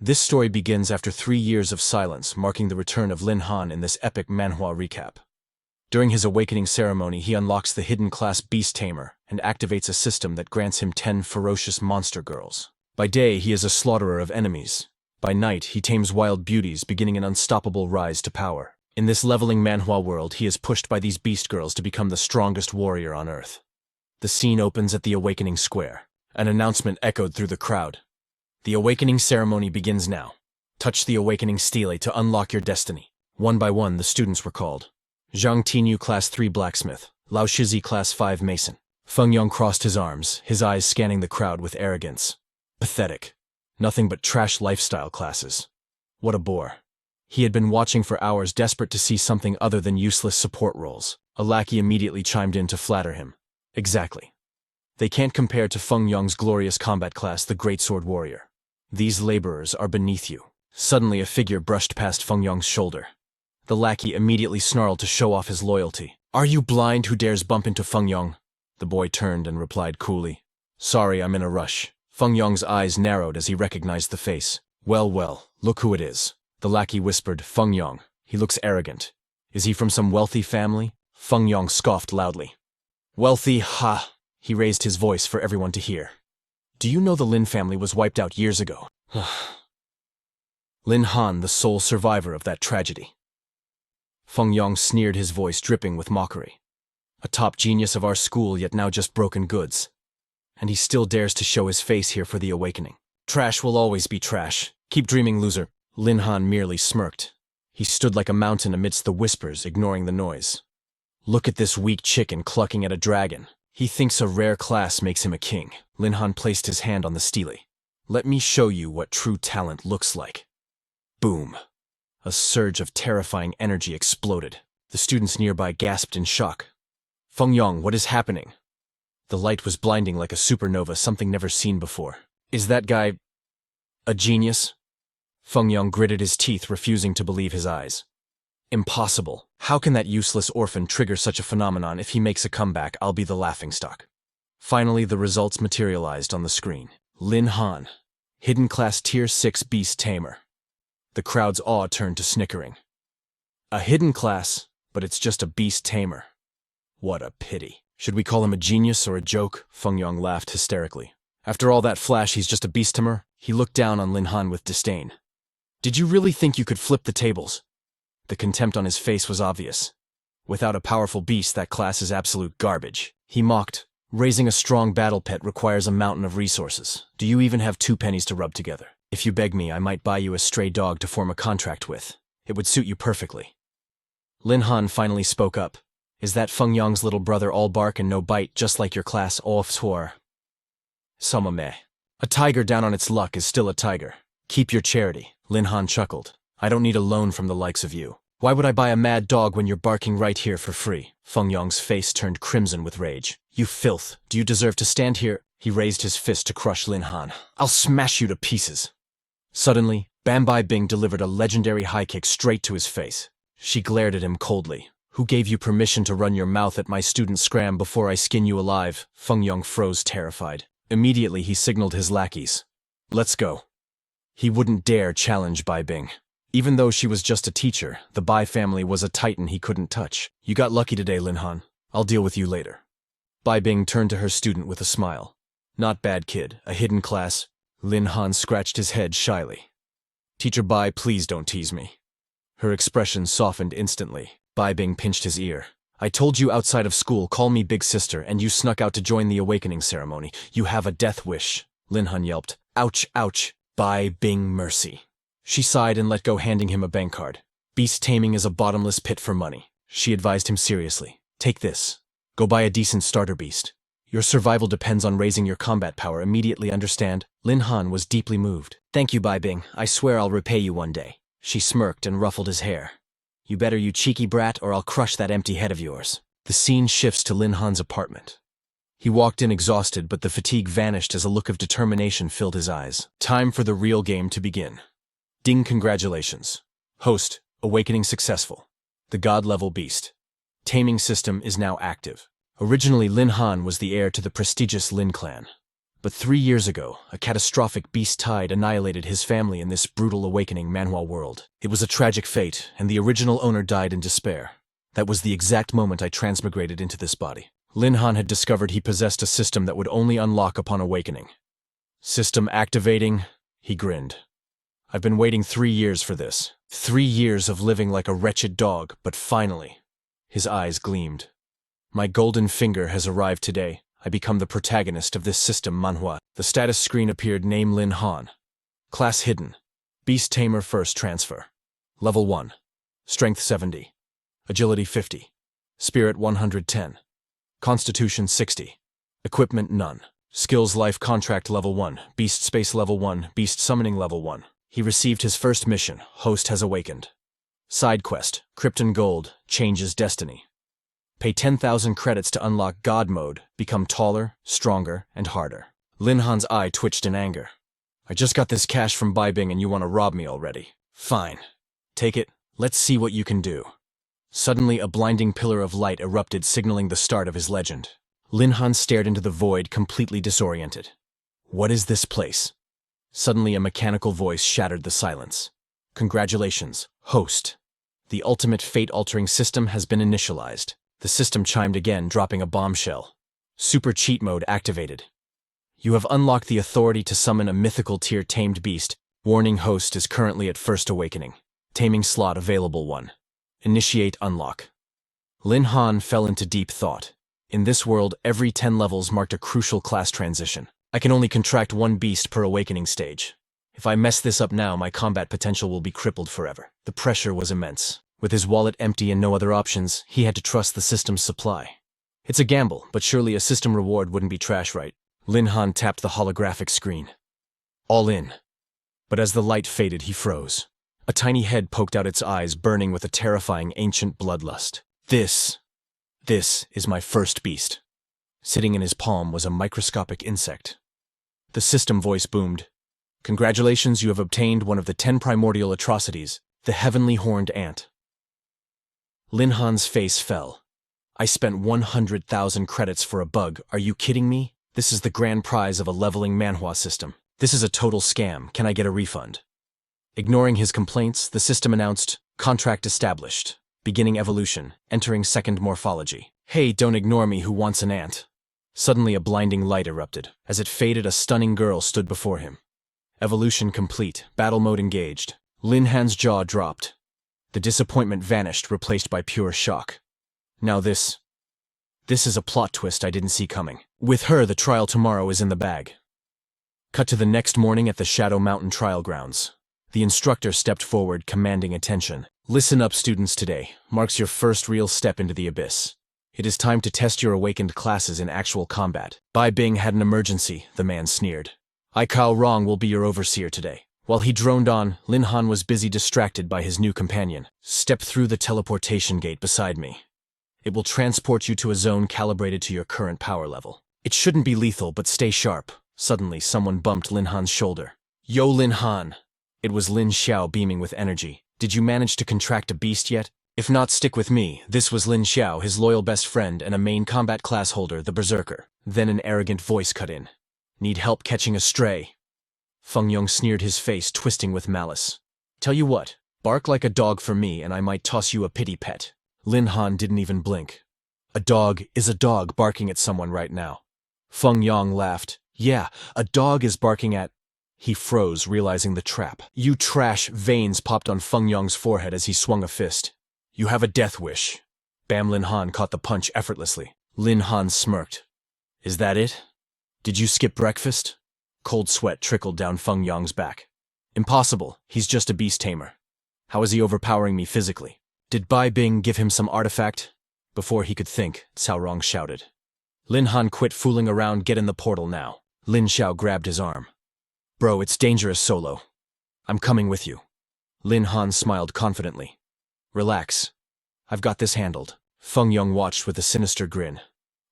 This story begins after 3 years of silence, marking the return of Lin Han in this epic Manhwa recap. During his awakening ceremony, he unlocks the hidden class Beast Tamer and activates a system that grants him 10 ferocious monster girls. By day, he is a slaughterer of enemies. By night, he tames wild beauties, beginning an unstoppable rise to power. In this leveling Manhwa world, he is pushed by these beast girls to become the strongest warrior on Earth. The scene opens at the Awakening Square. An announcement echoed through the crowd. The awakening ceremony begins now. Touch the awakening stele to unlock your destiny. One by one, the students were called. Zhang Tinyu Class 3 Blacksmith, Lao Shizi Class 5 Mason. Feng Yong crossed his arms, his eyes scanning the crowd with arrogance. Pathetic. Nothing but trash lifestyle classes. What a bore. He had been watching for hours, desperate to see something other than useless support roles. A lackey immediately chimed in to flatter him. Exactly. They can't compare to Feng Yong's glorious combat class, the Great Sword Warrior. These laborers are beneath you. Suddenly a figure brushed past Feng Yong's shoulder. The lackey immediately snarled to show off his loyalty. Are you blind who dares bump into Feng Yong? The boy turned and replied coolly. Sorry, I'm in a rush. Feng Yong's eyes narrowed as he recognized the face. Well, look who it is. The lackey whispered, Feng Yong. He looks arrogant. Is he from some wealthy family? Feng Yong scoffed loudly. Wealthy, ha! He raised his voice for everyone to hear. Do you know the Lin family was wiped out years ago? Lin Han, the sole survivor of that tragedy. Feng Yong sneered, his voice dripping with mockery. A top genius of our school, yet now just broken goods. And he still dares to show his face here for the awakening. Trash will always be trash. Keep dreaming, loser. Lin Han merely smirked. He stood like a mountain amidst the whispers, ignoring the noise. Look at this weak chicken clucking at a dragon. He thinks a rare class makes him a king. Lin Han placed his hand on the stele. Let me show you what true talent looks like. Boom. A surge of terrifying energy exploded. The students nearby gasped in shock. Feng Yong, what is happening? The light was blinding like a supernova, something never seen before. Is that guy a genius? Feng Yong gritted his teeth, refusing to believe his eyes. Impossible. How can that useless orphan trigger such a phenomenon? If he makes a comeback, I'll be the laughingstock. Finally, the results materialized on the screen. Lin Han, hidden class tier 6 Beast Tamer. The crowd's awe turned to snickering. A hidden class, but it's just a Beast Tamer. What a pity. Should we call him a genius or a joke? Feng Yong laughed hysterically. After all that flash, he's just a Beast Tamer? He looked down on Lin Han with disdain. Did you really think you could flip the tables? The contempt on his face was obvious. Without a powerful beast, that class is absolute garbage. He mocked. Raising a strong battle pet requires a mountain of resources. Do you even have 2 pennies to rub together? If you beg me, I might buy you a stray dog to form a contract with. It would suit you perfectly. Lin Han finally spoke up. Is that Feng Yong's little brother, all bark and no bite, just like your class Offshore? Samame. A tiger down on its luck is still a tiger. Keep your charity. Lin Han chuckled. I don't need a loan from the likes of you. Why would I buy a mad dog when you're barking right here for free? Feng Yong's face turned crimson with rage. You filth. Do you deserve to stand here? He raised his fist to crush Lin Han. I'll smash you to pieces. Suddenly, Bam Bai Bing delivered a legendary high kick straight to his face. She glared at him coldly. Who gave you permission to run your mouth at my student Scram before I skin you alive? Feng Yong froze, terrified. Immediately he signaled his lackeys. Let's go. He wouldn't dare challenge Bai Bing. Even though she was just a teacher, the Bai family was a titan he couldn't touch. You got lucky today, Lin Han. I'll deal with you later. Bai Bing turned to her student with a smile. Not bad, kid. A hidden class. Lin Han scratched his head shyly. Teacher Bai, please don't tease me. Her expression softened instantly. Bai Bing pinched his ear. I told you outside of school, call me big sister, and you snuck out to join the awakening ceremony. You have a death wish. Lin Han yelped. Ouch, ouch. Bai Bing, mercy. She sighed and let go, handing him a bank card. Beast taming is a bottomless pit for money. She advised him seriously. Take this. Go buy a decent starter beast. Your survival depends on raising your combat power immediately, understand? Lin Han was deeply moved. Thank you, Bai Bing. I swear I'll repay you one day. She smirked and ruffled his hair. You better, you cheeky brat, or I'll crush that empty head of yours. The scene shifts to Lin Han's apartment. He walked in exhausted, but the fatigue vanished as a look of determination filled his eyes. Time for the real game to begin. Ding, congratulations. Host, awakening successful. The god-level beast. Taming system is now active. Originally, Lin Han was the heir to the prestigious Lin clan. But 3 years ago, a catastrophic beast tide annihilated his family in this brutal awakening Manhwa world. It was a tragic fate, and the original owner died in despair. That was the exact moment I transmigrated into this body. Lin Han had discovered he possessed a system that would only unlock upon awakening. System activating, he grinned. I've been waiting 3 years for this. 3 years of living like a wretched dog, but finally. His eyes gleamed. My golden finger has arrived today. I become the protagonist of this system, Manhwa. The status screen appeared, name Lin Han. Class hidden. Beast Tamer first transfer. Level 1. Strength 70. Agility 50. Spirit 110. Constitution 60. Equipment none. Skills life contract level 1. Beast space level 1. Beast summoning level 1. He received his first mission. Host has awakened. Side quest. Krypton Gold. Changes destiny. Pay 10,000 credits to unlock God mode, become taller, stronger, and harder. Lin Han's eye twitched in anger. I just got this cash from Bing and you want to rob me already. Fine. Take it. Let's see what you can do. Suddenly, a blinding pillar of light erupted, signaling the start of his legend. Lin Han stared into the void, completely disoriented. What is this place? Suddenly, a mechanical voice shattered the silence. Congratulations, host. The ultimate fate-altering system has been initialized. The system chimed again, dropping a bombshell. Super cheat mode activated. You have unlocked the authority to summon a mythical tier tamed beast. Warning, host is currently at first awakening. Taming slot available 1. Initiate unlock. Lin Han fell into deep thought. In this world, every 10 levels marked a crucial class transition. I can only contract 1 beast per awakening stage. If I mess this up now, my combat potential will be crippled forever. The pressure was immense. With his wallet empty and no other options, he had to trust the system's supply. It's a gamble, but surely a system reward wouldn't be trash, right? Lin Han tapped the holographic screen. All in. But as the light faded, he froze. A tiny head poked out its eyes, burning with a terrifying ancient bloodlust. This is my first beast. Sitting in his palm was a microscopic insect. The system voice boomed. Congratulations, you have obtained one of the 10 primordial atrocities, the heavenly horned ant. Lin Han's face fell. I spent 100,000 credits for a bug. Are you kidding me? This is the grand prize of a leveling Manhwa system. This is a total scam. Can I get a refund? Ignoring his complaints, the system announced, contract established. Beginning evolution. Entering second morphology. Hey, don't ignore me, who wants an ant? Suddenly a blinding light erupted. As it faded, a stunning girl stood before him. Evolution complete. Battle mode engaged. Lin Han's jaw dropped. The disappointment vanished, replaced by pure shock. Now this is a plot twist I didn't see coming. With her, the trial tomorrow is in the bag. Cut to the next morning at the Shadow Mountain trial grounds. The instructor stepped forward, commanding attention. Listen up, students, today marks your first real step into the abyss. It is time to test your awakened classes in actual combat. Bing had an emergency, the man sneered. I Cao Rong will be your overseer today. While he droned on, Lin Han was busy distracted by his new companion. Step through the teleportation gate beside me. It will transport you to a zone calibrated to your current power level. It shouldn't be lethal, but stay sharp. Suddenly, someone bumped Lin Han's shoulder. Yo, Lin Han! It was Lin Xiao beaming with energy. Did you manage to contract a beast yet? If not, stick with me. This was Lin Xiao, his loyal best friend and a main combat class holder, the Berserker. Then an arrogant voice cut in. Need help catching a stray? Feng Yong sneered, his face twisting with malice. Tell you what, bark like a dog for me and I might toss you a pity pet. Lin Han didn't even blink. A dog is a dog barking at someone right now. Feng Yong laughed. Yeah, a dog is barking at... He froze, realizing the trap. You trash! Veins popped on Feng Yong's forehead as he swung a fist. You have a death wish. Bam! Lin Han caught the punch effortlessly. Lin Han smirked. Is that it? Did you skip breakfast? Cold sweat trickled down Feng Yong's back. Impossible, he's just a beast tamer. How is he overpowering me physically? Did Bing give him some artifact? Before he could think, Cao Rong shouted. Lin Han, quit fooling around, get in the portal now. Lin Xiao grabbed his arm. Bro, it's dangerous solo. I'm coming with you. Lin Han smiled confidently. Relax. I've got this handled. Feng Yong watched with a sinister grin.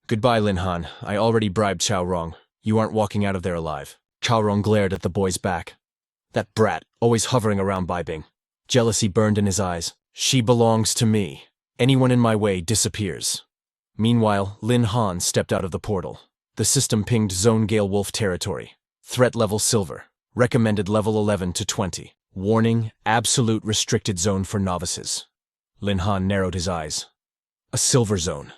Goodbye, Lin Han. I already bribed Cao Rong. You aren't walking out of there alive. Cao Rong glared at the boy's back. That brat, always hovering around Bing. Jealousy burned in his eyes. She belongs to me. Anyone in my way disappears. Meanwhile, Lin Han stepped out of the portal. The system pinged Zone Gale Wolf territory. Threat level Silver. Recommended level 11 to 20. Warning, absolute restricted zone for novices. Lin Han narrowed his eyes. A silver zone.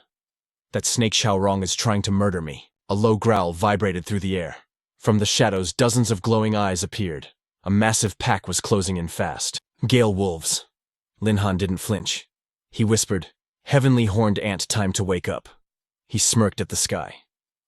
That snake Xiaorong is trying to murder me. A low growl vibrated through the air. From the shadows, dozens of glowing eyes appeared. A massive pack was closing in fast. Gale wolves. Lin Han didn't flinch. He whispered, "Heavenly horned ant, time to wake up." He smirked at the sky.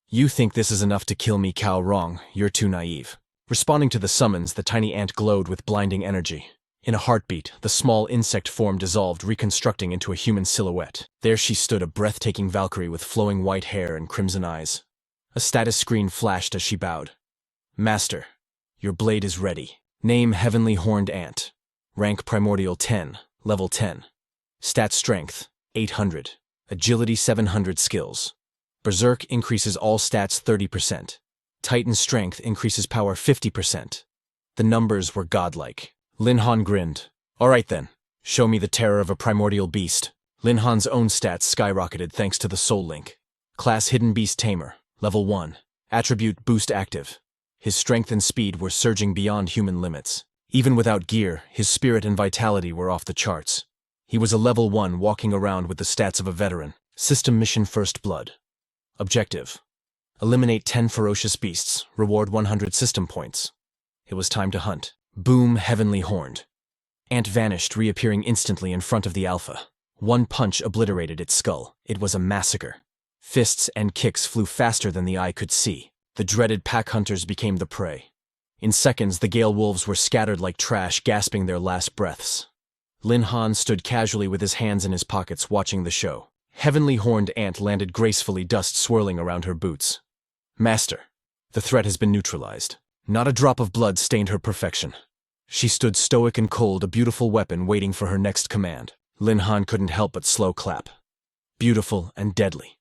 "You think this is enough to kill me, Xiaorong? You're too naive." Responding to the summons, the tiny ant glowed with blinding energy. In a heartbeat, the small insect form dissolved, reconstructing into a human silhouette. There she stood, a breathtaking Valkyrie with flowing white hair and crimson eyes. A status screen flashed as she bowed. "Master, your blade is ready. Name Heavenly Horned Ant. Rank Primordial 10, level 10. Stat Strength, 800. Agility 700 skills. Berserk increases all stats 30%. Titan Strength increases power 50%. The numbers were godlike. Lin Han grinned. "All right then, show me the terror of a primordial beast." Lin Han's own stats skyrocketed thanks to the soul link. Class Hidden Beast Tamer, level 1. Attribute Boost active. His strength and speed were surging beyond human limits. Even without gear, his spirit and vitality were off the charts. He was a level 1 walking around with the stats of a veteran. System Mission First Blood. Objective: eliminate 10 ferocious beasts, reward 100 system points. It was time to hunt. Boom, Heavenly Horned. Ant vanished, reappearing instantly in front of the Alpha. One punch obliterated its skull. It was a massacre. Fists and kicks flew faster than the eye could see. The dreaded pack hunters became the prey. In seconds, the Gale wolves were scattered like trash, gasping their last breaths. Lin Han stood casually with his hands in his pockets, watching the show. Heavenly Horned Ant landed gracefully, dust swirling around her boots. "Master, the threat has been neutralized." Not a drop of blood stained her perfection. She stood stoic and cold, a beautiful weapon waiting for her next command. Lin Han couldn't help but slow clap. Beautiful and deadly.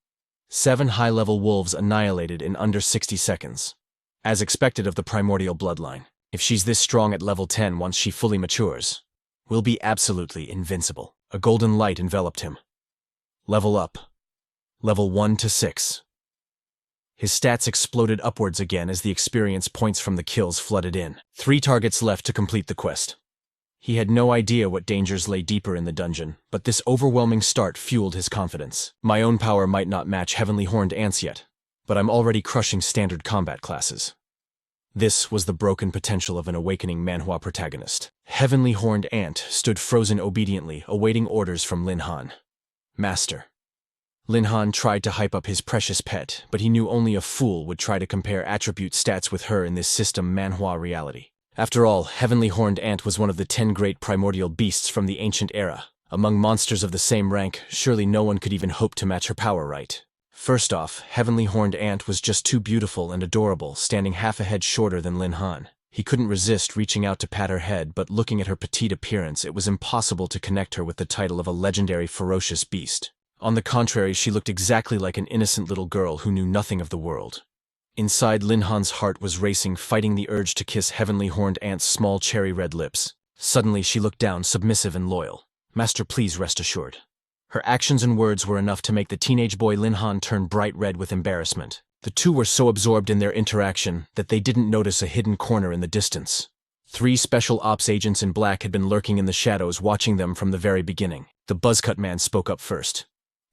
7 high-level wolves annihilated in under 60 seconds. As expected of the primordial bloodline. If she's this strong at level 10 once she fully matures, we'll be absolutely invincible. A golden light enveloped him. Level up. Level 1 to 6. His stats exploded upwards again as the experience points from the kills flooded in. 3 targets left to complete the quest. He had no idea what dangers lay deeper in the dungeon, but this overwhelming start fueled his confidence. My own power might not match Heavenly Horned Ants yet, but I'm already crushing standard combat classes. This was the broken potential of an awakening Manhwa protagonist. Heavenly Horned Ant stood frozen obediently, awaiting orders from Lin Han. "Master." Lin Han tried to hype up his precious pet, but he knew only a fool would try to compare attribute stats with her in this system Manhwa reality. After all, Heavenly Horned Ant was one of the 10 great primordial beasts from the ancient era. Among monsters of the same rank, surely no one could even hope to match her power, right? First off, Heavenly Horned Ant was just too beautiful and adorable, standing half a head shorter than Lin Han. He couldn't resist reaching out to pat her head, but looking at her petite appearance, it was impossible to connect her with the title of a legendary ferocious beast. On the contrary, she looked exactly like an innocent little girl who knew nothing of the world. Inside, Lin Han's heart was racing, fighting the urge to kiss Heavenly Horned Ant's small cherry-red lips. Suddenly, she looked down, submissive and loyal. "Master, please rest assured." Her actions and words were enough to make the teenage boy Lin Han turn bright red with embarrassment. The two were so absorbed in their interaction that they didn't notice a hidden corner in the distance. 3 special ops agents in black had been lurking in the shadows, watching them from the very beginning. The buzzcut man spoke up first.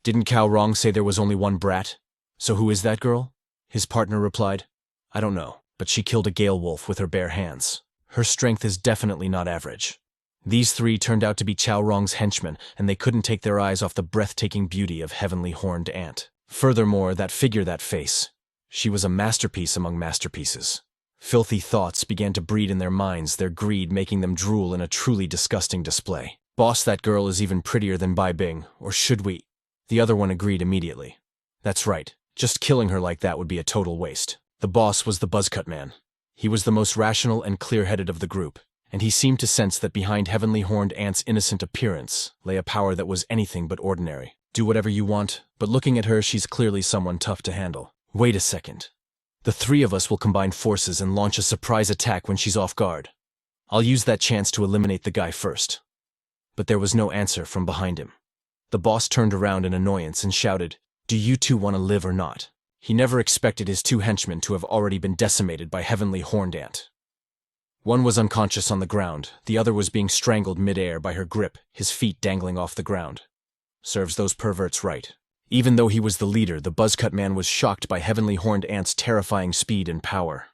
"Didn't Xiaorong say there was only one brat? So who is that girl?" His partner replied, "I don't know, but she killed a Gale wolf with her bare hands. Her strength is definitely not average." These 3 turned out to be Xiaorong's henchmen, and they couldn't take their eyes off the breathtaking beauty of Heavenly Horned Ant. Furthermore, that figure, that face. She was a masterpiece among masterpieces. Filthy thoughts began to breed in their minds, their greed making them drool in a truly disgusting display. "Boss, that girl is even prettier than Bai Bing, or should we?" The other one agreed immediately. "That's right. Just killing her like that would be a total waste." The boss was the buzzcut man. He was the most rational and clear-headed of the group, and he seemed to sense that behind Heavenly Horned Ant's innocent appearance lay a power that was anything but ordinary. "Do whatever you want, but looking at her, she's clearly someone tough to handle." "Wait a second. The 3 of us will combine forces and launch a surprise attack when she's off guard. I'll use that chance to eliminate the guy first." But there was no answer from behind him. The boss turned around in annoyance and shouted, "Do you two want to live or not?" He never expected his two henchmen to have already been decimated by Heavenly Horned Ant. One was unconscious on the ground, the other was being strangled mid-air by her grip, his feet dangling off the ground. Serves those perverts right. Even though he was the leader, the buzzcut man was shocked by Heavenly Horned Ant's terrifying speed and power.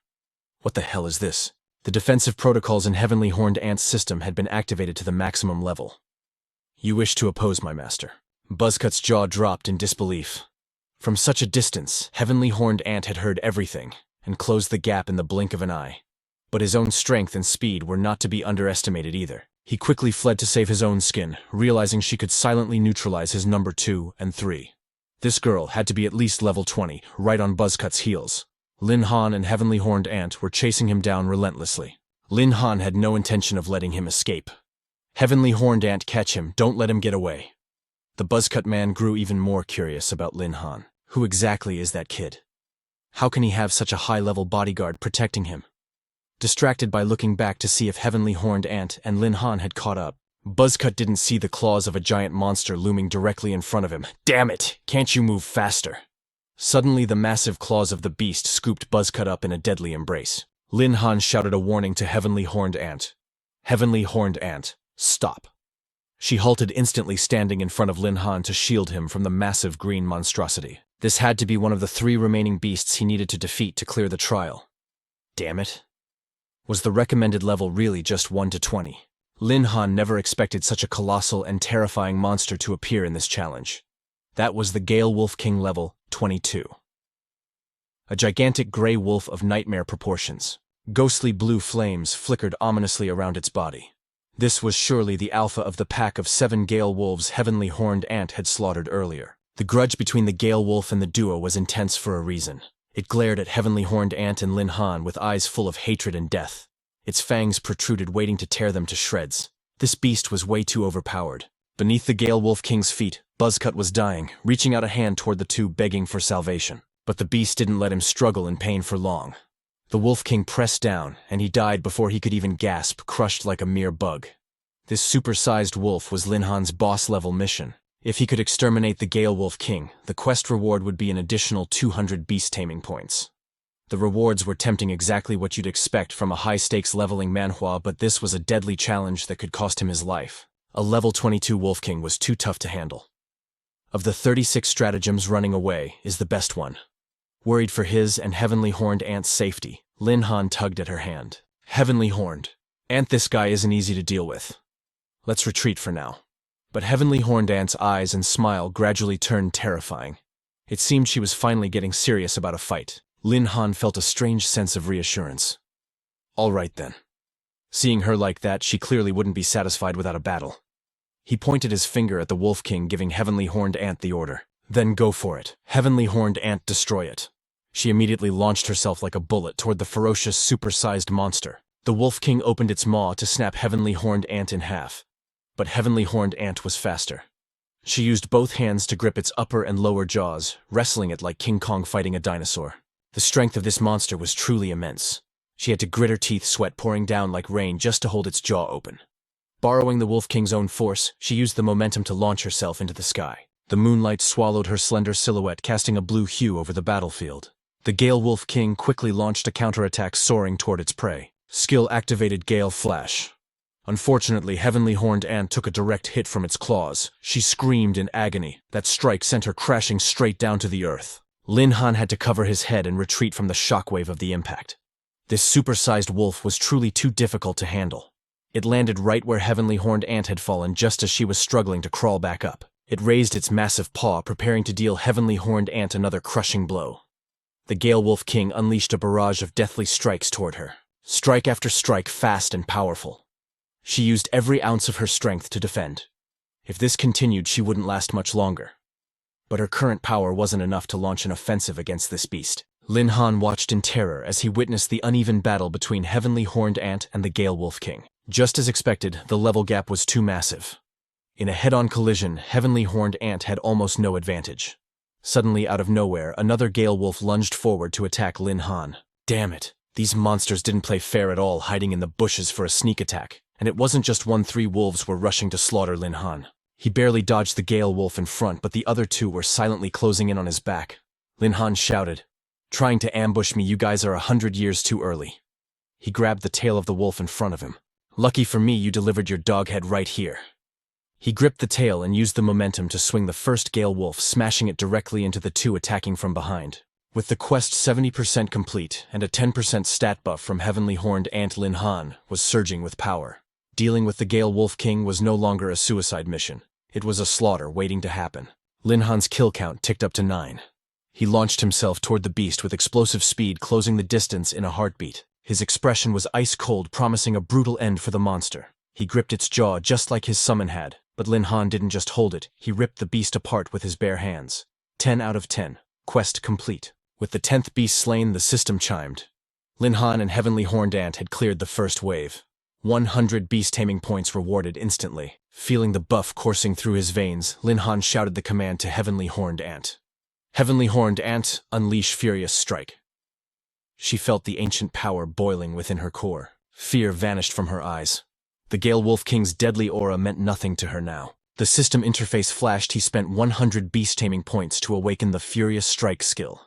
What the hell is this? The defensive protocols in Heavenly Horned Ant's system had been activated to the maximum level. You wish to oppose my master. Buzzcut's jaw dropped in disbelief. From such a distance, Heavenly Horned Ant had heard everything, and closed the gap in the blink of an eye. But his own strength and speed were not to be underestimated either. He quickly fled to save his own skin, realizing she could silently neutralize his number 2 and 3. This girl had to be at least level 20, right on Buzzcut's heels. Lin Han and Heavenly Horned Ant were chasing him down relentlessly. Lin Han had no intention of letting him escape. Heavenly Horned Ant, catch him, don't let him get away. The buzzcut man grew even more curious about Lin Han. Who exactly is that kid? How can he have such a high-level bodyguard protecting him? Distracted by looking back to see if Heavenly Horned Ant and Lin Han had caught up, Buzzcut didn't see the claws of a giant monster looming directly in front of him. Damn it! Can't you move faster? Suddenly, the massive claws of the beast scooped Buzzcut up in a deadly embrace. Lin Han shouted a warning to Heavenly Horned Ant. Heavenly Horned Ant, stop. She halted instantly, standing in front of Lin Han to shield him from the massive green monstrosity. This had to be one of the 3 remaining beasts he needed to defeat to clear the trial. Damn it. Was the recommended level really just 1 to 20? Lin Han never expected such a colossal and terrifying monster to appear in this challenge. That was the Gale Wolf King level, 22. A gigantic gray wolf of nightmare proportions. Ghostly blue flames flickered ominously around its body. This was surely the alpha of the pack of 7 Gale Wolves Heavenly Horned Ant had slaughtered earlier. The grudge between the Gale Wolf and the duo was intense for a reason. It glared at Heavenly Horned Ant and Lin Han with eyes full of hatred and death. Its fangs protruded, waiting to tear them to shreds. This beast was way too overpowered. Beneath the Gale Wolf King's feet, Buzzcut was dying, reaching out a hand toward the two, begging for salvation. But the beast didn't let him struggle in pain for long. The Wolf King pressed down, and he died before he could even gasp, crushed like a mere bug. This super-sized wolf was Lin Han's boss-level mission. If he could exterminate the Gale Wolf King, the quest reward would be an additional 200 beast taming points. The rewards were tempting, exactly what you'd expect from a high-stakes leveling Manhwa, but this was a deadly challenge that could cost him his life. A level 22 Wolf King was too tough to handle. Of the 36 stratagems, running away is the best one. Worried for his and Heavenly Horned Ant's safety, Lin Han tugged at her hand. Heavenly Horned Ant, this guy isn't easy to deal with. Let's retreat for now. But Heavenly Horned Ant's eyes and smile gradually turned terrifying. It seemed she was finally getting serious about a fight. Lin Han felt a strange sense of reassurance. All right then. Seeing her like that, she clearly wouldn't be satisfied without a battle. He pointed his finger at the Wolf King, giving Heavenly Horned Ant the order. Then go for it. Heavenly Horned Ant, destroy it. She immediately launched herself like a bullet toward the ferocious, super-sized monster. The Wolf King opened its maw to snap Heavenly Horned Ant in half. But Heavenly Horned Ant was faster. She used both hands to grip its upper and lower jaws, wrestling it like King Kong fighting a dinosaur. The strength of this monster was truly immense. She had to grit her teeth, sweat pouring down like rain just to hold its jaw open. Borrowing the Wolf King's own force, she used the momentum to launch herself into the sky. The moonlight swallowed her slender silhouette, casting a blue hue over the battlefield. The Gale Wolf King quickly launched a counterattack, soaring toward its prey. Skill-activated Gale Flash. Unfortunately, Heavenly Horned Ant took a direct hit from its claws. She screamed in agony. That strike sent her crashing straight down to the earth. Lin Han had to cover his head and retreat from the shockwave of the impact. This super-sized wolf was truly too difficult to handle. It landed right where Heavenly Horned Ant had fallen just as she was struggling to crawl back up. It raised its massive paw, preparing to deal Heavenly Horned Ant another crushing blow. The Gale Wolf King unleashed a barrage of deathly strikes toward her. Strike after strike, fast and powerful. She used every ounce of her strength to defend. If this continued, she wouldn't last much longer. But her current power wasn't enough to launch an offensive against this beast. Lin Han watched in terror as he witnessed the uneven battle between Heavenly Horned Ant and the Gale Wolf King. Just as expected, the level gap was too massive. In a head-on collision, Heavenly Horned Ant had almost no advantage. Suddenly, out of nowhere, another Gale Wolf lunged forward to attack Lin Han. Damn it! These monsters didn't play fair at all, hiding in the bushes for a sneak attack. And it wasn't just 3 wolves were rushing to slaughter Lin Han. He barely dodged the Gale Wolf in front, but the other 2 were silently closing in on his back. Lin Han shouted. Trying to ambush me, you guys are 100 years too early. He grabbed the tail of the wolf in front of him. Lucky for me, you delivered your dog head right here. He gripped the tail and used the momentum to swing the first Gale Wolf, smashing it directly into the two attacking from behind. With the quest 70% complete and a 10% stat buff from Heavenly Horned Ant, Lin Han was surging with power. Dealing with the Gale Wolf King was no longer a suicide mission. It was a slaughter waiting to happen. Lin Han's kill count ticked up to 9. He launched himself toward the beast with explosive speed, closing the distance in a heartbeat. His expression was ice cold, promising a brutal end for the monster. He gripped its jaw just like his summon had, but Lin Han didn't just hold it, he ripped the beast apart with his bare hands. 10 out of 10. Quest complete. With the 10th beast slain, the system chimed. Lin Han and Heavenly Horned Ant had cleared the first wave. 100 beast taming points rewarded instantly. Feeling the buff coursing through his veins, Lin Han shouted the command to Heavenly Horned Ant. Heavenly Horned Ant, unleash Furious Strike. She felt the ancient power boiling within her core. Fear vanished from her eyes. The Gale Wolf King's deadly aura meant nothing to her now. The system interface flashed. He spent 100 beast taming points to awaken the Furious Strike skill.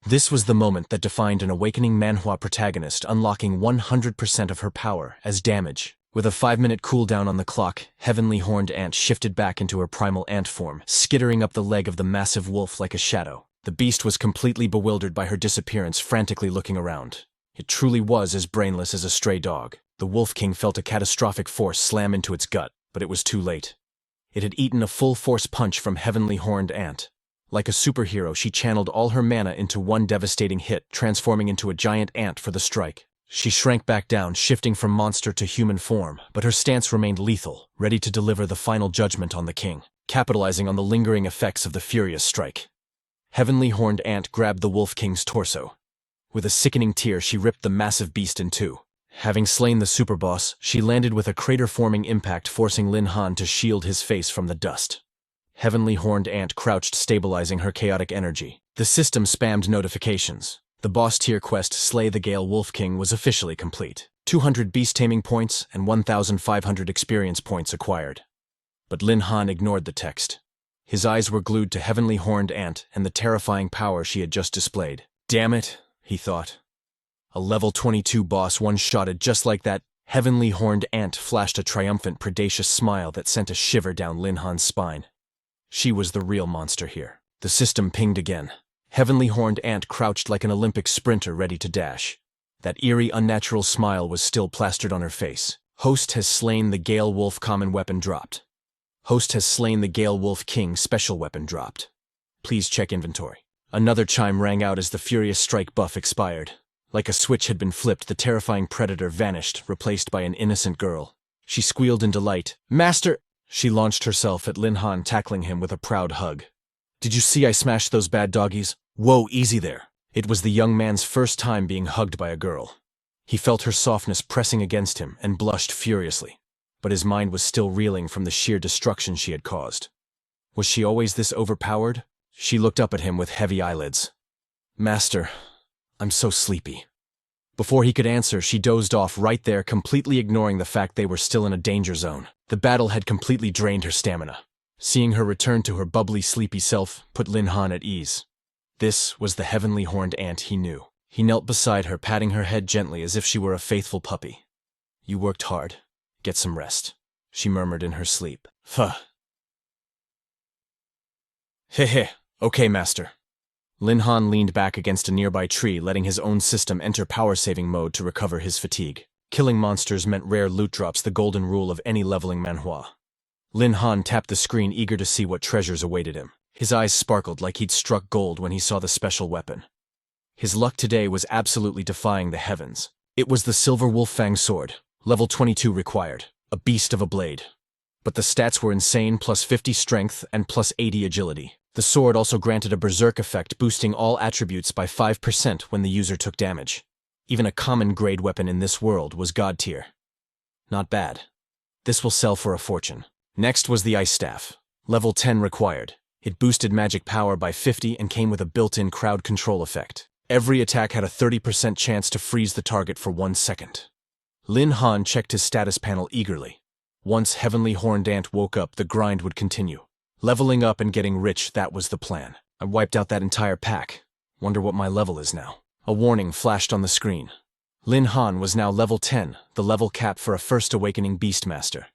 This was the moment that defined an awakening Manhwa protagonist, unlocking 100% of her power as damage. With a 5-minute cooldown on the clock, Heavenly Horned Ant shifted back into her primal ant form, skittering up the leg of the massive wolf like a shadow. The beast was completely bewildered by her disappearance, frantically looking around. It truly was as brainless as a stray dog. The Wolf King felt a catastrophic force slam into its gut, but it was too late. It had eaten a full-force punch from Heavenly Horned Ant. Like a superhero, she channeled all her mana into one devastating hit, transforming into a giant ant for the strike. She shrank back down, shifting from monster to human form, but her stance remained lethal, ready to deliver the final judgment on the king, capitalizing on the lingering effects of the Furious Strike. Heavenly Horned Ant grabbed the Wolf King's torso. With a sickening tear, she ripped the massive beast in two. Having slain the superboss, she landed with a crater-forming impact, forcing Lin Han to shield his face from the dust. Heavenly Horned Ant crouched, stabilizing her chaotic energy. The system spammed notifications. The boss tier quest, Slay the Gale Wolf King, was officially complete. 200 beast taming points and 1,500 experience points acquired. But Lin Han ignored the text. His eyes were glued to Heavenly Horned Ant and the terrifying power she had just displayed. Damn it, he thought. A level 22 boss one-shotted just like that. Heavenly Horned Ant flashed a triumphant, predacious smile that sent a shiver down Lin Han's spine. She was the real monster here. The system pinged again. Heavenly Horned Ant crouched like an Olympic sprinter ready to dash. That eerie, unnatural smile was still plastered on her face. Host has slain the Gale Wolf common weapon dropped. Host has slain the Gale Wolf King special weapon dropped. Please check inventory. Another chime rang out as the Furious Strike buff expired. Like a switch had been flipped, the terrifying predator vanished, replaced by an innocent girl. She squealed in delight. Master! She launched herself at Lin Han, tackling him with a proud hug. Did you see I smashed those bad doggies? Whoa, easy there. It was the young man's first time being hugged by a girl. He felt her softness pressing against him and blushed furiously. But his mind was still reeling from the sheer destruction she had caused. Was she always this overpowered? She looked up at him with heavy eyelids. Master, I'm so sleepy. Before he could answer, she dozed off right there, completely ignoring the fact they were still in a danger zone. The battle had completely drained her stamina. Seeing her return to her bubbly, sleepy self put Lin Han at ease. This was the Heavenly Horned Ant he knew. He knelt beside her, patting her head gently as if she were a faithful puppy. You worked hard. Get some rest, she murmured in her sleep. Fuh. Heh, okay, master. Lin Han leaned back against a nearby tree, letting his own system enter power-saving mode to recover his fatigue. Killing monsters meant rare loot drops, the golden rule of any leveling manhwa. Lin Han tapped the screen, eager to see what treasures awaited him. His eyes sparkled like he'd struck gold when he saw the special weapon. His luck today was absolutely defying the heavens. It was the Silver Wolf Fang Sword, level 22 required, a beast of a blade. But the stats were insane, plus 50 strength and plus 80 agility. The sword also granted a berserk effect, boosting all attributes by 5% when the user took damage. Even a common grade weapon in this world was god tier. Not bad. This will sell for a fortune. Next was the Ice Staff, level 10 required. It boosted magic power by 50 and came with a built-in crowd control effect. Every attack had a 30% chance to freeze the target for 1 second. Lin Han checked his status panel eagerly. Once Heavenly Horned Ant woke up, the grind would continue. Leveling up and getting rich, that was the plan. I wiped out that entire pack. Wonder what my level is now. A warning flashed on the screen. Lin Han was now level 10, the level cap for a first awakening Beastmaster.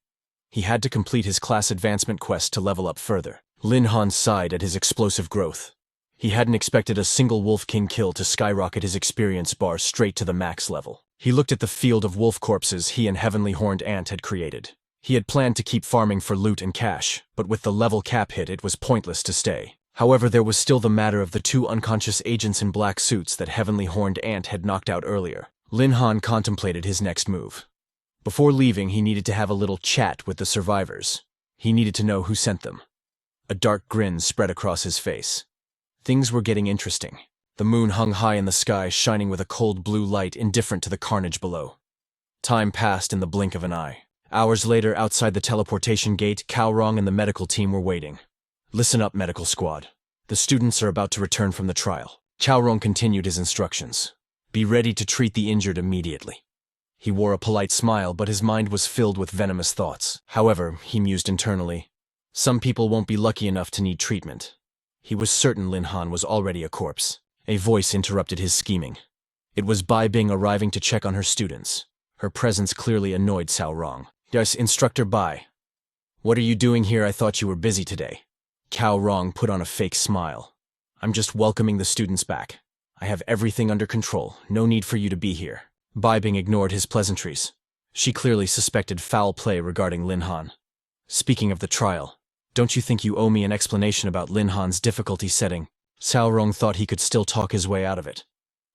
He had to complete his class advancement quest to level up further. Lin Han sighed at his explosive growth. He hadn't expected a single Wolf King kill to skyrocket his experience bar straight to the max level. He looked at the field of wolf corpses he and Heavenly Horned Ant had created. He had planned to keep farming for loot and cash, but with the level cap hit it was pointless to stay. However, there was still the matter of the two unconscious agents in black suits that Heavenly Horned Ant had knocked out earlier. Lin Han contemplated his next move. Before leaving, he needed to have a little chat with the survivors. He needed to know who sent them. A dark grin spread across his face. Things were getting interesting. The moon hung high in the sky, shining with a cold blue light indifferent to the carnage below. Time passed in the blink of an eye. Hours later, outside the teleportation gate, Cao Rong and the medical team were waiting. Listen up, medical squad. The students are about to return from the trial. Cao Rong continued his instructions. Be ready to treat the injured immediately. He wore a polite smile, but his mind was filled with venomous thoughts. However, he mused internally, some people won't be lucky enough to need treatment. He was certain Lin Han was already a corpse. A voice interrupted his scheming. It was Bai Bing arriving to check on her students. Her presence clearly annoyed Cao Rong. Yes, Instructor Bai. What are you doing here? I thought you were busy today. Cao Rong put on a fake smile. I'm just welcoming the students back. I have everything under control. No need for you to be here. Bai Bing ignored his pleasantries. She clearly suspected foul play regarding Lin Han. Speaking of the trial, don't you think you owe me an explanation about Lin Han's difficulty setting? Cao Rong thought he could still talk his way out of it.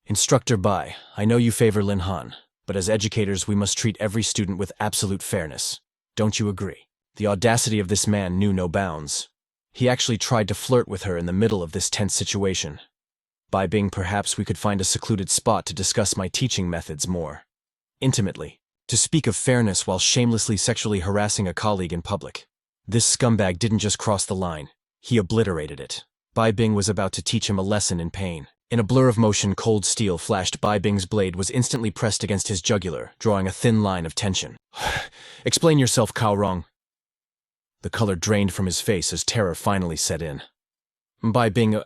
Instructor Bai, I know you favor Lin Han, but as educators we must treat every student with absolute fairness. Don't you agree? The audacity of this man knew no bounds. He actually tried to flirt with her in the middle of this tense situation. Bai Bing, perhaps we could find a secluded spot to discuss my teaching methods more intimately. To speak of fairness while shamelessly sexually harassing a colleague in public. This scumbag didn't just cross the line, he obliterated it. Bai Bing was about to teach him a lesson in pain. In a blur of motion, cold steel flashed. Bai Bing's blade was instantly pressed against his jugular, drawing a thin line of tension. Explain yourself, Cao Rong. The color drained from his face as terror finally set in. Bai Bing,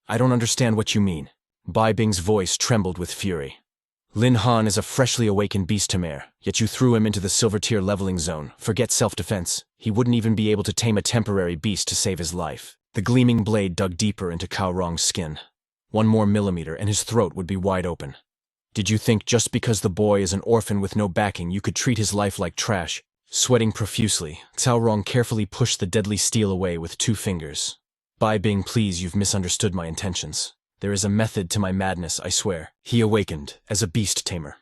I don't understand what you mean. Bai Bing's voice trembled with fury. Lin Han is a freshly awakened Beast Tamer, yet you threw him into the silver tier leveling zone. Forget self-defense. He wouldn't even be able to tame a temporary beast to save his life. The gleaming blade dug deeper into Cao Rong's skin. 1 more millimeter and his throat would be wide open. Did you think just because the boy is an orphan with no backing you could treat his life like trash? Sweating profusely, Cao Rong carefully pushed the deadly steel away with 2 fingers. Bai Bing, please, you've misunderstood my intentions. There is a method to my madness, I swear. He awakened as a Beast Tamer.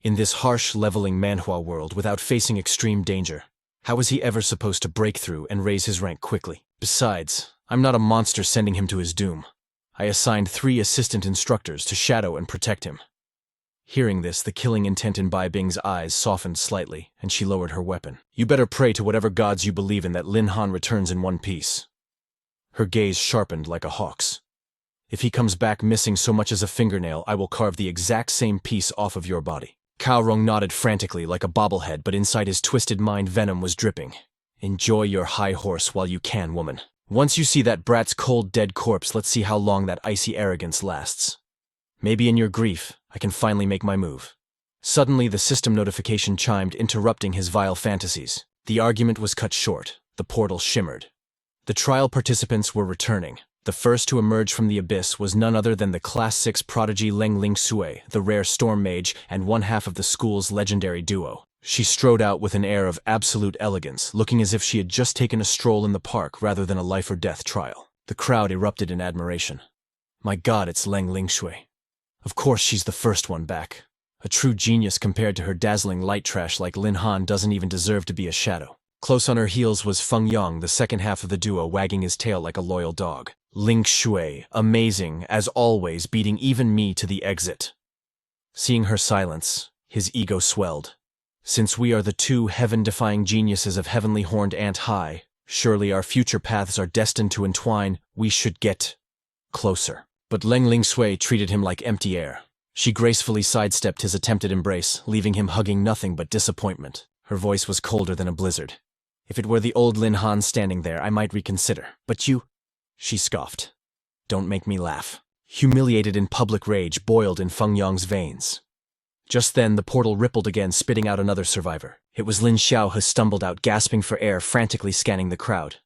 In this harsh, leveling Manhwa world without facing extreme danger, how was he ever supposed to break through and raise his rank quickly? Besides, I'm not a monster sending him to his doom. I assigned 3 assistant instructors to shadow and protect him. Hearing this, the killing intent in Bai Bing's eyes softened slightly, and she lowered her weapon. You better pray to whatever gods you believe in that Lin Han returns in one piece. Her gaze sharpened like a hawk's. If he comes back missing so much as a fingernail, I will carve the exact same piece off of your body. Cao Rong nodded frantically like a bobblehead, but inside his twisted mind venom was dripping. Enjoy your high horse while you can, woman. Once you see that brat's cold, dead corpse, let's see how long that icy arrogance lasts. Maybe in your grief, I can finally make my move. Suddenly, the system notification chimed, interrupting his vile fantasies. The argument was cut short. The portal shimmered. The trial participants were returning. The first to emerge from the abyss was none other than the Class 6 prodigy Leng Lingsui, the rare storm mage and one half of the school's legendary duo. She strode out with an air of absolute elegance, looking as if she had just taken a stroll in the park rather than a life-or-death trial. The crowd erupted in admiration. My God, it's Leng Lingsui. Of course she's the first one back. A true genius compared to her dazzling light trash like Lin Han doesn't even deserve to be a shadow. Close on her heels was Feng Yang, the second half of the duo, wagging his tail like a loyal dog. Ling Shui, amazing, as always, beating even me to the exit. Seeing her silence, his ego swelled. Since we are the 2 heaven-defying geniuses of Heavenly Horned Ant High, surely our future paths are destined to entwine. We should get closer. But Leng Lingsui treated him like empty air. She gracefully sidestepped his attempted embrace, leaving him hugging nothing but disappointment. Her voice was colder than a blizzard. If it were the old Lin Han standing there, I might reconsider. But you... She scoffed. Don't make me laugh. Humiliated in public rage boiled in Feng Yang's veins. Just then, the portal rippled again, spitting out another survivor. It was Lin Xiao who stumbled out, gasping for air, frantically scanning the crowd.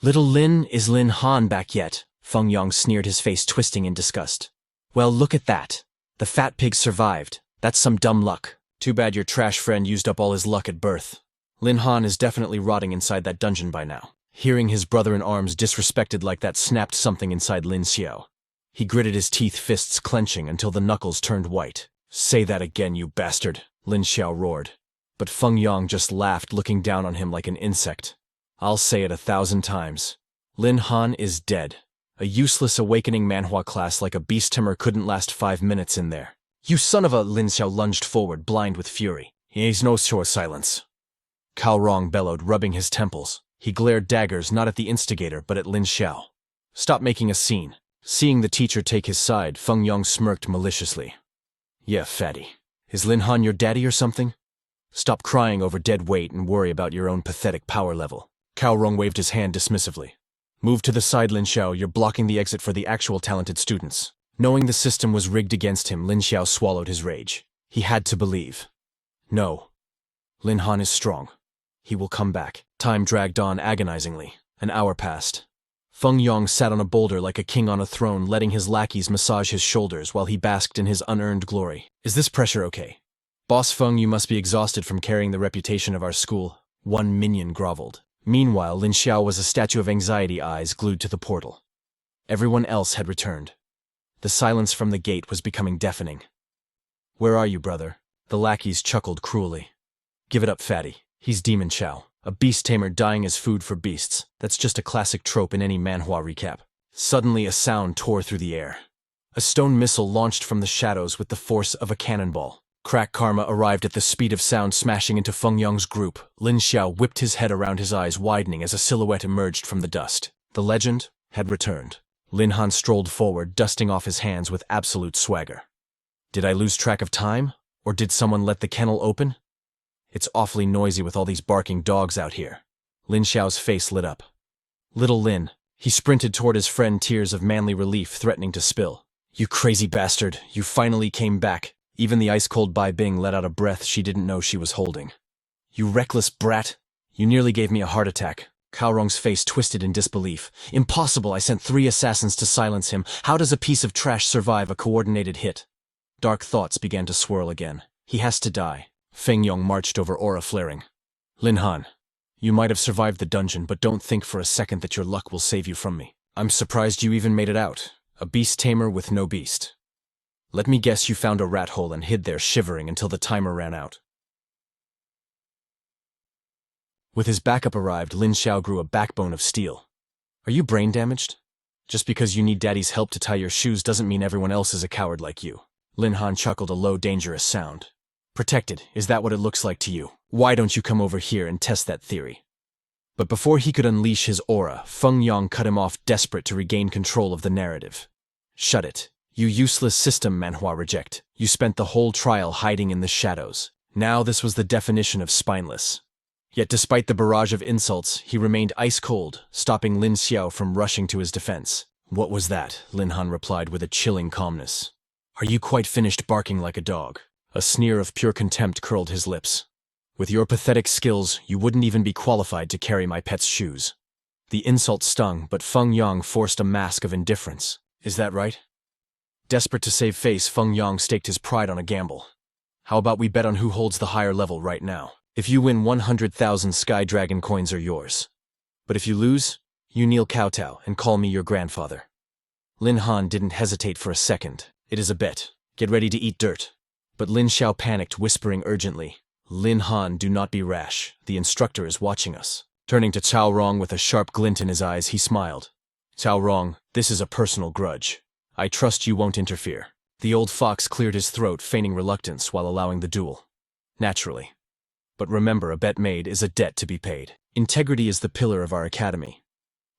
"Little Lin, is Lin Han back yet?" Feng Yang sneered, his face twisting in disgust. "Well, look at that. The fat pig survived. That's some dumb luck. Too bad your trash friend used up all his luck at birth. Lin Han is definitely rotting inside that dungeon by now." Hearing his brother-in-arms disrespected like that snapped something inside Lin Xiao. He gritted his teeth, fists clenching until the knuckles turned white. "Say that again, you bastard," Lin Xiao roared. But Feng Yang just laughed, looking down on him like an insect. "I'll say it 1,000 times. Lin Han is dead. A useless awakening manhwa class like a Beast Tamer couldn't last 5 minutes in there." "You son of a—" Lin Xiao lunged forward, blind with fury. "He's no sure silence." Cao Rong bellowed, rubbing his temples. He glared daggers not at the instigator but at Lin Xiao. "Stop making a scene." Seeing the teacher take his side, Feng Yang smirked maliciously. "Yeah, fatty. Is Lin Han your daddy or something? Stop crying over dead weight and worry about your own pathetic power level." Cao Rong waved his hand dismissively. "Move to the side, Lin Xiao. You're blocking the exit for the actual talented students." Knowing the system was rigged against him, Lin Xiao swallowed his rage. He had to believe. No. Lin Han is strong. He will come back. Time dragged on agonizingly. An hour passed. Feng Yang sat on a boulder like a king on a throne, letting his lackeys massage his shoulders while he basked in his unearned glory. "Is this pressure okay?" "Boss Feng, you must be exhausted from carrying the reputation of our school." One minion groveled. Meanwhile, Lin Xiao was a statue of anxiety, eyes glued to the portal. Everyone else had returned. The silence from the gate was becoming deafening. "Where are you, brother?" The lackeys chuckled cruelly. "Give it up, fatty. He's Demon Chow. A beast tamer dying as food for beasts. That's just a classic trope in any manhwa recap." Suddenly a sound tore through the air. A stone missile launched from the shadows with the force of a cannonball. Crack Karma arrived at the speed of sound, smashing into Feng Yang's group. Lin Xiao whipped his head around, his eyes widening as a silhouette emerged from the dust. The legend had returned. Lin Han strolled forward, dusting off his hands with absolute swagger. "Did I lose track of time? Or did someone let the kennel open? It's awfully noisy with all these barking dogs out here." Lin Xiao's face lit up. "Little Lin." He sprinted toward his friend, tears of manly relief threatening to spill. "You crazy bastard, you finally came back." Even the ice-cold Bai Bing let out a breath she didn't know she was holding. "You reckless brat. You nearly gave me a heart attack." Cao Rong's face twisted in disbelief. "Impossible, I sent 3 assassins to silence him. How does a piece of trash survive a coordinated hit?" Dark thoughts began to swirl again. He has to die. Feng Yang marched over, aura flaring. "Lin Han, you might have survived the dungeon, but don't think for a second that your luck will save you from me. I'm surprised you even made it out. A beast tamer with no beast. Let me guess you found a rat hole and hid there shivering until the timer ran out." With his backup arrived, Lin Xiao grew a backbone of steel. "Are you brain damaged? Just because you need daddy's help to tie your shoes doesn't mean everyone else is a coward like you." Lin Han chuckled, a low, dangerous sound. "Protected, is that what it looks like to you? Why don't you come over here and test that theory?" But before he could unleash his aura, Feng Yang cut him off, desperate to regain control of the narrative. "Shut it. You useless system, manhwa reject. You spent the whole trial hiding in the shadows. Now this was the definition of spineless." Yet despite the barrage of insults, he remained ice-cold, stopping Lin Xiao from rushing to his defense. "What was that?" Lin Han replied with a chilling calmness. "Are you quite finished barking like a dog?" A sneer of pure contempt curled his lips. "With your pathetic skills, you wouldn't even be qualified to carry my pet's shoes." The insult stung, but Feng Yang forced a mask of indifference. "Is that right?" Desperate to save face, Feng Yang staked his pride on a gamble. "How about we bet on who holds the higher level right now? If you win, 100,000 Sky Dragon coins are yours. But if you lose, you kneel kowtow and call me your grandfather." Lin Han didn't hesitate for a second. "It is a bet. Get ready to eat dirt." But Lin Xiao panicked, whispering urgently, "Lin Han, do not be rash. The instructor is watching us." Turning to Cao Rong with a sharp glint in his eyes, he smiled. "Cao Rong, this is a personal grudge. I trust you won't interfere." The old fox cleared his throat, feigning reluctance while allowing the duel. "Naturally. But remember, a bet made is a debt to be paid. Integrity is the pillar of our academy."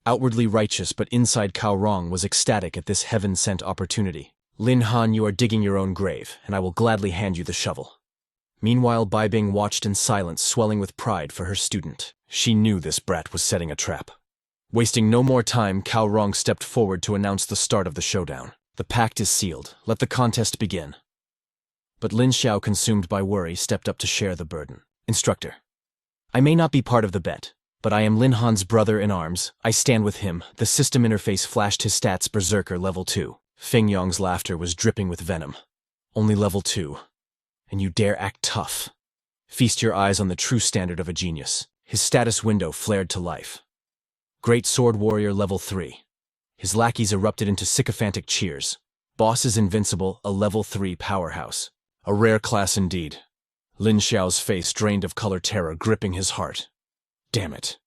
Outwardly righteous, but inside Cao Rong was ecstatic at this heaven-sent opportunity. "Lin Han, you are digging your own grave, and I will gladly hand you the shovel." Meanwhile, Bai Bing watched in silence, swelling with pride for her student. She knew this brat was setting a trap. Wasting no more time, Cao Rong stepped forward to announce the start of the showdown. The pact is sealed. Let the contest begin. But Lin Xiao, consumed by worry, stepped up to share the burden. Instructor. I may not be part of the bet, but I am Lin Han's brother in arms. I stand with him. The system interface flashed his stats Berserker level 2. Feng Yong's laughter was dripping with venom. Only level 2. And you dare act tough. Feast your eyes on the true standard of a genius. His status window flared to life. Great Sword Warrior level 3. His lackeys erupted into sycophantic cheers. Boss is invincible, a level 3 powerhouse. A rare class indeed. Lin Xiao's face drained of color, terror gripping his heart. Damn it.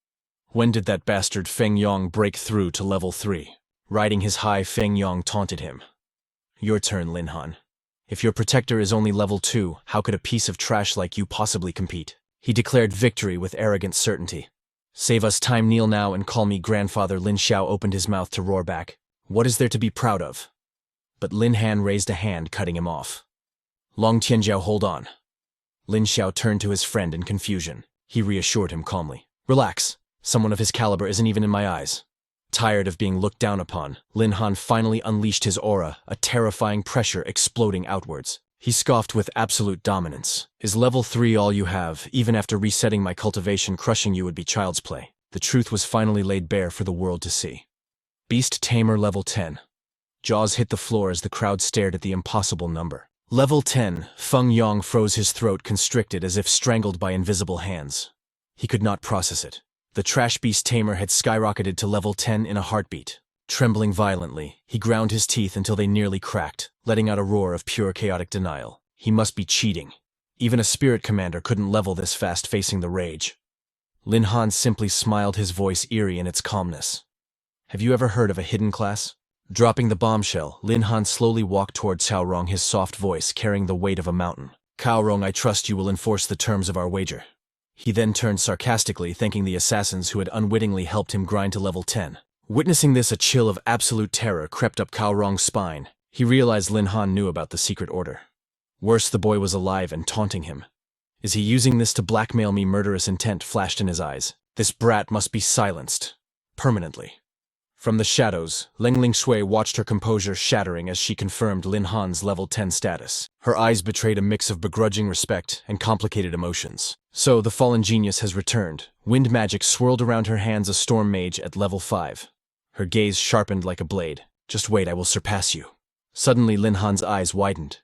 When did that bastard Feng Yong break through to level 3? Riding his high, Feng Yong taunted him. Your turn, Lin Han. If your protector is only level 2, how could a piece of trash like you possibly compete? He declared victory with arrogant certainty. Save us time, kneel now and call me grandfather. Lin Xiao opened his mouth to roar back. What is there to be proud of? But Lin Han raised a hand, cutting him off. Long Tianjiao, hold on. Lin Xiao turned to his friend in confusion. He reassured him calmly. Relax. Someone of his caliber isn't even in my eyes. Tired of being looked down upon, Lin Han finally unleashed his aura, a terrifying pressure exploding outwards. He scoffed with absolute dominance. Is level 3 all you have? Even after resetting my cultivation, crushing you would be child's play. The truth was finally laid bare for the world to see. Beast Tamer level 10. Jaws hit the floor as the crowd stared at the impossible number. Level 10, Feng Yong froze, his throat constricted as if strangled by invisible hands. He could not process it. The trash Beast Tamer had skyrocketed to level 10 in a heartbeat. Trembling violently, he ground his teeth until they nearly cracked, letting out a roar of pure chaotic denial. He must be cheating. Even a spirit commander couldn't level this fast, facing the rage. Lin Han simply smiled, his voice eerie in its calmness. Have you ever heard of a hidden class? Dropping the bombshell, Lin Han slowly walked toward Cao Rong, his soft voice carrying the weight of a mountain. Cao Rong, I trust you will enforce the terms of our wager. He then turned sarcastically, thanking the assassins who had unwittingly helped him grind to level 10. Witnessing this, a chill of absolute terror crept up Cao Rong's spine. He realized Lin Han knew about the secret order. Worse, the boy was alive and taunting him. Is he using this to blackmail me? Murderous intent flashed in his eyes. This brat must be silenced. Permanently. From the shadows, Ling Shui watched her composure shattering as she confirmed Lin Han's level 10 status. Her eyes betrayed a mix of begrudging respect and complicated emotions. So, the fallen genius has returned. Wind magic swirled around her hands, a storm mage at level 5. Her gaze sharpened like a blade. Just wait, I will surpass you. Suddenly, Lin Han's eyes widened.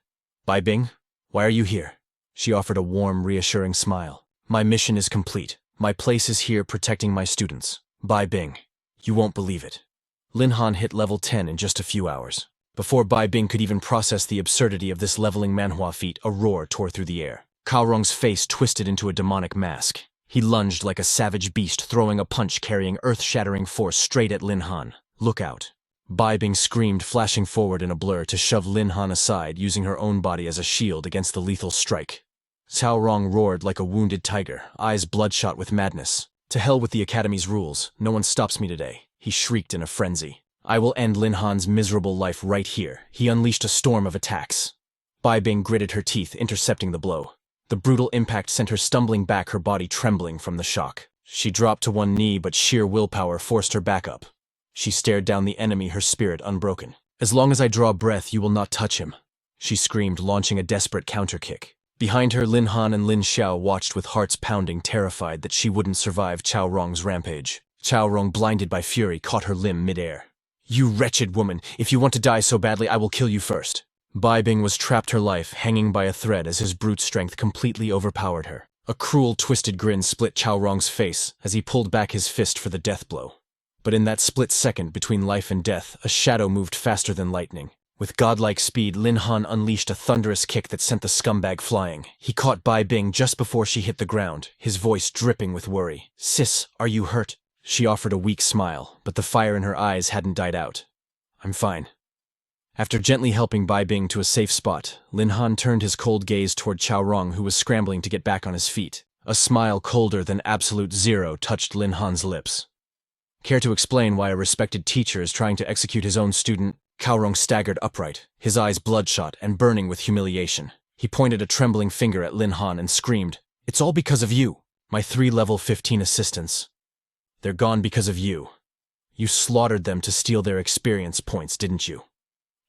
Bai Bing, why are you here? She offered a warm, reassuring smile. My mission is complete. My place is here, protecting my students. Bai Bing, you won't believe it. Lin Han hit level 10 in just a few hours. Before Bai Bing could even process the absurdity of this leveling Manhwa feat, a roar tore through the air. Cao Rong's face twisted into a demonic mask. He lunged like a savage beast, throwing a punch carrying earth-shattering force straight at Lin Han. Look out. Bai Bing screamed, flashing forward in a blur to shove Lin Han aside, using her own body as a shield against the lethal strike. Cao Rong roared like a wounded tiger, eyes bloodshot with madness. To hell with the Academy's rules, no one stops me today. He shrieked in a frenzy. I will end Lin Han's miserable life right here. He unleashed a storm of attacks. Bai Bing gritted her teeth, intercepting the blow. The brutal impact sent her stumbling back, her body trembling from the shock. She dropped to one knee, but sheer willpower forced her back up. She stared down the enemy, her spirit unbroken. As long as I draw breath, you will not touch him, she screamed, launching a desperate counterkick. Behind her, Lin Han and Lin Xiao watched with hearts pounding, terrified that she wouldn't survive Cao Rong's rampage. Cao Rong, blinded by fury, caught her limb midair. You wretched woman, if you want to die so badly, I will kill you first. Bai Bing was trapped, her life hanging by a thread as his brute strength completely overpowered her. A cruel, twisted grin split Cao Rong's face as he pulled back his fist for the death blow. But in that split second between life and death, a shadow moved faster than lightning. With godlike speed, Lin Han unleashed a thunderous kick that sent the scumbag flying. He caught Bai Bing just before she hit the ground, his voice dripping with worry. Sis, are you hurt? She offered a weak smile, but the fire in her eyes hadn't died out. I'm fine. After gently helping Bai Bing to a safe spot, Lin Han turned his cold gaze toward Cao Rong, who was scrambling to get back on his feet. A smile colder than absolute zero touched Lin Han's lips. Care to explain why a respected teacher is trying to execute his own student? Cao Rong staggered upright, his eyes bloodshot and burning with humiliation. He pointed a trembling finger at Lin Han and screamed, It's all because of you, my 3 level 15 assistants. They're gone because of you. You slaughtered them to steal their experience points, didn't you?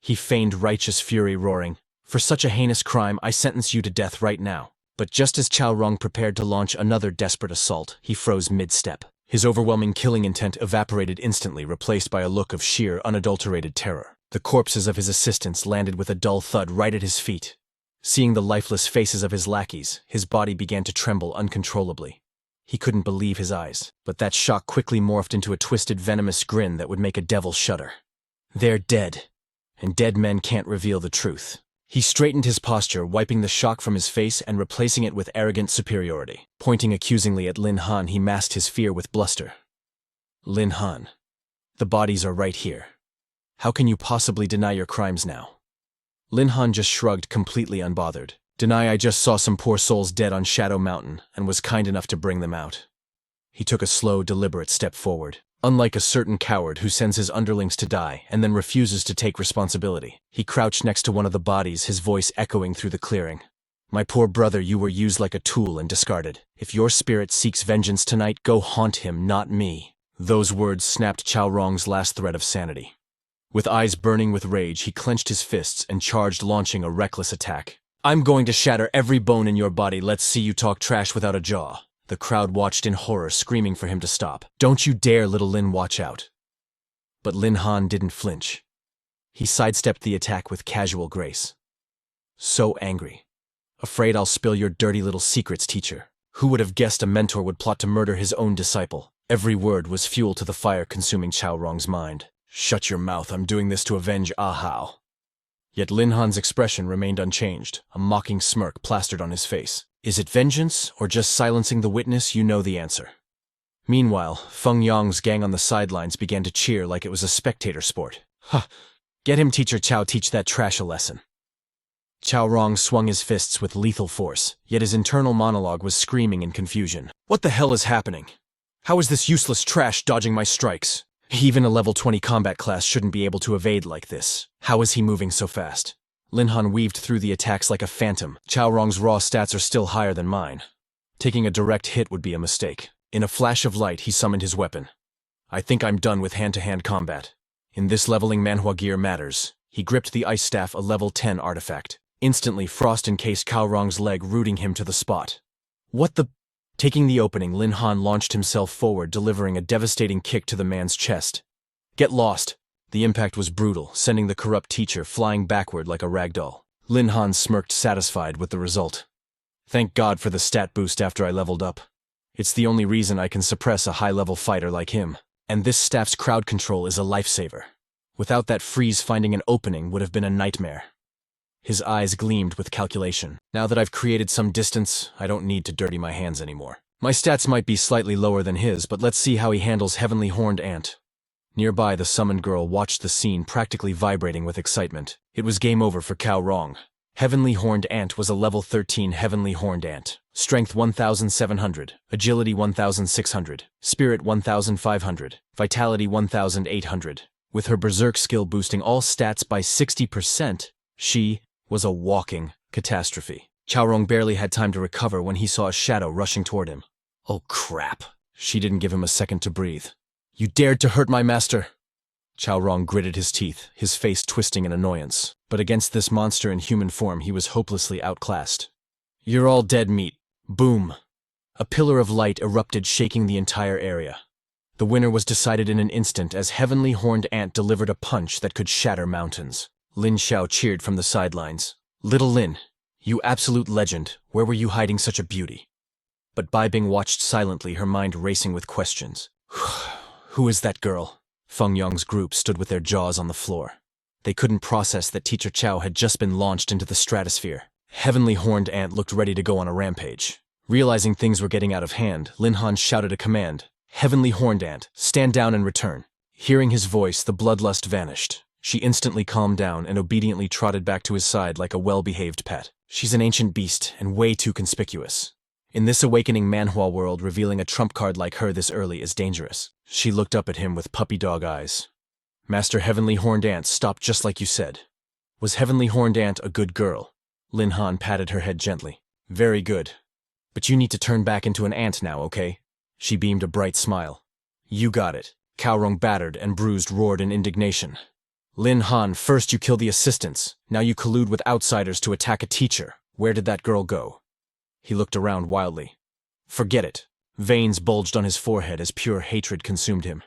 He feigned righteous fury, roaring, "For such a heinous crime, I sentence you to death right now." But just as Cao Rong prepared to launch another desperate assault, he froze mid-step. His overwhelming killing intent evaporated instantly, replaced by a look of sheer, unadulterated terror. The corpses of his assistants landed with a dull thud right at his feet. Seeing the lifeless faces of his lackeys, his body began to tremble uncontrollably. He couldn't believe his eyes, but that shock quickly morphed into a twisted, venomous grin that would make a devil shudder. They're dead, and dead men can't reveal the truth. He straightened his posture, wiping the shock from his face and replacing it with arrogant superiority. Pointing accusingly at Lin Han, he masked his fear with bluster. "Lin Han, the bodies are right here. How can you possibly deny your crimes now?" Lin Han just shrugged, completely unbothered. "Deny I just saw some poor souls dead on Shadow Mountain and was kind enough to bring them out." He took a slow, deliberate step forward. Unlike a certain coward who sends his underlings to die and then refuses to take responsibility, he crouched next to one of the bodies, his voice echoing through the clearing. "My poor brother, you were used like a tool and discarded. If your spirit seeks vengeance tonight, go haunt him, not me." Those words snapped Cao Rong's last thread of sanity. With eyes burning with rage, he clenched his fists and charged, launching a reckless attack. "I'm going to shatter every bone in your body. Let's see you talk trash without a jaw." The crowd watched in horror, screaming for him to stop. "Don't you dare, little Lin, watch out." But Lin Han didn't flinch. He sidestepped the attack with casual grace. "So angry. Afraid I'll spill your dirty little secrets, teacher." Who would have guessed a mentor would plot to murder his own disciple? Every word was fuel to the fire consuming Cao Rong's mind. "Shut your mouth, I'm doing this to avenge Ahao." Yet Lin Han's expression remained unchanged, a mocking smirk plastered on his face. Is it vengeance, or just silencing the witness? You know the answer. Meanwhile, Feng Yang's gang on the sidelines began to cheer like it was a spectator sport. "Huh, get him, Teacher Cao, teach that trash a lesson." Cao Rong swung his fists with lethal force, yet his internal monologue was screaming in confusion. "What the hell is happening? How is this useless trash dodging my strikes? Even a level 20 combat class shouldn't be able to evade like this. How is he moving so fast?" Lin Han weaved through the attacks like a phantom. Cao Rong's raw stats are still higher than mine. Taking a direct hit would be a mistake. In a flash of light, he summoned his weapon. "I think I'm done with hand-to-hand combat. In this leveling, Manhwa gear matters." He gripped the ice staff, a level 10 artifact. Instantly, frost encased Cao Rong's leg, rooting him to the spot. "What the—" Taking the opening, Lin Han launched himself forward, delivering a devastating kick to the man's chest. "Get lost." The impact was brutal, sending the corrupt teacher flying backward like a ragdoll. Lin Han smirked, satisfied with the result. "Thank God for the stat boost after I leveled up. It's the only reason I can suppress a high-level fighter like him. And this staff's crowd control is a lifesaver. Without that freeze, finding an opening would have been a nightmare." His eyes gleamed with calculation. "Now that I've created some distance, I don't need to dirty my hands anymore. My stats might be slightly lower than his, but let's see how he handles Heavenly Horned Ant." Nearby, the summoned girl watched the scene, practically vibrating with excitement. It was game over for Cao Rong. Heavenly Horned Ant was a level 13 Heavenly Horned Ant. Strength 1,700, Agility 1,600, Spirit 1,500, Vitality 1,800. With her Berserk skill boosting all stats by 60%, she was a walking catastrophe. Cao Rong barely had time to recover when he saw a shadow rushing toward him. "Oh crap." She didn't give him a second to breathe. "You dared to hurt my master!" Cao Rong gritted his teeth, his face twisting in annoyance. But against this monster in human form, he was hopelessly outclassed. "You're all dead meat." Boom! A pillar of light erupted, shaking the entire area. The winner was decided in an instant as Heavenly Horned Ant delivered a punch that could shatter mountains. Lin Xiao cheered from the sidelines. "Little Lin, you absolute legend, where were you hiding such a beauty?" But Bai Bing watched silently, her mind racing with questions. Who is that girl? Feng Yang's group stood with their jaws on the floor. They couldn't process that Teacher Cao had just been launched into the stratosphere. Heavenly Horned Ant looked ready to go on a rampage. Realizing things were getting out of hand, Lin Han shouted a command. "Heavenly Horned Ant, stand down and return." Hearing his voice, the bloodlust vanished. She instantly calmed down and obediently trotted back to his side like a well-behaved pet. She's an ancient beast and way too conspicuous. In this awakening Manhwa world, revealing a trump card like her this early is dangerous. She looked up at him with puppy dog eyes. "Master Heavenly Horned Ant, stop just like you said." Was Heavenly Horned Ant a good girl? Lin Han patted her head gently. "Very good. But you need to turn back into an ant now, okay?" She beamed a bright smile. "You got it." Cao Rong, battered and bruised, roared in indignation. Lin Han, first you kill the assistants, now you collude with outsiders to attack a teacher. Where did that girl go? He looked around wildly. Forget it. Veins bulged on his forehead as pure hatred consumed him.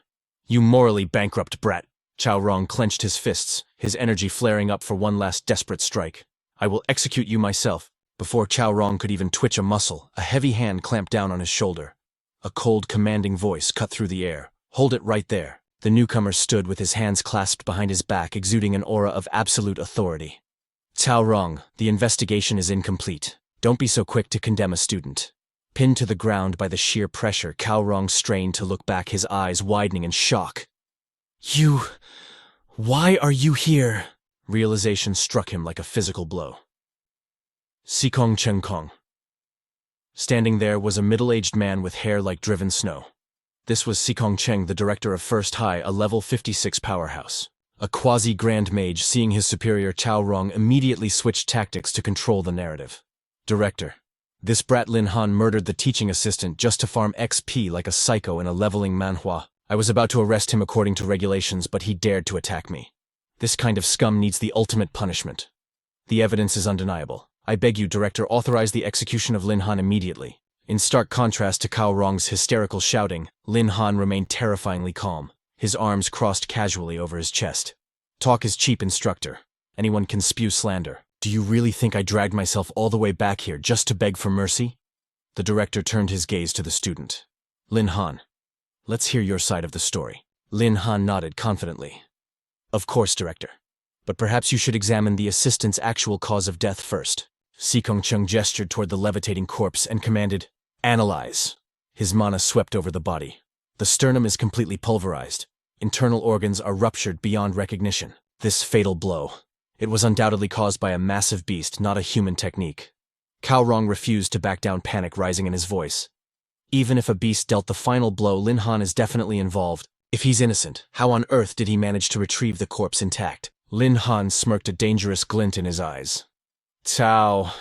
You morally bankrupt brat. Cao Rong clenched his fists, his energy flaring up for one last desperate strike. I will execute you myself. Before Cao Rong could even twitch a muscle, a heavy hand clamped down on his shoulder. A cold, commanding voice cut through the air. Hold it right there. The newcomer stood with his hands clasped behind his back, exuding an aura of absolute authority. Cao Rong, the investigation is incomplete. Don't be so quick to condemn a student. Pinned to the ground by the sheer pressure, Cao Rong strained to look back, his eyes widening in shock. You... why are you here? Realization struck him like a physical blow. Sikong Cheng Kong. Standing there was a middle-aged man with hair like driven snow. This was Sikong Cheng, the director of First High, a level 56 powerhouse. A quasi-grand mage, seeing his superior Cao Rong, immediately switched tactics to control the narrative. Director. This brat Lin Han murdered the teaching assistant just to farm XP like a psycho in a leveling Manhwa. I was about to arrest him according to regulations, but he dared to attack me. This kind of scum needs the ultimate punishment. The evidence is undeniable. I beg you, Director, authorize the execution of Lin Han immediately. In stark contrast to Cao Rong's hysterical shouting, Lin Han remained terrifyingly calm, his arms crossed casually over his chest. Talk is cheap, instructor. Anyone can spew slander. Do you really think I dragged myself all the way back here just to beg for mercy? The director turned his gaze to the student. Lin Han, let's hear your side of the story. Lin Han nodded confidently. Of course, Director. But perhaps you should examine the assistant's actual cause of death first. Sikong Cheng gestured toward the levitating corpse and commanded, Analyze. His mana swept over the body. The sternum is completely pulverized. Internal organs are ruptured beyond recognition. This fatal blow. It was undoubtedly caused by a massive beast, not a human technique. Cao Rong refused to back down, panic rising in his voice. Even if a beast dealt the final blow, Lin Han is definitely involved. If he's innocent, how on earth did he manage to retrieve the corpse intact? Lin Han smirked, a dangerous glint in his eyes. Cao,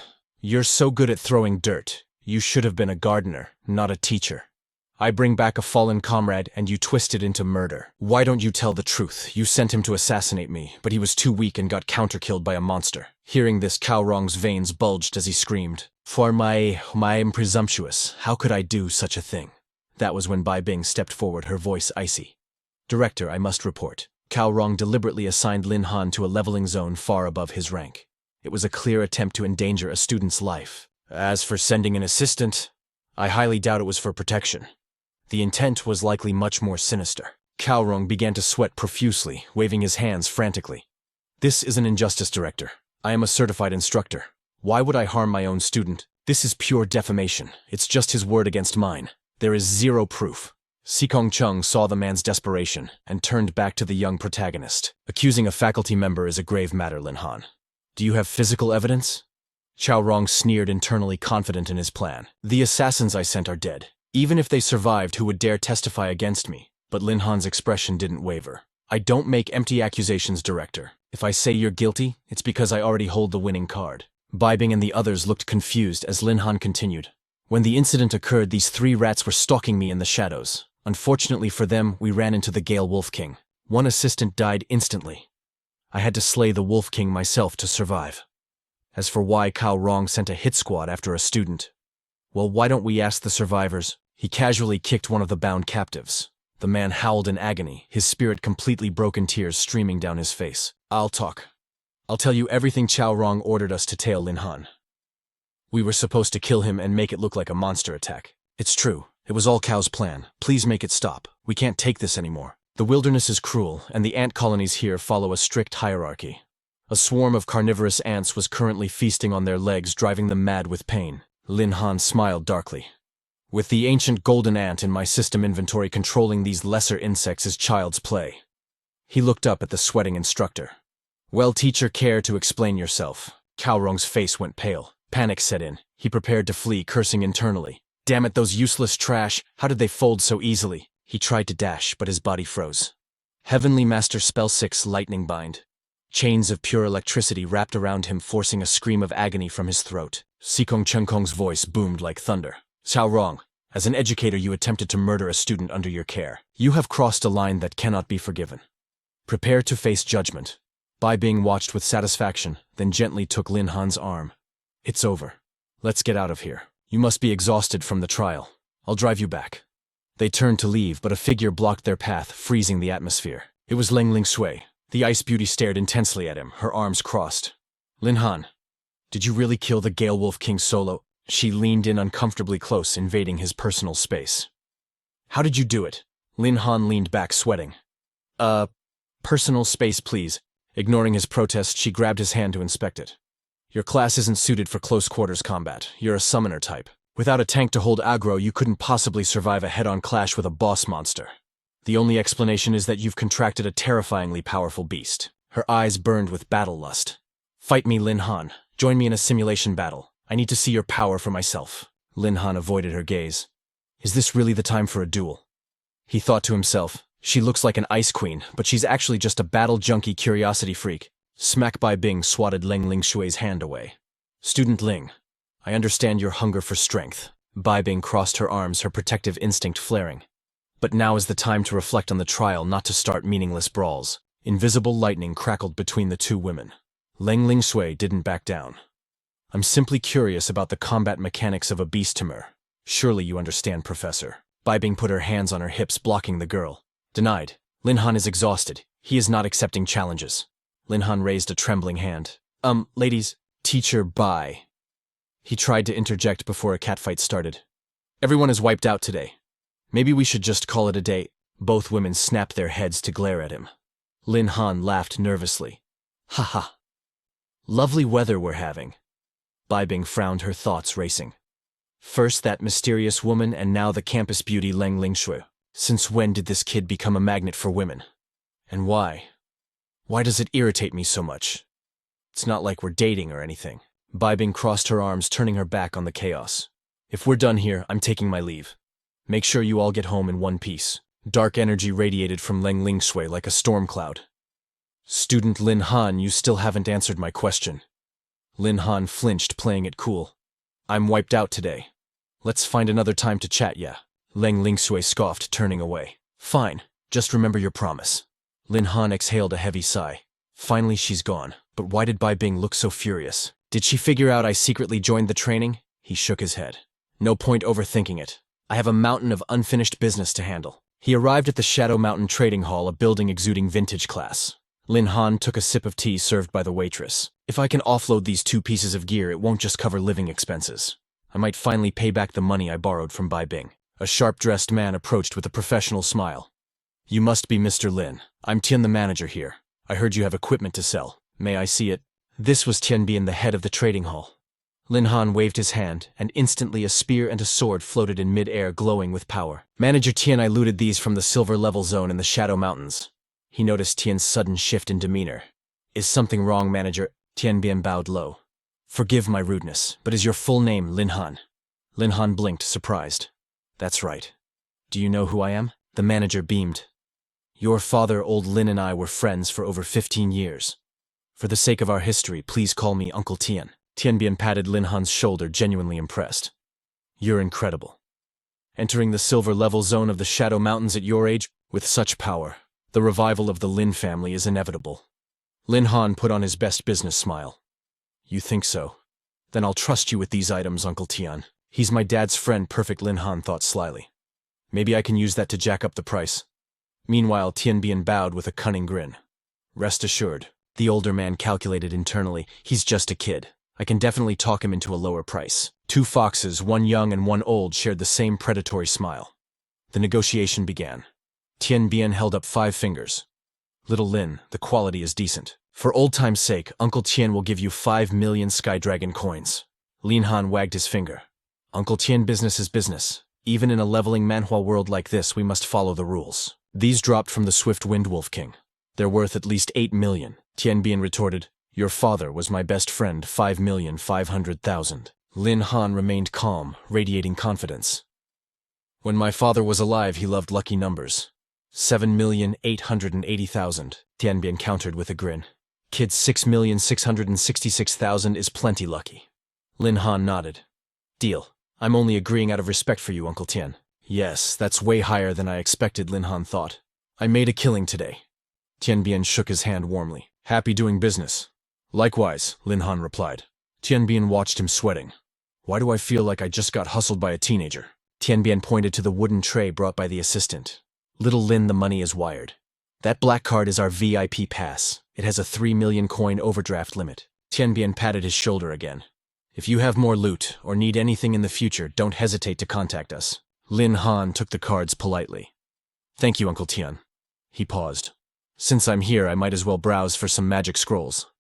you're so good at throwing dirt. You should have been a gardener, not a teacher. I bring back a fallen comrade and you twist it into murder. Why don't you tell the truth? You sent him to assassinate me, but he was too weak and got counter-killed by a monster. Hearing this, Cao Rong's veins bulged as he screamed. For I'm presumptuous. How could I do such a thing? That was when Bai Bing stepped forward, her voice icy. Director, I must report. Cao Rong deliberately assigned Lin Han to a leveling zone far above his rank. It was a clear attempt to endanger a student's life. As for sending an assistant, I highly doubt it was for protection. The intent was likely much more sinister. Cao Rong began to sweat profusely, waving his hands frantically. This is an injustice, Director. I am a certified instructor. Why would I harm my own student? This is pure defamation. It's just his word against mine. There is zero proof. Sikong Cheng saw the man's desperation and turned back to the young protagonist. Accusing a faculty member is a grave matter, Lin Han. Do you have physical evidence? Cao Rong sneered internally, confident in his plan. The assassins I sent are dead. Even if they survived, who would dare testify against me? But Lin Han's expression didn't waver. I don't make empty accusations, Director. If I say you're guilty, it's because I already hold the winning card. Bai Bing and the others looked confused as Lin Han continued. When the incident occurred, these 3 rats were stalking me in the shadows. Unfortunately for them, we ran into the Gale Wolf King. One assistant died instantly. I had to slay the Wolf King myself to survive. As for why Cao Rong sent a hit squad after a student, well, why don't we ask the survivors? He casually kicked one of the bound captives. The man howled in agony, his spirit completely broken, tears streaming down his face. I'll talk. I'll tell you everything. Cao Rong ordered us to tail Lin Han. We were supposed to kill him and make it look like a monster attack. It's true. It was all Cao's plan. Please make it stop. We can't take this anymore. The wilderness is cruel, and the ant colonies here follow a strict hierarchy. A swarm of carnivorous ants was currently feasting on their legs, driving them mad with pain. Lin Han smiled darkly. With the ancient golden ant in my system inventory, controlling these lesser insects is child's play. He looked up at the sweating instructor. Well, teacher, care to explain yourself? Cao Rong's face went pale. Panic set in. He prepared to flee, cursing internally. Damn it, those useless trash. How did they fold so easily? He tried to dash, but his body froze. Heavenly Master Spell 6 Lightning Bind. Chains of pure electricity wrapped around him, forcing a scream of agony from his throat. Sikong Cheng Kong's voice boomed like thunder. Cao Rong, as an educator you attempted to murder a student under your care. You have crossed a line that cannot be forgiven. Prepare to face judgment. Bai Bing watched with satisfaction, then gently took Lin Han's arm. It's over. Let's get out of here. You must be exhausted from the trial. I'll drive you back. They turned to leave, but a figure blocked their path, freezing the atmosphere. It was Leng Lingshui. The ice beauty stared intensely at him, her arms crossed. Lin Han, did you really kill the Gale Wolf King solo? She leaned in uncomfortably close, invading his personal space. How did you do it? Lin Han leaned back, sweating. Personal space, please. Ignoring his protest, she grabbed his hand to inspect it. Your class isn't suited for close-quarters combat. You're a summoner type. Without a tank to hold aggro, you couldn't possibly survive a head-on clash with a boss monster. The only explanation is that you've contracted a terrifyingly powerful beast. Her eyes burned with battle lust. Fight me, Lin Han. Join me in a simulation battle. I need to see your power for myself. Lin Han avoided her gaze. Is this really the time for a duel? He thought to himself, she looks like an ice queen, but she's actually just a battle junkie curiosity freak. Smack Bai Bing swatted Leng Lingshui's hand away. Student Ling, I understand your hunger for strength. Bai Bing crossed her arms, her protective instinct flaring. But now is the time to reflect on the trial, not to start meaningless brawls. Invisible lightning crackled between the two women. Leng Lingshui didn't back down. I'm simply curious about the combat mechanics of a Beast Tamer. Surely you understand, Professor. Bai Bing put her hands on her hips, blocking the girl. Denied. Lin Han is exhausted. He is not accepting challenges. Lin Han raised a trembling hand. Ladies, Teacher Bai. He tried to interject before a catfight started. Everyone is wiped out today. Maybe we should just call it a day. Both women snapped their heads to glare at him. Lin Han laughed nervously. Ha ha. Lovely weather we're having. Bai Bing frowned, her thoughts racing. First that mysterious woman, and now the campus beauty Leng Lingshui. Since when did this kid become a magnet for women? And why? Why does it irritate me so much? It's not like we're dating or anything. Bai Bing crossed her arms, turning her back on the chaos. If we're done here, I'm taking my leave. Make sure you all get home in one piece. Dark energy radiated from Leng Lingshui like a storm cloud. Student Lin Han, you still haven't answered my question. Lin Han flinched, playing it cool. I'm wiped out today. Let's find another time to chat, yeah. Leng Lingshui scoffed, turning away. Fine, just remember your promise. Lin Han exhaled a heavy sigh. Finally she's gone, but why did Bai Bing look so furious? Did she figure out I secretly joined the training? He shook his head. No point overthinking it. I have a mountain of unfinished business to handle. He arrived at the Shadow Mountain Trading Hall, a building exuding vintage class. Lin Han took a sip of tea served by the waitress. If I can offload these 2 pieces of gear, it won't just cover living expenses. I might finally pay back the money I borrowed from Bai Bing. A sharp-dressed man approached with a professional smile. You must be Mr. Lin. I'm Tian, the manager here. I heard you have equipment to sell. May I see it? This was Tian Bian, the head of the trading hall. Lin Han waved his hand, and instantly a spear and a sword floated in mid-air, glowing with power. Manager Tian, I looted these from the silver level zone in the Shadow Mountains. He noticed Tian's sudden shift in demeanor. Is something wrong, manager? Tian Bian bowed low. Forgive my rudeness, but is your full name Lin Han? Lin Han blinked, surprised. That's right. Do you know who I am? The manager beamed. Your father, old Lin, and I were friends for over 15 years. For the sake of our history, please call me Uncle Tian. Tian Bian patted Lin Han's shoulder, genuinely impressed. You're incredible. Entering the silver level zone of the Shadow Mountains at your age, with such power, the revival of the Lin family is inevitable. Lin Han put on his best business smile. You think so? Then I'll trust you with these items, Uncle Tian. He's my dad's friend, perfect, Lin Han thought slyly. Maybe I can use that to jack up the price. Meanwhile, Tian Bian bowed with a cunning grin. Rest assured, the older man calculated internally, he's just a kid. I can definitely talk him into a lower price. 2 foxes, one young and one old, shared the same predatory smile. The negotiation began. Tian Bian held up 5 fingers. Little Lin, the quality is decent. For old time's sake, Uncle Tian will give you 5 million Sky Dragon coins. Lin Han wagged his finger. Uncle Tian, business is business. Even in a leveling Manhwa world like this, we must follow the rules. These dropped from the swift Wind Wolf King. They're worth at least 8 million. Tian Bian retorted. Your father was my best friend, 5,500,000. Lin Han remained calm, radiating confidence. When my father was alive, he loved lucky numbers. 7,880,000. Tian Bian countered with a grin. Kid's 6,666,000 is plenty lucky. Lin Han nodded. Deal. I'm only agreeing out of respect for you, Uncle Tian. Yes, that's way higher than I expected, Lin Han thought. I made a killing today. Tian Bian shook his hand warmly. Happy doing business. Likewise, Lin Han replied. Tian Bian watched him sweating. Why do I feel like I just got hustled by a teenager? Tian Bian pointed to the wooden tray brought by the assistant. Little Lin, the money is wired. That black card is our VIP pass. It has a 3 million coin overdraft limit. Tian Bian patted his shoulder again. If you have more loot or need anything in the future, don't hesitate to contact us. Lin Han took the cards politely. Thank you, Uncle Tian. He paused. Since I'm here, I might as well browse for some magic scrolls.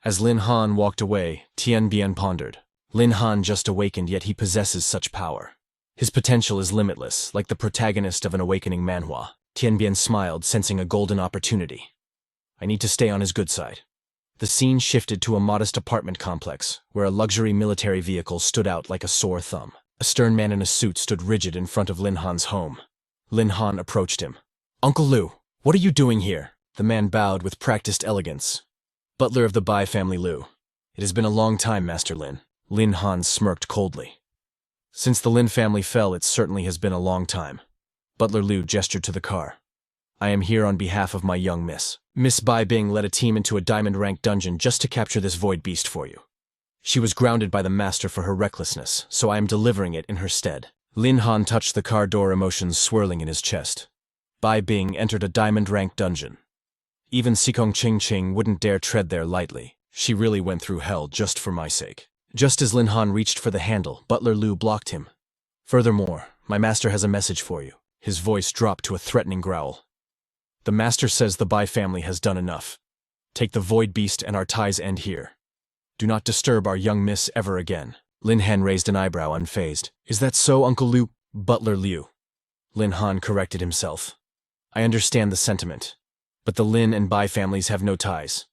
As Lin Han walked away, Tian Bian pondered. Lin Han just awakened, yet he possesses such power. His potential is limitless, like the protagonist of an awakening manhwa. Tian Bian smiled, sensing a golden opportunity. I need to stay on his good side. The scene shifted to a modest apartment complex, where a luxury military vehicle stood out like a sore thumb. A stern man in a suit stood rigid in front of Lin Han's home. Lin Han approached him. Uncle Liu, what are you doing here? The man bowed with practiced elegance. Butler of the Bai family Liu. It has been a long time, Master Lin. Lin Han smirked coldly. Since the Lin family fell, it certainly has been a long time. Butler Liu gestured to the car. I am here on behalf of my young miss. Miss Bai Bing led a team into a diamond-ranked dungeon just to capture this void beast for you. She was grounded by the master for her recklessness, so I am delivering it in her stead. Lin Han touched the car door, emotions swirling in his chest. Bai Bing entered a diamond-ranked dungeon. Even Sikong Ching Ching wouldn't dare tread there lightly. She really went through hell just for my sake. Just as Lin Han reached for the handle, Butler Liu blocked him. Furthermore, my master has a message for you. His voice dropped to a threatening growl. The master says the Bai family has done enough. Take the void beast and our ties end here. Do not disturb our young miss ever again. Lin Han raised an eyebrow, unfazed. Is that so, Uncle Liu? Butler Liu. Lin Han corrected himself. I understand the sentiment. But the Lin and Bai families have no ties.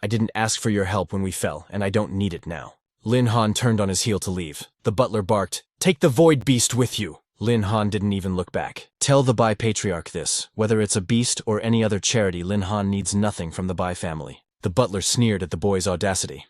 I didn't ask for your help when we fell, and I don't need it now. Lin Han turned on his heel to leave. The butler barked, Take the void beast with you! Lin Han didn't even look back. Tell the Bai patriarch this. Whether it's a beast or any other charity, Lin Han needs nothing from the Bai family. The butler sneered at the boy's audacity.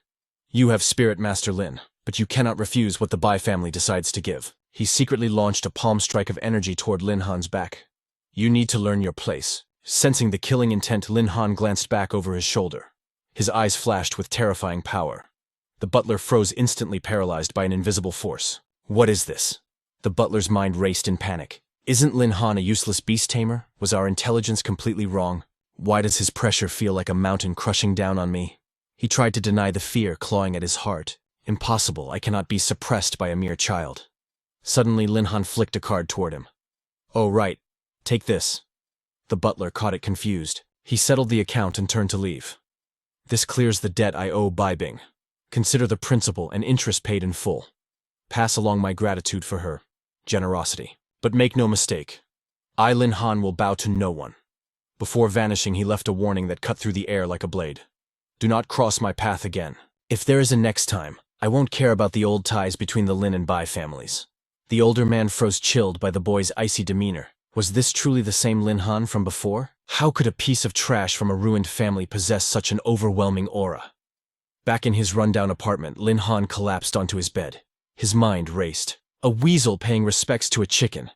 You have spirit, Master Lin, but you cannot refuse what the Bai family decides to give. He secretly launched a palm strike of energy toward Lin Han's back. You need to learn your place. Sensing the killing intent, Lin Han glanced back over his shoulder. His eyes flashed with terrifying power. The butler froze, instantly paralyzed by an invisible force. What is this? The butler's mind raced in panic. Isn't Lin Han a useless beast tamer? Was our intelligence completely wrong? Why does his pressure feel like a mountain crushing down on me? He tried to deny the fear clawing at his heart. Impossible, I cannot be suppressed by a mere child. Suddenly, Lin Han flicked a card toward him. Oh, right. Take this. The butler caught it confused. He settled the account and turned to leave. This clears the debt I owe Bai Bing. Consider the principal and interest paid in full. Pass along my gratitude for her generosity. But make no mistake, I, Lin Han, will bow to no one. Before vanishing, he left a warning that cut through the air like a blade. Do not cross my path again. If there is a next time, I won't care about the old ties between the Lin and Bai families. The older man froze, chilled by the boy's icy demeanor. Was this truly the same Lin Han from before? How could a piece of trash from a ruined family possess such an overwhelming aura? Back in his rundown apartment, Lin Han collapsed onto his bed. His mind raced. A weasel paying respects to a chicken.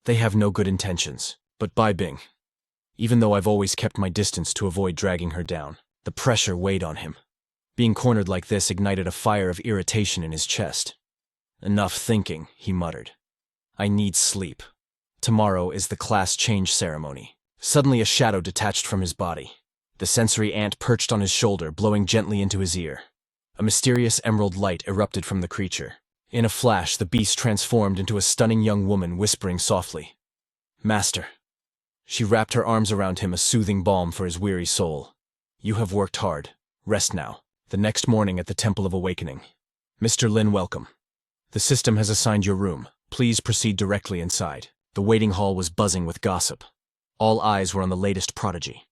They have no good intentions. But Bai Bing. Even though I've always kept my distance to avoid dragging her down, the pressure weighed on him. Being cornered like this ignited a fire of irritation in his chest. Enough thinking, he muttered. I need sleep. Tomorrow is the class change ceremony. Suddenly a shadow detached from his body. The sensory ant perched on his shoulder, blowing gently into his ear. A mysterious emerald light erupted from the creature. In a flash, the beast transformed into a stunning young woman, whispering softly. Master. She wrapped her arms around him, a soothing balm for his weary soul. You have worked hard. Rest now. The next morning at the Temple of Awakening. Mr. Lin, welcome. The system has assigned your room. Please proceed directly inside. The waiting hall was buzzing with gossip. All eyes were on the latest prodigy.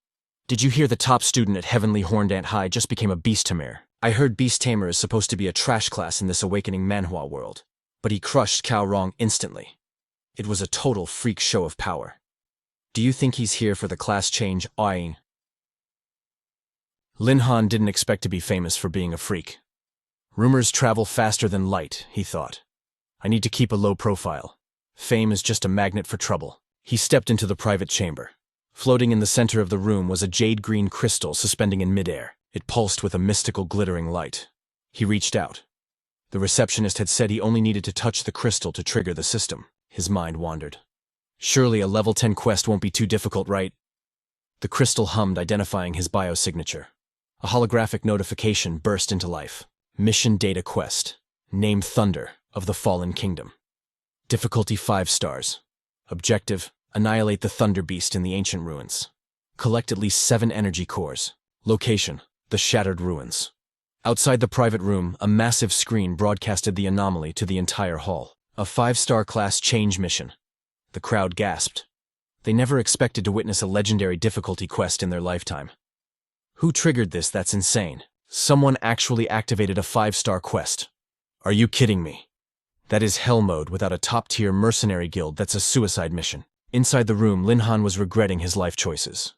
Did you hear the top student at Heavenly Horned Ant High just became a Beast Tamer? I heard Beast Tamer is supposed to be a trash class in this awakening Manhwa world, but he crushed Cao Rong instantly. It was a total freak show of power. Do you think he's here for the class change, Aing? Lin Han didn't expect to be famous for being a freak. Rumors travel faster than light, he thought. I need to keep a low profile. Fame is just a magnet for trouble. He stepped into the private chamber. Floating in the center of the room was a jade-green crystal suspending in midair. It pulsed with a mystical glittering light. He reached out. The receptionist had said he only needed to touch the crystal to trigger the system. His mind wandered. Surely a level 10 quest won't be too difficult, right? The crystal hummed, identifying his biosignature. A holographic notification burst into life. Mission data quest. Name Thunder of the Fallen Kingdom. Difficulty 5 stars. Objective: annihilate the Thunder Beast in the ancient ruins. Collect at least 7 energy cores. Location: the Shattered Ruins. Outside the private room, a massive screen broadcasted the anomaly to the entire hall. A 5-star class change mission. The crowd gasped. They never expected to witness a legendary difficulty quest in their lifetime. Who triggered this? That's insane. Someone actually activated a 5-star quest. Are you kidding me? That is hell mode without a top-tier mercenary guild. That's a suicide mission. Inside the room, Lin Han was regretting his life choices.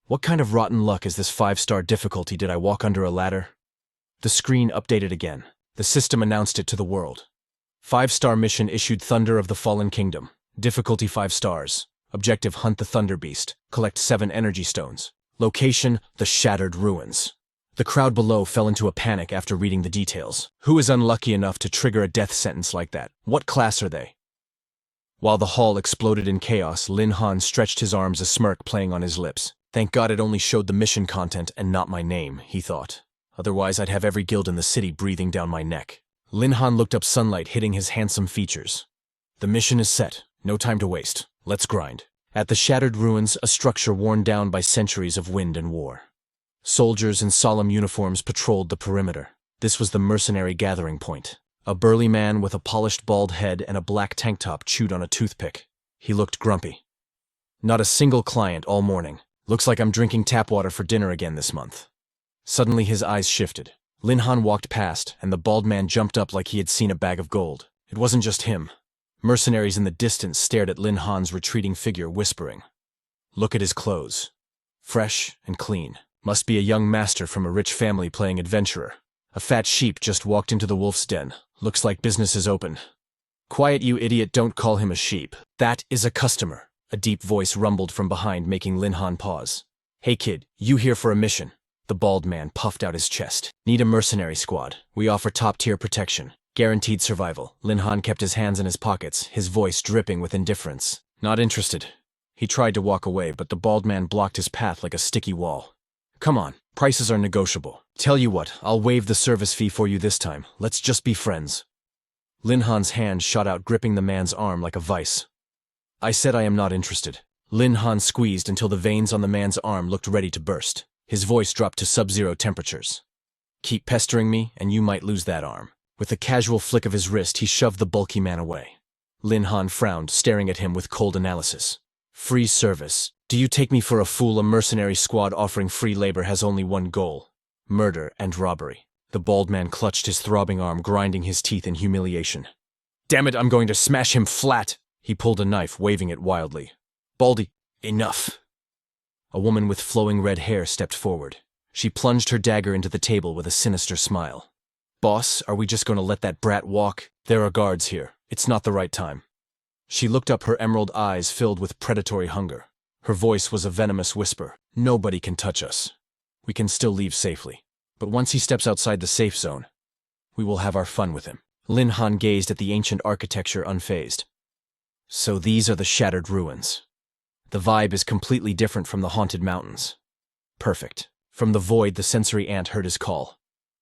What kind of rotten luck is this 5-star difficulty? Did I walk under a ladder? The screen updated again. The system announced it to the world. 5-star mission issued: Thunder of the Fallen Kingdom. Difficulty 5 stars. Objective: hunt the Thunder Beast. Collect 7 energy stones. Location: the Shattered Ruins. The crowd below fell into a panic after reading the details. Who is unlucky enough to trigger a death sentence like that? What class are they? While the hall exploded in chaos, Lin Han stretched his arms, a smirk playing on his lips. Thank God it only showed the mission content and not my name, he thought. Otherwise I'd have every guild in the city breathing down my neck. Lin Han looked up, sunlight hitting his handsome features. The mission is set. No time to waste. Let's grind. At the Shattered Ruins, a structure worn down by centuries of wind and war. Soldiers in solemn uniforms patrolled the perimeter. This was the mercenary gathering point. A burly man with a polished bald head and a black tank top chewed on a toothpick. He looked grumpy. Not a single client all morning. Looks like I'm drinking tap water for dinner again this month. Suddenly his eyes shifted. Lin Han walked past, and the bald man jumped up like he had seen a bag of gold. It wasn't just him. Mercenaries in the distance stared at Lin Han's retreating figure, whispering. Look at his clothes. Fresh and clean. Must be a young master from a rich family playing adventurer. A fat sheep just walked into the wolf's den. Looks like business is open. Quiet, you idiot, don't call him a sheep. That is a customer. A deep voice rumbled from behind, making Lin Han pause. Hey kid, you here for a mission? The bald man puffed out his chest. Need a mercenary squad. We offer top-tier protection. Guaranteed survival. Lin Han kept his hands in his pockets, his voice dripping with indifference. Not interested. He tried to walk away, but the bald man blocked his path like a sticky wall. Come on, prices are negotiable. Tell you what, I'll waive the service fee for you this time. Let's just be friends. Lin Han's hand shot out, gripping the man's arm like a vice. I said I am not interested. Lin Han squeezed until the veins on the man's arm looked ready to burst. His voice dropped to sub-zero temperatures. Keep pestering me, and you might lose that arm. With a casual flick of his wrist, he shoved the bulky man away. Lin Han frowned, staring at him with cold analysis. Free service. Do you take me for a fool? A mercenary squad offering free labor has only one goal: murder and robbery. The bald man clutched his throbbing arm, grinding his teeth in humiliation. Damn it, I'm going to smash him flat! He pulled a knife, waving it wildly. Baldy, enough! A woman with flowing red hair stepped forward. She plunged her dagger into the table with a sinister smile. Boss, are we just going to let that brat walk? There are guards here. It's not the right time. She looked up, her emerald eyes filled with predatory hunger. Her voice was a venomous whisper. Nobody can touch us. We can still leave safely. But once he steps outside the safe zone, we will have our fun with him. Lin Han gazed at the ancient architecture, unfazed. So these are the Shattered Ruins. The vibe is completely different from the Haunted Mountains. Perfect. From the void, the sensory ant heard his call.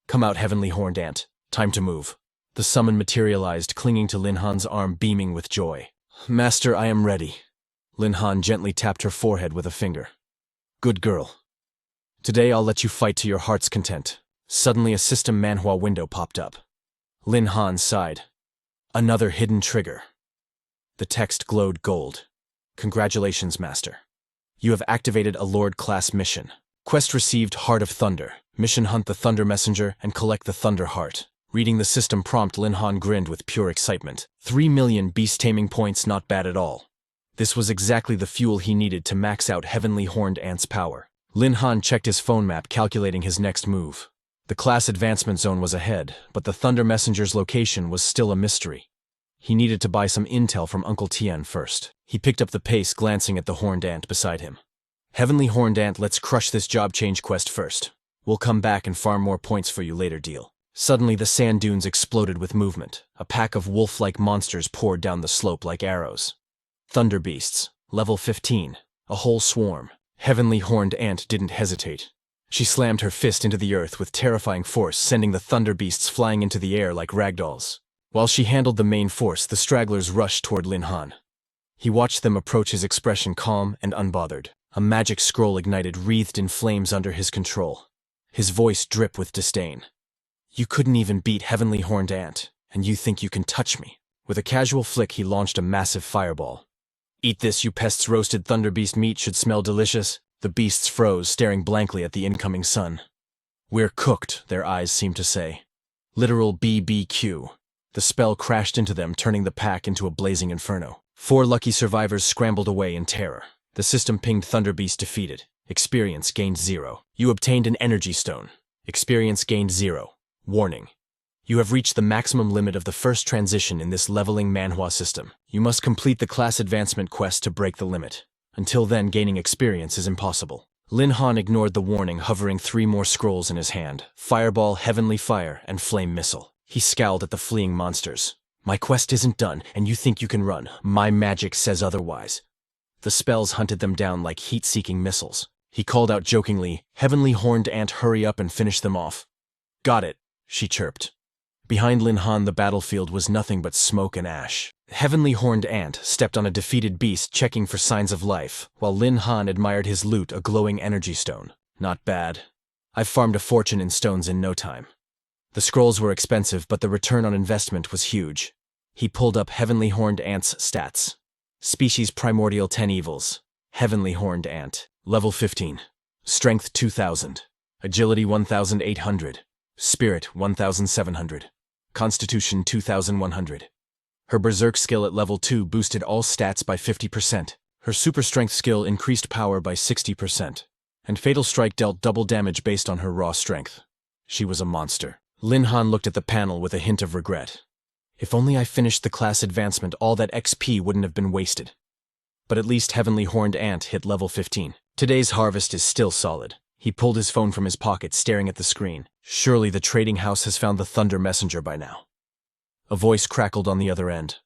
Come out, heavenly horned ant. Time to move. The summon materialized, clinging to Lin Han's arm, beaming with joy. Master, I am ready. Lin Han gently tapped her forehead with a finger. Good girl. Today I'll let you fight to your heart's content. Suddenly a system Manhwa window popped up. Lin Han sighed. Another hidden trigger. The text glowed gold. Congratulations, Master. You have activated a Lord-class mission. Quest received: Heart of Thunder. Mission: hunt the Thunder Messenger and collect the Thunder Heart. Reading the system prompt, Lin Han grinned with pure excitement. 3 million beast taming points, not bad at all. This was exactly the fuel he needed to max out Heavenly Horned Ant's power. Lin Han checked his phone map, calculating his next move. The class advancement zone was ahead, but the Thunder Messenger's location was still a mystery. He needed to buy some intel from Uncle Tian first. He picked up the pace, glancing at the horned ant beside him. Heavenly Horned Ant, let's crush this job change quest first. We'll come back and farm more points for you later, deal. Suddenly the sand dunes exploded with movement. A pack of wolf-like monsters poured down the slope like arrows. Thunder Beasts, level 15. A whole swarm. Heavenly Horned Ant didn't hesitate. She slammed her fist into the earth with terrifying force, sending the Thunder Beasts flying into the air like ragdolls. While she handled the main force, the stragglers rushed toward Lin Han. He watched them approach, his expression calm and unbothered. A magic scroll ignited, wreathed in flames under his control. His voice dripped with disdain. You couldn't even beat Heavenly Horned Ant, and you think you can touch me? With a casual flick, he launched a massive fireball. Eat this, you pests. Roasted Thunder Beast meat should smell delicious. The beasts froze, staring blankly at the incoming sun. We're cooked, their eyes seemed to say. Literal BBQ. The spell crashed into them, turning the pack into a blazing inferno. 4 lucky survivors scrambled away in terror. The system pinged Thunder Beast defeated. Experience gained 0. You obtained an energy stone. Experience gained 0. Warning. You have reached the maximum limit of the first transition in this leveling Manhwa system. You must complete the class advancement quest to break the limit. Until then, gaining experience is impossible. Lin Han ignored the warning, hovering 3 more scrolls in his hand. Fireball, Heavenly Fire, and Flame Missile. He scowled at the fleeing monsters. My quest isn't done, and you think you can run. My magic says otherwise. The spells hunted them down like heat-seeking missiles. He called out jokingly, Heavenly Horned Ant, hurry up and finish them off. Got it, she chirped. Behind Lin Han, the battlefield was nothing but smoke and ash. Heavenly Horned Ant stepped on a defeated beast, checking for signs of life, while Lin Han admired his loot, a glowing energy stone. Not bad. I've farmed a fortune in stones in no time. The scrolls were expensive, but the return on investment was huge. He pulled up Heavenly Horned Ant's stats. Species Primordial 10 Evils. Heavenly Horned Ant. Level 15. Strength 2000. Agility 1800. Spirit 1700. Constitution 2100. Her Berserk skill at level 2 boosted all stats by 50%. Her Super Strength skill increased power by 60%. And Fatal Strike dealt double damage based on her raw strength. She was a monster. Lin Han looked at the panel with a hint of regret. If only I finished the class advancement, all that XP wouldn't have been wasted. But at least Heavenly Horned Ant hit level 15. Today's harvest is still solid. He pulled his phone from his pocket, staring at the screen. Surely the trading house has found the Thunder Messenger by now. A voice crackled on the other end.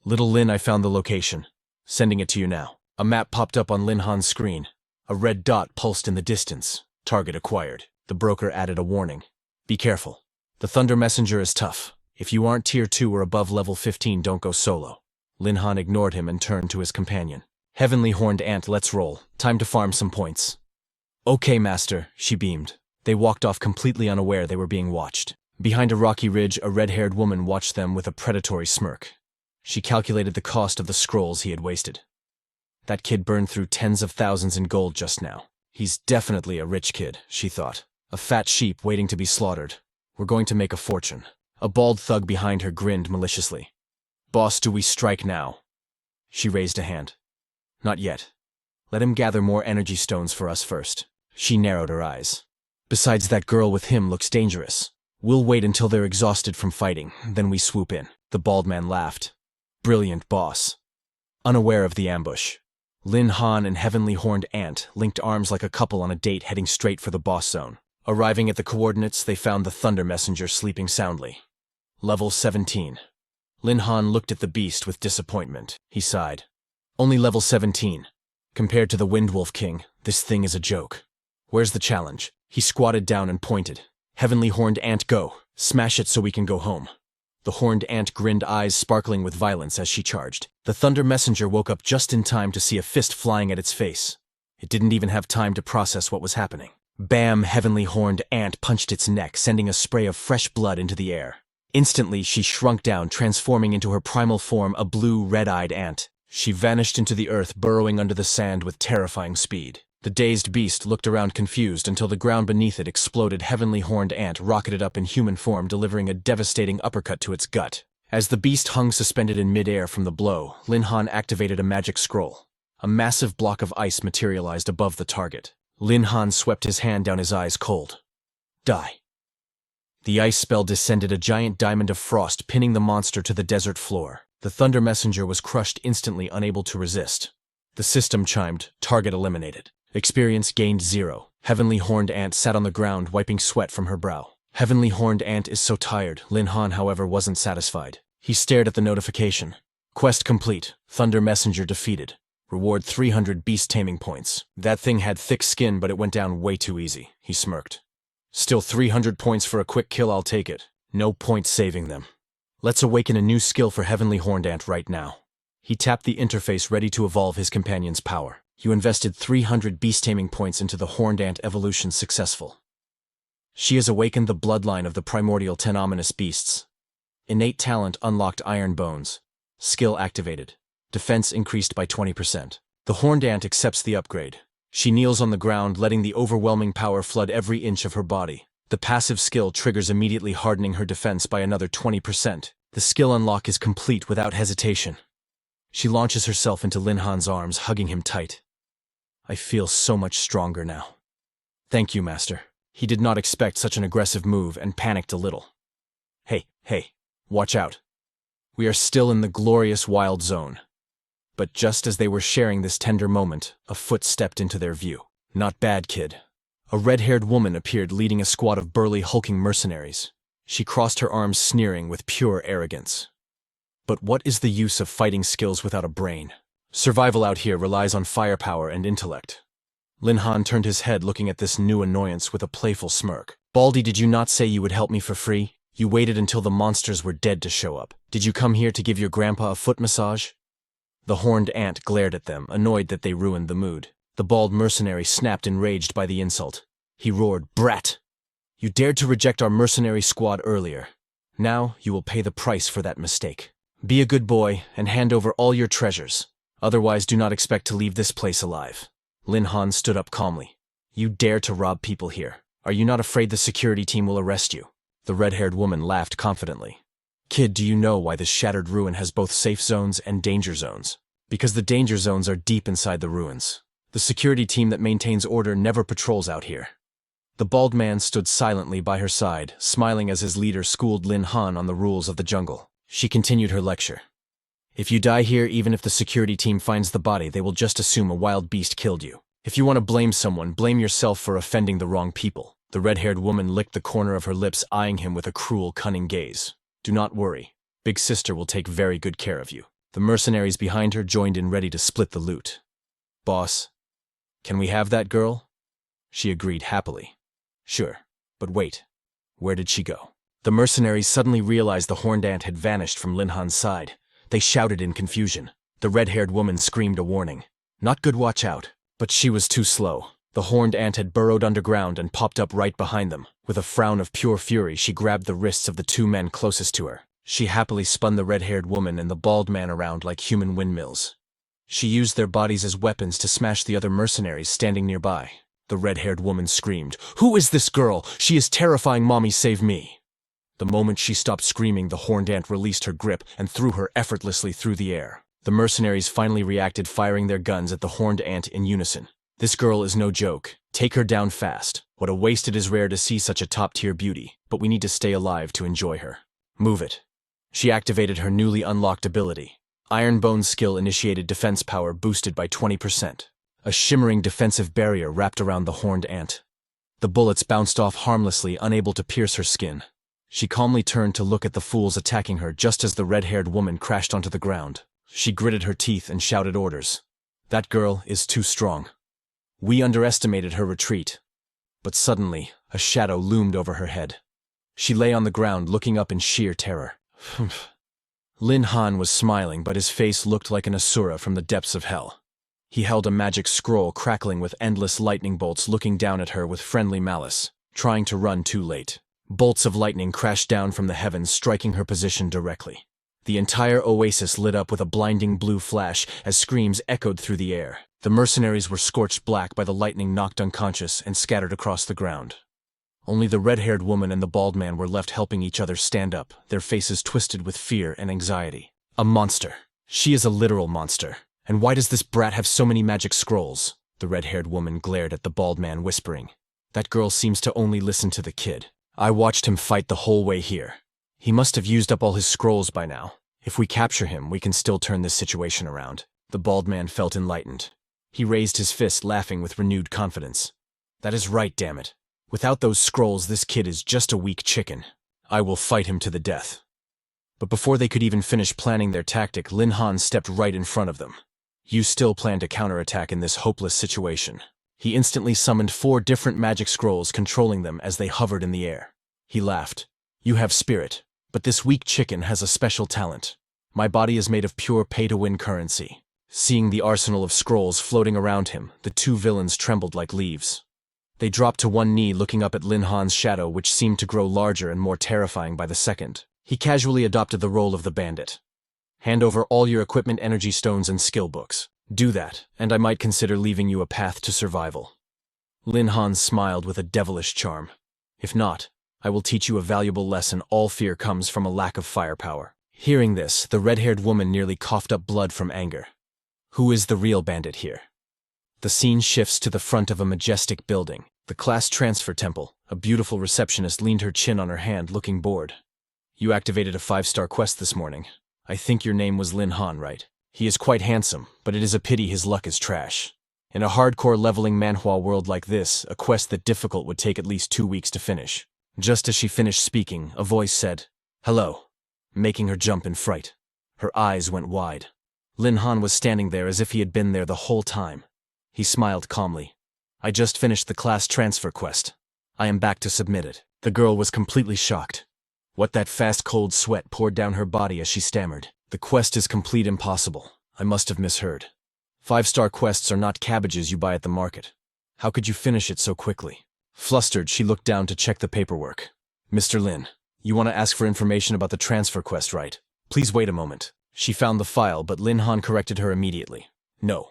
Little Lin, I found the location. Sending it to you now. A map popped up on Lin Han's screen. A red dot pulsed in the distance. Target acquired. The broker added a warning. Be careful. The Thunder Messenger is tough. If you aren't tier 2 or above level 15, don't go solo. Lin Han ignored him and turned to his companion. Heavenly Horned Ant, let's roll. Time to farm some points. Okay, master, she beamed. They walked off completely unaware they were being watched. Behind a rocky ridge, a red-haired woman watched them with a predatory smirk. She calculated the cost of the scrolls he had wasted. That kid burned through tens of thousands in gold just now. He's definitely a rich kid, she thought. A fat sheep waiting to be slaughtered. We're going to make a fortune. A bald thug behind her grinned maliciously. Boss, do we strike now? She raised a hand. Not yet. Let him gather more energy stones for us first. She narrowed her eyes. Besides, that girl with him looks dangerous. We'll wait until they're exhausted from fighting, then we swoop in. The bald man laughed. Brilliant, boss. Unaware of the ambush, Lin Han and Heavenly Horned Ant linked arms like a couple on a date, heading straight for the boss zone. Arriving at the coordinates, they found the Thunder Messenger sleeping soundly. Level 17. Lin Han looked at the beast with disappointment. He sighed. Only level 17. Compared to the Windwolf King, this thing is a joke. Where's the challenge? He squatted down and pointed. Heavenly Horned Ant, go. Smash it so we can go home. The Horned Ant grinned, eyes sparkling with violence as she charged. The Thunder Messenger woke up just in time to see a fist flying at its face. It didn't even have time to process what was happening. Bam! Heavenly Horned Ant punched its neck, sending a spray of fresh blood into the air. Instantly, she shrunk down, transforming into her primal form, a blue, red-eyed ant. She vanished into the earth, burrowing under the sand with terrifying speed. The dazed beast looked around confused until the ground beneath it exploded. Heavenly Horned Ant rocketed up in human form, delivering a devastating uppercut to its gut. As the beast hung suspended in midair from the blow, Lin Han activated a magic scroll. A massive block of ice materialized above the target. Lin Han swept his hand down his eyes, cold. Die. The ice spell descended, a giant diamond of frost, pinning the monster to the desert floor. The Thunder Messenger was crushed instantly, unable to resist. The system chimed, target eliminated. Experience gained 0. Heavenly Horned Ant sat on the ground, wiping sweat from her brow. Heavenly Horned Ant is so tired. Lin Han, however, wasn't satisfied. He stared at the notification. Quest complete. Thunder Messenger defeated. Reward 300 beast taming points. That thing had thick skin, but it went down way too easy. He smirked. Still 300 points for a quick kill, I'll take it. No point saving them. Let's awaken a new skill for Heavenly Horned Ant right now. He tapped the interface, ready to evolve his companion's power. You invested 300 beast taming points into the Horned Ant evolution, successful. She has awakened the bloodline of the Primordial 10 Ominous Beasts. Innate talent unlocked, Iron Bones. Skill activated. Defense increased by 20%. The Horned Ant accepts the upgrade. She kneels on the ground, letting the overwhelming power flood every inch of her body. The passive skill triggers, immediately hardening her defense by another 20%. The skill unlock is complete without hesitation. She launches herself into Lin Han's arms, hugging him tight. I feel so much stronger now. Thank you, Master. He did not expect such an aggressive move and panicked a little. Hey, watch out. We are still in the glorious wild zone. But just as they were sharing this tender moment, a foot stepped into their view. Not bad, kid. A red-haired woman appeared, leading a squad of burly, hulking mercenaries. She crossed her arms, sneering with pure arrogance. But what is the use of fighting skills without a brain? Survival out here relies on firepower and intellect. Lin Han turned his head, looking at this new annoyance with a playful smirk. Baldy, did you not say you would help me for free? You waited until the monsters were dead to show up. Did you come here to give your grandpa a foot massage? The Horned Ant glared at them, annoyed that they ruined the mood. The bald mercenary snapped, enraged by the insult. He roared, "Brat! You dared to reject our mercenary squad earlier. Now you will pay the price for that mistake. Be a good boy and hand over all your treasures. Otherwise, do not expect to leave this place alive." Lin Han stood up calmly. You dare to rob people here. Are you not afraid the security team will arrest you? The red-haired woman laughed confidently. Kid, do you know why this shattered ruin has both safe zones and danger zones? Because the danger zones are deep inside the ruins. The security team that maintains order never patrols out here. The bald man stood silently by her side, smiling as his leader schooled Lin Han on the rules of the jungle. She continued her lecture. If you die here, even if the security team finds the body, they will just assume a wild beast killed you. If you want to blame someone, blame yourself for offending the wrong people. The red-haired woman licked the corner of her lips, eyeing him with a cruel, cunning gaze. Do not worry. Big Sister will take very good care of you. The mercenaries behind her joined in, ready to split the loot. Boss, can we have that girl? She agreed happily. Sure, but wait. Where did she go? The mercenaries suddenly realized the Horned Ant had vanished from Lin Han's side. They shouted in confusion. The red-haired woman screamed a warning. Not good, watch out. But she was too slow. The Horned Ant had burrowed underground and popped up right behind them. With a frown of pure fury, she grabbed the wrists of the two men closest to her. She happily spun the red-haired woman and the bald man around like human windmills. She used their bodies as weapons to smash the other mercenaries standing nearby. The red-haired woman screamed, "Who is this girl? She is terrifying, mommy, save me!" The moment she stopped screaming, the Horned Ant released her grip and threw her effortlessly through the air. The mercenaries finally reacted, firing their guns at the Horned Ant in unison. This girl is no joke. Take her down fast. What a waste. It is rare to see such a top-tier beauty, but we need to stay alive to enjoy her. Move it. She activated her newly unlocked ability. Iron Bone's skill initiated defense power boosted by 20%. A shimmering defensive barrier wrapped around the Horned Ant. The bullets bounced off harmlessly, unable to pierce her skin. She calmly turned to look at the fools attacking her just as the red-haired woman crashed onto the ground. She gritted her teeth and shouted orders. That girl is too strong. We underestimated her retreat. But suddenly, a shadow loomed over her head. She lay on the ground, looking up in sheer terror. Lin Han was smiling, but his face looked like an asura from the depths of hell. He held a magic scroll crackling with endless lightning bolts, looking down at her with friendly malice, trying to run too late. Bolts of lightning crashed down from the heavens, striking her position directly. The entire oasis lit up with a blinding blue flash as screams echoed through the air. The mercenaries were scorched black by the lightning, knocked unconscious, and scattered across the ground. Only the red-haired woman and the bald man were left, helping each other stand up, their faces twisted with fear and anxiety. A monster. She is a literal monster. And why does this brat have so many magic scrolls? The red-haired woman glared at the bald man, whispering. That girl seems to only listen to the kid. I watched him fight the whole way here. He must have used up all his scrolls by now. If we capture him, we can still turn this situation around. The bald man felt enlightened. He raised his fist, laughing with renewed confidence. That is right, damn it. Without those scrolls, this kid is just a weak chicken. I will fight him to the death. But before they could even finish planning their tactic, Lin Han stepped right in front of them. You still plan to counterattack in this hopeless situation. He instantly summoned 4 different magic scrolls, controlling them as they hovered in the air. He laughed. You have spirit, but this weak chicken has a special talent. My body is made of pure pay-to-win currency. Seeing the arsenal of scrolls floating around him, the 2 villains trembled like leaves. They dropped to one knee, looking up at Lin Han's shadow, which seemed to grow larger and more terrifying by the second. He casually adopted the role of the bandit. Hand over all your equipment, energy stones, and skill books. Do that, and I might consider leaving you a path to survival. Lin Han smiled with a devilish charm. If not, I will teach you a valuable lesson. All fear comes from a lack of firepower. Hearing this, the red-haired woman nearly coughed up blood from anger. Who is the real bandit here? The scene shifts to the front of a majestic building, the class transfer temple. A beautiful receptionist leaned her chin on her hand, looking bored. You activated a 5-star quest this morning. I think your name was Lin Han, right? He is quite handsome, but it is a pity his luck is trash. In a hardcore leveling manhwa world like this, a quest that difficult would take at least 2 weeks to finish. Just as she finished speaking, a voice said, "Hello," making her jump in fright. Her eyes went wide. Lin Han was standing there as if he had been there the whole time. He smiled calmly. I just finished the class transfer quest. I am back to submit it. The girl was completely shocked. What that fast cold sweat poured down her body as she stammered. The quest is complete. Impossible. I must have misheard. 5-star quests are not cabbages you buy at the market. How could you finish it so quickly? Flustered, she looked down to check the paperwork. Mr. Lin, you want to ask for information about the transfer quest, right? Please wait a moment. She found the file, but Lin Han corrected her immediately. No.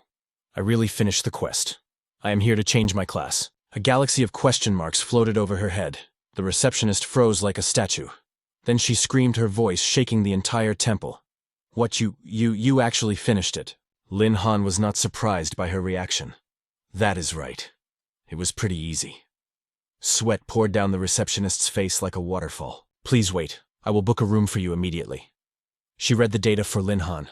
I really finished the quest. I am here to change my class. A galaxy of question marks floated over her head. The receptionist froze like a statue. Then she screamed, her voice shaking the entire temple. What, you actually finished it? Lin Han was not surprised by her reaction. That is right. It was pretty easy. Sweat poured down the receptionist's face like a waterfall. Please wait. I will book a room for you immediately. She read the data for Lin Han.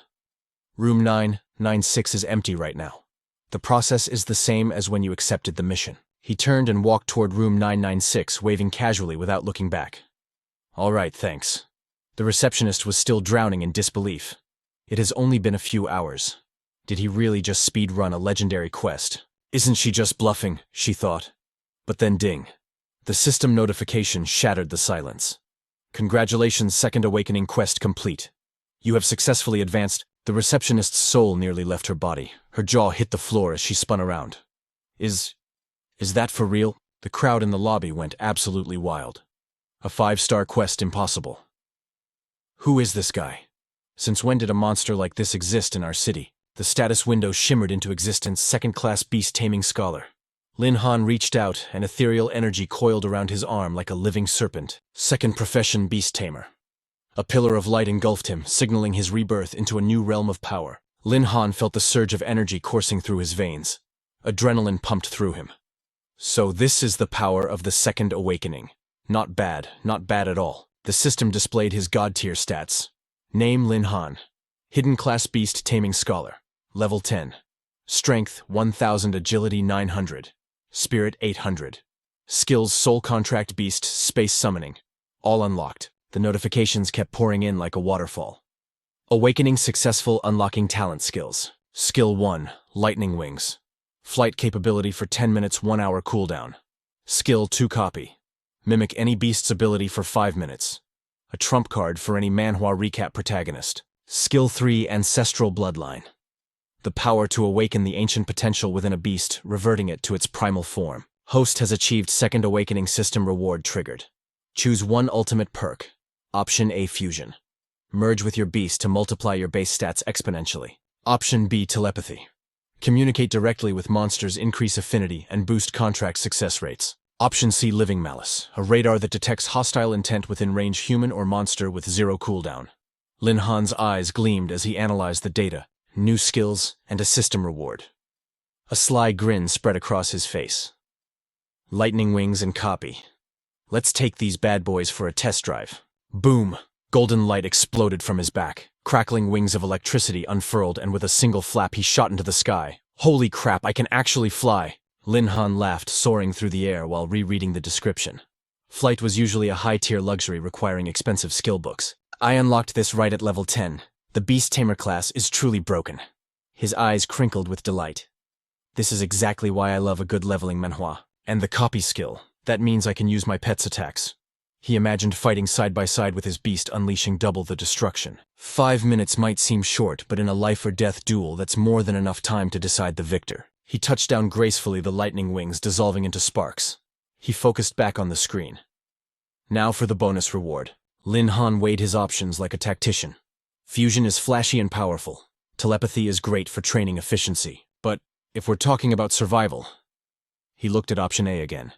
Room 996 is empty right now. The process is the same as when you accepted the mission. He turned and walked toward room 996, waving casually without looking back. All right, thanks. The receptionist was still drowning in disbelief. It has only been a few hours. Did he really just speed-run a legendary quest? Isn't she just bluffing, she thought. But then ding. The system notification shattered the silence. Congratulations, Second Awakening quest complete. You have successfully advanced. The receptionist's soul nearly left her body. Her jaw hit the floor as she spun around. Is that for real? The crowd in the lobby went absolutely wild. A 5-star quest impossible. Who is this guy? Since when did a monster like this exist in our city? The status window shimmered into existence. Second-class beast-taming scholar. Lin Han reached out, and ethereal energy coiled around his arm like a living serpent. Second profession Beast Tamer. A pillar of light engulfed him, signaling his rebirth into a new realm of power. Lin Han felt the surge of energy coursing through his veins. Adrenaline pumped through him. So this is the power of the Second Awakening. Not bad at all. The system displayed his god-tier stats. Name Lin Han. Hidden class beast taming scholar. Level 10. Strength 1000, agility 900. Spirit 800. Skills soul contract beast, space summoning. All unlocked. The notifications kept pouring in like a waterfall. Awakening successful, unlocking talent skills. Skill 1, lightning wings. Flight capability for 10 minutes, 1 hour cooldown. Skill 2, copy. Mimic any beast's ability for 5 minutes. A trump card for any manhwa recap protagonist. Skill 3, ancestral bloodline. The power to awaken the ancient potential within a beast, reverting it to its primal form. Host has achieved Second Awakening system reward triggered. Choose one ultimate perk. Option A, fusion. Merge with your beast to multiply your base stats exponentially. Option B, telepathy. Communicate directly with monsters, increase affinity, and boost contract success rates. Option C, living malice. A radar that detects hostile intent within range, human or monster, with 0 cooldown. Lin Han's eyes gleamed as he analyzed the data, new skills, and a system reward. A sly grin spread across his face. Lightning wings and copy. Let's take these bad boys for a test drive. Boom! Golden light exploded from his back. Crackling wings of electricity unfurled, and with a single flap he shot into the sky, Holy crap, I can actually fly! Lin Han laughed, soaring through the air while rereading the description. Flight was usually a high-tier luxury requiring expensive skill books. I unlocked this right at level 10. The Beast Tamer class is truly broken. His eyes crinkled with delight. This is exactly why I love a good leveling manhwa. And the copy skill. That means I can use my pet's attacks. He imagined fighting side by side with his beast, unleashing double the destruction. 5 minutes might seem short, but in a life-or-death duel, that's more than enough time to decide the victor. He touched down gracefully, the lightning wings dissolving into sparks. He focused back on the screen. Now for the bonus reward. Lin Han weighed his options like a tactician. Fusion is flashy and powerful. Telepathy is great for training efficiency. But if we're talking about survival... He looked at option A again.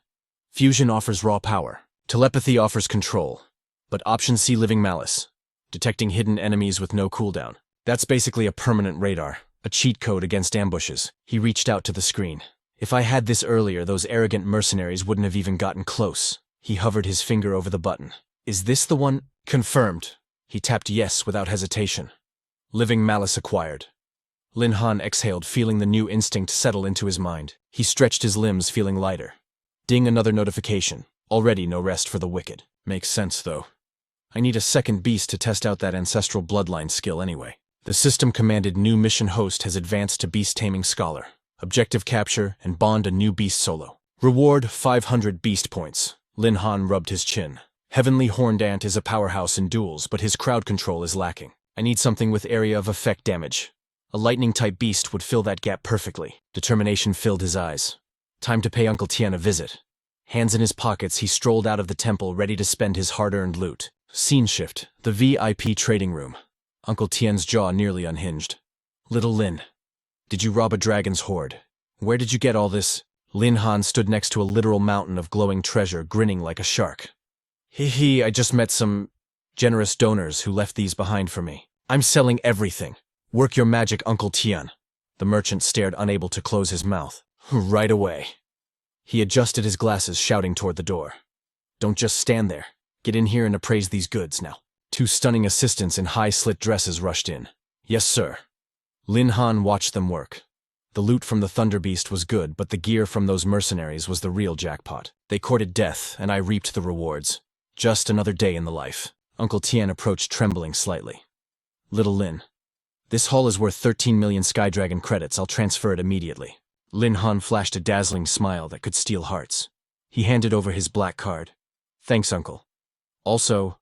Fusion offers raw power. Telepathy offers control. But option C, living malice. Detecting hidden enemies with no cooldown. That's basically a permanent radar. A cheat code against ambushes. He reached out to the screen. If I had this earlier, those arrogant mercenaries wouldn't have even gotten close. He hovered his finger over the button. Is this the one? Confirmed. He tapped yes without hesitation. Living malice acquired. Lin Han exhaled, feeling the new instinct settle into his mind. He stretched his limbs, feeling lighter. Ding, another notification. Already no rest for the wicked. Makes sense, though. I need a second beast to test out that ancestral bloodline skill anyway. The system commanded new mission host has advanced to beast taming scholar. Objective capture and bond a new beast solo. Reward 500 beast points. Lin Han rubbed his chin. Heavenly Horned Ant is a powerhouse in duels, but his crowd control is lacking. I need something with area of effect damage. A lightning-type beast would fill that gap perfectly. Determination filled his eyes. Time to pay Uncle Tian a visit. Hands in his pockets, he strolled out of the temple, ready to spend his hard-earned loot. Scene shift. The VIP trading room. Uncle Tian's jaw nearly unhinged. Little Lin. Did you rob a dragon's hoard? Where did you get all this? Lin Han stood next to a literal mountain of glowing treasure, grinning like a shark. Hee, I just met some generous donors who left these behind for me. I'm selling everything. Work your magic, Uncle Tian. The merchant stared, unable to close his mouth. Right away. He adjusted his glasses, shouting toward the door. Don't just stand there. Get in here and appraise these goods now. 2 stunning assistants in high-slit dresses rushed in. Yes, sir. Lin Han watched them work. The loot from the Thunder Beast was good, but the gear from those mercenaries was the real jackpot. They courted death, and I reaped the rewards. Just another day in the life. Uncle Tian approached, trembling slightly. Little Lin. This haul is worth 13 million Skydragon credits. I'll transfer it immediately. Lin Han flashed a dazzling smile that could steal hearts. He handed over his black card. Thanks, Uncle. Also,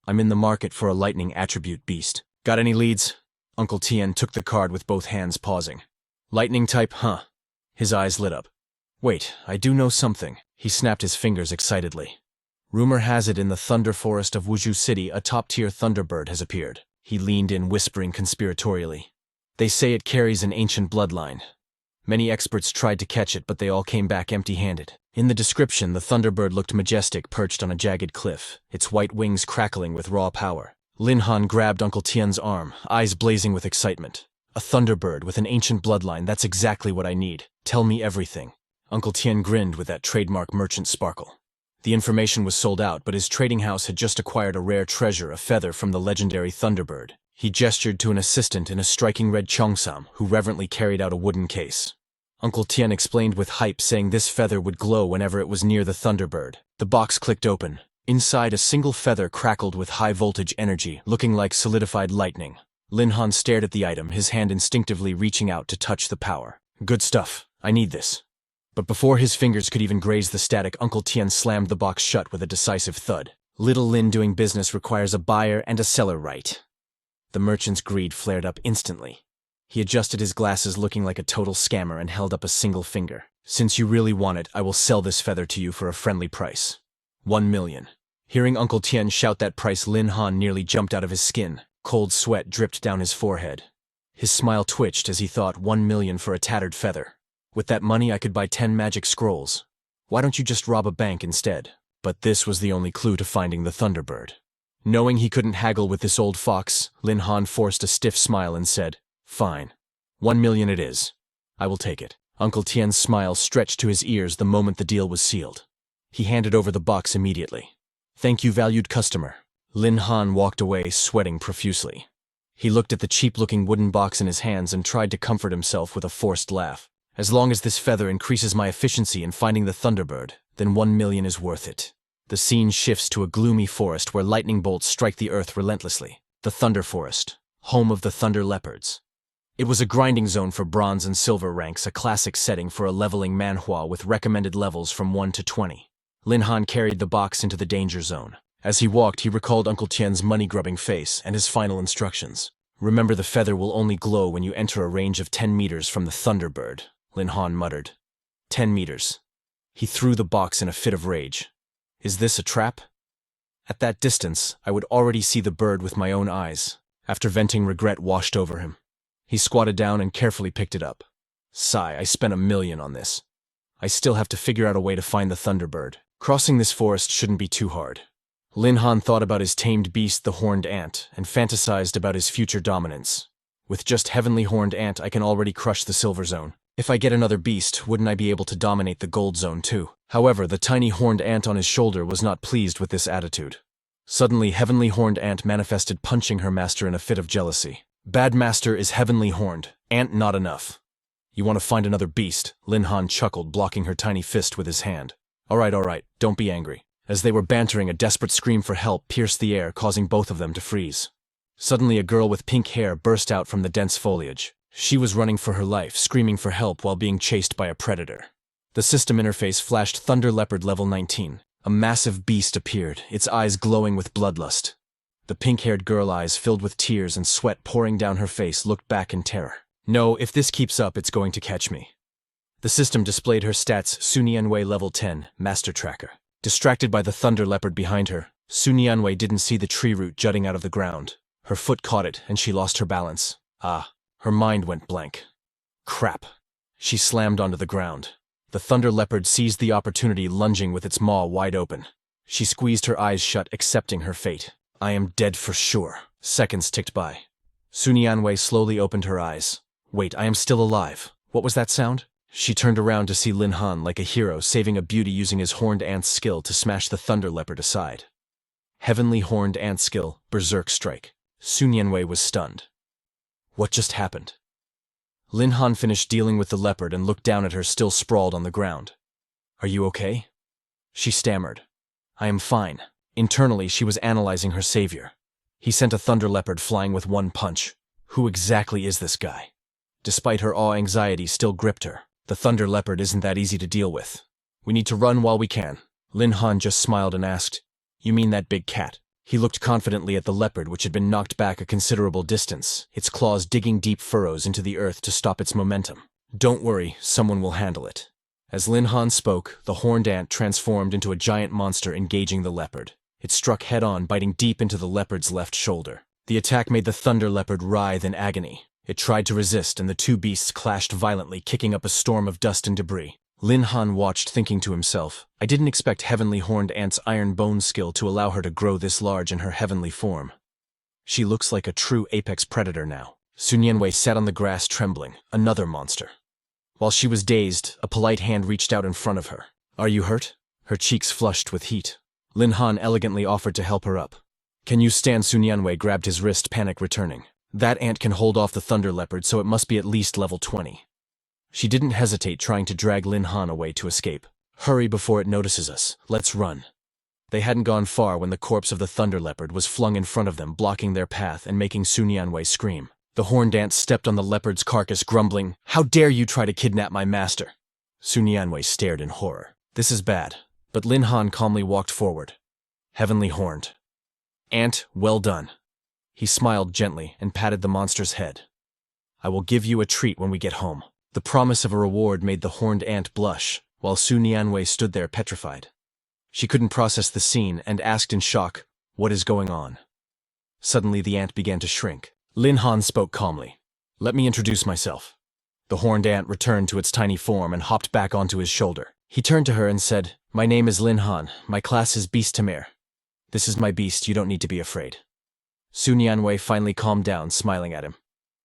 I'm in the market for a lightning attribute beast. Got any leads? Uncle Tian took the card with both hands, pausing. Lightning type, huh? His eyes lit up. Wait, I do know something. He snapped his fingers excitedly. Rumor has it in the Thunder Forest of Wuzhou City, a top-tier Thunderbird has appeared. He leaned in, whispering conspiratorially. They say it carries an ancient bloodline. Many experts tried to catch it, but they all came back empty-handed. In the description, the Thunderbird looked majestic, perched on a jagged cliff, its white wings crackling with raw power. Lin Han grabbed Uncle Tian's arm, eyes blazing with excitement. A Thunderbird with an ancient bloodline, that's exactly what I need. Tell me everything. Uncle Tian grinned with that trademark merchant sparkle. The information was sold out, but his trading house had just acquired a rare treasure, a feather from the legendary Thunderbird. He gestured to an assistant in a striking red cheongsam, who reverently carried out a wooden case. Uncle Tian explained with hype, saying this feather would glow whenever it was near the Thunderbird. The box clicked open. Inside, a single feather crackled with high-voltage energy, looking like solidified lightning. Lin Han stared at the item, his hand instinctively reaching out to touch the power. Good stuff. I need this. But before his fingers could even graze the static, Uncle Tian slammed the box shut with a decisive thud. Little Lin, doing business requires a buyer and a seller, right? The merchant's greed flared up instantly. He adjusted his glasses, looking like a total scammer, and held up a single finger. Since you really want it, I will sell this feather to you for a friendly price. 1 million. Hearing Uncle Tian shout that price, Lin Han nearly jumped out of his skin. Cold sweat dripped down his forehead. His smile twitched as he thought, 1 million for a tattered feather. With that money, I could buy 10 magic scrolls. Why don't you just rob a bank instead? But this was the only clue to finding the Thunderbird. Knowing he couldn't haggle with this old fox, Lin Han forced a stiff smile and said, Fine. 1 million it is. I will take it. Uncle Tian's smile stretched to his ears the moment the deal was sealed. He handed over the box immediately. Thank you, valued customer. Lin Han walked away, sweating profusely. He looked at the cheap-looking wooden box in his hands and tried to comfort himself with a forced laugh. As long as this feather increases my efficiency in finding the Thunderbird, then 1 million is worth it. The scene shifts to a gloomy forest where lightning bolts strike the earth relentlessly. The Thunder Forest, home of the Thunder Leopards. It was a grinding zone for bronze and silver ranks, a classic setting for a leveling manhwa with recommended levels from 1 to 20. Lin Han carried the box into the danger zone. As he walked, he recalled Uncle Tian's money-grubbing face and his final instructions. Remember, the feather will only glow when you enter a range of 10 meters from the Thunderbird, Lin Han muttered. 10 meters. He threw the box in a fit of rage. Is this a trap? At that distance, I would already see the bird with my own eyes. After venting, regret washed over him. He squatted down and carefully picked it up. Sigh, I spent 1 million on this. I still have to figure out a way to find the Thunderbird. Crossing this forest shouldn't be too hard. Lin Han thought about his tamed beast, the Horned Ant, and fantasized about his future dominance. With just Heavenly Horned Ant, I can already crush the Silver Zone. If I get another beast, wouldn't I be able to dominate the Gold Zone too? However, the tiny Horned Ant on his shoulder was not pleased with this attitude. Suddenly, Heavenly Horned Ant manifested, punching her master in a fit of jealousy. Bad master is heavenly horned, ant not enough. You want to find another beast? Lin Han chuckled, blocking her tiny fist with his hand. All right, don't be angry. As they were bantering, a desperate scream for help pierced the air, causing both of them to freeze. Suddenly, a girl with pink hair burst out from the dense foliage. She was running for her life, screaming for help while being chased by a predator. The system interface flashed Thunder Leopard level 19. A massive beast appeared, its eyes glowing with bloodlust. The pink-haired girl, eyes filled with tears and sweat pouring down her face, looked back in terror. No, if this keeps up, it's going to catch me. The system displayed her stats: Su Nianwei level 10, Master Tracker. Distracted by the Thunder Leopard behind her, Su Nianwei didn't see the tree root jutting out of the ground. Her foot caught it, and she lost her balance. Her mind went blank. Crap. She slammed onto the ground. The Thunder Leopard seized the opportunity, lunging with its maw wide open. She squeezed her eyes shut, accepting her fate. I am dead for sure. Seconds ticked by. Su Nianwei slowly opened her eyes. Wait, I am still alive. What was that sound? She turned around to see Lin Han, like a hero, saving a beauty using his Horned Ant's skill to smash the Thunder Leopard aside. Heavenly Horned Ant skill, Berserk Strike. Su Nianwei was stunned. What just happened? Lin Han finished dealing with the leopard and looked down at her, still sprawled on the ground. Are you okay? She stammered. I am fine. Internally, she was analyzing her savior. He sent a Thunder Leopard flying with one punch. Who exactly is this guy? Despite her awe, anxiety still gripped her. The Thunder Leopard isn't that easy to deal with. We need to run while we can. Lin Han just smiled and asked, You mean that big cat? He looked confidently at the leopard, which had been knocked back a considerable distance, its claws digging deep furrows into the earth to stop its momentum. Don't worry, someone will handle it. As Lin Han spoke, the Horned Ant transformed into a giant monster, engaging the leopard. It struck head-on, biting deep into the leopard's left shoulder. The attack made the Thunder Leopard writhe in agony. It tried to resist, and the two beasts clashed violently, kicking up a storm of dust and debris. Lin Han watched, thinking to himself, I didn't expect Heavenly Horned Ant's iron bone skill to allow her to grow this large in her heavenly form. She looks like a true apex predator now. Su Nianwei sat on the grass, trembling. Another monster. While she was dazed, a polite hand reached out in front of her. Are you hurt? Her cheeks flushed with heat. Lin Han elegantly offered to help her up. Can you stand? Su Nianwei grabbed his wrist, panic returning. That ant can hold off the Thunder Leopard, so it must be at least level 20. She didn't hesitate, trying to drag Lin Han away to escape. Hurry before it notices us. Let's run. They hadn't gone far when the corpse of the Thunder Leopard was flung in front of them, blocking their path and making Su Nianwei scream. The Horned Ant stepped on the leopard's carcass, grumbling, How dare you try to kidnap my master? Su Nianwei stared in horror. This is bad. But Lin Han calmly walked forward. Heavenly Horned Ant, well done. He smiled gently and patted the monster's head. I will give you a treat when we get home. The promise of a reward made the Horned Ant blush, while Su Nianwei stood there petrified. She couldn't process the scene and asked in shock, What is going on? Suddenly the ant began to shrink. Lin Han spoke calmly. Let me introduce myself. The Horned Ant returned to its tiny form and hopped back onto his shoulder. He turned to her and said, My name is Lin Han. My class is Beast Tamer. This is my beast. You don't need to be afraid. Su Nianwei finally calmed down, smiling at him.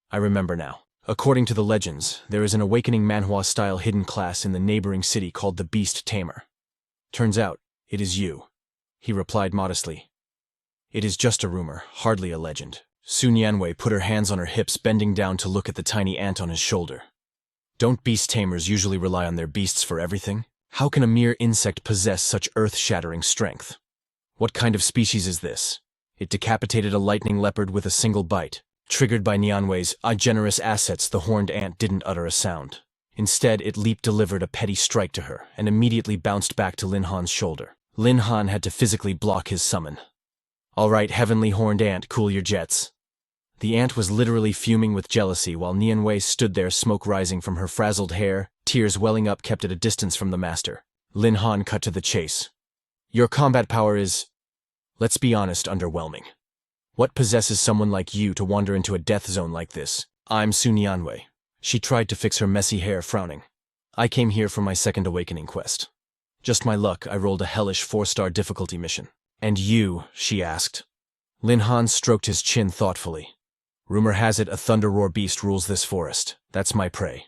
I remember now. According to the legends, there is an awakening Manhwa-style hidden class in the neighboring city called the Beast Tamer. Turns out, it is you. He replied modestly. It is just a rumor, hardly a legend. Su Nianwei put her hands on her hips, bending down to look at the tiny ant on his shoulder. Don't beast tamers usually rely on their beasts for everything? How can a mere insect possess such earth-shattering strength? What kind of species is this? It decapitated a lightning leopard with a single bite. Triggered by Nianwei's generous assets, the horned ant didn't utter a sound. Instead, it delivered a petty strike to her, and immediately bounced back to Lin Han's shoulder. Lin Han had to physically block his summon. All right, heavenly horned ant, cool your jets. The ant was literally fuming with jealousy while Nianwei stood there, smoke rising from her frazzled hair, tears welling up kept at a distance from the master. Lin Han cut to the chase. Your combat power is, let's be honest, underwhelming. What possesses someone like you to wander into a death zone like this? I'm Su Nianwei. She tried to fix her messy hair, frowning. I came here for my second awakening quest. Just my luck, I rolled a hellish 4-star difficulty mission. And you? She asked. Lin Han stroked his chin thoughtfully. Rumor has it a thunder roar beast rules this forest. That's my prey.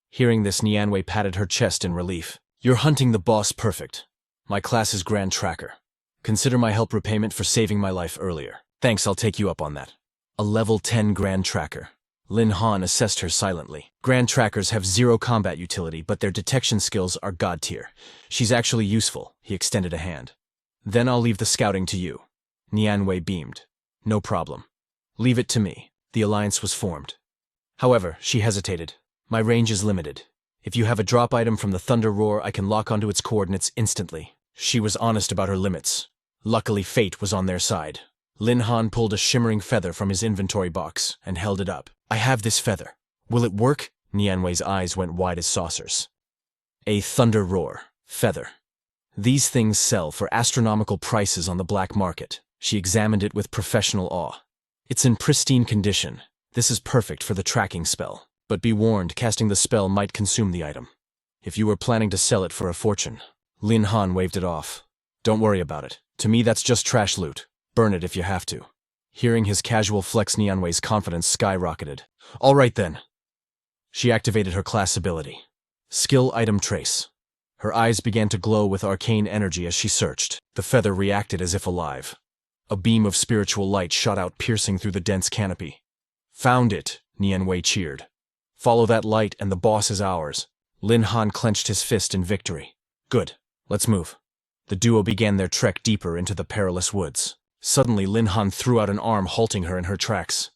Hearing this, Nianwei patted her chest in relief. You're hunting the boss perfect. My class is Grand Tracker. Consider my help repayment for saving my life earlier. Thanks, I'll take you up on that. A level 10 Grand Tracker. Lin Han assessed her silently. Grand Trackers have 0 combat utility, but their detection skills are god tier. She's actually useful. He extended a hand. Then I'll leave the scouting to you. Nianwei beamed. No problem. Leave it to me. The alliance was formed. However, she hesitated. My range is limited. If you have a drop item from the Thunder Roar, I can lock onto its coordinates instantly. She was honest about her limits. Luckily, fate was on their side. Lin Han pulled a shimmering feather from his inventory box and held it up. I have this feather. Will it work? Nianwei's eyes went wide as saucers. A Thunder Roar feather. These things sell for astronomical prices on the black market. She examined it with professional awe. It's in pristine condition. This is perfect for the tracking spell. But be warned, casting the spell might consume the item. If you were planning to sell it for a fortune. Lin Han waved it off. Don't worry about it. To me, that's just trash loot. Burn it if you have to. Hearing his casual flex, Nianwei's confidence skyrocketed. All right then. She activated her class ability. Skill item trace. Her eyes began to glow with arcane energy as she searched. The feather reacted as if alive. A beam of spiritual light shot out, piercing through the dense canopy. Found it, Nianwei cheered. Follow that light and the boss is ours. Lin Han clenched his fist in victory. Good. Let's move. The duo began their trek deeper into the perilous woods. Suddenly, Lin Han threw out an arm, halting her in her tracks.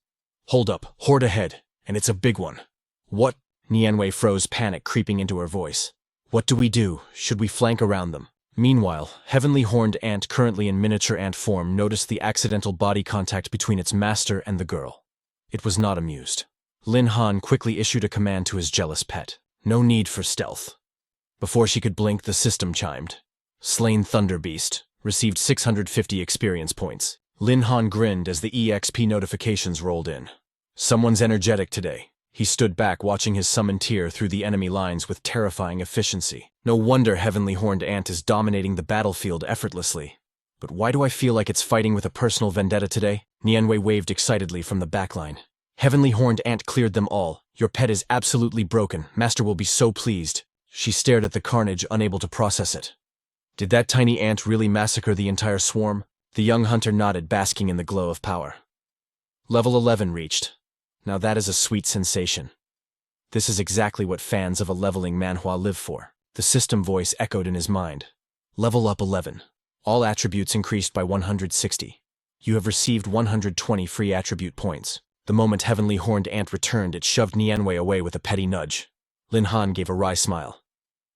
Hold up, horde ahead, and it's a big one. What? Nianwei froze, panic creeping into her voice. What do we do? Should we flank around them? Meanwhile, Heavenly Horned Ant, currently in miniature ant form, noticed the accidental body contact between its master and the girl. It was not amused. Lin Han quickly issued a command to his jealous pet. No need for stealth. Before she could blink, the system chimed. Slain Thunder Beast. Received 650 experience points. Lin Han grinned as the EXP notifications rolled in. Someone's energetic today. He stood back, watching his summon tear through the enemy lines with terrifying efficiency. No wonder Heavenly Horned Ant is dominating the battlefield effortlessly. But why do I feel like it's fighting with a personal vendetta today? Nianwei waved excitedly from the backline. Heavenly Horned Ant cleared them all. Your pet is absolutely broken. Master will be so pleased. She stared at the carnage, unable to process it. Did that tiny ant really massacre the entire swarm? The young hunter nodded, basking in the glow of power. Level 11 reached. Now that is a sweet sensation. This is exactly what fans of a leveling manhwa live for. The system voice echoed in his mind. Level up 11. All attributes increased by 160. You have received 120 free attribute points. The moment Heavenly Horned Ant returned, it shoved Nianwei away with a petty nudge. Lin Han gave a wry smile.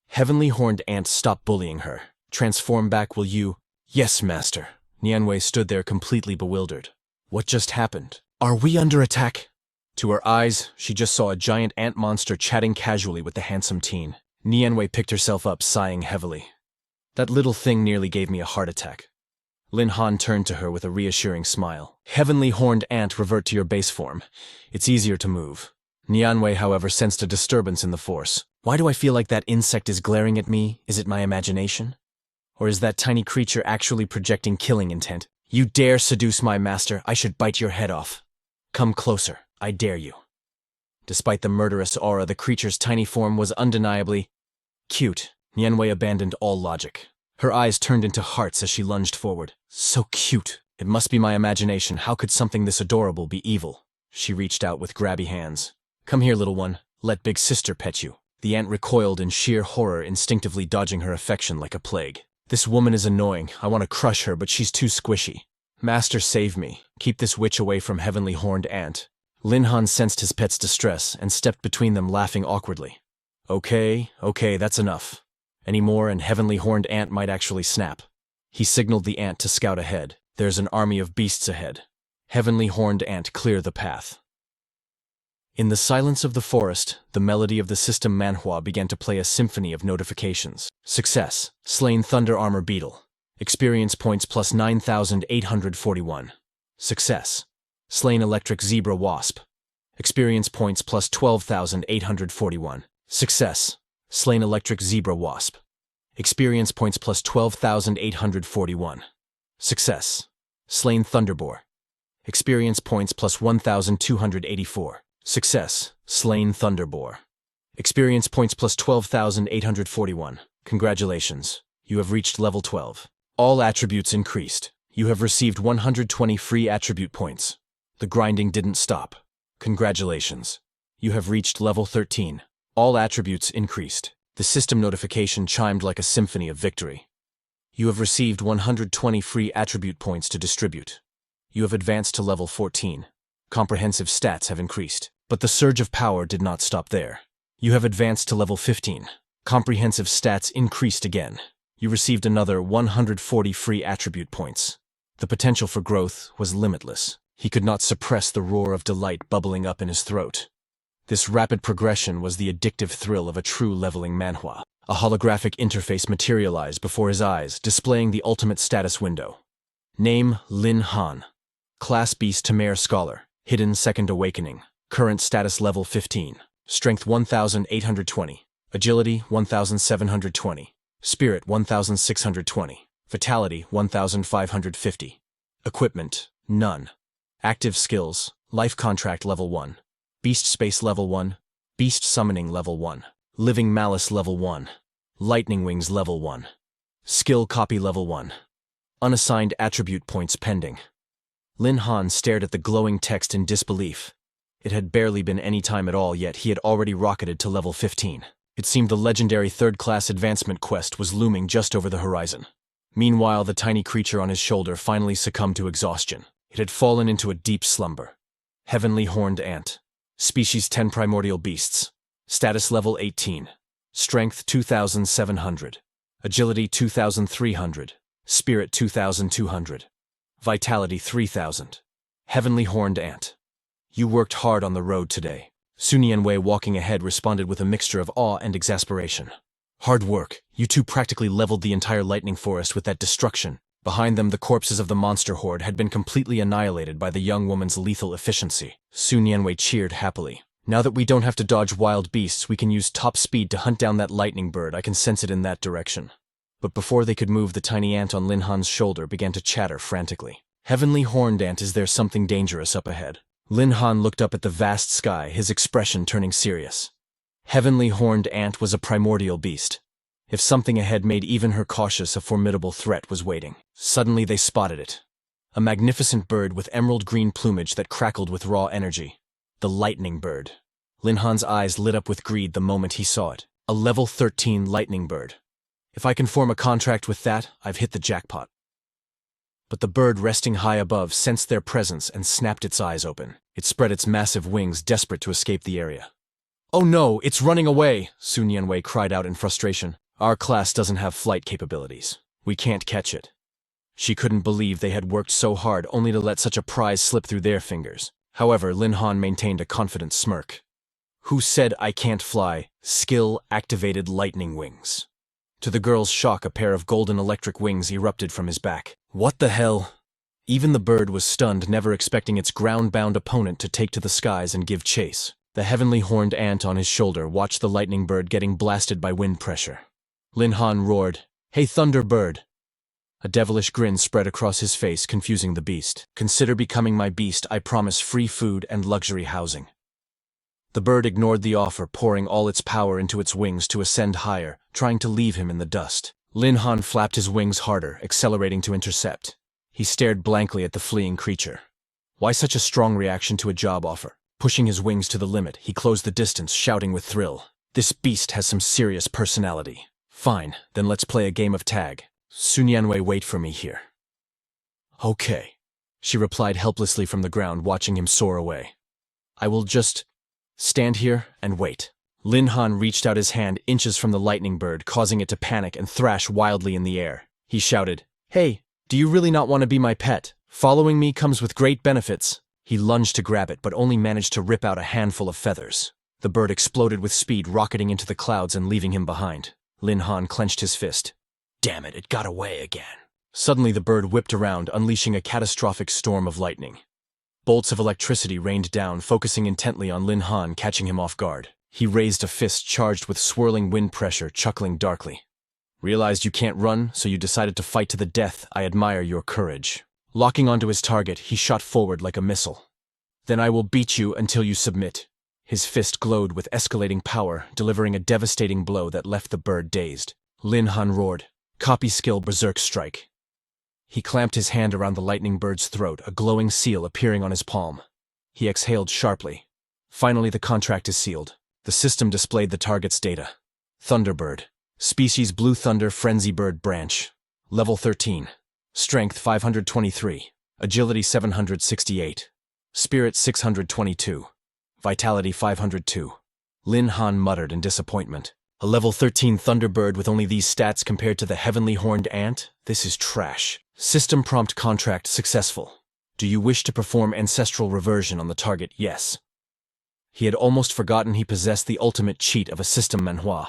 Heavenly Horned Ant, stop bullying her. Transform back, will you? Yes, master. Nianwei stood there completely bewildered. What just happened? Are we under attack? To her eyes, she just saw a giant ant monster chatting casually with the handsome teen. Nianwei picked herself up, sighing heavily. That little thing nearly gave me a heart attack. Lin Han turned to her with a reassuring smile. Heavenly Horned Ant, revert to your base form. It's easier to move. Nianwei, however, sensed a disturbance in the force. Why do I feel like that insect is glaring at me? Is it my imagination? Or is that tiny creature actually projecting killing intent? You dare seduce my master, I should bite your head off. Come closer, I dare you. Despite the murderous aura, the creature's tiny form was undeniably cute. Nianwei abandoned all logic. Her eyes turned into hearts as she lunged forward. So cute. It must be my imagination. How could something this adorable be evil? She reached out with grabby hands. Come here, little one. Let big sister pet you. The ant recoiled in sheer horror, instinctively dodging her affection like a plague. This woman is annoying. I want to crush her, but she's too squishy. Master, save me. Keep this witch away from Heavenly Horned Ant. Lin Han sensed his pet's distress and stepped between them, laughing awkwardly. Okay, that's enough. Any more and Heavenly Horned Ant might actually snap. He signaled the ant to scout ahead. There's an army of beasts ahead. Heavenly Horned Ant, clear the path. In the silence of the forest, the melody of the system Manhwa began to play a symphony of notifications. Success. Slain Thunder Armor Beetle. Experience points plus 9,841. Success. Slain Electric Zebra Wasp. Experience points plus 12,841. Success. Slain Electric Zebra Wasp. Experience points plus 12,841. Success. Slain Thunderboar. Experience points plus 1,284. Success. Slain Thunderboar. Experience points plus 12,841. Congratulations. You have reached level 12. All attributes increased. You have received 120 free attribute points. The grinding didn't stop. Congratulations. You have reached level 13. All attributes increased. The system notification chimed like a symphony of victory. You have received 120 free attribute points to distribute. You have advanced to level 14. Comprehensive stats have increased. But the surge of power did not stop there. You have advanced to level 15. Comprehensive stats increased again. You received another 140 free attribute points. The potential for growth was limitless. He could not suppress the roar of delight bubbling up in his throat. This rapid progression was the addictive thrill of a true leveling manhwa. A holographic interface materialized before his eyes, displaying the ultimate status window. Name: Lin Han. Class: Beast Tamer Scholar. Hidden Second Awakening. Current status level 15. Strength 1,820. Agility 1,720. Spirit 1,620. Vitality 1,550. Equipment: none. Active skills: Life Contract level 1. Beast Space level 1. Beast Summoning level 1. Living Malice level 1. Lightning Wings level 1. Skill Copy level 1. Unassigned attribute points pending. Lin Han stared at the glowing text in disbelief. It had barely been any time at all, yet he had already rocketed to level 15. It seemed the legendary third-class advancement quest was looming just over the horizon. Meanwhile, the tiny creature on his shoulder finally succumbed to exhaustion. It had fallen into a deep slumber. Heavenly Horned Ant. Species 10 Primordial Beasts. Status level 18. Strength 2,700. Agility 2,300. Spirit 2,200. Vitality 3,000. Heavenly Horned Ant. You worked hard on the road today. Su Nianwei, walking ahead, responded with a mixture of awe and exasperation. Hard work. You two practically leveled the entire lightning forest with that destruction. Behind them, the corpses of the monster horde had been completely annihilated by the young woman's lethal efficiency. Su Nianwei cheered happily. Now that we don't have to dodge wild beasts, we can use top speed to hunt down that lightning bird. I can sense it in that direction. But before they could move, the tiny ant on Lin Han's shoulder began to chatter frantically. Heavenly Horned Ant, is there something dangerous up ahead? Lin Han looked up at the vast sky, his expression turning serious. Heavenly Horned Ant was a primordial beast. If something ahead made even her cautious, a formidable threat was waiting. Suddenly they spotted it. A magnificent bird with emerald green plumage that crackled with raw energy. The lightning bird. Lin Han's eyes lit up with greed the moment he saw it. A level 13 lightning bird. If I can form a contract with that, I've hit the jackpot. But the bird resting high above sensed their presence and snapped its eyes open. It spread its massive wings, desperate to escape the area. Oh no, it's running away, Su Nianwei cried out in frustration. Our class doesn't have flight capabilities. We can't catch it. She couldn't believe they had worked so hard only to let such a prize slip through their fingers. However, Lin Han maintained a confident smirk. Who said I can't fly? Skill-activated lightning wings. To the girl's shock, a pair of golden electric wings erupted from his back. What the hell? Even the bird was stunned, never expecting its ground-bound opponent to take to the skies and give chase. The heavenly horned ant on his shoulder watched the lightning bird getting blasted by wind pressure. Lin Han roared, "Hey, Thunderbird!" A devilish grin spread across his face, confusing the beast. "Consider becoming my beast. I promise free food and luxury housing." The bird ignored the offer, pouring all its power into its wings to ascend higher, trying to leave him in the dust. Lin Han flapped his wings harder, accelerating to intercept. He stared blankly at the fleeing creature. Why such a strong reaction to a job offer? Pushing his wings to the limit, he closed the distance, shouting with thrill. This beast has some serious personality. Fine, then let's play a game of tag. Sunyanwei, wait for me here. Okay, she replied helplessly from the ground, watching him soar away. I will just stand here and wait. Lin Han reached out his hand inches from the lightning bird, causing it to panic and thrash wildly in the air. He shouted, "Hey, do you really not want to be my pet? Following me comes with great benefits." He lunged to grab it, but only managed to rip out a handful of feathers. The bird exploded with speed, rocketing into the clouds and leaving him behind. Lin Han clenched his fist. Damn it, it got away again. Suddenly the bird whipped around, unleashing a catastrophic storm of lightning. Bolts of electricity rained down, focusing intently on Lin Han, catching him off guard. He raised a fist charged with swirling wind pressure, chuckling darkly. Realized you can't run, so you decided to fight to the death. I admire your courage. Locking onto his target, he shot forward like a missile. Then I will beat you until you submit. His fist glowed with escalating power, delivering a devastating blow that left the bird dazed. Lin Han roared, "Copy skill berserk strike." He clamped his hand around the lightning bird's throat, a glowing seal appearing on his palm. He exhaled sharply. Finally, the contract is sealed. The system displayed the target's data. Thunderbird. Species Blue Thunder Frenzy Bird Branch. Level 13. Strength 523. Agility 768. Spirit 622. Vitality 502. Lin Han muttered in disappointment. A level 13 Thunderbird with only these stats compared to the heavenly horned ant? This is trash. System prompt contract successful. Do you wish to perform ancestral reversion on the target? Yes. He had almost forgotten he possessed the ultimate cheat of a system Manhwa.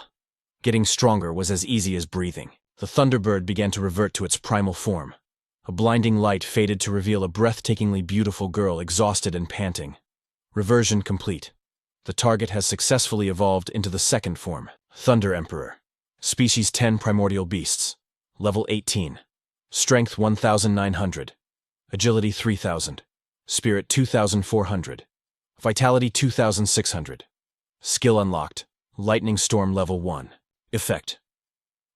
Getting stronger was as easy as breathing. The Thunderbird began to revert to its primal form. A blinding light faded to reveal a breathtakingly beautiful girl, exhausted and panting. Reversion complete. The target has successfully evolved into the second form, Thunder Emperor. Species 10 Primordial Beasts. Level 18. Strength 1,900. Agility 3,000. Spirit 2,400. Vitality 2,600. Skill unlocked. Lightning Storm Level 1. Effect.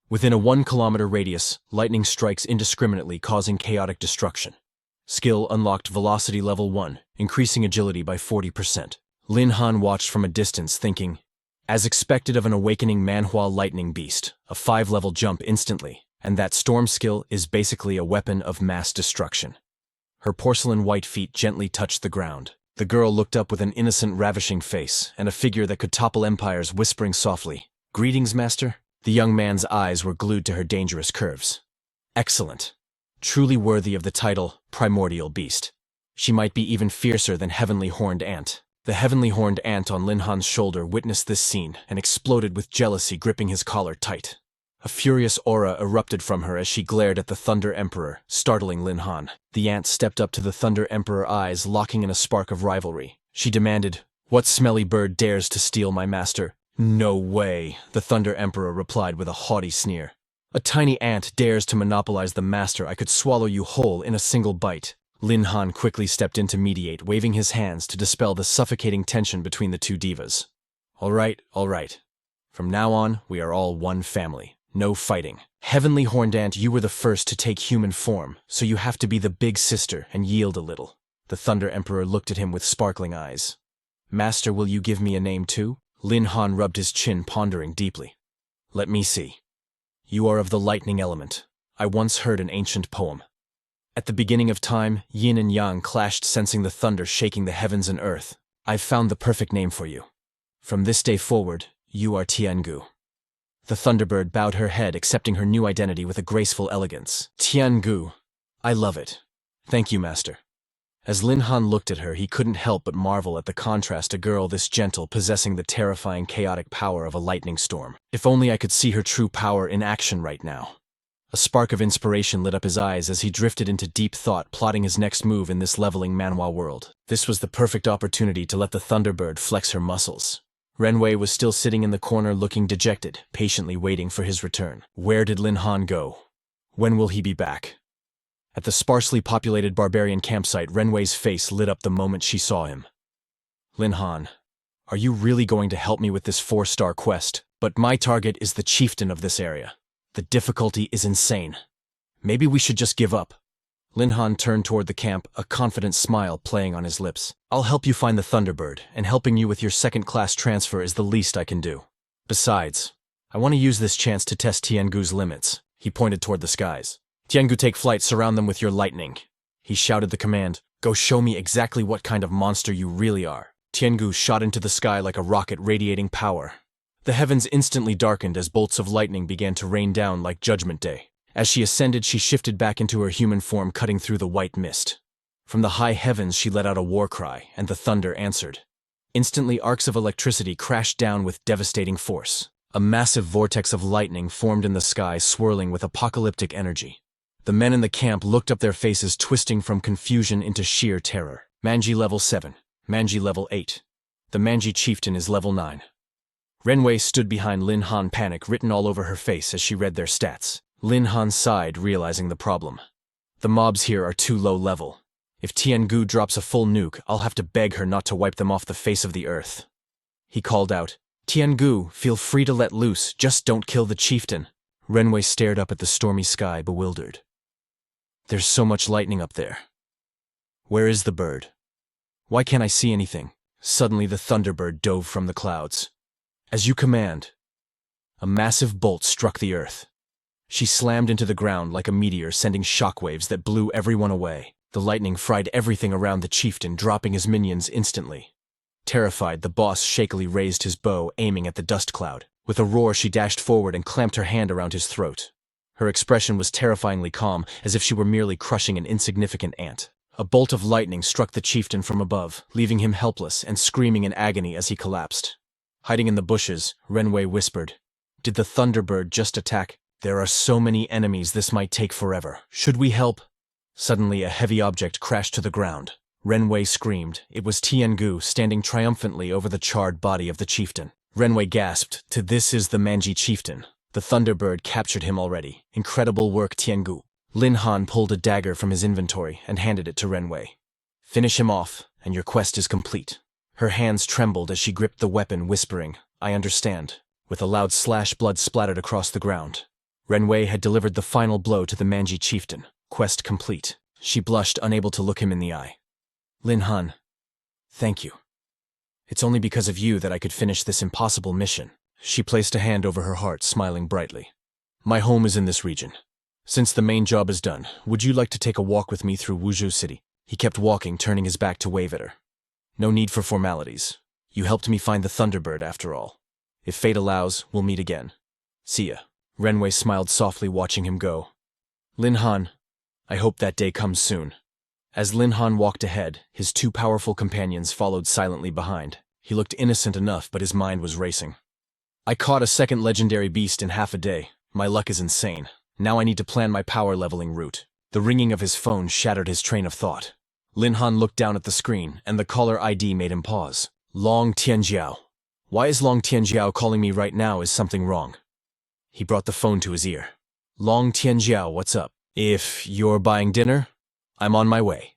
Within a 1 kilometer radius, lightning strikes indiscriminately, causing chaotic destruction. Skill unlocked Velocity Level 1, increasing agility by 40%. Lin Han watched from a distance, thinking, as expected of an awakening Manhwa lightning beast, a 5-level jump instantly, and that storm skill is basically a weapon of mass destruction. Her porcelain white feet gently touched the ground. The girl looked up with an innocent, ravishing face, and a figure that could topple empires, whispering softly, "Greetings, master?" The young man's eyes were glued to her dangerous curves. Excellent. Truly worthy of the title, Primordial Beast. She might be even fiercer than Heavenly Horned Ant. The Heavenly Horned Ant on Lin Han's shoulder witnessed this scene and exploded with jealousy, gripping his collar tight. A furious aura erupted from her as she glared at the Thunder Emperor, startling Lin Han. The ant stepped up to the Thunder Emperor, eyes locking in a spark of rivalry. She demanded, "What smelly bird dares to steal my master?" "No way," the Thunder Emperor replied with a haughty sneer. "A tiny ant dares to monopolize the master. I could swallow you whole in a single bite." Lin Han quickly stepped in to mediate, waving his hands to dispel the suffocating tension between the two divas. All right. From now on, we are all one family. No fighting. Heavenly Horned Ant, you were the first to take human form, so you have to be the big sister and yield a little. The Thunder Emperor looked at him with sparkling eyes. "Master, will you give me a name too?" Lin Han rubbed his chin, pondering deeply. "Let me see. You are of the lightning element. I once heard an ancient poem. At the beginning of time, yin and yang clashed, sensing the thunder shaking the heavens and earth. I've found the perfect name for you. From this day forward, you are Tian Gu." The Thunderbird bowed her head, accepting her new identity with a graceful elegance. "Tian Gu. I love it. Thank you, master." As Lin Han looked at her, he couldn't help but marvel at the contrast, a girl this gentle, possessing the terrifying, chaotic power of a lightning storm. If only I could see her true power in action right now. A spark of inspiration lit up his eyes as he drifted into deep thought, plotting his next move in this leveling Manhwa world. This was the perfect opportunity to let the Thunderbird flex her muscles. Renwei was still sitting in the corner looking dejected, patiently waiting for his return. Where did Lin Han go? When will he be back? At the sparsely populated barbarian campsite, Renwei's face lit up the moment she saw him. "Lin Han, are you really going to help me with this 4-star quest? But my target is the chieftain of this area. The difficulty is insane. Maybe we should just give up." Lin Han turned toward the camp, a confident smile playing on his lips. I'll help you find the Thunderbird, and helping you with your second-class transfer is the least I can do. Besides, I want to use this chance to test Tian Gu's limits. He pointed toward the skies. Tian Gu, take flight, surround them with your lightning. He shouted the command. Go show me exactly what kind of monster you really are. Tian Gu shot into the sky like a rocket radiating power. The heavens instantly darkened as bolts of lightning began to rain down like Judgment Day. As she ascended, she shifted back into her human form, cutting through the white mist. From the high heavens, she let out a war cry, and the thunder answered. Instantly, arcs of electricity crashed down with devastating force. A massive vortex of lightning formed in the sky, swirling with apocalyptic energy. The men in the camp looked up, their faces twisting from confusion into sheer terror. Manji level 7. Manji level 8. The Manji chieftain is level 9. Renwei stood behind Lin Han, panic written all over her face as she read their stats. Lin Han sighed, realizing the problem. The mobs here are too low level. If Tian Gu drops a full nuke, I'll have to beg her not to wipe them off the face of the earth. He called out, Tian Gu, feel free to let loose, just don't kill the chieftain. Renwei stared up at the stormy sky, bewildered. There's so much lightning up there. Where is the bird? Why can't I see anything? Suddenly the Thunderbird dove from the clouds. As you command. A massive bolt struck the earth. She slammed into the ground like a meteor, sending shockwaves that blew everyone away. The lightning fried everything around the chieftain, dropping his minions instantly. Terrified, the boss shakily raised his bow, aiming at the dust cloud. With a roar, she dashed forward and clamped her hand around his throat. Her expression was terrifyingly calm, as if she were merely crushing an insignificant ant. A bolt of lightning struck the chieftain from above, leaving him helpless and screaming in agony as he collapsed. Hiding in the bushes, Renwei whispered, Did the Thunderbird just attack? There are so many enemies, this might take forever. Should we help? Suddenly, a heavy object crashed to the ground. Renwei screamed. It was Tian Gu, standing triumphantly over the charred body of the chieftain. Renwei gasped, This is the Manji chieftain. The Thunderbird captured him already. Incredible work, Tian Gu. Lin Han pulled a dagger from his inventory and handed it to Renwei. Finish him off, and your quest is complete. Her hands trembled as she gripped the weapon, whispering, I understand. With a loud slash, blood splattered across the ground. Renwei had delivered the final blow to the Manji chieftain. Quest complete. She blushed, unable to look him in the eye. Lin Han, thank you. It's only because of you that I could finish this impossible mission. She placed a hand over her heart, smiling brightly. My home is in this region. Since the main job is done, would you like to take a walk with me through Wuzhou City? He kept walking, turning his back to wave at her. No need for formalities. You helped me find the Thunderbird after all. If fate allows, we'll meet again. See ya. Renwei smiled softly, watching him go. Lin Han, I hope that day comes soon. As Lin Han walked ahead, his two powerful companions followed silently behind. He looked innocent enough, but his mind was racing. I caught a second legendary beast in half a day. My luck is insane. Now I need to plan my power leveling route. The ringing of his phone shattered his train of thought. Lin Han looked down at the screen, and the caller ID made him pause. Long Tianjiao. Why is Long Tianjiao calling me right now? Is something wrong? He brought the phone to his ear. Long Tianjiao, what's up? If you're buying dinner, I'm on my way.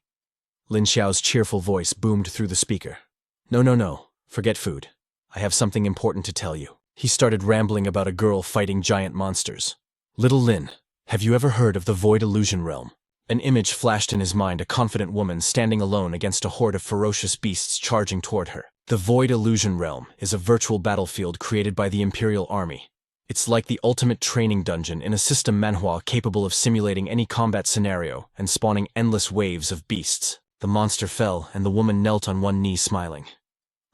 Lin Xiao's cheerful voice boomed through the speaker. No. Forget food. I have something important to tell you. He started rambling about a girl fighting giant monsters. Little Lin, have you ever heard of the Void Illusion Realm? An image flashed in his mind, a confident woman standing alone against a horde of ferocious beasts charging toward her. The Void Illusion Realm is a virtual battlefield created by the Imperial Army. It's like the ultimate training dungeon in a system Manhwa capable of simulating any combat scenario and spawning endless waves of beasts. The monster fell, and the woman knelt on one knee smiling.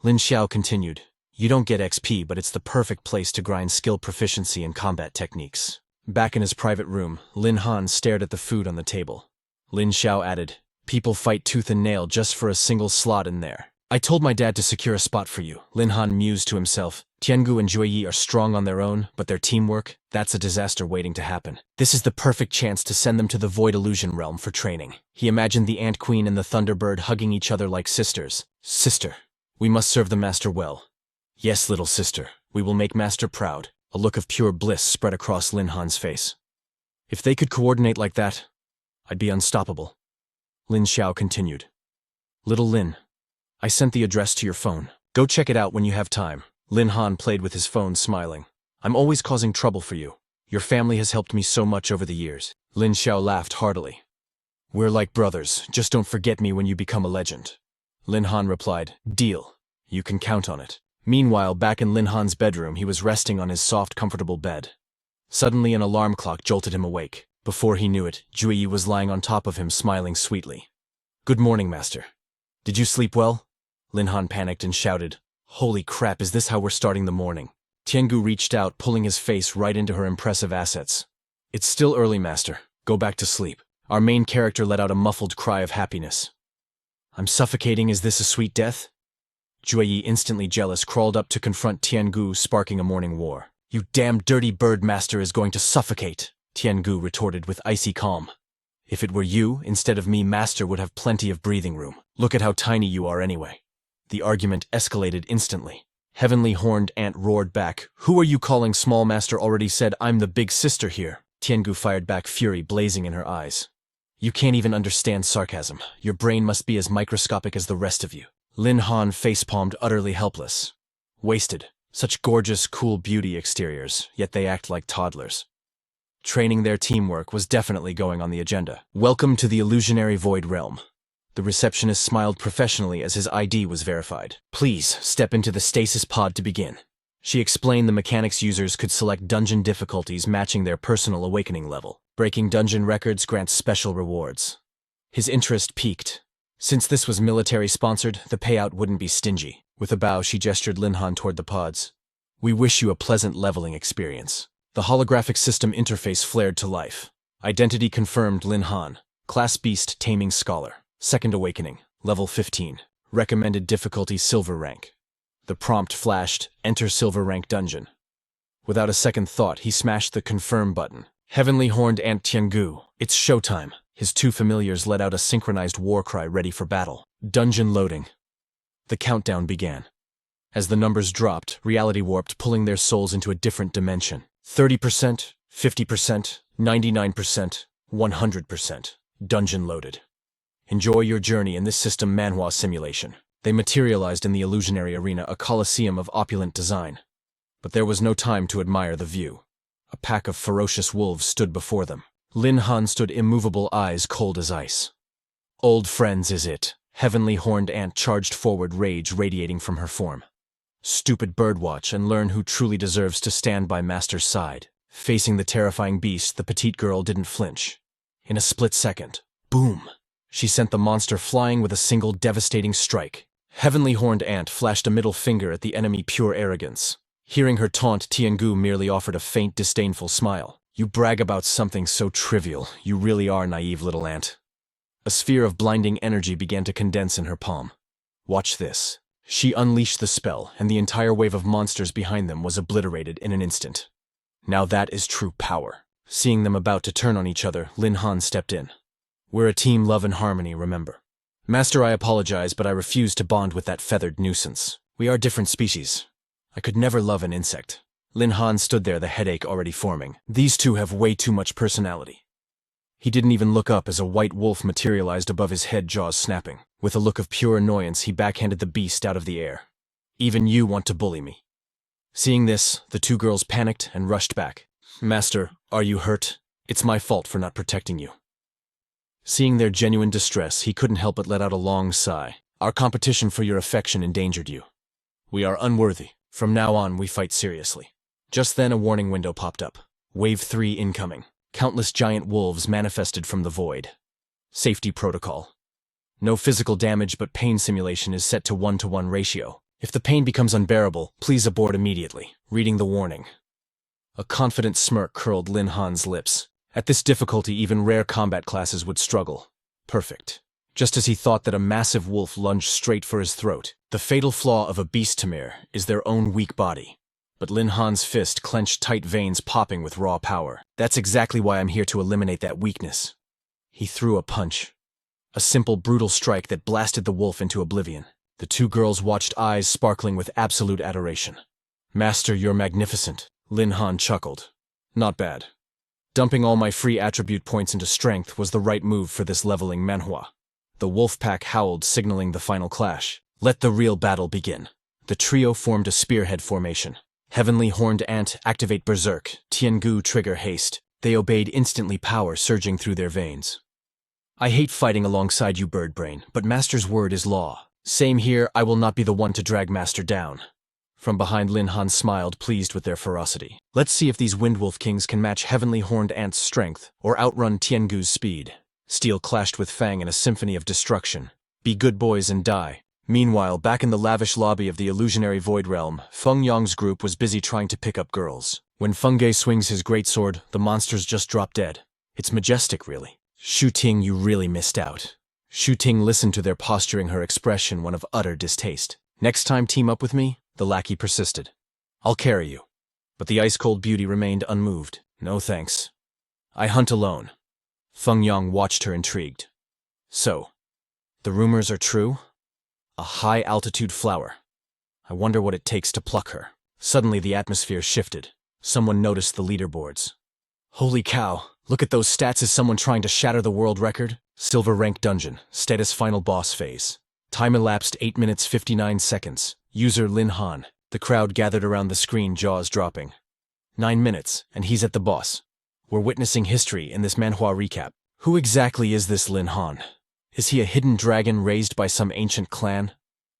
Lin Xiao continued, You don't get XP, but it's the perfect place to grind skill proficiency and combat techniques. Back in his private room, Lin Han stared at the food on the table. Lin Xiao added, People fight tooth and nail just for a single slot in there. I told my dad to secure a spot for you. Lin Han mused to himself. Tian Gu and Jueyi are strong on their own, but their teamwork, that's a disaster waiting to happen. This is the perfect chance to send them to the Void Illusion Realm for training. He imagined the Ant Queen and the Thunderbird hugging each other like sisters. Sister, we must serve the Master well. Yes, little sister, we will make Master proud. A look of pure bliss spread across Lin Han's face. If they could coordinate like that, I'd be unstoppable. Lin Xiao continued. Little Lin, I sent the address to your phone. Go check it out when you have time. Lin Han played with his phone, smiling. I'm always causing trouble for you. Your family has helped me so much over the years. Lin Xiao laughed heartily. We're like brothers, just don't forget me when you become a legend. Lin Han replied, Deal. You can count on it. Meanwhile, back in Lin Han's bedroom, he was resting on his soft, comfortable bed. Suddenly, an alarm clock jolted him awake. Before he knew it, Juyi was lying on top of him, smiling sweetly. Good morning, master. Did you sleep well? Lin Han panicked and shouted, Holy crap, is this how we're starting the morning? Tian Gu reached out, pulling his face right into her impressive assets. It's still early, master. Go back to sleep. Our main character let out a muffled cry of happiness. I'm suffocating, is this a sweet death? Juyi, instantly jealous, crawled up to confront Tian Gu, sparking a morning war. You damn dirty bird, master is going to suffocate, Tian Gu retorted with icy calm. If it were you, instead of me, master would have plenty of breathing room. Look at how tiny you are anyway. The argument escalated instantly. Heavenly Horned Ant roared back, Who are you calling small, master already said I'm the big sister here. Tian Gu fired back, fury blazing in her eyes. You can't even understand sarcasm. Your brain must be as microscopic as the rest of you. Lin Han facepalmed, utterly helpless. Wasted. Such gorgeous, cool beauty exteriors, yet they act like toddlers. Training their teamwork was definitely going on the agenda. Welcome to the illusionary void realm. The receptionist smiled professionally as his ID was verified. Please, step into the stasis pod to begin. She explained the mechanics users could select dungeon difficulties matching their personal awakening level. Breaking dungeon records grants special rewards. His interest piqued. Since this was military-sponsored, the payout wouldn't be stingy. With a bow, she gestured Lin Han toward the pods. We wish you a pleasant leveling experience. The holographic system interface flared to life. Identity confirmed Lin Han. Class Beast Taming Scholar. Second Awakening. Level 15. Recommended difficulty Silver Rank. The prompt flashed, Enter Silver Rank Dungeon. Without a second thought, he smashed the Confirm button. Heavenly Horned Ant Tian Gu. It's showtime. His two familiars let out a synchronized war cry ready for battle. Dungeon loading. The countdown began. As the numbers dropped, reality warped, pulling their souls into a different dimension. 30%, 50%, 99%, 100%. Dungeon loaded. Enjoy your journey in this system Manhwa simulation. They materialized in the illusionary arena, a coliseum of opulent design. But there was no time to admire the view. A pack of ferocious wolves stood before them. Lin Han stood immovable, eyes cold as ice. Old friends, is it? Heavenly Horned Ant charged forward, rage radiating from her form. Stupid birdwatch and learn who truly deserves to stand by master's side. Facing the terrifying beast, the petite girl didn't flinch. In a split second, boom! She sent the monster flying with a single devastating strike. Heavenly Horned Ant flashed a middle finger at the enemy, pure arrogance. Hearing her taunt, Tian Gu merely offered a faint, disdainful smile. You brag about something so trivial. You really are naive, little ant. A sphere of blinding energy began to condense in her palm. Watch this. She unleashed the spell, and the entire wave of monsters behind them was obliterated in an instant. Now that is true power. Seeing them about to turn on each other, Lin Han stepped in. We're a team, love and harmony, remember. Master, I apologize, but I refuse to bond with that feathered nuisance. We are different species. I could never love an insect. Lin Han stood there, the headache already forming. These two have way too much personality. He didn't even look up as a white wolf materialized above his head, jaws snapping. With a look of pure annoyance, he backhanded the beast out of the air. Even you want to bully me. Seeing this, the two girls panicked and rushed back. Master, are you hurt? It's my fault for not protecting you. Seeing their genuine distress, he couldn't help but let out a long sigh. Our competition for your affection endangered you. We are unworthy. From now on, we fight seriously. Just then, a warning window popped up. Wave 3 incoming. Countless giant wolves manifested from the void. Safety protocol. No physical damage, but pain simulation is set to 1-to-1 ratio. If the pain becomes unbearable, please abort immediately. Reading the warning. A confident smirk curled Lin Han's lips. At this difficulty, even rare combat classes would struggle. Perfect. Just as he thought that a massive wolf lunged straight for his throat. The fatal flaw of a Beast Tamer is their own weak body. But Lin Han's fist clenched tight, veins popping with raw power. That's exactly why I'm here to eliminate that weakness. He threw a punch. A simple, brutal strike that blasted the wolf into oblivion. The two girls watched, eyes sparkling with absolute adoration. Master, you're magnificent. Lin Han chuckled. Not bad. Dumping all my free attribute points into strength was the right move for this leveling Manhwa. The wolf pack howled, signaling the final clash. Let the real battle begin. The trio formed a spearhead formation. Heavenly Horned Ant activate Berserk. Tian Gu trigger haste. They obeyed instantly, power surging through their veins. I hate fighting alongside you, Birdbrain, but Master's word is law. Same here, I will not be the one to drag Master down. From behind, Lin Han smiled, pleased with their ferocity. Let's see if these Windwolf Kings can match Heavenly Horned Ant's strength or outrun Tian Gu's speed. Steel clashed with Fang in a symphony of destruction. Be good boys and die. Meanwhile, back in the lavish lobby of the illusionary Void Realm, Feng Yang's group was busy trying to pick up girls. When Feng Ge swings his greatsword, the monsters just drop dead. It's majestic, really. Shu Ting, you really missed out. Shu Ting listened to their posturing, her expression one of utter distaste. Next time team up with me, the lackey persisted. I'll carry you. But the ice-cold beauty remained unmoved. No thanks. I hunt alone. Feng Yang watched her intrigued. So, the rumors are true? A high-altitude flower. I wonder what it takes to pluck her. Suddenly the atmosphere shifted. Someone noticed the leaderboards. Holy cow, look at those stats. Is someone trying to shatter the world record? Silver rank dungeon, status final boss phase. Time elapsed 8 minutes 59 seconds. User Lin Han. The crowd gathered around the screen, jaws dropping. 9 minutes, and he's at the boss. We're witnessing history in this Manhwa recap. Who exactly is this Lin Han? Is he a hidden dragon raised by some ancient clan?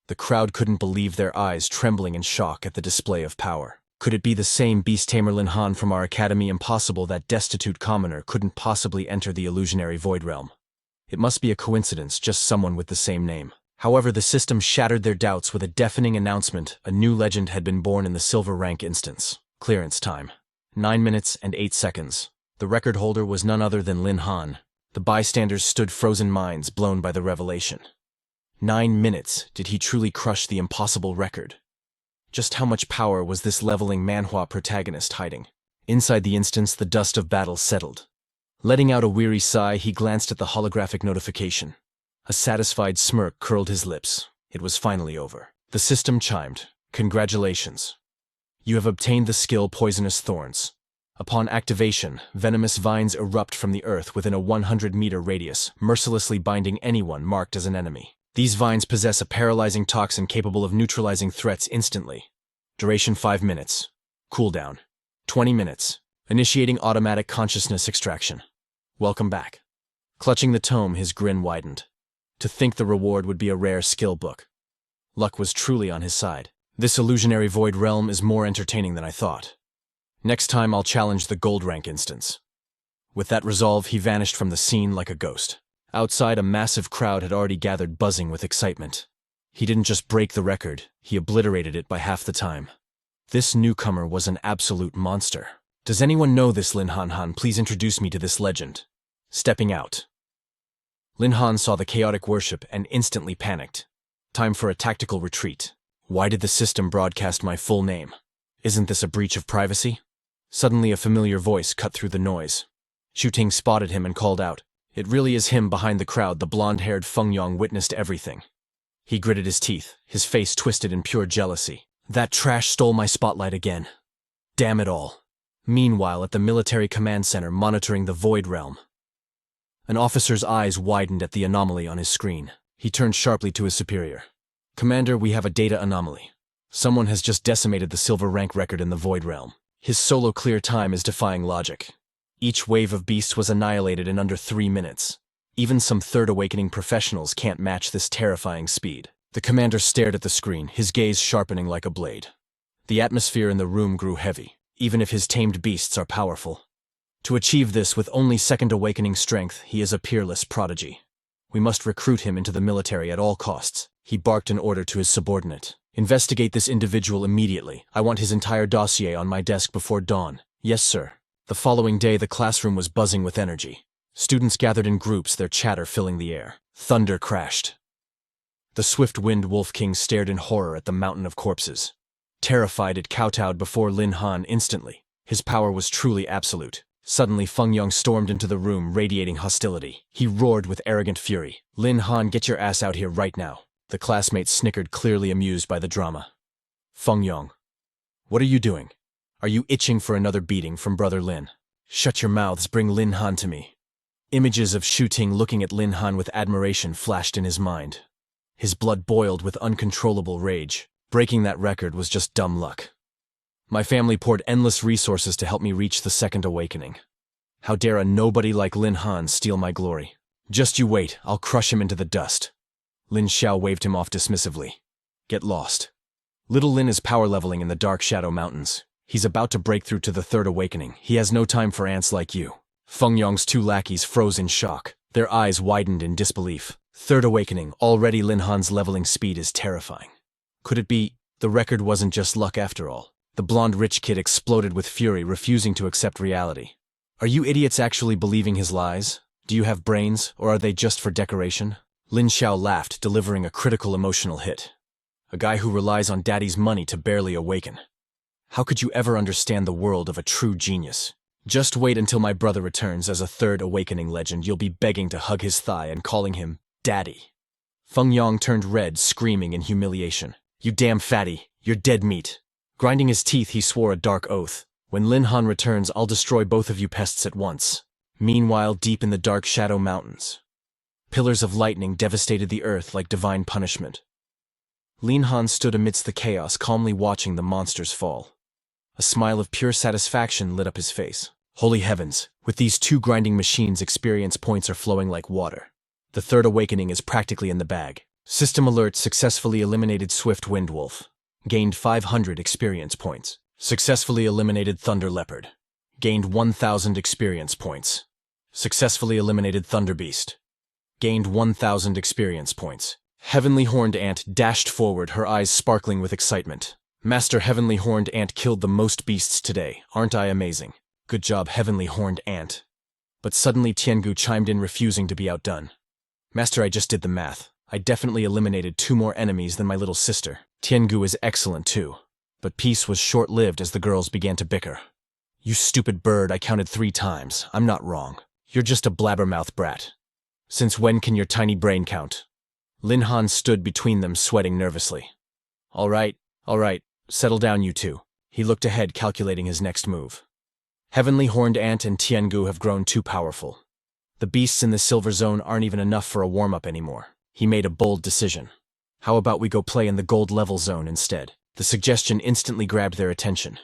The crowd couldn't believe their eyes, trembling in shock at the display of power. Could it be the same Beast Tamer Lin Han from our academy? Impossible, that destitute commoner couldn't possibly enter the illusionary Void Realm. It must be a coincidence, just someone with the same name. However, the system shattered their doubts with a deafening announcement. A new legend had been born in the silver rank instance. Clearance time. 9 minutes and 8 seconds. The record holder was none other than Lin Han. The bystanders stood frozen minds blown by the revelation. 9 minutes, did he truly crush the impossible record? Just how much power was this leveling Manhwa protagonist hiding? Inside the instance, the dust of battle settled. Letting out a weary sigh, he glanced at the holographic notification. A satisfied smirk curled his lips. It was finally over. The system chimed. Congratulations. You have obtained the skill Poisonous Thorns. Upon activation, venomous vines erupt from the earth within a 100-meter radius, mercilessly binding anyone marked as an enemy. These vines possess a paralyzing toxin capable of neutralizing threats instantly. Duration 5 minutes. Cooldown 20 minutes. Initiating automatic consciousness extraction. Welcome back. Clutching the tome, his grin widened. To think the reward would be a rare skill book. Luck was truly on his side. This illusionary void realm is more entertaining than I thought. Next time I'll challenge the gold rank instance. With that resolve, he vanished from the scene like a ghost. Outside, a massive crowd had already gathered, buzzing with excitement. He didn't just break the record, he obliterated it by half the time. This newcomer was an absolute monster. Does anyone know this Lin Han? Please introduce me to this legend. Stepping out. Lin Han saw the chaotic worship and instantly panicked. Time for a tactical retreat. Why did the system broadcast my full name? Isn't this a breach of privacy? Suddenly a familiar voice cut through the noise. Shu Ting spotted him and called out. It really is him behind the crowd. The blonde-haired Feng Yang witnessed everything. He gritted his teeth, his face twisted in pure jealousy. That trash stole my spotlight again. Damn it all. Meanwhile, at the military command center monitoring the Void Realm, an officer's eyes widened at the anomaly on his screen. He turned sharply to his superior. Commander, we have a data anomaly. Someone has just decimated the silver rank record in the Void Realm. His solo clear time is defying logic. Each wave of beasts was annihilated in under 3 minutes. Even some Third Awakening professionals can't match this terrifying speed. The commander stared at the screen, his gaze sharpening like a blade. The atmosphere in the room grew heavy, even if his tamed beasts are powerful. To achieve this with only Second Awakening strength, he is a peerless prodigy. We must recruit him into the military at all costs. He barked an order to his subordinate. Investigate this individual immediately. I want his entire dossier on my desk before dawn. Yes, sir. The following day, the classroom was buzzing with energy. Students gathered in groups, their chatter filling the air. Thunder crashed. The swift-winged Wolf King stared in horror at the mountain of corpses. Terrified, it kowtowed before Lin Han instantly. His power was truly absolute. Suddenly, Feng Yang stormed into the room, radiating hostility. He roared with arrogant fury. Lin Han, get your ass out here right now. The classmates snickered, clearly amused by the drama. Feng Yang. What are you doing? Are you itching for another beating from Brother Lin? Shut your mouths, bring Lin Han to me. Images of Shu Ting looking at Lin Han with admiration flashed in his mind. His blood boiled with uncontrollable rage. Breaking that record was just dumb luck. My family poured endless resources to help me reach the Second Awakening. How dare a nobody like Lin Han steal my glory? Just you wait, I'll crush him into the dust. Lin Xiao waved him off dismissively. Get lost. Little Lin is power leveling in the Dark Shadow Mountains. He's about to break through to the Third Awakening. He has no time for ants like you. Feng Yong's two lackeys froze in shock. Their eyes widened in disbelief. Third Awakening, already Lin Han's leveling speed is terrifying. Could it be the record wasn't just luck after all? The blonde rich kid exploded with fury, refusing to accept reality. Are you idiots actually believing his lies? Do you have brains, or are they just for decoration? Lin Xiao laughed, delivering a critical emotional hit. A guy who relies on daddy's money to barely awaken. How could you ever understand the world of a true genius? Just wait until my brother returns as a Third Awakening legend. You'll be begging to hug his thigh and calling him Daddy. Feng Yong turned red, screaming in humiliation. You damn fatty, you're dead meat. Grinding his teeth, he swore a dark oath. When Lin Han returns, I'll destroy both of you pests at once. Meanwhile, deep in the Dark Shadow Mountains, pillars of lightning devastated the earth like divine punishment. Lin Han stood amidst the chaos, calmly watching the monsters fall. A smile of pure satisfaction lit up his face. Holy heavens, with these two grinding machines, experience points are flowing like water. The Third Awakening is practically in the bag. System alert: successfully eliminated Swift Wind Wolf. Gained 500 experience points. Successfully eliminated Thunder Leopard. Gained 1,000 experience points. Successfully eliminated Thunder Beast. Gained 1,000 experience points. Heavenly Horned Ant dashed forward, her eyes sparkling with excitement. Master, Heavenly Horned Ant killed the most beasts today. Aren't I amazing? Good job, Heavenly Horned Ant. But suddenly Tian Gu chimed in, refusing to be outdone. Master, I just did the math. I definitely eliminated 2 more enemies than my little sister. Tian Gu is excellent too. But peace was short-lived as the girls began to bicker. You stupid bird, I counted 3 times. I'm not wrong. You're just a blabbermouth brat. Since when can your tiny brain count? Lin Han stood between them, sweating nervously. All right, settle down you two. He looked ahead, calculating his next move. Heavenly Horned Ant and Tian Gu have grown too powerful. The beasts in the Silver Zone aren't even enough for a warm-up anymore. He made a bold decision. How about we go play in the Gold Level Zone instead? The suggestion instantly grabbed their attention.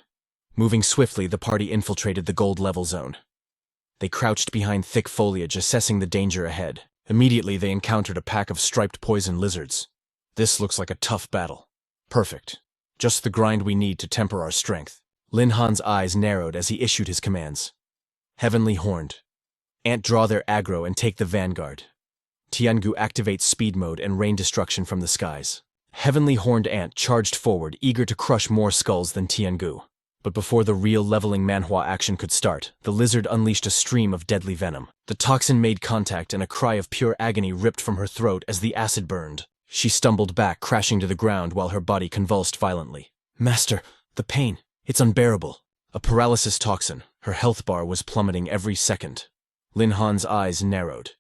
Moving swiftly, the party infiltrated the Gold Level Zone. They crouched behind thick foliage, assessing the danger ahead. Immediately, they encountered a pack of striped poison lizards. This looks like a tough battle. Perfect. Just the grind we need to temper our strength. Lin Han's eyes narrowed as he issued his commands. Heavenly Horned Ant, draw their aggro and take the vanguard. Tian Gu, activates speed mode and rain destruction from the skies. Heavenly Horned Ant charged forward, eager to crush more skulls than Tian Gu. But before the real leveling Manhwa action could start, the lizard unleashed a stream of deadly venom. The toxin made contact, and a cry of pure agony ripped from her throat as the acid burned. She stumbled back, crashing to the ground while her body convulsed violently. Master, the pain, it's unbearable. A paralysis toxin. Her health bar was plummeting every second. Lin Han's eyes narrowed.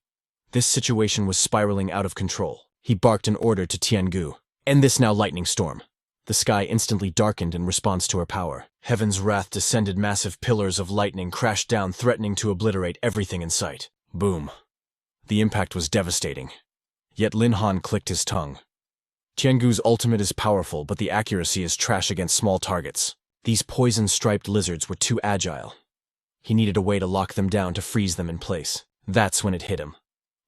This situation was spiraling out of control. He barked an order to Tian Gu. End this now, lightning storm. The sky instantly darkened in response to her power. Heaven's wrath descended, massive pillars of lightning crashed down, threatening to obliterate everything in sight. Boom. The impact was devastating. Yet Lin Han clicked his tongue. Tian Gu's ultimate is powerful, but the accuracy is trash against small targets. These poison-striped lizards were too agile. He needed a way to lock them down, to freeze them in place. That's when it hit him.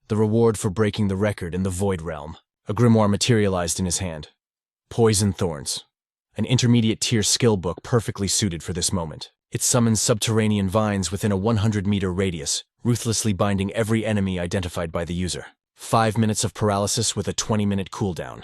The reward for breaking the record in the Void Realm. A grimoire materialized in his hand. Poison Thorns. An intermediate-tier skill book perfectly suited for this moment. It summons subterranean vines within a 100-meter radius, ruthlessly binding every enemy identified by the user. 5 minutes of paralysis with a 20-minute cooldown.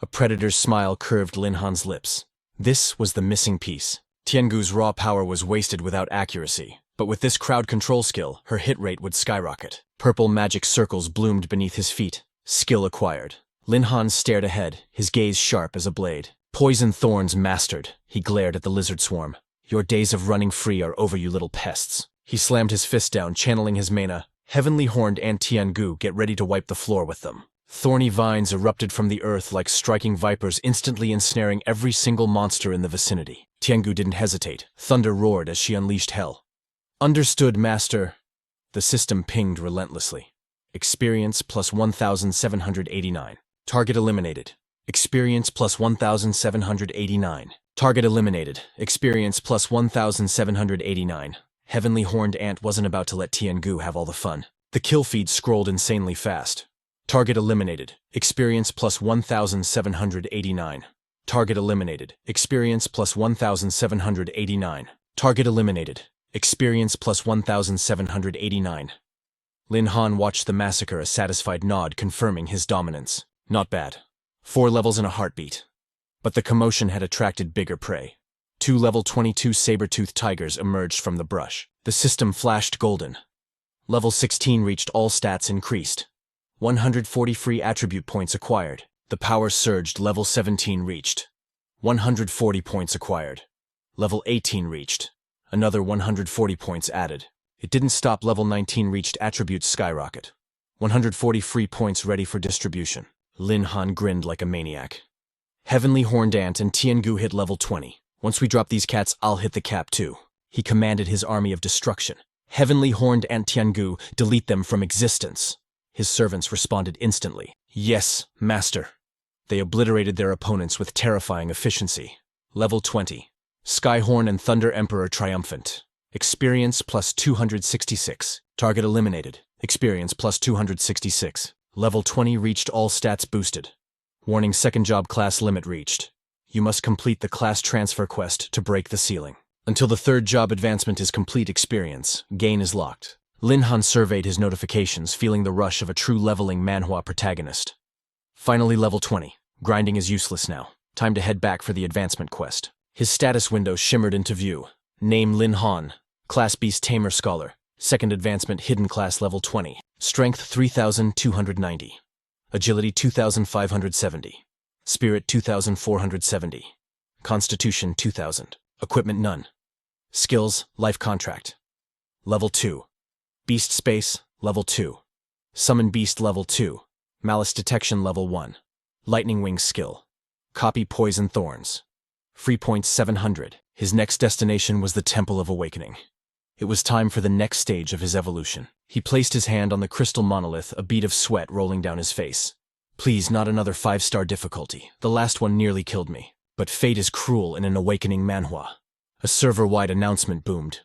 A predator's smile curved Lin Han's lips. This was the missing piece. Tian Gu's raw power was wasted without accuracy, but with this crowd control skill, her hit rate would skyrocket. Purple magic circles bloomed beneath his feet. Skill acquired. Lin Han stared ahead, his gaze sharp as a blade. Poison Thorns mastered. He glared at the lizard swarm. Your days of running free are over, you little pests. He slammed his fist down, channeling his mana. Heavenly Horned Ant, Tian Gu, get ready to wipe the floor with them. Thorny vines erupted from the earth like striking vipers, instantly ensnaring every single monster in the vicinity. Tian Gu didn't hesitate. Thunder roared as she unleashed hell. Understood, Master. The system pinged relentlessly. Experience plus 1,789. Target eliminated. Experience plus 1,789. Target eliminated. Experience plus 1,789. Heavenly Horned Ant wasn't about to let Tian Gu have all the fun. The kill feed scrolled insanely fast. Target eliminated. Experience plus 1,789. Target eliminated. Experience plus 1,789. Target eliminated. Experience plus 1,789. Lin Han watched the massacre, a satisfied nod confirming his dominance. Not bad. 4 levels in a heartbeat. But the commotion had attracted bigger prey. 2 level 22 saber-toothed tigers emerged from the brush. The system flashed golden. Level 16 reached, all stats increased. 140 free attribute points acquired. The power surged. Level 17 reached. 140 points acquired. Level 18 reached. Another 140 points added. It didn't stop. Level 19 reached. Attributes skyrocket. 140 free points ready for distribution. Lin Han grinned like a maniac. Heavenly Horned Ant and Tian Gu hit level 20. Once we drop these cats, I'll hit the cap too. He commanded his army of destruction. Heavenly Horned Ant Tian Gu, delete them from existence. His servants responded instantly. Yes, master. They obliterated their opponents with terrifying efficiency. Level 20. Skyhorn and Thunder Emperor triumphant. Experience plus 266. Target eliminated. Experience plus 266. Level 20 reached, all stats boosted. Warning, second job class limit reached. You must complete the class transfer quest to break the ceiling. Until the third job advancement is complete, experience gain is locked. Lin Han surveyed his notifications, feeling the rush of a true leveling Manhwa protagonist. Finally, level 20. Grinding is useless now. Time to head back for the advancement quest. His status window shimmered into view. Name Lin Han. Class Beast Tamer Scholar. Second advancement, hidden class level 20. Strength 3,290. Agility 2,570. Spirit 2,470. Constitution 2,000. Equipment none. Skills, life contract. Level 2. Beast Space, level 2. Summon Beast, level 2. Malice Detection, level 1. Lightning Wing skill. Copy Poison Thorns. Free points 700. His next destination was the Temple of Awakening. It was time for the next stage of his evolution. He placed his hand on the crystal monolith, a bead of sweat rolling down his face. Please, not another 5-star difficulty. The last one nearly killed me. But fate is cruel in an awakening Manhwa. A server-wide announcement boomed.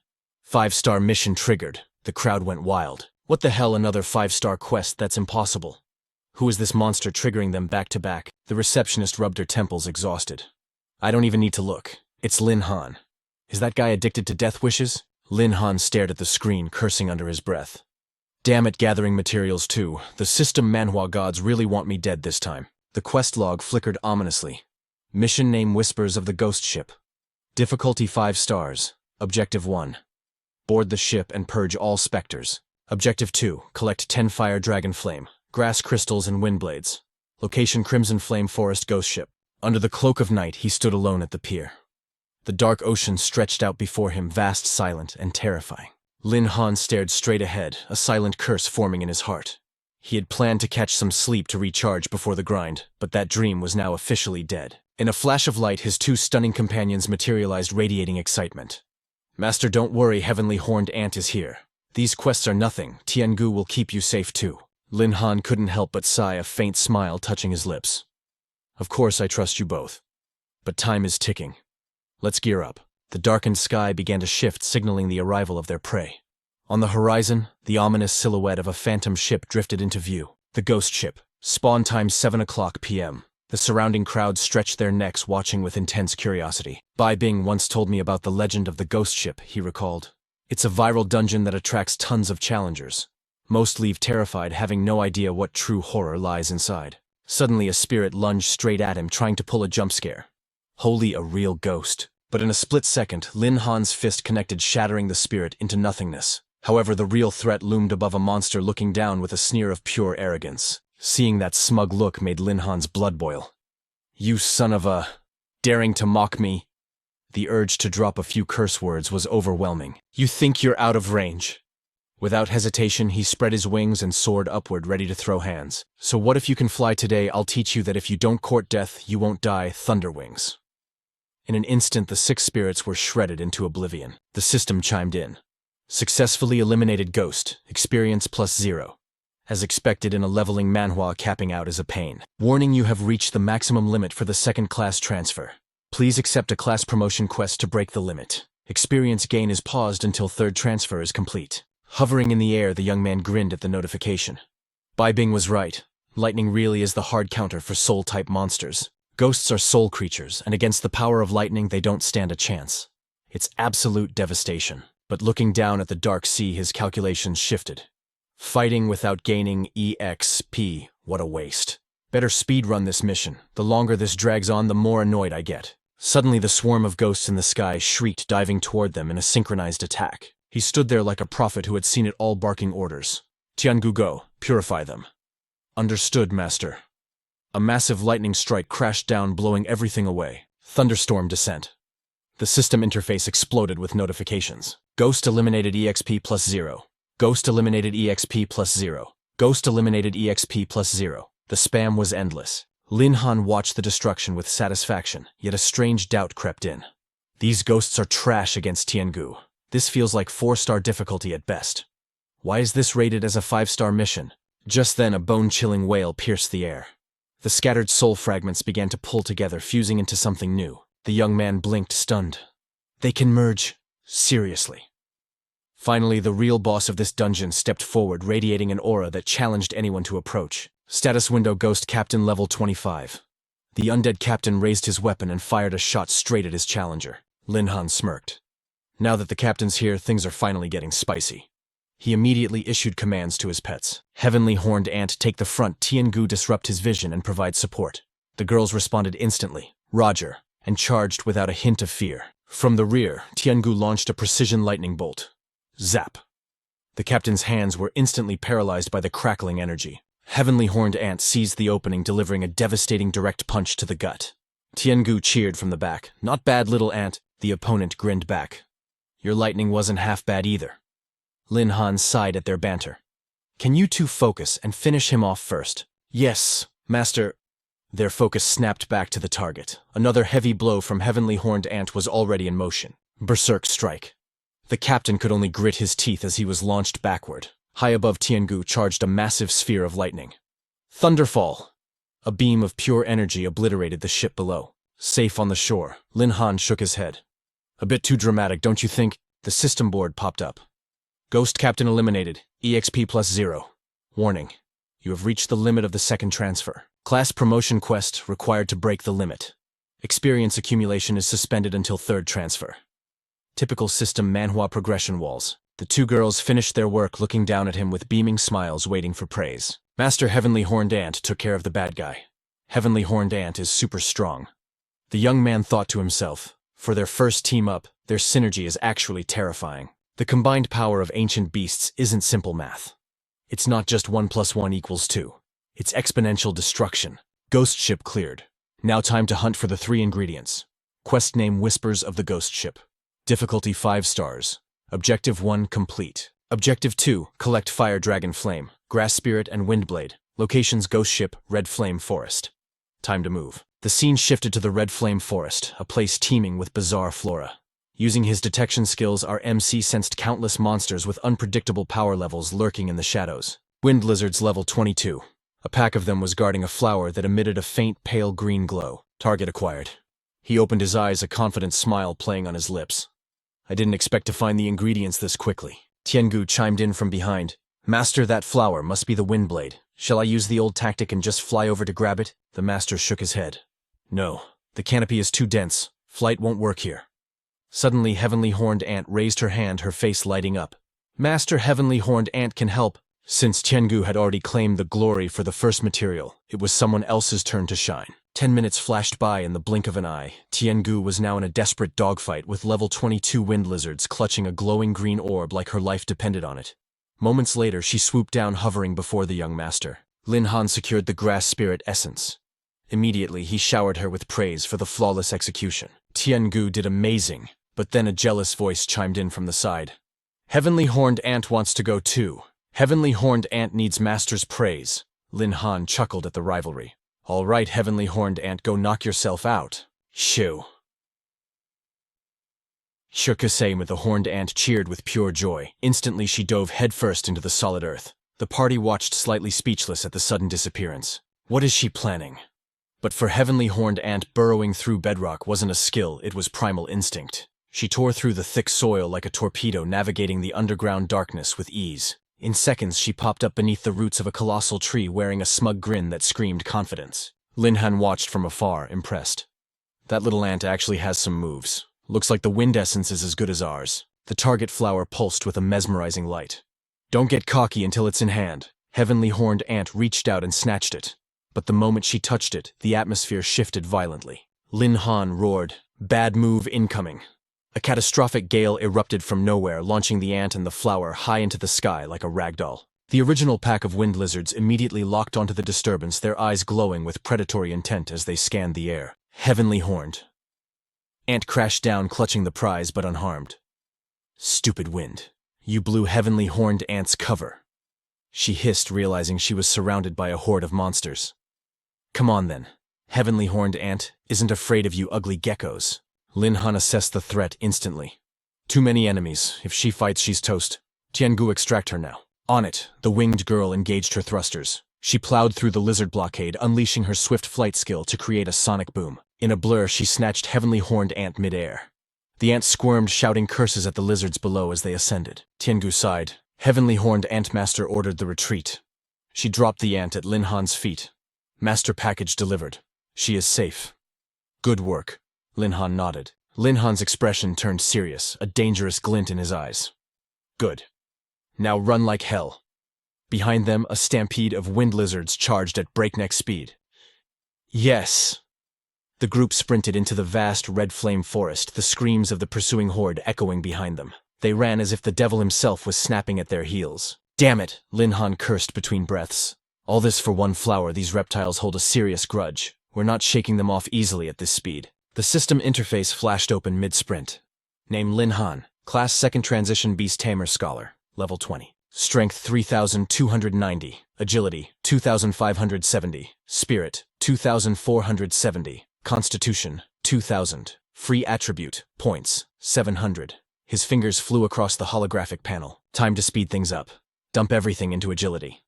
5-star mission triggered. The crowd went wild. What the hell, another 5-star quest? That's impossible. Who is this monster triggering them back to back? The receptionist rubbed her temples, exhausted. I don't even need to look. It's Lin Han. Is that guy addicted to death wishes? Lin Han stared at the screen, cursing under his breath. Damn it, gathering materials too. The system Manhwa gods really want me dead this time. The quest log flickered ominously. Mission name Whispers of the Ghost Ship. Difficulty 5 stars. Objective 1. Board the ship and purge all specters. Objective 2. Collect 10 fire dragon flame, grass crystals and wind blades. Location Crimson Flame Forest Ghost Ship. Under the cloak of night, he stood alone at the pier. The dark ocean stretched out before him, vast, silent, and terrifying. Lin Han stared straight ahead, a silent curse forming in his heart. He had planned to catch some sleep to recharge before the grind, but that dream was now officially dead. In a flash of light, his 2 stunning companions materialized, radiating excitement. Master, don't worry, Heavenly Horned Ant is here. These quests are nothing. Tian Gu will keep you safe too. Lin Han couldn't help but sigh, a faint smile touching his lips. Of course I trust you both. But time is ticking. Let's gear up. The darkened sky began to shift, signaling the arrival of their prey. On the horizon, the ominous silhouette of a phantom ship drifted into view. The ghost ship. Spawn time 7 o'clock p.m. The surrounding crowd stretched their necks, watching with intense curiosity. Bai Bing once told me about the legend of the ghost ship, he recalled. It's a viral dungeon that attracts tons of challengers. Most leave terrified, having no idea what true horror lies inside. Suddenly a spirit lunged straight at him, trying to pull a jump scare. Holy, a real ghost. But in a split second, Lin Han's fist connected, shattering the spirit into nothingness. However, the real threat loomed above, a monster looking down with a sneer of pure arrogance. Seeing that smug look made Lin Han's blood boil. You son of a... daring to mock me? The urge to drop a few curse words was overwhelming. You think you're out of range? Without hesitation, he spread his wings and soared upward, ready to throw hands. So what if you can fly today? I'll teach you that if you don't court death, you won't die. Thunder wings. In an instant, the 6 spirits were shredded into oblivion. The system chimed in. Successfully eliminated ghost. Experience +0. As expected in a leveling Manhwa, capping out is a pain. Warning, you have reached the maximum limit for the second class transfer. Please accept a class promotion quest to break the limit. Experience gain is paused until third transfer is complete. Hovering in the air, the young man grinned at the notification. Bai Bing was right. Lightning really is the hard counter for soul-type monsters. Ghosts are soul creatures, and against the power of lightning, they don't stand a chance. It's absolute devastation. But looking down at the dark sea, his calculations shifted. Fighting without gaining EXP, what a waste. Better speedrun this mission. The longer this drags on, the more annoyed I get. Suddenly, the swarm of ghosts in the sky shrieked, diving toward them in a synchronized attack. He stood there like a prophet who had seen it all, barking orders. Tian Gu, go, purify them. Understood, master. A massive lightning strike crashed down, blowing everything away. Thunderstorm descent. The system interface exploded with notifications. Ghost eliminated EXP +0. Ghost eliminated EXP +0. Ghost eliminated EXP +0. The spam was endless. Lin Han watched the destruction with satisfaction, yet a strange doubt crept in. These ghosts are trash against Tian Gu. This feels like 4-star difficulty at best. Why is this rated as a 5-star mission? Just then, a bone-chilling wail pierced the air. The scattered soul fragments began to pull together, fusing into something new. The young man blinked, stunned. They can merge? Seriously. Finally, the real boss of this dungeon stepped forward, radiating an aura that challenged anyone to approach. Status window: Ghost Captain level 25. The undead captain raised his weapon and fired a shot straight at his challenger. Lin Han smirked. Now that the captain's here, things are finally getting spicy. He immediately issued commands to his pets. Heavenly Horned Ant, take the front. Tian Gu, disrupt his vision and provide support. The girls responded instantly. Roger, and charged without a hint of fear. From the rear, Tian Gu launched a precision lightning bolt. Zap. The captain's hands were instantly paralyzed by the crackling energy. Heavenly Horned Ant seized the opening, delivering a devastating direct punch to the gut. Tian Gu cheered from the back. Not bad, little ant. The opponent grinned back. Your lightning wasn't half bad either. Lin Han sighed at their banter. Can you two focus and finish him off first? Yes, master. Their focus snapped back to the target. Another heavy blow from Heavenly Horned Ant was already in motion. Berserk strike. The captain could only grit his teeth as he was launched backward. High above Tian Gu charged a massive sphere of lightning. Thunderfall! A beam of pure energy obliterated the ship below. Safe on the shore, Lin Han shook his head. A bit too dramatic, don't you think? The system board popped up. Ghost Captain eliminated. EXP +0. Warning. You have reached the limit of the second transfer. Class promotion quest required to break the limit. Experience accumulation is suspended until third transfer. Typical system Manhwa progression walls. The two girls finished their work, looking down at him with beaming smiles, waiting for praise. Master Heavenly Horned Ant took care of the bad guy. Heavenly Horned Ant is super strong. The young man thought to himself, for their first team up, their synergy is actually terrifying. The combined power of ancient beasts isn't simple math. It's not just 1 + 1 = 2. It's exponential destruction. Ghost ship cleared. Now time to hunt for the 3 ingredients. Quest name: Whispers of the Ghost Ship. Difficulty 5 stars. Objective 1 complete. Objective 2, collect Fire Dragon Flame, Grass Spirit, and Windblade. Locations: Ghost Ship, Red Flame Forest. Time to move. The scene shifted to the Red Flame Forest, a place teeming with bizarre flora. Using his detection skills, our MC sensed countless monsters with unpredictable power levels lurking in the shadows. Wind lizards level 22. A pack of them was guarding a flower that emitted a faint pale green glow. Target acquired. He opened his eyes, a confident smile playing on his lips. I didn't expect to find the ingredients this quickly. Tian Gu chimed in from behind. Master, that flower must be the Windblade. Shall I use the old tactic and just fly over to grab it? The master shook his head. No, the canopy is too dense. Flight won't work here. Suddenly, Heavenly Horned Ant raised her hand, her face lighting up. Master, Heavenly Horned Ant can help. Since Tian Gu had already claimed the glory for the first material, it was someone else's turn to shine. 10 minutes flashed by in the blink of an eye. Tian Gu was now in a desperate dogfight with level 22 wind lizards clutching a glowing green orb like her life depended on it. Moments later, she swooped down, hovering before the young master. Lin Han secured the Grass Spirit essence. Immediately, he showered her with praise for the flawless execution. Tian Gu did amazing, but then a jealous voice chimed in from the side. Heavenly Horned Ant wants to go too. Heavenly Horned Ant needs master's praise. Lin Han chuckled at the rivalry. All right, Heavenly Horned Ant, go knock yourself out. Shoo. Shurkusame, the horned ant, cheered with pure joy. Instantly, she dove headfirst into the solid earth. The party watched, slightly speechless at the sudden disappearance. What is she planning? But for Heavenly Horned Ant, burrowing through bedrock wasn't a skill, it was primal instinct. She tore through the thick soil like a torpedo, navigating the underground darkness with ease. In seconds, she popped up beneath the roots of a colossal tree, wearing a smug grin that screamed confidence. Lin Han watched from afar, impressed. That little ant actually has some moves. Looks like the wind essence is as good as ours. The target flower pulsed with a mesmerizing light. Don't get cocky until it's in hand. Heavenly Horned Ant reached out and snatched it. But the moment she touched it, the atmosphere shifted violently. Lin Han roared, "Bad move incoming." A catastrophic gale erupted from nowhere, launching the ant and the flower high into the sky like a ragdoll. The original pack of wind lizards immediately locked onto the disturbance, their eyes glowing with predatory intent as they scanned the air. Heavenly Horned Ant crashed down, clutching the prize but unharmed. "Stupid wind. You blew Heavenly Horned Ant's cover," she hissed, realizing she was surrounded by a horde of monsters. "Come on then. Heavenly Horned Ant isn't afraid of you ugly geckos." Lin Han assessed the threat instantly. Too many enemies. If she fights, she's toast. Tian Gu, extract her now. On it, the winged girl engaged her thrusters. She plowed through the lizard blockade, unleashing her swift flight skill to create a sonic boom. In a blur, she snatched Heavenly Horned Ant midair. The ant squirmed, shouting curses at the lizards below as they ascended. Tian Gu sighed. Heavenly Horned Ant Master ordered the retreat. She dropped the ant at Lin Han's feet. Master package delivered. She is safe. Good work. Lin Han nodded. Lin Han's expression turned serious, a dangerous glint in his eyes. Good. Now run like hell. Behind them, a stampede of wind lizards charged at breakneck speed. Yes! The group sprinted into the vast red flame forest, the screams of the pursuing horde echoing behind them. They ran as if the devil himself was snapping at their heels. Damn it! Lin Han cursed between breaths. All this for one flower. These reptiles hold a serious grudge. We're not shaking them off easily at this speed. The system interface flashed open mid-sprint. Name Lin Han. Class 2nd Transition Beast Tamer Scholar. Level 20. Strength 3,290. Agility 2,570. Spirit 2,470. Constitution 2,000. Free attribute points 700. His fingers flew across the holographic panel. Time to speed things up. Dump everything into agility.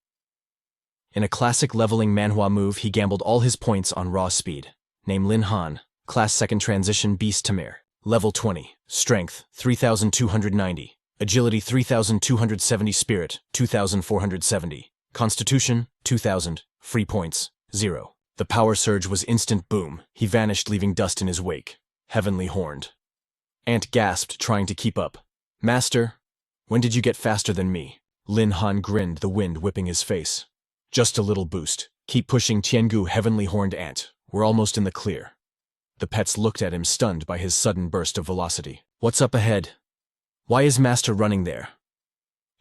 In a classic leveling Manhwa move, he gambled all his points on raw speed. Name Lin Han. Class 2nd Transition Beast Tamer. Level 20. Strength 3,290. Agility 3,270. Spirit 2,470. Constitution 2,000. Free points 0. The power surge was instant boom. He vanished, leaving dust in his wake. Heavenly Horned Ant gasped, trying to keep up. Master, when did you get faster than me? Lin Han grinned, the wind whipping his face. Just a little boost. Keep pushing, Tian Gu. Heavenly Horned Ant. We're almost in the clear. The pets looked at him, stunned by his sudden burst of velocity. What's up ahead? Why is Master running there?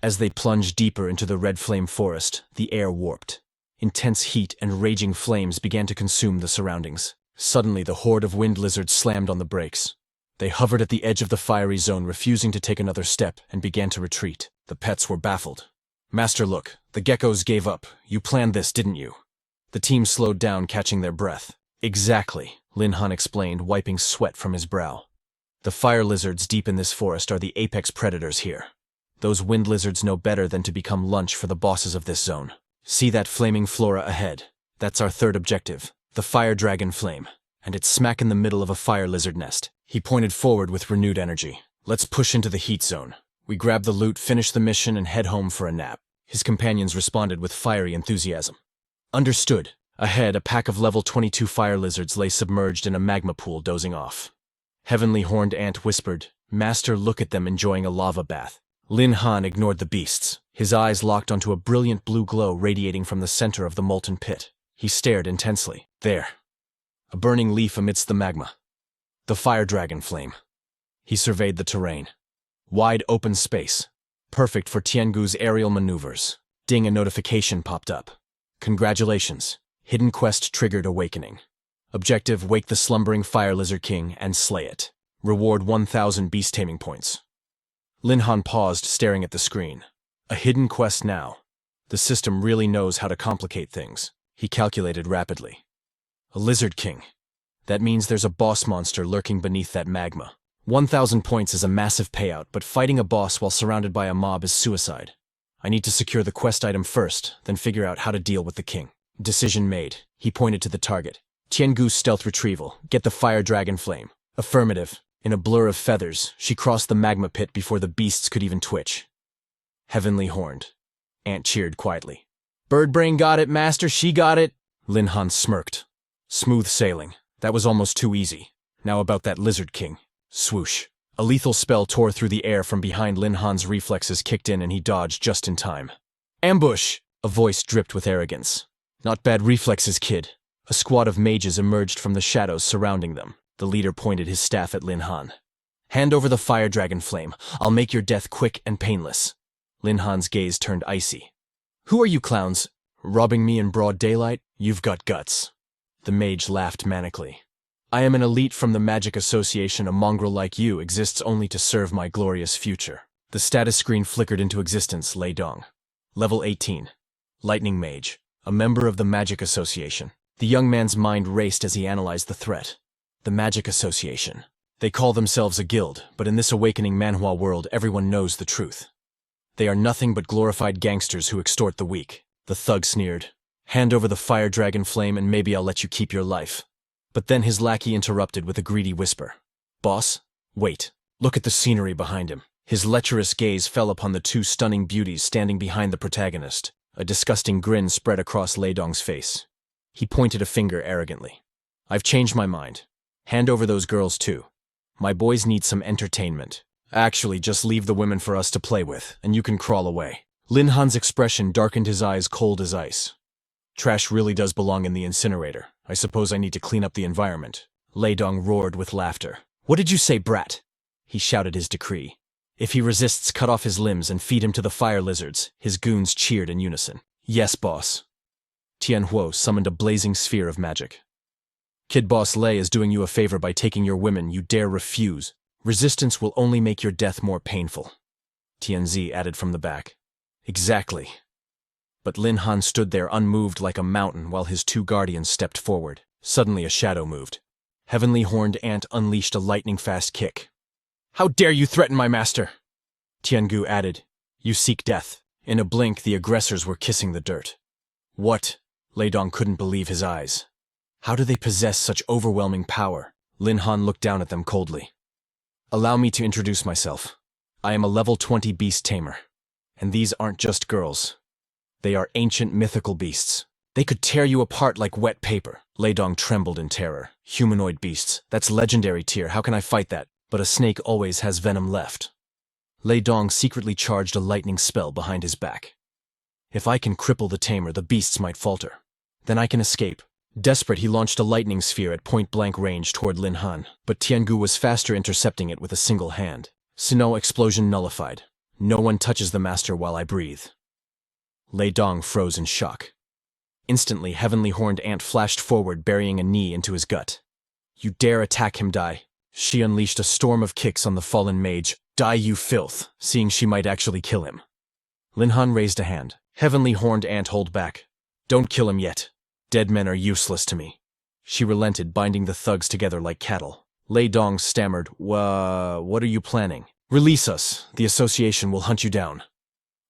As they plunged deeper into the red flame forest, the air warped. Intense heat and raging flames began to consume the surroundings. Suddenly, the horde of wind lizards slammed on the brakes. They hovered at the edge of the fiery zone, refusing to take another step, and began to retreat. The pets were baffled. Master, look, the geckos gave up. You planned this, didn't you? The team slowed down, catching their breath. Exactly, Lin Han explained, wiping sweat from his brow. The fire lizards deep in this forest are the apex predators here. Those wind lizards know better than to become lunch for the bosses of this zone. See that flaming flora ahead? That's our third objective, the fire dragon flame, and it's smack in the middle of a fire lizard nest. He pointed forward with renewed energy. Let's push into the heat zone. We grab the loot, finish the mission, and head home for a nap. His companions responded with fiery enthusiasm. Understood. Ahead, a pack of level 22 fire lizards lay submerged in a magma pool, dozing off. Heavenly Horned Ant whispered, Master, look at them enjoying a lava bath. Lin Han ignored the beasts. His eyes locked onto a brilliant blue glow radiating from the center of the molten pit. He stared intensely. There. A burning leaf amidst the magma. The fire dragon flame. He surveyed the terrain. Wide open space. Perfect for Tian Gu's aerial maneuvers. Ding, a notification popped up. Congratulations. Hidden quest triggered awakening. Objective, wake the slumbering fire lizard king and slay it. Reward 1,000 beast taming points. Lin Han paused, staring at the screen. A hidden quest now. The system really knows how to complicate things. He calculated rapidly. A lizard king. That means there's a boss monster lurking beneath that magma. 1,000 points is a massive payout, but fighting a boss while surrounded by a mob is suicide. I need to secure the quest item first, then figure out how to deal with the king. Decision made. He pointed to the target. Tian Gu's stealth retrieval. Get the fire dragon flame. Affirmative. In a blur of feathers, she crossed the magma pit before the beasts could even twitch. Heavenly horned. Ant cheered quietly. Birdbrain got it, master, she got it. Lin Han smirked. Smooth sailing. That was almost too easy. Now about that lizard king. Swoosh. A lethal spell tore through the air from behind. Lin Han's reflexes kicked in and he dodged just in time. Ambush! A voice dripped with arrogance. Not bad reflexes, kid. A squad of mages emerged from the shadows surrounding them. The leader pointed his staff at Lin Han. Hand over the fire dragon flame. I'll make your death quick and painless. Lin Han's gaze turned icy. Who are you clowns? Robbing me in broad daylight? You've got guts. The mage laughed manically. I am an elite from the Magic Association. A mongrel like you exists only to serve my glorious future. The status screen flickered into existence. Lei Dong. Level 18. Lightning Mage. A member of the Magic Association. The young man's mind raced as he analyzed the threat. The Magic Association. They call themselves a guild, but in this awakening Manhwa world everyone knows the truth. They are nothing but glorified gangsters who extort the weak. The thug sneered. Hand over the fire dragon flame and maybe I'll let you keep your life. But then his lackey interrupted with a greedy whisper. Boss, wait. Look at the scenery behind him. His lecherous gaze fell upon the two stunning beauties standing behind the protagonist. A disgusting grin spread across Lei Dong's face. He pointed a finger arrogantly. I've changed my mind. Hand over those girls too. My boys need some entertainment. Actually, just leave the women for us to play with, and you can crawl away. Lin Han's expression darkened, his eyes cold as ice. Trash really does belong in the incinerator. I suppose I need to clean up the environment. Lei Dong roared with laughter. What did you say, brat? He shouted his decree. If he resists, cut off his limbs and feed him to the fire lizards. His goons cheered in unison. Yes, boss. Tian Gu summoned a blazing sphere of magic. Kid Boss Lei is doing you a favor by taking your women. You dare refuse. Resistance will only make your death more painful. Tianzi added from the back. Exactly. But Lin Han stood there unmoved like a mountain while his two guardians stepped forward. Suddenly a shadow moved. Heavenly Horned Ant unleashed a lightning-fast kick. How dare you threaten my master? Tian Gu added. You seek death. In a blink, the aggressors were kissing the dirt. What? Lei Dong couldn't believe his eyes. How do they possess such overwhelming power? Lin Han looked down at them coldly. Allow me to introduce myself. I am a level 20 Beast Tamer. And these aren't just girls. They are ancient mythical beasts. They could tear you apart like wet paper. Lei Dong trembled in terror. Humanoid beasts. That's legendary tier. How can I fight that? But a snake always has venom left. Lei Dong secretly charged a lightning spell behind his back. If I can cripple the tamer, the beasts might falter. Then I can escape. Desperate, he launched a lightning sphere at point-blank range toward Lin Han, but Tian Gu was faster, intercepting it with a single hand. Sinnoh explosion nullified. No one touches the master while I breathe. Lei Dong froze in shock. Instantly, Heavenly Horned Ant flashed forward, burying a knee into his gut. You dare attack him, die. She unleashed a storm of kicks on the fallen mage. Die, you filth, seeing she might actually kill him. Lin Han raised a hand. Heavenly Horned Ant, hold back. Don't kill him yet. Dead men are useless to me. She relented, binding the thugs together like cattle. Lei Dong stammered, what are you planning? Release us. The association will hunt you down.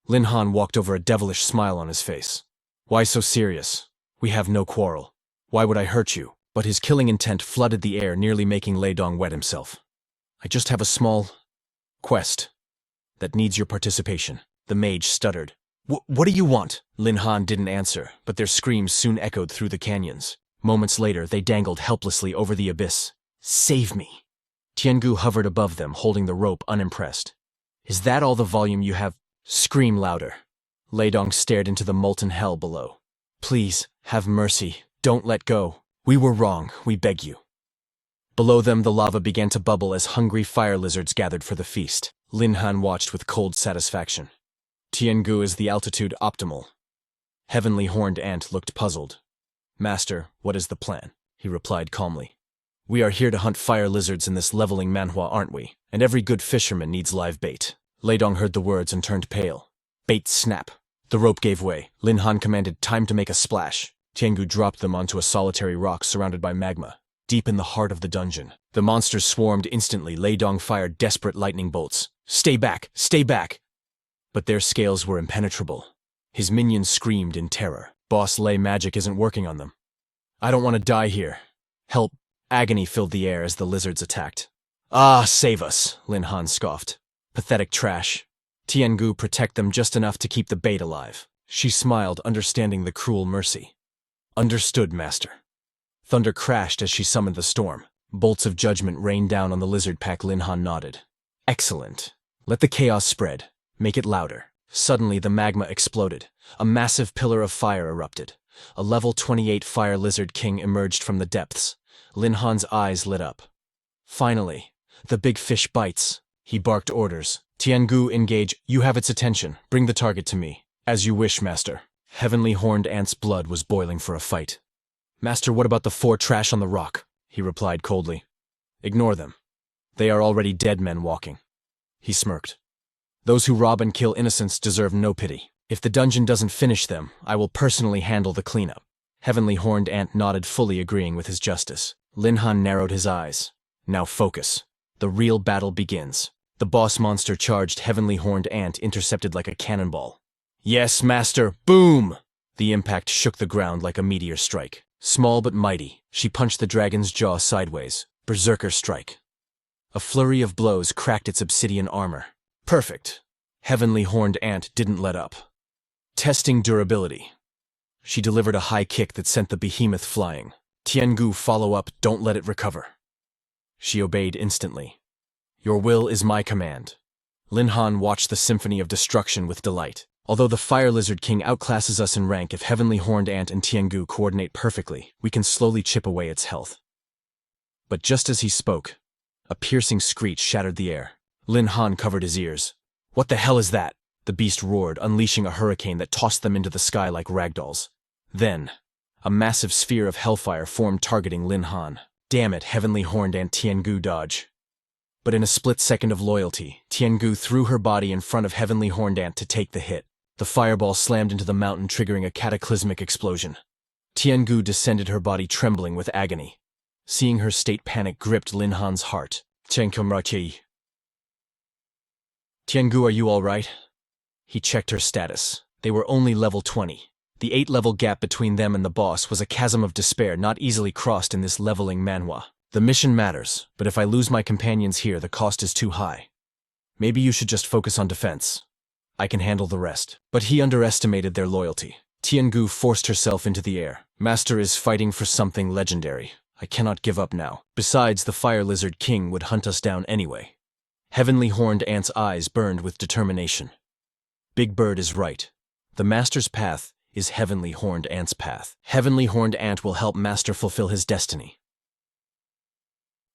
Lin Han walked over, a devilish smile on his face. Why so serious? We have no quarrel. Why would I hurt you? But his killing intent flooded the air, nearly making Lei Dong wet himself. I just have a small quest that needs your participation. The mage stuttered. What do you want? Lin Han didn't answer, but their screams soon echoed through the canyons. Moments later, they dangled helplessly over the abyss. Save me. Tian Gu hovered above them, holding the rope, unimpressed. Is that all the volume you have? Scream louder. Lei Dong stared into the molten hell below. Please, have mercy. Don't let go. We were wrong. We beg you. Below them, the lava began to bubble as hungry fire lizards gathered for the feast. Lin Han watched with cold satisfaction. Tian Gu, is the altitude optimal? Heavenly Horned Ant looked puzzled. Master, what is the plan? He replied calmly. We are here to hunt fire lizards in this leveling Manhwa, aren't we? And every good fisherman needs live bait. Lei Dong heard the words and turned pale. Bait snap. The rope gave way. Lin Han commanded, time to make a splash. Tian Gu dropped them onto a solitary rock surrounded by magma. Deep in the heart of the dungeon, the monsters swarmed instantly. Lei Dong fired desperate lightning bolts. Stay back! Stay back! But their scales were impenetrable. His minions screamed in terror. Boss Lei magic isn't working on them. I don't want to die here. Help! Agony filled the air as the lizards attacked. Ah, save us, Lin Han scoffed. Pathetic trash. Tian Gu protect them just enough to keep the bait alive. She smiled, understanding the cruel mercy. Understood, master. Thunder crashed as she summoned the storm. Bolts of judgment rained down on the lizard pack. Lin Han nodded. Excellent. Let the chaos spread. Make it louder. Suddenly, the magma exploded. A massive pillar of fire erupted. A level 28 fire lizard king emerged from the depths. Lin Han's eyes lit up. Finally, the big fish bites. He barked orders. Tian Gu, engage. You have its attention. Bring the target to me. As you wish, master. Heavenly Horned Ant's blood was boiling for a fight. Master, what about the 4 trash on the rock? He replied coldly. Ignore them. They are already dead men walking. He smirked. Those who rob and kill innocents deserve no pity. If the dungeon doesn't finish them, I will personally handle the cleanup. Heavenly Horned Ant nodded, fully agreeing with his justice. Lin Han narrowed his eyes. Now focus. The real battle begins. The boss monster charged. Heavenly Horned Ant intercepted like a cannonball. Yes, master! Boom! The impact shook the ground like a meteor strike. Small but mighty, she punched the dragon's jaw sideways. Berserker strike. A flurry of blows cracked its obsidian armor. Perfect. Heavenly Horned Ant didn't let up. Testing durability. She delivered a high kick that sent the behemoth flying. Tian Gu, follow up, don't let it recover. She obeyed instantly. Your will is my command. Lin Han watched the symphony of destruction with delight. Although the Fire Lizard King outclasses us in rank, if Heavenly Horned Ant and Tian Gu coordinate perfectly, we can slowly chip away its health. But just as he spoke, a piercing screech shattered the air. Lin Han covered his ears. What the hell is that? The beast roared, unleashing a hurricane that tossed them into the sky like ragdolls. Then, a massive sphere of hellfire formed, targeting Lin Han. Damn it, Heavenly Horned Ant. Tian Gu dodge. But in a split second of loyalty, Tian Gu threw her body in front of Heavenly Horned Ant to take the hit. The fireball slammed into the mountain, triggering a cataclysmic explosion. Tian Gu descended, her body trembling with agony. Seeing her state, panic gripped Lin Han's heart. Tian Gu, are you all right? He checked her status. They were only level 20. The 8-level gap between them and the boss was a chasm of despair not easily crossed in this leveling manhwa. The mission matters, but if I lose my companions here, the cost is too high. Maybe you should just focus on defense. I can handle the rest. But he underestimated their loyalty. Tian Gu forced herself into the air. Master is fighting for something legendary. I cannot give up now. Besides, the Fire Lizard King would hunt us down anyway. Heavenly Horned Ant's eyes burned with determination. Big Bird is right. The Master's path is Heavenly Horned Ant's path. Heavenly Horned Ant will help Master fulfill his destiny.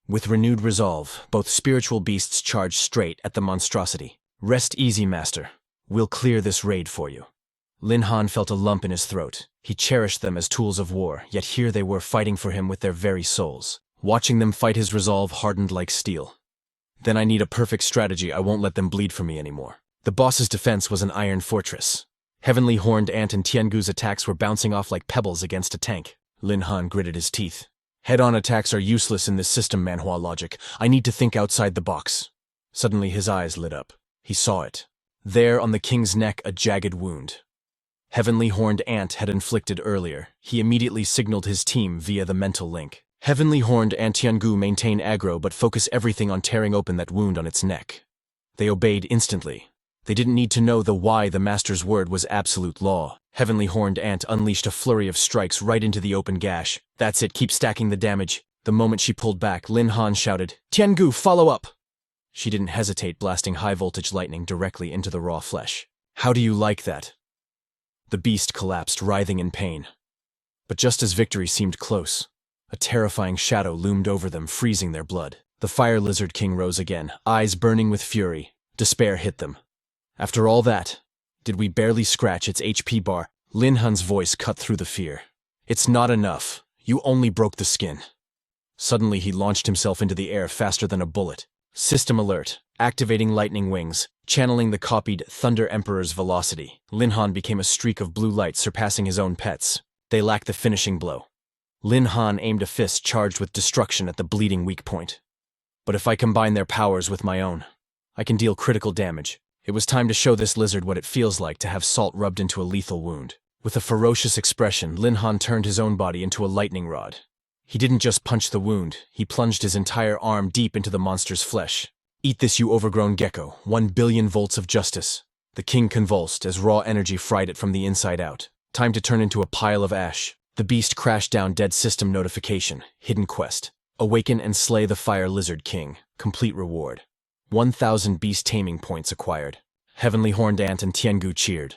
With renewed resolve, both spiritual beasts charged straight at the monstrosity. Rest easy, Master. We'll clear this raid for you. Lin Han felt a lump in his throat. He cherished them as tools of war, yet here they were fighting for him with their very souls. Watching them fight, his resolve hardened like steel. Then I need a perfect strategy. I won't let them bleed for me anymore. The boss's defense was an iron fortress. Heavenly Horned Ant and Tian Gu's attacks were bouncing off like pebbles against a tank. Lin Han gritted his teeth. Head-on attacks are useless in this system, Manhwa logic. I need to think outside the box. Suddenly his eyes lit up. He saw it. There on the king's neck, a jagged wound. Heavenly Horned Ant had inflicted earlier. He immediately signaled his team via the mental link. Heavenly Horned Ant Tian Gu maintain aggro but focus everything on tearing open that wound on its neck. They obeyed instantly. They didn't need to know the why. The Master's word was absolute law. Heavenly Horned Ant unleashed a flurry of strikes right into the open gash. That's it, keep stacking the damage. The moment she pulled back, Lin Han shouted, Tian Gu, follow up! She didn't hesitate, blasting high-voltage lightning directly into the raw flesh. How do you like that? The beast collapsed, writhing in pain. But just as victory seemed close, a terrifying shadow loomed over them, freezing their blood. The Fire Lizard King rose again, eyes burning with fury. Despair hit them. After all that, did we barely scratch its HP bar? Lin Han's voice cut through the fear. It's not enough. You only broke the skin. Suddenly he launched himself into the air faster than a bullet. System alert. Activating lightning wings. Channeling the copied Thunder Emperor's velocity. Lin Han became a streak of blue light, surpassing his own pets. They lacked the finishing blow. Lin Han aimed a fist charged with destruction at the bleeding weak point. But if I combine their powers with my own, I can deal critical damage. It was time to show this lizard what it feels like to have salt rubbed into a lethal wound. With a ferocious expression, Lin Han turned his own body into a lightning rod. He didn't just punch the wound, he plunged his entire arm deep into the monster's flesh. Eat this, you overgrown gecko, 1 billion volts of justice. The king convulsed as raw energy fried it from the inside out. Time to turn into a pile of ash. The beast crashed down. Dead system notification. Hidden quest. Awaken and slay the fire lizard king. Complete reward. 1,000 beast taming points acquired. Heavenly Horned Ant and Tian Gu cheered.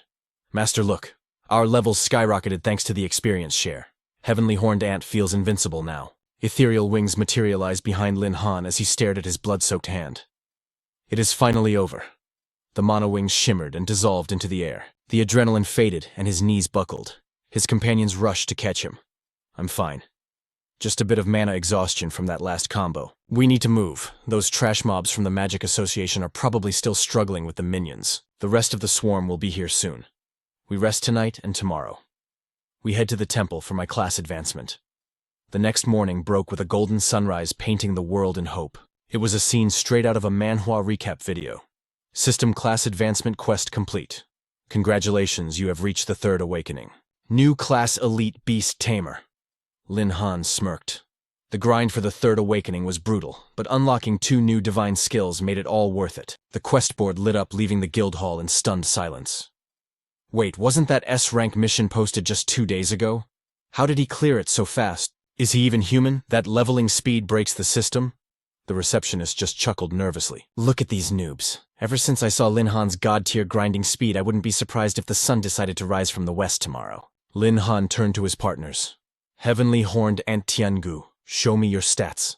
Master, look. Our levels skyrocketed thanks to the experience share. Heavenly Horned Ant feels invincible now. Ethereal wings materialized behind Lin Han as he stared at his blood-soaked hand. It is finally over. The mono wings shimmered and dissolved into the air. The adrenaline faded and his knees buckled. His companions rushed to catch him. I'm fine. Just a bit of mana exhaustion from that last combo. We need to move. Those trash mobs from the Magic Association are probably still struggling with the minions. The rest of the swarm will be here soon. We rest tonight and tomorrow. We head to the temple for my class advancement. The next morning broke with a golden sunrise painting the world in hope. It was a scene straight out of a Manhwa recap video. System class advancement quest complete. Congratulations, you have reached the third awakening. New class elite Beast Tamer. Lin Han smirked. The grind for the third awakening was brutal, but unlocking 2 new divine skills made it all worth it. The quest board lit up, leaving the guild hall in stunned silence. Wait, wasn't that S-rank mission posted just 2 days ago? How did he clear it so fast? Is he even human? That leveling speed breaks the system? The receptionist just chuckled nervously. Look at these noobs. Ever since I saw Lin Han's god-tier grinding speed, I wouldn't be surprised if the sun decided to rise from the west tomorrow. Lin Han turned to his partners. Heavenly Horned Ant Tian Gu, show me your stats.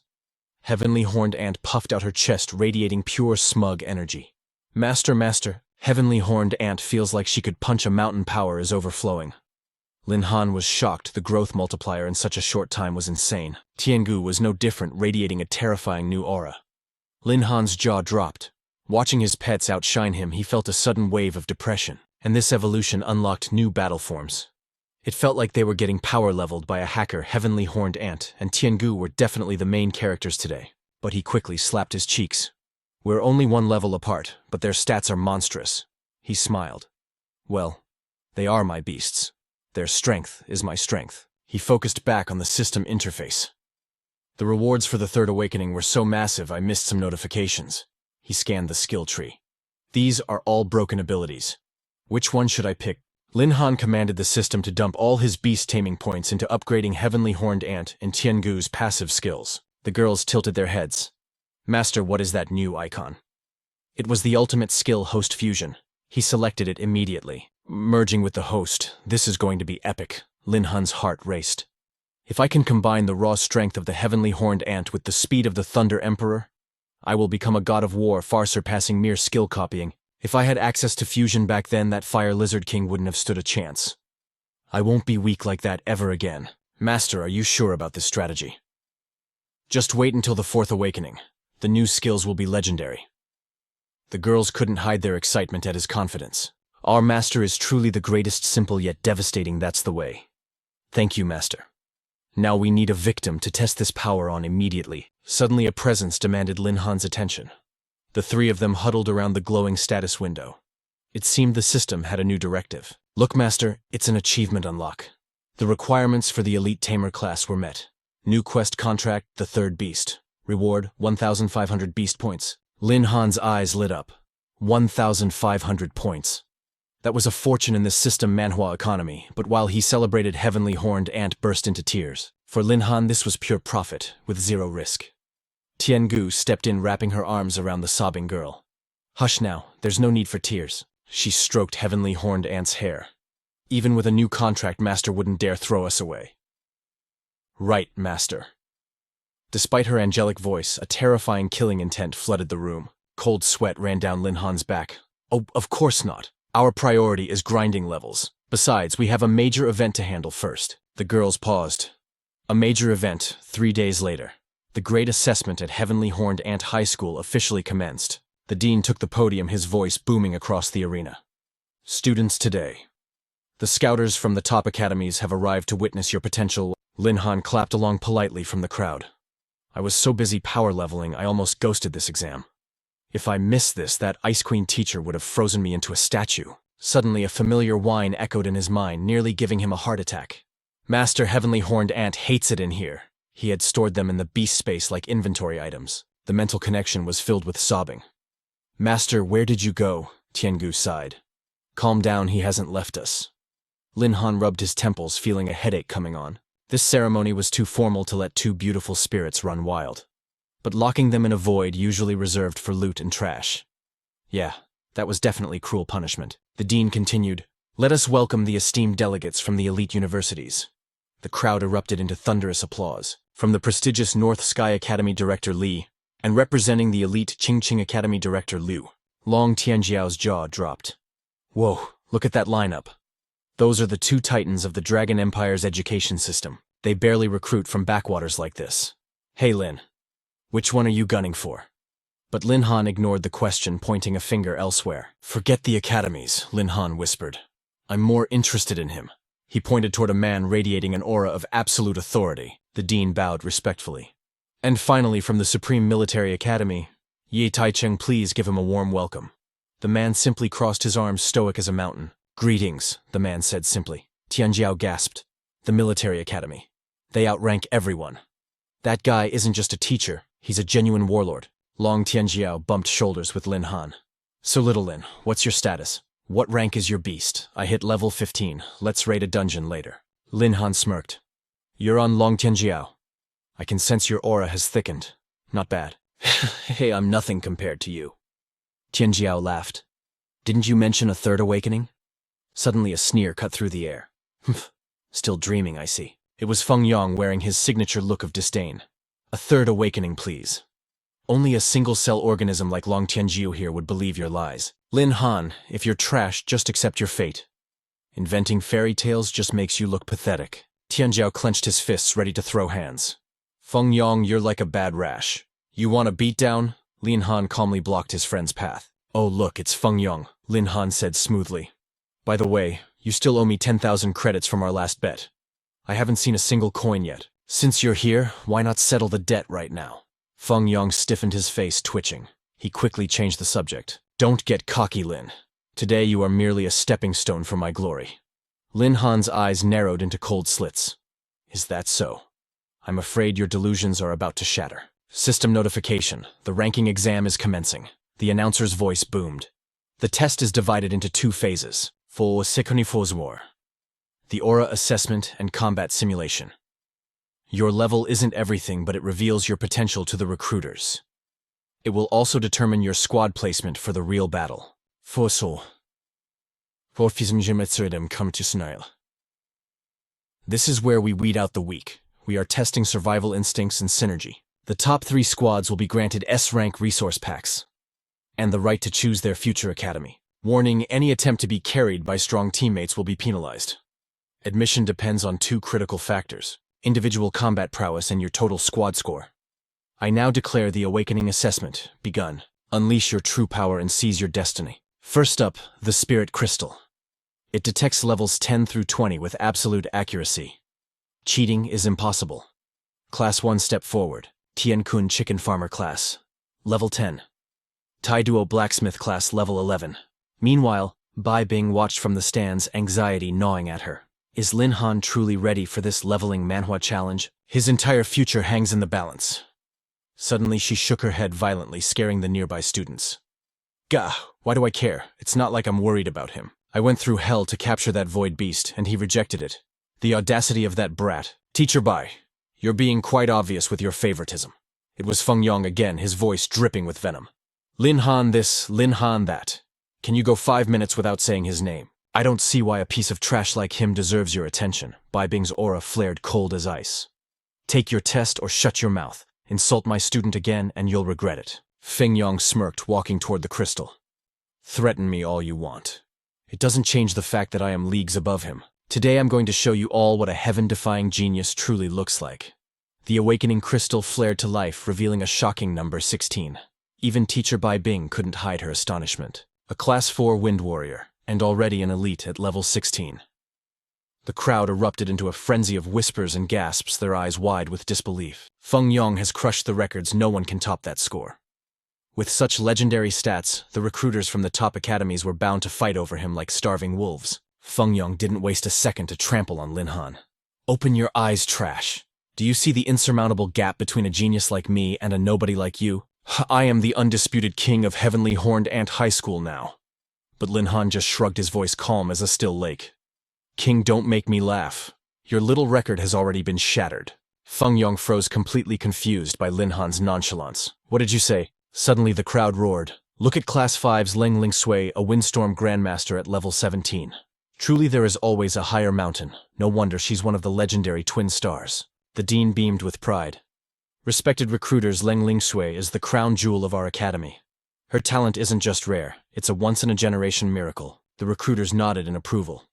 Heavenly Horned Ant puffed out her chest, radiating pure smug energy. Master, Heavenly Horned Ant feels like she could punch a mountain. Power is overflowing. Lin Han was shocked. The growth multiplier in such a short time was insane. Tian Gu was no different, radiating a terrifying new aura. Lin Han's jaw dropped. Watching his pets outshine him, he felt a sudden wave of depression, and this evolution unlocked new battle forms. It felt like they were getting power leveled by a hacker. Heavenly Horned Ant and Tian Gu were definitely the main characters today, but he quickly slapped his cheeks. We're only 1 level apart, but their stats are monstrous. He smiled. Well, they are my beasts. Their strength is my strength. He focused back on the system interface. The rewards for the third awakening were so massive I missed some notifications. He scanned the skill tree. These are all broken abilities. Which one should I pick? Lin Han commanded the system to dump all his beast taming points into upgrading Heavenly Horned Ant and Tian Gu's passive skills. The girls tilted their heads. Master, what is that new icon? It was the ultimate skill, Host Fusion. He selected it immediately. Merging with the host, this is going to be epic. Lin Han's heart raced. If I can combine the raw strength of the Heavenly Horned Ant with the speed of the Thunder Emperor, I will become a god of war, far surpassing mere skill copying. If I had access to fusion back then, that Fire Lizard King wouldn't have stood a chance. I won't be weak like that ever again. Master, are you sure about this strategy? Just wait until the 4th awakening. The new skills will be legendary. The girls couldn't hide their excitement at his confidence. Our master is truly the greatest, simple yet devastating, that's the way. Thank you, master. Now we need a victim to test this power on immediately. Suddenly a presence demanded Lin Han's attention. The 3 of them huddled around the glowing status window. It seemed the system had a new directive. Look, master, it's an achievement unlock. The requirements for the elite tamer class were met. New quest contract, the 3rd beast. Reward, 1,500 beast points. Lin Han's eyes lit up. 1,500 points. That was a fortune in this system Manhwa economy, but while he celebrated, Heavenly Horned Ant burst into tears. For Lin Han, this was pure profit, with 0 risk. Tian Gu stepped in, wrapping her arms around the sobbing girl. Hush now, there's no need for tears. She stroked Heavenly Horned Ant's hair. Even with a new contract, master wouldn't dare throw us away. Right, master. Despite her angelic voice, a terrifying killing intent flooded the room. Cold sweat ran down Lin Han's back. Oh, of course not. Our priority is grinding levels. Besides, we have a major event to handle first. The girls paused. A major event, 3 days later. The Great Assessment at Heavenly Horned Ant High School officially commenced. The dean took the podium, his voice booming across the arena. Students, today, the scouters from the top academies have arrived to witness your potential. Lin Han clapped along politely from the crowd. I was so busy power leveling, I almost ghosted this exam. If I missed this, that Ice Queen teacher would have frozen me into a statue. Suddenly, a familiar whine echoed in his mind, nearly giving him a heart attack. Master, Heavenly Horned Ant hates it in here. He had stored them in the beast space like inventory items. The mental connection was filled with sobbing. "Master, where did you go?" Tian Gu sighed. "Calm down, he hasn't left us." Lin Han rubbed his temples, feeling a headache coming on. This ceremony was too formal to let two beautiful spirits run wild. But locking them in a void usually reserved for loot and trash. Yeah, that was definitely cruel punishment. The dean continued, "Let us welcome the esteemed delegates from the elite universities." The crowd erupted into thunderous applause. From the prestigious North Sky Academy Director Li, and representing the elite Qingqing Academy Director Liu, Long Tianjiao's jaw dropped. Whoa, look at that lineup. Those are the two titans of the Dragon Empire's education system. They barely recruit from backwaters like this. Hey Lin, which one are you gunning for? But Lin Han ignored the question, pointing a finger elsewhere. "Forget the academies," Lin Han whispered. "I'm more interested in him." He pointed toward a man radiating an aura of absolute authority. The dean bowed respectfully. "And finally, from the Supreme Military Academy, Yi Taicheng, please give him a warm welcome." The man simply crossed his arms, stoic as a mountain. "Greetings," the man said simply. Tianjiao gasped. "The Military Academy. They outrank everyone. That guy isn't just a teacher, he's a genuine warlord." Long Tianjiao bumped shoulders with Lin Han. "So little Lin, what's your status? What rank is your beast? I hit level 15. Let's raid a dungeon later." Lin Han smirked. "You're on Long Tianjiao. I can sense your aura has thickened. Not bad." "Hey, I'm nothing compared to you." Tianjiao laughed. "Didn't you mention a third awakening?" Suddenly a sneer cut through the air. "Still dreaming, I see." It was Feng Yong wearing his signature look of disdain. "A third awakening, please. Only a single-cell organism like Long Tianjiu here would believe your lies. Lin Han, if you're trash, just accept your fate. Inventing fairy tales just makes you look pathetic." Tianjiao clenched his fists, ready to throw hands. "Feng Yong, you're like a bad rash. You want a beatdown?" Lin Han calmly blocked his friend's path. "Oh look, it's Feng Yong," Lin Han said smoothly. "By the way, you still owe me 10,000 credits from our last bet. I haven't seen a single coin yet. Since you're here, why not settle the debt right now?" Feng Yong stiffened his face, twitching. He quickly changed the subject. "Don't get cocky, Lin. Today you are merely a stepping stone for my glory." Lin Han's eyes narrowed into cold slits. "Is that so? I'm afraid your delusions are about to shatter." System notification. The ranking exam is commencing. The announcer's voice boomed. The test is divided into two phases. For War. The aura assessment and combat simulation. Your level isn't everything, but it reveals your potential to the recruiters. It will also determine your squad placement for the real battle. This is where we weed out the weak. We are testing survival instincts and synergy. The top 3 squads will be granted S-rank resource packs and the right to choose their future academy. Warning, any attempt to be carried by strong teammates will be penalized. Admission depends on 2 critical factors: individual combat prowess and your total squad score. I now declare the awakening assessment begun. Unleash your true power and seize your destiny. First up, the Spirit Crystal. It detects levels 10 through 20 with absolute accuracy. Cheating is impossible. Class 1 step forward. Tian Kun Chicken Farmer class. Level 10. Tai Duo Blacksmith class level 11. Meanwhile, Bai Bing watched from the stands, anxiety gnawing at her. Is Lin Han truly ready for this leveling Manhwa challenge? His entire future hangs in the balance. Suddenly she shook her head violently, scaring the nearby students. Gah, why do I care? It's not like I'm worried about him. I went through hell to capture that void beast, and he rejected it. The audacity of that brat. Teacher Bai, you're being quite obvious with your favoritism. It was Feng Yong again, his voice dripping with venom. Lin Han this, Lin Han that. Can you go 5 minutes without saying his name? I don't see why a piece of trash like him deserves your attention. Bai Bing's aura flared cold as ice. Take your test or shut your mouth. Insult my student again and you'll regret it. Feng Yong smirked, walking toward the crystal. Threaten me all you want. It doesn't change the fact that I am leagues above him. Today I'm going to show you all what a heaven-defying genius truly looks like. The awakening crystal flared to life, revealing a shocking number 16. Even teacher Bai Bing couldn't hide her astonishment. A Class 4 Wind Warrior, and already an elite at level 16. The crowd erupted into a frenzy of whispers and gasps, their eyes wide with disbelief. Feng Yong has crushed the records, no one can top that score. With such legendary stats, the recruiters from the top academies were bound to fight over him like starving wolves. Feng Yong didn't waste a second to trample on Lin Han. Open your eyes, trash. Do you see the insurmountable gap between a genius like me and a nobody like you? I am the undisputed king of Heavenly Horned Ant High School now. But Lin Han just shrugged, his voice calm as a still lake. King, don't make me laugh. Your little record has already been shattered. Feng Yong froze, completely confused by Lin Han's nonchalance. What did you say? Suddenly the crowd roared. Look at Class 5's Leng Lingsui, a windstorm grandmaster at level 17. Truly there is always a higher mountain. No wonder she's one of the legendary twin stars. The dean beamed with pride. Respected recruiters, Leng Lingsui is the crown jewel of our academy. Her talent isn't just rare, it's a once-in-a-generation miracle. The recruiters nodded in approval.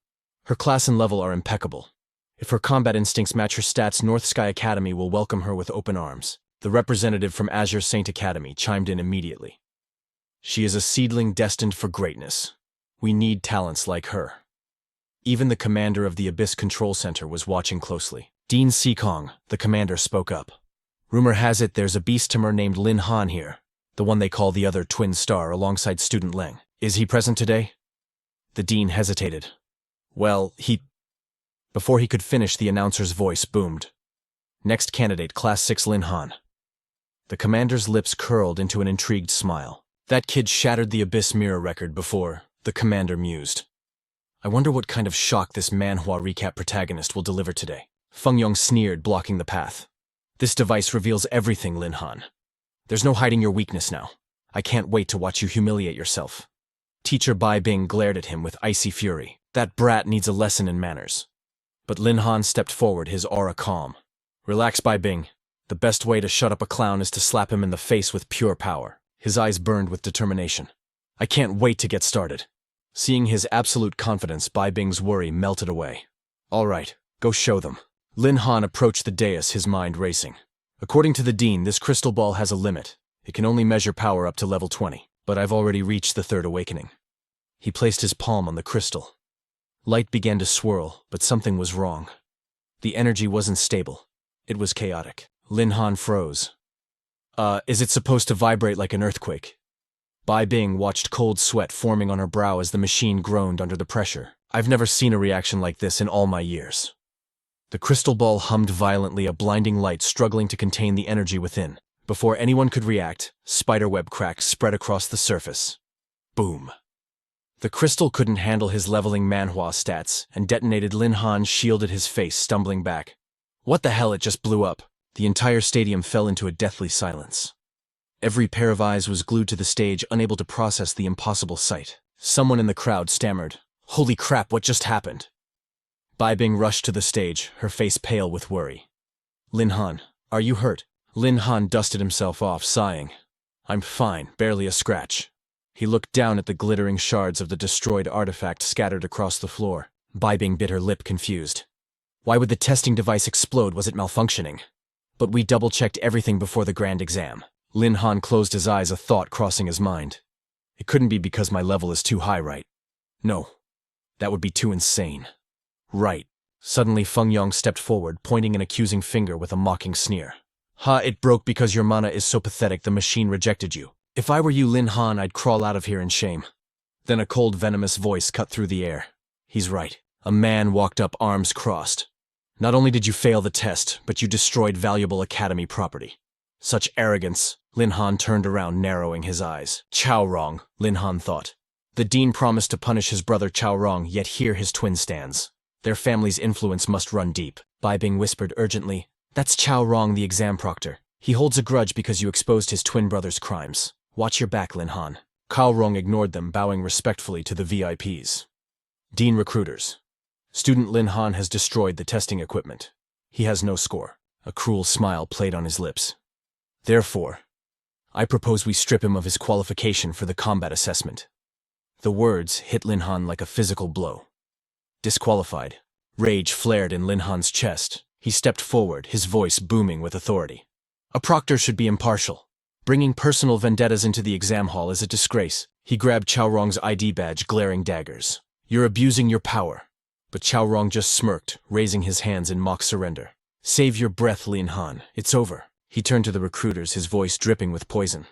Her class and level are impeccable. If her combat instincts match her stats, North Sky Academy will welcome her with open arms. The representative from Azure Saint Academy chimed in immediately. She is a seedling destined for greatness. We need talents like her. Even the commander of the Abyss Control Center was watching closely. Dean Sikong, the commander, spoke up. Rumor has it there's a Beast Tamer named Lin Han here, the one they call the other twin star, alongside student Leng. Is he present today? The dean hesitated. Well, Before he could finish, the announcer's voice boomed. Next candidate, Class 6 Lin Han. The commander's lips curled into an intrigued smile. That kid shattered the Abyss Mirror record before, the commander mused. I wonder what kind of shock this Manhwa recap protagonist will deliver today. Feng Yong sneered, blocking the path. This device reveals everything, Lin Han. There's no hiding your weakness now. I can't wait to watch you humiliate yourself. Teacher Bai Bing glared at him with icy fury. That brat needs a lesson in manners. But Lin Han stepped forward, his aura calm. Relax, Bai Bing. The best way to shut up a clown is to slap him in the face with pure power. His eyes burned with determination. I can't wait to get started. Seeing his absolute confidence, Bai Bing's worry melted away. All right, go show them. Lin Han approached the dais, his mind racing. According to the dean, this crystal ball has a limit. It can only measure power up to level 20, but I've already reached the third awakening. He placed his palm on the crystal. Light began to swirl, but something was wrong. The energy wasn't stable. It was chaotic. Lin Han froze. Is it supposed to vibrate like an earthquake? Bai Bing watched cold sweat forming on her brow as the machine groaned under the pressure. I've never seen a reaction like this in all my years. The crystal ball hummed violently, a blinding light struggling to contain the energy within. Before anyone could react, spiderweb cracks spread across the surface. Boom. The crystal couldn't handle his leveling Manhwa stats and detonated. Lin Han shielded his face, stumbling back. What the hell, it just blew up. The entire stadium fell into a deathly silence. Every pair of eyes was glued to the stage, unable to process the impossible sight. Someone in the crowd stammered, "Holy crap, what just happened?" Bai Bing rushed to the stage, her face pale with worry. Lin Han, are you hurt? Lin Han dusted himself off, sighing. I'm fine, barely a scratch. He looked down at the glittering shards of the destroyed artifact scattered across the floor. Bai Bing bit her lip, confused. Why would the testing device explode? Was it malfunctioning? But we double-checked everything before the grand exam. Lin Han closed his eyes, a thought crossing his mind. It couldn't be because my level is too high, right? No. That would be too insane. Right. Suddenly Feng Yong stepped forward, pointing an accusing finger with a mocking sneer. It broke because your mana is so pathetic the machine rejected you. If I were you, Lin Han, I'd crawl out of here in shame. Then a cold, venomous voice cut through the air. He's right. A man walked up, arms crossed. Not only did you fail the test, but you destroyed valuable academy property. Such arrogance. Lin Han turned around, narrowing his eyes. Chao Rong, Lin Han thought. The dean promised to punish his brother Chao Rong, yet here his twin stands. Their family's influence must run deep. Bai Bing whispered urgently. That's Chao Rong, the exam proctor. He holds a grudge because you exposed his twin brother's crimes. Watch your back, Lin Han. Chao Rong ignored them, bowing respectfully to the VIPs. Dean recruiters. Student Lin Han has destroyed the testing equipment. He has no score. A cruel smile played on his lips. Therefore, I propose we strip him of his qualification for the combat assessment. The words hit Lin Han like a physical blow. Disqualified. Rage flared in Lin Han's chest. He stepped forward, his voice booming with authority. A proctor should be impartial. Bringing personal vendettas into the exam hall is a disgrace. He grabbed Chao Rong's ID badge, glaring daggers. You're abusing your power. But Chao Rong just smirked, raising his hands in mock surrender. Save your breath, Lin Han. It's over. He turned to the recruiters, his voice dripping with poison.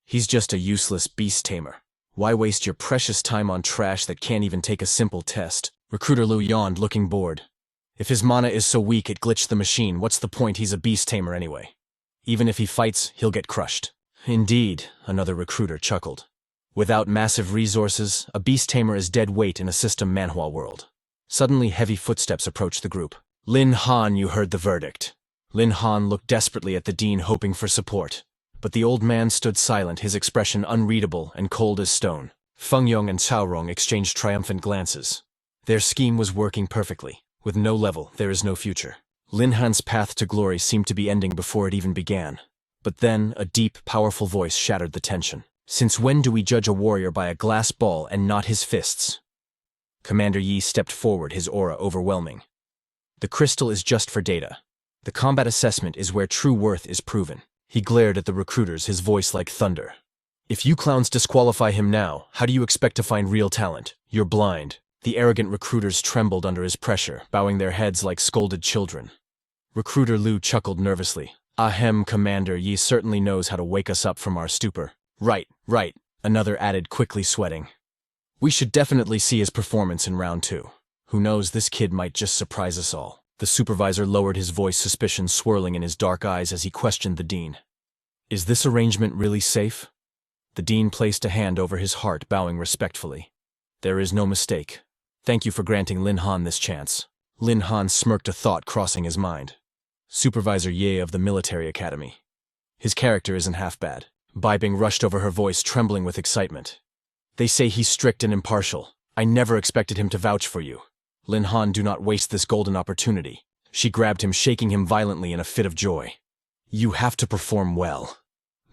He's just a useless Beast Tamer. Why waste your precious time on trash that can't even take a simple test? Recruiter Lu yawned, looking bored. If his mana is so weak it glitched the machine, what's the point? He's a Beast Tamer anyway. Even if he fights, he'll get crushed. Indeed, another recruiter chuckled. Without massive resources, a Beast Tamer is dead weight in a system Manhwa world. Suddenly heavy footsteps approached the group. Lin Han, you heard the verdict. Lin Han looked desperately at the dean, hoping for support. But the old man stood silent, his expression unreadable and cold as stone. Feng Yong and Cao Rong exchanged triumphant glances. Their scheme was working perfectly. With no level, there is no future. Lin Han's path to glory seemed to be ending before it even began. But then, a deep, powerful voice shattered the tension. Since when do we judge a warrior by a glass ball and not his fists? Commander Yi stepped forward, his aura overwhelming. The crystal is just for data. The combat assessment is where true worth is proven. He glared at the recruiters, his voice like thunder. If you clowns disqualify him now, how do you expect to find real talent? You're blind. The arrogant recruiters trembled under his pressure, bowing their heads like scolded children. Recruiter Liu chuckled nervously. Ahem, Commander Yi certainly knows how to wake us up from our stupor. Right, another added, quickly sweating. We should definitely see his performance in round 2. Who knows, this kid might just surprise us all. The supervisor lowered his voice, suspicion swirling in his dark eyes as he questioned the dean. Is this arrangement really safe? The dean placed a hand over his heart, bowing respectfully. There is no mistake. Thank you for granting Lin Han this chance. Lin Han smirked, a thought crossing his mind. Supervisor Ye of the military academy. His character isn't half bad. Bai Bing rushed over, her voice trembling with excitement. They say he's strict and impartial. I never expected him to vouch for you. Lin Han, do not waste this golden opportunity. She grabbed him, shaking him violently in a fit of joy. You have to perform well.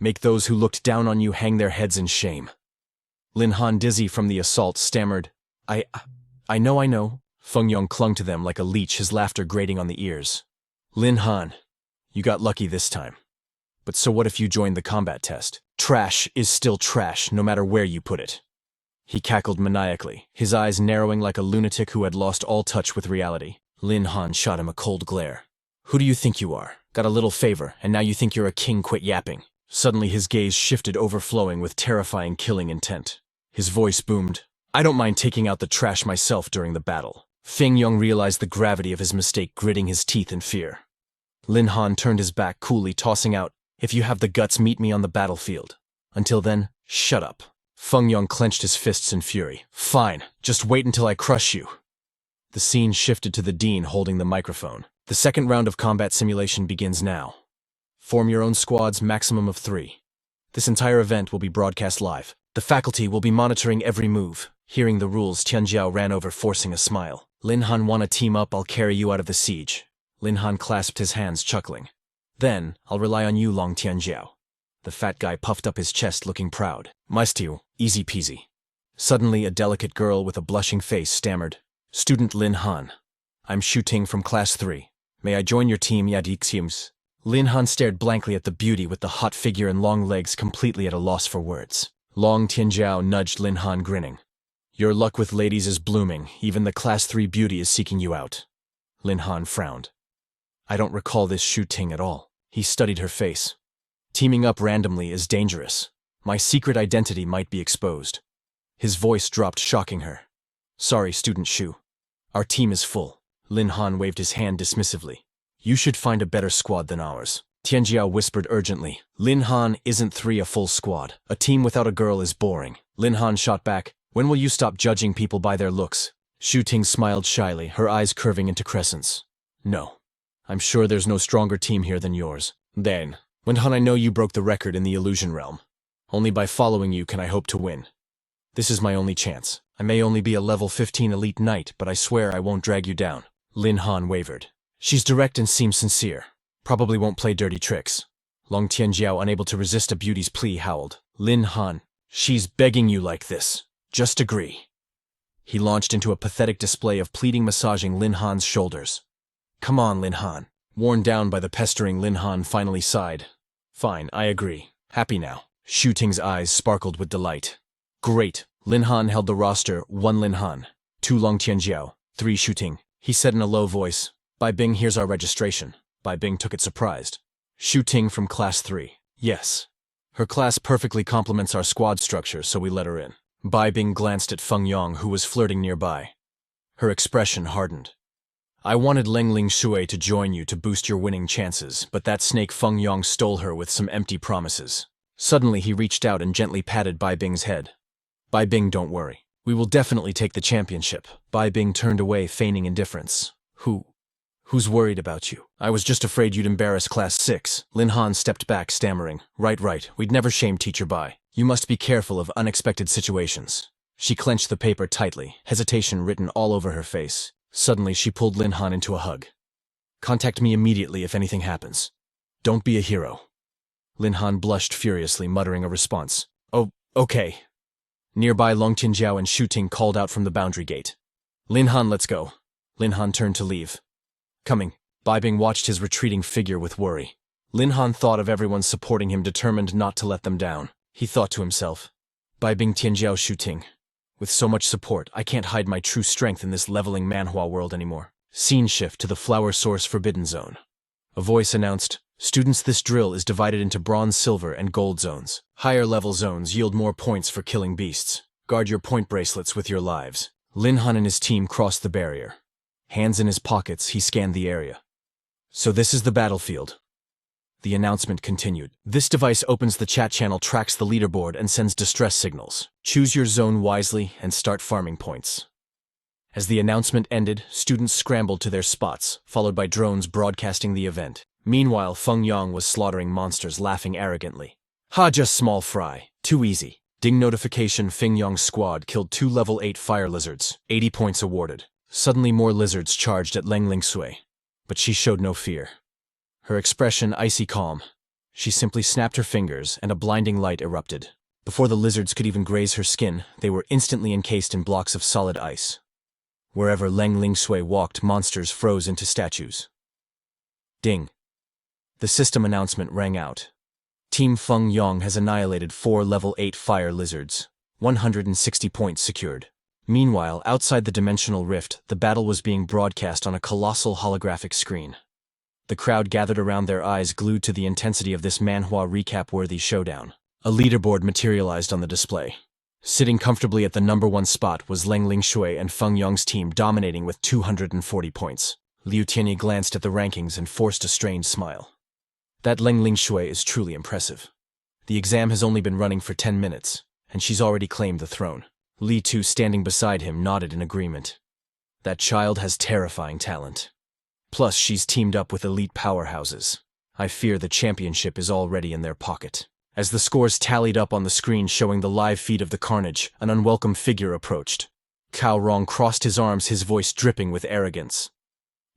Make those who looked down on you hang their heads in shame. Lin Han, dizzy from the assault, stammered, I know. Feng Yong clung to them like a leech, his laughter grating on the ears. Lin Han, you got lucky this time. But so what if you joined the combat test? Trash is still trash, no matter where you put it. He cackled maniacally, his eyes narrowing like a lunatic who had lost all touch with reality. Lin Han shot him a cold glare. Who do you think you are? Got a little favor, and now you think you're a king? Quit yapping. Suddenly his gaze shifted, overflowing with terrifying killing intent. His voice boomed. I don't mind taking out the trash myself during the battle. Feng Yong realized the gravity of his mistake, gritting his teeth in fear. Lin Han turned his back, coolly tossing out, if you have the guts, meet me on the battlefield. Until then, shut up. Feng Yong clenched his fists in fury. Fine, just wait until I crush you. The scene shifted to the dean holding the microphone. The second round of combat simulation begins now. Form your own squads, maximum of 3. This entire event will be broadcast live. The faculty will be monitoring every move. Hearing the rules, Tian Jiao ran over, forcing a smile. Lin Han, wanna team up? I'll carry you out of the siege. Lin Han clasped his hands, chuckling. Then, I'll rely on you, Long Tian Jiao. The fat guy puffed up his chest, looking proud. Maistiu, easy peasy. Suddenly, a delicate girl with a blushing face stammered. Student Lin Han. I'm Shu Ting from Class 3. May I join your team, Yadixiums? Lin Han stared blankly at the beauty with the hot figure and long legs, completely at a loss for words. Long Tian Jiao nudged Lin Han, grinning. Your luck with ladies is blooming. Even the Class 3 beauty is seeking you out. Lin Han frowned. I don't recall this Shu Ting at all. He studied her face. Teaming up randomly is dangerous. My secret identity might be exposed. His voice dropped, shocking her. Sorry, Student Shu. Our team is full. Lin Han waved his hand dismissively. You should find a better squad than ours. Tian Jiao whispered urgently. Lin Han, isn't 3 a full squad? A team without a girl is boring. Lin Han shot back. When will you stop judging people by their looks? Shu Ting smiled shyly, her eyes curving into crescents. No. I'm sure there's no stronger team here than yours. Then, Lin Han, I know you broke the record in the illusion realm. Only by following you can I hope to win. This is my only chance. I may only be a level 15 elite knight, but I swear I won't drag you down. Lin Han wavered. She's direct and seems sincere. Probably won't play dirty tricks. Long Tian Jiao, unable to resist a beauty's plea, howled. Lin Han, she's begging you like this. Just agree. He launched into a pathetic display of pleading, massaging Lin Han's shoulders. Come on, Lin Han. Worn down by the pestering, Lin Han finally sighed. Fine, I agree. Happy now. Shu Ting's eyes sparkled with delight. Great. Lin Han held the roster. 1 Lin Han, 2 Long Tian Jiao, 3 Shu Ting. He said in a low voice. Bai Bing, here's our registration. Bai Bing took it surprised. Shu Ting from Class 3. Yes. Her class perfectly complements our squad structure, so we let her in. Bai Bing glanced at Feng Yong, who was flirting nearby. Her expression hardened. I wanted Lengling Shui to join you to boost your winning chances, but that snake Feng Yong stole her with some empty promises. Suddenly he reached out and gently patted Bai Bing's head. Bai Bing, don't worry. We will definitely take the championship. Bai Bing turned away, feigning indifference. Who's worried about you? I was just afraid you'd embarrass Class 6. Lin Han stepped back, stammering. Right. We'd never shame Teacher Bai. You must be careful of unexpected situations. She clenched the paper tightly, hesitation written all over her face. Suddenly, she pulled Lin Han into a hug. Contact me immediately if anything happens. Don't be a hero. Lin Han blushed furiously, muttering a response. Oh, okay. Nearby, Long Tianjiao and Shu Ting called out from the boundary gate. Lin Han, let's go. Lin Han turned to leave. Coming. Bai Bing watched his retreating figure with worry. Lin Han thought of everyone supporting him, determined not to let them down. He thought to himself, Bai Bing, Tianjiao, Shu Ting. With so much support, I can't hide my true strength in this leveling Manhwa world anymore. Scene shift to the Flower Source Forbidden Zone. A voice announced, Students, this drill is divided into bronze, silver, and gold zones. Higher level zones yield more points for killing beasts. Guard your point bracelets with your lives. Lin Han and his team crossed the barrier. Hands in his pockets, he scanned the area. So this is the battlefield. The announcement continued. This device opens the chat channel, tracks the leaderboard, and sends distress signals. Choose your zone wisely and start farming points. As the announcement ended, students scrambled to their spots, followed by drones broadcasting the event. Meanwhile, Feng Yong was slaughtering monsters, laughing arrogantly. Ha, just small fry. Too easy. Ding notification, Feng Yong's squad killed 2 level 8 fire lizards. 80 points awarded. Suddenly more lizards charged at Lengling Sui. But she showed no fear. Her expression icy calm. She simply snapped her fingers and a blinding light erupted. Before the lizards could even graze her skin, they were instantly encased in blocks of solid ice. Wherever Lengling Sui walked, monsters froze into statues. Ding. The system announcement rang out. Team Feng Yong has annihilated 4 level 8 fire lizards. 160 points secured. Meanwhile, outside the dimensional rift, the battle was being broadcast on a colossal holographic screen. The crowd gathered around, their eyes glued to the intensity of this Manhwa recap-worthy showdown. A leaderboard materialized on the display. Sitting comfortably at the #1 spot was Lengling Shui and Feng Yong's team, dominating with 240 points. Liu Tianyi glanced at the rankings and forced a strange smile. That Lengling Shui is truly impressive. The exam has only been running for 10 minutes, and she's already claimed the throne. Li Tu, standing beside him, nodded in agreement. That child has terrifying talent. Plus, she's teamed up with elite powerhouses. I fear the championship is already in their pocket. As the scores tallied up on the screen showing the live feed of the carnage, an unwelcome figure approached. Cao Rong crossed his arms, his voice dripping with arrogance.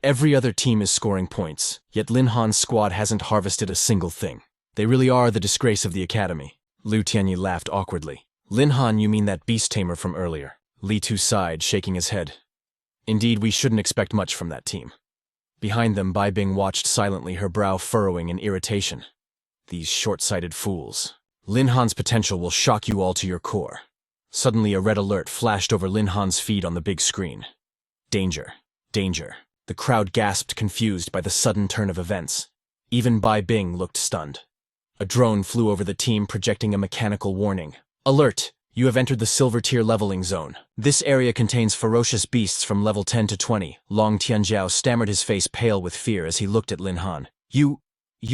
Every other team is scoring points, yet Lin Han's squad hasn't harvested a single thing. They really are the disgrace of the academy. Liu Tianyi laughed awkwardly. Lin Han, you mean that Beast Tamer from earlier? Li Tu sighed, shaking his head. Indeed, we shouldn't expect much from that team. Behind them, Bai Bing watched silently, her brow furrowing in irritation. These short-sighted fools. Lin Han's potential will shock you all to your core. Suddenly, a red alert flashed over Lin Han's feed on the big screen. Danger. Danger. The crowd gasped, confused by the sudden turn of events. Even Bai Bing looked stunned. A drone flew over the team, projecting a mechanical warning. Alert! You have entered the silver tier leveling zone. This area contains ferocious beasts from level 10 to 20. Long Tianjiao stammered, his face pale with fear as he looked at Lin Han. You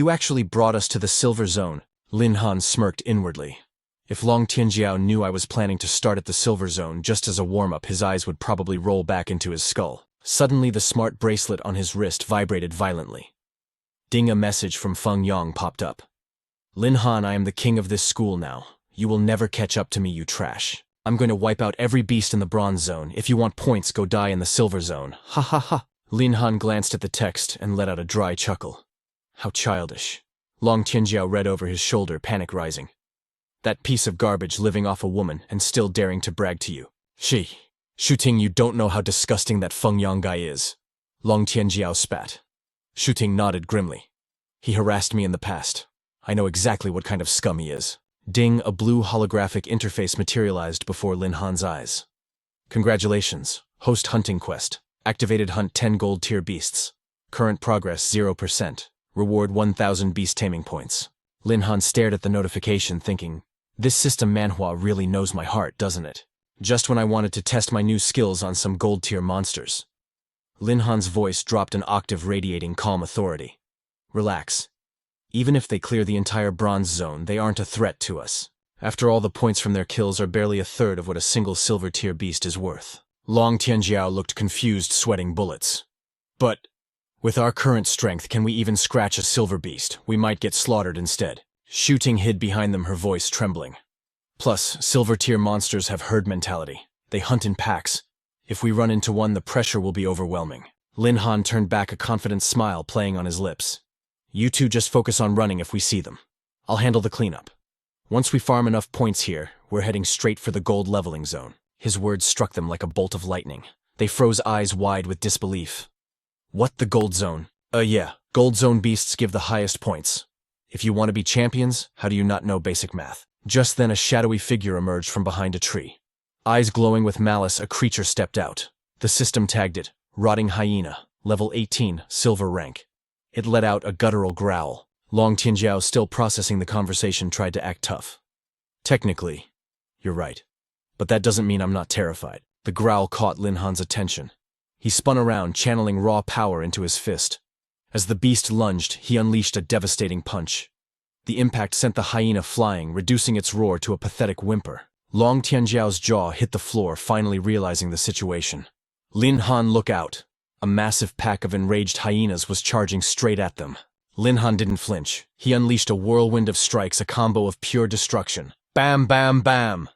actually brought us to the silver zone. Lin Han smirked inwardly. If Long Tianjiao knew I was planning to start at the silver zone just as a warm-up, his eyes would probably roll back into his skull. Suddenly, the smart bracelet on his wrist vibrated violently. Ding, a message from Feng Yong popped up. Lin Han, I am the king of this school now. You will never catch up to me, you trash. I'm going to wipe out every beast in the bronze zone. If you want points, go die in the silver zone. Ha ha ha. Lin Han glanced at the text and let out a dry chuckle. How childish. Long Tianjiao read over his shoulder, panic rising. That piece of garbage living off a woman and still daring to brag to you. Shu Ting, you don't know how disgusting that Feng Yong guy is. Long Tianjiao spat. Shu Ting nodded grimly. He harassed me in the past. I know exactly what kind of scum he is. Ding, a blue holographic interface materialized before Lin Han's eyes. Congratulations. Host hunting quest. Activated, hunt 10 gold tier beasts. Current progress 0%. Reward 1,000 beast taming points. Lin Han stared at the notification, thinking, this system Manhwa really knows my heart, doesn't it? Just when I wanted to test my new skills on some gold tier monsters. Lin Han's voice dropped an octave, radiating calm authority. Relax. Even if they clear the entire bronze zone, they aren't a threat to us. After all, the points from their kills are barely a third of what a single silver tier beast is worth. Long Tianjiao looked confused, sweating bullets. But with our current strength, can we even scratch a silver beast? We might get slaughtered instead. Shu Ting hid behind them, her voice trembling. Plus, silver tier monsters have herd mentality. They hunt in packs. If we run into one, the pressure will be overwhelming. Lin Han turned back, a confident smile playing on his lips. You two just focus on running if we see them. I'll handle the cleanup. Once we farm enough points here, we're heading straight for the gold leveling zone. His words struck them like a bolt of lightning. They froze, eyes wide with disbelief. What, the gold zone? Yeah, gold zone beasts give the highest points. If you want to be champions, how do you not know basic math? Just then a shadowy figure emerged from behind a tree. Eyes glowing with malice, a creature stepped out. The system tagged it, Rotting Hyena, level 18, silver rank. It let out a guttural growl. Long Tianjiao, still processing the conversation, tried to act tough. Technically, you're right. But that doesn't mean I'm not terrified. The growl caught Lin Han's attention. He spun around, channeling raw power into his fist. As the beast lunged, he unleashed a devastating punch. The impact sent the hyena flying, reducing its roar to a pathetic whimper. Long Tianjiao's jaw hit the floor, finally realizing the situation. Lin Han, look out! A massive pack of enraged hyenas was charging straight at them. Lin Han didn't flinch. He unleashed a whirlwind of strikes, a combo of pure destruction. Bam, bam, bam!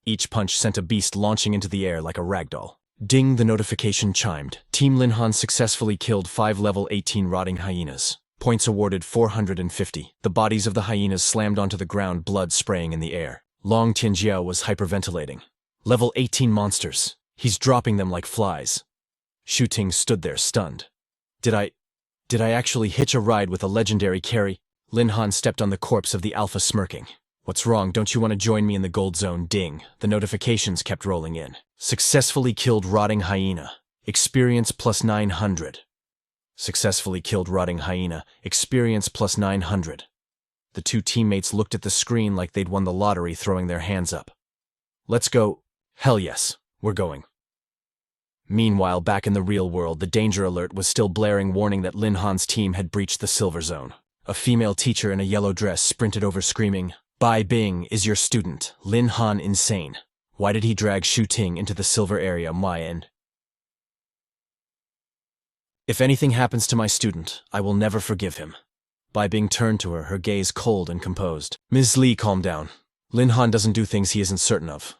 Each punch sent a beast launching into the air like a ragdoll. Ding, the notification chimed. Team Lin Han successfully killed 5 level 18 rotting hyenas. Points awarded 450. The bodies of the hyenas slammed onto the ground, blood spraying in the air. Long Tianjiao was hyperventilating. Level 18 monsters. He's dropping them like flies. Shu Ting stood there, stunned. Did I actually hitch a ride with a legendary carry? Lin Han stepped on the corpse of the alpha, smirking. What's wrong? Don't you want to join me in the gold zone? Ding. The notifications kept rolling in. Successfully killed rotting hyena. Experience plus 900. Successfully killed rotting hyena. Experience plus 900. The two teammates looked at the screen like they'd won the lottery, throwing their hands up. Let's go. Hell yes, we're going. Meanwhile, back in the real world, the danger alert was still blaring, warning that Lin Han's team had breached the silver zone. A female teacher in a yellow dress sprinted over, screaming, Bai Bing is your student. Lin Han insane. Why did he drag Shu Ting into the silver area? If anything happens to my student, I will never forgive him. Bai Bing turned to her, her gaze cold and composed. Ms. Li, calm down. Lin Han doesn't do things he isn't certain of.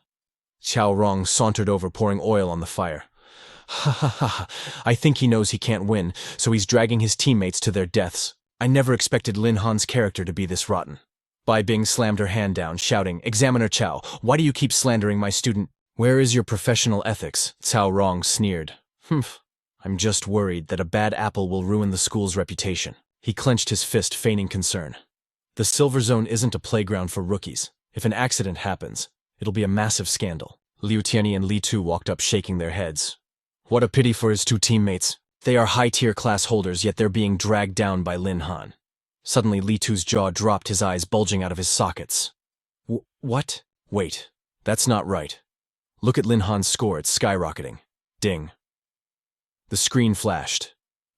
Qiao Rong sauntered over, pouring oil on the fire. Ha ha ha, I think he knows he can't win, so he's dragging his teammates to their deaths. I never expected Lin Han's character to be this rotten. Bai Bing slammed her hand down, shouting, Examiner Qiao, why do you keep slandering my student? Where is your professional ethics? Cao Rong sneered. I'm just worried that a bad apple will ruin the school's reputation. He clenched his fist, feigning concern. The silver zone isn't a playground for rookies. If an accident happens, it'll be a massive scandal. Liu Tianyi and Li Tu walked up, shaking their heads. What a pity for his two teammates. They are high-tier class holders, yet they're being dragged down by Lin Han. Suddenly, Li Tu's jaw dropped, his eyes bulging out of his sockets. What? Wait, that's not right. Look at Lin Han's score, it's skyrocketing. Ding. The screen flashed.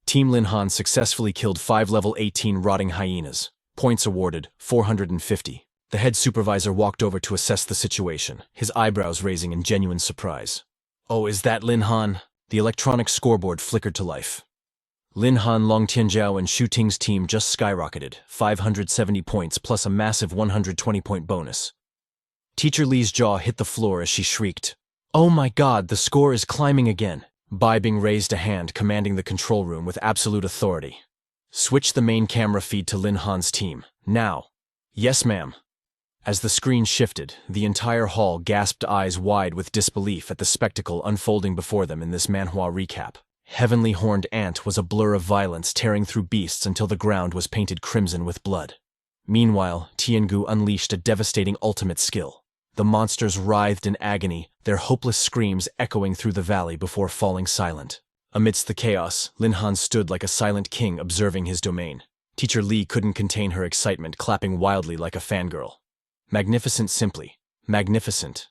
Team Lin Han successfully killed 5 level 18 rotting hyenas. Points awarded, 450. The head supervisor walked over to assess the situation, his eyebrows raising in genuine surprise. Oh, is that Lin Han? The electronic scoreboard flickered to life. Lin Han, Long Tianjiao, and Shu Ting's team just skyrocketed, 570 points plus a massive 120-point bonus. Teacher Li's jaw hit the floor as she shrieked. Oh my god, the score is climbing again. Bai Bing raised a hand, commanding the control room with absolute authority. Switch the main camera feed to Lin Han's team. Now. Yes, ma'am. As the screen shifted, the entire hall gasped, eyes wide with disbelief at the spectacle unfolding before them in this Manhwa recap. Heavenly Horned Ant was a blur of violence, tearing through beasts until the ground was painted crimson with blood. Meanwhile, Tian Gu unleashed a devastating ultimate skill. The monsters writhed in agony, their hopeless screams echoing through the valley before falling silent. Amidst the chaos, Lin Han stood like a silent king, observing his domain. Teacher Li couldn't contain her excitement, clapping wildly like a fangirl. Magnificent, simply. Magnificent.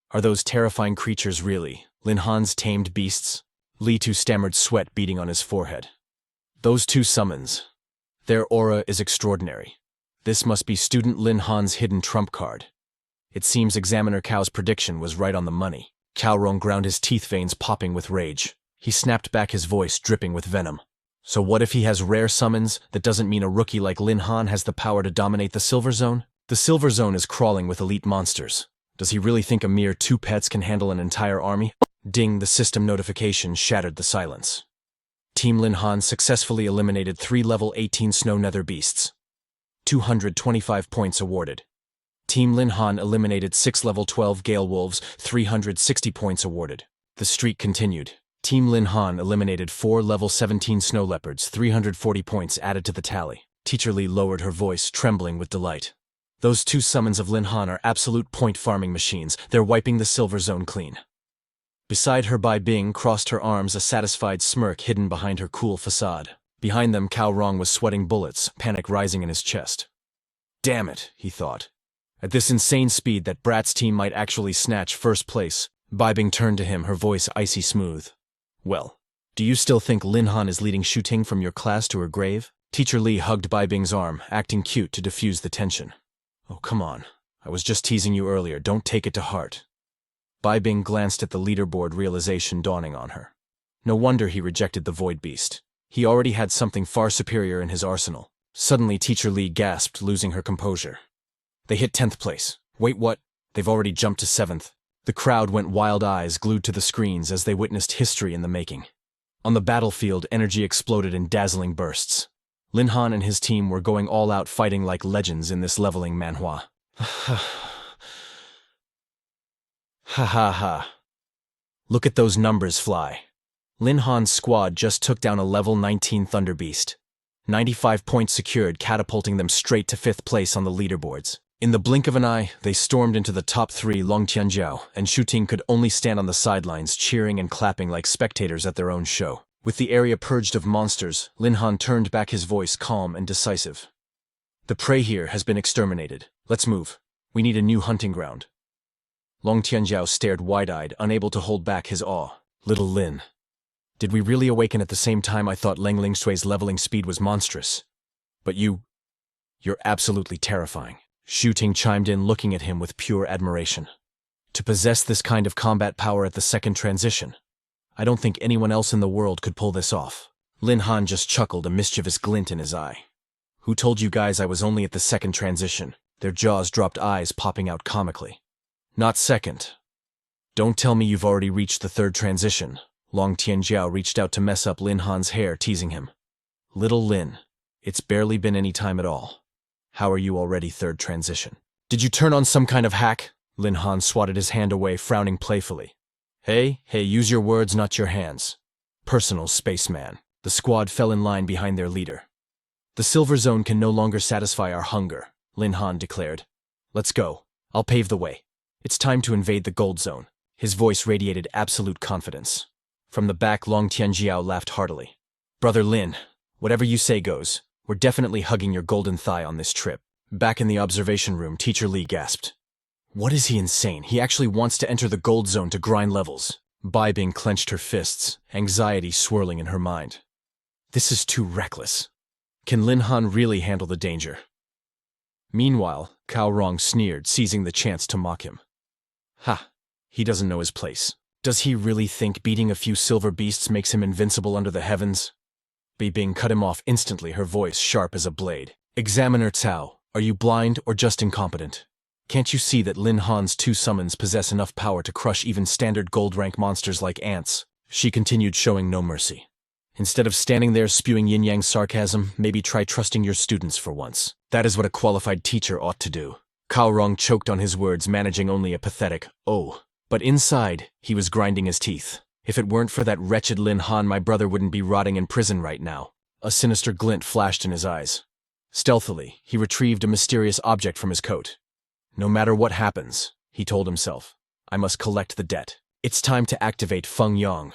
Are those terrifying creatures really Lin Han's tamed beasts? Li Tu stammered, sweat beading on his forehead. Those two summons. Their aura is extraordinary. This must be student Lin Han's hidden trump card. It seems Examiner Cao's prediction was right on the money. Cao Rong ground his teeth, veins popping with rage. He snapped back, his voice dripping with venom. So what if he has rare summons? That doesn't mean a rookie like Lin Han has the power to dominate the Silver Zone? The Silver Zone is crawling with elite monsters. Does he really think a mere 2 pets can handle an entire army? Ding, the system notification shattered the silence. Team Lin Han successfully eliminated 3 level 18 Snow Nether Beasts. 225 points awarded. Team Lin Han eliminated 6 level 12 Gale Wolves, 360 points awarded. The streak continued. Team Lin Han eliminated 4 level 17 Snow Leopards, 340 points added to the tally. Teacher Li lowered her voice, trembling with delight. Those 2 summons of Lin Han are absolute point farming machines. They're wiping the Silver Zone clean. Beside her, Bai Bing crossed her arms, a satisfied smirk hidden behind her cool facade. Behind them, Cao Rong was sweating bullets, panic rising in his chest. Damn it, he thought. At this insane speed, that brat's team might actually snatch first place. Bai Bing turned to him, her voice icy smooth. Well, do you still think Lin Han is leading Shu Ting from your class to her grave? Teacher Li hugged Bai Bing's arm, acting cute to diffuse the tension. Oh, come on. I was just teasing you earlier. Don't take it to heart. Bai Bing glanced at the leaderboard, realization dawning on her. No wonder he rejected the Void Beast. He already had something far superior in his arsenal. Suddenly, Teacher Li gasped, losing her composure. They hit 10th place. Wait, what? They've already jumped to 7th. The crowd went wild, eyes glued to the screens as they witnessed history in the making. On the battlefield, energy exploded in dazzling bursts. Lin Han and his team were going all out, fighting like legends in this leveling manhwa. Ha ha ha. Look at those numbers fly. Lin Han's squad just took down a level 19 Thunder Beast. 95 points secured, catapulting them straight to 5th place on the leaderboards. In the blink of an eye, they stormed into the top 3. Long Tianjiao and Shu Ting could only stand on the sidelines, cheering and clapping like spectators at their own show. With the area purged of monsters, Lin Han turned back, his voice calm and decisive. The prey here has been exterminated. Let's move. We need a new hunting ground. Long Tianjiao stared wide-eyed, unable to hold back his awe. Little Lin. Did we really awaken at the same time? I thought Leng Lingshui's leveling speed was monstrous. But you're absolutely terrifying. Shu Ting chimed in, looking at him with pure admiration. To possess this kind of combat power at the second transition, I don't think anyone else in the world could pull this off. Lin Han just chuckled, a mischievous glint in his eye. Who told you guys I was only at the second transition? Their jaws dropped, eyes popping out comically. Not second. Don't tell me you've already reached the 3rd transition. Long Tianjiao reached out to mess up Lin Han's hair, teasing him. Little Lin, it's barely been any time at all. How are you already 3rd transition? Did you turn on some kind of hack? Lin Han swatted his hand away, frowning playfully. Hey, use your words, not your hands. Personal spaceman. The squad fell in line behind their leader. The Silver Zone can no longer satisfy our hunger, Lin Han declared. Let's go. I'll pave the way. It's time to invade the Gold Zone. His voice radiated absolute confidence. From the back, Long Tianjiao laughed heartily. Brother Lin, whatever you say goes. We're definitely hugging your golden thigh on this trip. Back in the observation room, Teacher Li gasped. What is he, insane? He actually wants to enter the Gold Zone to grind levels. Bai Bing clenched her fists, anxiety swirling in her mind. This is too reckless. Can Lin Han really handle the danger? Meanwhile, Cao Rong sneered, seizing the chance to mock him. Ha! He doesn't know his place. Does he really think beating a few silver beasts makes him invincible under the heavens? Bai Bing cut him off instantly, her voice sharp as a blade. Examiner Cao, are you blind or just incompetent? Can't you see that Lin Han's 2 summons possess enough power to crush even standard gold rank monsters like ants? She continued, showing no mercy. Instead of standing there spewing yin-yang sarcasm, maybe try trusting your students for once. That is what a qualified teacher ought to do. Cao Rong choked on his words, managing only a pathetic, oh. But inside, he was grinding his teeth. If it weren't for that wretched Lin Han, my brother wouldn't be rotting in prison right now. A sinister glint flashed in his eyes. Stealthily, he retrieved a mysterious object from his coat. No matter what happens, he told himself, I must collect the debt. It's time to activate Feng Yang.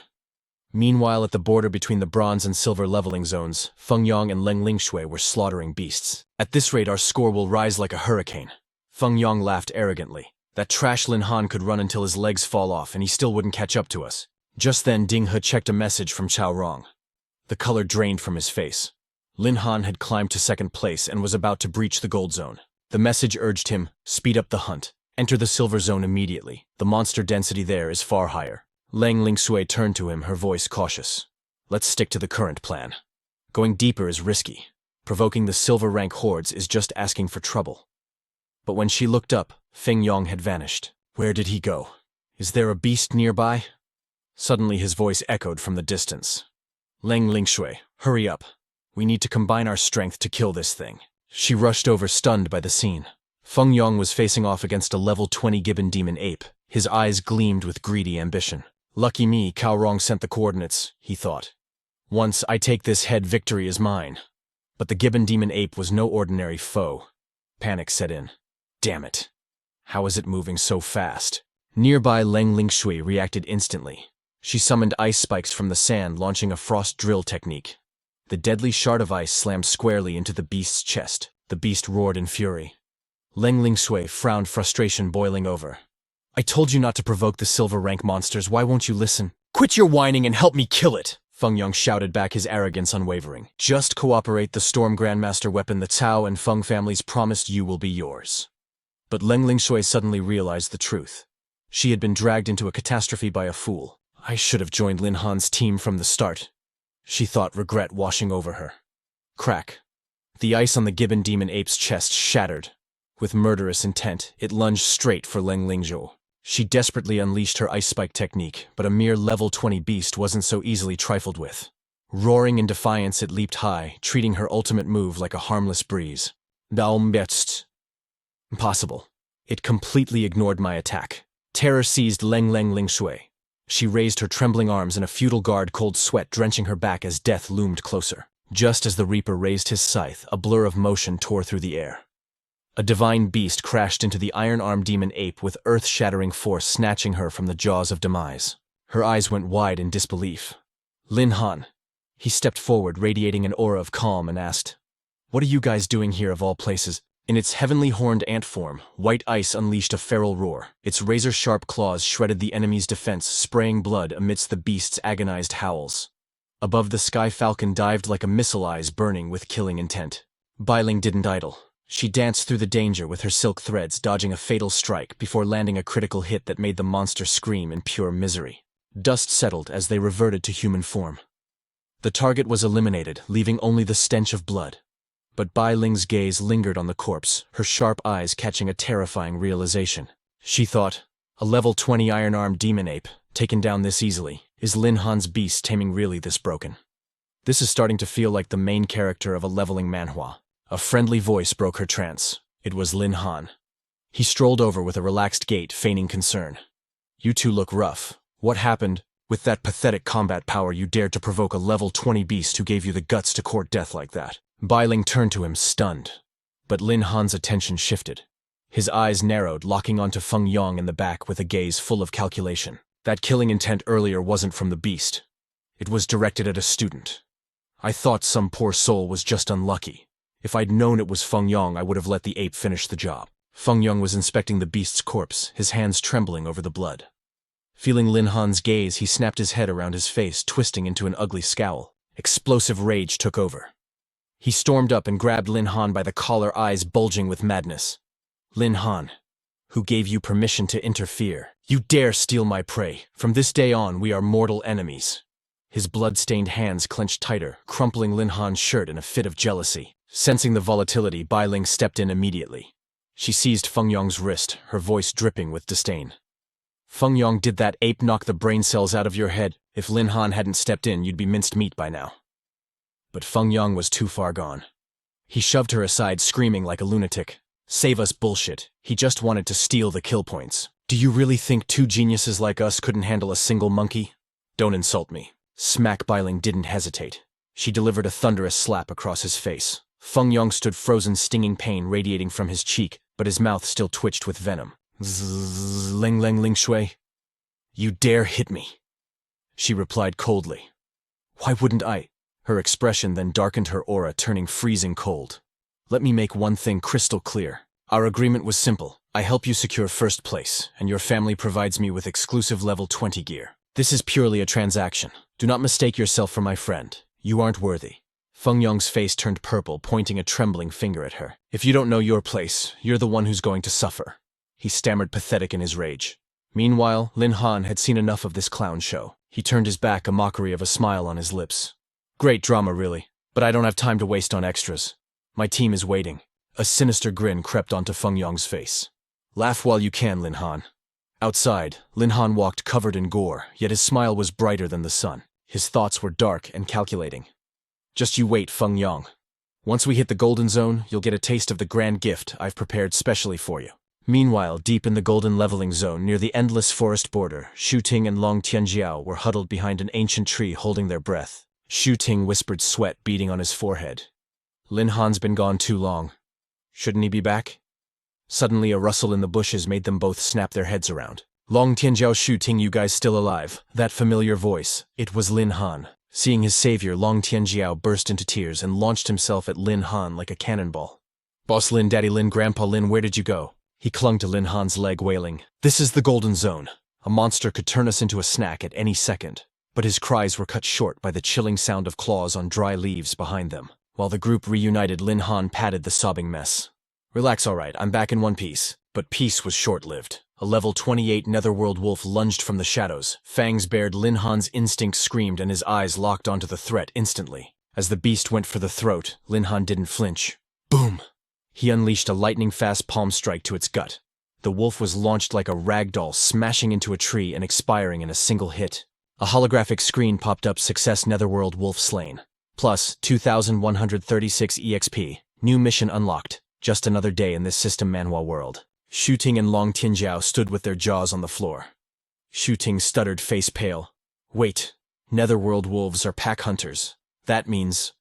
Meanwhile, at the border between the bronze and silver leveling zones, Feng Yang and Leng Lingshui were slaughtering beasts. At this rate, our score will rise like a hurricane. Feng Yang laughed arrogantly. That trash Lin Han could run until his legs fall off and he still wouldn't catch up to us. Just then Ding He checked a message from Chao Rong. The color drained from his face. Lin Han had climbed to second place and was about to breach the gold zone. The message urged him, speed up the hunt. Enter the silver zone immediately. The monster density there is far higher. Lang Lingshui turned to him, her voice cautious. Let's stick to the current plan. Going deeper is risky. Provoking the silver rank hordes is just asking for trouble. But when she looked up, Feng Yong had vanished. Where did he go? Is there a beast nearby? Suddenly his voice echoed from the distance. Lang Lingshui, hurry up. We need to combine our strength to kill this thing. She rushed over, stunned by the scene. Feng Yong was facing off against a level 20 gibbon demon ape. His eyes gleamed with greedy ambition. Lucky me, Cao Rong sent the coordinates, he thought. Once I take this head, victory is mine. But the gibbon demon ape was no ordinary foe. Panic set in. Damn it. How is it moving so fast? Nearby Lang Lingshui reacted instantly. She summoned ice spikes from the sand, launching a frost drill technique. The deadly shard of ice slammed squarely into the beast's chest. The beast roared in fury. Lang Lingshui frowned, frustration boiling over. I told you not to provoke the silver rank monsters, why won't you listen? Quit your whining and help me kill it! Feng Yong shouted back, his arrogance unwavering. Just cooperate, the Storm Grandmaster weapon the Cao and Feng families promised you will be yours. But Lang Lingshui suddenly realized the truth. She had been dragged into a catastrophe by a fool. I should have joined Lin Han's team from the start. She thought, regret washing over her. Crack. The ice on the gibbon demon ape's chest shattered. With murderous intent, it lunged straight for Lang Lingshui. She desperately unleashed her ice spike technique, but a mere level 20 beast wasn't so easily trifled with. Roaring in defiance, it leaped high, treating her ultimate move like a harmless breeze. Daum-betzt. Impossible. It completely ignored my attack. Terror seized Lang Lingshui. She raised her trembling arms in a futile guard, cold sweat drenching her back as death loomed closer. Just as the Reaper raised his scythe, a blur of motion tore through the air. A divine beast crashed into the iron-armed demon ape with earth-shattering force, snatching her from the jaws of demise. Her eyes went wide in disbelief. Lin Han. He stepped forward, radiating an aura of calm, and asked, What are you guys doing here of all places? In its heavenly horned ant form, white ice unleashed a feral roar. Its razor-sharp claws shredded the enemy's defense, spraying blood amidst the beast's agonized howls. Above, the sky falcon dived like a missile, eyes burning with killing intent. Bailing didn't idle. She danced through the danger with her silk threads, dodging a fatal strike before landing a critical hit that made the monster scream in pure misery. Dust settled as they reverted to human form. The target was eliminated, leaving only the stench of blood. But Bai Ling's gaze lingered on the corpse, her sharp eyes catching a terrifying realization. She thought, a level 20 iron-armed demon ape, taken down this easily. Is Lin Han's beast taming really this broken? This is starting to feel like the main character of a leveling manhwa. A friendly voice broke her trance. It was Lin Han. He strolled over with a relaxed gait, feigning concern. You two look rough. What happened? With that pathetic combat power, you dared to provoke a level 20 beast who gave you the guts to court death like that. Bai Ling turned to him, stunned. But Lin Han's attention shifted. His eyes narrowed, locking onto Feng Yong in the back with a gaze full of calculation. That killing intent earlier wasn't from the beast. It was directed at a student. I thought some poor soul was just unlucky. If I'd known it was Feng Yong, I would have let the ape finish the job. Feng Yong was inspecting the beast's corpse, his hands trembling over the blood. Feeling Lin Han's gaze, he snapped his head around his face, twisting into an ugly scowl. Explosive rage took over. He stormed up and grabbed Lin Han by the collar, eyes bulging with madness. Lin Han, who gave you permission to interfere? You dare steal my prey. From this day on, we are mortal enemies. His blood-stained hands clenched tighter, crumpling Lin Han's shirt in a fit of jealousy. Sensing the volatility, Bai Ling stepped in immediately. She seized Feng Yong's wrist, her voice dripping with disdain. Feng Yong, did that ape knock the brain cells out of your head? If Lin Han hadn't stepped in, you'd be minced meat by now. But Feng Yong was too far gone. He shoved her aside, screaming like a lunatic. Save us bullshit. He just wanted to steal the kill points. Do you really think two geniuses like us couldn't handle a single monkey? Don't insult me. Smack. Bai Ling didn't hesitate. She delivered a thunderous slap across his face. Feng Yong stood frozen, stinging pain radiating from his cheek, but his mouth still twitched with venom. Zzz, Lang Lingshui. You dare hit me? She replied coldly. Why wouldn't I? Her expression then darkened, her aura turning freezing cold. Let me make one thing crystal clear. Our agreement was simple. I help you secure first place, and your family provides me with exclusive level 20 gear. This is purely a transaction. Do not mistake yourself for my friend. You aren't worthy. Feng Yong's face turned purple, pointing a trembling finger at her. If you don't know your place, you're the one who's going to suffer. He stammered, pathetic in his rage. Meanwhile, Lin Han had seen enough of this clown show. He turned his back, a mockery of a smile on his lips. Great drama, really. But I don't have time to waste on extras. My team is waiting. A sinister grin crept onto Feng Yong's face. Laugh while you can, Lin Han. Outside, Lin Han walked covered in gore, yet his smile was brighter than the sun. His thoughts were dark and calculating. Just you wait, Feng Yong. Once we hit the golden zone, you'll get a taste of the grand gift I've prepared specially for you. Meanwhile, deep in the golden leveling zone near the endless forest border, Shu Ting and Long Tianjiao were huddled behind an ancient tree holding their breath. Shu Ting whispered, sweat beading on his forehead. Lin Han's been gone too long. Shouldn't he be back? Suddenly a rustle in the bushes made them both snap their heads around. Long Tianjiao, Shu Ting, you guys still alive? That familiar voice. It was Lin Han. Seeing his savior, Long Tianjiao burst into tears and launched himself at Lin Han like a cannonball. Boss Lin, Daddy Lin, Grandpa Lin, where did you go? He clung to Lin Han's leg, wailing. This is the golden zone. A monster could turn us into a snack at any second. But his cries were cut short by the chilling sound of claws on dry leaves behind them. While the group reunited, Lin Han patted the sobbing mess. Relax, all right, I'm back in one piece. But peace was short-lived. A level 28 netherworld wolf lunged from the shadows. Fangs bared, Lin Han's instinct screamed and his eyes locked onto the threat instantly. As the beast went for the throat, Lin Han didn't flinch. Boom! He unleashed a lightning-fast palm strike to its gut. The wolf was launched like a rag doll, smashing into a tree and expiring in a single hit. A holographic screen popped up, success, netherworld wolf slain. Plus, 2,136 EXP. New mission unlocked. Just another day in this system Manhwa world. Shu Ting and Long Tianjiao stood with their jaws on the floor. Shu Ting stuttered, face pale. Wait, netherworld wolves are pack hunters. That means...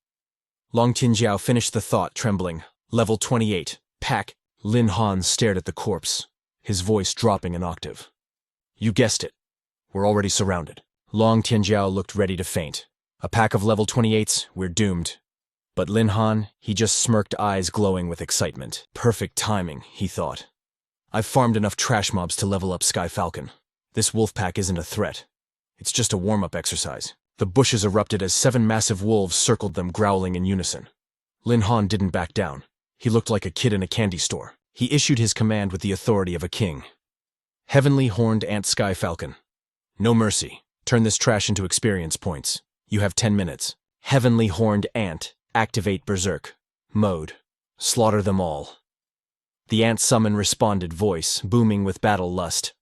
Long Tianjiao finished the thought, trembling. Level 28. Pack. Lin Han stared at the corpse, his voice dropping an octave. You guessed it. We're already surrounded. Long Tianjiao looked ready to faint. A pack of level 28s, we're doomed. But Lin Han, he just smirked, eyes glowing with excitement. Perfect timing, he thought. I've farmed enough trash mobs to level up Sky Falcon. This wolf pack isn't a threat. It's just a warm-up exercise. The bushes erupted as 7 massive wolves circled them, growling in unison. Lin Han didn't back down. He looked like a kid in a candy store. He issued his command with the authority of a king. Heavenly Horned Ant Sky Falcon. No mercy. Turn this trash into experience points. You have 10 minutes. Heavenly Horned Ant. Activate Berserk. Mode. Slaughter them all. The ant summon responded, voice booming with battle lust.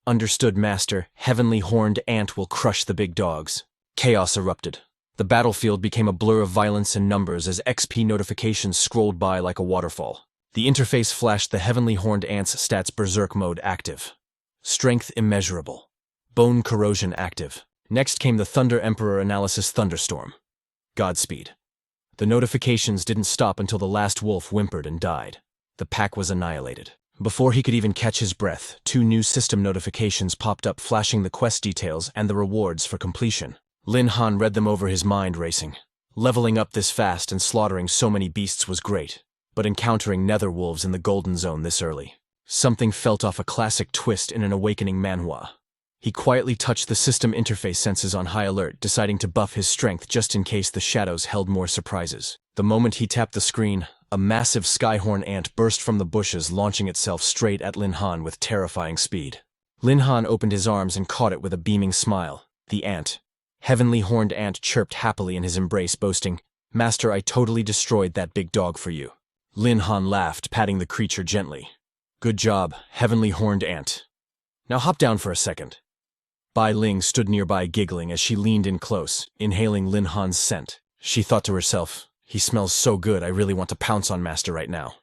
Understood, Master. Heavenly Horned Ant will crush the big dogs. Chaos erupted. The battlefield became a blur of violence and numbers as XP notifications scrolled by like a waterfall. The interface flashed the Heavenly Horned Ant's stats, Berserk mode active. Strength immeasurable. Bone corrosion active. Next came the Thunder Emperor analysis thunderstorm. Godspeed. The notifications didn't stop until the last wolf whimpered and died. The pack was annihilated. Before he could even catch his breath, 2 new system notifications popped up, flashing the quest details and the rewards for completion. Lin Han read them over, his mind racing. Leveling up this fast and slaughtering so many beasts was great, but encountering nether wolves in the golden zone this early. Something felt off, a classic twist in an awakening manhwa. He quietly touched the system interface, senses on high alert, deciding to buff his strength just in case the shadows held more surprises. The moment he tapped the screen, a massive skyhorn ant burst from the bushes, launching itself straight at Lin Han with terrifying speed. Lin Han opened his arms and caught it with a beaming smile. The ant. Heavenly Horned Ant chirped happily in his embrace, boasting, Master, I totally destroyed that big dog for you. Lin Han laughed, patting the creature gently. Good job, Heavenly Horned Ant. Now hop down for a second. Bai Ling stood nearby, giggling as she leaned in close, inhaling Lin Han's scent. She thought to herself, he smells so good, I really want to pounce on Master right now.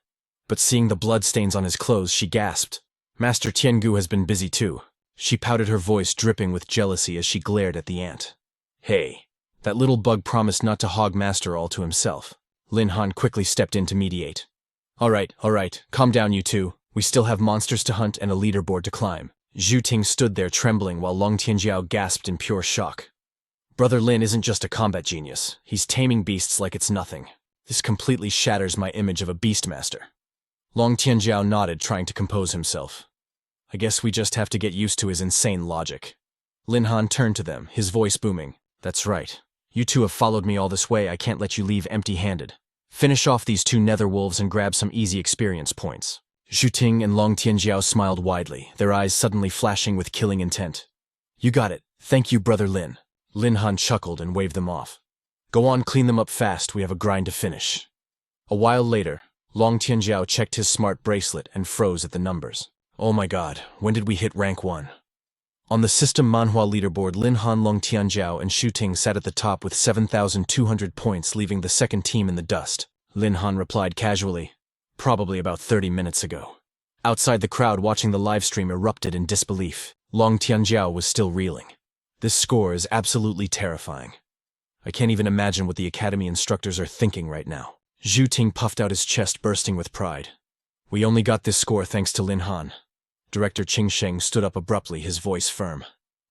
But seeing the bloodstains on his clothes, she gasped. Master Tian Gu has been busy too. She pouted, her voice dripping with jealousy as she glared at the ant. Hey, that little bug promised not to hog Master all to himself. Lin Han quickly stepped in to mediate. All right, calm down you two. We still have monsters to hunt and a leaderboard to climb. Zhu Ting stood there trembling while Long Tianjiao gasped in pure shock. Brother Lin isn't just a combat genius. He's taming beasts like it's nothing. This completely shatters my image of a beastmaster. Long Tianjiao nodded, trying to compose himself. I guess we just have to get used to his insane logic. Lin Han turned to them, his voice booming. That's right. You two have followed me all this way, I can't let you leave empty-handed. Finish off these two nether wolves and grab some easy experience points. Zhu Ting and Long Tianjiao smiled widely, their eyes suddenly flashing with killing intent. You got it. Thank you, Brother Lin. Lin Han chuckled and waved them off. Go on, clean them up fast, we have a grind to finish. A while later, Long Tianjiao checked his smart bracelet and froze at the numbers. Oh my god, when did we hit rank 1? On the system Manhwa leaderboard, Lin Han, Long Tianjiao, and Zhu Ting sat at the top with 7,200 points, leaving the second team in the dust. Lin Han replied casually, probably about 30 minutes ago. Outside, the crowd watching the livestream erupted in disbelief. Long Tianjiao was still reeling. This score is absolutely terrifying. I can't even imagine what the academy instructors are thinking right now. Zhu Ting puffed out his chest, bursting with pride. We only got this score thanks to Lin Han. Director Qing Sheng stood up abruptly, his voice firm.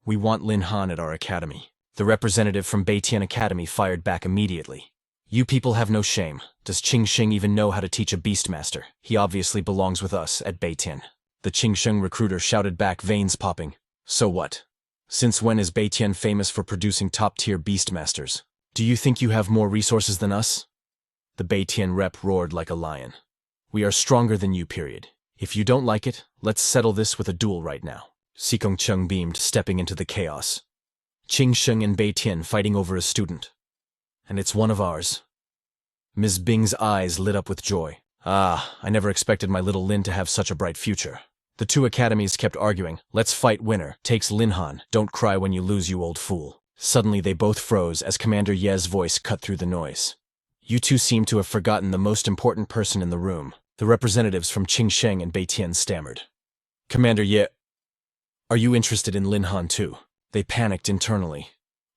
We want Lin Han at our academy. The representative from Beitian Academy fired back immediately. You people have no shame. Does Qing Sheng even know how to teach a beastmaster? He obviously belongs with us at Beitian. The Qing Sheng recruiter shouted back, veins popping. So what? Since when is Beitian famous for producing top-tier beastmasters? Do you think you have more resources than us? The Beitian rep roared like a lion. We are stronger than you, period. If you don't like it, let's settle this with a duel right now. Xikong Cheng beamed, stepping into the chaos. Qing Sheng and Beitian fighting over a student. And it's one of ours. Ms. Bing's eyes lit up with joy. Ah, I never expected my little Lin to have such a bright future. The two academies kept arguing. Let's fight, winner takes Lin Han. Don't cry when you lose, you old fool. Suddenly they both froze as Commander Ye's voice cut through the noise. You two seem to have forgotten the most important person in the room. The representatives from Qing Sheng and Beitian stammered. Commander Ye, are you interested in Lin Han too? They panicked internally.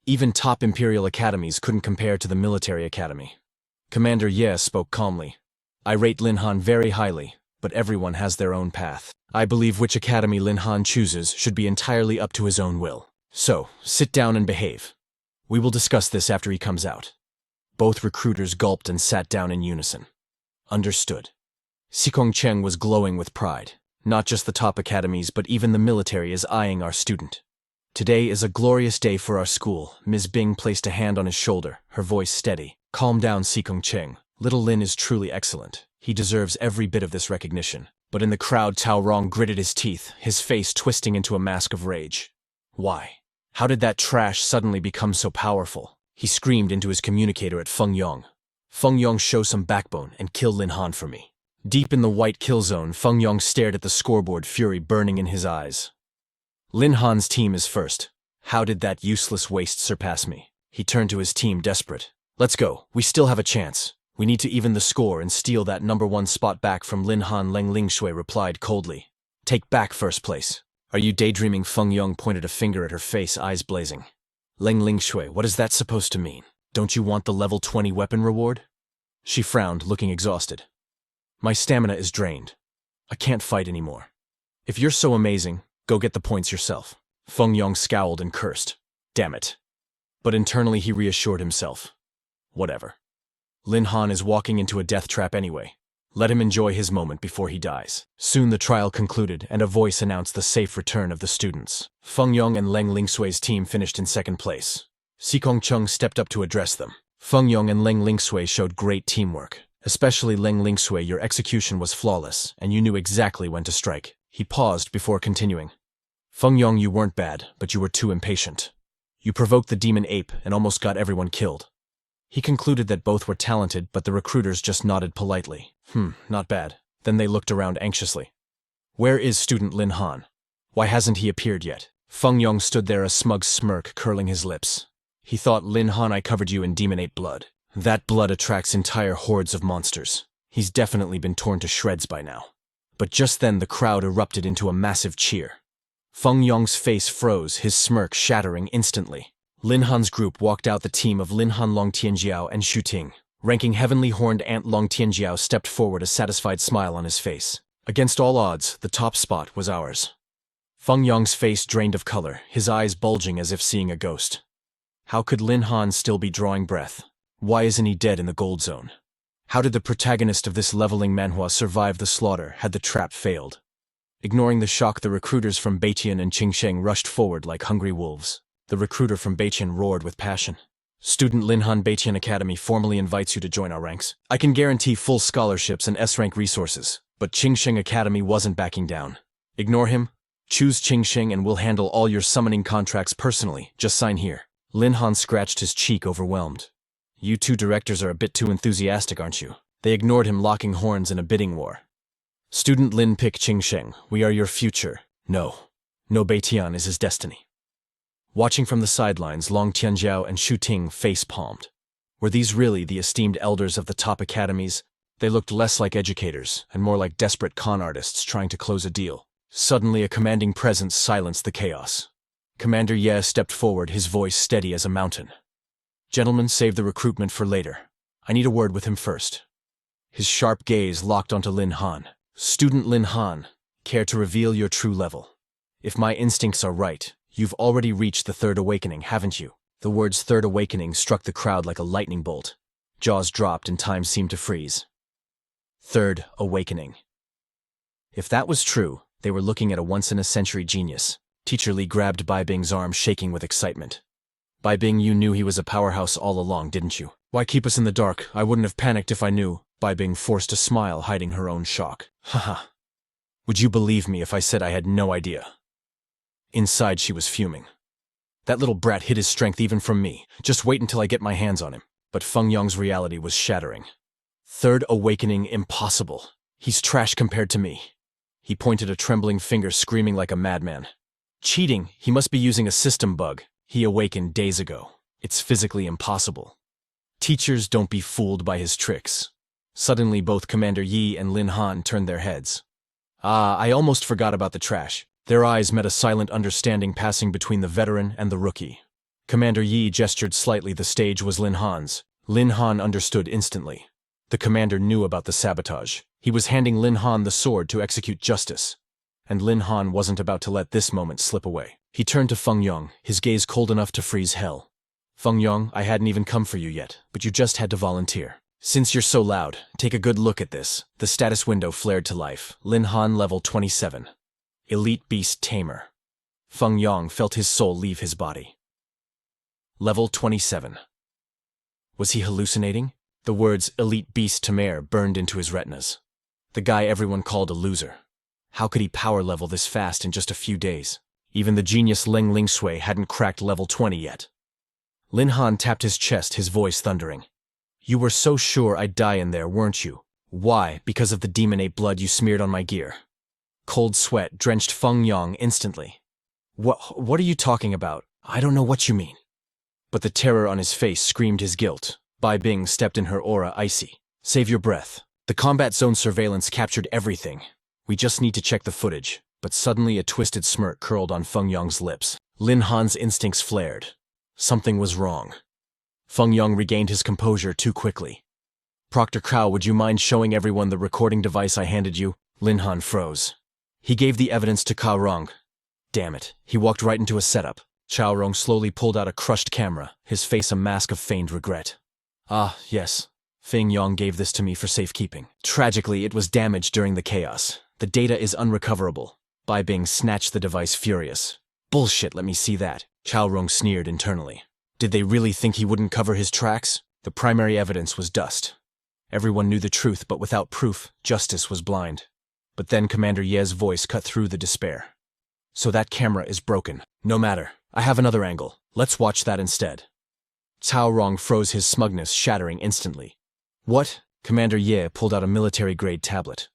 Even top imperial academies couldn't compare to the military academy. Commander Ye spoke calmly. I rate Lin Han very highly, but everyone has their own path. I believe which academy Lin Han chooses should be entirely up to his own will. So, sit down and behave. We will discuss this after he comes out. Both recruiters gulped and sat down in unison. Understood. Xikong Cheng was glowing with pride. Not just the top academies, but even the military is eyeing our student. Today is a glorious day for our school. Ms. Bing placed a hand on his shoulder, her voice steady. Calm down, Xikong Cheng. Little Lin is truly excellent. He deserves every bit of this recognition. But in the crowd, Tao Rong gritted his teeth, his face twisting into a mask of rage. Why? How did that trash suddenly become so powerful? He screamed into his communicator at Feng Yong. Feng Yong, show some backbone and kill Lin Han for me. Deep in the white kill zone, Feng Yong stared at the scoreboard, fury burning in his eyes. Lin Han's team is first. How did that useless waste surpass me? He turned to his team, desperate. Let's go. We still have a chance. We need to even the score and steal that #1 spot back from Lin Han. Leng Lingshui replied coldly. Take back first place. Are you daydreaming? Feng Yong pointed a finger at her face, eyes blazing. Leng Lingshui, what is that supposed to mean? Don't you want the level 20 weapon reward? She frowned, looking exhausted. My stamina is drained. I can't fight anymore. If you're so amazing, go get the points yourself. Feng Yong scowled and cursed. Damn it. But internally he reassured himself. Whatever. Lin Han is walking into a death trap anyway. Let him enjoy his moment before he dies. Soon the trial concluded, and a voice announced the safe return of the students. Feng Yong and Leng Lingsui's team finished in second place. Xikong Cheng stepped up to address them. Feng Yong and Leng Lingsui showed great teamwork. Especially Leng Lingsui, your execution was flawless, and you knew exactly when to strike. He paused before continuing. Feng Yong, you weren't bad, but you were too impatient. You provoked the demon ape and almost got everyone killed. He concluded that both were talented, but the recruiters just nodded politely. Not bad. Then they looked around anxiously. Where is student Lin Han? Why hasn't he appeared yet? Feng Yong stood there, a smug smirk curling his lips. He thought, Lin Han, I covered you in demon ape blood. That blood attracts entire hordes of monsters. He's definitely been torn to shreds by now. But just then the crowd erupted into a massive cheer. Feng Yong's face froze, his smirk shattering instantly. Lin Han's group walked out, the team of Lin Han, Long Tianjiao, and Zhu Ting. Ranking heavenly horned ant Long Tianjiao stepped forward, a satisfied smile on his face. Against all odds, the top spot was ours. Feng Yong's face drained of color, his eyes bulging as if seeing a ghost. How could Lin Han still be drawing breath? Why isn't he dead in the gold zone? How did the protagonist of this leveling manhwa survive the slaughter? Had the trap failed? Ignoring the shock, the recruiters from Beiqian and Qingsheng rushed forward like hungry wolves. The recruiter from Beiqian roared with passion. Student Lin Han, Beiqian Academy formally invites you to join our ranks. I can guarantee full scholarships and S-rank resources, but Qingsheng Academy wasn't backing down. Ignore him. Choose Qingsheng and we'll handle all your summoning contracts personally. Just sign here. Lin Han scratched his cheek, overwhelmed. You two directors are a bit too enthusiastic, aren't you? They ignored him, locking horns in a bidding war. Student Lin, pick Qingsheng. We are your future. No. No, Beitian is his destiny. Watching from the sidelines, Long Tianjiao and Shu Ting face-palmed. Were these really the esteemed elders of the top academies? They looked less like educators and more like desperate con artists trying to close a deal. Suddenly, a commanding presence silenced the chaos. Commander Ye stepped forward, his voice steady as a mountain. Gentlemen, save the recruitment for later. I need a word with him first. His sharp gaze locked onto Lin Han. Student Lin Han, care to reveal your true level? If my instincts are right, you've already reached the third awakening, haven't you? The words third awakening struck the crowd like a lightning bolt. Jaws dropped and time seemed to freeze. Third awakening. If that was true, they were looking at a once-in-a-century genius. Teacher Li grabbed Bai Bing's arm, shaking with excitement. Bai Bing, you knew he was a powerhouse all along, didn't you? Why keep us in the dark? I wouldn't have panicked if I knew. Bai Bing forced a smile, hiding her own shock. Haha. Would you believe me if I said I had no idea? Inside, she was fuming. That little brat hid his strength even from me. Just wait until I get my hands on him. But Feng Yong's reality was shattering. Third awakening, impossible. He's trash compared to me. He pointed a trembling finger, screaming like a madman. Cheating, he must be using a system bug. He awakened days ago. It's physically impossible. Teachers, don't be fooled by his tricks. Suddenly, both Commander Yi and Lin Han turned their heads. Ah, I almost forgot about the trash. Their eyes met, a silent understanding passing between the veteran and the rookie. Commander Yi gestured slightly. The stage was Lin Han's. Lin Han understood instantly. The commander knew about the sabotage. He was handing Lin Han the sword to execute justice. And Lin Han wasn't about to let this moment slip away. He turned to Feng Yong, his gaze cold enough to freeze hell. Feng Yong, I hadn't even come for you yet, but you just had to volunteer. Since you're so loud, take a good look at this. The status window flared to life. Lin Han, level 27. Elite Beast Tamer. Feng Yong felt his soul leave his body. Level 27. Was he hallucinating? The words Elite Beast Tamer burned into his retinas. The guy everyone called a loser. How could he power level this fast in just a few days? Even the genius Leng Lingshui hadn't cracked level 20 yet. Lin Han tapped his chest, his voice thundering. You were so sure I'd die in there, weren't you? Why? Because of the demon ape blood you smeared on my gear. Cold sweat drenched Feng Yong instantly. What are you talking about? I don't know what you mean. But the terror on his face screamed his guilt. Bai Bing stepped in, her aura icy. Save your breath. The combat zone surveillance captured everything. We just need to check the footage. But suddenly a twisted smirk curled on Feng Yong's lips. Lin Han's instincts flared. Something was wrong. Feng Yong regained his composure too quickly. Proctor Cao, would you mind showing everyone the recording device I handed you? Lin Han froze. He gave the evidence to Cao Rong. Damn it, he walked right into a setup. Cao Rong slowly pulled out a crushed camera, his face a mask of feigned regret. Ah, yes. Feng Yong gave this to me for safekeeping. Tragically, it was damaged during the chaos. The data is unrecoverable. Bai Bing snatched the device, furious. Bullshit, let me see that. Cao Rong sneered internally. Did they really think he wouldn't cover his tracks? The primary evidence was dust. Everyone knew the truth, but without proof, justice was blind. But then Commander Ye's voice cut through the despair. So that camera is broken. No matter. I have another angle. Let's watch that instead. Cao Rong froze, his smugness shattering instantly. What? Commander Ye pulled out a military-grade tablet.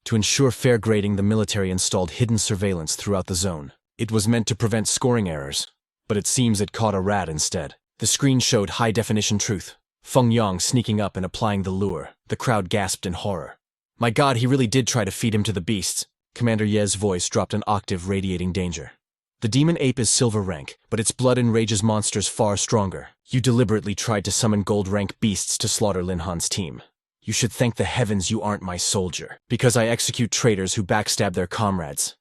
To ensure fair grading, the military installed hidden surveillance throughout the zone. It was meant to prevent scoring errors, but it seems it caught a rat instead. The screen showed high-definition truth. Feng Yong sneaking up and applying the lure. The crowd gasped in horror. My God, he really did try to feed him to the beasts. Commander Ye's voice dropped an octave, radiating danger. The demon ape is silver rank, but its blood enrages monsters far stronger. You deliberately tried to summon gold rank beasts to slaughter Lin Han's team. You should thank the heavens you aren't my soldier, because I execute traitors who backstab their comrades.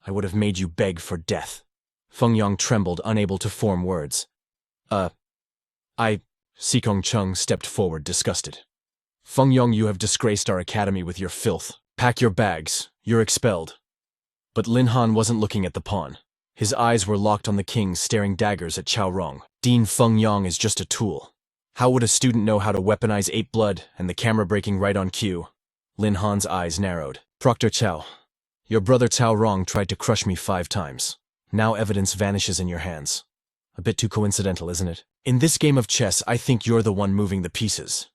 I would have made you beg for death. Feng Yong trembled, unable to form words. Sikong Chung stepped forward, disgusted. Feng Yong, you have disgraced our academy with your filth. Pack your bags. You're expelled. But Lin Han wasn't looking at the pawn. His eyes were locked on the king, staring daggers at Cao Rong. Dean Feng Yang is just a tool. How would a student know how to weaponize ape blood and the camera breaking right on cue? Lin Han's eyes narrowed. Proctor Cao, your brother Cao Rong tried to crush me 5 times. Now evidence vanishes in your hands. A bit too coincidental, isn't it? In this game of chess, I think you're the one moving the pieces.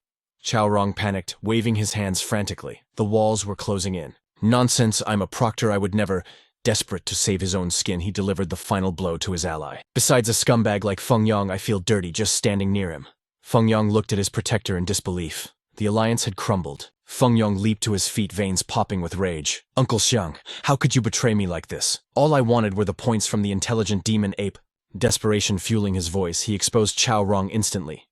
Cao Rong panicked, waving his hands frantically. The walls were closing in. Nonsense, I'm a proctor, I would never. Desperate to save his own skin, he delivered the final blow to his ally. Besides a scumbag like Feng Yang, I feel dirty just standing near him. Feng Yang looked at his protector in disbelief. The alliance had crumbled. Feng Yang leaped to his feet, veins popping with rage. Uncle Xiang, how could you betray me like this? All I wanted were the points from the intelligent demon ape. Desperation fueling his voice, he exposed Cao Rong instantly.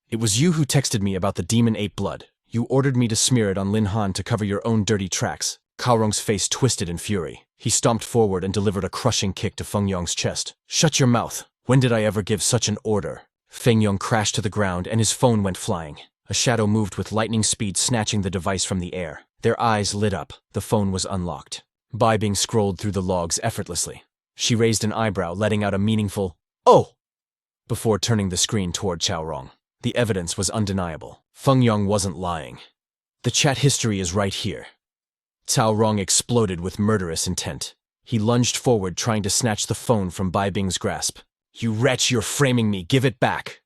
It was you who texted me about the demon ape blood. You ordered me to smear it on Lin Han to cover your own dirty tracks. Cao Rong's face twisted in fury. He stomped forward and delivered a crushing kick to Feng Yang's chest. Shut your mouth. When did I ever give such an order? Feng Yang crashed to the ground and his phone went flying. A shadow moved with lightning speed, snatching the device from the air. Their eyes lit up. The phone was unlocked. Bai Bing scrolled through the logs effortlessly. She raised an eyebrow, letting out a meaningful, "Oh!" before turning the screen toward Cao Rong. The evidence was undeniable. Feng Yang wasn't lying. The chat history is right here. Cao Rong exploded with murderous intent. He lunged forward, trying to snatch the phone from Bai Bing's grasp. You wretch, you're framing me, give it back!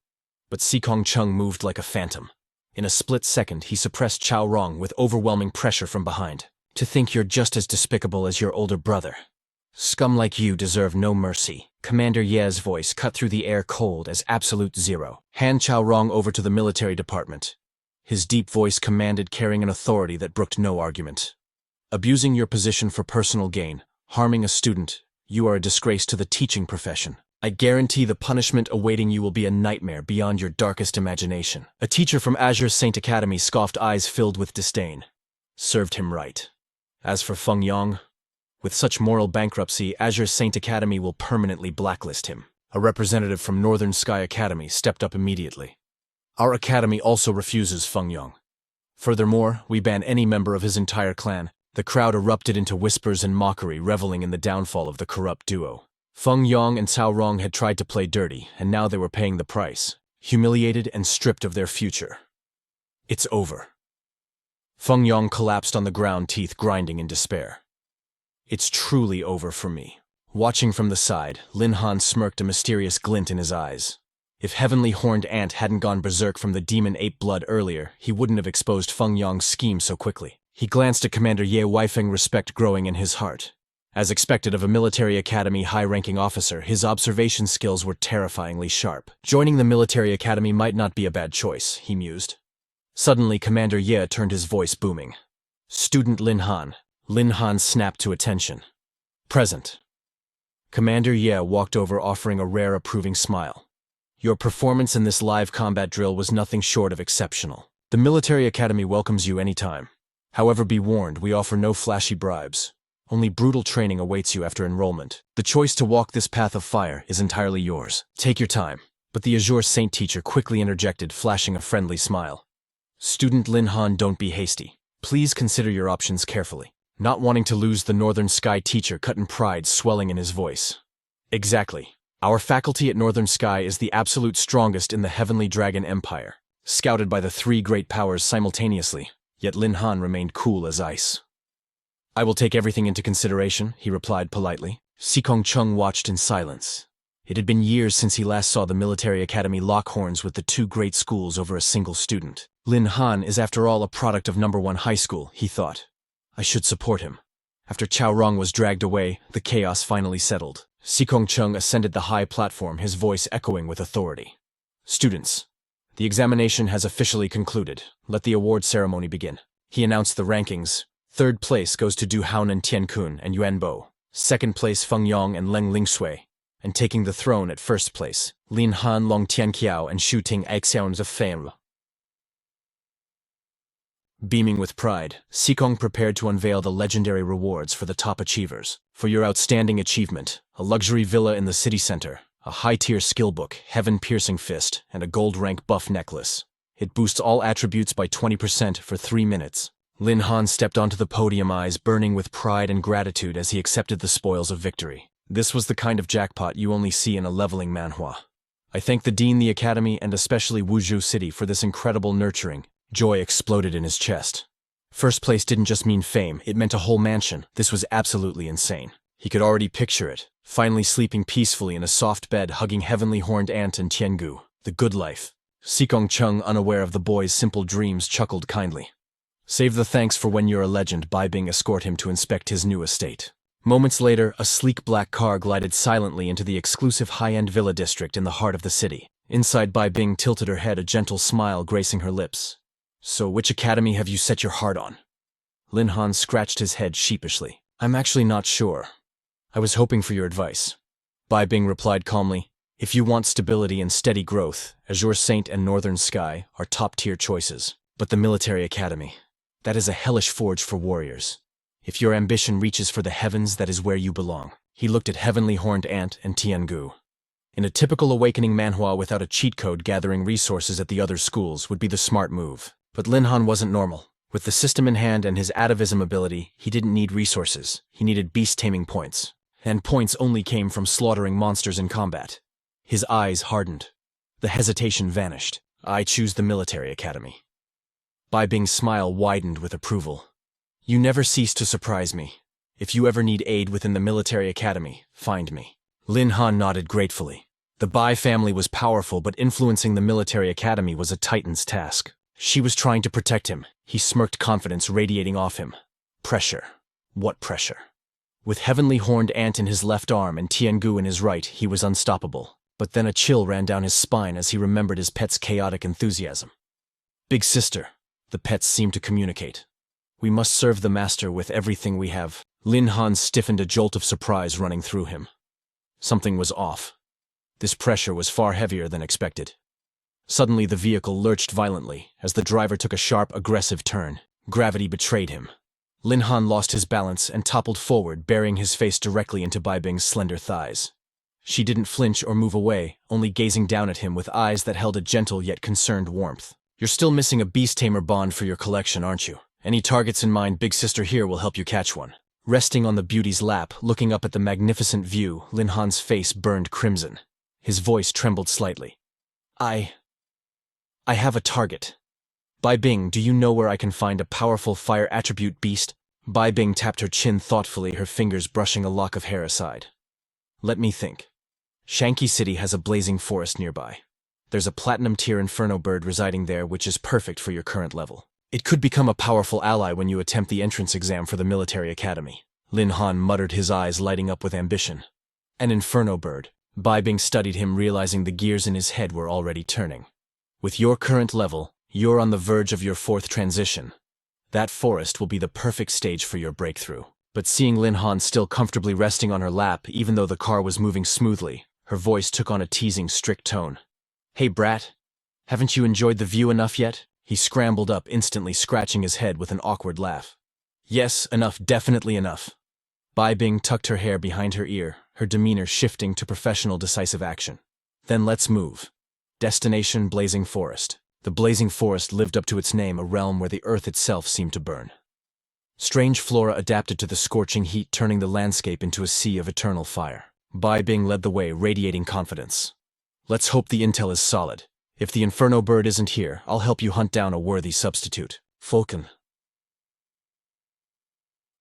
But Sikong Chung moved like a phantom. In a split second, he suppressed Cao Rong with overwhelming pressure from behind. To think you're just as despicable as your older brother. Scum like you deserve no mercy. Commander Ye's voice cut through the air cold as absolute zero. Hand Cao Rong over to the military department. His deep voice commanded, carrying an authority that brooked no argument. Abusing your position for personal gain, harming a student, you are a disgrace to the teaching profession. I guarantee the punishment awaiting you will be a nightmare beyond your darkest imagination. A teacher from Azure Saint Academy, scoffed, eyes filled with disdain. Served him right. As for Feng Yang, with such moral bankruptcy, Azure Saint Academy will permanently blacklist him. A representative from Northern Sky Academy stepped up immediately. Our academy also refuses Feng Yang. Furthermore, we ban any member of his entire clan. The crowd erupted into whispers and mockery, reveling in the downfall of the corrupt duo. Feng Yang and Cao Rong had tried to play dirty, and now they were paying the price, humiliated and stripped of their future. It's over. Feng Yang collapsed on the ground, teeth grinding in despair. It's truly over for me. Watching from the side, Lin Han smirked, a mysterious glint in his eyes. If Heavenly Horned Ant hadn't gone berserk from the demon ape blood earlier, he wouldn't have exposed Feng Yang's scheme so quickly. He glanced at Commander Ye Weifeng, respect growing in his heart. As expected of a military academy high-ranking officer, his observation skills were terrifyingly sharp. Joining the military academy might not be a bad choice, he mused. Suddenly, Commander Ye turned, his voice booming. Student Lin Han. Lin Han snapped to attention. Present. Commander Ye walked over, offering a rare, approving smile. Your performance in this live combat drill was nothing short of exceptional. The military academy welcomes you anytime. However, be warned, we offer no flashy bribes. Only brutal training awaits you after enrollment. The choice to walk this path of fire is entirely yours. Take your time. But the Azure Saint teacher quickly interjected, flashing a friendly smile. Student Lin Han, don't be hasty. Please consider your options carefully. Not wanting to lose the Northern Sky teacher cut in, pride swelling in his voice. Exactly. Our faculty at Northern Sky is the absolute strongest in the Heavenly Dragon Empire, scouted by the 3 great powers simultaneously, yet Lin Han remained cool as ice. I will take everything into consideration, he replied politely. Sikong Chung watched in silence. It had been years since he last saw the military academy lock horns with the 2 great schools over a single student. Lin Han is after all a product of number 1 high school, he thought. I should support him. After Cao Rong was dragged away, the chaos finally settled. Sikong Chung ascended the high platform, his voice echoing with authority. Students, the examination has officially concluded. Let the award ceremony begin. He announced the rankings. 3rd place goes to Du Haonan Tiankun and Yuan Bo. 2nd place Feng Yang and Leng Lingsui. And taking the throne at 1st place, Lin Han Long Tianqiao and Shu Ting Aixiao's of Fame. Beaming with pride, Sikong prepared to unveil the legendary rewards for the top achievers. For your outstanding achievement, a luxury villa in the city center, a high-tier skill book, heaven-piercing fist, and a gold rank buff necklace. It boosts all attributes by 20% for 3 minutes. Lin Han stepped onto the podium, eyes burning with pride and gratitude as he accepted the spoils of victory. This was the kind of jackpot you only see in a leveling manhwa. I thank the Dean, the Academy, and especially Wuzhou City for this incredible nurturing. Joy exploded in his chest. First place didn't just mean fame, it meant a whole mansion. This was absolutely insane. He could already picture it, finally sleeping peacefully in a soft bed hugging heavenly horned aunt and Tian Gu. The good life. Sikong Chung, unaware of the boy's simple dreams, chuckled kindly. Save the thanks for when you're a legend. Bai Bing escort him to inspect his new estate. Moments later, a sleek black car glided silently into the exclusive high-end villa district in the heart of the city. Inside, Bai Bing tilted her head, a gentle smile gracing her lips. So which academy have you set your heart on? Lin Han scratched his head sheepishly. I'm actually not sure. I was hoping for your advice. Bai Bing replied calmly. If you want stability and steady growth, Azure Saint and Northern Sky are top-tier choices. But the military academy, that is a hellish forge for warriors. If your ambition reaches for the heavens, that is where you belong. He looked at Heavenly Horned Ant and Tian Gu. In a typical awakening manhwa, without a cheat code, gathering resources at the other schools would be the smart move. But Lin Han wasn't normal. With the system in hand and his atavism ability, he didn't need resources. He needed beast taming points. And points only came from slaughtering monsters in combat. His eyes hardened. The hesitation vanished. I choose the military academy. Bai Bing's smile widened with approval. You never cease to surprise me. If you ever need aid within the military academy, find me. Lin Han nodded gratefully. The Bai family was powerful, but influencing the military academy was a titan's task. She was trying to protect him. He smirked, confidence radiating off him. Pressure. What pressure? With Heavenly Horned Ant in his left arm and Tian Gu in his right, he was unstoppable. But then a chill ran down his spine as he remembered his pet's chaotic enthusiasm. Big sister. The pets seemed to communicate. We must serve the master with everything we have. Lin Han stiffened, a jolt of surprise running through him. Something was off. This pressure was far heavier than expected. Suddenly the vehicle lurched violently as the driver took a sharp, aggressive turn. Gravity betrayed him. Lin Han lost his balance and toppled forward, burying his face directly into Bai Bing's slender thighs. She didn't flinch or move away, only gazing down at him with eyes that held a gentle yet concerned warmth. You're still missing a Beast Tamer bond for your collection, aren't you? Any targets in mind, big sister here will help you catch one. Resting on the beauty's lap, looking up at the magnificent view, Lin Han's face burned crimson. His voice trembled slightly. I have a target. Bai Bing, do you know where I can find a powerful fire attribute beast? Bai Bing tapped her chin thoughtfully, her fingers brushing a lock of hair aside. Let me think. Shanky City has a blazing forest nearby. There's a platinum-tier inferno bird residing there, which is perfect for your current level. It could become a powerful ally when you attempt the entrance exam for the military academy. Lin Han muttered, his eyes lighting up with ambition. An inferno bird. Bai Bing studied him, realizing the gears in his head were already turning. With your current level, you're on the verge of your fourth transition. That forest will be the perfect stage for your breakthrough. But seeing Lin Han still comfortably resting on her lap, even though the car was moving smoothly, her voice took on a teasing, strict tone. Hey brat, haven't you enjoyed the view enough yet? He scrambled up, instantly scratching his head with an awkward laugh. Yes, enough, definitely enough. Bai Bing tucked her hair behind her ear, her demeanor shifting to professional, decisive action. Then let's move. Destination: Blazing Forest. The Blazing Forest lived up to its name, a realm where the earth itself seemed to burn. Strange flora adapted to the scorching heat, turning the landscape into a sea of eternal fire. Bai Bing led the way, radiating confidence. Let's hope the intel is solid. If the inferno bird isn't here, I'll help you hunt down a worthy substitute.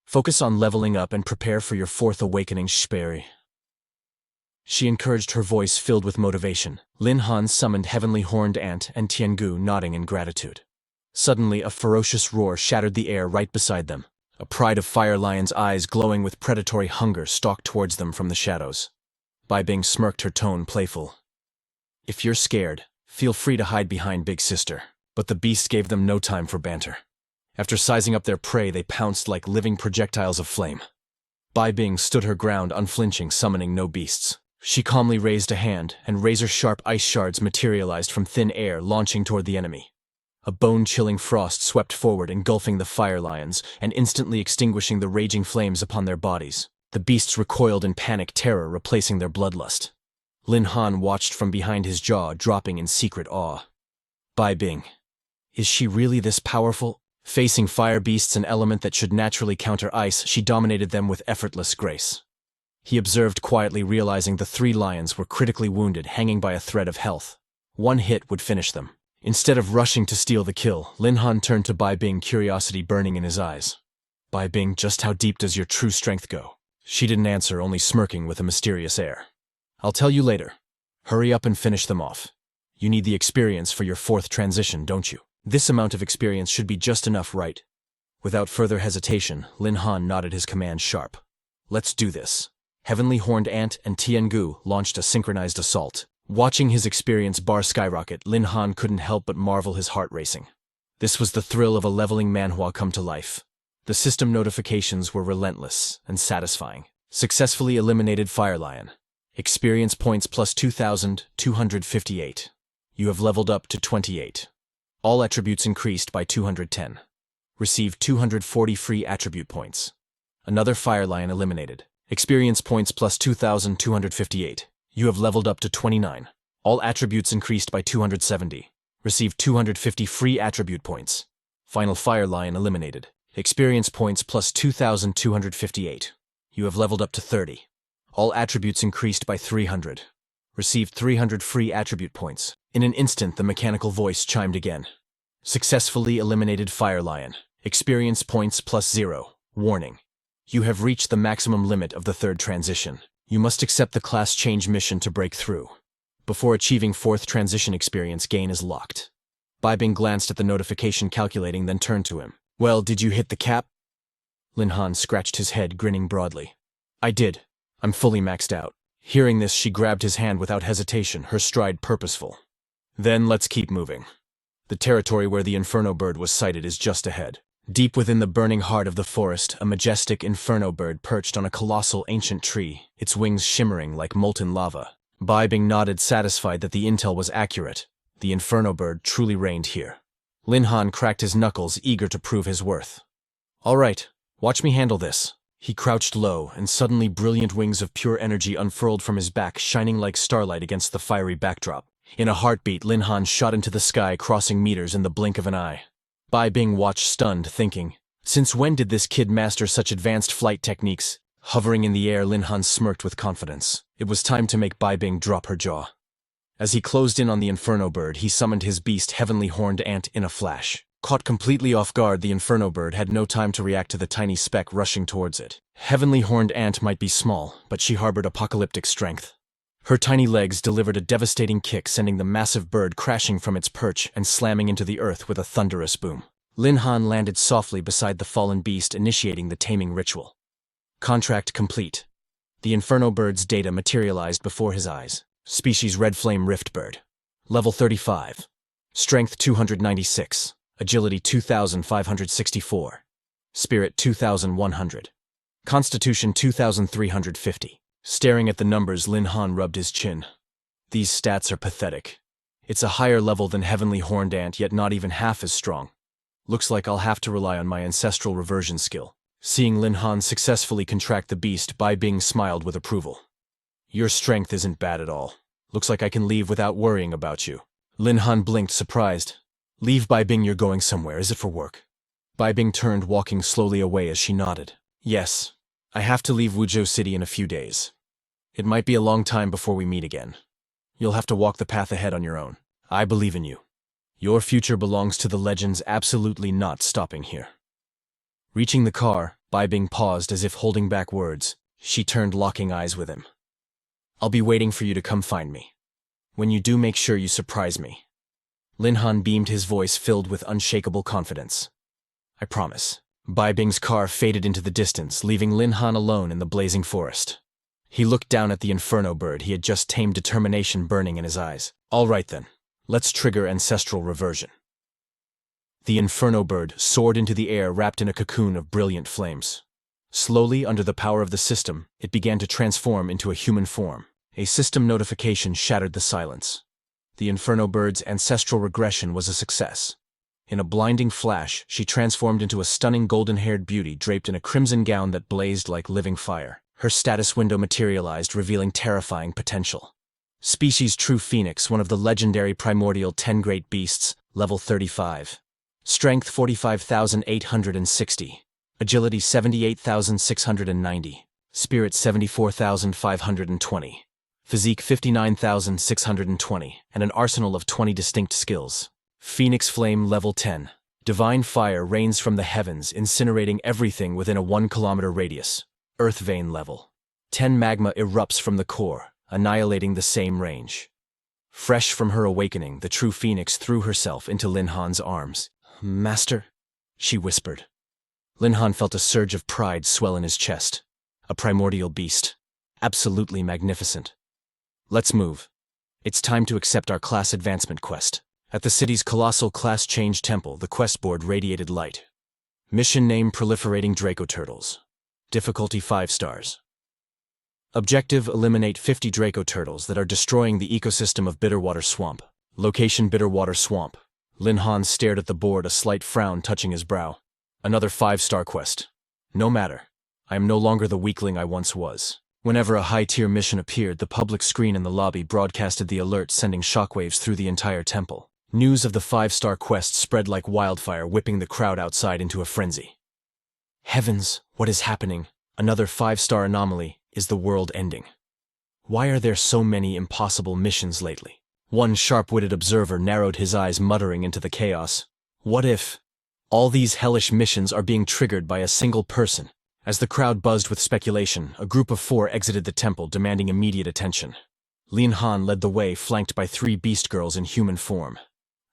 Focus on leveling up and prepare for your fourth awakening, Sperry. She encouraged, her voice filled with motivation. Lin Han summoned Heavenly Horned Ant and Tian Gu, nodding in gratitude. Suddenly, a ferocious roar shattered the air right beside them. A pride of fire lion's eyes glowing with predatory hunger stalked towards them from the shadows. Bai Bing smirked, her tone playful. If you're scared, feel free to hide behind big sister. But the beast gave them no time for banter. After sizing up their prey, they pounced like living projectiles of flame. Bai Bing stood her ground, unflinching, summoning no beasts. She calmly raised a hand, and razor-sharp ice shards materialized from thin air, launching toward the enemy. A bone-chilling frost swept forward, engulfing the fire lions, and instantly extinguishing the raging flames upon their bodies. The beasts recoiled in panic, terror replacing their bloodlust. Lin Han watched from behind, his jaw dropping in secret awe. Bai Bing. Is she really this powerful? Facing fire beasts, an element that should naturally counter ice, she dominated them with effortless grace. He observed quietly, realizing the 3 lions were critically wounded, hanging by a thread of health. One hit would finish them. Instead of rushing to steal the kill, Lin Han turned to Bai Bing, curiosity burning in his eyes. Bai Bing, just how deep does your true strength go? She didn't answer, only smirking with a mysterious air. I'll tell you later. Hurry up and finish them off. You need the experience for your 4th transition, don't you? This amount of experience should be just enough, right? Without further hesitation, Lin Han nodded his command sharp. Let's do this. Heavenly Horned Ant and Tian Gu launched a synchronized assault. Watching his experience bar skyrocket, Lin Han couldn't help but marvel, his heart racing. This was the thrill of a leveling manhwa come to life. The system notifications were relentless and satisfying. Successfully eliminated Fire Lion. Experience points plus 2,258. You have leveled up to 28. All attributes increased by 210. Received 240 free attribute points. Another Fire Lion eliminated. Experience points plus 2,258. You have leveled up to 29. All attributes increased by 270. Received 250 free attribute points. Final Fire Lion eliminated. Experience points plus 2,258. You have leveled up to 30. All attributes increased by 300. Received 300 free attribute points. In an instant, the mechanical voice chimed again. Successfully eliminated Fire Lion. Experience points plus 0. Warning. You have reached the maximum limit of the 3rd transition. You must accept the class change mission to break through. Before achieving 4th transition, experience gain is locked. Bai Bing glanced at the notification, calculating, then turned to him. Well, did you hit the cap? Lin Han scratched his head, grinning broadly. I did. I'm fully maxed out. Hearing this, she grabbed his hand without hesitation, her stride purposeful. Then let's keep moving. The territory where the Inferno Bird was sighted is just ahead. Deep within the burning heart of the forest, a majestic Inferno Bird perched on a colossal ancient tree, its wings shimmering like molten lava. Bai Bing nodded, satisfied that the intel was accurate. The Inferno Bird truly reigned here. Lin Han cracked his knuckles, eager to prove his worth. All right, watch me handle this. He crouched low, and suddenly brilliant wings of pure energy unfurled from his back, shining like starlight against the fiery backdrop. In a heartbeat, Lin Han shot into the sky, crossing meters in the blink of an eye. Bai Bing watched, stunned, thinking, since when did this kid master such advanced flight techniques? Hovering in the air, Lin Han smirked with confidence. It was time to make Bai Bing drop her jaw. As he closed in on the Inferno Bird, he summoned his beast, Heavenly Horned Ant, in a flash. Caught completely off guard, the Inferno Bird had no time to react to the tiny speck rushing towards it. Heavenly Horned Ant might be small, but she harbored apocalyptic strength. Her tiny legs delivered a devastating kick, sending the massive bird crashing from its perch and slamming into the earth with a thunderous boom. Lin Han landed softly beside the fallen beast, initiating the taming ritual. Contract complete. The Inferno Bird's data materialized before his eyes. Species Red Flame Rift Bird. Level 35. Strength 296. Agility 2,564. Spirit 2,100. Constitution 2,350. Staring at the numbers, Lin Han rubbed his chin. These stats are pathetic. It's a higher level than Heavenly Horned Ant, yet not even half as strong. Looks like I'll have to rely on my ancestral reversion skill. Seeing Lin Han successfully contract the beast, Bai Bing smiled with approval. Your strength isn't bad at all. Looks like I can leave without worrying about you. Lin Han blinked, surprised. Leave, Bai Bing, you're going somewhere, is it for work? Bai Bing turned, walking slowly away as she nodded. Yes. I have to leave Wuzhou City in a few days. It might be a long time before we meet again. You'll have to walk the path ahead on your own. I believe in you. Your future belongs to the legends, absolutely not stopping here. Reaching the car, Bai Bing paused as if holding back words. She turned, locking eyes with him. I'll be waiting for you to come find me. When you do, make sure you surprise me. Lin Han beamed, his voice filled with unshakable confidence. I promise. Bai Bing's car faded into the distance, leaving Lin Han alone in the blazing forest. He looked down at the Inferno Bird he had just tamed, determination burning in his eyes. All right then, let's trigger ancestral reversion. The Inferno Bird soared into the air, wrapped in a cocoon of brilliant flames. Slowly, under the power of the system, it began to transform into a human form. A system notification shattered the silence. The Inferno Bird's ancestral regression was a success. In a blinding flash, she transformed into a stunning golden-haired beauty draped in a crimson gown that blazed like living fire. Her status window materialized, revealing terrifying potential. Species True Phoenix, one of the legendary Primordial 10 Great Beasts, level 35. Strength 45,860. Agility 78,690. Spirit 74,520. Physique 59,620, and an arsenal of 20 distinct skills. Phoenix Flame Level 10. Divine fire rains from the heavens, incinerating everything within a 1-kilometer radius. Earth Vein Level 10. Magma erupts from the core, annihilating the same range. Fresh from her awakening, the true Phoenix threw herself into Lin Han's arms. "Master," she whispered. Lin Han felt a surge of pride swell in his chest. A primordial beast. Absolutely magnificent. "Let's move. It's time to accept our class advancement quest." At the city's colossal class change temple, the quest board radiated light. Mission name: Proliferating Draco Turtles. Difficulty 5 stars. Objective: eliminate 50 Draco Turtles that are destroying the ecosystem of Bitterwater Swamp. Location: Bitterwater Swamp. Lin Han stared at the board, a slight frown touching his brow. Another 5-star quest. No matter. I am no longer the weakling I once was. Whenever a high-tier mission appeared, the public screen in the lobby broadcasted the alert, sending shockwaves through the entire temple. News of the 5-star quest spread like wildfire, whipping the crowd outside into a frenzy. Heavens, what is happening? Another 5-star anomaly. Is the world ending? Why are there so many impossible missions lately? One sharp-witted observer narrowed his eyes, muttering into the chaos. What if all these hellish missions are being triggered by a single person? As the crowd buzzed with speculation, a group of 4 exited the temple, demanding immediate attention. Lin Han led the way, flanked by 3 beast girls in human form.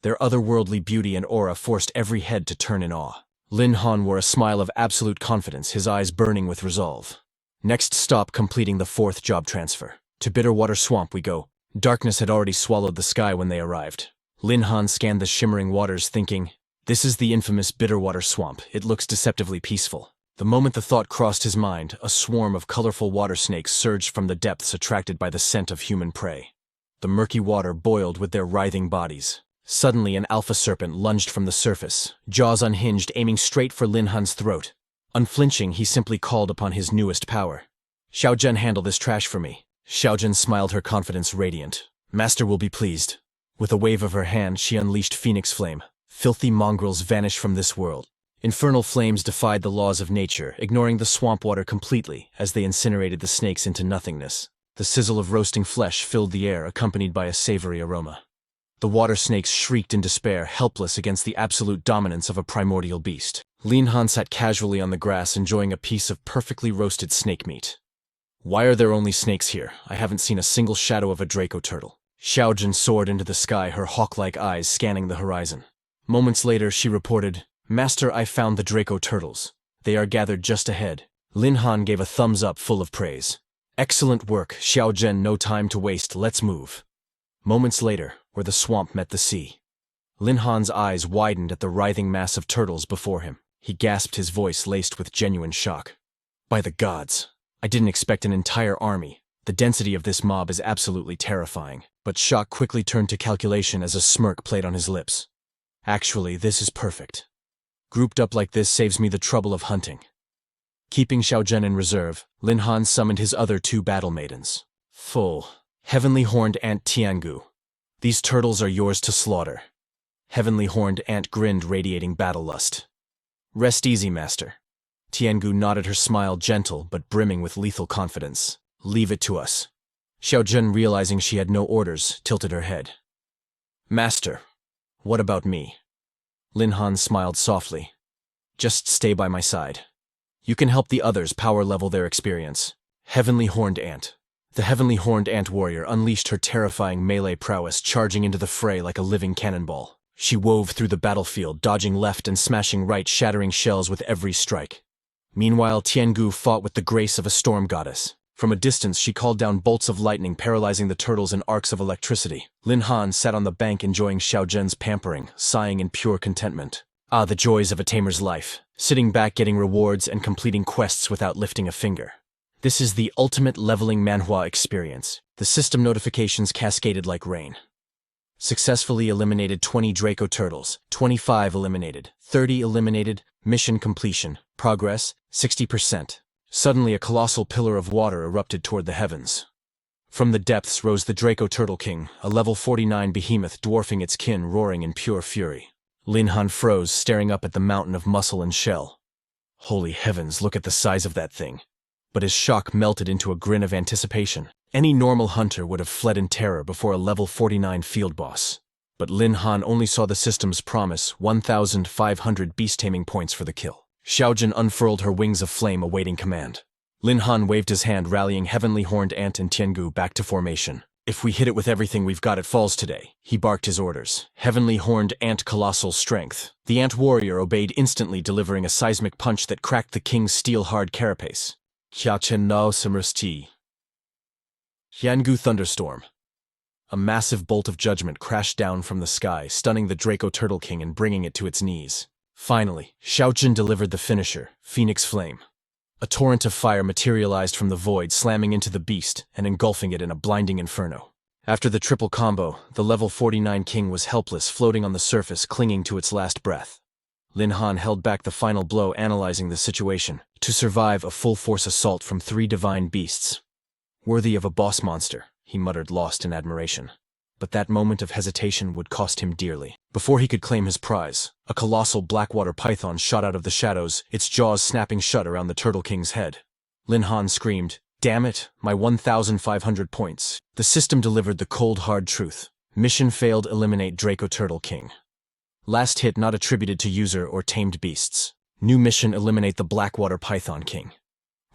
Their otherworldly beauty and aura forced every head to turn in awe. Lin Han wore a smile of absolute confidence, his eyes burning with resolve. Next stop: completing the 4th job transfer. To Bitterwater Swamp we go. Darkness had already swallowed the sky when they arrived. Lin Han scanned the shimmering waters, thinking, this is the infamous Bitterwater Swamp. It looks deceptively peaceful. The moment the thought crossed his mind, a swarm of colorful water snakes surged from the depths, attracted by the scent of human prey. The murky water boiled with their writhing bodies. Suddenly, an alpha serpent lunged from the surface, jaws unhinged, aiming straight for Lin Han's throat. Unflinching, he simply called upon his newest power. Xiao Zhen, handle this trash for me. Xiao Zhen smiled, her confidence radiant. Master will be pleased. With a wave of her hand, she unleashed Phoenix Flame. Filthy mongrels vanished from this world. Infernal flames defied the laws of nature, ignoring the swamp water completely as they incinerated the snakes into nothingness. The sizzle of roasting flesh filled the air, accompanied by a savory aroma. The water snakes shrieked in despair, helpless against the absolute dominance of a primordial beast. Lin Han sat casually on the grass, enjoying a piece of perfectly roasted snake meat. Why are there only snakes here? I haven't seen a single shadow of a Draco turtle. Xiao Zhen soared into the sky, her hawk-like eyes scanning the horizon. Moments later, she reported, Master, I found the Draco turtles. They are gathered just ahead. Lin Han gave a thumbs up full of praise. Excellent work, Xiao Zhen, no time to waste, let's move. Moments later, where the swamp met the sea. Lin Han's eyes widened at the writhing mass of turtles before him. He gasped, his voice laced with genuine shock. By the gods, I didn't expect an entire army. The density of this mob is absolutely terrifying. But shock quickly turned to calculation as a smirk played on his lips. Actually, this is perfect. Grouped up like this saves me the trouble of hunting. Keeping Xiao Zhen in reserve, Lin Han summoned his other 2 battle maidens. Full. Heavenly Horned Ant Tian Gu. These turtles are yours to slaughter. Heavenly Horned Ant grinned, radiating battle lust. Rest easy, Master. Tian Gu nodded, her smile gentle but brimming with lethal confidence. Leave it to us. Xiao Zhen, realizing she had no orders, tilted her head. Master, what about me? Lin Han smiled softly. Just stay by my side. You can help the others power level their experience. Heavenly Horned Ant. The Heavenly Horned Ant warrior unleashed her terrifying melee prowess, charging into the fray like a living cannonball. She wove through the battlefield, dodging left and smashing right, shattering shells with every strike. Meanwhile, Tian Gu fought with the grace of a storm goddess. From a distance, she called down bolts of lightning, paralyzing the turtles in arcs of electricity. Lin Han sat on the bank, enjoying Xiao Zhen's pampering, sighing in pure contentment. Ah, the joys of a tamer's life. Sitting back, getting rewards, and completing quests without lifting a finger. This is the ultimate leveling Manhwa experience. The system notifications cascaded like rain. Successfully eliminated 20 Draco turtles, 25 eliminated, 30 eliminated, mission completion, progress, 60%. Suddenly a colossal pillar of water erupted toward the heavens. From the depths rose the Draco Turtle King, a level 49 behemoth dwarfing its kin, roaring in pure fury. Lin Han froze, staring up at the mountain of muscle and shell. Holy heavens, look at the size of that thing. But his shock melted into a grin of anticipation. Any normal hunter would have fled in terror before a level 49 field boss. But Lin Han only saw the system's promise, 1,500 beast taming points for the kill. Xiao Zhen unfurled her wings of flame awaiting command. Lin Han waved his hand, rallying Heavenly Horned Ant and Tian Gu back to formation. If we hit it with everything we've got, it falls today, he barked his orders. Heavenly Horned Ant Colossal Strength. The Ant Warrior obeyed instantly, delivering a seismic punch that cracked the king's steel-hard carapace. Qia Chen Nao Simmersti. Tian Gu Thunderstorm. A massive bolt of judgment crashed down from the sky, stunning the Draco Turtle King and bringing it to its knees. Finally, Xiao Zhen delivered the finisher, Phoenix Flame. A torrent of fire materialized from the void, slamming into the beast and engulfing it in a blinding inferno. After the triple combo, the level 49 king was helpless, floating on the surface, clinging to its last breath. Lin Han held back the final blow, analyzing the situation. To survive a full-force assault from 3 divine beasts. Worthy of a boss monster, he muttered, lost in admiration. But that moment of hesitation would cost him dearly. Before he could claim his prize, a colossal blackwater python shot out of the shadows, its jaws snapping shut around the Turtle King's head. Lin Han screamed, "Damn it, my 1,500 points." The system delivered the cold, hard truth. Mission failed, eliminate Draco Turtle King. Last hit not attributed to user or tamed beasts. New mission, eliminate the Blackwater Python King.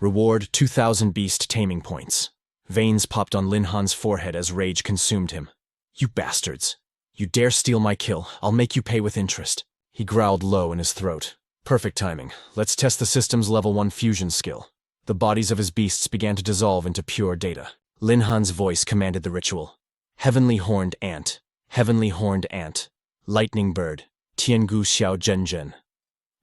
Reward, 2,000 beast taming points. Veins popped on Lin Han's forehead as rage consumed him. "You bastards. You dare steal my kill, I'll make you pay with interest." He growled low in his throat. Perfect timing. Let's test the system's level 1 fusion skill. The bodies of his beasts began to dissolve into pure data. Lin Han's voice commanded the ritual. Heavenly Horned Ant. Heavenly Horned Ant. Lightning Bird. Tian Gu Xiao Zhen.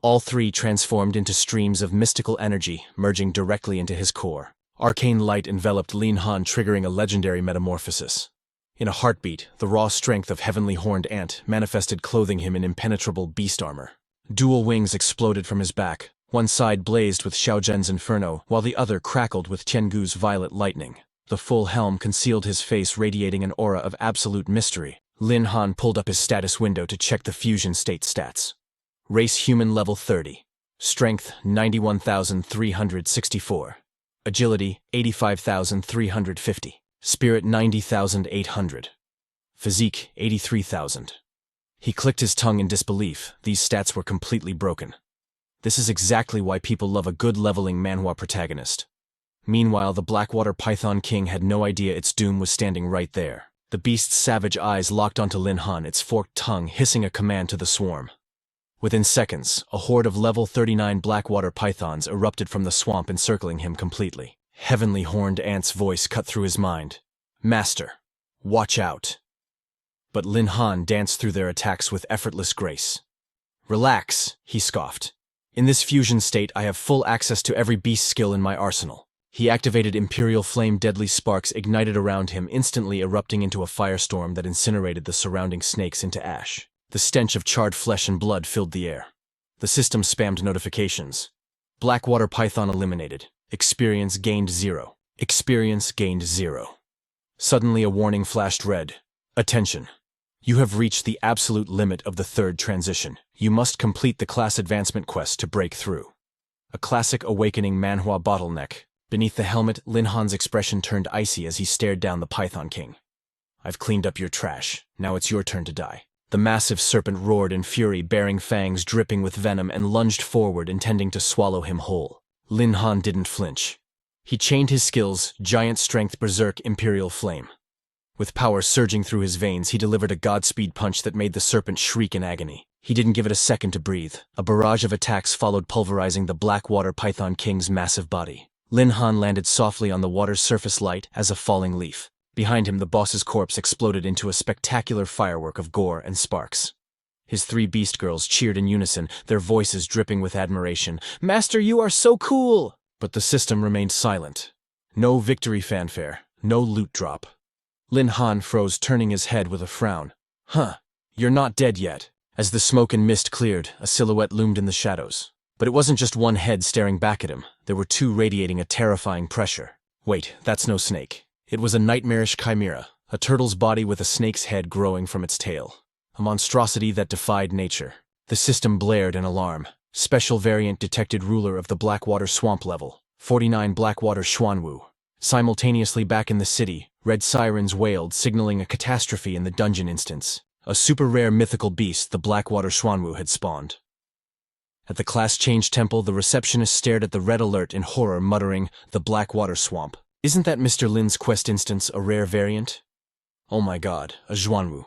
All 3 transformed into streams of mystical energy, merging directly into his core. Arcane light enveloped Lin Han, triggering a legendary metamorphosis. In a heartbeat, the raw strength of Heavenly Horned Ant manifested, clothing him in impenetrable beast armor. Dual wings exploded from his back. One side blazed with Xiao Zhen's inferno, while the other crackled with Tian Gu's violet lightning. The full helm concealed his face, radiating an aura of absolute mystery. Lin Han pulled up his status window to check the fusion state stats. Race human level 30. Strength 91,364. Agility 85,350. Spirit 90,800. Physique 83,000. He clicked his tongue in disbelief. These stats were completely broken. This is exactly why people love a good leveling manhwa protagonist. Meanwhile, the Blackwater Python King had no idea its doom was standing right there. The beast's savage eyes locked onto Lin Han, its forked tongue hissing a command to the swarm. Within seconds, a horde of level 39 Blackwater pythons erupted from the swamp, encircling him completely. Heavenly Horned Ant's voice cut through his mind. "Master, watch out." But Lin Han danced through their attacks with effortless grace. "Relax," he scoffed. "In this fusion state, I have full access to every beast skill in my arsenal." He activated Imperial Flame. Deadly sparks ignited around him, instantly erupting into a firestorm that incinerated the surrounding snakes into ash. The stench of charred flesh and blood filled the air. The system spammed notifications. Blackwater Python eliminated. Experience gained 0. Experience gained 0. Suddenly a warning flashed red. "Attention. You have reached the absolute limit of the 3rd transition. You must complete the class advancement quest to break through." A classic awakening manhwa bottleneck. Beneath the helmet, Lin Han's expression turned icy as he stared down the Python King. "I've cleaned up your trash. Now it's your turn to die." The massive serpent roared in fury, baring fangs dripping with venom, and lunged forward, intending to swallow him whole. Lin Han didn't flinch. He chained his skills, Giant Strength, Berserk, Imperial Flame. With power surging through his veins, he delivered a Godspeed punch that made the serpent shriek in agony. He didn't give it a second to breathe. A barrage of attacks followed, pulverizing the Blackwater Python King's massive body. Lin Han landed softly on the water's surface, light as a falling leaf. Behind him, the boss's corpse exploded into a spectacular firework of gore and sparks. His 3 beast girls cheered in unison, their voices dripping with admiration. "Master, you are so cool!" But the system remained silent. No victory fanfare, no loot drop. Lin Han froze, turning his head with a frown. "Huh, you're not dead yet." As the smoke and mist cleared, a silhouette loomed in the shadows. But it wasn't just one head staring back at him. There were 2 radiating a terrifying pressure. Wait, that's no snake. It was a nightmarish chimera, a turtle's body with a snake's head growing from its tail. a monstrosity that defied nature. The system blared in alarm. Special variant detected ruler of the Blackwater Swamp level, 49 Blackwater Xuanwu. Simultaneously back in the city, red sirens wailed, signaling a catastrophe in the dungeon instance. A super rare mythical beast the Blackwater Xuanwu had spawned. At the class change temple, the receptionist stared at the red alert in horror, muttering, "The Blackwater Swamp. Isn't that Mr. Lin's quest instance a rare variant? Oh my god, a Xuanwu.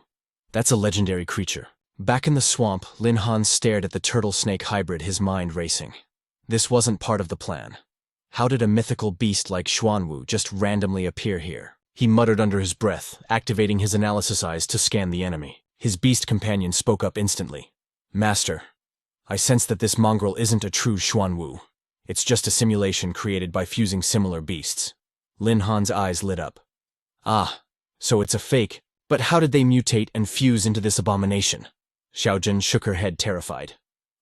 That's a legendary creature." Back in the swamp, Lin Han stared at the turtle-snake hybrid, his mind racing. This wasn't part of the plan. How did a mythical beast like Xuanwu just randomly appear here? He muttered under his breath, activating his analysis eyes to scan the enemy. His beast companion spoke up instantly. "Master, I sense that this mongrel isn't a true Xuanwu. It's just a simulation created by fusing similar beasts." Lin Han's eyes lit up. "Ah, so it's a fake, but how did they mutate and fuse into this abomination?" Xiao Zhen shook her head, terrified.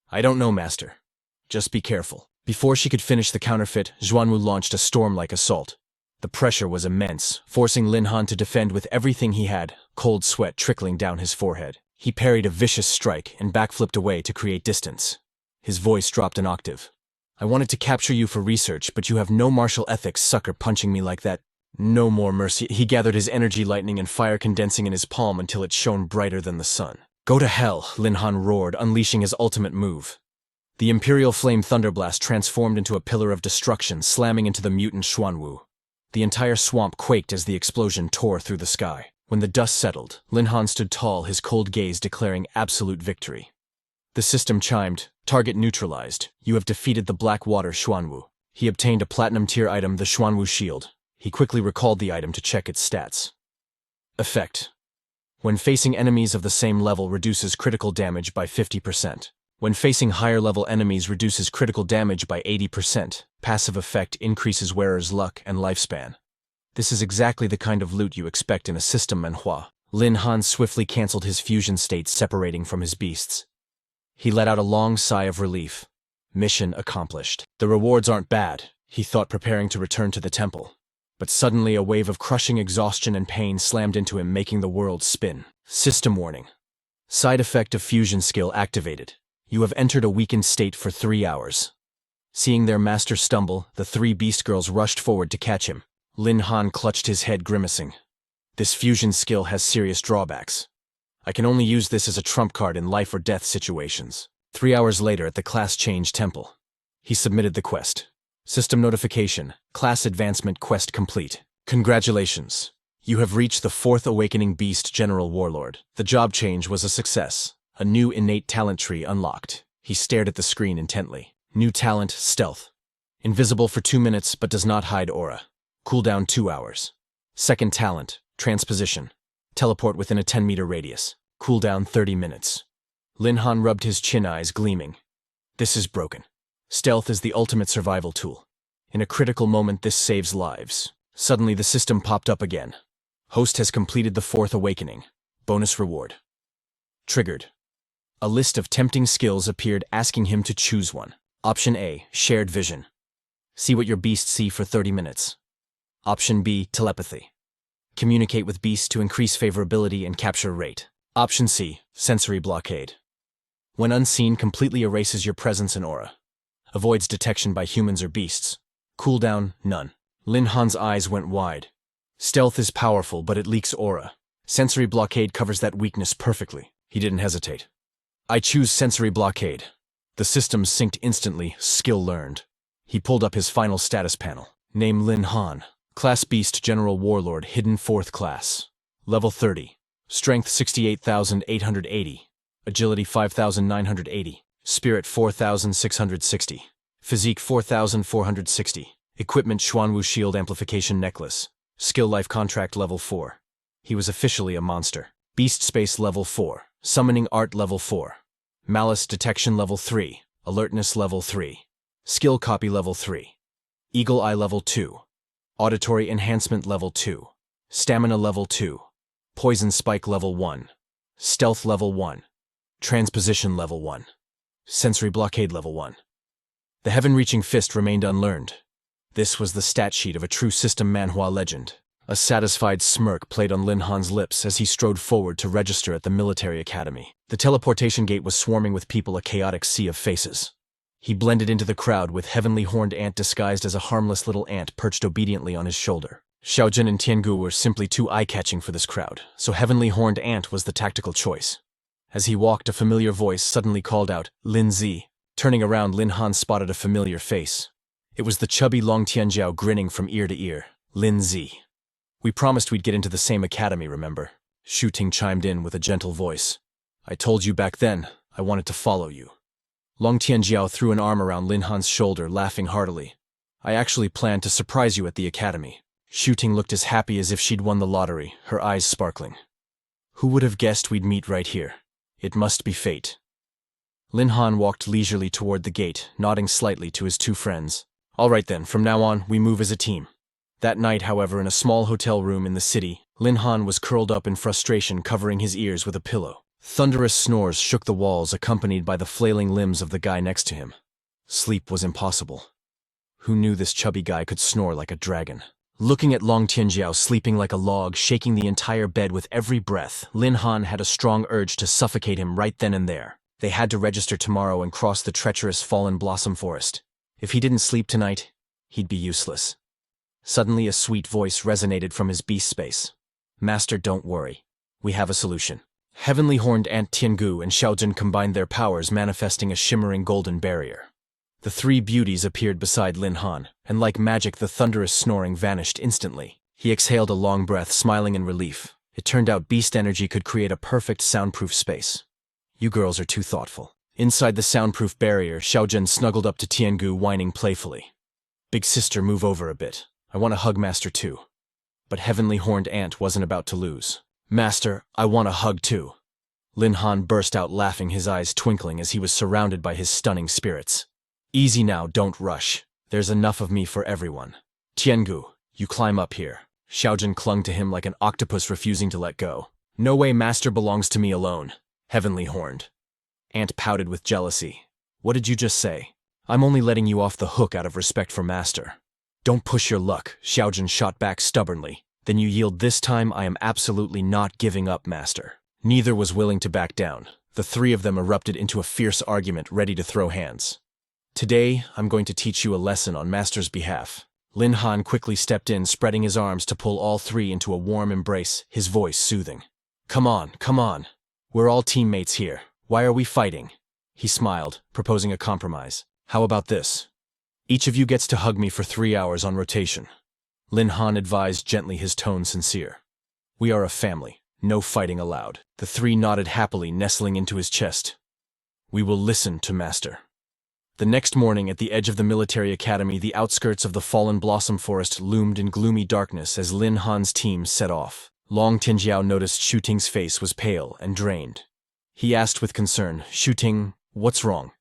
"I don't know, Master. Just be careful." Before she could finish the counterfeit, Xuanwu launched a storm-like assault. The pressure was immense, forcing Lin Han to defend with everything he had, cold sweat trickling down his forehead. He parried a vicious strike and backflipped away to create distance. His voice dropped an octave. "I wanted to capture you for research, but you have no martial ethics, sucker, punching me like that. No more mercy." He gathered his energy, lightning and fire condensing in his palm until it shone brighter than the sun. "Go to hell," Lin Han roared, unleashing his ultimate move. The Imperial Flame Thunderblast transformed into a pillar of destruction, slamming into the mutant Xuanwu. The entire swamp quaked as the explosion tore through the sky. When the dust settled, Lin Han stood tall, his cold gaze declaring absolute victory. The system chimed, "Target neutralized. You have defeated the Blackwater Xuanwu." He obtained a platinum tier item, the Xuanwu Shield. He quickly recalled the item to check its stats. Effect: when facing enemies of the same level, reduces critical damage by 50%. When facing higher level enemies, reduces critical damage by 80%. Passive effect: increases wearer's luck and lifespan. This is exactly the kind of loot you expect in a system Manhwa. Lin Han swiftly cancelled his fusion state, separating from his beasts. He let out a long sigh of relief. Mission accomplished. The rewards aren't bad, he thought, preparing to return to the temple. But suddenly a wave of crushing exhaustion and pain slammed into him, making the world spin. System warning. Side effect of fusion skill activated. You have entered a weakened state for 3 hours. Seeing their master stumble, the 3 beast girls rushed forward to catch him. Lin Han clutched his head, grimacing. This fusion skill has serious drawbacks. I can only use this as a trump card in life or death situations. 3 hours later at the class change temple. He submitted the quest. System notification: class advancement quest complete. Congratulations. You have reached the 4th Awakening Beast General Warlord. The job change was a success. A new innate talent tree unlocked. He stared at the screen intently. New talent: Stealth. Invisible for 2 minutes but does not hide aura. Cooldown 2 hours. Second talent: Transposition. Teleport within a 10-meter radius. Cooldown 30 minutes. Lin Han rubbed his chin, eyes gleaming. This is broken. Stealth is the ultimate survival tool. In a critical moment, this saves lives. Suddenly the system popped up again. Host has completed the 4th Awakening. Bonus reward. Triggered. A list of tempting skills appeared, asking him to choose one. Option A: Shared Vision. See what your beasts see for 30 minutes. Option B: Telepathy. Communicate with beasts to increase favorability and capture rate. Option C: Sensory Blockade. When unseen, completely erases your presence and aura. Avoids detection by humans or beasts. Cooldown: none. Lin Han's eyes went wide. Stealth is powerful, but it leaks aura. Sensory Blockade covers that weakness perfectly. He didn't hesitate. I choose Sensory Blockade. The system synced instantly, skill learned. He pulled up his final status panel. Name: Lin Han. Class Beast General Warlord, hidden 4th class. Level 30. Strength 68,880. Agility 5,980. Spirit 4,660. Physique 4,460. Equipment: Xuanwu Shield Amplification Necklace. Skill: Life Contract Level 4. He was officially a monster. Beast Space Level 4. Summoning Art Level 4. Malice Detection Level 3. Alertness Level 3. Skill Copy Level 3. Eagle Eye Level 2. Auditory Enhancement Level 2. Stamina Level 2. Poison Spike Level 1. Stealth Level 1. Transposition Level 1. Sensory Blockade Level 1. The Heaven-Reaching Fist remained unlearned. This was the stat sheet of a true system Manhwa legend. A satisfied smirk played on Lin Han's lips as he strode forward to register at the military academy. The teleportation gate was swarming with people, a chaotic sea of faces. He blended into the crowd with Heavenly Horned Ant disguised as a harmless little ant perched obediently on his shoulder. Xiao Zhen and Tian Gu were simply too eye-catching for this crowd, so Heavenly Horned Ant was the tactical choice. As he walked, a familiar voice suddenly called out, "Lin Zi." Turning around, Lin Han spotted a familiar face. It was the chubby Long Tianjiao grinning from ear to ear. "Lin Zi. We promised we'd get into the same academy, remember?" Shu Ting chimed in with a gentle voice. "I told you back then, I wanted to follow you." Long Tianjiao threw an arm around Lin Han's shoulder, laughing heartily. "I actually planned to surprise you at the academy." Shu Ting looked as happy as if she'd won the lottery, her eyes sparkling. "Who would have guessed we'd meet right here? It must be fate." Lin Han walked leisurely toward the gate, nodding slightly to his two friends. "All right then, from now on, we move as a team." That night, however, in a small hotel room in the city, Lin Han was curled up in frustration, covering his ears with a pillow. Thunderous snores shook the walls, accompanied by the flailing limbs of the guy next to him. Sleep was impossible. Who knew this chubby guy could snore like a dragon? Looking at Long Tianjiao sleeping like a log, shaking the entire bed with every breath, Lin Han had a strong urge to suffocate him right then and there. They had to register tomorrow and cross the treacherous Fallen Blossom Forest. If he didn't sleep tonight, he'd be useless. Suddenly, a sweet voice resonated from his beast space. "Master, don't worry. We have a solution." Heavenly Horned Ant Tian Gu and Xiao Zhen combined their powers, manifesting a shimmering golden barrier. The three beauties appeared beside Lin Han, and like magic the thunderous snoring vanished instantly. He exhaled a long breath, smiling in relief. It turned out beast energy could create a perfect soundproof space. "You girls are too thoughtful." Inside the soundproof barrier, Xiao Zhen snuggled up to Tian Gu, whining playfully. "Big sister, move over a bit. I want to hug Master too." But Heavenly Horned Ant wasn't about to lose. "Master, I want a hug too." Lin Han burst out laughing, his eyes twinkling as he was surrounded by his stunning spirits. "Easy now, don't rush. There's enough of me for everyone. Tian Gu, you climb up here." Xiao Zhen clung to him like an octopus refusing to let go. "No way, Master belongs to me alone." Heavenly Horned Ant pouted with jealousy. "What did you just say? I'm only letting you off the hook out of respect for Master." "Don't push your luck," Xiao Zhen shot back stubbornly. "Then you yield this time. I am absolutely not giving up, Master." Neither was willing to back down. The three of them erupted into a fierce argument, ready to throw hands. "Today, I'm going to teach you a lesson on Master's behalf." Lin Han quickly stepped in, spreading his arms to pull all three into a warm embrace, his voice soothing. Come on. We're all teammates here. Why are we fighting?" He smiled, proposing a compromise. "How about this? Each of you gets to hug me for 3 hours on rotation." Lin Han advised gently, his tone sincere. "We are a family. No fighting allowed." The three nodded happily, nestling into his chest. "We will listen to Master." The next morning, at the edge of the military academy, the outskirts of the Fallen Blossom Forest loomed in gloomy darkness as Lin Han's team set off. Long Tianjiao noticed Shu Ting's face was pale and drained. He asked with concern, "Shu Ting, what's wrong?"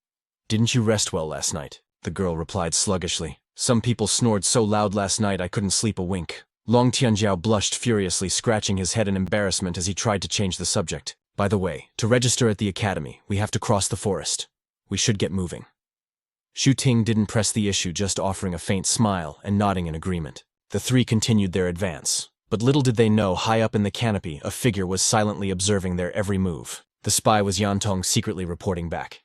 "Didn't you rest well last night?" the girl replied sluggishly. "Some people snored so loud last night I couldn't sleep a wink." Long Tianjiao blushed furiously, scratching his head in embarrassment as he tried to change the subject. "By the way, to register at the academy, we have to cross the forest. We should get moving." Shu Ting didn't press the issue, just offering a faint smile and nodding in agreement. The three continued their advance. But little did they know, high up in the canopy, a figure was silently observing their every move. The spy was Yan Tong, secretly reporting back.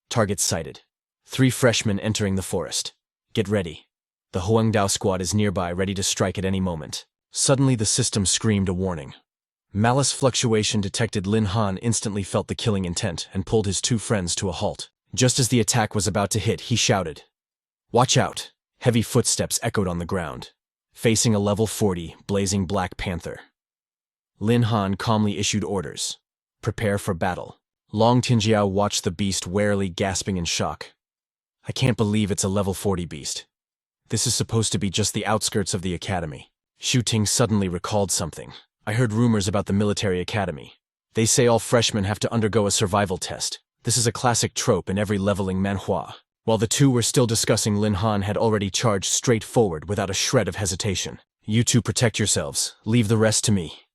"Target sighted. 3 freshmen entering the forest. Get ready. The Huangdao squad is nearby, ready to strike at any moment." Suddenly the system screamed a warning. Malice fluctuation detected. Lin Han instantly felt the killing intent and pulled his two friends to a halt. Just as the attack was about to hit, he shouted, "Watch out!" Heavy footsteps echoed on the ground. Facing a level 40, blazing Black Panther. Lin Han calmly issued orders. "Prepare for battle." Long Tianjiao watched the beast warily, gasping in shock. "I can't believe it's a level 40 beast. This is supposed to be just the outskirts of the academy." Shu Ting suddenly recalled something. "I heard rumors about the military academy. They say all freshmen have to undergo a survival test. This is a classic trope in every leveling manhwa." While the two were still discussing, Lin Han had already charged straight forward without a shred of hesitation. "You two protect yourselves. Leave the rest to me."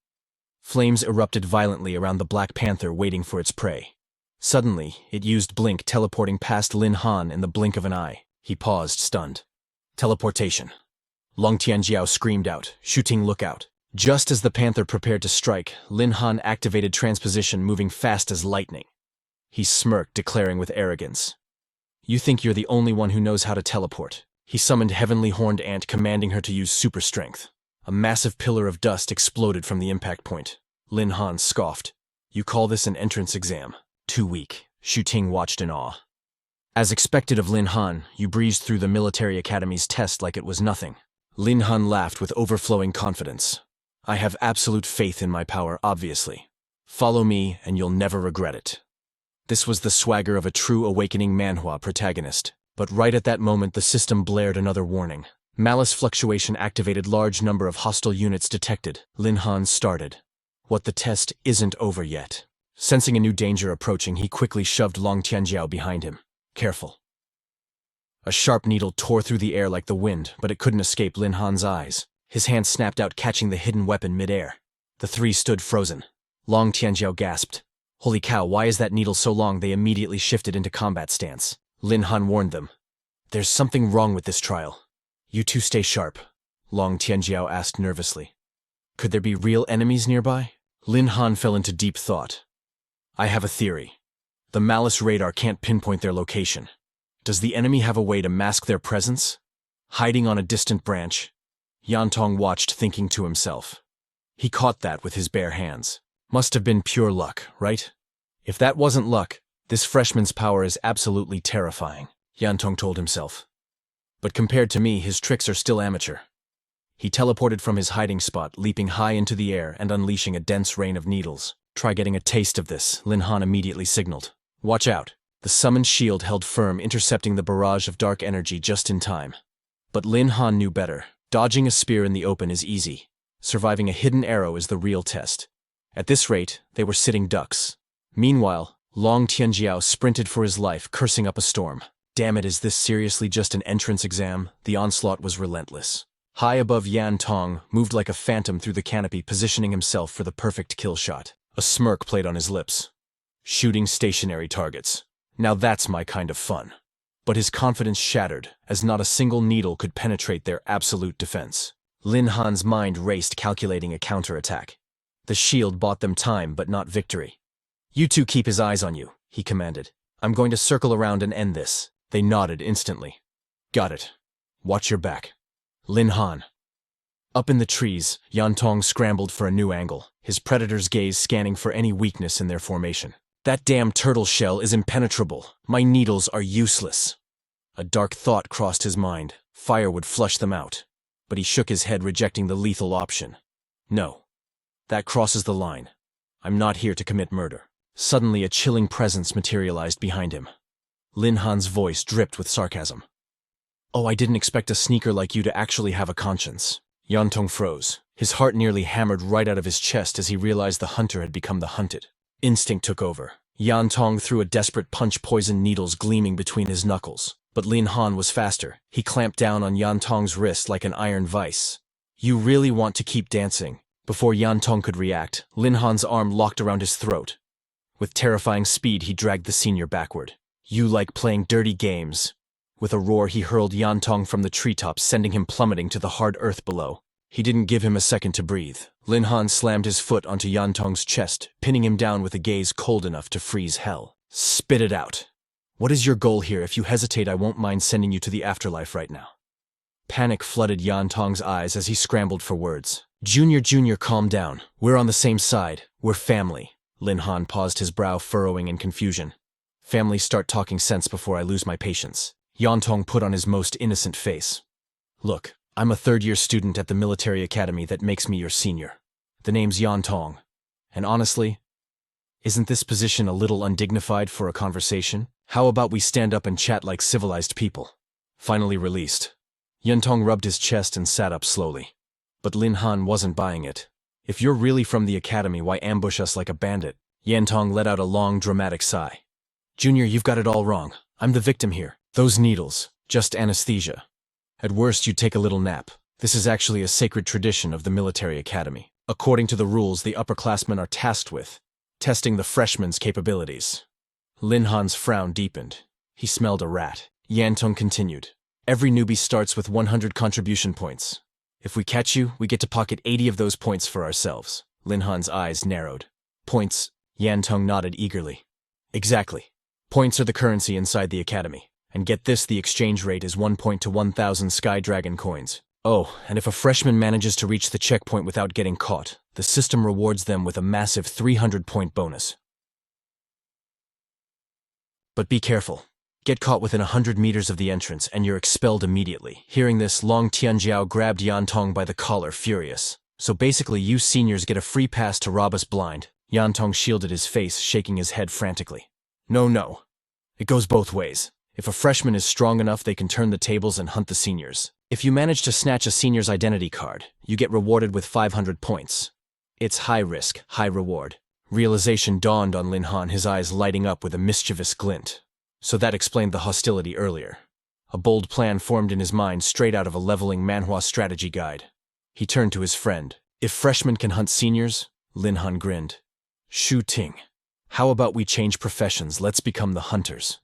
Flames erupted violently around the Black Panther, waiting for its prey. Suddenly, it used blink, teleporting past Lin Han in the blink of an eye. He paused, stunned. "Teleportation." Long Tianjiao screamed out, "Shu Ting, look out." Just as the panther prepared to strike, Lin Han activated transposition, moving fast as lightning. He smirked, declaring with arrogance, "You think you're the only one who knows how to teleport." He summoned Heavenly Horned Ant, commanding her to use super strength. A massive pillar of dust exploded from the impact point. Lin Han scoffed. "You call this an entrance exam? Too weak." Xu Ting watched in awe. As expected of Lin Han, you breezed through the military academy's test like it was nothing. Lin Han laughed with overflowing confidence. "I have absolute faith in my power, obviously. Follow me, and you'll never regret it." This was the swagger of a true awakening Manhwa protagonist. But right at that moment, the system blared another warning. Malice fluctuation activated, large number of hostile units detected. Lin Han started. "What, the test isn't over yet?" Sensing a new danger approaching, he quickly shoved Long Tianjiao behind him. "Careful." A sharp needle tore through the air like the wind, but it couldn't escape Lin Han's eyes. His hand snapped out, catching the hidden weapon mid-air. The three stood frozen. Long Tianjiao gasped. "Holy cow, why is that needle so long?" They immediately shifted into combat stance. Lin Han warned them. "There's something wrong with this trial. You two stay sharp," Long Tianjiao asked nervously. "Could there be real enemies nearby?" Lin Han fell into deep thought. "I have a theory. The Malice radar can't pinpoint their location. Does the enemy have a way to mask their presence? Hiding on a distant branch?" Yantong watched, thinking to himself. He caught that with his bare hands. Must have been pure luck, right? If that wasn't luck, this freshman's power is absolutely terrifying, Yantong told himself. But compared to me, his tricks are still amateur. He teleported from his hiding spot, leaping high into the air and unleashing a dense rain of needles. "Try getting a taste of this," Lin Han immediately signaled. "Watch out." The summoned shield held firm, intercepting the barrage of dark energy just in time. But Lin Han knew better. Dodging a spear in the open is easy. Surviving a hidden arrow is the real test. At this rate, they were sitting ducks. Meanwhile, Long Tianjiao sprinted for his life, cursing up a storm. Damn it, is this seriously just an entrance exam? The onslaught was relentless. High above Yan Tong, moved like a phantom through the canopy, positioning himself for the perfect kill shot. A smirk played on his lips. Shooting stationary targets. Now that's my kind of fun. But his confidence shattered, as not a single needle could penetrate their absolute defense. Lin Han's mind raced, calculating a counterattack. The shield bought them time, but not victory. "You two keep his eyes on you," he commanded. "I'm going to circle around and end this." They nodded instantly. "Got it. Watch your back." Lin Han. Up in the trees, Yantong scrambled for a new angle, his predator's gaze scanning for any weakness in their formation. "That damn turtle shell is impenetrable. My needles are useless." A dark thought crossed his mind. Fire would flush them out. But he shook his head, rejecting the lethal option. "No. That crosses the line. I'm not here to commit murder." Suddenly, a chilling presence materialized behind him. Lin Han's voice dripped with sarcasm. "Oh, I didn't expect a sneaker like you to actually have a conscience." Yantong froze. His heart nearly hammered right out of his chest as he realized the hunter had become the hunted. Instinct took over. Yantong threw a desperate punch, poison needles gleaming between his knuckles. But Lin Han was faster. He clamped down on Yantong's wrist like an iron vice. "You really want to keep dancing?" Before Yantong could react, Lin Han's arm locked around his throat. With terrifying speed, he dragged the senior backward. "You like playing dirty games." With a roar, he hurled Yantong from the treetops, sending him plummeting to the hard earth below. He didn't give him a second to breathe. Lin Han slammed his foot onto Yantong's chest, pinning him down with a gaze cold enough to freeze hell. "Spit it out. What is your goal here? If you hesitate, I won't mind sending you to the afterlife right now." Panic flooded Yantong's eyes as he scrambled for words. Junior, calm down. We're on the same side. We're family." Lin Han paused, his brow furrowing in confusion. "Family, start talking sense before I lose my patience." Yantong put on his most innocent face. "Look, I'm a third-year student at the military academy that makes me your senior. The name's Yantong. And honestly, isn't this position a little undignified for a conversation? How about we stand up and chat like civilized people?" Finally released, Yantong rubbed his chest and sat up slowly. But Lin Han wasn't buying it. "If you're really from the academy, why ambush us like a bandit?" Yantong let out a long, dramatic sigh. "Junior, you've got it all wrong. I'm the victim here. Those needles, just anesthesia. At worst, you'd take a little nap. This is actually a sacred tradition of the military academy. According to the rules, the upperclassmen are tasked with testing the freshmen's capabilities." Lin Han's frown deepened. He smelled a rat. Yantong continued. "Every newbie starts with 100 contribution points. If we catch you, we get to pocket 80 of those points for ourselves. Lin Han's eyes narrowed. Points? Yantong nodded eagerly. Exactly. Points are the currency inside the academy. And get this, the exchange rate is 1 point to 1,000 Sky Dragon coins. Oh, and if a freshman manages to reach the checkpoint without getting caught, the system rewards them with a massive 300-point bonus. But be careful. Get caught within 100 meters of the entrance, and you're expelled immediately. Hearing this, Long Tianjiao grabbed Yantong by the collar, furious. So basically, you seniors get a free pass to rob us blind. Yantong shielded his face, shaking his head frantically. No. It goes both ways. If a freshman is strong enough, they can turn the tables and hunt the seniors. If you manage to snatch a senior's identity card, you get rewarded with 500 points. It's high risk, high reward. Realization dawned on Lin Han, his eyes lighting up with a mischievous glint. So that explained the hostility earlier. A bold plan formed in his mind straight out of a leveling Manhwa strategy guide. He turned to his friend. If freshmen can hunt seniors, Lin Han grinned. Shu Ting. How about we change professions, let's become the hunters.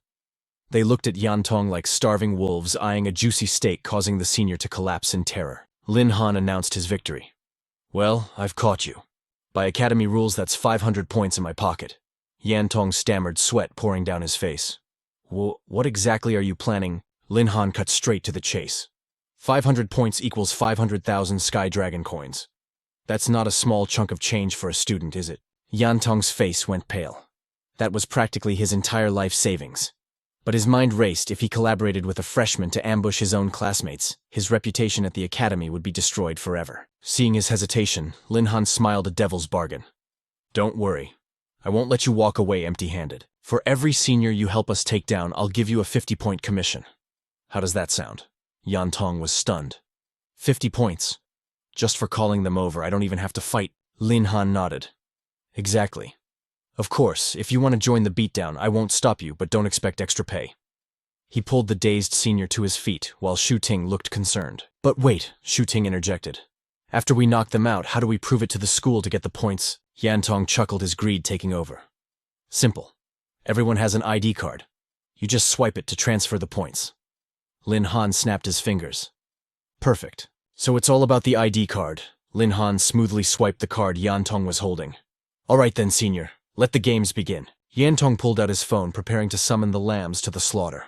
They looked at Yantong like starving wolves eyeing a juicy steak, causing the senior to collapse in terror. Lin Han announced his victory. Well, I've caught you. By academy rules, that's 500 points in my pocket. Yantong stammered, sweat pouring down his face. What exactly are you planning? Lin Han cut straight to the chase. 500 points equals 500,000 Sky Dragon coins. That's not a small chunk of change for a student, is it? Yantong's face went pale. That was practically his entire life savings. But his mind raced. If he collaborated with a freshman to ambush his own classmates, his reputation at the academy would be destroyed forever. Seeing his hesitation, Lin Han smiled a devil's bargain. Don't worry. I won't let you walk away empty-handed. For every senior you help us take down, I'll give you a 50-point commission. How does that sound? Yantong was stunned. 50 points. Just for calling them over, I don't even have to fight. Lin Han nodded. Exactly. Of course, if you want to join the beatdown, I won't stop you, but don't expect extra pay. He pulled the dazed senior to his feet, while Shu Ting looked concerned. But wait, Shu Ting interjected. After we knock them out, how do we prove it to the school to get the points? Yantong chuckled, his greed taking over. Simple. Everyone has an ID card. You just swipe it to transfer the points. Lin Han snapped his fingers. Perfect. So it's all about the ID card. Lin Han smoothly swiped the card Yantong was holding. All right then, senior. Let the games begin. Yantong pulled out his phone, preparing to summon the lambs to the slaughter.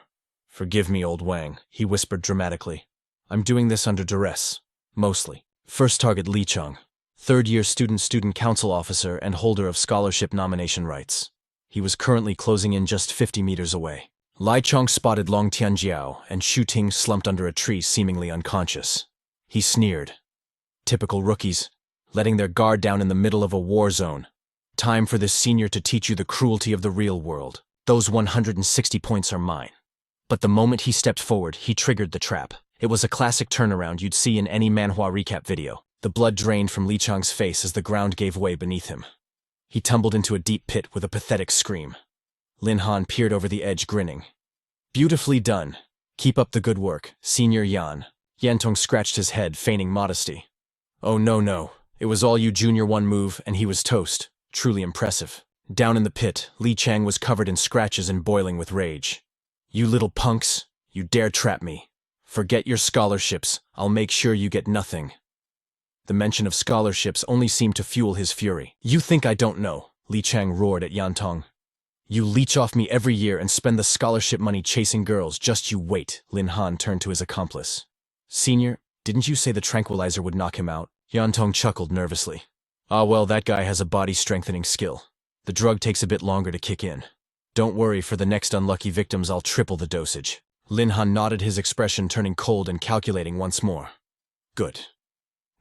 Forgive me, old Wang, he whispered dramatically. I'm doing this under duress. Mostly. First target Li Cheng. Third-year student council officer and holder of scholarship nomination rights. He was currently closing in just 50 meters away. Li Cheng spotted Long Tianjiao, and Shu Ting slumped under a tree, seemingly unconscious. He sneered. Typical rookies, letting their guard down in the middle of a war zone. Time for this senior to teach you the cruelty of the real world. Those 160 points are mine. But the moment he stepped forward, he triggered the trap. It was a classic turnaround you'd see in any Manhwa recap video. The blood drained from Li Cheng's face as the ground gave way beneath him. He tumbled into a deep pit with a pathetic scream. Lin Han peered over the edge, grinning. Beautifully done. Keep up the good work, Senior Yan. Yantong scratched his head, feigning modesty. Oh no. It was all you, Junior. One move, and he was toast. Truly impressive. Down in the pit, Li Cheng was covered in scratches and boiling with rage. You little punks, you dare trap me. Forget your scholarships, I'll make sure you get nothing. The mention of scholarships only seemed to fuel his fury. You think I don't know, Li Cheng roared at Yantong. You leech off me every year and spend the scholarship money chasing girls, just you wait. Lin Han turned to his accomplice. Senior, didn't you say the tranquilizer would knock him out? Yantong chuckled nervously. Ah well, that guy has a body-strengthening skill. The drug takes a bit longer to kick in. Don't worry, for the next unlucky victims I'll triple the dosage. Lin Han nodded, his expression turning cold and calculating once more. Good.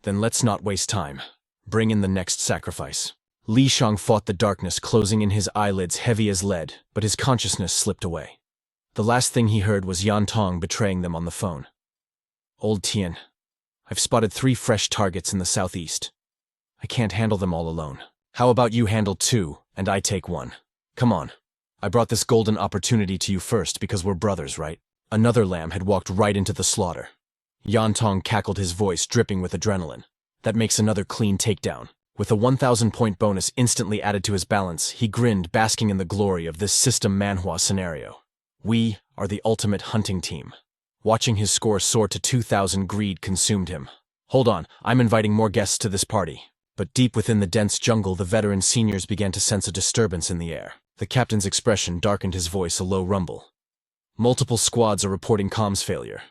Then let's not waste time. Bring in the next sacrifice. Li Shang fought the darkness, closing in his eyelids heavy as lead, but his consciousness slipped away. The last thing he heard was Yantong betraying them on the phone. Old Tian, I've spotted 3 fresh targets in the southeast. I can't handle them all alone. How about you handle 2, and I take 1? Come on. I brought this golden opportunity to you first because we're brothers, right? Another lamb had walked right into the slaughter. Yantong cackled, his voice dripping with adrenaline. That makes another clean takedown. With a 1,000-point bonus instantly added to his balance, he grinned, basking in the glory of this system Manhwa scenario. We are the ultimate hunting team. Watching his score soar to 2,000, greed consumed him. Hold on, I'm inviting more guests to this party. But deep within the dense jungle, the veteran seniors began to sense a disturbance in the air. The captain's expression darkened his voice, a low rumble. Multiple squads are reporting comms failure.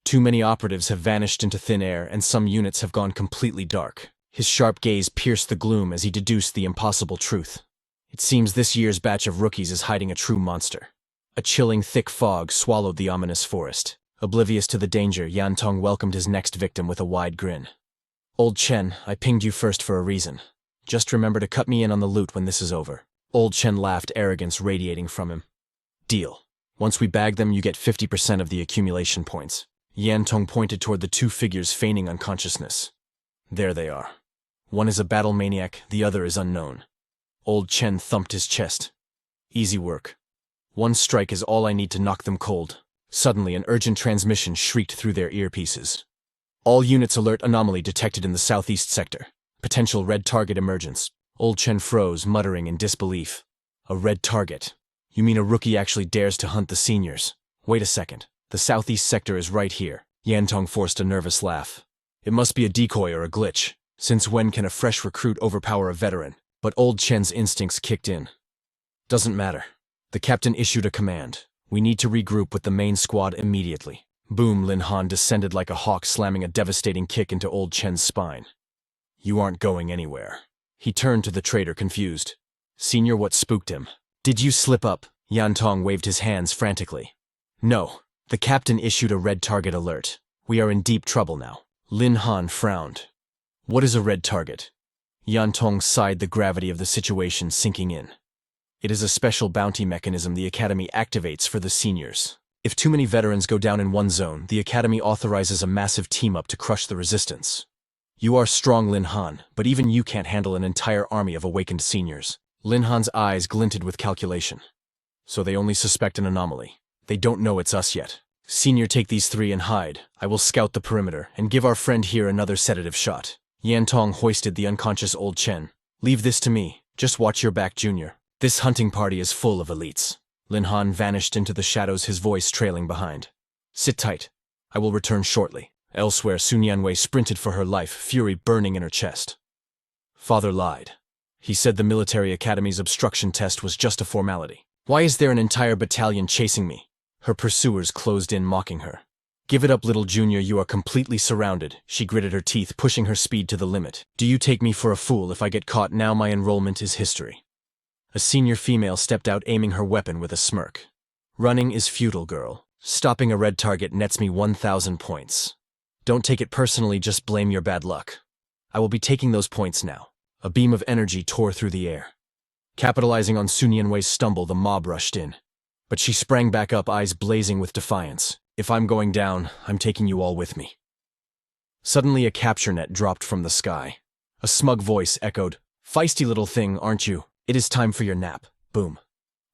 Too many operatives have vanished into thin air, and some units have gone completely dark. His sharp gaze pierced the gloom as he deduced the impossible truth. It seems this year's batch of rookies is hiding a true monster. A chilling, thick fog swallowed the ominous forest. Oblivious to the danger, Yan Tong welcomed his next victim with a wide grin. Old Chen, I pinged you first for a reason. Just remember to cut me in on the loot when this is over. Old Chen laughed, arrogance radiating from him. Deal. Once we bag them, you get 50% of the accumulation points. Yan Tong pointed toward the two figures feigning unconsciousness. There they are. One is a battle maniac, the other is unknown. Old Chen thumped his chest. Easy work. One strike is all I need to knock them cold. Suddenly, an urgent transmission shrieked through their earpieces. All units alert, anomaly detected in the southeast sector. Potential red target emergence. Old Chen froze, muttering in disbelief. A red target? You mean a rookie actually dares to hunt the seniors? Wait a second. The southeast sector is right here. Yan Tong forced a nervous laugh. It must be a decoy or a glitch. Since when can a fresh recruit overpower a veteran? But Old Chen's instincts kicked in. Doesn't matter. The captain issued a command. We need to regroup with the main squad immediately. Boom, Lin Han descended like a hawk, slamming a devastating kick into Old Chen's spine. You aren't going anywhere. He turned to the traitor, confused. Senior, what spooked him? Did you slip up? Yan Tong waved his hands frantically. No. The captain issued a red target alert. We are in deep trouble now. Lin Han frowned. What is a red target? Yan Tong sighed, the gravity of the situation sinking in. It is a special bounty mechanism the Academy activates for the seniors. If too many veterans go down in one zone, the Academy authorizes a massive team-up to crush the resistance. You are strong, Lin Han, but even you can't handle an entire army of awakened seniors. Lin Han's eyes glinted with calculation. So they only suspect an anomaly. They don't know it's us yet. Senior, take these three and hide. I will scout the perimeter and give our friend here another sedative shot. Yan Tong hoisted the unconscious Old Chen. Leave this to me. Just watch your back, Junior. This hunting party is full of elites. Lin Han vanished into the shadows, his voice trailing behind. Sit tight. I will return shortly. Elsewhere, Sun Yanwei sprinted for her life, fury burning in her chest. Father lied. He said the military academy's obstruction test was just a formality. Why is there an entire battalion chasing me? Her pursuers closed in, mocking her. Give it up, little Junior, you are completely surrounded. She gritted her teeth, pushing her speed to the limit. Do you take me for a fool? If I get caught now, my enrollment is history. A senior female stepped out, aiming her weapon with a smirk. Running is futile, girl. Stopping a red target nets me 1,000 points. Don't take it personally, just blame your bad luck. I will be taking those points now. A beam of energy tore through the air. Capitalizing on Sun Yanwei's stumble, the mob rushed in. But she sprang back up, eyes blazing with defiance. If I'm going down, I'm taking you all with me. Suddenly a capture net dropped from the sky. A smug voice echoed, Feisty little thing, aren't you? It is time for your nap. Boom.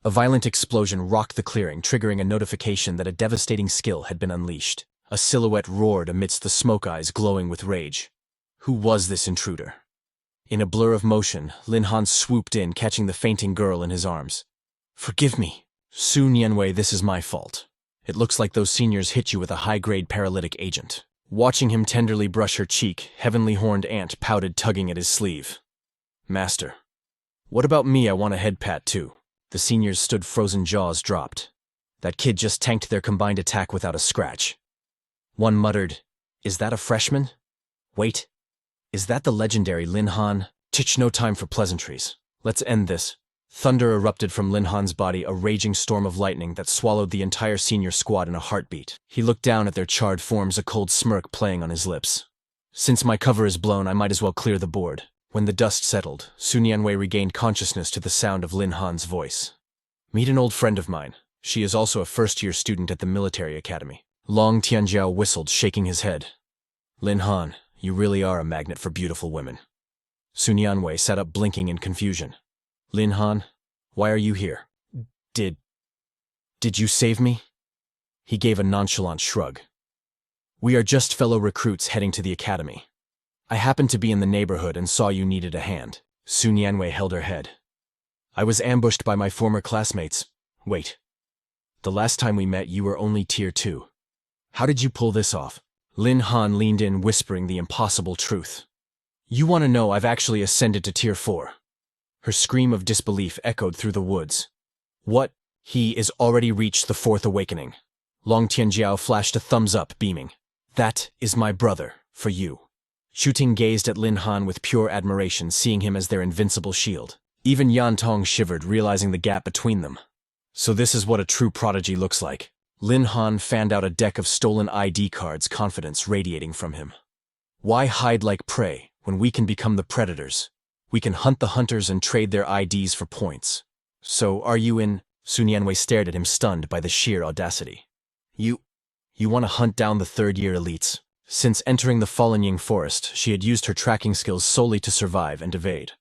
A violent explosion rocked the clearing, triggering a notification that a devastating skill had been unleashed. A silhouette roared amidst the smoke, eyes glowing with rage. Who was this intruder? In a blur of motion, Lin Han swooped in, catching the fainting girl in his arms. Forgive me. Sun Yanwei, this is my fault. It looks like those seniors hit you with a high-grade paralytic agent. Watching him tenderly brush her cheek, Heavenly Horned Ant pouted, tugging at his sleeve. Master. What about me? I want a head pat too. The seniors stood frozen, jaws dropped. That kid just tanked their combined attack without a scratch. One muttered, Is that a freshman? Wait. Is that the legendary Lin Han? Tch, no time for pleasantries. Let's end this. Thunder erupted from Lin Han's body, a raging storm of lightning that swallowed the entire senior squad in a heartbeat. He looked down at their charred forms, a cold smirk playing on his lips. Since my cover is blown, I might as well clear the board. When the dust settled, Sun Yanwei regained consciousness to the sound of Lin Han's voice. Meet an old friend of mine. She is also a first-year student at the military academy. Long Tianjiao whistled, shaking his head. Lin Han, you really are a magnet for beautiful women. Sun Yanwei sat up, blinking in confusion. Lin Han, why are you here? Did you save me? He gave a nonchalant shrug. We are just fellow recruits heading to the academy. I happened to be in the neighborhood and saw you needed a hand. Sun Yanwei held her head. I was ambushed by my former classmates. Wait. The last time we met, you were only Tier 2. How did you pull this off? Lin Han leaned in, whispering the impossible truth. You want to know I've actually ascended to Tier 4. Her scream of disbelief echoed through the woods. What? He is already reached the 4th awakening. Long Tianjiao flashed a thumbs up, beaming. That is my brother, for you. Shu Ting gazed at Lin Han with pure admiration, seeing him as their invincible shield. Even Yan Tong shivered, realizing the gap between them. So this is what a true prodigy looks like. Lin Han fanned out a deck of stolen ID cards, confidence radiating from him. Why hide like prey when we can become the predators? We can hunt the hunters and trade their IDs for points. So are you in? Sun Yanwei stared at him, stunned by the sheer audacity. You want to hunt down the third-year elites? Since entering the Fallen Ying forest, she had used her tracking skills solely to survive and evade.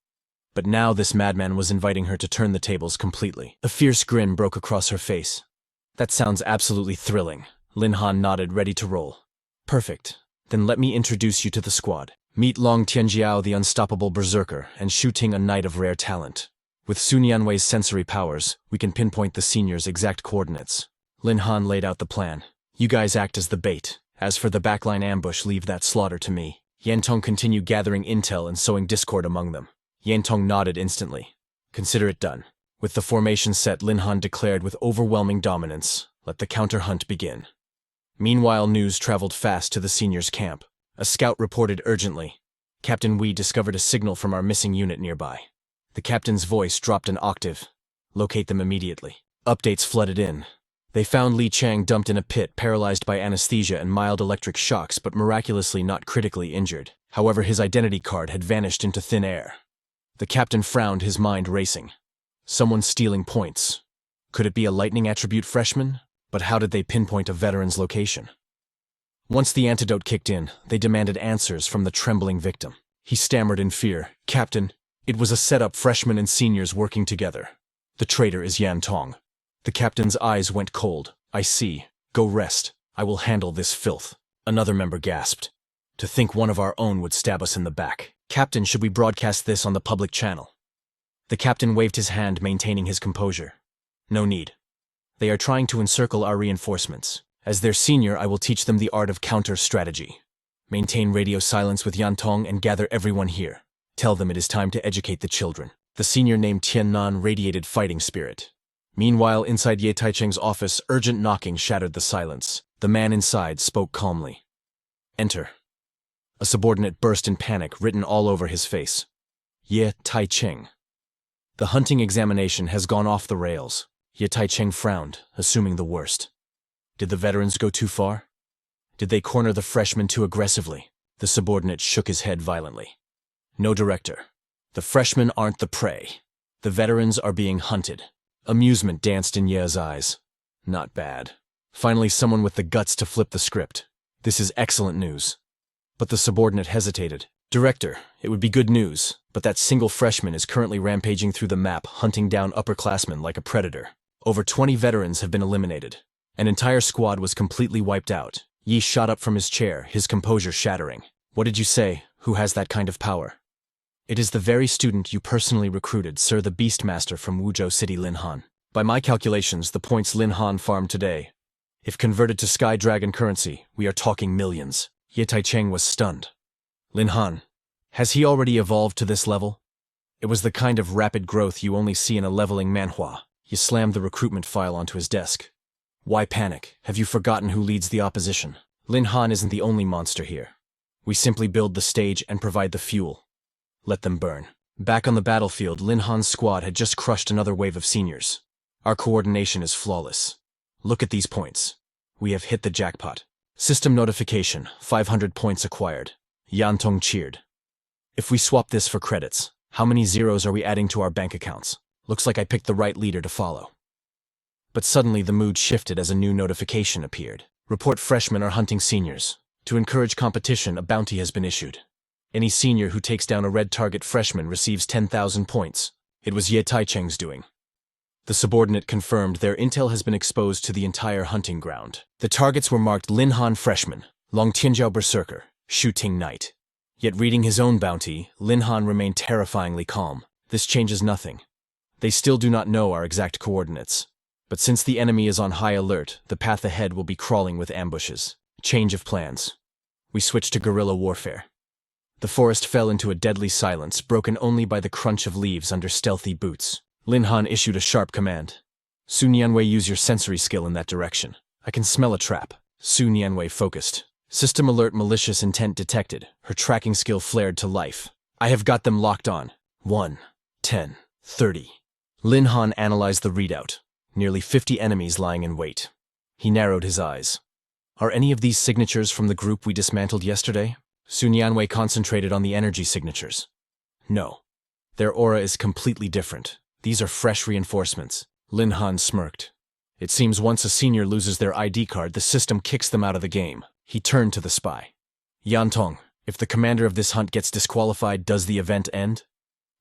But now this madman was inviting her to turn the tables completely. A fierce grin broke across her face. That sounds absolutely thrilling. Lin Han nodded, ready to roll. Perfect. Then let me introduce you to the squad. Meet Long Tianjiao, the unstoppable berserker, and Shu Ting, a knight of rare talent. With Sun Yanwei's sensory powers, we can pinpoint the senior's exact coordinates. Lin Han laid out the plan. You guys act as the bait. As for the backline ambush, leave that slaughter to me. Yantong continued gathering intel and sowing discord among them. Yantong nodded instantly. Consider it done. With the formation set, Lin Han declared with overwhelming dominance, let the counter-hunt begin. Meanwhile, news traveled fast to the senior's camp. A scout reported urgently. Captain Wei discovered a signal from our missing unit nearby. The captain's voice dropped an octave. Locate them immediately. Updates flooded in. They found Li Chang dumped in a pit, paralyzed by anesthesia and mild electric shocks, but miraculously not critically injured. However, his identity card had vanished into thin air. The captain frowned, his mind racing. Someone stealing points. Could it be a lightning attribute freshman? But how did they pinpoint a veteran's location? Once the antidote kicked in, they demanded answers from the trembling victim. He stammered in fear. Captain, it was a setup, freshmen and seniors working together. The traitor is Yan Tong. The captain's eyes went cold. I see. Go rest. I will handle this filth. Another member gasped. To think one of our own would stab us in the back. Captain, should we broadcast this on the public channel? The captain waved his hand, maintaining his composure. No need. They are trying to encircle our reinforcements. As their senior, I will teach them the art of counter-strategy. Maintain radio silence with Yan Tong and gather everyone here. Tell them it is time to educate the children. The senior named Tian Nan radiated fighting spirit. Meanwhile, inside Ye Taicheng's office, urgent knocking shattered the silence. The man inside spoke calmly. Enter. A subordinate burst in panic, written all over his face. Ye Taicheng. The hunting examination has gone off the rails. Ye Taicheng frowned, assuming the worst. Did the veterans go too far? Did they corner the freshmen too aggressively? The subordinate shook his head violently. No, director. The freshmen aren't the prey. The veterans are being hunted. Amusement danced in Ye's eyes. Not bad. Finally, someone with the guts to flip the script. This is excellent news. But the subordinate hesitated. Director, it would be good news, but that single freshman is currently rampaging through the map, hunting down upperclassmen like a predator. Over 20 veterans have been eliminated. An entire squad was completely wiped out. Yi shot up from his chair, his composure shattering. What did you say? Who has that kind of power? It is the very student you personally recruited, sir, the Beast Master from Wuzhou City, Lin Han. By my calculations, the points Lin Han farmed today, if converted to Sky Dragon currency, we are talking millions. Ye Taicheng was stunned. Lin Han, has he already evolved to this level? It was the kind of rapid growth you only see in a leveling manhwa. He slammed the recruitment file onto his desk. Why panic? Have you forgotten who leads the opposition? Lin Han isn't the only monster here. We simply build the stage and provide the fuel. Let them burn. Back on the battlefield, Lin Han's squad had just crushed another wave of seniors. Our coordination is flawless. Look at these points. We have hit the jackpot. System notification, 500 points acquired. Yan Tong cheered. If we swap this for credits, how many zeros are we adding to our bank accounts? Looks like I picked the right leader to follow. But suddenly the mood shifted as a new notification appeared. Report freshmen are hunting seniors. To encourage competition, a bounty has been issued. Any senior who takes down a red target freshman receives 10,000 points. It was Ye Taicheng's doing. The subordinate confirmed their intel has been exposed to the entire hunting ground. The targets were marked Lin Han freshman, Long Tianjiao berserker, Shu Ting knight. Yet reading his own bounty, Lin Han remained terrifyingly calm. This changes nothing. They still do not know our exact coordinates. But since the enemy is on high alert, the path ahead will be crawling with ambushes. Change of plans. We switched to guerrilla warfare. The forest fell into a deadly silence, broken only by the crunch of leaves under stealthy boots. Lin Han issued a sharp command. Su Nianwei, use your sensory skill in that direction. I can smell a trap. Su Nianwei focused. System alert, malicious intent detected. Her tracking skill flared to life. I have got them locked on. 1, 10, 30. Lin Han analyzed the readout. Nearly 50 enemies lying in wait. He narrowed his eyes. Are any of these signatures from the group we dismantled yesterday? Su Nianwei concentrated on the energy signatures. No. Their aura is completely different. These are fresh reinforcements. Lin Han smirked. It seems once a senior loses their ID card, the system kicks them out of the game. He turned to the spy. Yan Tong, if the commander of this hunt gets disqualified, does the event end?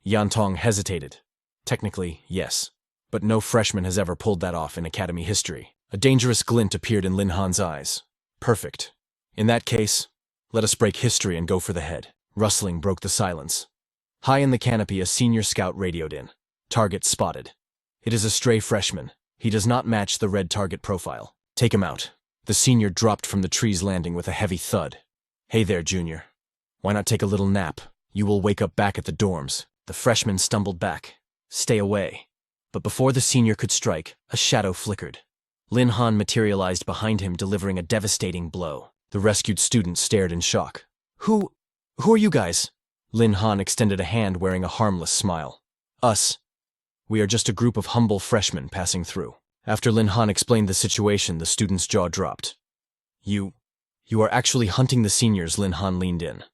Yan Tong hesitated. Technically, yes. But no freshman has ever pulled that off in academy history. A dangerous glint appeared in Lin Han's eyes. Perfect. In that case, let us break history and go for the head. Rustling broke the silence. High in the canopy, a senior scout radioed in. Target spotted. It is a stray freshman. He does not match the red target profile. Take him out. The senior dropped from the tree's landing with a heavy thud. Hey there, junior. Why not take a little nap? You will wake up back at the dorms. The freshman stumbled back. Stay away. But before the senior could strike, a shadow flickered. Lin Han materialized behind him, delivering a devastating blow. The rescued student stared in shock. Who are you guys? Lin Han extended a hand, wearing a harmless smile. Us. We are just a group of humble freshmen passing through. After Lin Han explained the situation, the student's jaw dropped. You are actually hunting the seniors, Lin Han leaned in.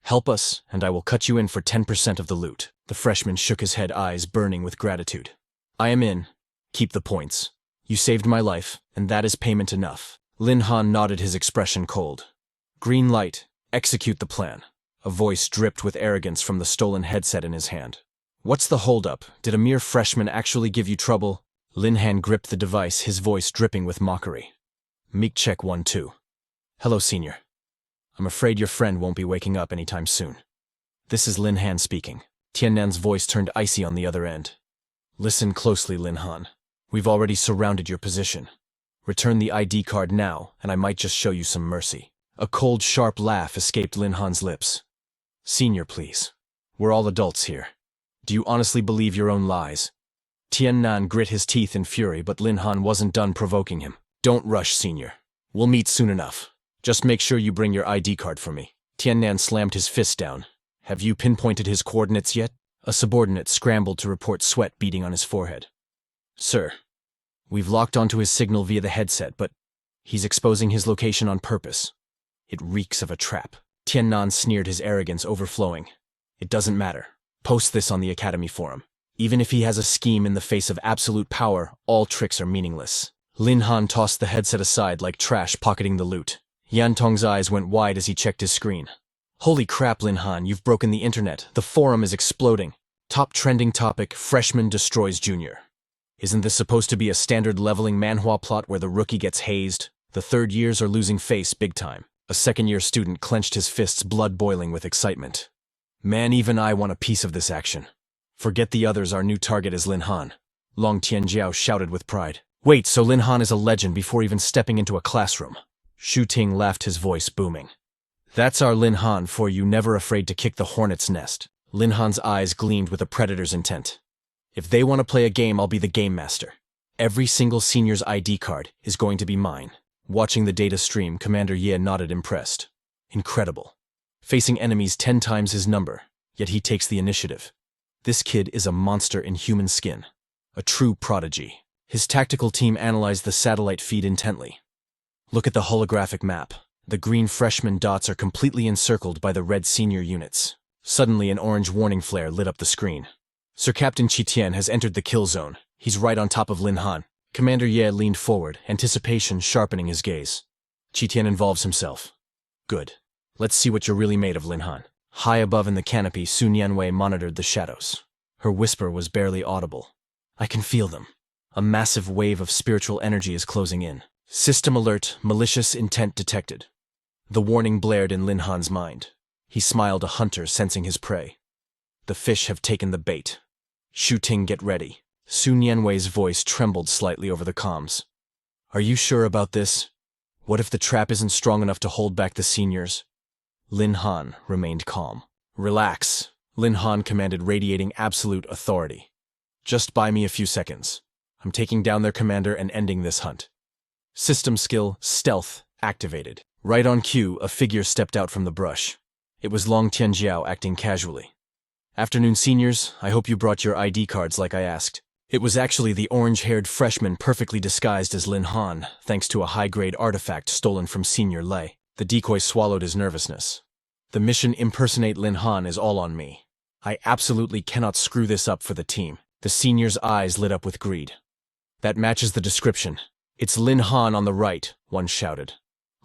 Help us, and I will cut you in for 10% of the loot. The freshman shook his head, eyes burning with gratitude. I am in. Keep the points. You saved my life, and that is payment enough. Lin Han nodded, his expression cold. Green light. Execute the plan. A voice dripped with arrogance from the stolen headset in his hand. What's the holdup? Did a mere freshman actually give you trouble? Lin Han gripped the device, his voice dripping with mockery. Meek check 1-2. Hello, senior. I'm afraid your friend won't be waking up anytime soon. This is Lin Han speaking. Tiannan's voice turned icy on the other end. Listen closely, Lin Han. We've already surrounded your position. Return the ID card now, and I might just show you some mercy. A cold, sharp laugh escaped Lin Han's lips. Senior, please. We're all adults here. Do you honestly believe your own lies? Tiannan grit his teeth in fury, but Lin Han wasn't done provoking him. Don't rush, senior. We'll meet soon enough. Just make sure you bring your ID card for me. Tiannan slammed his fist down. Have you pinpointed his coordinates yet? A subordinate scrambled to report, sweat beading on his forehead. Sir, we've locked onto his signal via the headset, but he's exposing his location on purpose. It reeks of a trap. Tiannan sneered, his arrogance overflowing. It doesn't matter. Post this on the academy forum. Even if he has a scheme in the face of absolute power, all tricks are meaningless. Lin Han tossed the headset aside like trash, pocketing the loot. Yan Tong's eyes went wide as he checked his screen. Holy crap, Lin Han, you've broken the internet. The forum is exploding. Top trending topic, freshman destroys junior. Isn't this supposed to be a standard leveling manhwa plot where the rookie gets hazed? The third years are losing face big time. A second-year student clenched his fists, blood boiling with excitement. Man, even I want a piece of this action. Forget the others, our new target is Lin Han. Long Tianjiao shouted with pride. Wait, so Lin Han is a legend before even stepping into a classroom. Shu Ting laughed, his voice booming. That's our Lin Han for you, never afraid to kick the hornet's nest. Lin Han's eyes gleamed with a predator's intent. If they want to play a game, I'll be the game master. Every single senior's ID card is going to be mine. Watching the data stream, Commander Ye nodded, impressed. Incredible. Facing enemies 10 times his number, yet he takes the initiative. This kid is a monster in human skin. A true prodigy. His tactical team analyzed the satellite feed intently. Look at the holographic map. The green freshman dots are completely encircled by the red senior units. Suddenly, an orange warning flare lit up the screen. Sir Captain Qitian has entered the kill zone. He's right on top of Lin Han. Commander Ye leaned forward, anticipation sharpening his gaze. Qitian involves himself. Good. Let's see what you're really made of, Lin Han. High above in the canopy, Su Nianwei monitored the shadows. Her whisper was barely audible. I can feel them. A massive wave of spiritual energy is closing in. System alert, malicious intent detected. The warning blared in Lin Han's mind. He smiled, a hunter sensing his prey. The fish have taken the bait. Shu Ting, get ready. Su Nianwei's voice trembled slightly over the comms. Are you sure about this? What if the trap isn't strong enough to hold back the seniors? Lin Han remained calm. Relax, Lin Han commanded, radiating absolute authority. Just buy me a few seconds. I'm taking down their commander and ending this hunt. System skill, stealth, activated. Right on cue, a figure stepped out from the brush. It was Long Tianjiao acting casually. Afternoon, seniors. I hope you brought your ID cards like I asked. It was actually the orange-haired freshman perfectly disguised as Lin Han, thanks to a high-grade artifact stolen from Senior Lei. The decoy swallowed his nervousness. The mission impersonate Lin Han is all on me. I absolutely cannot screw this up for the team. The senior's eyes lit up with greed. That matches the description. It's Lin Han on the right, one shouted.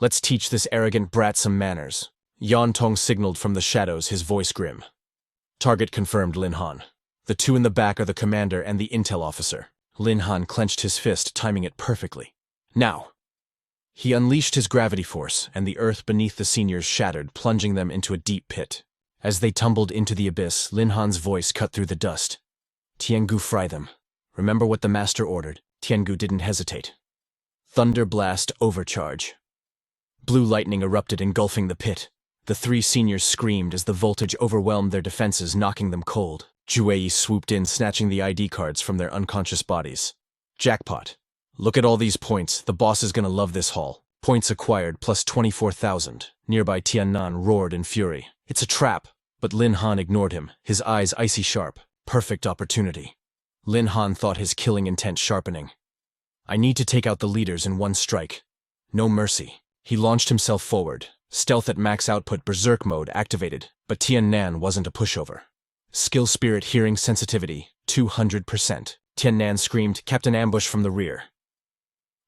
Let's teach this arrogant brat some manners. Yan Tong signaled from the shadows, his voice grim. Target confirmed, Lin Han. The two in the back are the commander and the intel officer. Lin Han clenched his fist, timing it perfectly. Now! He unleashed his gravity force, and the earth beneath the seniors shattered, plunging them into a deep pit. As they tumbled into the abyss, Lin Han's voice cut through the dust. Tian Gu, fry them. Remember what the master ordered. Tian Gu didn't hesitate. Thunder blast overcharge. Blue lightning erupted, engulfing the pit. The three seniors screamed as the voltage overwhelmed their defenses, knocking them cold. Zhuyi swooped in, snatching the ID cards from their unconscious bodies. Jackpot. Look at all these points. The boss is gonna love this haul. Points acquired plus 24,000. Nearby Tiannan roared in fury. It's a trap. But Lin Han ignored him, his eyes icy sharp. Perfect opportunity. Lin Han thought, his killing intent sharpening. I need to take out the leaders in one strike. No mercy. He launched himself forward. Stealth at max output, berserk mode activated, but Tiannan wasn't a pushover. Skill spirit hearing sensitivity, 200%. Tiannan screamed, Captain Ambush from the rear.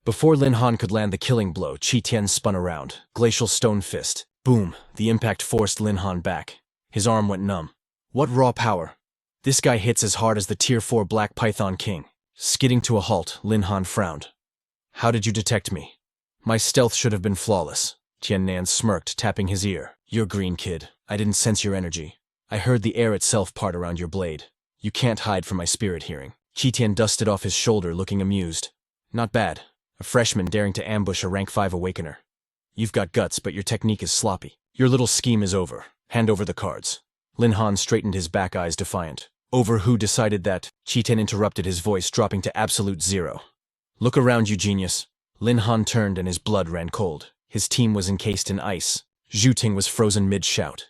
Before Lin Han could land the killing blow, Qi Tian spun around, glacial stone fist. Boom, the impact forced Lin Han back. His arm went numb. What raw power. This guy hits as hard as the Tier 4 Black Python King. Skidding to a halt, Lin Han frowned. How did you detect me? My stealth should have been flawless. Tiannan smirked, tapping his ear. You're green, kid. I didn't sense your energy. I heard the air itself part around your blade. You can't hide from my spirit hearing. Qi Tian dusted off his shoulder, looking amused. Not bad. A freshman daring to ambush a rank 5 awakener. You've got guts, but your technique is sloppy. Your little scheme is over. Hand over the cards. Lin Han straightened his back, eyes defiant. Over who decided that? Qi Tian interrupted, his voice dropping to absolute zero. Look around you, genius. Lin Han turned and his blood ran cold. His team was encased in ice. Zhu Ting was frozen mid-shout.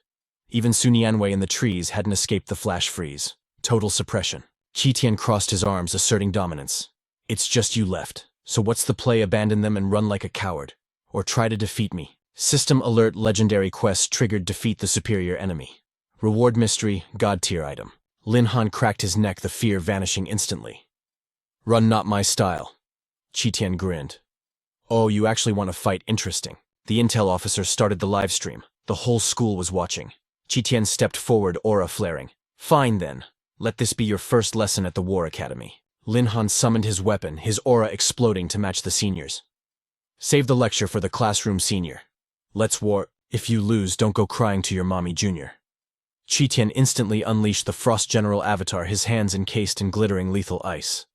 Even Sun Yanwei in the trees hadn't escaped the flash freeze. Total suppression. Qi Tian crossed his arms, asserting dominance. It's just you left. So what's the play? Abandon them and run like a coward? Or try to defeat me? System alert, legendary quest triggered, defeat the superior enemy. Reward mystery, god tier item. Lin Han cracked his neck, the fear vanishing instantly. Run not my style. Qi Tian grinned. Oh, you actually want to fight? Interesting. The intel officer started the live stream. The whole school was watching. Qi Tian stepped forward, aura flaring. Fine then. Let this be your first lesson at the War Academy. Lin Han summoned his weapon, his aura exploding to match the seniors. Save the lecture for the classroom, senior. Let's war. If you lose, don't go crying to your mommy, junior. Qi Tian instantly unleashed the Frost General avatar, his hands encased in glittering lethal ice.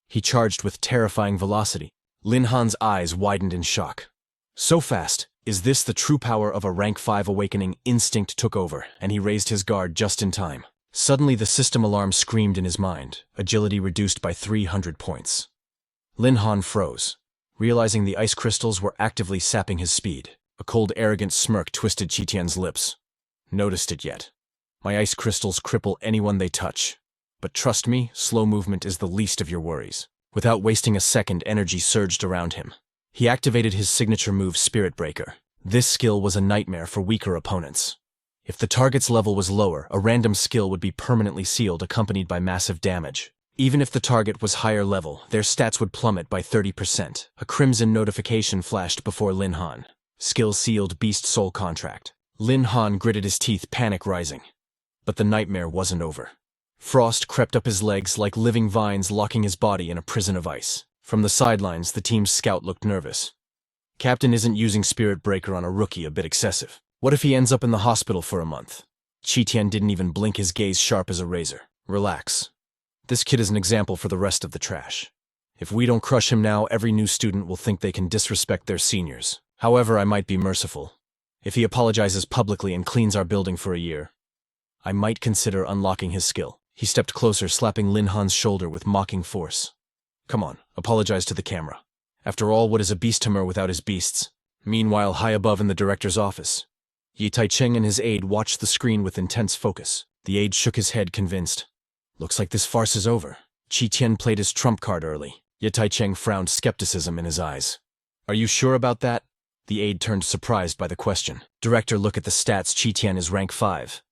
He charged with terrifying velocity. Lin Han's eyes widened in shock. So fast. Is this the true power of a rank 5 awakening? Instinct took over, and he raised his guard just in time. Suddenly the system alarm screamed in his mind, agility reduced by 300 points. Lin Han froze, realizing the ice crystals were actively sapping his speed. A cold, arrogant smirk twisted Qi Tian's lips. Noticed it yet? My ice crystals cripple anyone they touch. But trust me, slow movement is the least of your worries. Without wasting a second, energy surged around him. He activated his signature move, Spirit Breaker. This skill was a nightmare for weaker opponents. If the target's level was lower, a random skill would be permanently sealed, accompanied by massive damage. Even if the target was higher level, their stats would plummet by 30%. A crimson notification flashed before Lin Han. Skill sealed, Beast Soul Contract. Lin Han gritted his teeth, panic rising. But the nightmare wasn't over. Frost crept up his legs like living vines, locking his body in a prison of ice. From the sidelines, the team's scout looked nervous. Captain isn't using Spirit Breaker on a rookie a bit excessive. What if he ends up in the hospital for a month? Qi Tian didn't even blink, his gaze sharp as a razor. Relax. This kid is an example for the rest of the trash. If we don't crush him now, every new student will think they can disrespect their seniors. However, I might be merciful. If he apologizes publicly and cleans our building for a year, I might consider unlocking his skill. He stepped closer, slapping Lin Han's shoulder with mocking force. Come on, apologize to the camera. After all, what is a Beast Tamer without his beasts? Meanwhile, high above in the director's office, Yi Taicheng and his aide watched the screen with intense focus. The aide shook his head, convinced. Looks like this farce is over. Qi Tian played his trump card early. Yi Taicheng frowned, skepticism in his eyes. Are you sure about that? The aide turned, surprised by the question. Director, look at the stats. Qi Tian is rank 5.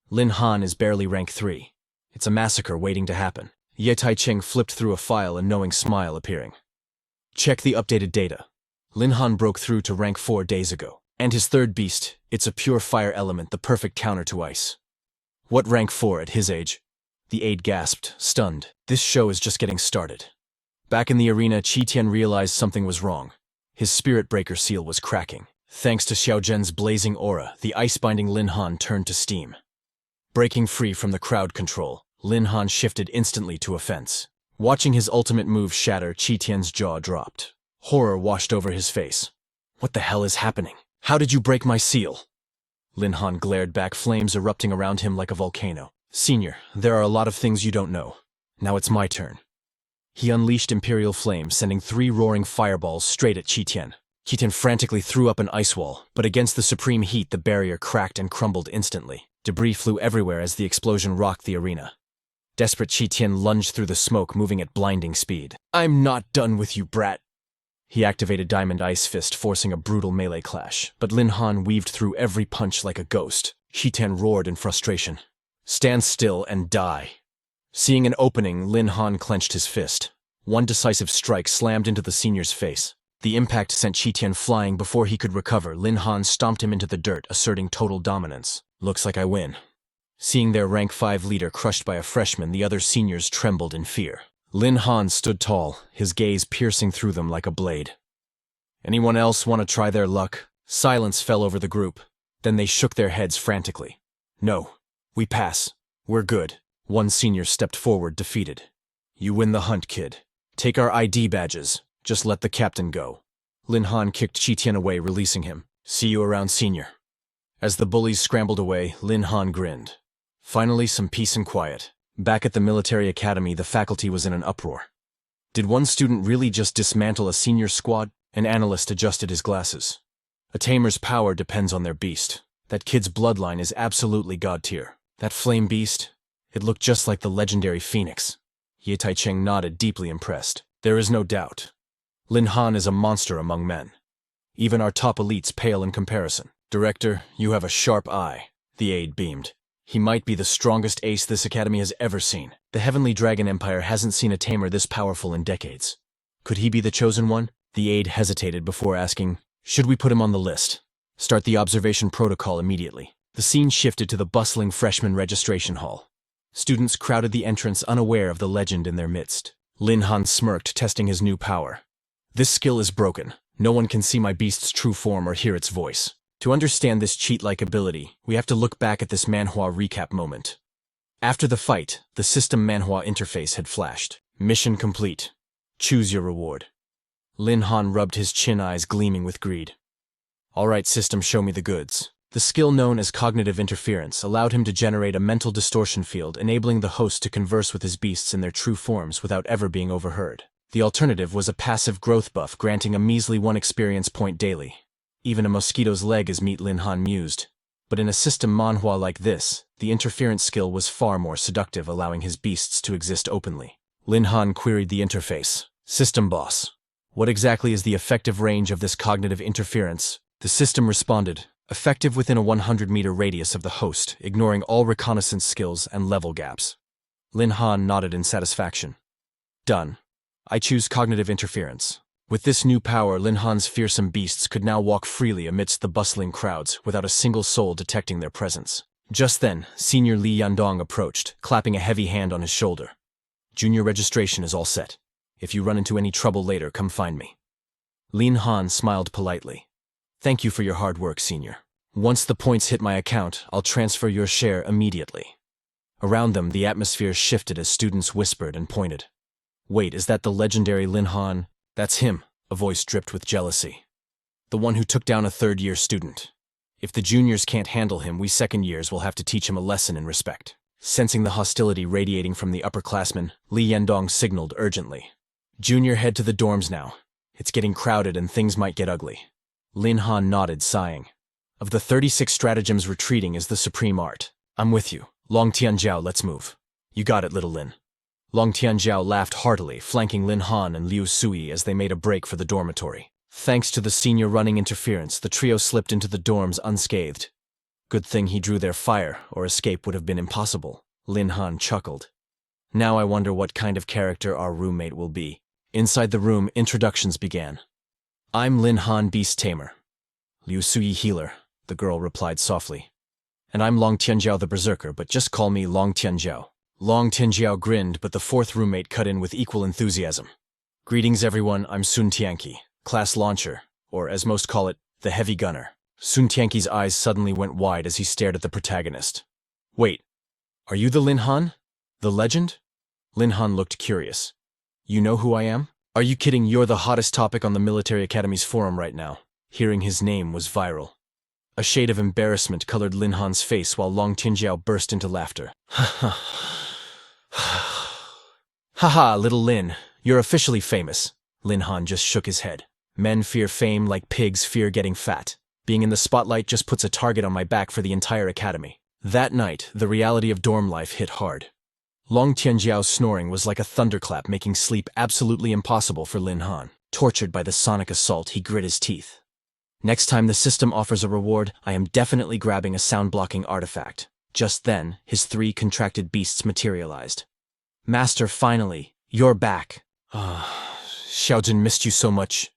Lin Han is barely rank 3. It's a massacre waiting to happen. Yi Taicheng flipped through a file, a knowing smile appearing. Check the updated data. Lin Han broke through to rank 4 days ago. And his third beast, it's a pure fire element, the perfect counter to ice. What rank 4 at his age? The aide gasped, stunned. This show is just getting started. Back in the arena, Qi Tian realized something was wrong. His spirit breaker seal was cracking. Thanks to Xiao Zhen's blazing aura, the ice-binding Lin Han turned to steam. Breaking free from the crowd control, Lin Han shifted instantly to offense. Watching his ultimate move shatter, Qi Tian's jaw dropped. Horror washed over his face. What the hell is happening? How did you break my seal? Lin Han glared back, flames erupting around him like a volcano. Senior, there are a lot of things you don't know. Now it's my turn. He unleashed Imperial Flame, sending 3 roaring fireballs straight at Qi Tian. Qi Tian frantically threw up an ice wall, but against the supreme heat, the barrier cracked and crumbled instantly. Debris flew everywhere as the explosion rocked the arena. Desperate, Qi Tian lunged through the smoke, moving at blinding speed. I'm not done with you, brat. He activated Diamond Ice Fist, forcing a brutal melee clash, but Lin Han weaved through every punch like a ghost. Qi Tian roared in frustration. Stand still and die. Seeing an opening, Lin Han clenched his fist. One decisive strike slammed into the senior's face. The impact sent Qi Tian flying. Before he could recover, Lin Han stomped him into the dirt, asserting total dominance. Looks like I win. Seeing their rank 5 leader crushed by a freshman, the other seniors trembled in fear. Lin Han stood tall, his gaze piercing through them like a blade. Anyone else want to try their luck? Silence fell over the group. Then they shook their heads frantically. No. We pass. We're good. One senior stepped forward, defeated. You win the hunt, kid. Take our ID badges. Just let the captain go. Lin Han kicked Qi Tian away, releasing him. See you around, senior. As the bullies scrambled away, Lin Han grinned. Finally, some peace and quiet. Back at the military academy, the faculty was in an uproar. Did one student really just dismantle a senior squad? An analyst adjusted his glasses. A tamer's power depends on their beast. That kid's bloodline is absolutely god tier. That flame beast, it looked just like the legendary Phoenix. Yi Taicheng nodded, deeply impressed. There is no doubt. Lin Han is a monster among men. Even our top elites pale in comparison. Director, you have a sharp eye. The aide beamed. He might be the strongest ace this academy has ever seen. The Heavenly Dragon Empire hasn't seen a tamer this powerful in decades. Could he be the chosen one? The aide hesitated before asking, should we put him on the list? Start the observation protocol immediately. The scene shifted to the bustling freshman registration hall. Students crowded the entrance, unaware of the legend in their midst. Lin Han smirked, testing his new power. This skill is broken. No one can see my beast's true form or hear its voice. To understand this cheat-like ability, we have to look back at this Manhwa recap moment. After the fight, the system Manhwa interface had flashed. Mission complete. Choose your reward. Lin Han rubbed his chin, eyes gleaming with greed. All right, system, show me the goods. The skill known as cognitive interference allowed him to generate a mental distortion field, enabling the host to converse with his beasts in their true forms without ever being overheard. The alternative was a passive growth buff, granting a measly 1 experience point daily. Even a mosquito's leg is meat, Lin Han mused. But in a system Manhwa like this, the interference skill was far more seductive, allowing his beasts to exist openly. Lin Han queried the interface. System boss, what exactly is the effective range of this cognitive interference? The system responded, effective within a 100-meter radius of the host, ignoring all reconnaissance skills and level gaps. Lin Han nodded in satisfaction. Done. I choose cognitive interference. With this new power, Lin Han's fearsome beasts could now walk freely amidst the bustling crowds without a single soul detecting their presence. Just then, Senior Li Yandong approached, clapping a heavy hand on his shoulder. Junior registration is all set. If you run into any trouble later, come find me. Lin Han smiled politely. Thank you for your hard work, Senior. Once the points hit my account, I'll transfer your share immediately. Around them, the atmosphere shifted as students whispered and pointed. Wait, is that the legendary Lin Han? That's him, a voice dripped with jealousy. The one who took down a third-year student. If the juniors can't handle him, we second years will have to teach him a lesson in respect. Sensing the hostility radiating from the upperclassmen, Li Yandong signaled urgently. Junior, head to the dorms now. It's getting crowded and things might get ugly. Lin Han nodded, sighing. Of the 36 stratagems, retreating is the supreme art. I'm with you. Long Tianjiao, let's move. You got it, little Lin. Long Tianjiao laughed heartily, flanking Lin Han and Liu Sui as they made a break for the dormitory. Thanks to the senior running interference, the trio slipped into the dorms unscathed. Good thing he drew their fire, or escape would have been impossible. Lin Han chuckled. Now I wonder what kind of character our roommate will be. Inside the room, introductions began. I'm Lin Han, Beast Tamer. Liu Sui, healer, the girl replied softly. And I'm Long Tianjiao, the berserker, but just call me Long Tianjiao. Long Tianjiao grinned, but the fourth roommate cut in with equal enthusiasm. Greetings everyone, I'm Sun Tianqi, class launcher, or as most call it, the heavy gunner. Sun Tianqi's eyes suddenly went wide as he stared at the protagonist. Wait, are you the Lin Han? The legend? Lin Han looked curious. You know who I am? Are you kidding? You're the hottest topic on the Military Academy's forum right now. Hearing his name was viral. A shade of embarrassment colored Lin Han's face while Long Tianjiao burst into laughter. Haha, little Lin, you're officially famous. Lin Han just shook his head. Men fear fame like pigs fear getting fat. Being in the spotlight just puts a target on my back for the entire academy. That night, the reality of dorm life hit hard. Long Tianjiao's snoring was like a thunderclap, making sleep absolutely impossible for Lin Han. Tortured by the sonic assault, he grit his teeth. Next time the system offers a reward, I am definitely grabbing a sound-blocking artifact. Just then, his 3 contracted beasts materialized. Master, finally, you're back. Xiao Zhen missed you so much.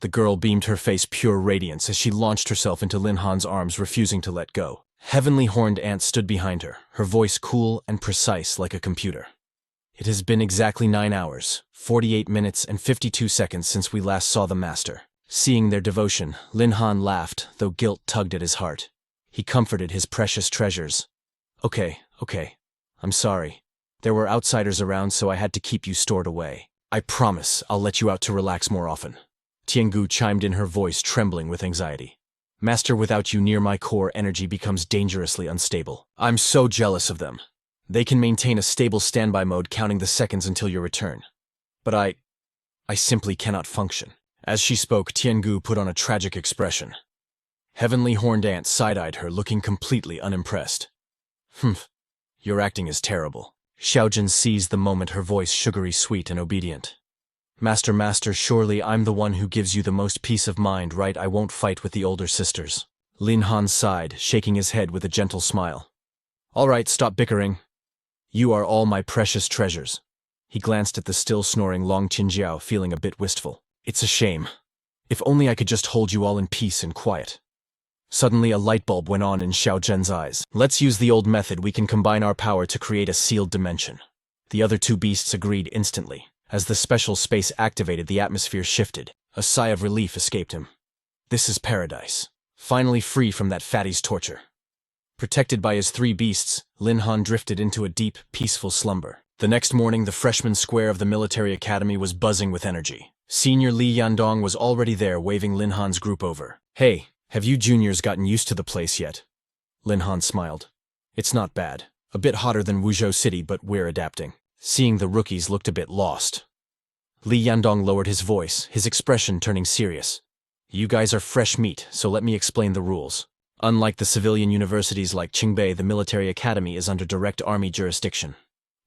The girl beamed her face pure radiance as she launched herself into Lin Han's arms, refusing to let go. Heavenly Horned Ant stood behind her, her voice cool and precise like a computer. It has been exactly 9 hours, 48 minutes and 52 seconds since we last saw the Master. Seeing their devotion, Lin Han laughed, though guilt tugged at his heart. He comforted his precious treasures. Okay, I'm sorry. There were outsiders around, so I had to keep you stored away. I promise I'll let you out to relax more often. Tian Gu chimed in, her voice trembling with anxiety. Master, without you near, my core energy becomes dangerously unstable. I'm so jealous of them. They can maintain a stable standby mode, counting the seconds until your return. But I simply cannot function. As she spoke, Tian Gu put on a tragic expression. Heavenly Horned Ant side-eyed her, looking completely unimpressed. Your acting is terrible. Xiao Zhen seized the moment, her voice sugary sweet and obedient. Master, surely I'm the one who gives you the most peace of mind, right? I won't fight with the older sisters. Lin Han sighed, shaking his head with a gentle smile. All right, stop bickering. You are all my precious treasures. He glanced at the still snoring Long Tianjiao, feeling a bit wistful. It's a shame. If only I could just hold you all in peace and quiet. Suddenly a light bulb went on in Xiao Zhen's eyes. Let's use the old method. We can combine our power to create a sealed dimension. The other 2 beasts agreed instantly. As the special space activated, the atmosphere shifted. A sigh of relief escaped him. This is paradise. Finally free from that fatty's torture. Protected by his 3 beasts, Lin Han drifted into a deep, peaceful slumber. The next morning, the freshman square of the military academy was buzzing with energy. Senior Li Yandong was already there, waving Lin Han's group over. Hey, have you juniors gotten used to the place yet? Lin Han smiled. It's not bad. A bit hotter than Wuzhou City, but we're adapting. Seeing the rookies looked a bit lost. Li Yandong lowered his voice, his expression turning serious. You guys are fresh meat, so let me explain the rules. Unlike the civilian universities like Qingbei, the military academy is under direct army jurisdiction.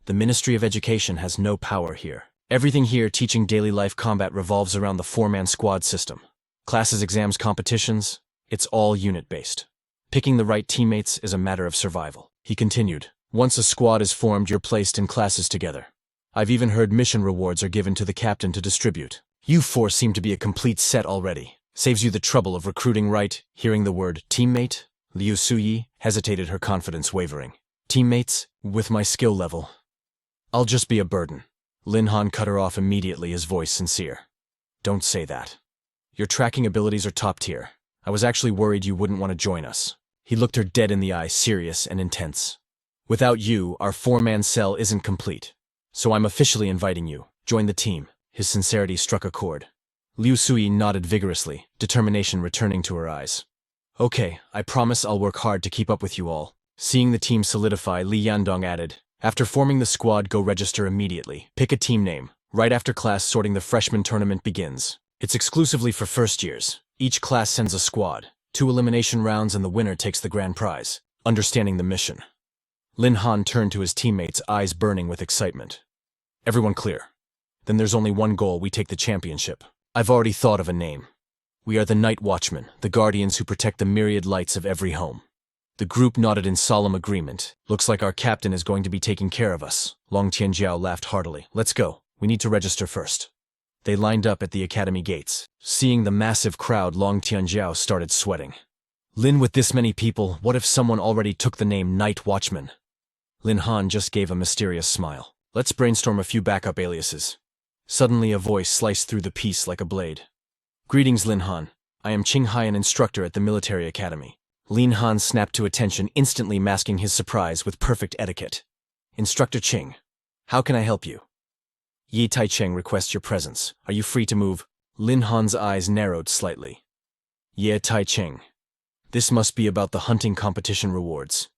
The Ministry of Education has no power here. Everything here teaching daily life combat revolves around the 4-man squad system. Classes, exams, competitions, it's all unit-based. Picking the right teammates is a matter of survival. He continued, once a squad is formed, you're placed in classes together. I've even heard mission rewards are given to the captain to distribute. You 4 seem to be a complete set already. Saves you the trouble of recruiting, right? Hearing the word teammate, Liu Sui hesitated, her confidence wavering. Teammates, with my skill level, I'll just be a burden. Lin Han cut her off immediately, his voice sincere. Don't say that. Your tracking abilities are top tier. I was actually worried you wouldn't want to join us. He looked her dead in the eye, serious and intense. Without you, our 4-man cell isn't complete. So I'm officially inviting you. Join the team. His sincerity struck a chord. Liu Sui nodded vigorously, determination returning to her eyes. Okay, I promise I'll work hard to keep up with you all. Seeing the team solidify, Li Yandong added, after forming the squad, go register immediately. Pick a team name. Right after class sorting, the freshman tournament begins. It's exclusively for first years. Each class sends a squad. 2 elimination rounds and the winner takes the grand prize. Understanding the mission. Lin Han turned to his teammates, eyes burning with excitement. Everyone clear. Then there's only one goal, we take the championship. I've already thought of a name. We are the Night Watchmen, the guardians who protect the myriad lights of every home. The group nodded in solemn agreement. Looks like our captain is going to be taking care of us. Long Tianjiao laughed heartily. Let's go. We need to register first. They lined up at the academy gates. Seeing the massive crowd, Long Tianjiao started sweating. Lin, with this many people, what if someone already took the name Night Watchman? Lin Han just gave a mysterious smile. Let's brainstorm a few backup aliases. Suddenly a voice sliced through the peace like a blade. Greetings, Lin Han. I am Qinghai, an instructor at the military academy. Lin Han snapped to attention, instantly masking his surprise with perfect etiquette. Instructor Qing, how can I help you? Yi Taicheng requests your presence. Are you free to move? Lin Han's eyes narrowed slightly. Ye Taicheng. This must be about the hunting competition rewards.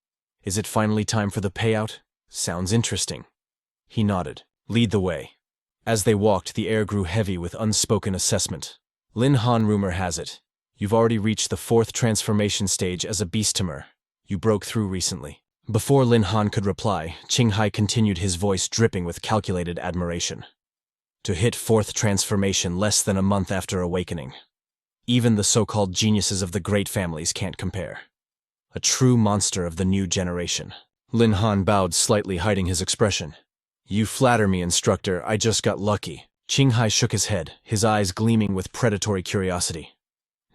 Is it finally time for the payout? Sounds interesting. He nodded. Lead the way. As they walked, the air grew heavy with unspoken assessment. Lin Han, rumor has it, you've already reached the 4th transformation stage as a Beast Tamer. You broke through recently. Before Lin Han could reply, Qinghai continued, his voice dripping with calculated admiration. To hit 4th transformation less than a month after awakening. Even the so-called geniuses of the great families can't compare. A true monster of the new generation. Lin Han bowed slightly, hiding his expression. You flatter me, instructor. I just got lucky. Qinghai shook his head, his eyes gleaming with predatory curiosity.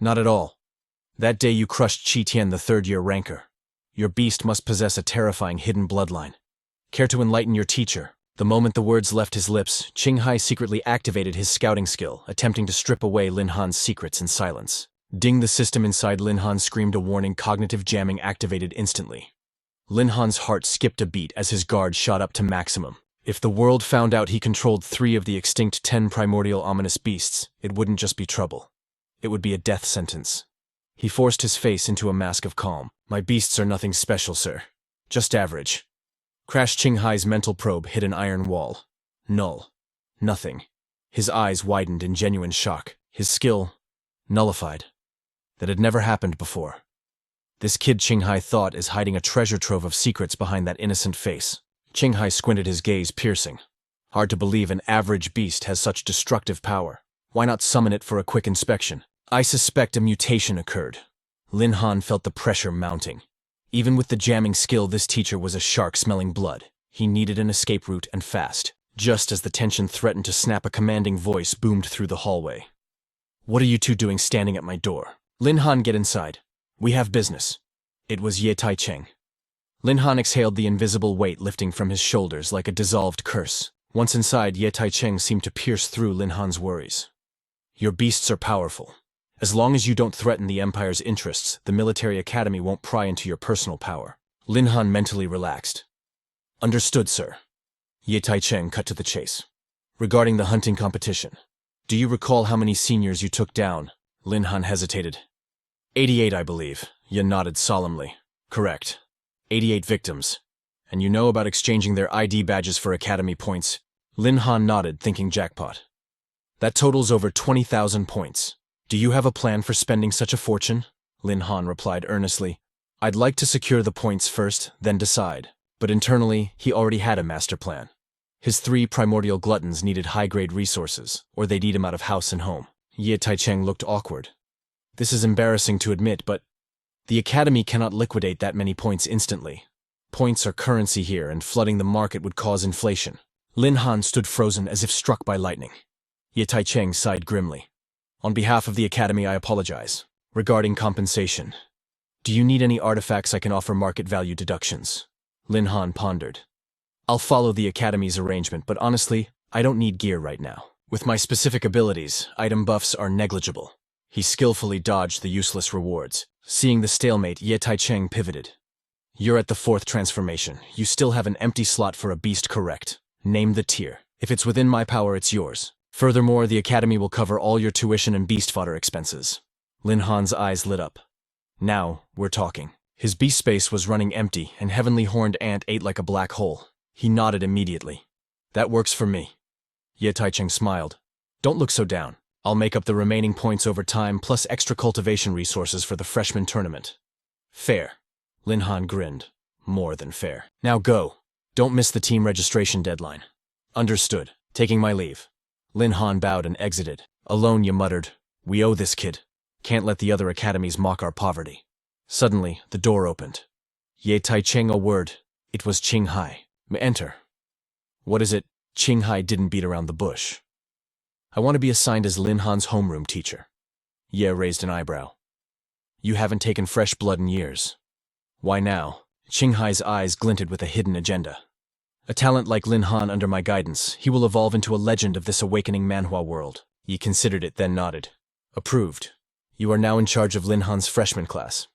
Not at all. That day you crushed Qi Tian, the 3rd-year ranker. Your beast must possess a terrifying hidden bloodline. Care to enlighten your teacher? The moment the words left his lips, Qinghai secretly activated his scouting skill, attempting to strip away Lin Han's secrets in silence. Ding! The system inside Lin Han screamed a warning. Cognitive jamming activated instantly. Lin Han's heart skipped a beat as his guard shot up to maximum. If the world found out he controlled 3 of the extinct 10 primordial ominous beasts, it wouldn't just be trouble. It would be a death sentence. He forced his face into a mask of calm. My beasts are nothing special, sir. Just average. Crash! Qinghai's mental probe hit an iron wall. Null. Nothing. His eyes widened in genuine shock. His skill nullified. That had never happened before. This kid, Qinghai thought, is hiding a treasure trove of secrets behind that innocent face. Qinghai squinted, his gaze piercing. Hard to believe an average beast has such destructive power. Why not summon it for a quick inspection? I suspect a mutation occurred. Lin Han felt the pressure mounting. Even with the jamming skill, this teacher was a shark smelling blood. He needed an escape route, and fast. Just as the tension threatened to snap, a commanding voice boomed through the hallway. What are you two doing standing at my door? Lin Han, get inside. We have business. It was Ye Taicheng. Lin Han exhaled, the invisible weight lifting from his shoulders like a dissolved curse. Once inside, Ye Taicheng seemed to pierce through Lin Han's worries. Your beasts are powerful. As long as you don't threaten the Empire's interests, the military academy won't pry into your personal power. Lin Han mentally relaxed. Understood, sir. Ye Taicheng cut to the chase. Regarding the hunting competition, do you recall how many seniors you took down? Lin Han hesitated. 88, I believe. Ye nodded solemnly. Correct. 88 victims. And you know about exchanging their ID badges for academy points? Lin Han nodded, thinking jackpot. That totals over 20,000 points. Do you have a plan for spending such a fortune? Lin Han replied earnestly. I'd like to secure the points first, then decide. But internally, he already had a master plan. His 3 primordial gluttons needed high-grade resources, or they'd eat him out of house and home. Ye Taicheng looked awkward. This is embarrassing to admit, but the academy cannot liquidate that many points instantly. Points are currency here, and flooding the market would cause inflation. Lin Han stood frozen as if struck by lightning. Ye Taicheng sighed grimly. On behalf of the academy, I apologize. Regarding compensation, do you need any artifacts I can offer market value deductions? Lin Han pondered. I'll follow the academy's arrangement, but honestly, I don't need gear right now. With my specific abilities, item buffs are negligible. He skillfully dodged the useless rewards. Seeing the stalemate, Ye Taicheng pivoted. You're at the 4th transformation. You still have an empty slot for a beast, correct? Name the tier. If it's within my power, it's yours. Furthermore, the academy will cover all your tuition and beast fodder expenses. Lin Han's eyes lit up. Now, we're talking. His beast space was running empty, and Heavenly Horned Ant ate like a black hole. He nodded immediately. That works for me. Ye Taicheng smiled. Don't look so down. I'll make up the remaining points over time, plus extra cultivation resources for the freshman tournament. Fair. Lin Han grinned. More than fair. Now go. Don't miss the team registration deadline. Understood. Taking my leave. Lin Han bowed and exited. Alone, you muttered. We owe this kid. Can't let the other academies mock our poverty. Suddenly, the door opened. Ye Taicheng a word. It was Qing Hai. Enter. What is it? Qing Hai didn't beat around the bush. I want to be assigned as Lin Han's homeroom teacher. Ye raised an eyebrow. You haven't taken fresh blood in years. Why now? Qing Hai's eyes glinted with a hidden agenda. A talent like Lin Han under my guidance, he will evolve into a legend of this awakening Manhwa world. Ye considered it, then nodded. Approved. You are now in charge of Lin Han's freshman class.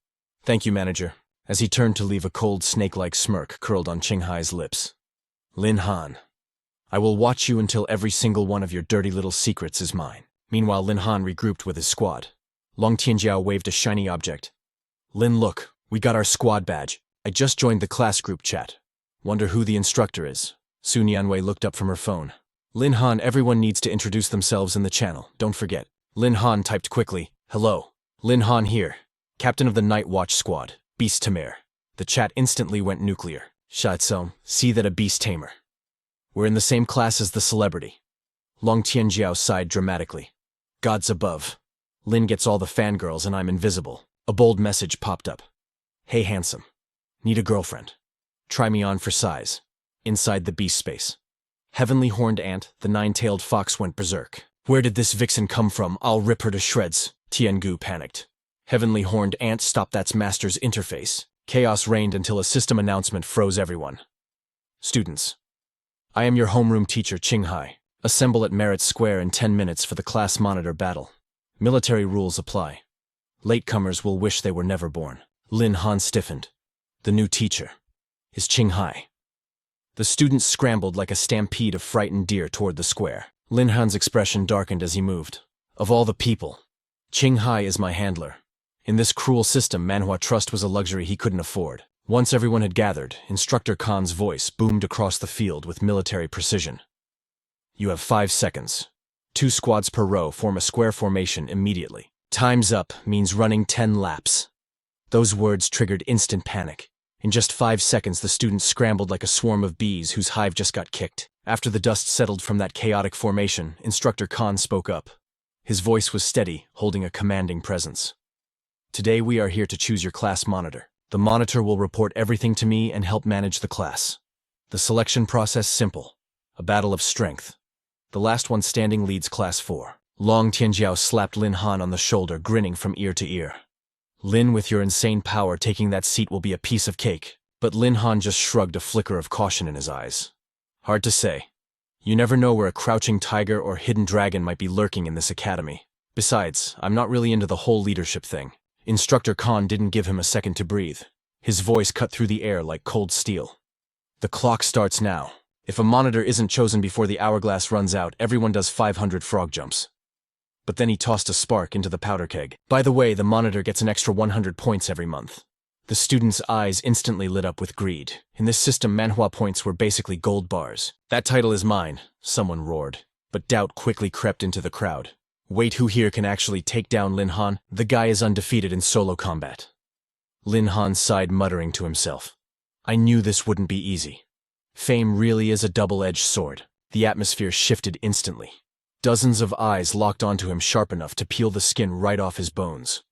Thank you, manager. As he turned to leave, a cold snake-like smirk curled on Qing Hai's lips. Lin Han. I will watch you until every single one of your dirty little secrets is mine. Meanwhile, Lin Han regrouped with his squad. Long Tianjiao waved a shiny object. Lin, look, we got our squad badge. I just joined the class group chat. Wonder who the instructor is. Su Nianwei looked up from her phone. Lin Han, everyone needs to introduce themselves in the channel, don't forget. Lin Han typed quickly. Hello. Lin Han here. Captain of the Night Watch Squad, Beast Tamer. The chat instantly went nuclear. Shatsong, see that a Beast Tamer. We're in the same class as the celebrity. Long Tianjiao sighed dramatically. Gods above. Lin gets all the fangirls and I'm invisible. A bold message popped up. Hey handsome. Need a girlfriend. Try me on for size. Inside the beast space. Heavenly Horned Ant, the nine-tailed fox went berserk. Where did this vixen come from? I'll rip her to shreds. Tian Gu panicked. Heavenly Horned Ant stopped that master's interface. Chaos reigned until a system announcement froze everyone. Students. I am your homeroom teacher, Qing Hai. Assemble at Merit Square in 10 minutes for the class monitor battle. Military rules apply. Latecomers will wish they were never born. Lin Han stiffened. The new teacher is Qing Hai. The students scrambled like a stampede of frightened deer toward the square. Lin Han's expression darkened as he moved. Of all the people, Qing Hai is my handler. In this cruel system, Manhwa trust was a luxury he couldn't afford. Once everyone had gathered, Instructor Khan's voice boomed across the field with military precision. You have 5 seconds. 2 squads per row form a square formation immediately. Time's up means running 10 laps. Those words triggered instant panic. In just 5 seconds, the students scrambled like a swarm of bees whose hive just got kicked. After the dust settled from that chaotic formation, Instructor Khan spoke up. His voice was steady, holding a commanding presence. Today we are here to choose your class monitor. The monitor will report everything to me and help manage the class. The selection process simple. A battle of strength. The last one standing leads Class 4. Long Tianjiao slapped Lin Han on the shoulder, grinning from ear to ear. Lin, with your insane power, taking that seat will be a piece of cake. But Lin Han just shrugged, a flicker of caution in his eyes. Hard to say. You never know where a crouching tiger or hidden dragon might be lurking in this academy. Besides, I'm not really into the whole leadership thing. Instructor Khan didn't give him a second to breathe. His voice cut through the air like cold steel. The clock starts now. If a monitor isn't chosen before the hourglass runs out, everyone does 500 frog jumps. But then he tossed a spark into the powder keg. By the way, the monitor gets an extra 100 points every month. The students' eyes instantly lit up with greed. In this system, Manhwa points were basically gold bars. That title is mine, someone roared. But doubt quickly crept into the crowd. Wait, who here can actually take down Lin Han? The guy is undefeated in solo combat. Lin Han sighed, muttering to himself. I knew this wouldn't be easy. Fame really is a double-edged sword. The atmosphere shifted instantly. Dozens of eyes locked onto him, sharp enough to peel the skin right off his bones.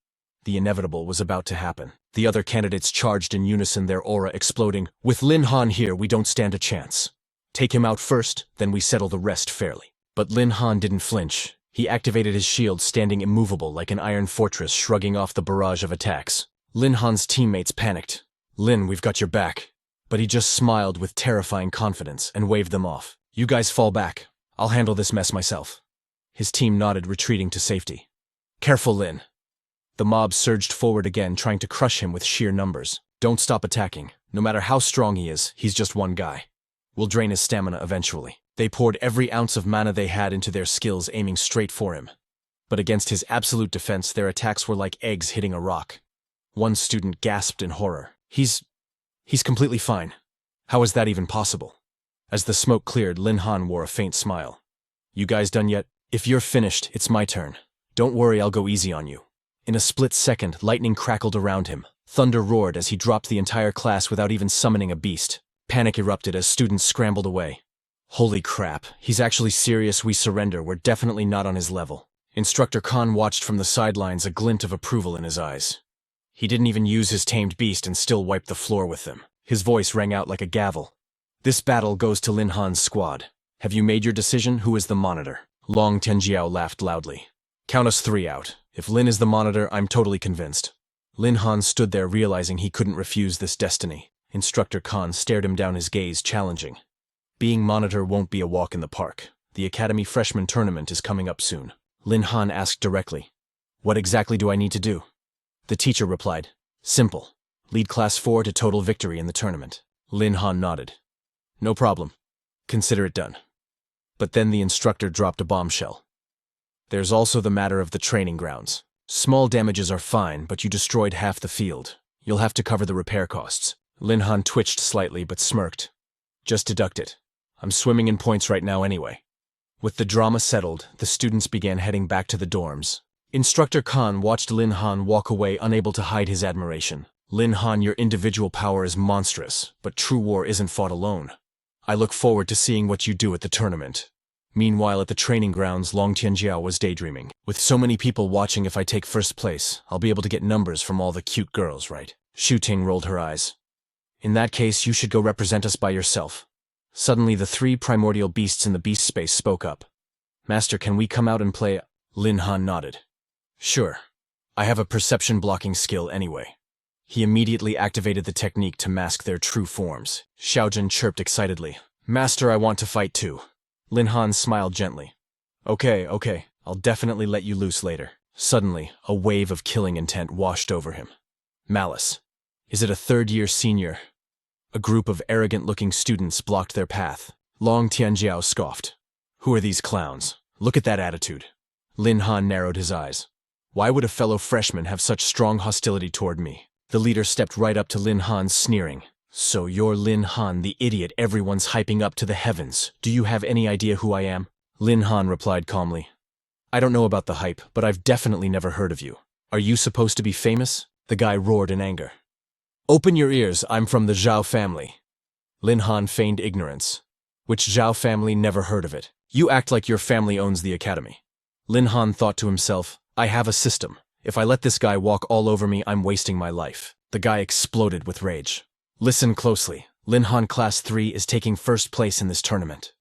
The inevitable was about to happen. The other candidates charged in unison, their aura exploding. With Lin Han here, we don't stand a chance. Take him out first, then we settle the rest fairly. But Lin Han didn't flinch. He activated his shield, standing immovable like an iron fortress, shrugging off the barrage of attacks. Lin Han's teammates panicked. Lin, we've got your back. But he just smiled with terrifying confidence and waved them off. You guys fall back. I'll handle this mess myself. His team nodded, retreating to safety. Careful, Lin. The mob surged forward again, trying to crush him with sheer numbers. Don't stop attacking. No matter how strong he is, he's just one guy. We'll drain his stamina eventually. They poured every ounce of mana they had into their skills, aiming straight for him. But against his absolute defense, their attacks were like eggs hitting a rock. One student gasped in horror. He's completely fine. How is that even possible? As the smoke cleared, Lin Han wore a faint smile. You guys done yet? If you're finished, it's my turn. Don't worry, I'll go easy on you. In a split second, lightning crackled around him. Thunder roared as he dropped the entire class without even summoning a beast. Panic erupted as students scrambled away. Holy crap, he's actually serious. We surrender. We're definitely not on his level. Instructor Khan watched from the sidelines, a glint of approval in his eyes. He didn't even use his tamed beast and still wiped the floor with them. His voice rang out like a gavel. This battle goes to Lin Han's squad. Have you made your decision? Who is the monitor? Long Tianjiao laughed loudly. Count us 3 out. If Lin is the monitor, I'm totally convinced. Lin Han stood there realizing he couldn't refuse this destiny. Instructor Khan stared him down, his gaze challenging. Being monitor won't be a walk in the park. The Academy Freshman Tournament is coming up soon. Lin Han asked directly. What exactly do I need to do? The teacher replied. Simple. Lead Class 4 to total victory in the tournament. Lin Han nodded. No problem. Consider it done. But then the instructor dropped a bombshell. There's also the matter of the training grounds. Small damages are fine, but you destroyed half the field. You'll have to cover the repair costs. Lin Han twitched slightly but smirked. Just deduct it. I'm swimming in points right now anyway. With the drama settled, the students began heading back to the dorms. Instructor Khan watched Lin Han walk away, unable to hide his admiration. Lin Han, your individual power is monstrous, but true war isn't fought alone. I look forward to seeing what you do at the tournament. Meanwhile, at the training grounds, Long Tianjiao was daydreaming. With so many people watching, if I take first place, I'll be able to get numbers from all the cute girls, right? Shu Ting rolled her eyes. In that case, you should go represent us by yourself. Suddenly, the 3 primordial beasts in the beast space spoke up. Master, can we come out and play? Lin Han nodded. Sure. I have a perception blocking skill anyway. He immediately activated the technique to mask their true forms. Xiao Zhen chirped excitedly. Master, I want to fight too. Lin Han smiled gently. Okay, I'll definitely let you loose later. Suddenly, a wave of killing intent washed over him. Malice. Is it a third-year senior? A group of arrogant-looking students blocked their path. Long Tianjiao scoffed. Who are these clowns? Look at that attitude. Lin Han narrowed his eyes. Why would a fellow freshman have such strong hostility toward me? The leader stepped right up to Lin Han, sneering. So you're Lin Han, the idiot everyone's hyping up to the heavens. Do you have any idea who I am? Lin Han replied calmly. I don't know about the hype, but I've definitely never heard of you. Are you supposed to be famous? The guy roared in anger. Open your ears, I'm from the Zhao family. Lin Han feigned ignorance. Which Zhao family? Never heard of it. You act like your family owns the academy. Lin Han thought to himself, I have a system. If I let this guy walk all over me, I'm wasting my life. The guy exploded with rage. Listen closely. Lin Han Class 3 is taking first place in this tournament.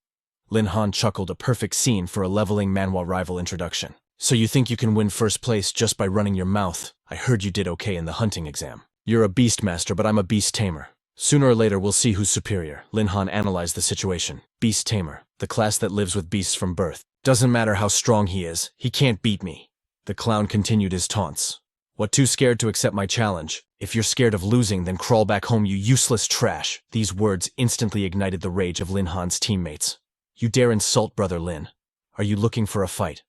Lin Han chuckled, a perfect scene for a leveling Manhwa rival introduction. So you think you can win first place just by running your mouth? I heard you did okay in the hunting exam. You're a beast master, but I'm a beast tamer. Sooner or later, we'll see who's superior. Lin Han analyzed the situation. Beast Tamer, the class that lives with beasts from birth. Doesn't matter how strong he is, he can't beat me. The clown continued his taunts. What, too scared to accept my challenge? If you're scared of losing, then crawl back home, you useless trash. These words instantly ignited the rage of Lin Han's teammates. You dare insult Brother Lin? Are you looking for a fight?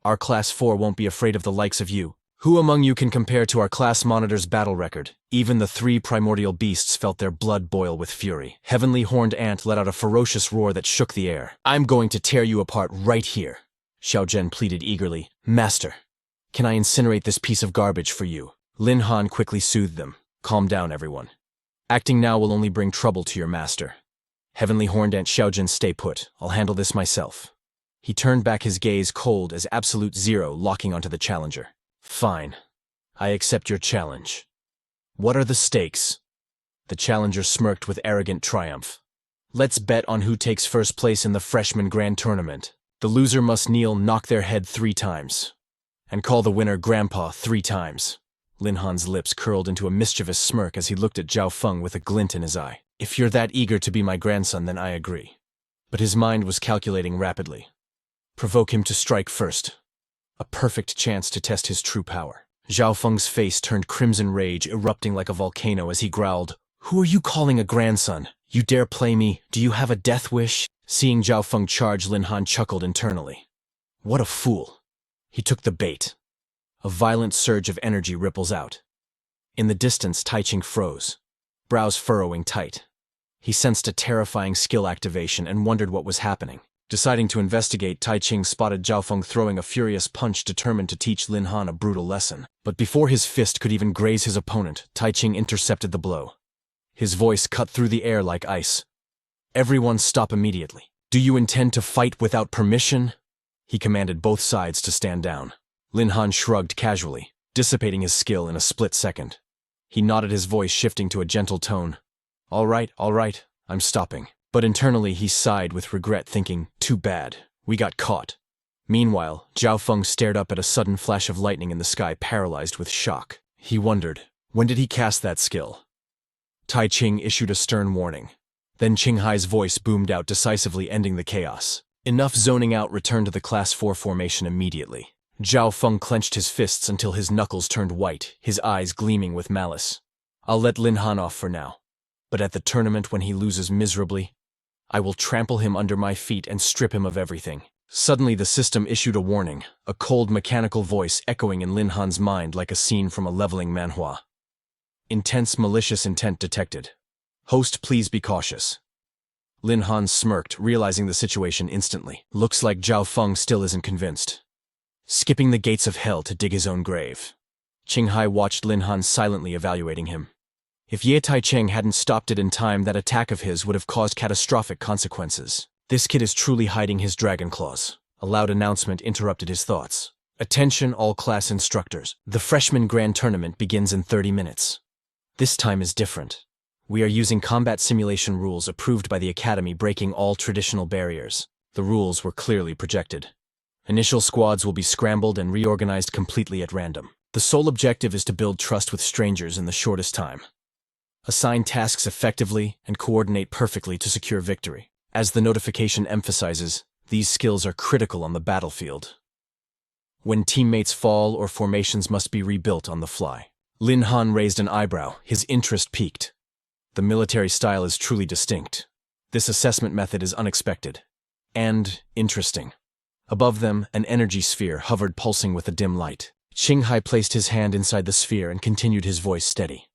Our Class 4 won't be afraid of the likes of you. Who among you can compare to our class monitor's battle record? Even the 3 primordial beasts felt their blood boil with fury. Heavenly Horned Ant let out a ferocious roar that shook the air. I'm going to tear you apart right here. Xiao Zhen pleaded eagerly. Master, can I incinerate this piece of garbage for you? Lin Han quickly soothed them. Calm down, everyone. Acting now will only bring trouble to your master. Heavenly Horned Ant, Xiao Zhen, stay put. I'll handle this myself. He turned back, his gaze cold as absolute zero, locking onto the challenger. Fine. I accept your challenge. What are the stakes? The challenger smirked with arrogant triumph. Let's bet on who takes first place in the freshman grand tournament. The loser must kneel, knock their head 3 times. And call the winner Grandpa 3 times. Lin Han's lips curled into a mischievous smirk as he looked at Zhao Feng with a glint in his eye. If you're that eager to be my grandson, then I agree. But his mind was calculating rapidly. Provoke him to strike first. A perfect chance to test his true power. Zhao Feng's face turned crimson rage, erupting like a volcano as he growled, Who are you calling a grandson? You dare play me? Do you have a death wish? Seeing Zhao Feng charge, Lin Han chuckled internally. What a fool. He took the bait. A violent surge of energy ripples out. In the distance, Tai Ching froze, brows furrowing tight. He sensed a terrifying skill activation and wondered what was happening. Deciding to investigate, Tai Ching spotted Zhao Feng throwing a furious punch determined to teach Lin Han a brutal lesson. But before his fist could even graze his opponent, Tai Ching intercepted the blow. His voice cut through the air like ice. "Everyone stop immediately. Do you intend to fight without permission?" He commanded both sides to stand down. Lin Han shrugged casually, dissipating his skill in a split second. He nodded, his voice shifting to a gentle tone. All right, I'm stopping." But internally he sighed with regret, thinking, too bad, we got caught. Meanwhile, Zhao Feng stared up at a sudden flash of lightning in the sky, paralyzed with shock. He wondered, when did he cast that skill? Tai Ching issued a stern warning. Then Qinghai's voice boomed out, decisively ending the chaos. Enough zoning out, return to the Class 4 formation immediately. Zhao Feng clenched his fists until his knuckles turned white, his eyes gleaming with malice. "I'll let Lin Han off for now. But at the tournament, when he loses miserably, I will trample him under my feet and strip him of everything." Suddenly the system issued a warning, a cold mechanical voice echoing in Lin Han's mind like a scene from a leveling manhwa. "Intense malicious intent detected. Host, please be cautious." Lin Han smirked, realizing the situation instantly. Looks like Zhao Feng still isn't convinced. Skipping the gates of hell to dig his own grave. Qinghai watched Lin Han silently evaluating him. If Ye Tai Cheng hadn't stopped it in time, that attack of his would have caused catastrophic consequences. This kid is truly hiding his dragon claws. A loud announcement interrupted his thoughts. "Attention all class instructors. The freshman grand tournament begins in 30 minutes. This time is different. We are using combat simulation rules approved by the Academy, breaking all traditional barriers." The rules were clearly projected. Initial squads will be scrambled and reorganized completely at random. The sole objective is to build trust with strangers in the shortest time. Assign tasks effectively and coordinate perfectly to secure victory. As the notification emphasizes, these skills are critical on the battlefield. When teammates fall or formations must be rebuilt on the fly. Lin Han raised an eyebrow, his interest piqued. The military style is truly distinct. This assessment method is unexpected. And interesting. Above them, an energy sphere hovered, pulsing with a dim light. Qinghai placed his hand inside the sphere and continued, his voice steady.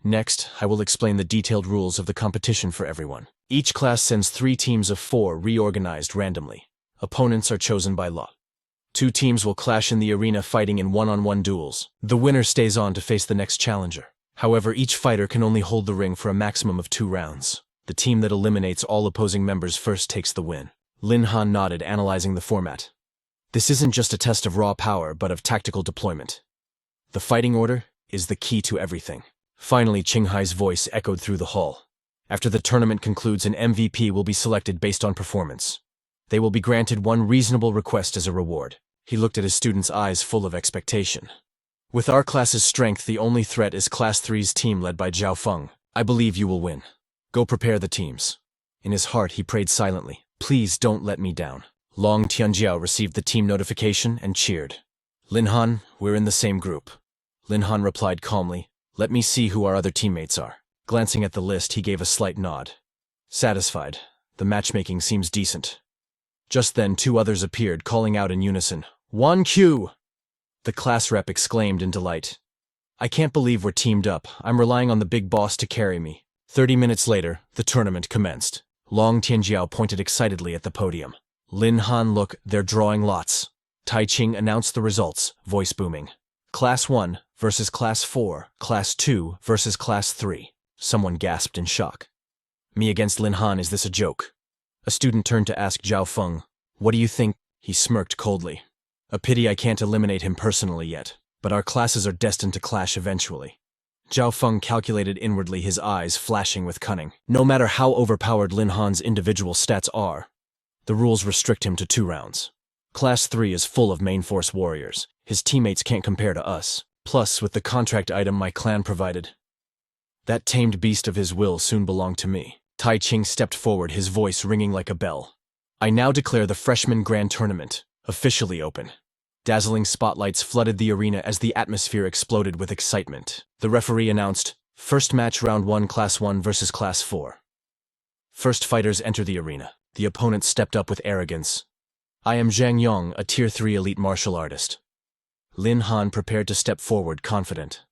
"Next, I will explain the detailed rules of the competition for everyone. Each class sends 3 teams of 4 reorganized randomly. Opponents are chosen by lot. 2 teams will clash in the arena, fighting in one-on-one duels. The winner stays on to face the next challenger. However, each fighter can only hold the ring for a maximum of 2 rounds. The team that eliminates all opposing members first takes the win." Lin Han nodded, analyzing the format. This isn't just a test of raw power, but of tactical deployment. The fighting order is the key to everything. Finally, Qinghai's voice echoed through the hall. After the tournament concludes, an MVP will be selected based on performance. They will be granted 1 reasonable request as a reward. He looked at his students' eyes full of expectation. "With our class's strength, the only threat is Class 3's team led by Zhao Feng. I believe you will win. Go prepare the teams." In his heart, he prayed silently, "Please don't let me down." Long Tianjiao received the team notification and cheered. "Lin Han, we're in the same group." Lin Han replied calmly, "Let me see who our other teammates are." Glancing at the list, he gave a slight nod. Satisfied, the matchmaking seems decent. Just then, 2 others appeared, calling out in unison, "Wan Q!" The class rep exclaimed in delight. "I can't believe we're teamed up. I'm relying on the big boss to carry me." 30 minutes later, the tournament commenced. Long Tianjiao pointed excitedly at the podium. Lin Han, "Look, they're drawing lots." Tai Ching announced the results, voice booming. "Class 1 versus Class 4, Class 2 versus Class 3. Someone gasped in shock. "Me against Lin Han, is this a joke?" A student turned to ask Zhao Feng, "What do you think?" He smirked coldly. "A pity I can't eliminate him personally yet, but our classes are destined to clash eventually." Zhao Feng calculated inwardly, his eyes flashing with cunning. No matter how overpowered Lin Han's individual stats are, the rules restrict him to 2 rounds. Class 3 is full of main force warriors. His teammates can't compare to us. Plus, with the contract item my clan provided, that tamed beast of his will soon belong to me. Tai Ching stepped forward, his voice ringing like a bell. "I now declare the Freshman Grand Tournament officially open." Dazzling spotlights flooded the arena as the atmosphere exploded with excitement. The referee announced, "First match, round 1, Class 1 versus Class 4. First fighters enter the arena." The opponent stepped up with arrogance. "I am Zhang Yong, a Tier 3 elite martial artist." Lin Han prepared to step forward, confident.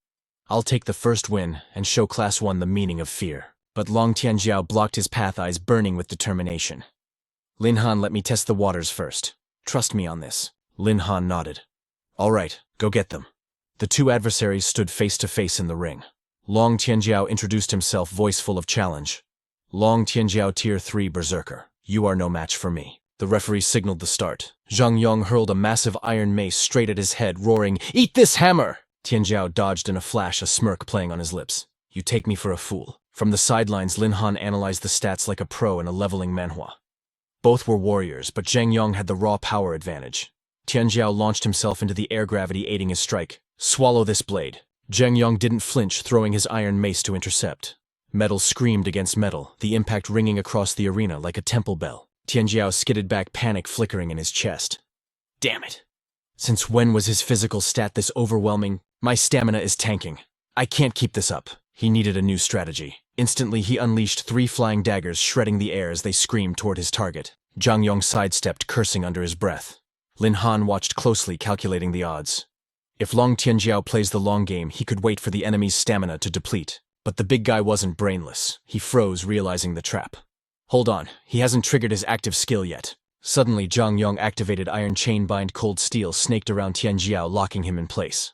I'll take the first win and show Class 1 the meaning of fear. But Long Tianjiao blocked his path, eyes burning with determination. Lin Han, let me test the waters first. Trust me on this. Lin Han nodded. All right, go get them. The two adversaries stood face to face in the ring. Long Tianjiao introduced himself, voice full of challenge. Long Tianjiao, Tier 3 Berserker. You are no match for me. The referee signaled the start. Zhang Yong hurled a massive iron mace straight at his head, roaring, "Eat this hammer!" Tianjiao dodged in a flash, a smirk playing on his lips. You take me for a fool. From the sidelines, Lin Han analyzed the stats like a pro in a leveling manhwa. Both were warriors, but Zhang Yong had the raw power advantage. Tianjiao launched himself into the air, gravity aiding his strike. Swallow this blade. Zhang Yong didn't flinch, throwing his iron mace to intercept. Metal screamed against metal, the impact ringing across the arena like a temple bell. Tianjiao skidded back, panic flickering in his chest. Damn it. Since when was his physical stat this overwhelming? My stamina is tanking. I can't keep this up. He needed a new strategy. Instantly, he unleashed 3 flying daggers, shredding the air as they screamed toward his target. Zhang Yong sidestepped, cursing under his breath. Lin Han watched closely, calculating the odds. If Long Tianjiao plays the long game, he could wait for the enemy's stamina to deplete. But the big guy wasn't brainless. He froze, realizing the trap. Hold on, he hasn't triggered his active skill yet. Suddenly, Zhang Yong activated Iron Chain Bind. Cold steel snaked around Tianjiao, locking him in place.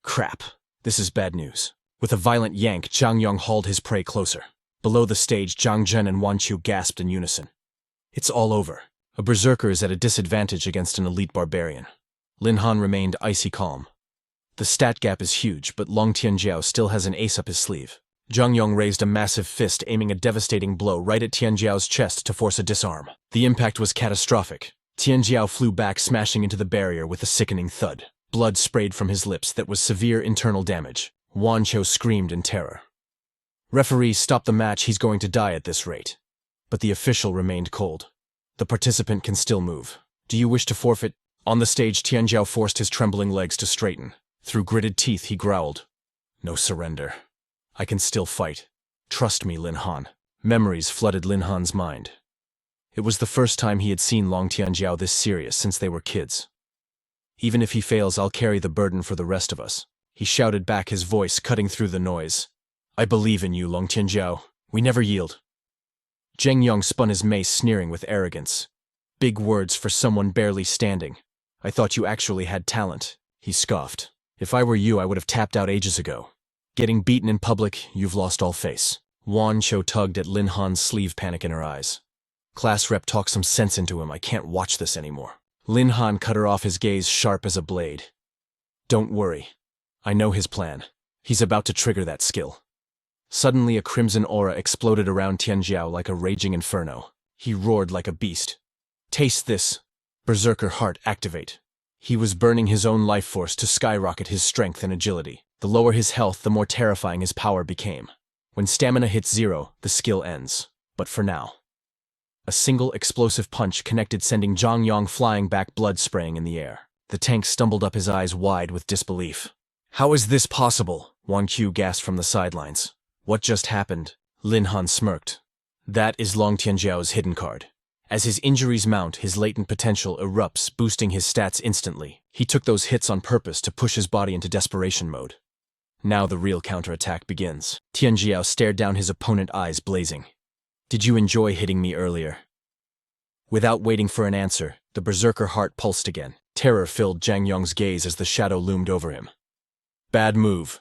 Crap. This is bad news. With a violent yank, Zhang Yong hauled his prey closer. Below the stage, Zhang Zhen and Wan Chu gasped in unison. It's all over. A berserker is at a disadvantage against an elite barbarian. Lin Han remained icy calm. The stat gap is huge, but Long Tianjiao still has an ace up his sleeve. Zhang Yong raised a massive fist, aiming a devastating blow right at Tianjiao's chest to force a disarm. The impact was catastrophic. Tianjiao flew back, smashing into the barrier with a sickening thud. Blood sprayed from his lips. That was severe internal damage. Wan Cho screamed in terror. Referee, stop the match. He's going to die at this rate. But the official remained cold. The participant can still move. Do you wish to forfeit? On the stage, Tianjiao forced his trembling legs to straighten. Through gritted teeth, he growled. No surrender. I can still fight. Trust me, Lin Han. Memories flooded Lin Han's mind. It was the first time he had seen Long Tianjiao this serious since they were kids. Even if he fails, I'll carry the burden for the rest of us. He shouted back, his voice cutting through the noise. I believe in you, Long Tianjiao. We never yield. Zhang Yong spun his mace, sneering with arrogance. Big words for someone barely standing. I thought you actually had talent, he scoffed. If I were you, I would have tapped out ages ago. Getting beaten in public, you've lost all face. Wan Cho tugged at Lin Han's sleeve, panic in her eyes. Class rep, talk some sense into him. I can't watch this anymore. Lin Han cut her off, his gaze sharp as a blade. Don't worry. I know his plan. He's about to trigger that skill. Suddenly, a crimson aura exploded around Tianjiao like a raging inferno. He roared like a beast. Taste this. Berserker heart, activate. He was burning his own life force to skyrocket his strength and agility. The lower his health, the more terrifying his power became. When stamina hits 0, the skill ends. But for now. A single explosive punch connected, sending Zhang Yong flying back, blood spraying in the air. The tank stumbled up, his eyes wide with disbelief. How is this possible? Wan Qiu gasped from the sidelines. What just happened? Lin Han smirked. That is Long Tianjiao's hidden card. As his injuries mount, his latent potential erupts, boosting his stats instantly. He took those hits on purpose to push his body into desperation mode. Now the real counterattack begins. Tianjiao stared down his opponent, eyes blazing. Did you enjoy hitting me earlier? Without waiting for an answer, the berserker heart pulsed again. Terror filled Zhang Yong's gaze as the shadow loomed over him. Bad move.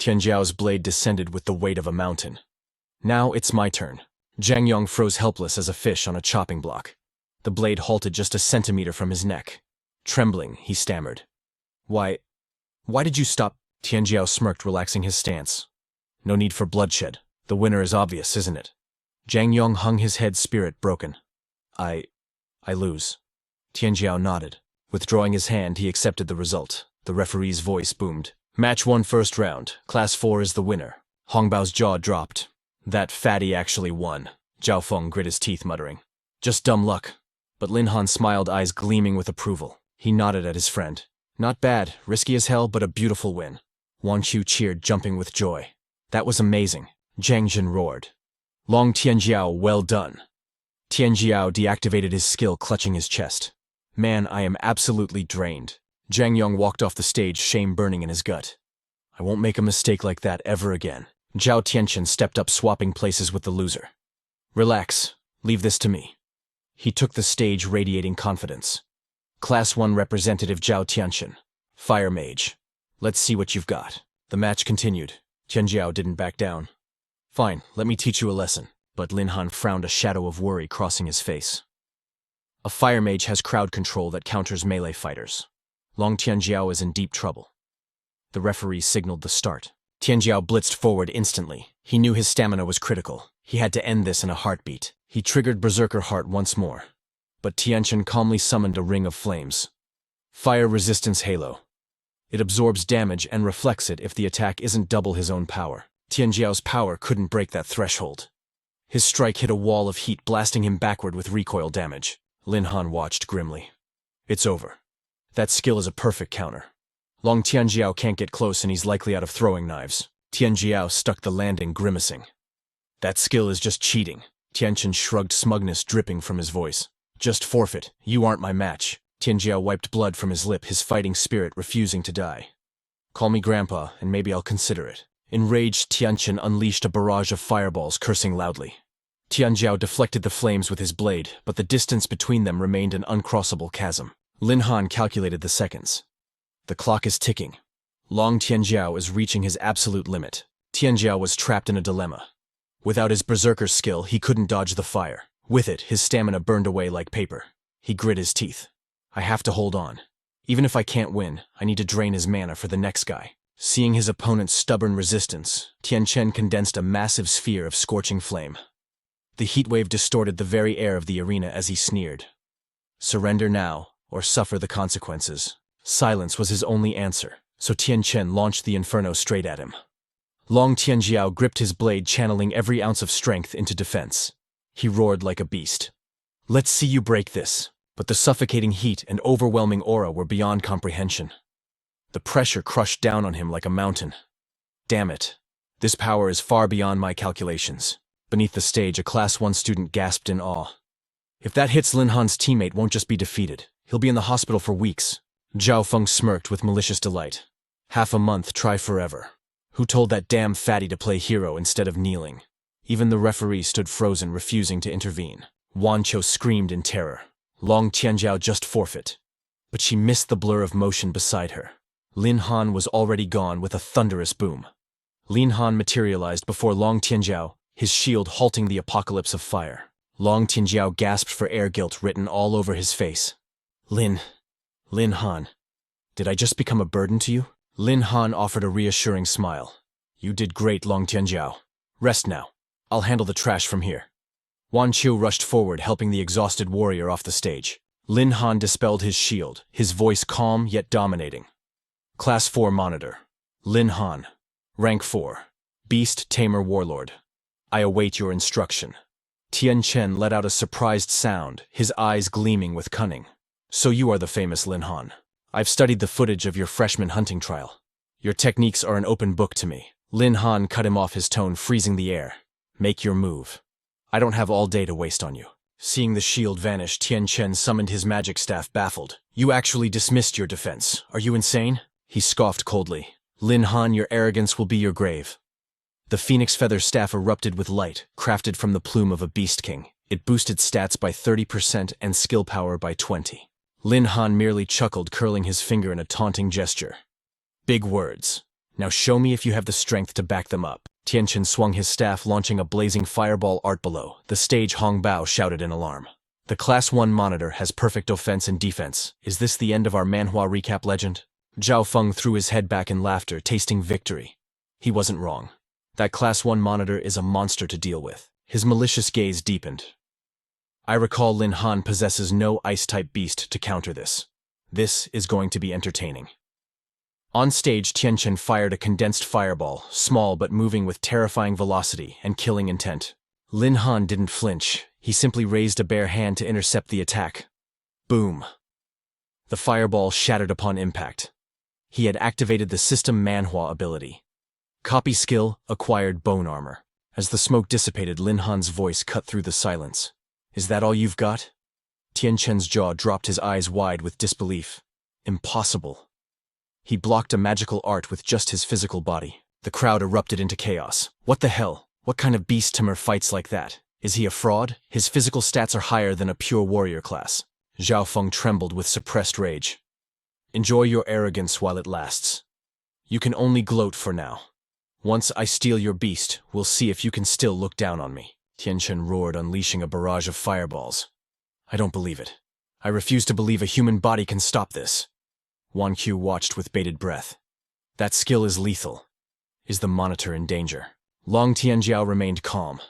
Tianjiao's blade descended with the weight of a mountain. Now it's my turn. Zhang Yong froze helpless as a fish on a chopping block. The blade halted just a centimeter from his neck. Trembling, he stammered. Why did you stop? Tianjiao smirked, relaxing his stance. No need for bloodshed. The winner is obvious, isn't it? Zhang Yong hung his head, spirit broken. I lose. Tianjiao nodded. Withdrawing his hand, he accepted the result. The referee's voice boomed. Match 1, first round. Class 4 is the winner. Hongbao's jaw dropped. That fatty actually won. Zhao Feng grit his teeth, muttering. Just dumb luck. But Lin Han smiled, eyes gleaming with approval. He nodded at his friend. Not bad, risky as hell, but a beautiful win. Wan Qiu cheered, jumping with joy. That was amazing. Zhang Jin roared. Long Tianjiao, well done. Tianjiao deactivated his skill, clutching his chest. Man, I am absolutely drained. Zhang Yong walked off the stage, shame burning in his gut. I won't make a mistake like that ever again. Zhao Tianchen stepped up, swapping places with the loser. Relax, leave this to me. He took the stage, radiating confidence. Class 1 Representative Zhao Tianchen, Fire Mage. Let's see what you've got. The match continued. Tian Jiao didn't back down. Fine, let me teach you a lesson. But Lin Han frowned, a shadow of worry crossing his face. A Fire Mage has crowd control that counters melee fighters. Long Tianjiao is in deep trouble. The referee signaled the start. Tianjiao blitzed forward instantly. He knew his stamina was critical. He had to end this in a heartbeat. He triggered Berserker Heart once more. But Tianchen calmly summoned a ring of flames. Fire Resistance Halo. It absorbs damage and reflects it if the attack isn't double his own power. Tianjiao's power couldn't break that threshold. His strike hit a wall of heat, blasting him backward with recoil damage. Lin Han watched grimly. It's over. That skill is a perfect counter. Long Tianjiao can't get close and he's likely out of throwing knives. Tianjiao stuck the landing, grimacing. That skill is just cheating. Tianchen shrugged, smugness dripping from his voice. Just forfeit. You aren't my match. Tianjiao wiped blood from his lip, his fighting spirit refusing to die. Call me Grandpa, and maybe I'll consider it. Enraged, Tianchen unleashed a barrage of fireballs, cursing loudly. Tianjiao deflected the flames with his blade, but the distance between them remained an uncrossable chasm. Lin Han calculated the seconds. The clock is ticking. Long Tianjiao is reaching his absolute limit. Tianjiao was trapped in a dilemma. Without his berserker skill, he couldn't dodge the fire. With it, his stamina burned away like paper. He grit his teeth. I have to hold on. Even if I can't win, I need to drain his mana for the next guy. Seeing his opponent's stubborn resistance, Tianchen condensed a massive sphere of scorching flame. The heatwave distorted the very air of the arena as he sneered. Surrender now, or suffer the consequences. Silence was his only answer, so Tianchen launched the inferno straight at him. Long Tianjiao gripped his blade, channeling every ounce of strength into defense. He roared like a beast. Let's see you break this. But the suffocating heat and overwhelming aura were beyond comprehension. The pressure crushed down on him like a mountain. Damn it. This power is far beyond my calculations. Beneath the stage, a Class 1 student gasped in awe. If that hits, Lin Han's teammate won't just be defeated. He'll be in the hospital for weeks. Zhao Feng smirked with malicious delight. Half a month, try forever. Who told that damn fatty to play hero instead of kneeling? Even the referee stood frozen, refusing to intervene. Wanqiu screamed in terror. Long Tianjiao just forfeit. But she missed the blur of motion beside her. Lin Han was already gone with a thunderous boom. Lin Han materialized before Long Tianjiao, his shield halting the apocalypse of fire. Long Tianjiao gasped for air, guilt written all over his face. Lin Han, did I just become a burden to you? Lin Han offered a reassuring smile. You did great, Long Tianjiao. Rest now. I'll handle the trash from here. Wanqiu rushed forward, helping the exhausted warrior off the stage. Lin Han dispelled his shield, his voice calm yet dominating. Class 4 Monitor. Lin Han. Rank 4. Beast Tamer Warlord. I await your instruction. Tianchen let out a surprised sound, his eyes gleaming with cunning. So you are the famous Lin Han. I've studied the footage of your freshman hunting trial. Your techniques are an open book to me. Lin Han cut him off, his tone freezing the air. Make your move. I don't have all day to waste on you. Seeing the shield vanish, Tianchen summoned his magic staff, baffled. You actually dismissed your defense. Are you insane? He scoffed coldly. Lin Han, your arrogance will be your grave. The Phoenix Feather staff erupted with light, crafted from the plume of a Beast King. It boosted stats by 30% and skill power by 20%. Lin Han merely chuckled, curling his finger in a taunting gesture. Big words. Now show me if you have the strength to back them up. Tianchen swung his staff, launching a blazing fireball art below. The stage Hong Bao shouted in alarm. The Class 1 Monitor has perfect offense and defense. Is this the end of our Manhwa recap legend? Zhao Feng threw his head back in laughter, tasting victory. He wasn't wrong. That Class 1 Monitor is a monster to deal with. His malicious gaze deepened. I recall Lin Han possesses no ice-type beast to counter this. This is going to be entertaining. On stage, Tianchen fired a condensed fireball, small but moving with terrifying velocity and killing intent. Lin Han didn't flinch. He simply raised a bare hand to intercept the attack. Boom. The fireball shattered upon impact. He had activated the System Manhwa ability. Copy skill, acquired bone armor. As the smoke dissipated, Lin Han's voice cut through the silence. Is that all you've got? Tianchen's jaw dropped, his eyes wide with disbelief. Impossible. He blocked a magical art with just his physical body. The crowd erupted into chaos. What the hell? What kind of Beast Tamer fights like that? Is he a fraud? His physical stats are higher than a pure warrior class. Zhao Feng trembled with suppressed rage. Enjoy your arrogance while it lasts. You can only gloat for now. Once I steal your beast, we'll see if you can still look down on me. Tian Chen roared, unleashing a barrage of fireballs. I don't believe it. I refuse to believe a human body can stop this. Wan Qiu watched with bated breath. That skill is lethal. Is the monitor in danger? Long Tianjiao remained calm.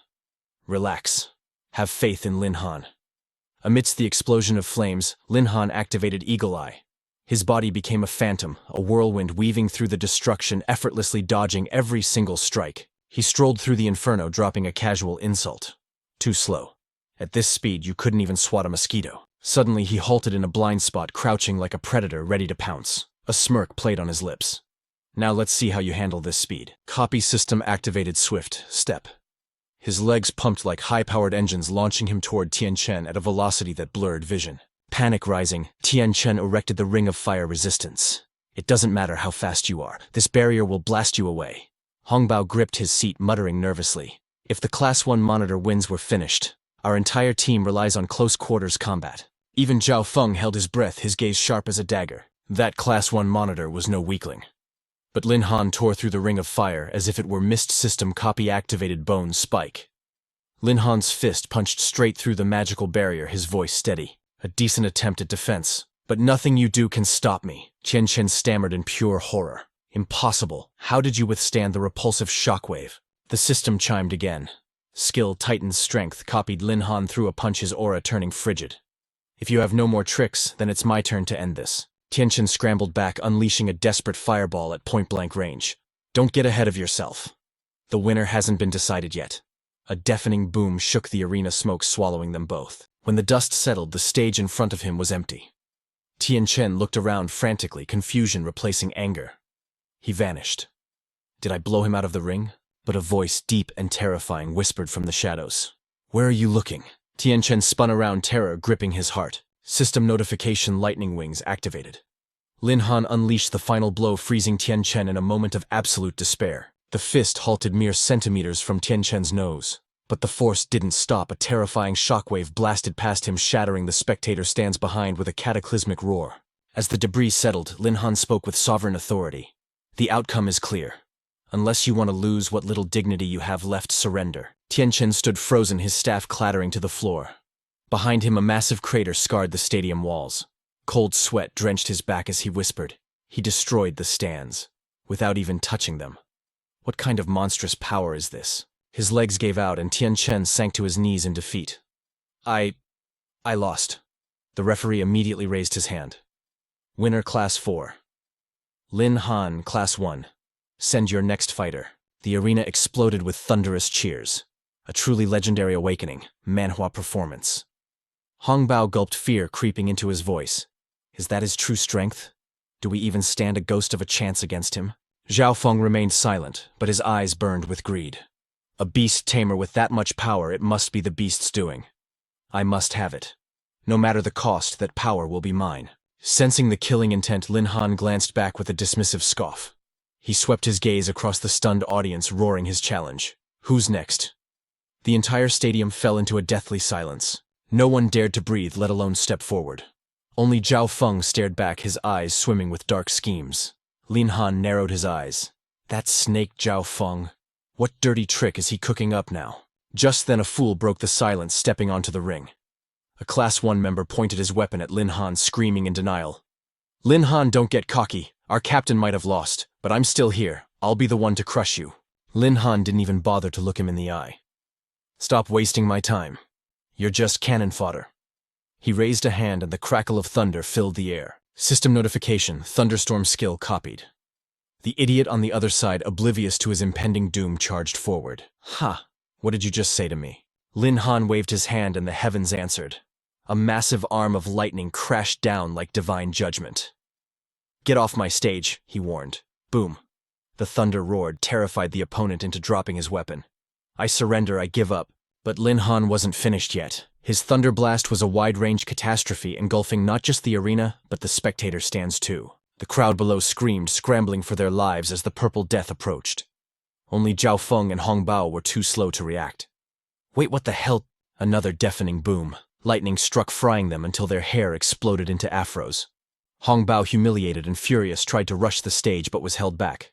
Relax. Have faith in Lin Han. Amidst the explosion of flames, Lin Han activated Eagle Eye. His body became a phantom, a whirlwind weaving through the destruction, effortlessly dodging every single strike. He strolled through the inferno, dropping a casual insult. Too slow. At this speed, you couldn't even swat a mosquito. Suddenly, he halted in a blind spot, crouching like a predator ready to pounce. A smirk played on his lips. Now let's see how you handle this speed. Copy system activated swift step. His legs pumped like high-powered engines, launching him toward Tian Chen at a velocity that blurred vision. Panic rising, Tian Chen erected the ring of fire resistance. It doesn't matter how fast you are. This barrier will blast you away. Hongbao gripped his seat, muttering nervously. If the Class 1 monitor wins, we're finished. Our entire team relies on close-quarters combat. Even Zhao Feng held his breath, his gaze sharp as a dagger. That Class 1 monitor was no weakling. But Lin Han tore through the ring of fire as if it were Mist System copy-activated bone spike. Lin Han's fist punched straight through the magical barrier, his voice steady. A decent attempt at defense. But nothing you do can stop me. Tian Chen stammered in pure horror. Impossible. How did you withstand the repulsive shockwave? The system chimed again. Skill Titan's strength copied Lin Han through a punch, his aura turning frigid. If you have no more tricks, then it's my turn to end this. Tian Chen scrambled back, unleashing a desperate fireball at point-blank range. Don't get ahead of yourself. The winner hasn't been decided yet. A deafening boom shook the arena, smoke swallowing them both. When the dust settled, the stage in front of him was empty. Tian Chen looked around frantically, confusion replacing anger. He vanished. Did I blow him out of the ring? But a voice, deep and terrifying, whispered from the shadows. Where are you looking? Tian Chen spun around, terror gripping his heart. System notification lightning wings activated. Lin Han unleashed the final blow, freezing Tian Chen in a moment of absolute despair. The fist halted mere centimeters from Tian Chen's nose. But the force didn't stop. A terrifying shockwave blasted past him, shattering the spectator stands behind with a cataclysmic roar. As the debris settled, Lin Han spoke with sovereign authority. The outcome is clear. Unless you want to lose what little dignity you have left, surrender. Tian Chen stood frozen, his staff clattering to the floor. Behind him, a massive crater scarred the stadium walls. Cold sweat drenched his back as he whispered. He destroyed the stands, without even touching them. What kind of monstrous power is this? His legs gave out and Tian Chen sank to his knees in defeat. I lost. The referee immediately raised his hand. Winner Class 4. Lin Han, Class 1. Send your next fighter. The arena exploded with thunderous cheers. A truly legendary awakening, Manhwa performance. Hongbao gulped, fear creeping into his voice. Is that his true strength? Do we even stand a ghost of a chance against him? Zhao Feng remained silent, but his eyes burned with greed. A Beast Tamer with that much power, it must be the beast's doing. I must have it. No matter the cost, that power will be mine. Sensing the killing intent, Lin Han glanced back with a dismissive scoff. He swept his gaze across the stunned audience, roaring his challenge. Who's next? The entire stadium fell into a deathly silence. No one dared to breathe, let alone step forward. Only Zhao Feng stared back, his eyes swimming with dark schemes. Lin Han narrowed his eyes. That snake Zhao Feng. What dirty trick is he cooking up now? Just then a fool broke the silence, stepping onto the ring. A Class 1 member pointed his weapon at Lin Han, screaming in denial. Lin Han, don't get cocky. Our captain might have lost, but I'm still here. I'll be the one to crush you. Lin Han didn't even bother to look him in the eye. Stop wasting my time. You're just cannon fodder. He raised a hand and the crackle of thunder filled the air. System notification, thunderstorm skill copied. The idiot on the other side, oblivious to his impending doom, charged forward. Ha! What did you just say to me? Lin Han waved his hand and the heavens answered. A massive arm of lightning crashed down like divine judgment. Get off my stage, he warned. Boom. The thunder roared, terrified the opponent into dropping his weapon. I surrender, I give up. But Lin Han wasn't finished yet. His thunder blast was a wide-range catastrophe, engulfing not just the arena, but the spectator stands too. The crowd below screamed, scrambling for their lives as the purple death approached. Only Zhao Feng and Hong Bao were too slow to react. Wait, what the hell? Another deafening boom. Lightning struck, frying them until their hair exploded into afros. Hong Bao, humiliated and furious, tried to rush the stage but was held back.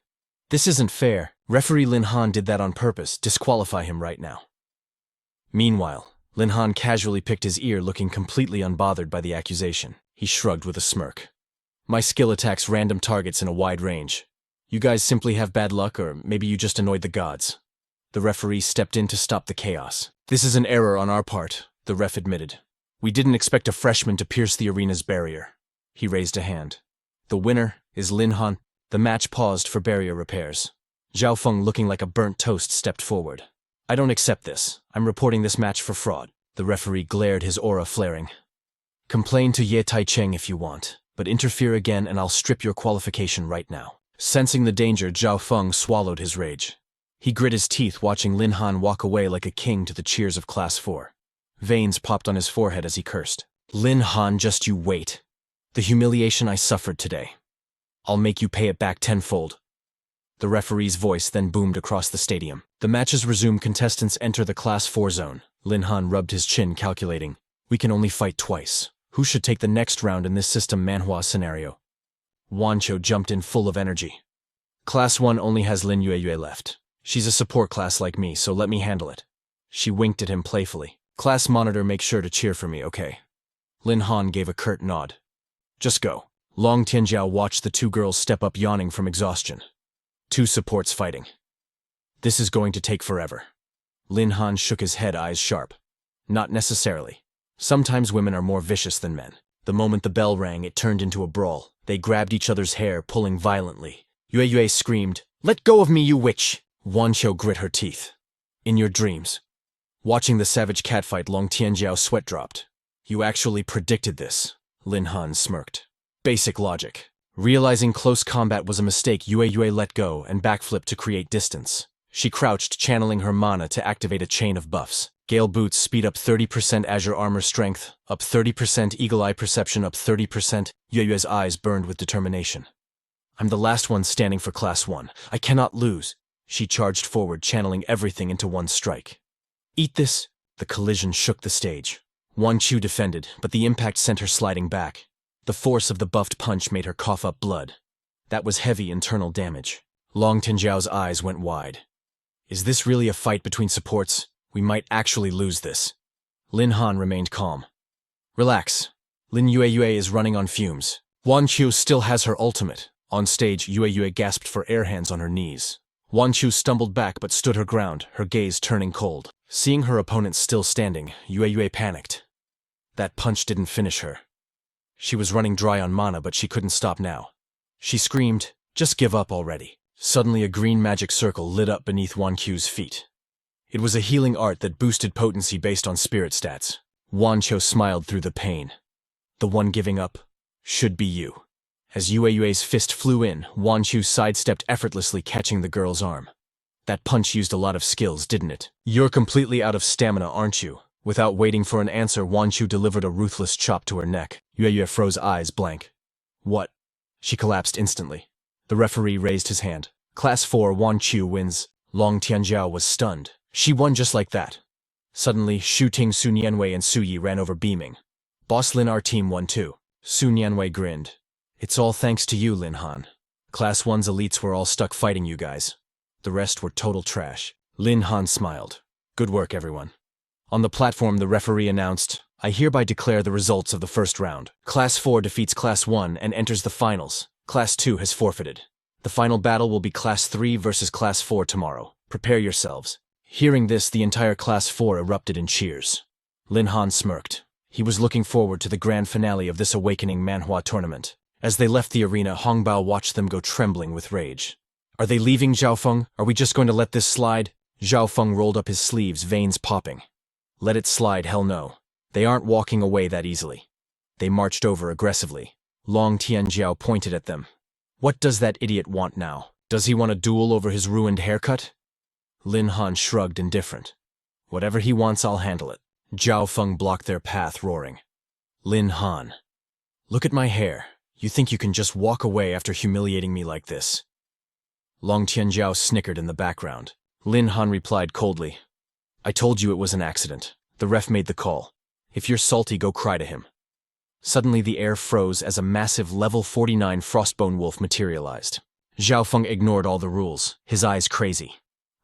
This isn't fair. Referee Lin Han did that on purpose. Disqualify him right now. Meanwhile, Lin Han casually picked his ear, looking completely unbothered by the accusation. He shrugged with a smirk. My skill attacks random targets in a wide range. You guys simply have bad luck, or maybe you just annoyed the gods. The referee stepped in to stop the chaos. This is an error on our part, the ref admitted. We didn't expect a freshman to pierce the arena's barrier. He raised a hand. The winner is Lin Han. The match paused for barrier repairs. Zhao Feng, looking like a burnt toast, stepped forward. I don't accept this. I'm reporting this match for fraud. The referee glared, his aura flaring. Complain to Ye Taicheng if you want, but interfere again and I'll strip your qualification right now. Sensing the danger, Zhao Feng swallowed his rage. He grit his teeth, watching Lin Han walk away like a king to the cheers of Class 4. Veins popped on his forehead as he cursed. Lin Han, just you wait. The humiliation I suffered today. I'll make you pay it back tenfold. The referee's voice then boomed across the stadium. The matches resume. Contestants enter the Class 4 zone. Lin Han rubbed his chin, calculating. We can only fight twice. Who should take the next round in this system Manhwa scenario? Wancho jumped in full of energy. Class 1 only has Lin Yue left. She's a support class like me, so let me handle it. She winked at him playfully. Class monitor, make sure to cheer for me, okay? Lin Han gave a curt nod. Just go. Long Tianjiao watched the two girls step up, yawning from exhaustion. Two supports fighting. This is going to take forever. Lin Han shook his head, eyes sharp. Not necessarily. Sometimes women are more vicious than men. The moment the bell rang, it turned into a brawl. They grabbed each other's hair, pulling violently. Yue screamed, "Let go of me, you witch!" Wanqiu grit her teeth. In your dreams. Watching the savage catfight, Long Tianjiao's sweat dropped. You actually predicted this, Lin Han smirked. Basic logic. Realizing close combat was a mistake, Yue let go and backflipped to create distance. She crouched, channeling her mana to activate a chain of buffs. Gale Boots speed up 30%, Azure Armor Strength up 30%, Eagle Eye Perception up 30%. Yue's eyes burned with determination. I'm the last one standing for Class 1. I cannot lose. She charged forward, channeling everything into one strike. Eat this! The collision shook the stage. Wanqiu defended, but the impact sent her sliding back. The force of the buffed punch made her cough up blood. That was heavy internal damage. Long Tianjiao's eyes went wide. Is this really a fight between supports? We might actually lose this. Lin Han remained calm. Relax. Lin Yue is running on fumes. Wanqiu still has her ultimate. On stage, Yue gasped for air, hands on her knees. Wanqiu stumbled back but stood her ground, her gaze turning cold. Seeing her opponent still standing, Yue panicked. That punch didn't finish her. She was running dry on mana, but she couldn't stop now. She screamed, "Just give up already." Suddenly a green magic circle lit up beneath Wanqiu's feet. It was a healing art that boosted potency based on spirit stats. Wanqiu smiled through the pain. The one giving up should be you. As Yue's fist flew in, Wanqiu sidestepped effortlessly, catching the girl's arm. That punch used a lot of skills, didn't it? You're completely out of stamina, aren't you? Without waiting for an answer, Wanqiu delivered a ruthless chop to her neck. Yue froze, eyes blank. What? She collapsed instantly. The referee raised his hand. Class 4, Wanqiu wins. Long Tianjiao was stunned. She won just like that. Suddenly, Shu Ting, Su Nianwei, and Su Yi ran over, beaming. Boss Lin, our team won too. Su Nianwei grinned. It's all thanks to you, Lin Han. Class 1's elites were all stuck fighting you guys. The rest were total trash. Lin Han smiled. Good work, everyone. On the platform, the referee announced, I hereby declare the results of the first round. Class 4 defeats Class 1 and enters the finals. Class 2 has forfeited. The final battle will be Class 3 versus Class 4 tomorrow. Prepare yourselves. Hearing this, the entire Class 4 erupted in cheers. Lin Han smirked. He was looking forward to the grand finale of this awakening Manhwa tournament. As they left the arena, Hong Bao watched them go, trembling with rage. Are they leaving, Zhao Feng? Are we just going to let this slide? Zhao Feng rolled up his sleeves, veins popping. Let it slide, hell no. They aren't walking away that easily. They marched over aggressively. Long Tianjiao pointed at them. What does that idiot want now? Does he want a duel over his ruined haircut? Lin Han shrugged, indifferent. Whatever he wants, I'll handle it. Zhao Feng blocked their path, roaring. Lin Han. Look at my hair. You think you can just walk away after humiliating me like this? Long Tianjiao snickered in the background. Lin Han replied coldly, I told you it was an accident. The ref made the call. If you're salty, go cry to him. Suddenly the air froze as a massive level 49 frostbone wolf materialized. Zhao Feng ignored all the rules, his eyes crazy.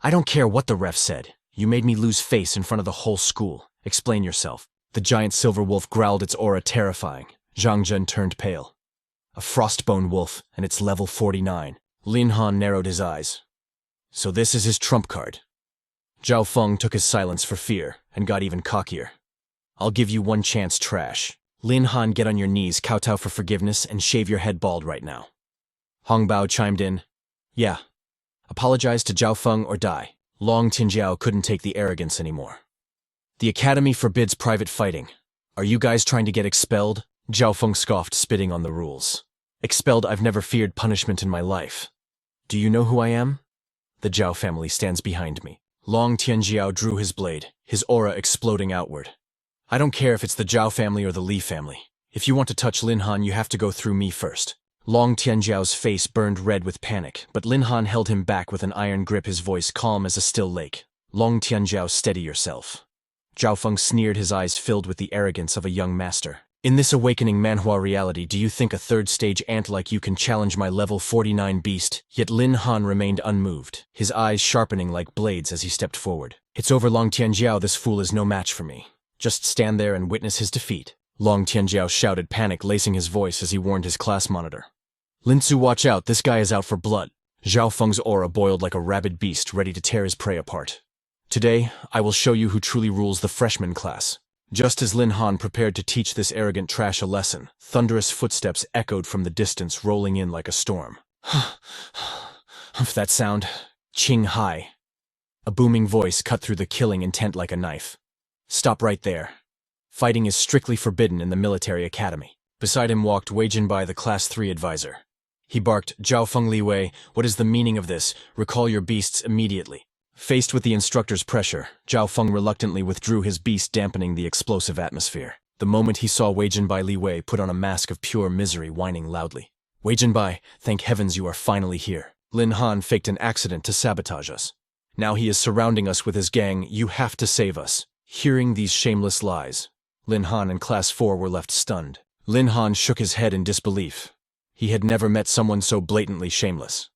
I don't care what the ref said. You made me lose face in front of the whole school. Explain yourself. The giant silver wolf growled, its aura terrifying. Zhang Zhen turned pale. A frostbone wolf, and it's level 49. Lin Han narrowed his eyes. So this is his trump card. Zhao Feng took his silence for fear, and got even cockier. I'll give you one chance, trash. Lin Han, get on your knees, kowtow for forgiveness, and shave your head bald right now. Hong Bao chimed in. Yeah. Apologize to Zhao Feng or die. Long Tianjiao couldn't take the arrogance anymore. The academy forbids private fighting. Are you guys trying to get expelled? Zhao Feng scoffed, spitting on the rules. Expelled? I've never feared punishment in my life. Do you know who I am? The Zhao family stands behind me. Long Tianjiao drew his blade, his aura exploding outward. I don't care if it's the Zhao family or the Li family. If you want to touch Lin Han, you have to go through me first. Long Tianjiao's face burned red with panic, but Lin Han held him back with an iron grip, his voice calm as a still lake. Long Tianjiao, steady yourself. Zhao Feng sneered, his eyes filled with the arrogance of a young master. In this awakening manhwa reality, do you think a third-stage ant like you can challenge my level 49 beast? Yet Lin Han remained unmoved, his eyes sharpening like blades as he stepped forward. It's over, Long Tianjiao, this fool is no match for me. Just stand there and witness his defeat. Long Tianjiao shouted, panic lacing his voice as he warned his class monitor. Linsu, watch out, this guy is out for blood. Zhao Feng's aura boiled like a rabid beast ready to tear his prey apart. Today, I will show you who truly rules the freshman class. Just as Lin Han prepared to teach this arrogant trash a lesson, thunderous footsteps echoed from the distance, rolling in like a storm. Of that sound, Qing Hai. A booming voice cut through the killing intent like a knife. Stop right there. Fighting is strictly forbidden in the military academy. Beside him walked Wei Jinbai, the Class 3 advisor. He barked, Zhao Feng Li Wei, what is the meaning of this? Recall your beasts immediately. Faced with the instructor's pressure, Zhao Feng reluctantly withdrew his beast, dampening the explosive atmosphere. The moment he saw Wei Jinbai, Li Wei put on a mask of pure misery, whining loudly. Wei Jinbai, thank heavens you are finally here. Lin Han faked an accident to sabotage us. Now he is surrounding us with his gang. You have to save us. Hearing these shameless lies, Lin Han and Class 4 were left stunned. Lin Han shook his head in disbelief. He had never met someone so blatantly shameless.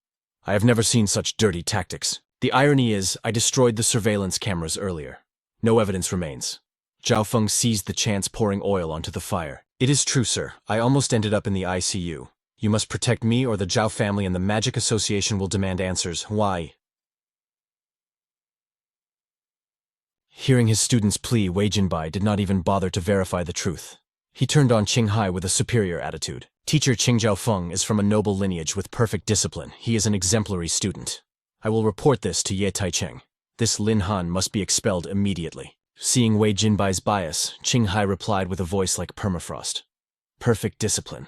I have never seen such dirty tactics. The irony is, I destroyed the surveillance cameras earlier. No evidence remains. Zhao Feng seized the chance, pouring oil onto the fire. It is true, sir. I almost ended up in the ICU. You must protect me or the Zhao family and the Magic Association will demand answers. Why? Hearing his student's plea, Wei Jinbai did not even bother to verify the truth. He turned on Qing Hai with a superior attitude. Teacher Qing Zhao Feng is from a noble lineage with perfect discipline. He is an exemplary student. I will report this to Ye Taicheng. This Lin Han must be expelled immediately. Seeing Wei Jinbai's bias, Qing Hai replied with a voice like permafrost. Perfect discipline.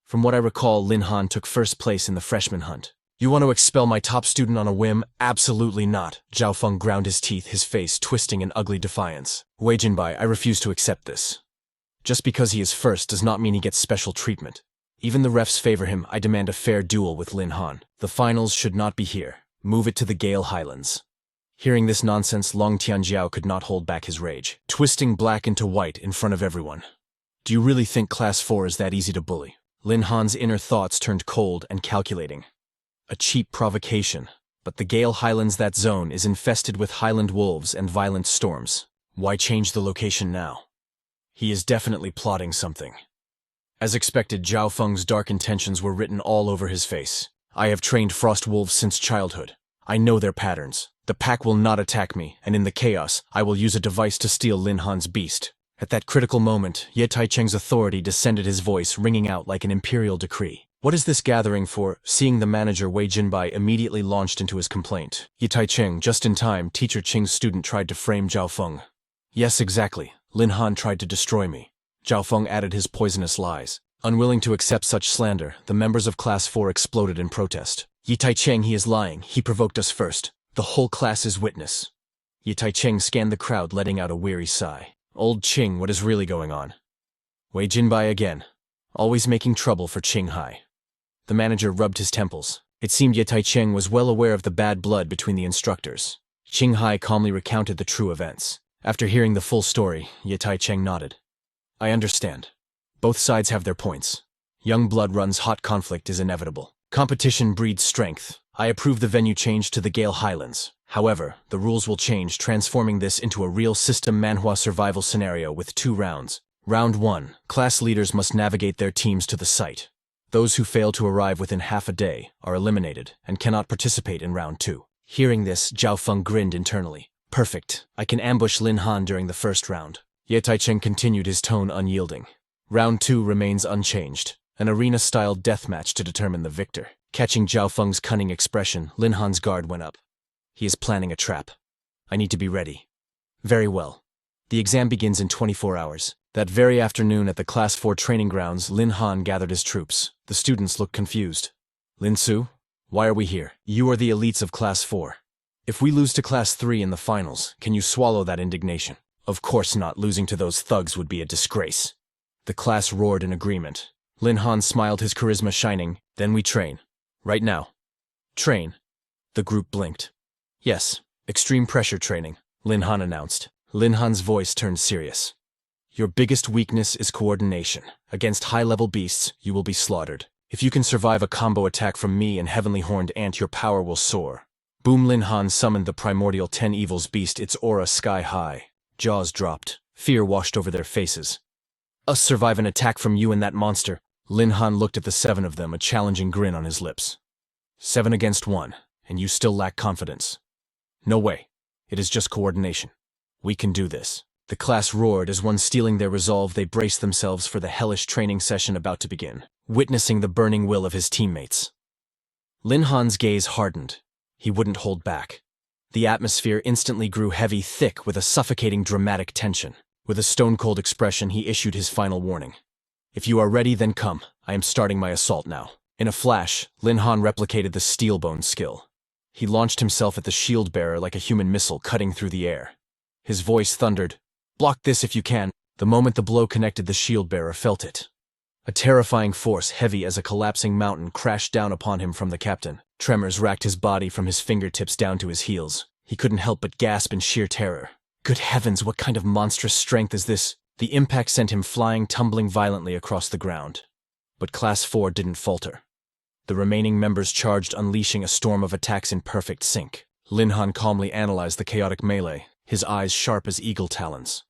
From what I recall, Lin Han took first place in the freshman hunt. You want to expel my top student on a whim? Absolutely not. Zhao Feng ground his teeth, his face twisting in ugly defiance. Wei Jinbai, I refuse to accept this. Just because he is first does not mean he gets special treatment. Even the refs favor him. I demand a fair duel with Lin Han. The finals should not be here. Move it to the Gale Highlands. Hearing this nonsense, Long Tianjiao could not hold back his rage, twisting black into white in front of everyone. Do you really think Class 4 is that easy to bully? Lin Han's inner thoughts turned cold and calculating. A cheap provocation. But the Gale Highlands, that zone, is infested with highland wolves and violent storms. Why change the location now? He is definitely plotting something. As expected, Zhao Feng's dark intentions were written all over his face. I have trained frost wolves since childhood. I know their patterns. The pack will not attack me, and in the chaos, I will use a device to steal Lin Han's beast. At that critical moment, Ye Taicheng's authority descended, his voice ringing out like an imperial decree. What is this gathering for? Seeing the manager, Wei Jinbai immediately launched into his complaint. Ye Taicheng, just in time, Teacher Qing's student tried to frame Zhao Feng. Yes, exactly. Lin Han tried to destroy me. Zhao Feng added his poisonous lies. Unwilling to accept such slander, the members of Class 4 exploded in protest. Ye Taicheng, he is lying. He provoked us first. The whole class is witness. Ye Taicheng scanned the crowd, letting out a weary sigh. Old Qing, what is really going on? Wei Jinbai again. always making trouble for Qinghai. The manager rubbed his temples. It seemed Ye Taicheng was well aware of the bad blood between the instructors. Qinghai calmly recounted the true events. After hearing the full story, Ye Taicheng nodded. I understand. Both sides have their points. Young blood runs hot, conflict is inevitable. Competition breeds strength. I approve the venue change to the Gale Highlands. However, the rules will change, transforming this into a real system Manhwa survival scenario with 2 rounds. Round 1. Class leaders must navigate their teams to the site. Those who fail to arrive within half a day are eliminated and cannot participate in round 2. Hearing this, Zhao Feng grinned internally. Perfect. I can ambush Lin Han during the first round. Ye Taicheng continued, his tone unyielding. Round 2 remains unchanged. An arena-style deathmatch to determine the victor. Catching Zhao Feng's cunning expression, Lin Han's guard went up. He is planning a trap. I need to be ready. Very well. The exam begins in 24 hours. That very afternoon at the Class 4 training grounds, Lin Han gathered his troops. The students looked confused. Lin Su, why are we here? You are the elites of Class 4. If we lose to Class 3 in the finals, can you swallow that indignation? Of course not. Losing to those thugs would be a disgrace. The class roared in agreement. Lin Han smiled, his charisma shining. Then we train. Right now. Train. The group blinked. Yes, extreme pressure training, Lin Han announced. Lin Han's voice turned serious. Your biggest weakness is coordination. Against high-level beasts, you will be slaughtered. If you can survive a combo attack from me and Heavenly Horned Ant, your power will soar. Boom! Lin Han summoned the Primordial 10 Evils Beast, its aura sky high. Jaws dropped. Fear washed over their faces. Us survive an attack from you and that monster. Lin Han looked at the 7 of them, a challenging grin on his lips. 7 against 1, and you still lack confidence. No way. It is just coordination. We can do this. The class roared. As one stealing their resolve, they braced themselves for the hellish training session about to begin, witnessing the burning will of his teammates. Lin Han's gaze hardened. He wouldn't hold back. The atmosphere instantly grew heavy, thick, with a suffocating dramatic tension. With a stone-cold expression, he issued his final warning. If you are ready, then come. I am starting my assault now. In a flash, Lin Han replicated the steel-bone skill. He launched himself at the shield-bearer like a human missile, cutting through the air. His voice thundered, "Block this if you can." The moment the blow connected, the shield-bearer felt it. A terrifying force, heavy as a collapsing mountain, crashed down upon him from the captain. Tremors racked his body from his fingertips down to his heels. He couldn't help but gasp in sheer terror. Good heavens, what kind of monstrous strength is this? The impact sent him flying, tumbling violently across the ground. But Class 4 didn't falter. The remaining members charged, unleashing a storm of attacks in perfect sync. Lin Han calmly analyzed the chaotic melee, his eyes sharp as eagle talons.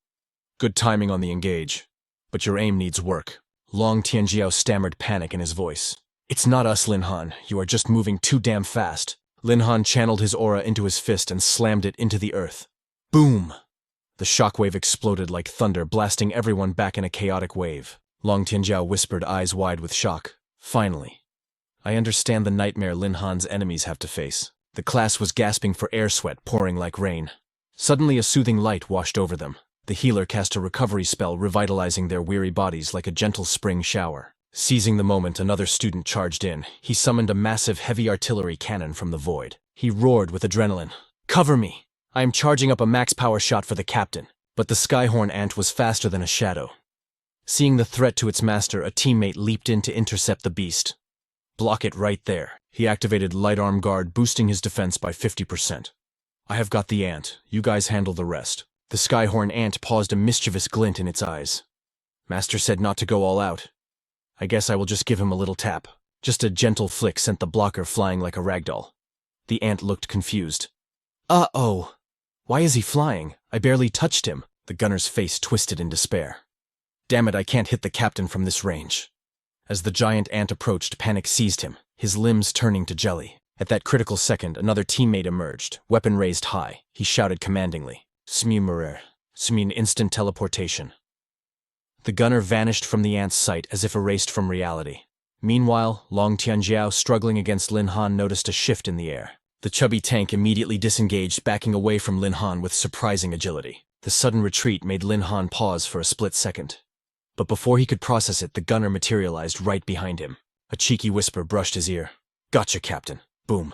Good timing on the engage, but your aim needs work. Long Tianjiao stammered, panic in his voice. It's not us, Lin Han. You are just moving too damn fast. Lin Han channeled his aura into his fist and slammed it into the earth. Boom! The shockwave exploded like thunder, blasting everyone back in a chaotic wave. Long Tianjiao whispered, eyes wide with shock. Finally. I understand the nightmare Lin Han's enemies have to face. The class was gasping for air, sweat pouring like rain. Suddenly a soothing light washed over them. The healer cast a recovery spell, revitalizing their weary bodies like a gentle spring shower. Seizing the moment, another student charged in. He summoned a massive heavy artillery cannon from the void. He roared with adrenaline. Cover me! I am charging up a max power shot for the captain. But the Skyhorn ant was faster than a shadow. Seeing the threat to its master, a teammate leaped in to intercept the beast. Block it right there. He activated Light Arm Guard, boosting his defense by 50%. I have got the ant. You guys handle the rest. The Skyhorn ant paused, a mischievous glint in its eyes. Master said not to go all out. I guess I will just give him a little tap. Just a gentle flick sent the blocker flying like a ragdoll. The ant looked confused. Uh-oh. Why is he flying? I barely touched him. The gunner's face twisted in despair. Damn it, I can't hit the captain from this range. As the giant ant approached, panic seized him, his limbs turning to jelly. At that critical second, another teammate emerged, weapon raised high. He shouted commandingly. Smumerer. Smin instant teleportation. The gunner vanished from the ant's sight as if erased from reality. Meanwhile, Long Tianjiao, struggling against Lin Han, noticed a shift in the air. The chubby tank immediately disengaged, backing away from Lin Han with surprising agility. The sudden retreat made Lin Han pause for a split second. But before he could process it, the gunner materialized right behind him. A cheeky whisper brushed his ear. Gotcha, Captain. Boom.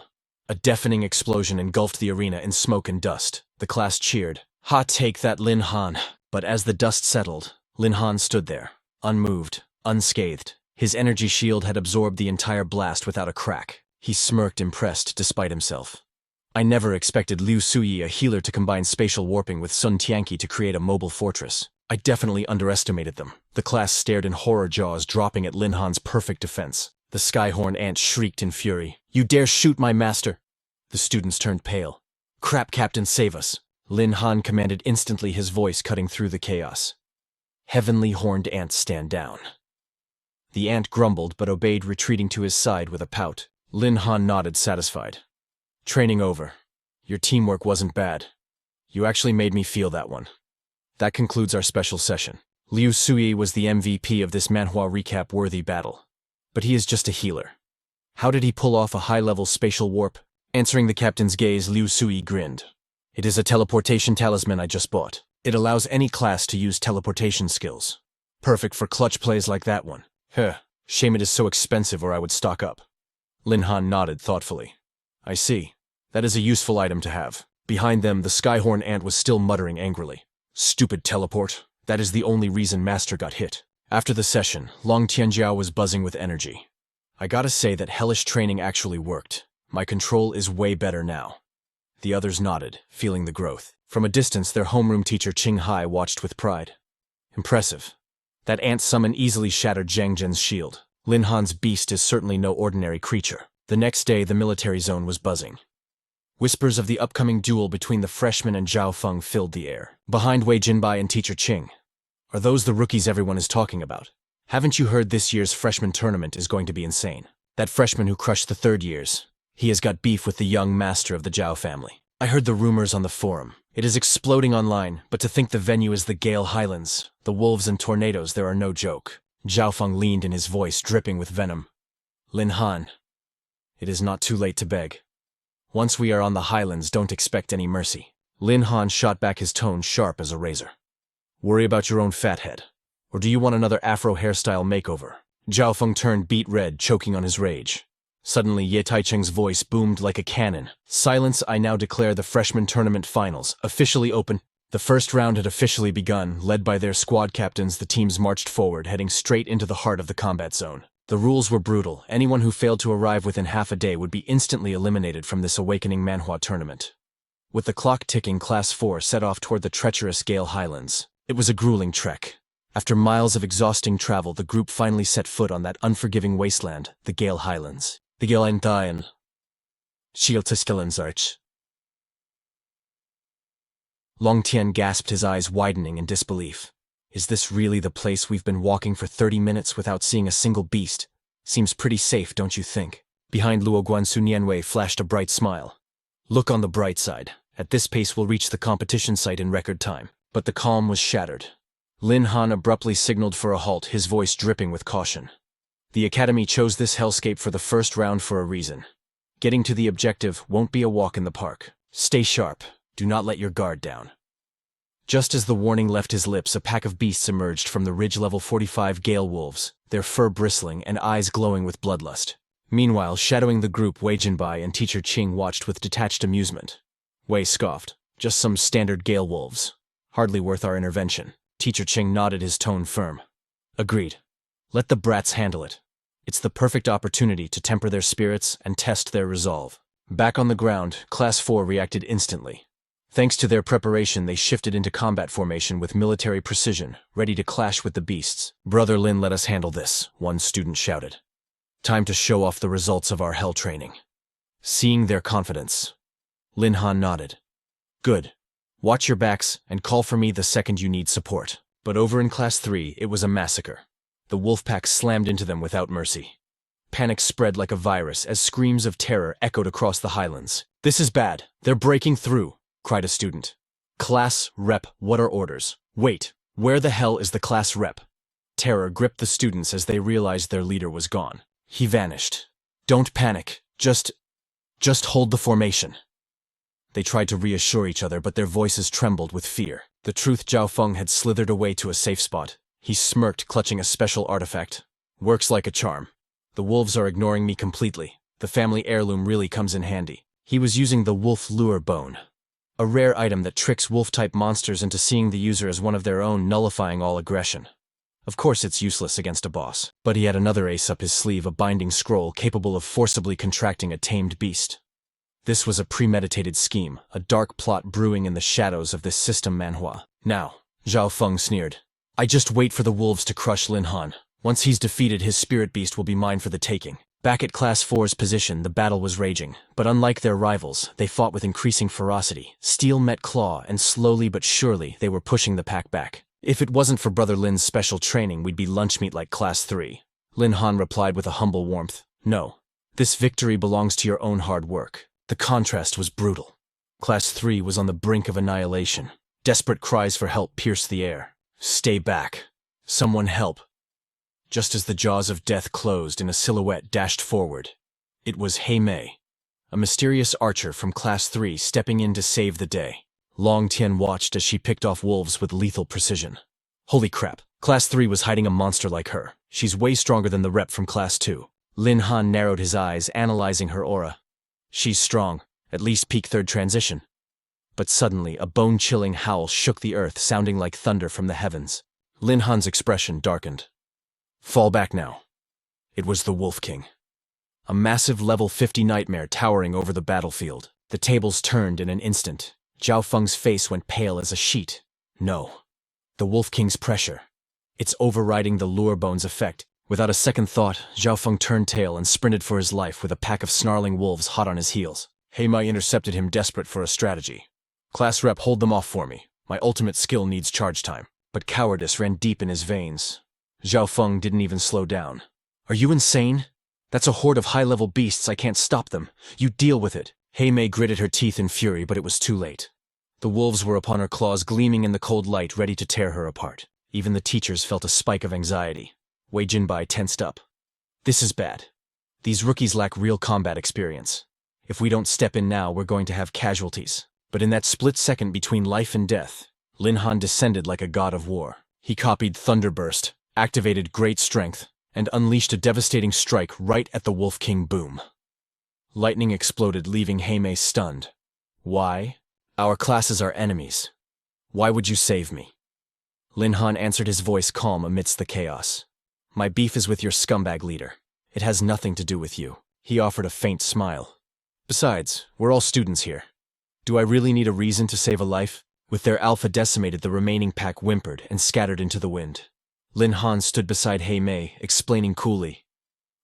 A deafening explosion engulfed the arena in smoke and dust. The class cheered. Ha, take that, Lin Han. But as the dust settled, Lin Han stood there, unmoved, unscathed. His energy shield had absorbed the entire blast without a crack. He smirked, impressed despite himself. I never expected Liu Suyi, a healer, to combine spatial warping with Sun Tianqi to create a mobile fortress. I definitely underestimated them. The class stared in horror, jaws dropping at Lin Han's perfect defense. The Skyhorn ant shrieked in fury. You dare shoot my master! The students turned pale. Crap, Captain, save us! Lin Han commanded instantly, his voice cutting through the chaos. Heavenly horned ants, stand down. The ant grumbled but obeyed, retreating to his side with a pout. Lin Han nodded, satisfied. Training over. Your teamwork wasn't bad. You actually made me feel that one. That concludes our special session. Liu Suyi was the MVP of this Manhwa recap-worthy battle. But he is just a healer. How did he pull off a high-level spatial warp? Answering the captain's gaze, Liu Suyi grinned. It is a teleportation talisman I just bought. It allows any class to use teleportation skills. Perfect for clutch plays like that one. Shame it is so expensive, or I would stock up. Lin Han nodded thoughtfully. I see. That is a useful item to have. Behind them, the Skyhorn ant was still muttering angrily. Stupid teleport. That is the only reason Master got hit. After the session, Long Tianjiao was buzzing with energy. I gotta say that hellish training actually worked. My control is way better now. The others nodded, feeling the growth. From a distance, their homeroom teacher Qing Hai watched with pride. Impressive. That ant summon easily shattered Zhang Zhen's shield. Lin Han's beast is certainly no ordinary creature. The next day, the military zone was buzzing. Whispers of the upcoming duel between the freshmen and Zhao Feng filled the air. Behind Wei Jinbai and teacher Qing. Are those the rookies everyone is talking about? Haven't you heard this year's freshman tournament is going to be insane? That freshman who crushed the third years. He has got beef with the young master of the Zhao family. I heard the rumors on the forum. It is exploding online, but to think the venue is the Gale Highlands, the wolves and tornadoes, there are no joke. Zhao Feng leaned in, his voice dripping with venom. Lin Han. It is not too late to beg. Once we are on the highlands, don't expect any mercy. Lin Han shot back, his tone sharp as a razor. Worry about your own fat head. Or do you want another afro hairstyle makeover? Zhao Feng turned beet red, choking on his rage. Suddenly, Ye Taicheng's voice boomed like a cannon. Silence, I now declare the freshman tournament finals officially open. The first round had officially begun. Led by their squad captains, the teams marched forward, heading straight into the heart of the combat zone. The rules were brutal. Anyone who failed to arrive within half a day would be instantly eliminated from this awakening Manhwa tournament. With the clock ticking, Class 4 set off toward the treacherous Gale Highlands. It was a grueling trek. After miles of exhausting travel, the group finally set foot on that unforgiving wasteland, the Gale Highlands. The Gale Enthayan. Shieltiskilanzarch. Long Tian gasped, his eyes widening in disbelief. Is this really the place we've been walking for 30 minutes without seeing a single beast? Seems pretty safe, don't you think? Behind Luo Guansu, Nianwei flashed a bright smile. Look on the bright side. At this pace we'll reach the competition site in record time. But the calm was shattered. Lin Han abruptly signaled for a halt, his voice dripping with caution. The Academy chose this hellscape for the first round for a reason. Getting to the objective won't be a walk in the park. Stay sharp. Do not let your guard down. Just as the warning left his lips, a pack of beasts emerged from the ridge level 45 Gale wolves, their fur bristling and eyes glowing with bloodlust. Meanwhile, shadowing the group, Wei Jinbai and teacher Qing watched with detached amusement. Wei scoffed. Just some standard Gale wolves. Hardly worth our intervention. Teacher Qing nodded, his tone firm. Agreed. Let the brats handle it. It's the perfect opportunity to temper their spirits and test their resolve. Back on the ground, Class 4 reacted instantly. Thanks to their preparation, they shifted into combat formation with military precision, ready to clash with the beasts. Brother Lin, let us handle this, one student shouted. Time to show off the results of our hell training. Seeing their confidence, Lin Han nodded. Good. Watch your backs and call for me the second you need support. But over in Class 3, it was a massacre. The wolf pack slammed into them without mercy. Panic spread like a virus as screams of terror echoed across the highlands. This is bad. They're breaking through, cried a student. Class rep, what are orders? Wait, where the hell is the class rep? Terror gripped the students as they realized their leader was gone. He vanished. Don't panic. Just hold the formation. They tried to reassure each other, but their voices trembled with fear. The truth, Zhao Feng had slithered away to a safe spot. He smirked, clutching a special artifact. Works like a charm. The wolves are ignoring me completely. The family heirloom really comes in handy. He was using the wolf lure bone. A rare item that tricks wolf-type monsters into seeing the user as one of their own, nullifying all aggression. Of course it's useless against a boss, but he had another ace up his sleeve, a binding scroll capable of forcibly contracting a tamed beast. This was a premeditated scheme, a dark plot brewing in the shadows of this system Manhwa. Now, Zhao Feng sneered. I just wait for the wolves to crush Lin Han. Once he's defeated, his spirit beast will be mine for the taking. Back at Class 4's position, the battle was raging, but unlike their rivals, they fought with increasing ferocity. Steel met claw, and slowly but surely they were pushing the pack back. If it wasn't for Brother Lin's special training, we'd be lunch meat like Class 3. Lin Han replied with a humble warmth. No. This victory belongs to your own hard work. The contrast was brutal. Class 3 was on the brink of annihilation. Desperate cries for help pierced the air. Stay back. Someone help. Just as the jaws of death closed and a silhouette dashed forward, it was Hei Mei, a mysterious archer from Class 3 stepping in to save the day. Long Tian watched as she picked off wolves with lethal precision. Holy crap, Class 3 was hiding a monster like her. She's way stronger than the rep from Class 2. Lin Han narrowed his eyes, analyzing her aura. She's strong, at least peak 3rd transition. But suddenly, a bone-chilling howl shook the earth, sounding like thunder from the heavens. Lin Han's expression darkened. Fall back now. It was the Wolf King. A massive level 50 nightmare towering over the battlefield. The tables turned in an instant. Zhao Feng's face went pale as a sheet. No. The Wolf King's pressure. It's overriding the lure bone's effect. Without a second thought, Zhao Feng turned tail and sprinted for his life with a pack of snarling wolves hot on his heels. Hei Mei intercepted him, desperate for a strategy. Class rep, hold them off for me. My ultimate skill needs charge time. But cowardice ran deep in his veins. Zhao Feng didn't even slow down. Are you insane? That's a horde of high-level beasts, I can't stop them. You deal with it. Hei Mei gritted her teeth in fury, but it was too late. The wolves were upon her claws, gleaming in the cold light, ready to tear her apart. Even the teachers felt a spike of anxiety. Wei Jinbai tensed up. This is bad. These rookies lack real combat experience. If we don't step in now, we're going to have casualties. But in that split second between life and death, Lin Han descended like a god of war. He copied Thunderburst, activated Great Strength, and unleashed a devastating strike right at the Wolf King. Boom. Lightning exploded, leaving Hei Mei stunned. Why? Our classes are enemies. Why would you save me? Lin Han answered, his voice calm amidst the chaos. My beef is with your scumbag leader. It has nothing to do with you. He offered a faint smile. Besides, we're all students here. Do I really need a reason to save a life? With their alpha decimated, the remaining pack whimpered and scattered into the wind. Lin Han stood beside Hei Mei, explaining coolly.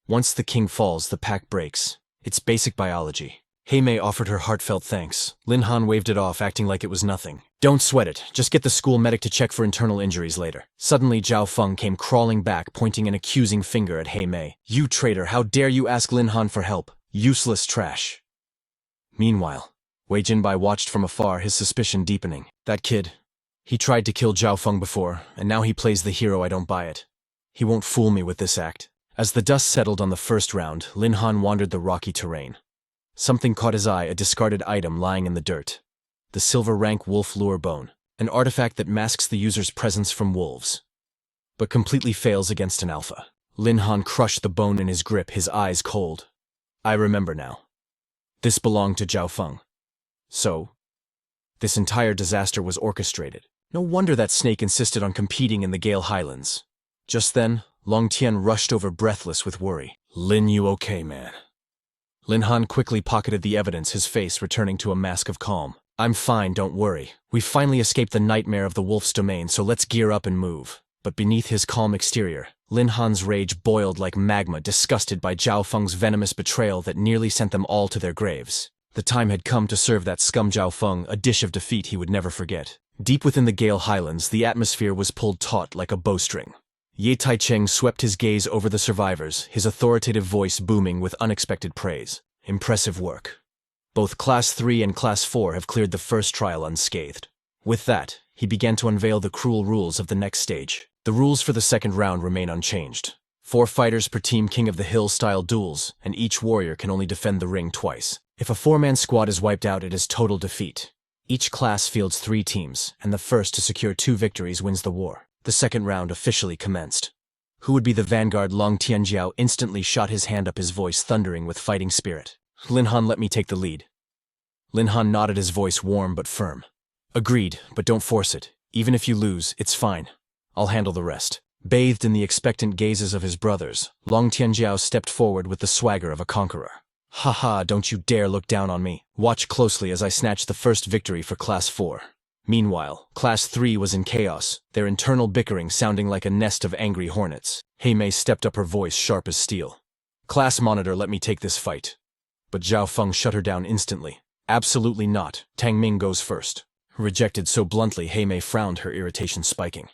Once the king falls, the pack breaks. It's basic biology. Hei Mei offered her heartfelt thanks. Lin Han waved it off, acting like it was nothing. Don't sweat it. Just get the school medic to check for internal injuries later. Suddenly, Zhao Feng came crawling back, pointing an accusing finger at Hei Mei. You traitor, how dare you ask Lin Han for help? Useless trash. Meanwhile, Wei Jinbai watched from afar, his suspicion deepening. That kid. He tried to kill Zhao Feng before, and now he plays the hero. I don't buy it. He won't fool me with this act. As the dust settled on the first round, Lin Han wandered the rocky terrain. Something caught his eye, a discarded item lying in the dirt. The silver rank wolf lure bone, an artifact that masks the user's presence from wolves, but completely fails against an alpha. Lin Han crushed the bone in his grip, his eyes cold. I remember now. This belonged to Zhao Feng. So, this entire disaster was orchestrated. No wonder that snake insisted on competing in the Gale Highlands. Just then, Long Tian rushed over, breathless with worry. Lin, you okay, man? Lin Han quickly pocketed the evidence, his face returning to a mask of calm. I'm fine, don't worry. We've finally escaped the nightmare of the wolf's domain, so let's gear up and move. But beneath his calm exterior, Lin Han's rage boiled like magma, disgusted by Zhao Feng's venomous betrayal that nearly sent them all to their graves. The time had come to serve that scum Zhao Feng a dish of defeat he would never forget. Deep within the Gale Highlands, the atmosphere was pulled taut like a bowstring. Ye Taicheng swept his gaze over the survivors, his authoritative voice booming with unexpected praise. Impressive work. Both Class 3 and Class 4 have cleared the first trial unscathed. With that, he began to unveil the cruel rules of the next stage. The rules for the second round remain unchanged. 4 fighters per team, King of the Hill-style duels, and each warrior can only defend the ring twice. If a 4-man squad is wiped out, it is total defeat. Each class fields 3 teams, and the first to secure 2 victories wins the war. The second round officially commenced. Who would be the vanguard? Long Tianjiao instantly shot his hand up, his voice thundering with fighting spirit. Lin Han, let me take the lead. Lin Han nodded, his voice warm but firm. Agreed, but don't force it. Even if you lose, it's fine. I'll handle the rest. Bathed in the expectant gazes of his brothers, Long Tianjiao stepped forward with the swagger of a conqueror. Haha, don't you dare look down on me. Watch closely as I snatch the first victory for Class 4. Meanwhile, Class 3 was in chaos, their internal bickering sounding like a nest of angry hornets. Heimei stepped up, her voice sharp as steel. Class monitor, let me take this fight. But Zhao Feng shut her down instantly. Absolutely not. Tang Ming goes first. Rejected so bluntly, Heimei frowned, her irritation spiking.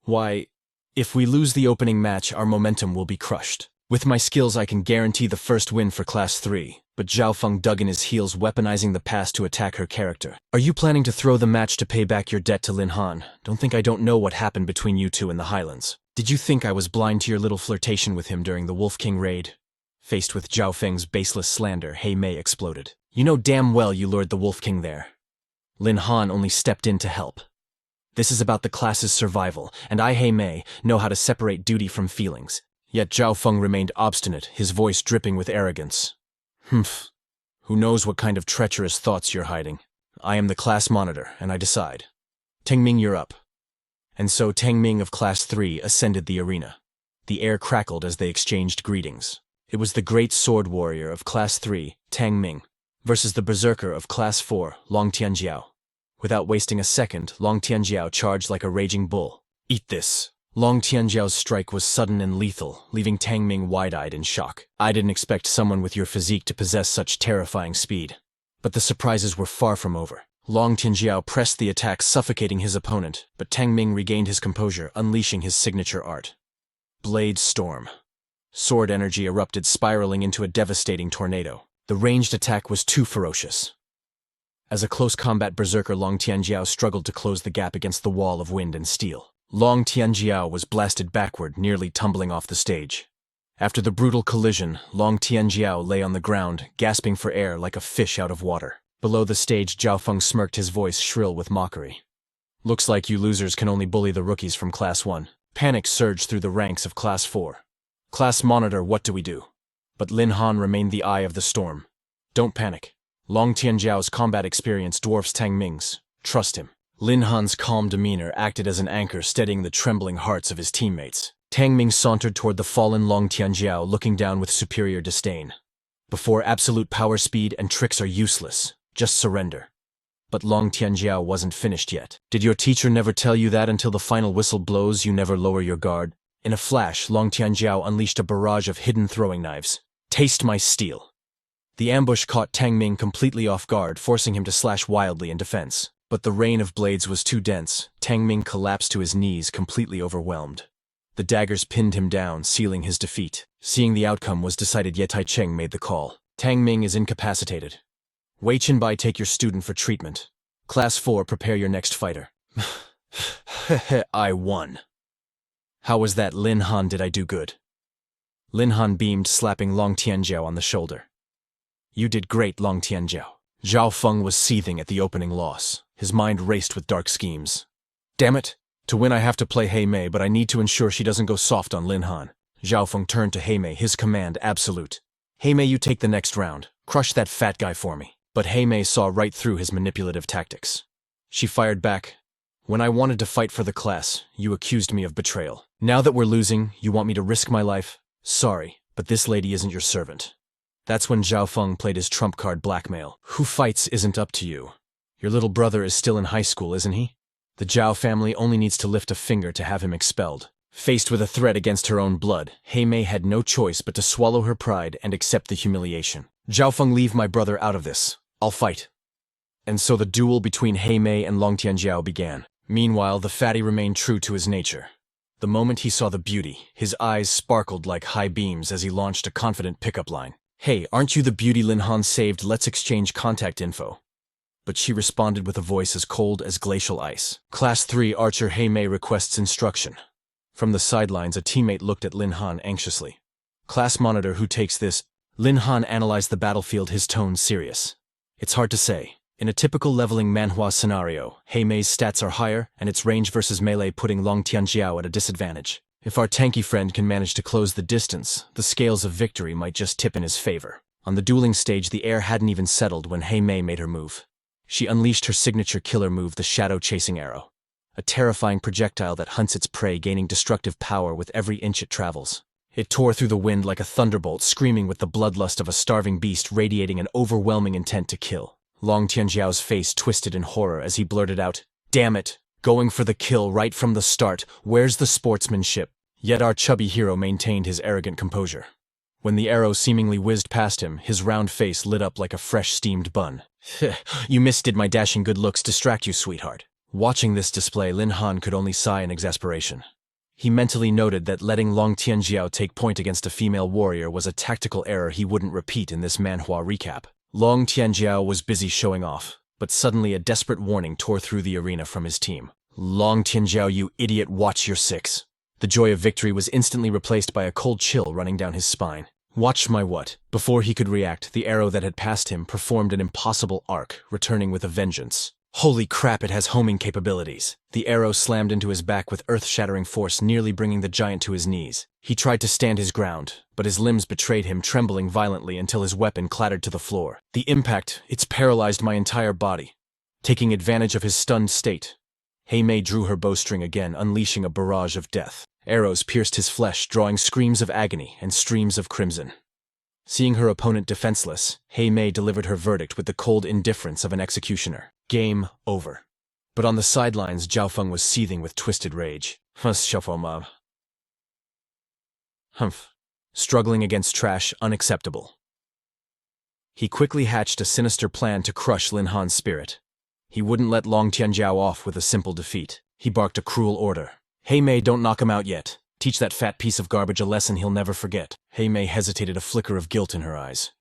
Why, if we lose the opening match, our momentum will be crushed. With my skills, I can guarantee the first win for Class 3, but Zhao Feng dug in his heels, weaponizing the past to attack her character. Are you planning to throw the match to pay back your debt to Lin Han? Don't think I don't know what happened between you two in the Highlands. Did you think I was blind to your little flirtation with him during the Wolf King raid? Faced with Zhao Feng's baseless slander, Heimei exploded. You know damn well you lured the Wolf King there. Lin Han only stepped in to help. This is about the class's survival, and I, Heimei, know how to separate duty from feelings. Yet Zhao Feng remained obstinate, his voice dripping with arrogance. Humph. Who knows what kind of treacherous thoughts you're hiding? I am the class monitor, and I decide. Tang Ming, you're up. And so Tang Ming of Class 3 ascended the arena. The air crackled as they exchanged greetings. It was the great sword warrior of Class 3, Tang Ming, versus the berserker of Class 4, Long Tianjiao. Without wasting a second, Long Tianjiao charged like a raging bull. Eat this. Long Tianjiao's strike was sudden and lethal, leaving Tang Ming wide-eyed in shock. I didn't expect someone with your physique to possess such terrifying speed. But the surprises were far from over. Long Tianjiao pressed the attack, suffocating his opponent, but Tang Ming regained his composure, unleashing his signature art. Blade Storm. Sword energy erupted, spiraling into a devastating tornado. The ranged attack was too ferocious. As a close combat berserker, Long Tianjiao struggled to close the gap against the wall of wind and steel. Long Tianjiao was blasted backward, nearly tumbling off the stage. After the brutal collision, Long Tianjiao lay on the ground, gasping for air like a fish out of water. Below the stage, Zhao Feng smirked, his voice shrill with mockery. Looks like you losers can only bully the rookies from Class 1. Panic surged through the ranks of Class 4. Class monitor, what do we do? But Lin Han remained the eye of the storm. Don't panic. Long Tianjiao's combat experience dwarfs Tang Ming's. Trust him. Lin Han's calm demeanor acted as an anchor, steadying the trembling hearts of his teammates. Tang Ming sauntered toward the fallen Long Tianjiao, looking down with superior disdain. Before absolute power, speed and tricks are useless. Just surrender. But Long Tianjiao wasn't finished yet. Did your teacher never tell you that until the final whistle blows, you never lower your guard? In a flash, Long Tianjiao unleashed a barrage of hidden throwing knives. Taste my steel. The ambush caught Tang Ming completely off guard, forcing him to slash wildly in defense. But the rain of blades was too dense. Tang Ming collapsed to his knees, completely overwhelmed. The daggers pinned him down, sealing his defeat. Seeing the outcome was decided, Ye Taicheng made the call. Tang Ming is incapacitated. Wei Qinbai, take your student for treatment. Class 4, prepare your next fighter. I won. How was that, Lin Han? Did I do good? Lin Han beamed, slapping Long Tianjiao on the shoulder. You did great, Long Tianjiao. Zhao Feng was seething at the opening loss. His mind raced with dark schemes. Damn it! To win I have to play Heimei, but I need to ensure she doesn't go soft on Lin Han. Zhao Feng turned to Heimei, his command absolute. Heimei, you take the next round. Crush that fat guy for me. But Heimei saw right through his manipulative tactics. She fired back. When I wanted to fight for the class, you accused me of betrayal. Now that we're losing, you want me to risk my life? Sorry, but this lady isn't your servant. That's when Zhao Feng played his trump card, blackmail. Who fights isn't up to you. Your little brother is still in high school, isn't he? The Zhao family only needs to lift a finger to have him expelled. Faced with a threat against her own blood, Heimei had no choice but to swallow her pride and accept the humiliation. Zhao Feng, leave my brother out of this. I'll fight. And so the duel between Heimei and Long Tianjiao began. Meanwhile, the fatty remained true to his nature. The moment he saw the beauty, his eyes sparkled like high beams as he launched a confident pickup line. Hey, aren't you the beauty Lin Han saved? Let's exchange contact info. But she responded with a voice as cold as glacial ice. Class 3 Archer Heimei requests instruction. From the sidelines, a teammate looked at Lin Han anxiously. Class monitor, who takes this? Lin Han analyzed the battlefield, his tone serious. It's hard to say. In a typical leveling Manhwa scenario, Heimei's stats are higher, and its range versus melee putting Long Tianjiao at a disadvantage. If our tanky friend can manage to close the distance, the scales of victory might just tip in his favor. On the dueling stage, the air hadn't even settled when Heimei made her move. She unleashed her signature killer move, the shadow chasing arrow. a terrifying projectile that hunts its prey, gaining destructive power with every inch it travels. It tore through the wind like a thunderbolt, screaming with the bloodlust of a starving beast, radiating an overwhelming intent to kill. Long Tianjiao's face twisted in horror as he blurted out, "Damn it! Going for the kill right from the start. Where's the sportsmanship?" Yet our chubby hero maintained his arrogant composure. When the arrow seemingly whizzed past him, his round face lit up like a fresh steamed bun. "You missed. Did my dashing good looks distract you, sweetheart?" Watching this display, Lin Han could only sigh in exasperation. He mentally noted that letting Long Tianjiao take point against a female warrior was a tactical error he wouldn't repeat in this Manhwa recap. Long Tianjiao was busy showing off, but suddenly a desperate warning tore through the arena from his team. "Long Tianjiao, you idiot, watch your six." The joy of victory was instantly replaced by a cold chill running down his spine. Watch my what? Before he could react, the arrow that had passed him performed an impossible arc, returning with a vengeance. Holy crap, it has homing capabilities. The arrow slammed into his back with earth-shattering force, nearly bringing the giant to his knees. He tried to stand his ground, but his limbs betrayed him, trembling violently until his weapon clattered to the floor. The impact, it's paralyzed my entire body. Taking advantage of his stunned state, Mei drew her bowstring again, unleashing a barrage of death. Arrows pierced his flesh, drawing screams of agony and streams of crimson. Seeing her opponent defenseless, Mei delivered her verdict with the cold indifference of an executioner. Game over. But on the sidelines, Zhao Feng was seething with twisted rage. Humph. Struggling against trash, unacceptable. He quickly hatched a sinister plan to crush Lin Han's spirit. He wouldn't let Long Tianjiao off with a simple defeat. He barked a cruel order. Mei, don't knock him out yet. Teach that fat piece of garbage a lesson he'll never forget." Mei hesitated, a flicker of guilt in her eyes.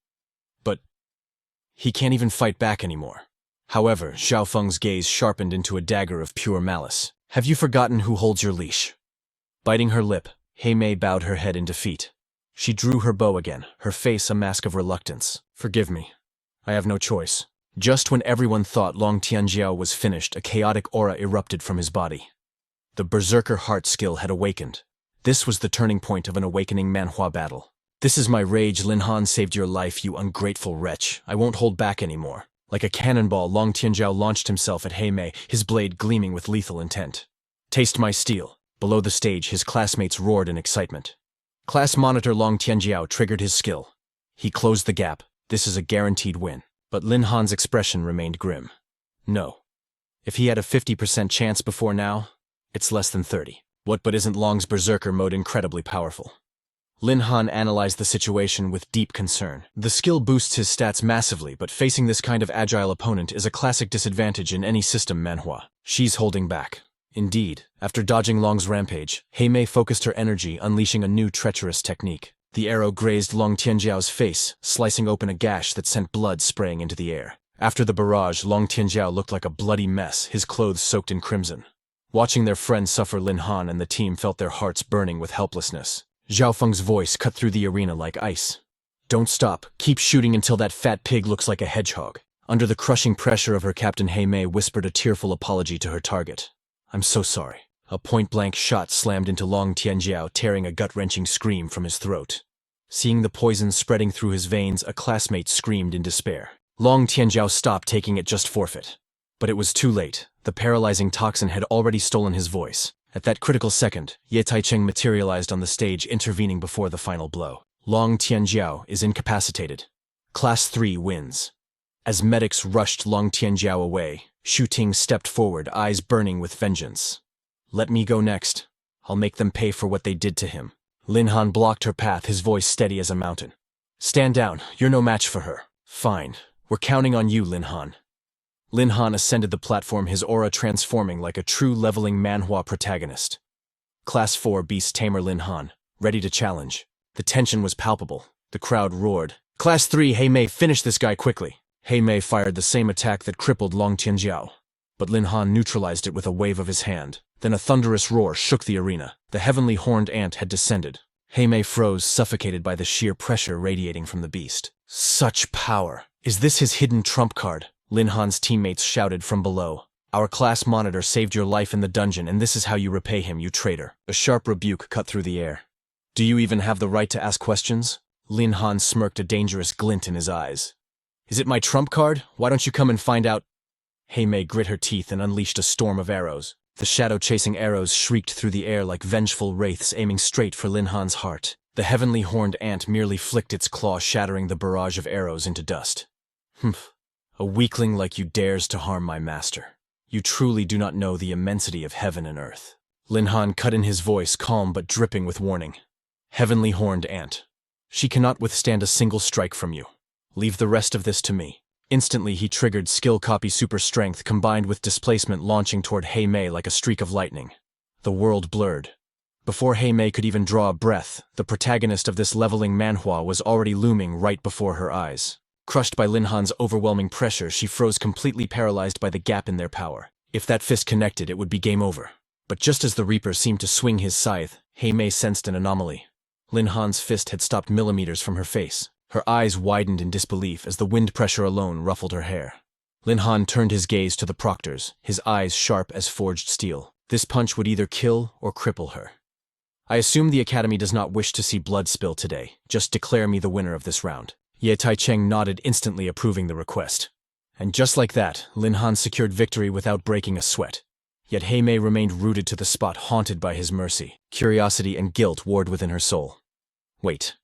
But he can't even fight back anymore. However, Zhao Feng's gaze sharpened into a dagger of pure malice. "Have you forgotten who holds your leash?" Biting her lip, Mei bowed her head in defeat. She drew her bow again, her face a mask of reluctance. "Forgive me. I have no choice." Just when everyone thought Long Tianjiao was finished, a chaotic aura erupted from his body. The Berserker heart skill had awakened. This was the turning point of an awakening Manhwa battle. "This is my rage. Lin Han saved your life, you ungrateful wretch. I won't hold back anymore." Like a cannonball, Long Tianjiao launched himself at Mei, his blade gleaming with lethal intent. "Taste my steel." Below the stage, his classmates roared in excitement. Class monitor Long Tianjiao triggered his skill. He closed the gap. This is a guaranteed win. But Lin Han's expression remained grim. No. If he had a 50% chance before now, it's less than 30. What but isn't Long's Berserker mode incredibly powerful? Lin Han analyzed the situation with deep concern. The skill boosts his stats massively, but facing this kind of agile opponent is a classic disadvantage in any system Manhwa. She's holding back. Indeed, after dodging Long's rampage, Mei focused her energy, unleashing a new treacherous technique. The arrow grazed Long Tianjiao's face, slicing open a gash that sent blood spraying into the air. After the barrage, Long Tianjiao looked like a bloody mess, his clothes soaked in crimson. Watching their friend suffer, Lin Han and the team felt their hearts burning with helplessness. Zhao Feng's voice cut through the arena like ice. "Don't stop. Keep shooting until that fat pig looks like a hedgehog." Under the crushing pressure of her captain, Mei whispered a tearful apology to her target. "I'm so sorry." A point-blank shot slammed into Long Tianjiao, tearing a gut-wrenching scream from his throat. Seeing the poison spreading through his veins, a classmate screamed in despair. Long Tianjiao stopped, taking it just forfeit. But it was too late. The paralyzing toxin had already stolen his voice. At that critical second, Ye Taicheng materialized on the stage, intervening before the final blow. Long Tianjiao is incapacitated. Class 3 wins. As medics rushed Long Tianjiao away, Shu Ting stepped forward, eyes burning with vengeance. "Let me go next. I'll make them pay for what they did to him." Lin Han blocked her path, his voice steady as a mountain. "Stand down. You're no match for her." "Fine. We're counting on you, Lin Han." Lin Han ascended the platform, his aura transforming like a true leveling Manhwa protagonist. Class 4 Beast Tamer Lin Han, ready to challenge. The tension was palpable. The crowd roared. "Class 3, Mei, finish this guy quickly." Mei fired the same attack that crippled Long Tianjiao. But Lin Han neutralized it with a wave of his hand. Then a thunderous roar shook the arena. The heavenly horned ant had descended. Mei froze, suffocated by the sheer pressure radiating from the beast. Such power! Is this his hidden trump card? Lin Han's teammates shouted from below. "Our class monitor saved your life in the dungeon, and this is how you repay him, you traitor." A sharp rebuke cut through the air. "Do you even have the right to ask questions?" Lin Han smirked, a dangerous glint in his eyes. "Is it my trump card? Why don't you come and find out?" Mei grit her teeth and unleashed a storm of arrows. The shadow-chasing arrows shrieked through the air like vengeful wraiths aiming straight for Lin Han's heart. The heavenly horned ant merely flicked its claw, shattering the barrage of arrows into dust. Humph. A weakling like you dares to harm my master. You truly do not know the immensity of heaven and earth. Lin Han cut in his voice, calm but dripping with warning. Heavenly horned ant. She cannot withstand a single strike from you. Leave the rest of this to me. Instantly he triggered skill copy super strength combined with displacement, launching toward Hei Mei like a streak of lightning. The world blurred. Before Hei Mei could even draw a breath, the protagonist of this leveling manhwa was already looming right before her eyes. Crushed by Lin Han's overwhelming pressure, she froze, completely paralyzed by the gap in their power. If that fist connected, it would be game over. But just as the Reaper seemed to swing his scythe, Hei Mei sensed an anomaly. Lin Han's fist had stopped millimeters from her face. Her eyes widened in disbelief as the wind pressure alone ruffled her hair. Lin Han turned his gaze to the proctors, his eyes sharp as forged steel. This punch would either kill or cripple her. I assume the Academy does not wish to see blood spill today. Just declare me the winner of this round. Ye Taicheng nodded, instantly approving the request. And just like that, Lin Han secured victory without breaking a sweat. Yet Hei Mei remained rooted to the spot, haunted by his mercy. Curiosity and guilt warred within her soul. Wait.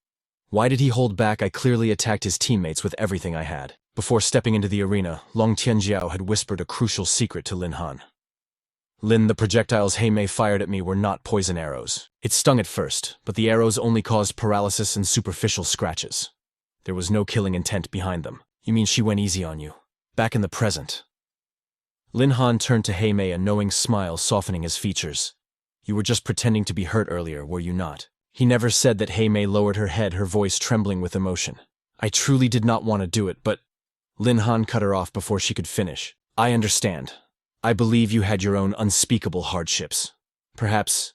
Why did he hold back? I clearly attacked his teammates with everything I had. Before stepping into the arena, Long Tianjiao had whispered a crucial secret to Lin Han. Lin, the projectiles Hei Mei fired at me were not poison arrows. It stung at first, but the arrows only caused paralysis and superficial scratches. There was no killing intent behind them. You mean she went easy on you? Back in the present. Lin Han turned to Hei Mei, a knowing smile softening his features. You were just pretending to be hurt earlier, were you not? He never said that. Hei Mei lowered her head, her voice trembling with emotion. I truly did not want to do it, but... Lin Han cut her off before she could finish. I understand. I believe you had your own unspeakable hardships. Perhaps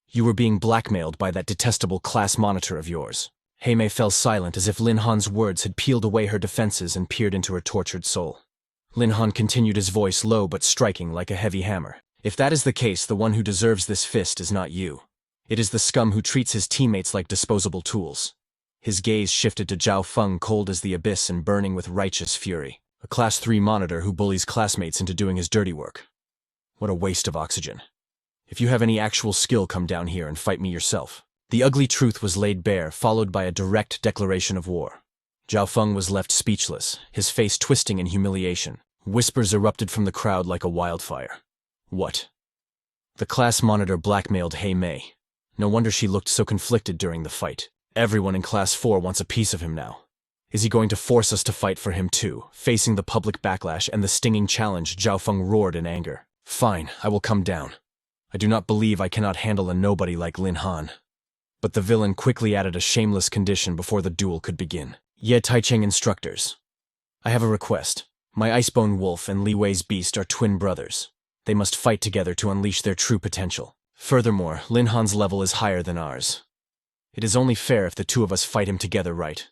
you were being blackmailed by that detestable class monitor of yours. Hei Mei fell silent, as if Lin Han's words had peeled away her defenses and peered into her tortured soul. Lin Han continued, his voice low but striking like a heavy hammer. If that is the case, the one who deserves this fist is not you. It is the scum who treats his teammates like disposable tools. His gaze shifted to Zhao Feng, cold as the abyss and burning with righteous fury. A Class 3 monitor who bullies classmates into doing his dirty work. What a waste of oxygen. If you have any actual skill, come down here and fight me yourself. The ugly truth was laid bare, followed by a direct declaration of war. Zhao Feng was left speechless, his face twisting in humiliation. Whispers erupted from the crowd like a wildfire. What? The class monitor blackmailed Hei Mei. No wonder she looked so conflicted during the fight. Everyone in Class 4 wants a piece of him now. Is he going to force us to fight for him too? Facing the public backlash and the stinging challenge, Zhao Feng roared in anger. Fine, I will come down. I do not believe I cannot handle a nobody like Lin Han. But the villain quickly added a shameless condition before the duel could begin. Ye Taicheng instructors. I have a request. My Icebone Wolf and Li Wei's Beast are twin brothers. They must fight together to unleash their true potential. Furthermore, Lin Han's level is higher than ours. It is only fair if the two of us fight him together, right?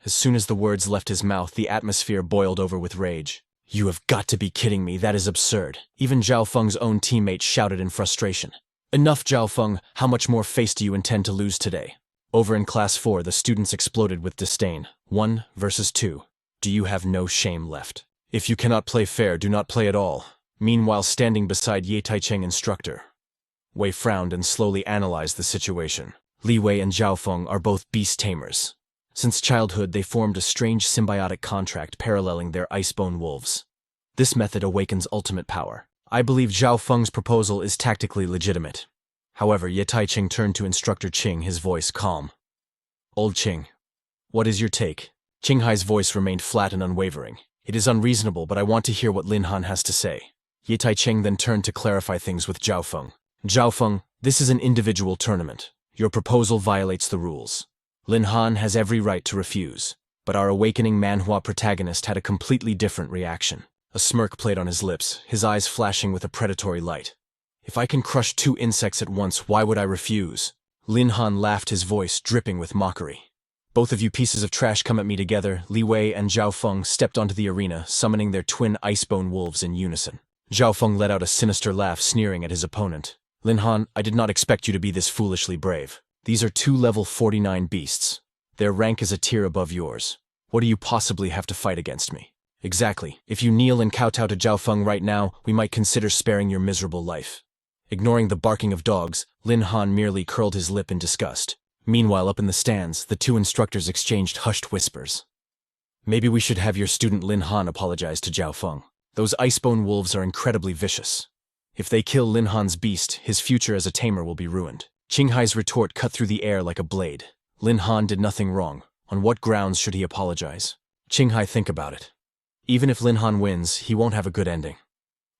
As soon as the words left his mouth, the atmosphere boiled over with rage. You have got to be kidding me, that is absurd. Even Zhao Feng's own teammates shouted in frustration. Enough, Zhao Feng, how much more face do you intend to lose today? Over in Class 4, the students exploded with disdain. 1 versus 2. Do you have no shame left? If you cannot play fair, do not play at all. Meanwhile, standing beside Ye Taicheng instructor, Wei frowned and slowly analyzed the situation. Li Wei and Zhao Feng are both Beast Tamers. Since childhood, they formed a strange symbiotic contract paralleling their Icebone wolves. This method awakens ultimate power. I believe Zhao Feng's proposal is tactically legitimate. However, Ye Taicheng turned to Instructor Qing, his voice calm. Old Qing, what is your take? Qinghai's voice remained flat and unwavering. It is unreasonable, but I want to hear what Lin Han has to say. Ye Taicheng then turned to clarify things with Zhao Feng. Zhao Feng, this is an individual tournament. Your proposal violates the rules. Lin Han has every right to refuse, but our awakening Manhwa protagonist had a completely different reaction. A smirk played on his lips, his eyes flashing with a predatory light. If I can crush 2 insects at once, why would I refuse? Lin Han laughed, his voice dripping with mockery. Both of you pieces of trash, come at me together. Li Wei and Zhao Feng stepped onto the arena, summoning their twin Icebone wolves in unison. Zhao Feng let out a sinister laugh, sneering at his opponent. Lin Han, I did not expect you to be this foolishly brave. These are 2 level 49 beasts. Their rank is a tier above yours. What do you possibly have to fight against me? Exactly. If you kneel and kowtow to Zhao Feng right now, we might consider sparing your miserable life. Ignoring the barking of dogs, Lin Han merely curled his lip in disgust. Meanwhile, up in the stands, the two instructors exchanged hushed whispers. Maybe we should have your student Lin Han apologize to Zhao Feng. Those icebone wolves are incredibly vicious. If they kill Lin Han's beast, his future as a tamer will be ruined. Qinghai's retort cut through the air like a blade. Lin Han did nothing wrong. On what grounds should he apologize? Qinghai, think about it. Even if Lin Han wins, he won't have a good ending.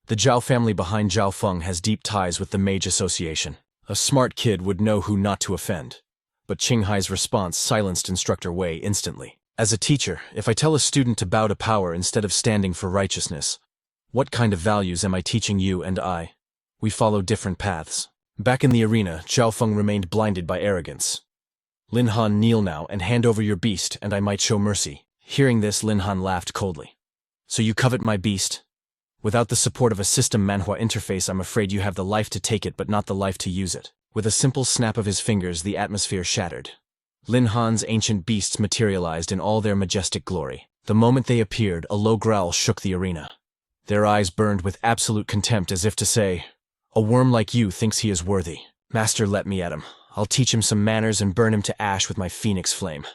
The Zhao family behind Zhao Feng has deep ties with the Mage Association. A smart kid would know who not to offend. But Qinghai's response silenced Instructor Wei instantly. As a teacher, if I tell a student to bow to power instead of standing for righteousness, what kind of values am I teaching you and I? We follow different paths. Back in the arena, Zhao Feng remained blinded by arrogance. Lin Han, kneel now and hand over your beast, and I might show mercy. Hearing this, Lin Han laughed coldly. So you covet my beast? Without the support of a system Manhwa interface, I'm afraid you have the life to take it but not the life to use it. With a simple snap of his fingers, the atmosphere shattered. Lin Han's ancient beasts materialized in all their majestic glory. The moment they appeared, a low growl shook the arena. Their eyes burned with absolute contempt as if to say, "A worm like you thinks he is worthy. Master, let me at him. I'll teach him some manners and burn him to ash with my phoenix flame."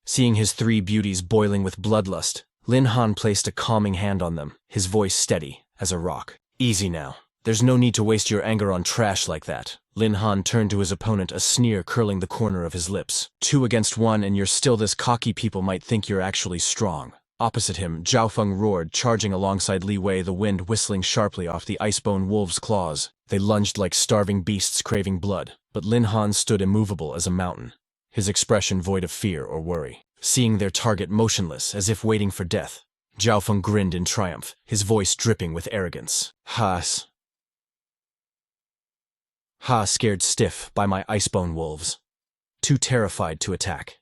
Seeing his three beauties boiling with bloodlust, Lin Han placed a calming hand on them, his voice steady as a rock. "Easy now. There's no need to waste your anger on trash like that." Lin Han turned to his opponent, a sneer curling the corner of his lips. 2 against 1 and you're still this cocky, people might think you're actually strong. Opposite him, Zhao Feng roared, charging alongside Li Wei, the wind whistling sharply off the icebone wolves' claws. They lunged like starving beasts craving blood, but Lin Han stood immovable as a mountain, his expression void of fear or worry. Seeing their target motionless, as if waiting for death, Zhao Feng grinned in triumph, his voice dripping with arrogance. Scared stiff by my icebone wolves. Too terrified to attack.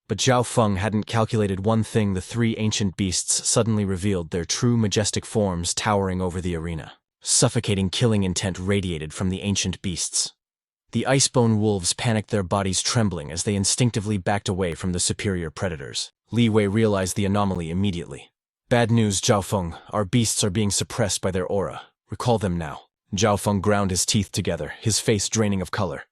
But Zhao Feng hadn't calculated one thing. The three ancient beasts suddenly revealed their true majestic forms, towering over the arena. Suffocating killing intent radiated from the ancient beasts. The icebone wolves panicked, their bodies trembling as they instinctively backed away from the superior predators. Li Wei realized the anomaly immediately. "Bad news, Zhao Feng. Our beasts are being suppressed by their aura. Recall them now." Zhao Feng ground his teeth together, his face draining of color.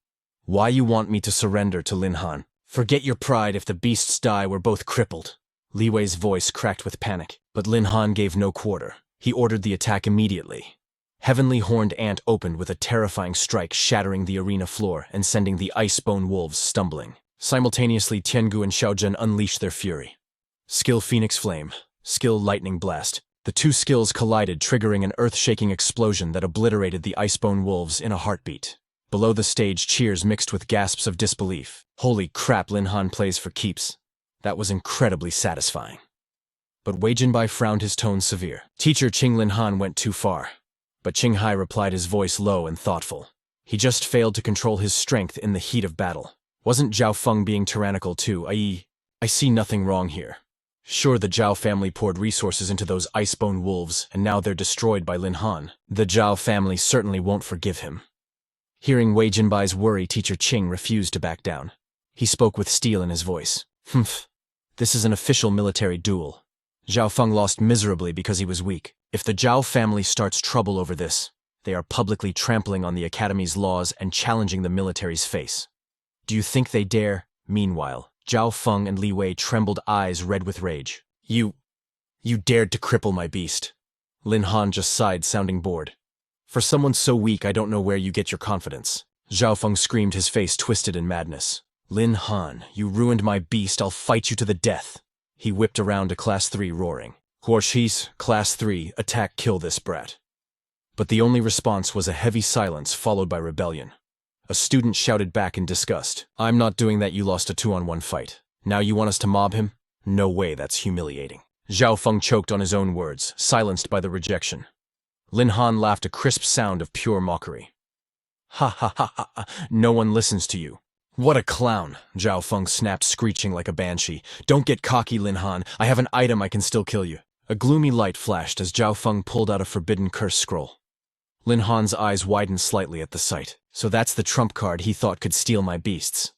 "Why you want me to surrender to Lin Han? Forget your pride. If the beasts die, we're both crippled." Li Wei's voice cracked with panic, but Lin Han gave no quarter. He ordered the attack immediately. Heavenly Horned Ant opened with a terrifying strike, shattering the arena floor and sending the icebone wolves stumbling. Simultaneously, Tian Gu and Xiao Zhen unleashed their fury. Skill Phoenix Flame, skill Lightning Blast. The two skills collided, triggering an earth-shaking explosion that obliterated the icebone wolves in a heartbeat. Below the stage, cheers mixed with gasps of disbelief. Holy crap, Lin Han plays for keeps. That was incredibly satisfying. But Wei Jinbai frowned, his tone severe. Teacher Qing, Lin Han went too far. But Qinghai replied, his voice low and thoughtful. He just failed to control his strength in the heat of battle. Wasn't Zhao Feng being tyrannical too? I see nothing wrong here. Sure, the Zhao family poured resources into those icebone wolves, and now they're destroyed by Lin Han. The Zhao family certainly won't forgive him. Hearing Wei Jinbai's worry, Teacher Qing refused to back down. He spoke with steel in his voice. This is an official military duel. Zhao Feng lost miserably because he was weak. If the Zhao family starts trouble over this, they are publicly trampling on the Academy's laws and challenging the military's face. Do you think they dare? Meanwhile, Zhao Feng and Li Wei trembled, eyes red with rage. You dared to cripple my beast. Lin Han just sighed, sounding bored. For someone so weak, I don't know where you get your confidence. Zhao Feng screamed, his face twisted in madness. Lin Han, you ruined my beast, I'll fight you to the death. He whipped around to Class 3, roaring. Huoshis, Class 3, attack, kill this brat. But the only response was a heavy silence followed by rebellion. A student shouted back in disgust. I'm not doing that, you lost a 2-on-1 fight. Now you want us to mob him? No way, that's humiliating. Zhao Feng choked on his own words, silenced by the rejection. Lin Han laughed, a crisp sound of pure mockery. Ha ha ha ha, no one listens to you. What a clown, Zhao Feng snapped, screeching like a banshee. Don't get cocky, Lin Han. I have an item, I can still kill you. A gloomy light flashed as Zhao Feng pulled out a forbidden curse scroll. Lin Han's eyes widened slightly at the sight. So that's the trump card he thought could steal my beasts.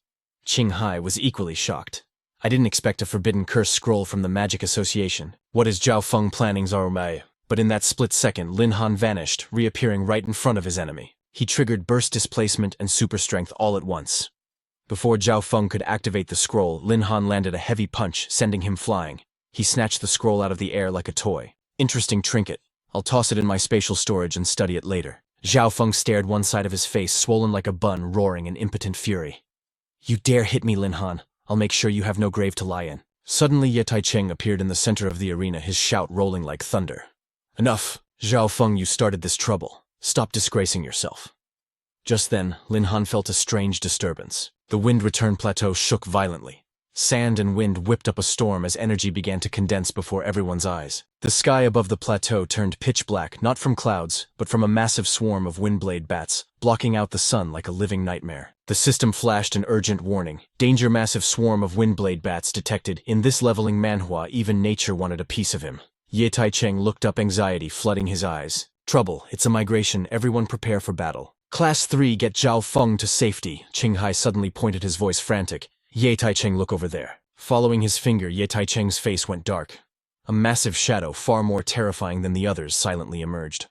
Qinghai was equally shocked. I didn't expect a forbidden curse scroll from the Magic Association. What is Zhao Feng planning, Zarumai? But in that split second, Lin Han vanished, reappearing right in front of his enemy. He triggered burst displacement and super strength all at once. Before Zhao Feng could activate the scroll, Lin Han landed a heavy punch, sending him flying. He snatched the scroll out of the air like a toy. Interesting trinket. I'll toss it in my spatial storage and study it later. Zhao Feng stared one side of his face, swollen like a bun, roaring in impotent fury. You dare hit me, Lin Han. I'll make sure you have no grave to lie in. Suddenly Ye Taicheng appeared in the center of the arena, his shout rolling like thunder. Enough. Zhao Feng, you started this trouble. Stop disgracing yourself. Just then, Lin Han felt a strange disturbance. The wind return plateau shook violently. Sand and wind whipped up a storm as energy began to condense before everyone's eyes. The sky above the plateau turned pitch black, not from clouds, but from a massive swarm of windblade bats, blocking out the sun like a living nightmare. The system flashed an urgent warning. Danger, massive swarm of windblade bats detected. In this leveling Manhwa, even nature wanted a piece of him. Ye Taicheng looked up, anxiety flooding his eyes. Trouble, it's a migration, everyone prepare for battle. Class 3, get Zhao Feng to safety. Qinghai suddenly pointed, his voice frantic. Ye Taicheng, look over there. Following his finger, Ye Taicheng's face went dark. A massive shadow, far more terrifying than the others, silently emerged.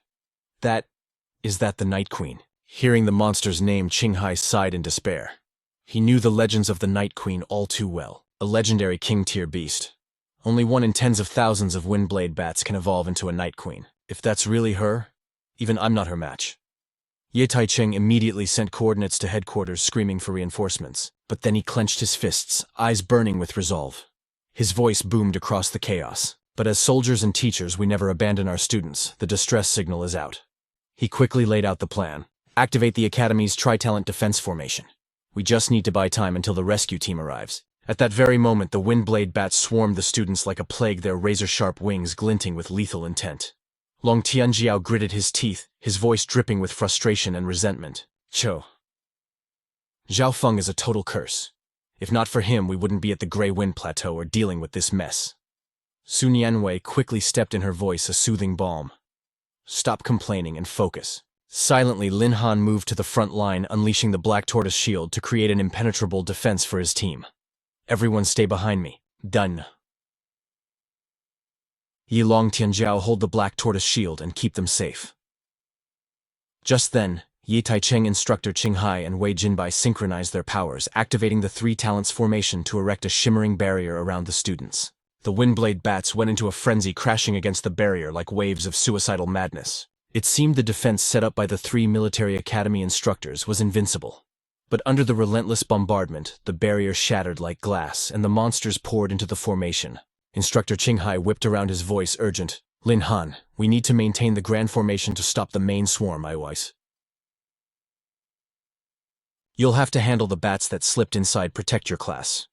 Is that the Night Queen? Hearing the monster's name, Qinghai sighed in despair. He knew the legends of the Night Queen all too well. A legendary king-tier beast. Only one in tens of thousands of windblade bats can evolve into a Night Queen. If that's really her, even I'm not her match. Ye Taicheng immediately sent coordinates to headquarters, screaming for reinforcements. But then he clenched his fists, eyes burning with resolve. His voice boomed across the chaos. But as soldiers and teachers, we never abandon our students. The distress signal is out. He quickly laid out the plan. Activate the Academy's tri-talent defense formation. We just need to buy time until the rescue team arrives. At that very moment, the windblade bats swarmed the students like a plague, their razor-sharp wings glinting with lethal intent. Long Tianjiao gritted his teeth, his voice dripping with frustration and resentment. Zhao Feng is a total curse. If not for him, we wouldn't be at the Grey Wind Plateau or dealing with this mess. Sun Yanwei quickly stepped in, her voice a soothing balm. Stop complaining and focus. Silently, Lin Han moved to the front line, unleashing the Black Tortoise Shield to create an impenetrable defense for his team. Everyone stay behind me. Done. Yi Long Tianjiao, hold the Black Tortoise Shield and keep them safe. Just then, Ye Taicheng, instructor Qinghai, and Wei Jinbai synchronized their powers, activating the three talents formation to erect a shimmering barrier around the students. The windblade bats went into a frenzy, crashing against the barrier like waves of suicidal madness. It seemed the defense set up by the three military academy instructors was invincible. But under the relentless bombardment, the barrier shattered like glass, and the monsters poured into the formation. Instructor Qinghai whipped around, his voice urgent. Lin Han, we need to maintain the grand formation to stop the main swarm, otherwise. You'll have to handle the bats that slipped inside. Protect your class.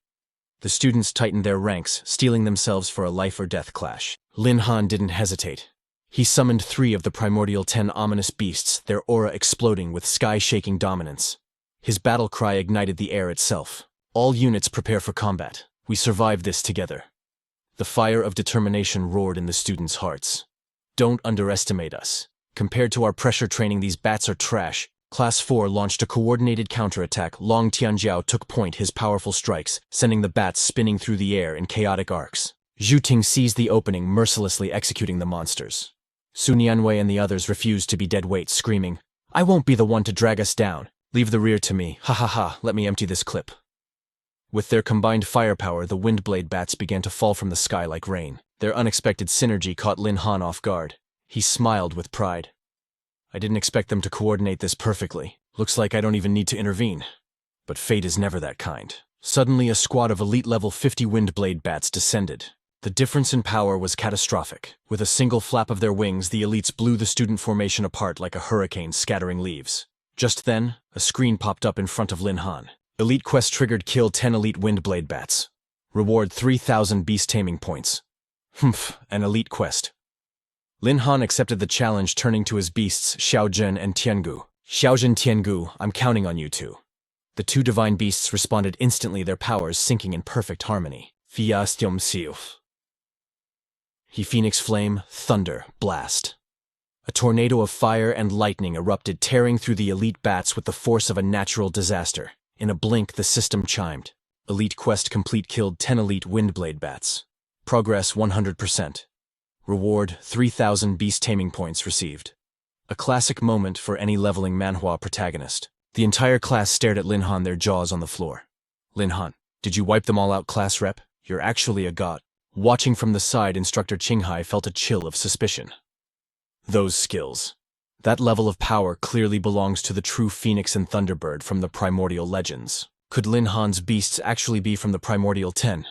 The students tightened their ranks, steeling themselves for a life-or-death clash. Lin Han didn't hesitate. He summoned 3 of the Primordial 10 Ominous Beasts, their aura exploding with sky-shaking dominance. His battle cry ignited the air itself. All units prepare for combat. We survive this together. The fire of determination roared in the students' hearts. Don't underestimate us. Compared to our pressure training, these bats are trash. Class 4 launched a coordinated counterattack. Long Tianjiao took point, his powerful strikes, sending the bats spinning through the air in chaotic arcs. Zhu Ting seized the opening, mercilessly executing the monsters. Sun Yanwei and the others refused to be dead weight, screaming, I won't be the one to drag us down. Leave the rear to me. Ha ha ha, let me empty this clip. With their combined firepower, the windblade bats began to fall from the sky like rain. Their unexpected synergy caught Lin Han off guard. He smiled with pride. I didn't expect them to coordinate this perfectly. Looks like I don't even need to intervene. But fate is never that kind. Suddenly, a squad of elite level 50 windblade bats descended. The difference in power was catastrophic. With a single flap of their wings, the elites blew the student formation apart like a hurricane scattering leaves. Just then, a screen popped up in front of Lin Han. Elite quest triggered, kill 10 elite windblade bats. Reward 3,000 beast taming points. Humph, an elite quest. Lin Han accepted the challenge, turning to his beasts, Xiao Zhen and Tian Gu. Xiao Zhen, Tian Gu, I'm counting on you two. The 2 divine beasts responded instantly, their powers syncing in perfect harmony. Fiastium Siuf. He Phoenix Flame, Thunder, Blast. A tornado of fire and lightning erupted, tearing through the elite bats with the force of a natural disaster. In a blink, the system chimed. Elite quest complete, killed 10 elite windblade bats. Progress 100%. Reward 3,000 beast taming points received. A classic moment for any leveling manhwa protagonist. The entire class stared at Lin Han, their jaws on the floor. Lin Han, did you wipe them all out, class rep? You're actually a god. Watching from the side, Instructor Qinghai felt a chill of suspicion. Those skills. That level of power clearly belongs to the true Phoenix and Thunderbird from the Primordial Legends. Could Lin Han's beasts actually be from the Primordial 10?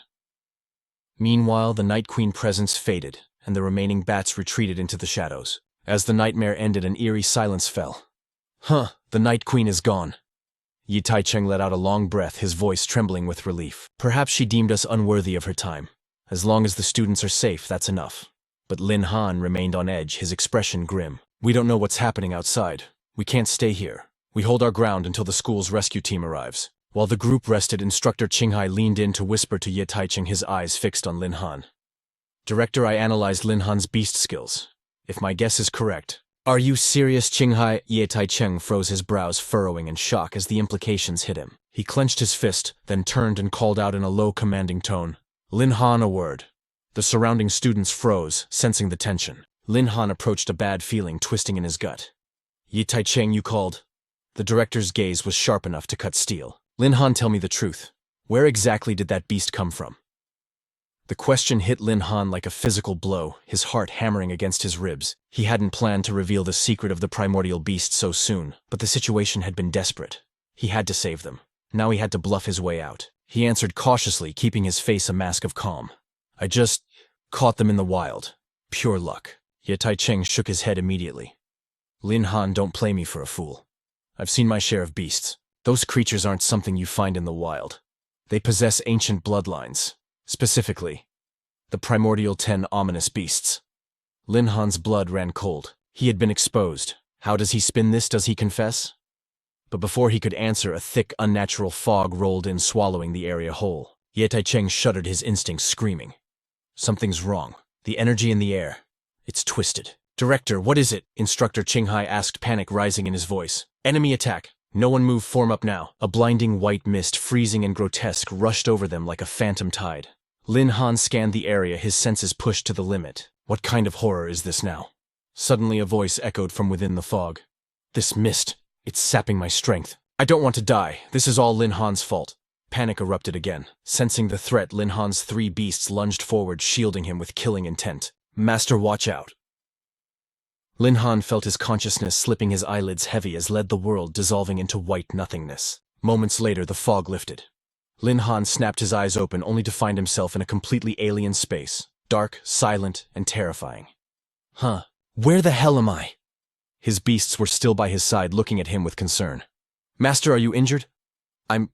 Meanwhile, the Night Queen presence faded, and the remaining bats retreated into the shadows. As the nightmare ended, an eerie silence fell. The Night Queen is gone. Yi Taicheng let out a long breath, his voice trembling with relief. Perhaps she deemed us unworthy of her time. As long as the students are safe, that's enough. But Lin Han remained on edge, his expression grim. We don't know what's happening outside. We can't stay here. We hold our ground until the school's rescue team arrives. While the group rested, Instructor Qinghai leaned in to whisper to Yi Taicheng, his eyes fixed on Lin Han. Director, I analyzed Lin Han's beast skills. If my guess is correct. Are you serious, Qinghai? Yi Taicheng froze, his brows furrowing in shock as the implications hit him. He clenched his fist, then turned and called out in a low, commanding tone. Lin Han, a word. The surrounding students froze, sensing the tension. Lin Han approached, a bad feeling twisting in his gut. Yi Taicheng, you called? The director's gaze was sharp enough to cut steel. Lin Han, tell me the truth. Where exactly did that beast come from? The question hit Lin Han like a physical blow, his heart hammering against his ribs. He hadn't planned to reveal the secret of the primordial beast so soon, but the situation had been desperate. He had to save them. Now he had to bluff his way out. He answered cautiously, keeping his face a mask of calm. I just caught them in the wild. Pure luck. Yi Taicheng shook his head immediately. Lin Han, don't play me for a fool. I've seen my share of beasts. Those creatures aren't something you find in the wild. They possess ancient bloodlines. Specifically, the Primordial 10 Ominous Beasts. Lin Han's blood ran cold. He had been exposed. How does he spin this? Does he confess? But before he could answer, a thick, unnatural fog rolled in, swallowing the area whole. Yi Taicheng shuddered, his instincts screaming. Something's wrong. The energy in the air. It's twisted. Director, what is it? Instructor Qinghai asked, panic rising in his voice. Enemy attack. No one move, form up now. A blinding white mist, freezing and grotesque, rushed over them like a phantom tide. Lin Han scanned the area, his senses pushed to the limit. What kind of horror is this now? Suddenly a voice echoed from within the fog. This mist, it's sapping my strength. I don't want to die. This is all Lin Han's fault. Panic erupted again. Sensing the threat, Lin Han's 3 beasts lunged forward, shielding him with killing intent. Master, watch out. Lin Han felt his consciousness slipping, his eyelids heavy as led the world dissolving into white nothingness. Moments later, the fog lifted. Lin Han snapped his eyes open, only to find himself in a completely alien space. Dark, silent, and terrifying. Where the hell am I? His beasts were still by his side, looking at him with concern. Master, are you injured? I'm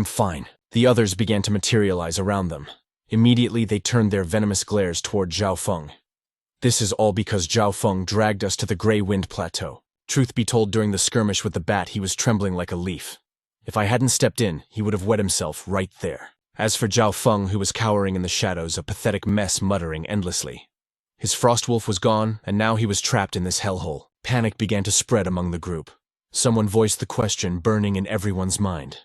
fine. The others began to materialize around them. Immediately, they turned their venomous glares toward Zhao Feng. This is all because Zhao Feng dragged us to the Grey Wind Plateau. Truth be told, during the skirmish with the bat, he was trembling like a leaf. If I hadn't stepped in, he would have wet himself right there. As for Zhao Feng, who was cowering in the shadows, a pathetic mess, muttering endlessly. His Frostwolf was gone, and now he was trapped in this hellhole. Panic began to spread among the group. Someone voiced the question, burning in everyone's mind.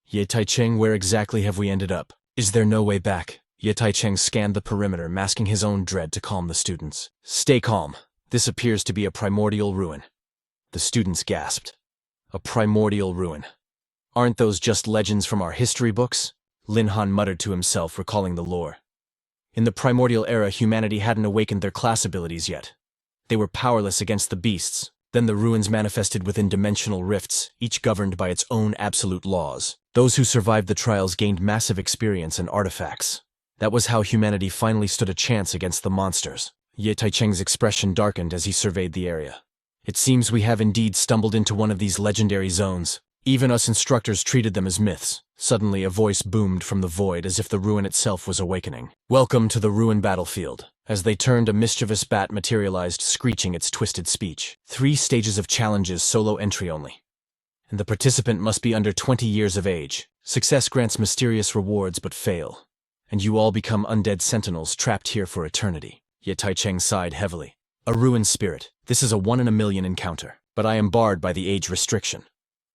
Yi Taicheng, where exactly have we ended up? Is there no way back? Yi Taicheng scanned the perimeter, masking his own dread to calm the students. Stay calm. This appears to be a primordial ruin. The students gasped. A primordial ruin. Aren't those just legends from our history books? Lin Han muttered to himself, recalling the lore. In the primordial era, humanity hadn't awakened their class abilities yet. They were powerless against the beasts. Then the ruins manifested within dimensional rifts, each governed by its own absolute laws. Those who survived the trials gained massive experience and artifacts. That was how humanity finally stood a chance against the monsters. Yi Taicheng's expression darkened as he surveyed the area. It seems we have indeed stumbled into one of these legendary zones. Even us instructors treated them as myths. Suddenly a voice boomed from the void, as if the ruin itself was awakening. Welcome to the ruin battlefield. As they turned, a mischievous bat materialized, screeching its twisted speech. 3 stages of challenges, solo entry only. And the participant must be under 20 years of age. Success grants mysterious rewards, but fail. And you all become undead sentinels trapped here for eternity. Yi Taicheng sighed heavily. A ruined spirit. This is a 1 in a million encounter. But I am barred by the age restriction.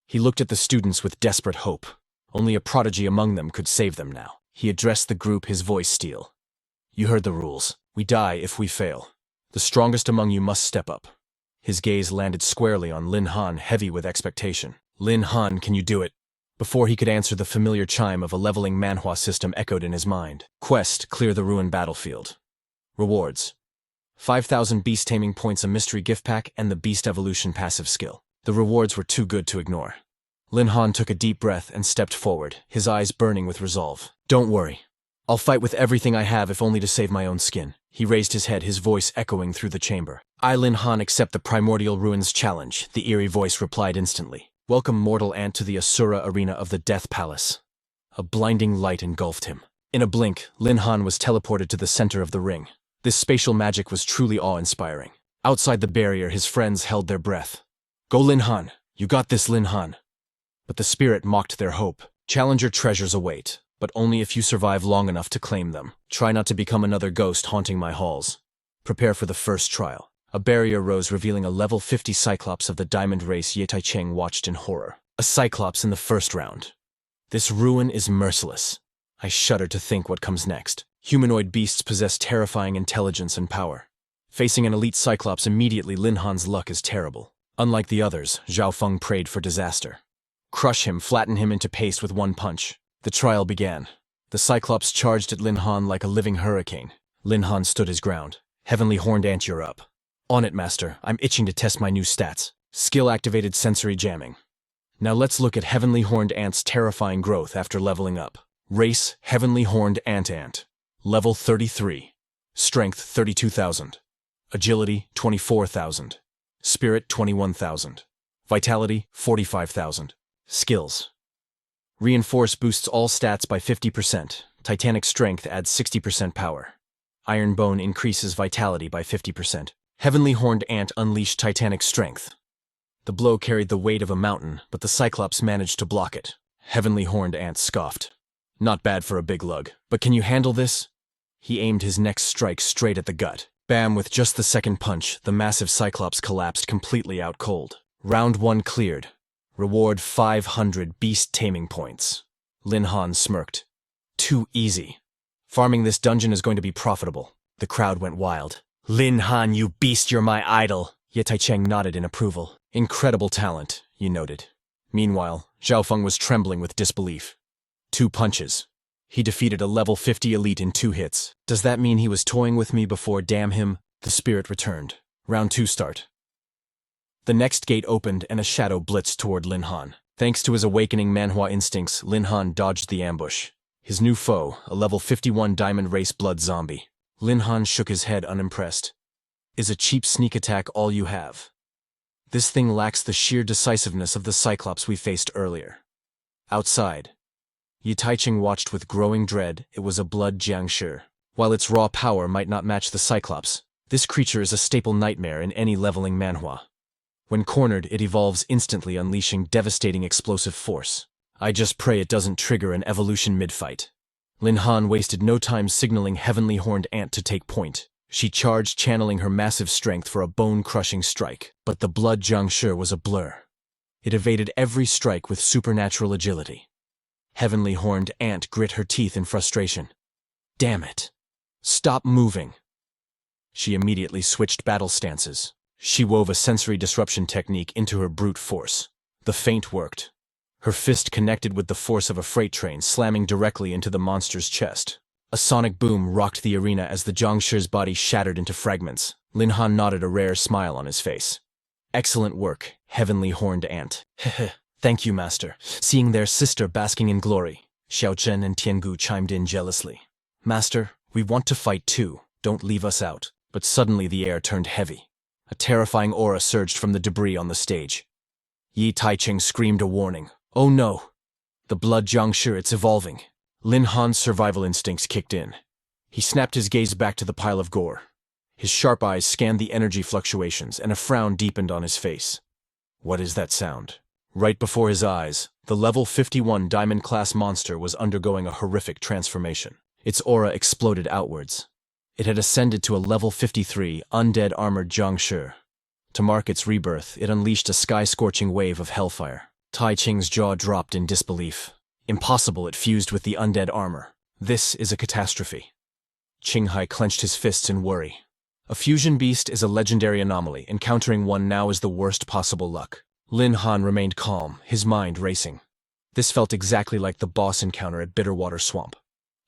He looked at the students with desperate hope. Only a prodigy among them could save them now. He addressed the group, his voice steel. You heard the rules. We die if we fail. The strongest among you must step up. His gaze landed squarely on Lin Han, heavy with expectation. Lin Han, can you do it? Before he could answer, the familiar chime of a leveling Manhwa system echoed in his mind. Quest, clear the ruined battlefield. Rewards. 5,000 beast taming points, a mystery gift pack, and the beast evolution passive skill. The rewards were too good to ignore. Lin Han took a deep breath and stepped forward, his eyes burning with resolve. Don't worry. I'll fight with everything I have, if only to save my own skin. He raised his head, his voice echoing through the chamber. I, Lin Han, accept the Primordial Ruins challenge, the eerie voice replied instantly. Welcome, mortal ant, to the Asura arena of the Death Palace. A blinding light engulfed him. In a blink, Lin Han was teleported to the center of the ring. This spatial magic was truly awe-inspiring. Outside the barrier, his friends held their breath. Go, Lin Han. You got this, Lin Han. But the spirit mocked their hope. Challenger treasures await, but only if you survive long enough to claim them. Try not to become another ghost haunting my halls. Prepare for the first trial. A barrier rose, revealing a level 50 Cyclops of the Diamond race. Ye Taicheng watched in horror. A Cyclops in the first round. This ruin is merciless. I shudder to think what comes next. Humanoid beasts possess terrifying intelligence and power. Facing an elite Cyclops immediately, Lin Han's luck is terrible. Unlike the others, Zhao Feng prayed for disaster. Crush him, flatten him into paste with one punch. The trial began. The Cyclops charged at Lin Han like a living hurricane. Lin Han stood his ground. Heavenly Horned Ant, you're up. On it, Master. I'm itching to test my new stats. Skill-activated sensory jamming. Now let's look at Heavenly Horned Ant's terrifying growth after leveling up. Race, Heavenly Horned Ant. Level 33. Strength, 32,000. Agility, 24,000. Spirit, 21,000. Vitality, 45,000. Skills. Reinforce boosts all stats by 50%. Titanic Strength adds 60% power. Iron Bone increases vitality by 50%. Heavenly Horned Ant unleashed Titanic Strength. The blow carried the weight of a mountain, but the Cyclops managed to block it. Heavenly Horned Ant scoffed. Not bad for a big lug, but can you handle this? He aimed his next strike straight at the gut. Bam! With just the second punch, the massive Cyclops collapsed completely out cold. Round 1 cleared. Reward 500 beast taming points. Lin Han smirked. Too easy. Farming this dungeon is going to be profitable. The crowd went wild. Lin Han, you beast, you're my idol. Ye Taicheng nodded in approval. Incredible talent, you noted. Meanwhile, Zhao Feng was trembling with disbelief. 2 punches. He defeated a level 50 elite in 2 hits. Does that mean he was toying with me before? Damn him. The spirit returned. Round 2 start. The next gate opened and a shadow blitzed toward Lin Han. Thanks to his awakening Manhwa instincts, Lin Han dodged the ambush. His new foe, a level 51 Diamond Race blood zombie. Lin Han shook his head unimpressed. Is a cheap sneak attack all you have? This thing lacks the sheer decisiveness of the Cyclops we faced earlier. Outside, Ye Taicheng watched with growing dread. It was a blood Jiangshi. While its raw power might not match the Cyclops, this creature is a staple nightmare in any leveling Manhwa. When cornered, it evolves instantly, unleashing devastating explosive force. I just pray it doesn't trigger an evolution mid-fight. Lin Han wasted no time signaling Heavenly Horned Ant to take point. She charged, channeling her massive strength for a bone-crushing strike. But the blood Jiangshi was a blur. It evaded every strike with supernatural agility. Heavenly Horned Ant grit her teeth in frustration. Damn it. Stop moving. She immediately switched battle stances. She wove a sensory disruption technique into her brute force. The feint worked. Her fist connected with the force of a freight train, slamming directly into the monster's chest. A sonic boom rocked the arena as the Jiangshi's body shattered into fragments. Lin Han nodded, a rare smile on his face. Excellent work, Heavenly Horned Ant. Heh. Thank you, Master. Seeing their sister basking in glory, Xiao Zhen and Tian Gu chimed in jealously. Master, we want to fight too. Don't leave us out. But suddenly the air turned heavy. A terrifying aura surged from the debris on the stage. Ye Taicheng screamed a warning. Oh no! The blood Jiangshi, it's evolving. Lin Han's survival instincts kicked in. He snapped his gaze back to the pile of gore. His sharp eyes scanned the energy fluctuations, and a frown deepened on his face. What is that sound? Right before his eyes, the level 51 Diamond-class monster was undergoing a horrific transformation. Its aura exploded outwards. It had ascended to a level 53 undead armored Jiangshi. To mark its rebirth, it unleashed a sky-scorching wave of hellfire. Taicheng's jaw dropped in disbelief. Impossible, it fused with the undead armor. This is a catastrophe. Qinghai clenched his fists in worry. A fusion beast is a legendary anomaly. Encountering one now is the worst possible luck. Lin Han remained calm, his mind racing. This felt exactly like the boss encounter at Bitterwater Swamp.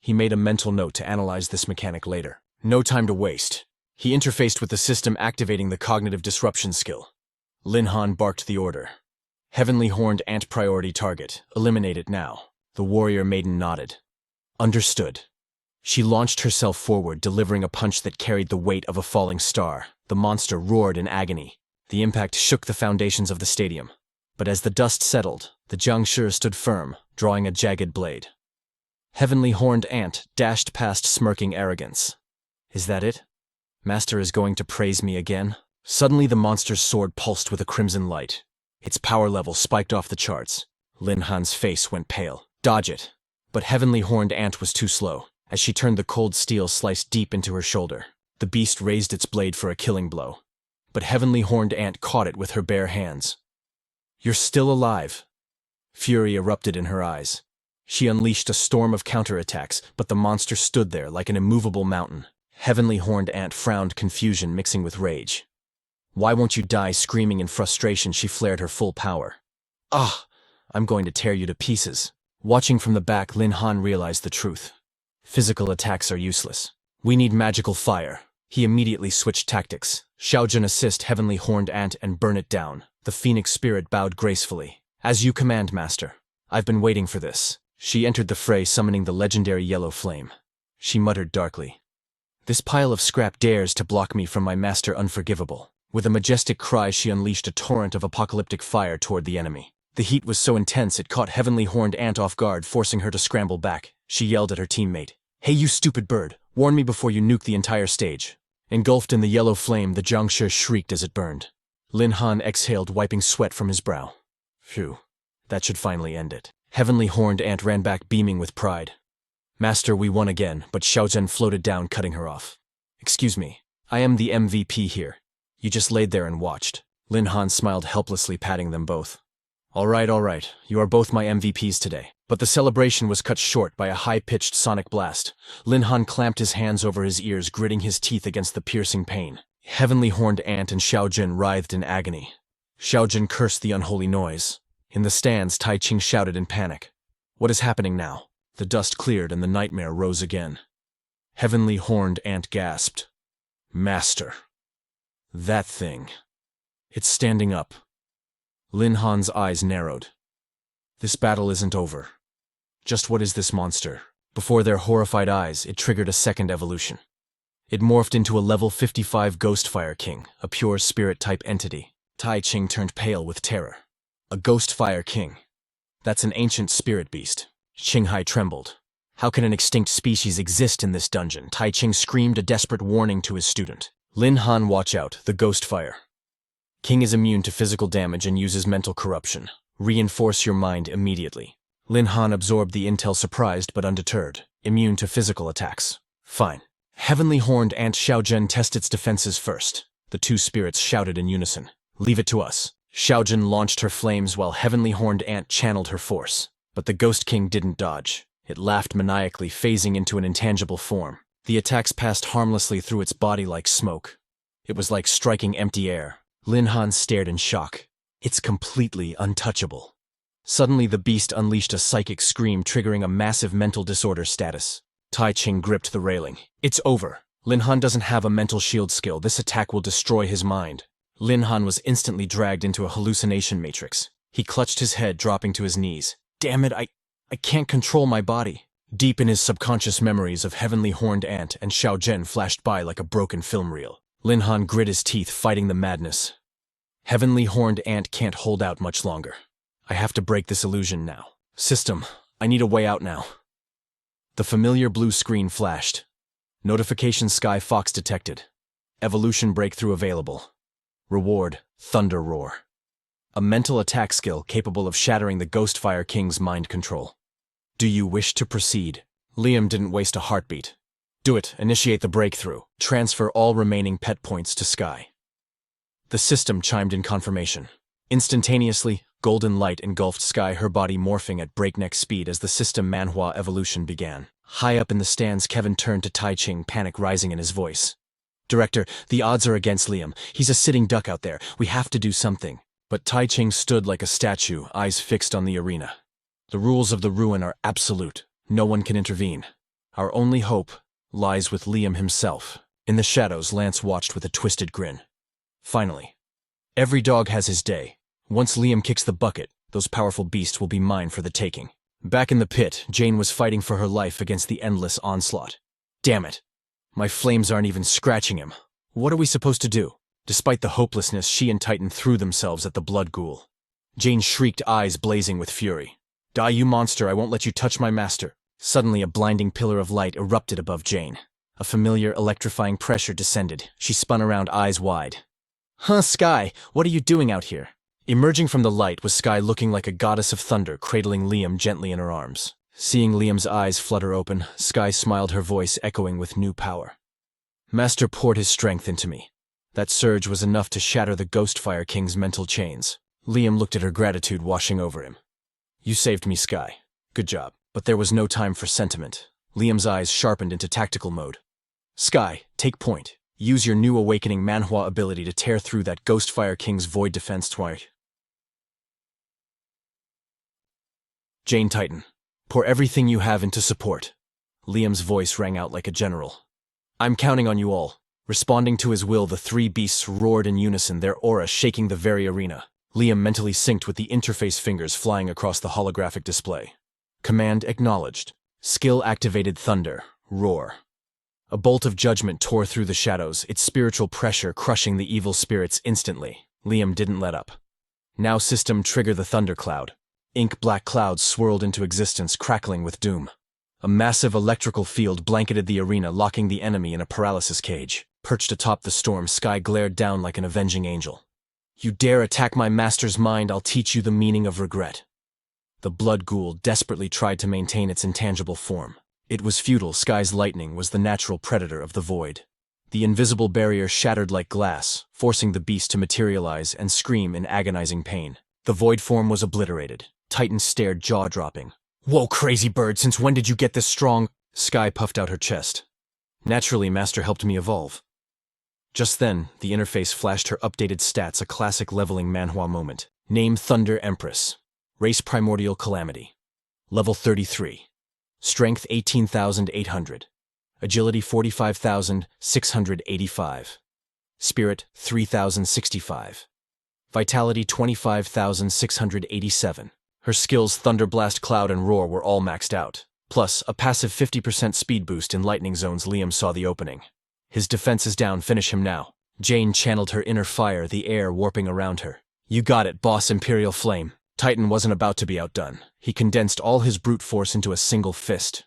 He made a mental note to analyze this mechanic later. No time to waste. He interfaced with the system, activating the cognitive disruption skill. Lin Han barked the order. Heavenly Horned Ant priority target. Eliminate it now. The warrior maiden nodded. Understood. She launched herself forward, delivering a punch that carried the weight of a falling star. The monster roared in agony. The impact shook the foundations of the stadium. But as the dust settled, the Jiangshi stood firm, drawing a jagged blade. Heavenly Horned Ant dashed past, smirking arrogance. Is that it? Master is going to praise me again? Suddenly the monster's sword pulsed with a crimson light. Its power level spiked off the charts. Lin Han's face went pale. Dodge it. But Heavenly Horned Ant was too slow. As she turned, the cold steel sliced deep into her shoulder. The beast raised its blade for a killing blow. But Heavenly Horned Ant caught it with her bare hands. You're still alive. Fury erupted in her eyes. She unleashed a storm of counterattacks, but the monster stood there like an immovable mountain. Heavenly Horned Ant frowned, confusion mixing with rage. Why won't you die? Screaming in frustration, she flared her full power. Ah! I'm going to tear you to pieces. Watching from the back, Lin Han realized the truth. Physical attacks are useless. We need magical fire. He immediately switched tactics. Xiao Zhen assist Heavenly Horned Ant and burn it down. The Phoenix spirit bowed gracefully. As you command, Master. I've been waiting for this. She entered the fray, summoning the legendary yellow flame. She muttered darkly. This pile of scrap dares to block me from my master, unforgivable. With a majestic cry, she unleashed a torrent of apocalyptic fire toward the enemy. The heat was so intense it caught Heavenly Horned Ant off guard, forcing her to scramble back. She yelled at her teammate. Hey, you stupid bird! Warn me before you nuke the entire stage. Engulfed in the yellow flame, the Jiangshi shrieked as it burned. Lin Han exhaled, wiping sweat from his brow. Phew. That should finally end it. Heavenly Horned Ant ran back, beaming with pride. Master, we won again, but Xiao Zhen floated down, cutting her off. Excuse me. I am the MVP here. You just laid there and watched. Lin Han smiled helplessly, patting them both. All right. You are both my MVPs today. But the celebration was cut short by a high-pitched sonic blast. Lin Han clamped his hands over his ears, gritting his teeth against the piercing pain. Heavenly Horned Ant and Xiao Zhen writhed in agony. Xiao Zhen cursed the unholy noise. In the stands, Tai Ching shouted in panic. What is happening now? The dust cleared and the nightmare rose again. Heavenly Horned Ant gasped. Master. That thing. It's standing up. Lin Han's eyes narrowed. This battle isn't over. Just what is this monster? Before their horrified eyes, it triggered a second evolution. It morphed into a level 55 Ghostfire King, a pure spirit-type entity. Tai Ching turned pale with terror. A Ghostfire King. That's an ancient spirit beast. Qinghai trembled. How can an extinct species exist in this dungeon? Tai Ching screamed a desperate warning to his student. Lin Han, watch out, the Ghostfire. King is immune to physical damage and uses mental corruption. Reinforce your mind immediately. Lin Han absorbed the intel, surprised but undeterred. Immune to physical attacks. Fine. Heavenly Horned Ant Xiao Zhen, test its defenses first. The two spirits shouted in unison. Leave it to us. Xiao Zhen launched her flames while Heavenly Horned Ant channeled her force. But the Ghost King didn't dodge. It laughed maniacally, phasing into an intangible form. The attacks passed harmlessly through its body like smoke. It was like striking empty air. Lin Han stared in shock. It's completely untouchable. Suddenly the beast unleashed a psychic scream, triggering a massive mental disorder status. Tai Ching gripped the railing. It's over. Lin Han doesn't have a mental shield skill. This attack will destroy his mind. Lin Han was instantly dragged into a hallucination matrix. He clutched his head, dropping to his knees. Damn it, I can't control my body. Deep in his subconscious, memories of Heavenly Horned Ant and Xiao Zhen flashed by like a broken film reel. Lin Han grit his teeth, fighting the madness. Heavenly Horned Ant can't hold out much longer. I have to break this illusion now. System, I need a way out now. The familiar blue screen flashed. Notification: Sky Fox detected. Evolution breakthrough available. Reward: Thunder Roar. A mental attack skill capable of shattering the Ghostfire King's mind control. Do you wish to proceed? Liam didn't waste a heartbeat. Do it. Initiate the breakthrough. Transfer all remaining pet points to Sky. The system chimed in confirmation. Instantaneously, Golden light engulfed Sky, her body morphing at breakneck speed as the system Manhwa evolution began. High up in the stands, Kevin turned to Tai Ching, panic rising in his voice. "Director, the odds are against Liam. He's a sitting duck out there. We have to do something." But Tai Ching stood like a statue, eyes fixed on the arena. "The rules of the ruin are absolute. No one can intervene. Our only hope lies with Liam himself." In the shadows, Lance watched with a twisted grin. Finally. Every dog has his day. Once Liam kicks the bucket, those powerful beasts will be mine for the taking. Back in the pit, Jane was fighting for her life against the endless onslaught. Damn it. My flames aren't even scratching him. What are we supposed to do? Despite the hopelessness, she and Titan threw themselves at the blood ghoul. Jane shrieked, eyes blazing with fury. "Die, you monster, I won't let you touch my master." Suddenly, a blinding pillar of light erupted above Jane. A familiar, electrifying pressure descended. She spun around, eyes wide. "Huh, Sky, what are you doing out here?" Emerging from the light was Sky, looking like a goddess of thunder, cradling Liam gently in her arms. Seeing Liam's eyes flutter open, Sky smiled, her voice echoing with new power. "Master poured his strength into me. That surge was enough to shatter the Ghostfire King's mental chains." Liam looked at her, gratitude washing over him. "You saved me, Sky. Good job." But there was no time for sentiment. Liam's eyes sharpened into tactical mode. "Sky, take point. Use your new awakening Manhwa ability to tear through that Ghostfire King's void defense twice." Jane, Titan, pour everything you have into support." Liam's voice rang out like a general. "I'm counting on you all." Responding to his will, the three beasts roared in unison, their aura shaking the very arena. Liam mentally synced with the interface, fingers flying across the holographic display. Command acknowledged. Skill activated. Thunder. Roar. A bolt of judgment tore through the shadows, its spiritual pressure crushing the evil spirits instantly. Liam didn't let up. Now system trigger the thundercloud. Ink-black clouds swirled into existence, crackling with doom. A massive electrical field blanketed the arena, locking the enemy in a paralysis cage. Perched atop the storm, Sky glared down like an avenging angel. "You dare attack my master's mind, I'll teach you the meaning of regret." The blood ghoul desperately tried to maintain its intangible form. It was futile. Sky's lightning was the natural predator of the void. The invisible barrier shattered like glass, forcing the beast to materialize and scream in agonizing pain. The void form was obliterated. Titan stared, jaw-dropping. "Whoa, crazy bird, since when did you get this strong?" Sky puffed out her chest. "Naturally, Master helped me evolve." Just then, the interface flashed her updated stats, a classic leveling Manhwa moment. Name Thunder Empress. Race Primordial Calamity. Level 33. Strength 18,800. Agility 45,685. Spirit 3,065. Vitality 25,687. Her skills Thunderblast, Cloud, and Roar were all maxed out. Plus, a passive 50% speed boost in lightning zones. Liam saw the opening. His defense is down, finish him now. Jane channeled her inner fire, the air warping around her. "You got it, boss Imperial Flame." Titan wasn't about to be outdone. He condensed all his brute force into a single fist.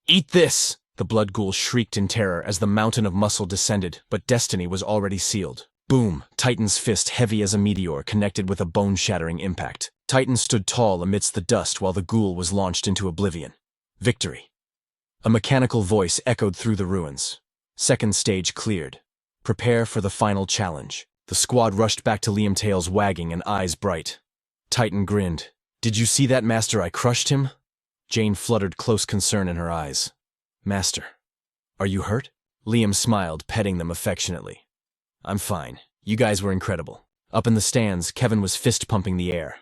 "Eat this!" The blood ghoul shrieked in terror as the mountain of muscle descended, but destiny was already sealed. Boom! Titan's fist, heavy as a meteor, connected with a bone-shattering impact. Titan stood tall amidst the dust while the ghoul was launched into oblivion. Victory. A mechanical voice echoed through the ruins. Second stage cleared. Prepare for the final challenge. The squad rushed back to Liam, tails wagging and eyes bright. Titan grinned. "Did you see that, Master? I crushed him?" Jane fluttered, close concern in her eyes. "Master, are you hurt?" Liam smiled, petting them affectionately. "I'm fine. You guys were incredible." Up in the stands, Kevin was fist-pumping the air.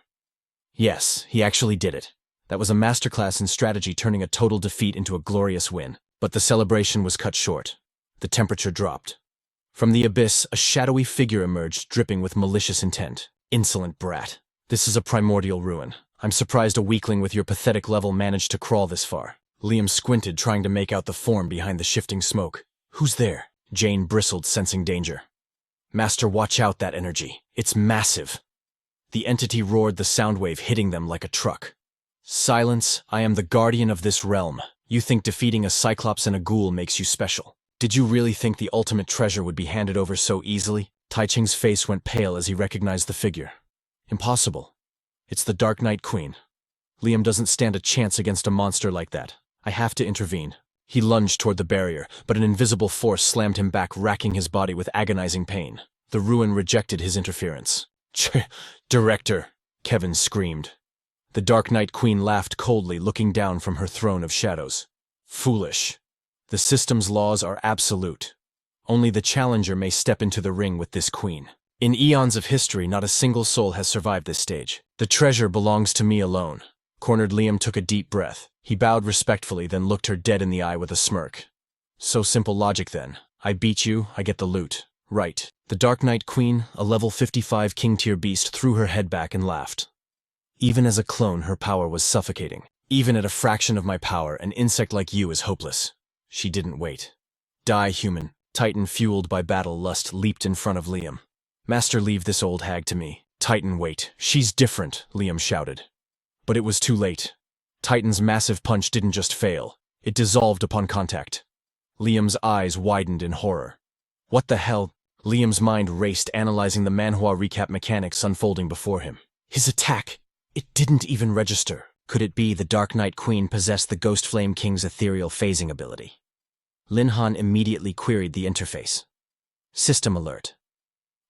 Yes, he actually did it. That was a masterclass in strategy, turning a total defeat into a glorious win. But the celebration was cut short. The temperature dropped. From the abyss, a shadowy figure emerged, dripping with malicious intent. "Insolent brat. This is a primordial ruin. I'm surprised a weakling with your pathetic level managed to crawl this far." Liam squinted, trying to make out the form behind the shifting smoke. "Who's there?" Jane bristled, sensing danger. "Master, watch out, that energy. It's massive." The entity roared, the sound wave hitting them like a truck. "Silence, I am the guardian of this realm. You think defeating a cyclops and a ghoul makes you special. Did you really think the ultimate treasure would be handed over so easily?" Tai Ching's face went pale as he recognized the figure. "Impossible. It's the Dark Knight Queen. Liam doesn't stand a chance against a monster like that. I have to intervene." He lunged toward the barrier, but an invisible force slammed him back, racking his body with agonizing pain. The ruin rejected his interference. "Director." Kevin screamed. The Dark Knight Queen laughed coldly, looking down from her throne of shadows. Foolish. The system's laws are absolute. Only the challenger may step into the ring with this queen. In eons of history, not a single soul has survived this stage. The treasure belongs to me alone. Cornered Liam took a deep breath. He bowed respectfully, then looked her dead in the eye with a smirk. So simple logic then. I beat you, I get the loot. Right. The Dark Knight Queen, a level 55 king-tier beast, threw her head back and laughed. Even as a clone, her power was suffocating. Even at a fraction of my power, an insect like you is hopeless. She didn't wait. Die, human. Titan, fueled by battle lust, leaped in front of Liam. Master, leave this old hag to me. Titan, wait. She's different, Liam shouted. But it was too late. Titan's massive punch didn't just fail. It dissolved upon contact. Liam's eyes widened in horror. What the hell? Liam's mind raced, analyzing the Manhwa recap mechanics unfolding before him. His attack! It didn't even register. Could it be the Dark Knight Queen possessed the Ghost Flame King's ethereal phasing ability? Lin Han immediately queried the interface. System alert.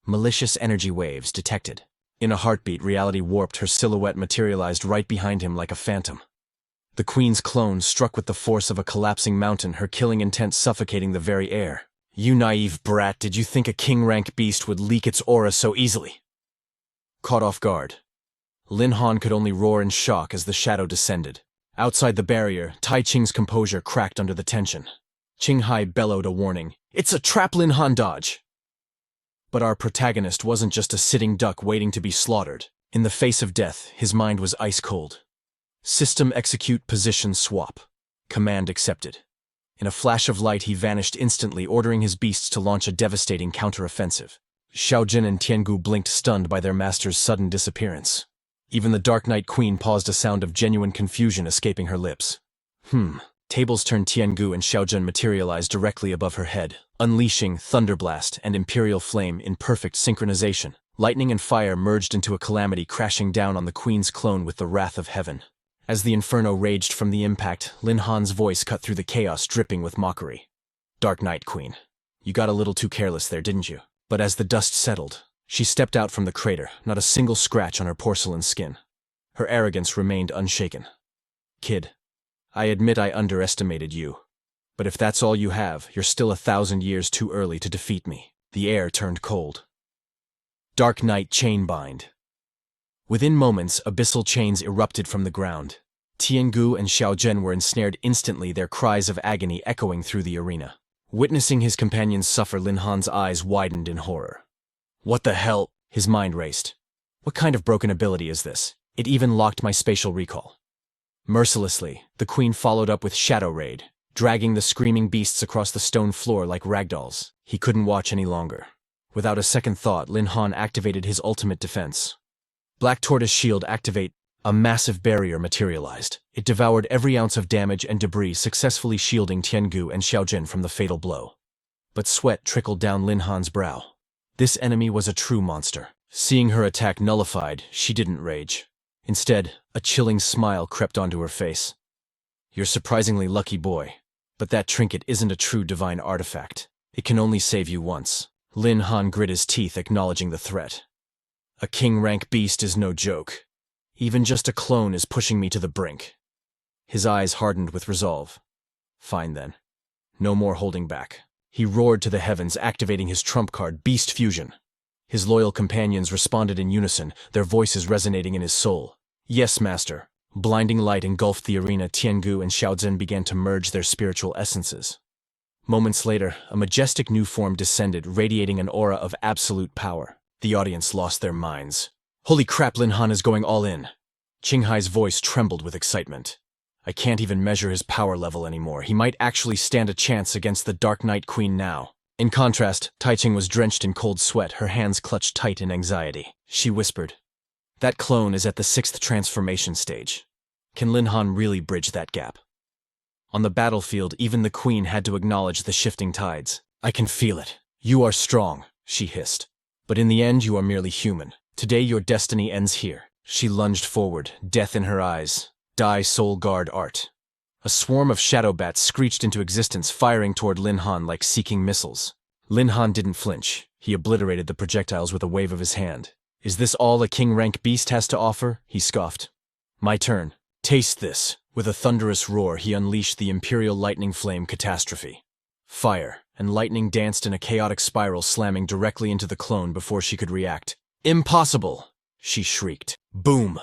Malicious energy waves detected. In a heartbeat, reality warped. Her silhouette materialized right behind him like a phantom. The Queen's clone struck with the force of a collapsing mountain, her killing intent suffocating the very air. You naive brat, did you think a king-rank beast would leak its aura so easily? Caught off guard, Lin Han could only roar in shock as the shadow descended. Outside the barrier, Tai Ching's composure cracked under the tension. Qinghai bellowed a warning. It's a trap, Lin Han, dodge! But our protagonist wasn't just a sitting duck waiting to be slaughtered. In the face of death, his mind was ice cold. System execute position swap. Command accepted. In a flash of light, he vanished instantly, ordering his beasts to launch a devastating counteroffensive. Xiao Zhen and Tian Gu blinked, stunned by their master's sudden disappearance. Even the Dark Knight Queen paused, a sound of genuine confusion escaping her lips. Tables turned. Tian Gu and Xiao Zhen materialized directly above her head, unleashing Thunderblast and Imperial Flame in perfect synchronization. Lightning and fire merged into a calamity, crashing down on the Queen's clone with the wrath of heaven. As the inferno raged from the impact, Lin Han's voice cut through the chaos, dripping with mockery. Dark Knight Queen, you got a little too careless there, didn't you? But as the dust settled, she stepped out from the crater, not a single scratch on her porcelain skin. Her arrogance remained unshaken. Kid, I admit I underestimated you. But if that's all you have, you're still 1,000 years too early to defeat me. The air turned cold. Dark Knight Chainbind. Within moments, abyssal chains erupted from the ground. Tian Gu and Xiao Zhen were ensnared instantly, their cries of agony echoing through the arena. Witnessing his companions suffer, Lin Han's eyes widened in horror. What the hell? His mind raced. What kind of broken ability is this? It even locked my spatial recall. Mercilessly, the Queen followed up with Shadow Raid, dragging the screaming beasts across the stone floor like ragdolls. He couldn't watch any longer. Without a second thought, Lin Han activated his ultimate defense. Black Tortoise Shield activate. A massive barrier materialized. It devoured every ounce of damage and debris, successfully shielding Tian Gu and Xiao Zhen from the fatal blow. But sweat trickled down Lin Han's brow. This enemy was a true monster. Seeing her attack nullified, she didn't rage. Instead, a chilling smile crept onto her face. You're surprisingly lucky, boy. But that trinket isn't a true divine artifact. It can only save you once. Lin Han grit his teeth, acknowledging the threat. A king-rank beast is no joke. Even just a clone is pushing me to the brink. His eyes hardened with resolve. Fine then. No more holding back. He roared to the heavens, activating his trump card, Beast Fusion. His loyal companions responded in unison, their voices resonating in his soul. Yes, master. Blinding light engulfed the arena. Tian Gu and Xiao Zhen began to merge their spiritual essences. Moments later, a majestic new form descended, radiating an aura of absolute power. The audience lost their minds. Holy crap, Lin Han is going all in. Qinghai's voice trembled with excitement. I can't even measure his power level anymore. He might actually stand a chance against the Dark Knight Queen now. In contrast, Tai Ching was drenched in cold sweat, her hands clutched tight in anxiety. She whispered, that clone is at the 6th transformation stage. Can Lin Han really bridge that gap? On the battlefield, even the Queen had to acknowledge the shifting tides. I can feel it. You are strong, she hissed. But in the end, you are merely human. Today your destiny ends here. She lunged forward, death in her eyes. Die, Soul Guard Art. A swarm of shadow bats screeched into existence, firing toward Lin Han like seeking missiles. Lin Han didn't flinch. He obliterated the projectiles with a wave of his hand. Is this all a king-rank beast has to offer? He scoffed. My turn. Taste this. With a thunderous roar, he unleashed the Imperial Lightning Flame catastrophe. Fire and lightning danced in a chaotic spiral, slamming directly into the clone before she could react. Impossible! She shrieked. Boom!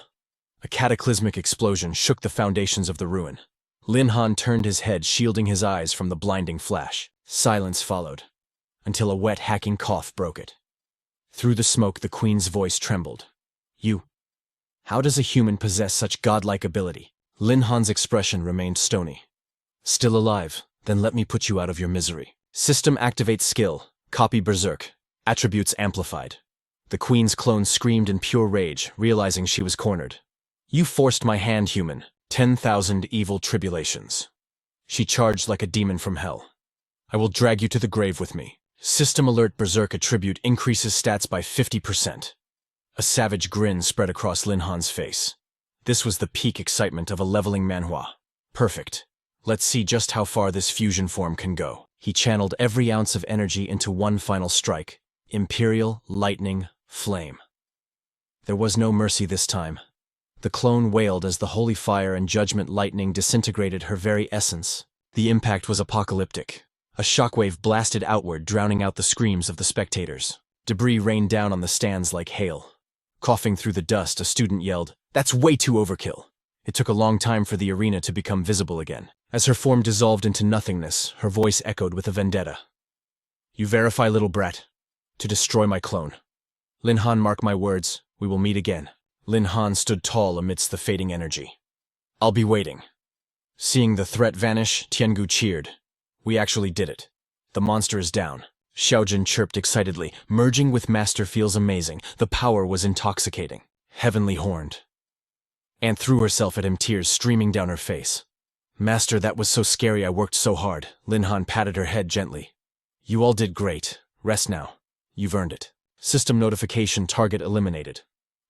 A cataclysmic explosion shook the foundations of the ruin. Lin Han turned his head, shielding his eyes from the blinding flash. Silence followed, until a wet, hacking cough broke it. Through the smoke, the queen's voice trembled. You. How does a human possess such godlike ability? Lin Han's expression remained stony. Still alive? Then let me put you out of your misery. System activates skill. Copy Berserk. Attributes amplified. The queen's clone screamed in pure rage, realizing she was cornered. You forced my hand, human. 10,000 evil tribulations. She charged like a demon from hell. I will drag you to the grave with me. System alert. Berserk attribute increases stats by 50%. A savage grin spread across Lin Han's face. This was the peak excitement of a leveling Manhwa. Perfect. Let's see just how far this fusion form can go. He channeled every ounce of energy into one final strike. Imperial Lightning Flame. There was no mercy this time. The clone wailed as the holy fire and judgment lightning disintegrated her very essence. The impact was apocalyptic. A shockwave blasted outward, drowning out the screams of the spectators. Debris rained down on the stands like hail. Coughing through the dust, a student yelled, "That's way too overkill." It took a long time for the arena to become visible again. As her form dissolved into nothingness, her voice echoed with a vendetta. You verify, little brat, to destroy my clone. Lin Han, mark my words, we will meet again. Lin Han stood tall amidst the fading energy. I'll be waiting. Seeing the threat vanish, Tian Gu cheered. We actually did it. The monster is down. Xiao Zhen chirped excitedly. Merging with Master feels amazing. The power was intoxicating. Heavenly horned. Aunt threw herself at him, tears streaming down her face. Master, that was so scary. I worked so hard. Lin Han patted her head gently. You all did great. Rest now. You've earned it. System notification, target eliminated.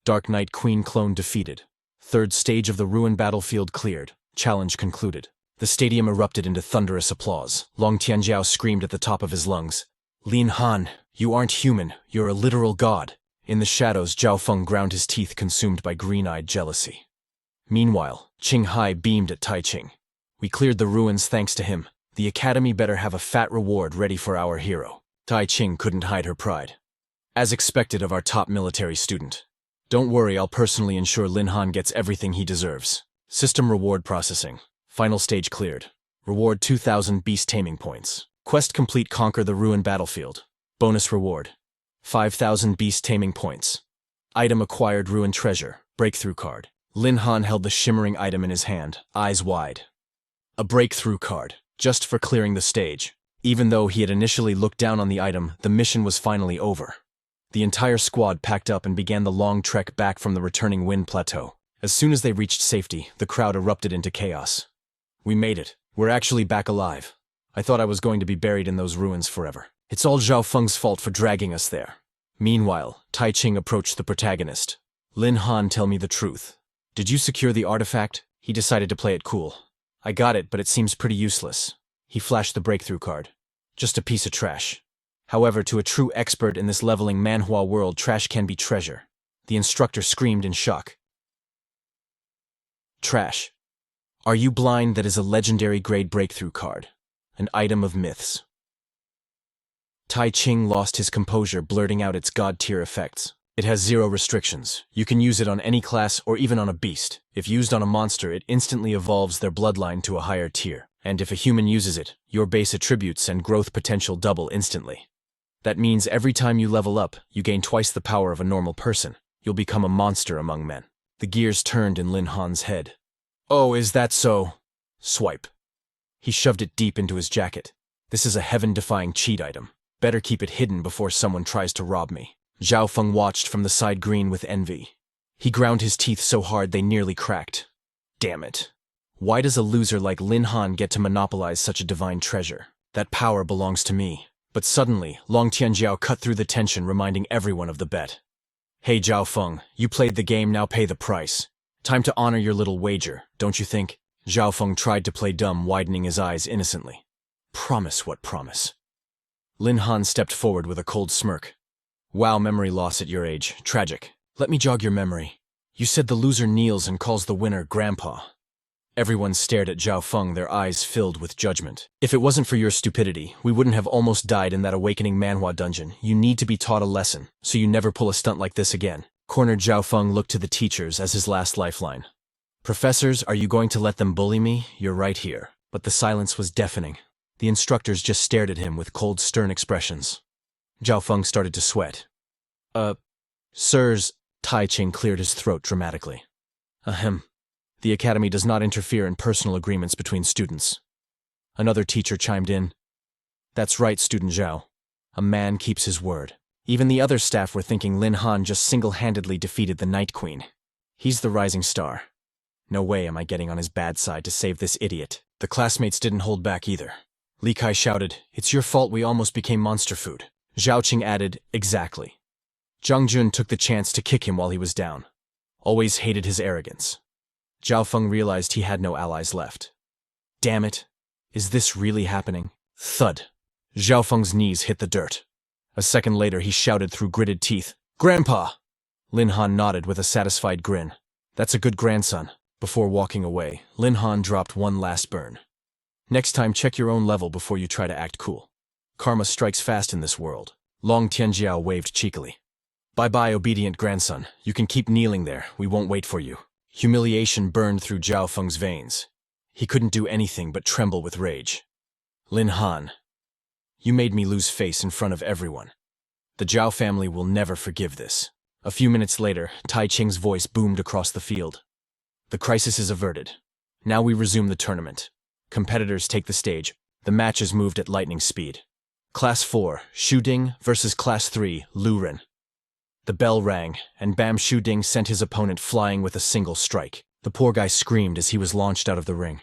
Dark Knight Queen clone defeated. Third stage of the ruin battlefield cleared. Challenge concluded. The stadium erupted into thunderous applause. Long Tianjiao screamed at the top of his lungs. Lin Han, you aren't human. You're a literal god. In the shadows, Zhao Feng ground his teeth, consumed by green-eyed jealousy. Meanwhile, Qing Hai beamed at Tai Ching. We cleared the ruins thanks to him. The academy better have a fat reward ready for our hero. Tai Ching couldn't hide her pride. As expected of our top military student. Don't worry, I'll personally ensure Lin Han gets everything he deserves. System reward processing. Final stage cleared. Reward 2,000 beast taming points. Quest complete, conquer the ruin battlefield. Bonus reward. 5,000 beast taming points. Item acquired, ruin treasure. Breakthrough card. Lin Han held the shimmering item in his hand, eyes wide. A breakthrough card, just for clearing the stage. Even though he had initially looked down on the item, the mission was finally over. The entire squad packed up and began the long trek back from the returning Wind Plateau. As soon as they reached safety, the crowd erupted into chaos. We made it. We're actually back alive. I thought I was going to be buried in those ruins forever. It's all Zhao Feng's fault for dragging us there. Meanwhile, Tai Ching approached the protagonist. Lin Han, tell me the truth. Did you secure the artifact? He decided to play it cool. I got it, but it seems pretty useless. He flashed the breakthrough card. Just a piece of trash. However, to a true expert in this leveling Manhwa world, trash can be treasure. The instructor screamed in shock. Trash. Are you blind? That is a legendary grade breakthrough card. An item of myths. Tai Ching lost his composure, blurting out its god-tier effects. It has 0 restrictions. You can use it on any class or even on a beast. If used on a monster, it instantly evolves their bloodline to a higher tier. And if a human uses it, your base attributes and growth potential double instantly. That means every time you level up, you gain twice the power of a normal person. You'll become a monster among men. The gears turned in Lin Han's head. Oh, is that so? Swipe. He shoved it deep into his jacket. This is a heaven-defying cheat item. Better keep it hidden before someone tries to rob me. Zhao Feng watched from the side green with envy. He ground his teeth so hard they nearly cracked. Damn it. Why does a loser like Lin Han get to monopolize such a divine treasure? That power belongs to me. But suddenly, Long Tianjiao cut through the tension, reminding everyone of the bet. Hey Zhao Feng, you played the game, now pay the price. Time to honor your little wager, don't you think? Zhao Feng tried to play dumb, widening his eyes innocently. Promise, what promise? Lin Han stepped forward with a cold smirk. Wow, memory loss at your age. Tragic. Let me jog your memory. You said the loser kneels and calls the winner Grandpa. Everyone stared at Zhao Feng, their eyes filled with judgment. If it wasn't for your stupidity, we wouldn't have almost died in that awakening Manhwa dungeon. You need to be taught a lesson, so you never pull a stunt like this again. Cornered Zhao Feng looked to the teachers as his last lifeline. Professors, are you going to let them bully me? You're right here. But the silence was deafening. The instructors just stared at him with cold, stern expressions. Zhao Feng started to sweat. Sirs, Tai Ching cleared his throat dramatically. Ahem. The academy does not interfere in personal agreements between students. Another teacher chimed in. That's right, student Zhao. A man keeps his word. Even the other staff were thinking Lin Han just single-handedly defeated the Night Queen. He's the rising star. No way am I getting on his bad side to save this idiot. The classmates didn't hold back either. Li Kai shouted, "It's your fault we almost became monster food." Zhao Qing added, "Exactly." Zhang Jun took the chance to kick him while he was down. Always hated his arrogance. Zhao Feng realized he had no allies left. Damn it. Is this really happening? Thud. Zhao Feng's knees hit the dirt. A second later, he shouted through gritted teeth, "Grandpa!" Lin Han nodded with a satisfied grin. That's a good grandson. Before walking away, Lin Han dropped one last burn. Next time, check your own level before you try to act cool. Karma strikes fast in this world. Long Tianjiao waved cheekily. Bye-bye, obedient grandson. You can keep kneeling there. We won't wait for you. Humiliation burned through Zhao Feng's veins. He couldn't do anything but tremble with rage. Lin Han, you made me lose face in front of everyone. The Zhao family will never forgive this. A few minutes later, Tai Ching's voice boomed across the field. The crisis is averted. Now we resume the tournament. Competitors take the stage. The match is moved at lightning speed. Class 4, Xu Ding versus Class 3, Lu Ren. The bell rang, and Bam Xu Ding sent his opponent flying with a single strike. The poor guy screamed as he was launched out of the ring.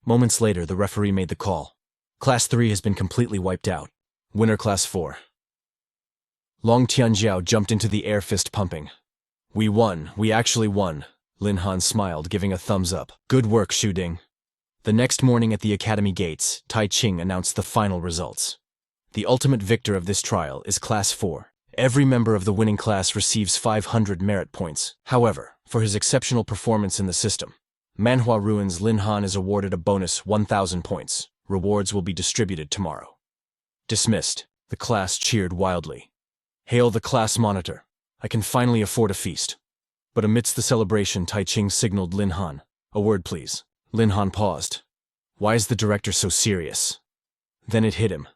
Moments later, the referee made the call. Class 3 has been completely wiped out. Winner Class 4. Long Tianjiao jumped into the air, fist pumping. We won. We actually won. Lin Han smiled, giving a thumbs up. Good work, Xu Ding. The next morning at the academy gates, Tai Ching announced the final results. The ultimate victor of this trial is Class 4. Every member of the winning class receives 500 merit points. However, for his exceptional performance in the system, Manhwa Ruins Lin Han is awarded a bonus 1,000 points. Rewards will be distributed tomorrow. Dismissed. The class cheered wildly. Hail the class monitor. I can finally afford a feast. But amidst the celebration, Tai Ching signaled Lin Han. A word, please. Lin Han paused. Why is the director so serious? Then it hit him.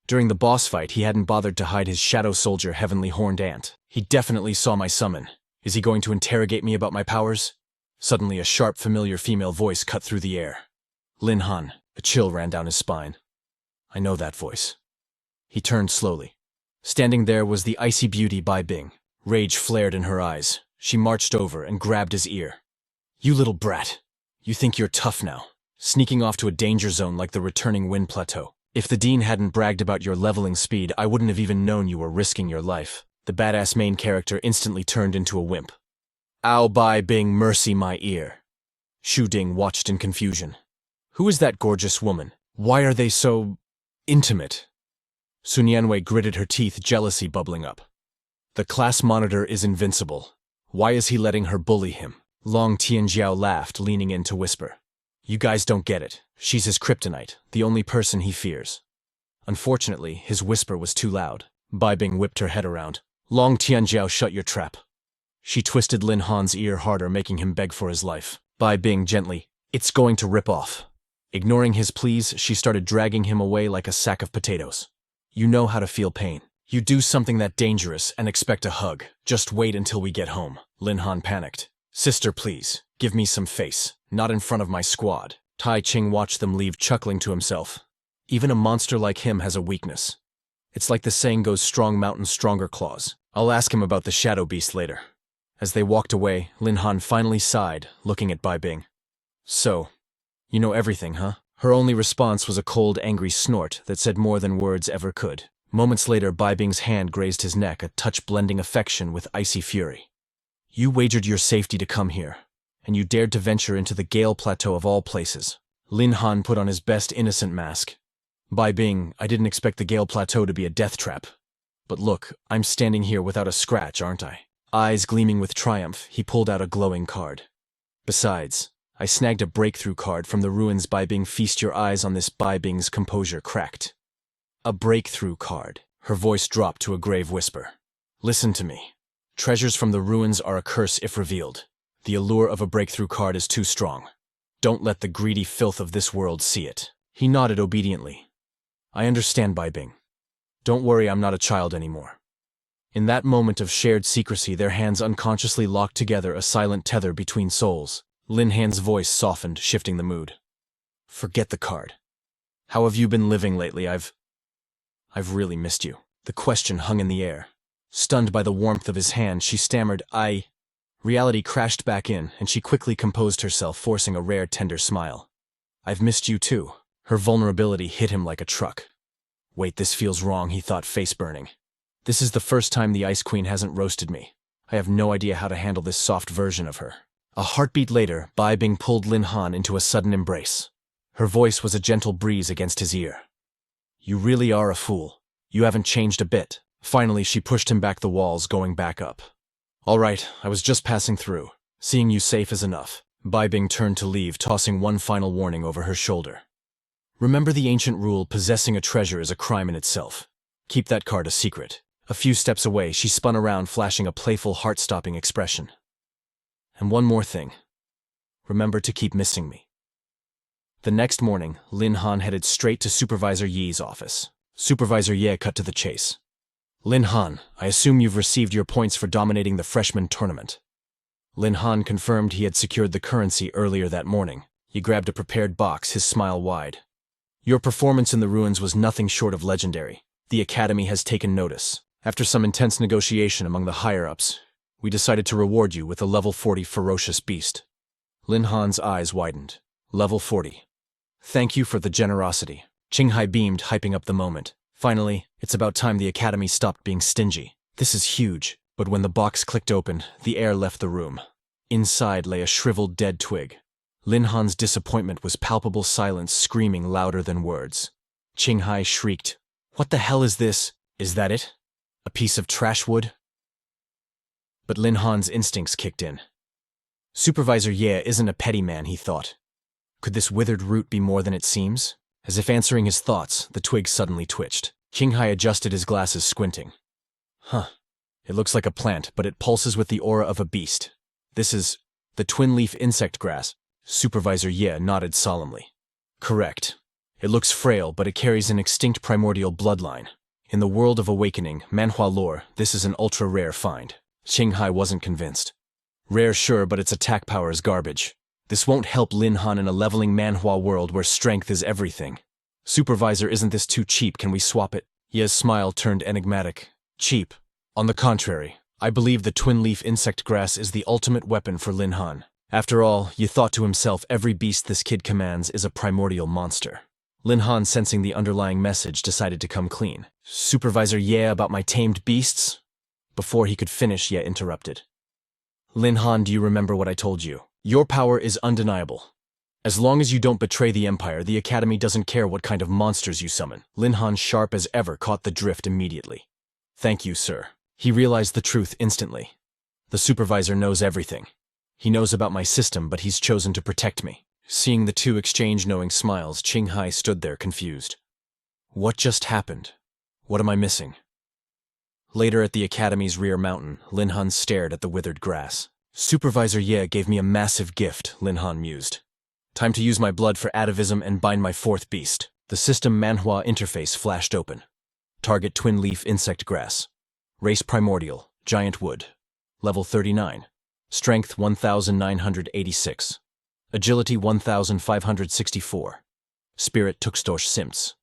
During the boss fight, he hadn't bothered to hide his shadow soldier, Heavenly Horned Ant. He definitely saw my summon. Is he going to interrogate me about my powers? Suddenly, a sharp, familiar female voice cut through the air. Lin Han. A chill ran down his spine. I know that voice. He turned slowly. Standing there was the icy beauty Bai Bing. Rage flared in her eyes. She marched over and grabbed his ear. You little brat. You think you're tough now, sneaking off to a danger zone like the returning Wind Plateau. If the dean hadn't bragged about your leveling speed, I wouldn't have even known you were risking your life. The badass main character instantly turned into a wimp. Ow, Bai Bing, mercy my ear. Xu Ding watched in confusion. Who is that gorgeous woman? Why are they so intimate? Sun Yanwei gritted her teeth, jealousy bubbling up. The class monitor is invincible. Why is he letting her bully him? Long Tianjiao laughed, leaning in to whisper. You guys don't get it. She's his kryptonite, the only person he fears. Unfortunately, his whisper was too loud. Bai Bing whipped her head around. Long Tianjiao, shut your trap. She twisted Lin Han's ear harder, making him beg for his life. Bai Bing gently, it's going to rip off. Ignoring his pleas, she started dragging him away like a sack of potatoes. You know how to feel pain. You do something that dangerous and expect a hug. Just wait until we get home. Lin Han panicked. Sister, please, give me some face. Not in front of my squad. Tai Ching watched them leave, chuckling to himself. Even a monster like him has a weakness. It's like the saying goes, strong mountain, stronger claws. I'll ask him about the shadow beast later. As they walked away, Lin Han finally sighed, looking at Bai Bing. So, you know everything, huh? Her only response was a cold, angry snort that said more than words ever could. Moments later, Bai Bing's hand grazed his neck, a touch blending affection with icy fury. You wagered your safety to come here, and you dared to venture into the Gale Plateau of all places. Lin Han put on his best innocent mask. Bai Bing, I didn't expect the Gale Plateau to be a death trap. But look, I'm standing here without a scratch, aren't I? Eyes gleaming with triumph, he pulled out a glowing card. Besides, I snagged a breakthrough card from the ruins. Bai Bing. Feast your eyes on this. Bai Bing's composure cracked. A breakthrough card. Her voice dropped to a grave whisper. Listen to me. Treasures from the ruins are a curse if revealed. The allure of a breakthrough card is too strong. Don't let the greedy filth of this world see it. He nodded obediently. I understand, Bai Bing. Don't worry, I'm not a child anymore. In that moment of shared secrecy, their hands unconsciously locked together, a silent tether between souls. Lin Han's voice softened, shifting the mood. Forget the card. How have you been living lately? I've really missed you. The question hung in the air. Stunned by the warmth of his hand, she stammered, Reality crashed back in, and she quickly composed herself, forcing a rare, tender smile. I've missed you too. Her vulnerability hit him like a truck. Wait, this feels wrong, he thought, face burning. This is the first time the Ice Queen hasn't roasted me. I have no idea how to handle this soft version of her. A heartbeat later, Bai Bing pulled Lin Han into a sudden embrace. Her voice was a gentle breeze against his ear. You really are a fool. You haven't changed a bit. Finally, she pushed him back the walls, going back up. All right, I was just passing through. Seeing you safe is enough. Bai Bing turned to leave, tossing one final warning over her shoulder. Remember the ancient rule, possessing a treasure is a crime in itself. Keep that card a secret. A few steps away, she spun around, flashing a playful, heart-stopping expression. And one more thing. Remember to keep missing me. The next morning, Lin Han headed straight to Supervisor Yi's office. Supervisor Ye cut to the chase. Lin Han, I assume you've received your points for dominating the freshman tournament. Lin Han confirmed he had secured the currency earlier that morning. He grabbed a prepared box, his smile wide. Your performance in the ruins was nothing short of legendary. The Academy has taken notice. After some intense negotiation among the higher-ups, we decided to reward you with a level 40 ferocious beast. Lin Han's eyes widened. Level 40. Thank you for the generosity. Qinghai beamed, hyping up the moment. Finally, it's about time the Academy stopped being stingy. This is huge. But when the box clicked open, the air left the room. Inside lay a shriveled dead twig. Lin Han's disappointment was palpable, silence screaming louder than words. Qinghai shrieked. What the hell is this? Is that it? A piece of trash wood? But Lin Han's instincts kicked in. Supervisor Ye isn't a petty man, he thought. Could this withered root be more than it seems? As if answering his thoughts, the twig suddenly twitched. Qinghai adjusted his glasses, squinting. Huh. It looks like a plant, but it pulses with the aura of a beast. This is the twin-leaf insect grass. Supervisor Ye nodded solemnly. Correct. It looks frail, but it carries an extinct primordial bloodline. In the world of awakening, Manhwa lore, this is an ultra-rare find. Qinghai wasn't convinced. Rare, sure, but its attack power is garbage. This won't help Lin Han in a leveling Manhwa world where strength is everything. Supervisor, isn't this too cheap? Can we swap it? Ye's smile turned enigmatic. Cheap. On the contrary, I believe the twin-leaf insect grass is the ultimate weapon for Lin Han. After all, Ye thought to himself, every beast this kid commands is a primordial monster. Lin Han, sensing the underlying message, decided to come clean. Supervisor Ye, about my tamed beasts? Before he could finish, Ye interrupted. Lin Han, do you remember what I told you? Your power is undeniable. As long as you don't betray the Empire, the Academy doesn't care what kind of monsters you summon. Lin Han, sharp as ever, caught the drift immediately. Thank you, sir. He realized the truth instantly. The supervisor knows everything. He knows about my system, but he's chosen to protect me. Seeing the two exchange knowing smiles, Qinghai stood there confused. What just happened? What am I missing? Later at the Academy's rear mountain, Lin Han stared at the withered grass. Supervisor Ye gave me a massive gift, Lin Han mused. Time to use my blood for atavism and bind my fourth beast. The system Manhwa interface flashed open. Target twin-leaf insect grass. Race primordial, giant wood. Level 39. Strength 1986. Agility 1564. Spirit Tukstosh Simts.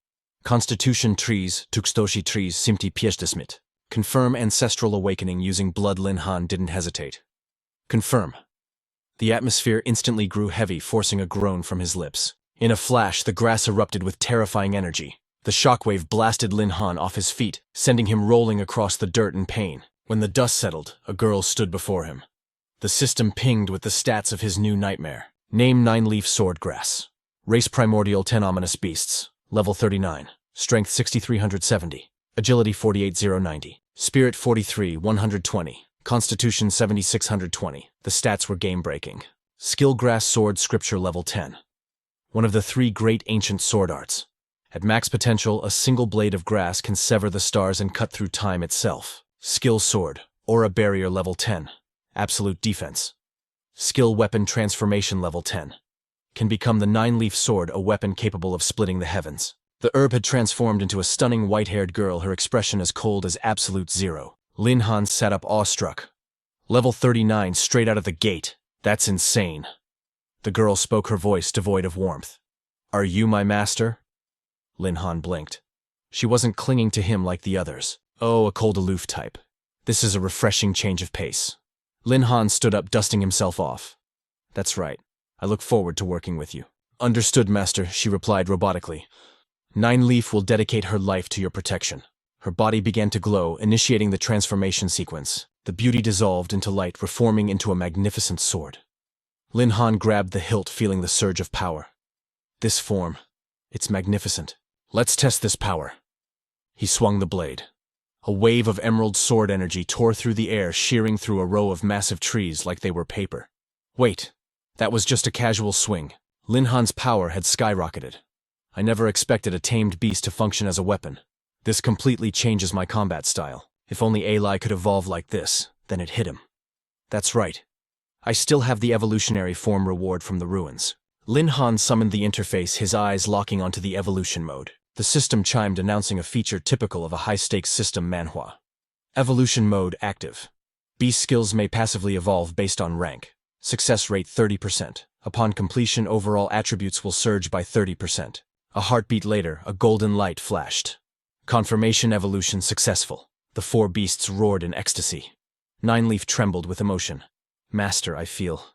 Constitution trees Tukstoshi trees Simti Pieshdesmit. Confirm ancestral awakening using blood. Lin Han didn't hesitate. Confirm. The atmosphere instantly grew heavy, forcing a groan from his lips. In a flash, the grass erupted with terrifying energy. The shockwave blasted Lin Han off his feet, sending him rolling across the dirt in pain. When the dust settled, a girl stood before him. The system pinged with the stats of his new nightmare. Name 9-leaf swordgrass. Race Primordial 10 Ominous Beasts. Level 39. Strength 6370. Agility 48090. Spirit 43 120. Constitution 7620. The stats were game-breaking. Skill Grass Sword Scripture level 10. One of the 3 great ancient sword arts. At max potential, a single blade of grass can sever the stars and cut through time itself. Skill Sword, Aura Barrier level 10. Absolute Defense. Skill Weapon Transformation level 10. Can become the 9-leaf sword, a weapon capable of splitting the heavens. The herb had transformed into a stunning white-haired girl, her expression as cold as absolute zero. Lin Han sat up awestruck. Level 39 straight out of the gate. That's insane. The girl spoke, her voice devoid of warmth. Are you my master? Lin Han blinked. She wasn't clinging to him like the others. Oh, a cold aloof type. This is a refreshing change of pace. Lin Han stood up, dusting himself off. That's right. I look forward to working with you. Understood, master, she replied robotically. 9-leaf will dedicate her life to your protection. Her body began to glow, initiating the transformation sequence. The beauty dissolved into light, reforming into a magnificent sword. Lin Han grabbed the hilt, feeling the surge of power. This form, it's magnificent. Let's test this power. He swung the blade. A wave of emerald sword energy tore through the air, shearing through a row of massive trees like they were paper. Wait, that was just a casual swing. Lin Han's power had skyrocketed. I never expected a tamed beast to function as a weapon. This completely changes my combat style. If only Ali could evolve like this, then it hit him. That's right. I still have the evolutionary form reward from the ruins. Lin Han summoned the interface, his eyes locking onto the evolution mode. The system chimed, announcing a feature typical of a high-stakes system, Manhwa. Evolution mode active. Beast skills may passively evolve based on rank. Success rate 30%. Upon completion, overall attributes will surge by 30%. A heartbeat later, a golden light flashed. Confirmation evolution successful. The 4 beasts roared in ecstasy. 9-leaf trembled with emotion. Master, I feel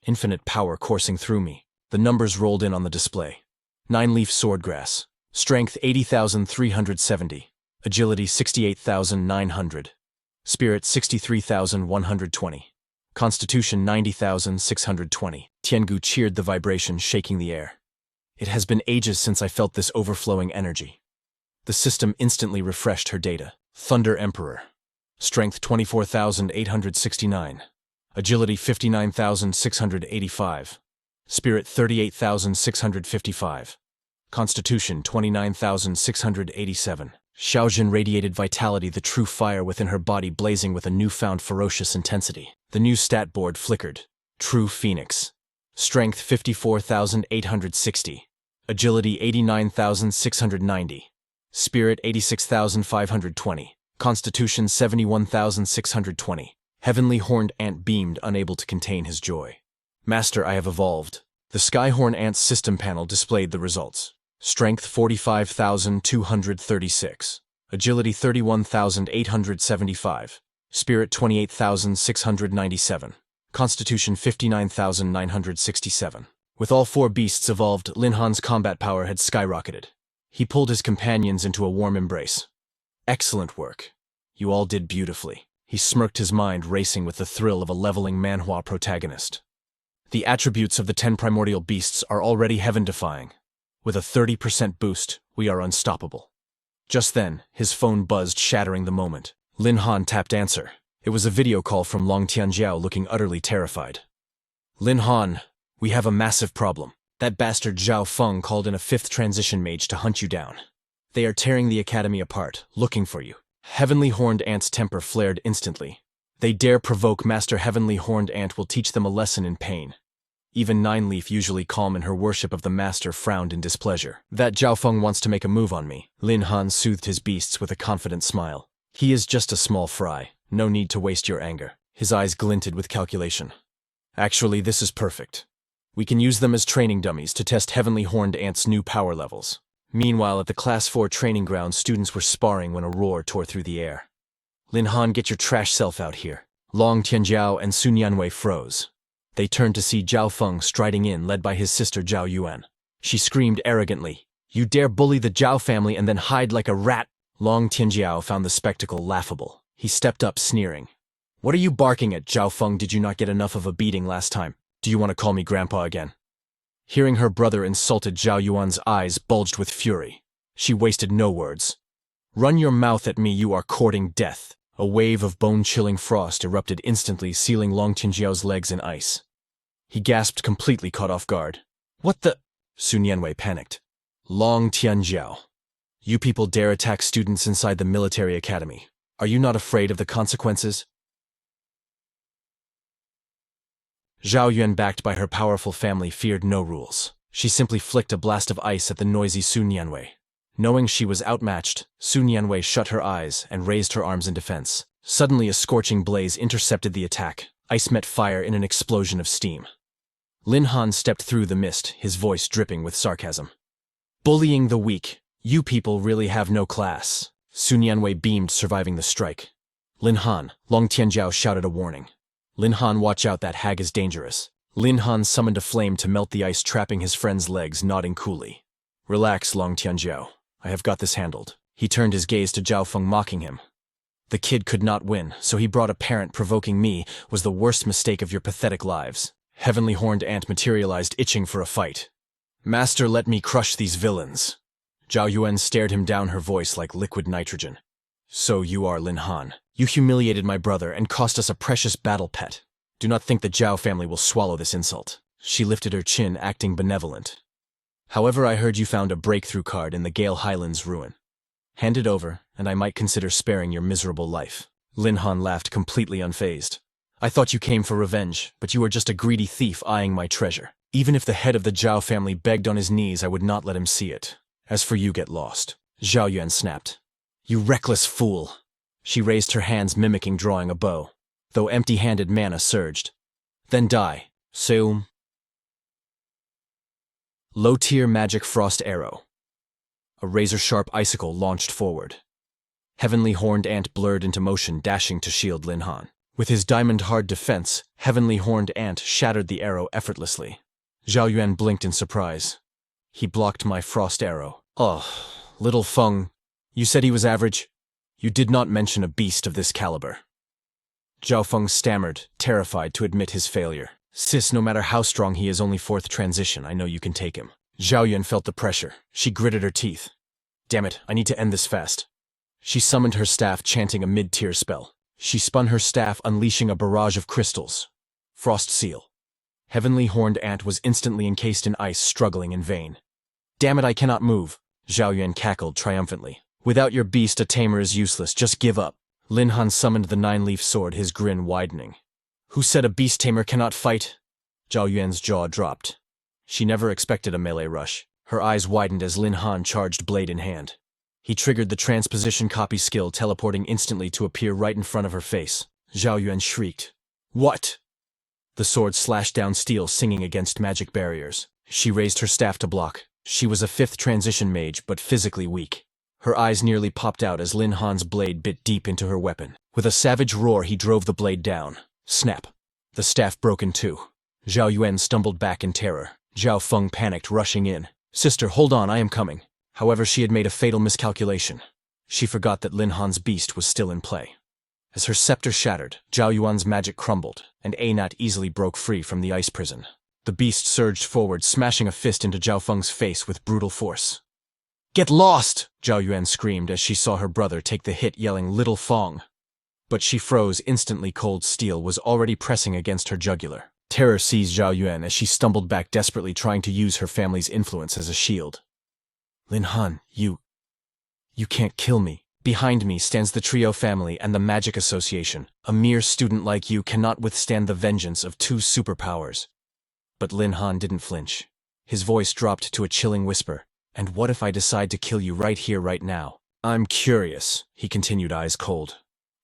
infinite power coursing through me. The numbers rolled in on the display. 9-leaf swordgrass. Strength 80,370. Agility 68,900. Spirit 63,120. Constitution 90,620. Tian Gu cheered, the vibration shaking the air. It has been ages since I felt this overflowing energy. The system instantly refreshed her data. Thunder Emperor. Strength 24,869. Agility 59,685. Spirit 38,655. Constitution 29,687. Xiao Zhen radiated vitality, the true fire within her body blazing with a newfound ferocious intensity. The new stat board flickered. True Phoenix. Strength 54,860. Agility 89,690. Spirit 86,520. Constitution 71,620. Heavenly Horned Ant beamed, unable to contain his joy. Master, I have evolved. The Skyhorn Ant's system panel displayed the results. Strength 45,236. Agility 31,875. Spirit 28,697. Constitution 59,967. With all 4 beasts evolved, Lin Han's combat power had skyrocketed. He pulled his companions into a warm embrace. Excellent work. You all did beautifully. He smirked, his mind racing with the thrill of a leveling Manhwa protagonist. The attributes of the 10 primordial beasts are already heaven-defying. With a 30% boost, we are unstoppable. Just then, his phone buzzed, shattering the moment. Lin Han tapped answer. It was a video call from Long Tianjiao, looking utterly terrified. Lin Han, we have a massive problem. That bastard Zhao Feng called in a 5th transition mage to hunt you down. They are tearing the academy apart, looking for you. Heavenly Horned Ant's temper flared instantly. They dare provoke Master. Heavenly Horned Ant will teach them a lesson in pain. Even 9-leaf, usually calm in her worship of the Master, frowned in displeasure. That Zhao Feng wants to make a move on me. Lin Han soothed his beasts with a confident smile. He is just a small fry. No need to waste your anger. His eyes glinted with calculation. Actually, this is perfect. We can use them as training dummies to test Heavenly Horned Ant's new power levels. Meanwhile, at the Class 4 training ground, students were sparring when a roar tore through the air. Lin Han, get your trash self out here. Long Tianjiao and Sun Yanwei froze. They turned to see Zhao Feng striding in, led by his sister Zhao Yuan. She screamed arrogantly, "You dare bully the Zhao family and then hide like a rat!" Long Tianjiao found the spectacle laughable. He stepped up, sneering. "What are you barking at, Zhao Feng? Did you not get enough of a beating last time? Do you want to call me grandpa again?" Hearing her brother insulted, Zhao Yuan's eyes bulged with fury. She wasted no words. "Run your mouth at me, you are courting death. A wave of bone-chilling frost erupted instantly, sealing Long Tianjiao's legs in ice. He gasped, completely caught off guard. What the? Su Nianwei panicked. Long Tianjiao. You people dare attack students inside the military academy. Are you not afraid of the consequences? Zhao Yuan, backed by her powerful family, feared no rules. She simply flicked a blast of ice at the noisy Su Nianwei. Knowing she was outmatched, Su Nianwei shut her eyes and raised her arms in defense. Suddenly a scorching blaze intercepted the attack. Ice met fire in an explosion of steam. Lin Han stepped through the mist, his voice dripping with sarcasm. Bullying the weak. You people really have no class. Su Nianwei beamed, surviving the strike. Lin Han, Long Tianjiao shouted a warning. Lin Han, watch out, that hag is dangerous. Lin Han summoned a flame to melt the ice, trapping his friend's legs, nodding coolly. Relax, Long Tianjiao. I have got this handled. He turned his gaze to Zhao Feng, mocking him. The kid could not win, so he brought a parent. Provoking me was the worst mistake of your pathetic lives. Heavenly Horned Ant materialized, itching for a fight. Master, let me crush these villains. Zhao Yuan stared him down, her voice like liquid nitrogen. So you are Lin Han. You humiliated my brother and cost us a precious battle pet. Do not think the Zhao family will swallow this insult. She lifted her chin, acting benevolent. However, I heard you found a breakthrough card in the Gale Highlands ruin. Hand it over, and I might consider sparing your miserable life. Lin Han laughed, completely unfazed. I thought you came for revenge, but you are just a greedy thief eyeing my treasure. Even if the head of the Zhao family begged on his knees, I would not let him see it. As for you, get lost. Zhao Yuan snapped. You reckless fool. She raised her hands, mimicking drawing a bow. Though empty-handed, mana surged. Then die. Seum. Low-tier magic frost arrow. A razor-sharp icicle launched forward. Heavenly Horned Ant blurred into motion, dashing to shield Lin Han. With his diamond-hard defense, Heavenly Horned Ant shattered the arrow effortlessly. Zhao Yuan blinked in surprise. He blocked my frost arrow. Oh, little Feng. You said he was average? You did not mention a beast of this caliber. Zhao Feng stammered, terrified to admit his failure. Sis, no matter how strong he is, only fourth transition, I know you can take him. Zhao Yuan felt the pressure. She gritted her teeth. Damn it, I need to end this fast. She summoned her staff, chanting a mid-tier spell. She spun her staff, unleashing a barrage of crystals. Frost Seal. Heavenly Horned Ant was instantly encased in ice, struggling in vain. Damn it, I cannot move. Zhao Yuan cackled triumphantly. Without your beast, a tamer is useless. Just give up. Lin Han summoned the nine-leaf sword, his grin widening. Who said a beast tamer cannot fight? Zhao Yuan's jaw dropped. She never expected a melee rush. Her eyes widened as Lin Han charged, blade in hand. He triggered the transposition copy skill, teleporting instantly to appear right in front of her face. Zhao Yuan shrieked. What? The sword slashed down steel, singing against magic barriers. She raised her staff to block. She was a fifth transition mage, but physically weak. Her eyes nearly popped out as Lin Han's blade bit deep into her weapon. With a savage roar, he drove the blade down. Snap. The staff broke in two. Zhao Yuan stumbled back in terror. Zhao Feng panicked, rushing in. Sister, hold on, I am coming. However, she had made a fatal miscalculation. She forgot that Lin Han's beast was still in play. As her scepter shattered, Zhao Yuan's magic crumbled, and Anat easily broke free from the ice prison. The beast surged forward, smashing a fist into Zhao Feng's face with brutal force. Get lost! Zhao Yuan screamed as she saw her brother take the hit, yelling, Little Feng. But she froze instantly. Cold steel was already pressing against her jugular. Terror seized Zhao Yuan as she stumbled back, desperately trying to use her family's influence as a shield. Lin Han, you can't kill me. Behind me stands the Trio family and the Magic Association. A mere student like you cannot withstand the vengeance of two superpowers. But Lin Han didn't flinch. His voice dropped to a chilling whisper. And what if I decide to kill you right here, right now? I'm curious, he continued, eyes cold.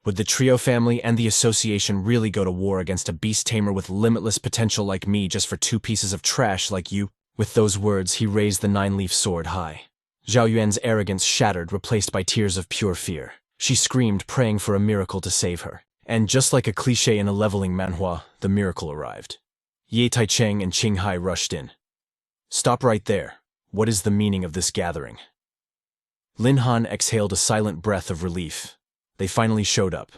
Would the Trio family and the Association really go to war against a beast tamer with limitless potential like me just for two pieces of trash like you? With those words, he raised the nine-leaf sword high. Zhao Yuan's arrogance shattered, replaced by tears of pure fear. She screamed, praying for a miracle to save her. And just like a cliché in a leveling manhwa, the miracle arrived. Ye Taicheng and Qinghai rushed in. Stop right there. What is the meaning of this gathering? Lin Han exhaled a silent breath of relief. They finally showed up.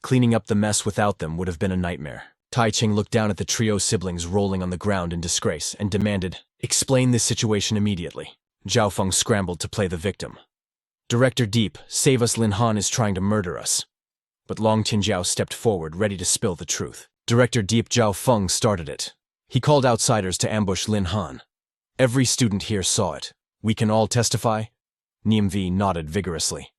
Cleaning up the mess without them would have been a nightmare. Taicheng looked down at the trio siblings rolling on the ground in disgrace and demanded, Explain this situation immediately. Zhao Feng scrambled to play the victim. Director Deep, save us, Lin Han is trying to murder us. But Long Tinjiao stepped forward, ready to spill the truth. Director Deep Zhao Feng started it. He called outsiders to ambush Lin Han. Every student here saw it. We can all testify? Niamvi nodded vigorously.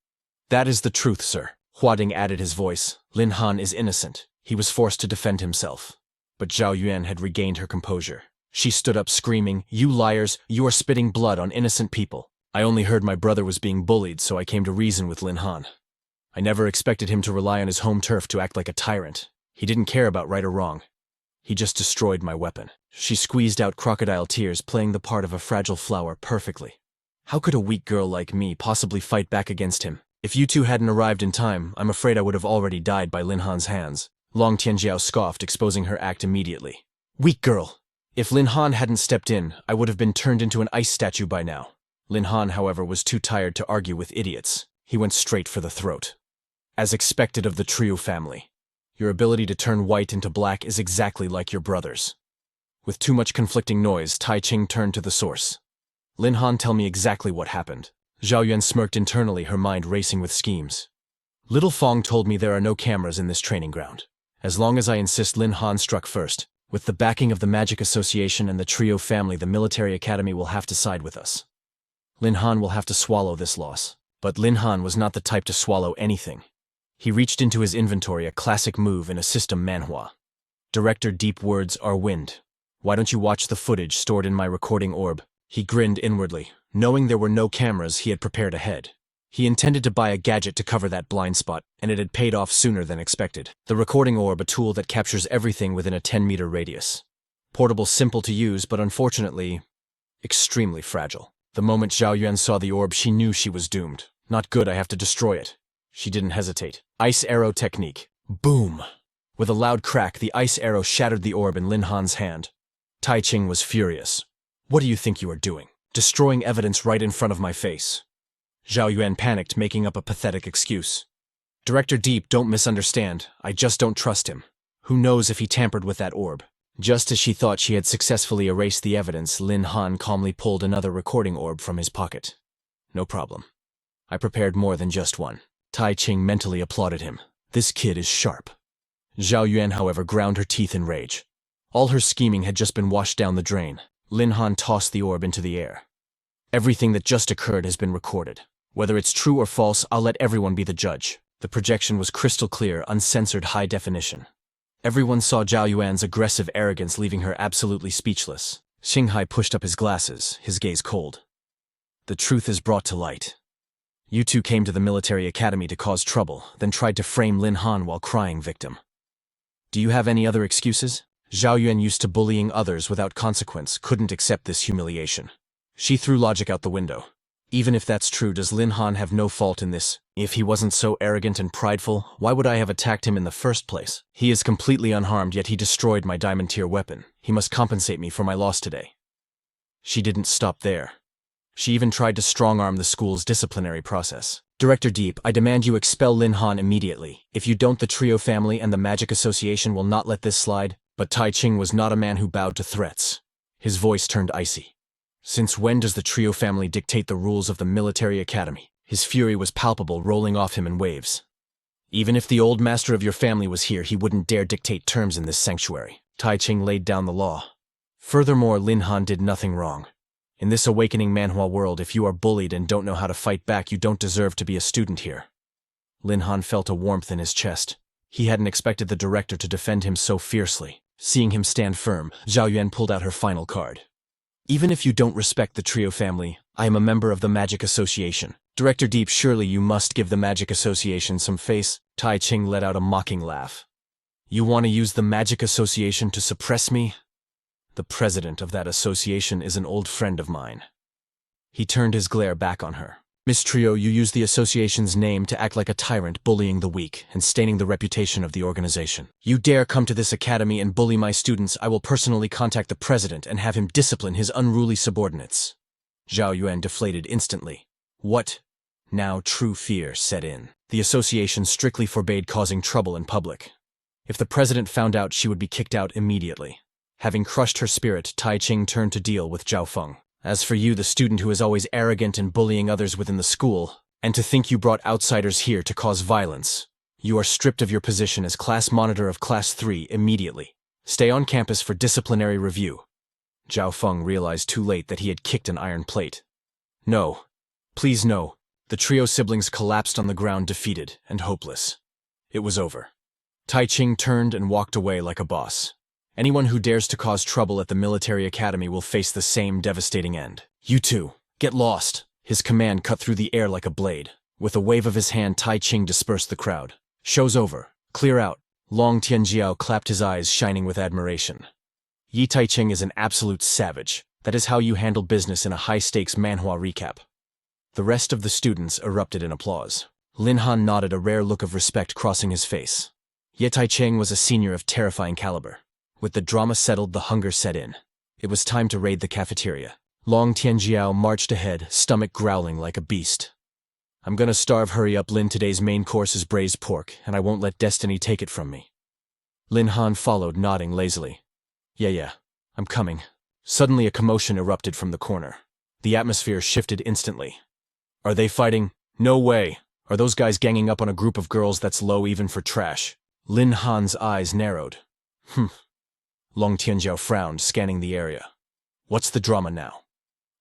That is the truth, sir. Huading added his voice. Lin Han is innocent. He was forced to defend himself. But Zhao Yuan had regained her composure. She stood up screaming, "You liars, you are spitting blood on innocent people. I only heard my brother was being bullied, so I came to reason with Lin Han. I never expected him to rely on his home turf to act like a tyrant. He didn't care about right or wrong. He just destroyed my weapon." She squeezed out crocodile tears, playing the part of a fragile flower perfectly. How could a weak girl like me possibly fight back against him? If you two hadn't arrived in time, I'm afraid I would have already died by Lin Han's hands. Long Tianjiao scoffed, exposing her act immediately. Weak girl! If Lin Han hadn't stepped in, I would have been turned into an ice statue by now. Lin Han, however, was too tired to argue with idiots. He went straight for the throat. As expected of the Trio family, your ability to turn white into black is exactly like your brother's. With too much conflicting noise, Tai Ching turned to the source. Lin Han, tell me exactly what happened. Zhao Yuan smirked internally, her mind racing with schemes. Little Fong told me there are no cameras in this training ground. As long as I insist Lin Han struck first, with the backing of the Magic Association and the Trio family, the military academy will have to side with us. Lin Han will have to swallow this loss. But Lin Han was not the type to swallow anything. He reached into his inventory, a classic move in a system manhwa. Director Deep words are wind. Why don't you watch the footage stored in my recording orb? He grinned inwardly. Knowing there were no cameras, he had prepared ahead. He intended to buy a gadget to cover that blind spot, and it had paid off sooner than expected. The recording orb, a tool that captures everything within a 10-meter radius. Portable, simple to use, but unfortunately, extremely fragile. The moment Zhao Yuan saw the orb, she knew she was doomed. Not good, I have to destroy it. She didn't hesitate. Ice arrow technique. Boom! With a loud crack, the ice arrow shattered the orb in Lin Han's hand. Tai Ching was furious. What do you think you are doing? Destroying evidence right in front of my face. Zhao Yuan panicked, making up a pathetic excuse. Director Deep, don't misunderstand. I just don't trust him. Who knows if he tampered with that orb? Just as she thought she had successfully erased the evidence, Lin Han calmly pulled another recording orb from his pocket. No problem. I prepared more than just one. Tai Ching mentally applauded him. This kid is sharp. Zhao Yuan, however, ground her teeth in rage. All her scheming had just been washed down the drain. Lin Han tossed the orb into the air. Everything that just occurred has been recorded. Whether it's true or false, I'll let everyone be the judge. The projection was crystal clear, uncensored, high definition. Everyone saw Zhao Yuan's aggressive arrogance, leaving her absolutely speechless. Xinghai pushed up his glasses, his gaze cold. The truth is brought to light. You two came to the military academy to cause trouble, then tried to frame Lin Han while crying victim. Do you have any other excuses? Zhao Yuan, used to bullying others without consequence, couldn't accept this humiliation. She threw logic out the window. Even if that's true, does Lin Han have no fault in this? If he wasn't so arrogant and prideful, why would I have attacked him in the first place? He is completely unharmed, yet he destroyed my diamond tier weapon. He must compensate me for my loss today. She didn't stop there. She even tried to strong-arm the school's disciplinary process. Director Deep, I demand you expel Lin Han immediately. If you don't, the Trio family and the Magic Association will not let this slide. But Tai Ching was not a man who bowed to threats. His voice turned icy. Since when does the Trio family dictate the rules of the military academy? His fury was palpable, rolling off him in waves. Even if the old master of your family was here, he wouldn't dare dictate terms in this sanctuary. Tai Ching laid down the law. Furthermore, Lin Han did nothing wrong. In this awakening manhwa world, if you are bullied and don't know how to fight back, you don't deserve to be a student here. Lin Han felt a warmth in his chest. He hadn't expected the director to defend him so fiercely. Seeing him stand firm, Zhao Yuan pulled out her final card. Even if you don't respect the Trio family, I am a member of the Magic Association. Director Deep, surely you must give the Magic Association some face. Tai Ching let out a mocking laugh. You want to use the Magic Association to suppress me? The president of that association is an old friend of mine. He turned his glare back on her. Miss Trio, you use the association's name to act like a tyrant, bullying the weak and staining the reputation of the organization. You dare come to this academy and bully my students, I will personally contact the president and have him discipline his unruly subordinates. Zhao Yuan deflated instantly. What? Now true fear set in. The association strictly forbade causing trouble in public. If the president found out, she would be kicked out immediately. Having crushed her spirit, Tai Ching turned to deal with Zhao Feng. As for you, the student who is always arrogant and bullying others within the school, and to think you brought outsiders here to cause violence, You are stripped of your position as class monitor of Class 3 immediately. Stay on campus for disciplinary review. Zhao Feng realized too late that he had kicked an iron plate. No. Please no. The trio siblings collapsed on the ground defeated and hopeless. It was over. Tai Ching turned and walked away like a boss. Anyone who dares to cause trouble at the military academy will face the same devastating end. You two, get lost. His command cut through the air like a blade. With a wave of his hand, Tai Ching dispersed the crowd. Show's over. Clear out. Long Tianjiao clapped his eyes, shining with admiration. Yi Tai Ching is an absolute savage. That is how you handle business in a high-stakes Manhwa recap. The rest of the students erupted in applause. Lin Han nodded, a rare look of respect crossing his face. Ye Tai Ching was a senior of terrifying caliber. With the drama settled, the hunger set in. It was time to raid the cafeteria. Long Tianjiao marched ahead, stomach growling like a beast. I'm gonna starve. Hurry up, Lin. Today's main course is braised pork, and I won't let destiny take it from me. Lin Han followed, nodding lazily. Yeah, I'm coming. Suddenly a commotion erupted from the corner. The atmosphere shifted instantly. Are they fighting? No way. Are those guys ganging up on a group of girls? That's low even for trash. Lin Han's eyes narrowed. Long Tianjiao frowned, scanning the area. What's the drama now?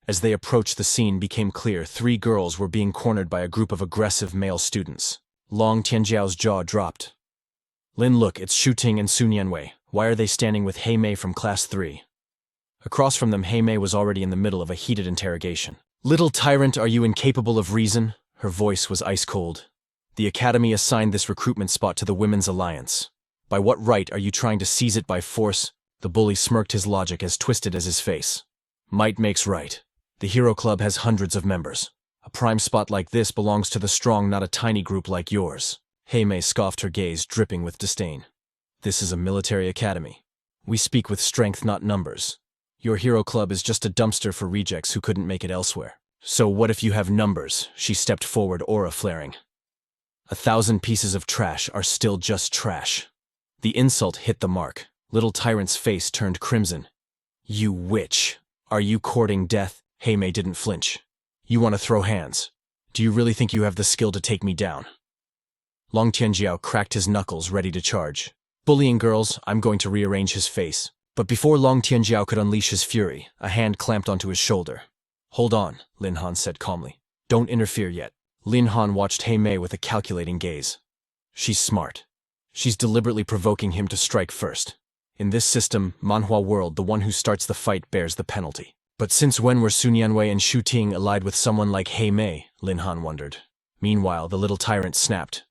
As they approached, the scene became clear. 3 girls were being cornered by a group of aggressive male students. Long Tianjiao's jaw dropped. Lin, look, it's Shu Ting and Sun Yanwei. Why are they standing with Hei Mei from Class 3? Across from them, Hei Mei was already in the middle of a heated interrogation. Little tyrant, are you incapable of reason? Her voice was ice cold. The academy assigned this recruitment spot to the Women's Alliance. By what right are you trying to seize it by force? The bully smirked, his logic as twisted as his face. Might makes right. The Hero Club has hundreds of members. A prime spot like this belongs to the strong, not a tiny group like yours. Hei Mei scoffed, her gaze dripping with disdain. This is a military academy. We speak with strength, not numbers. Your Hero Club is just a dumpster for rejects who couldn't make it elsewhere. So what if you have numbers? She stepped forward, aura flaring. 1,000 pieces of trash are still just trash. The insult hit the mark. Little tyrant's face turned crimson. You witch. Are you courting death? Hei Mei didn't flinch. You want to throw hands? Do you really think you have the skill to take me down? Long Tianjiao cracked his knuckles, ready to charge. Bullying girls, I'm going to rearrange his face. But before Long Tianjiao could unleash his fury, a hand clamped onto his shoulder. Hold on, Lin Han said calmly. Don't interfere yet. Lin Han watched Hei Mei with a calculating gaze. She's smart. She's deliberately provoking him to strike first. In this system, Manhwa world, the one who starts the fight bears the penalty. But since when were Sun Yanwei and Shu Ting allied with someone like Hei Mei? Lin Han wondered. Meanwhile, the little tyrant snapped.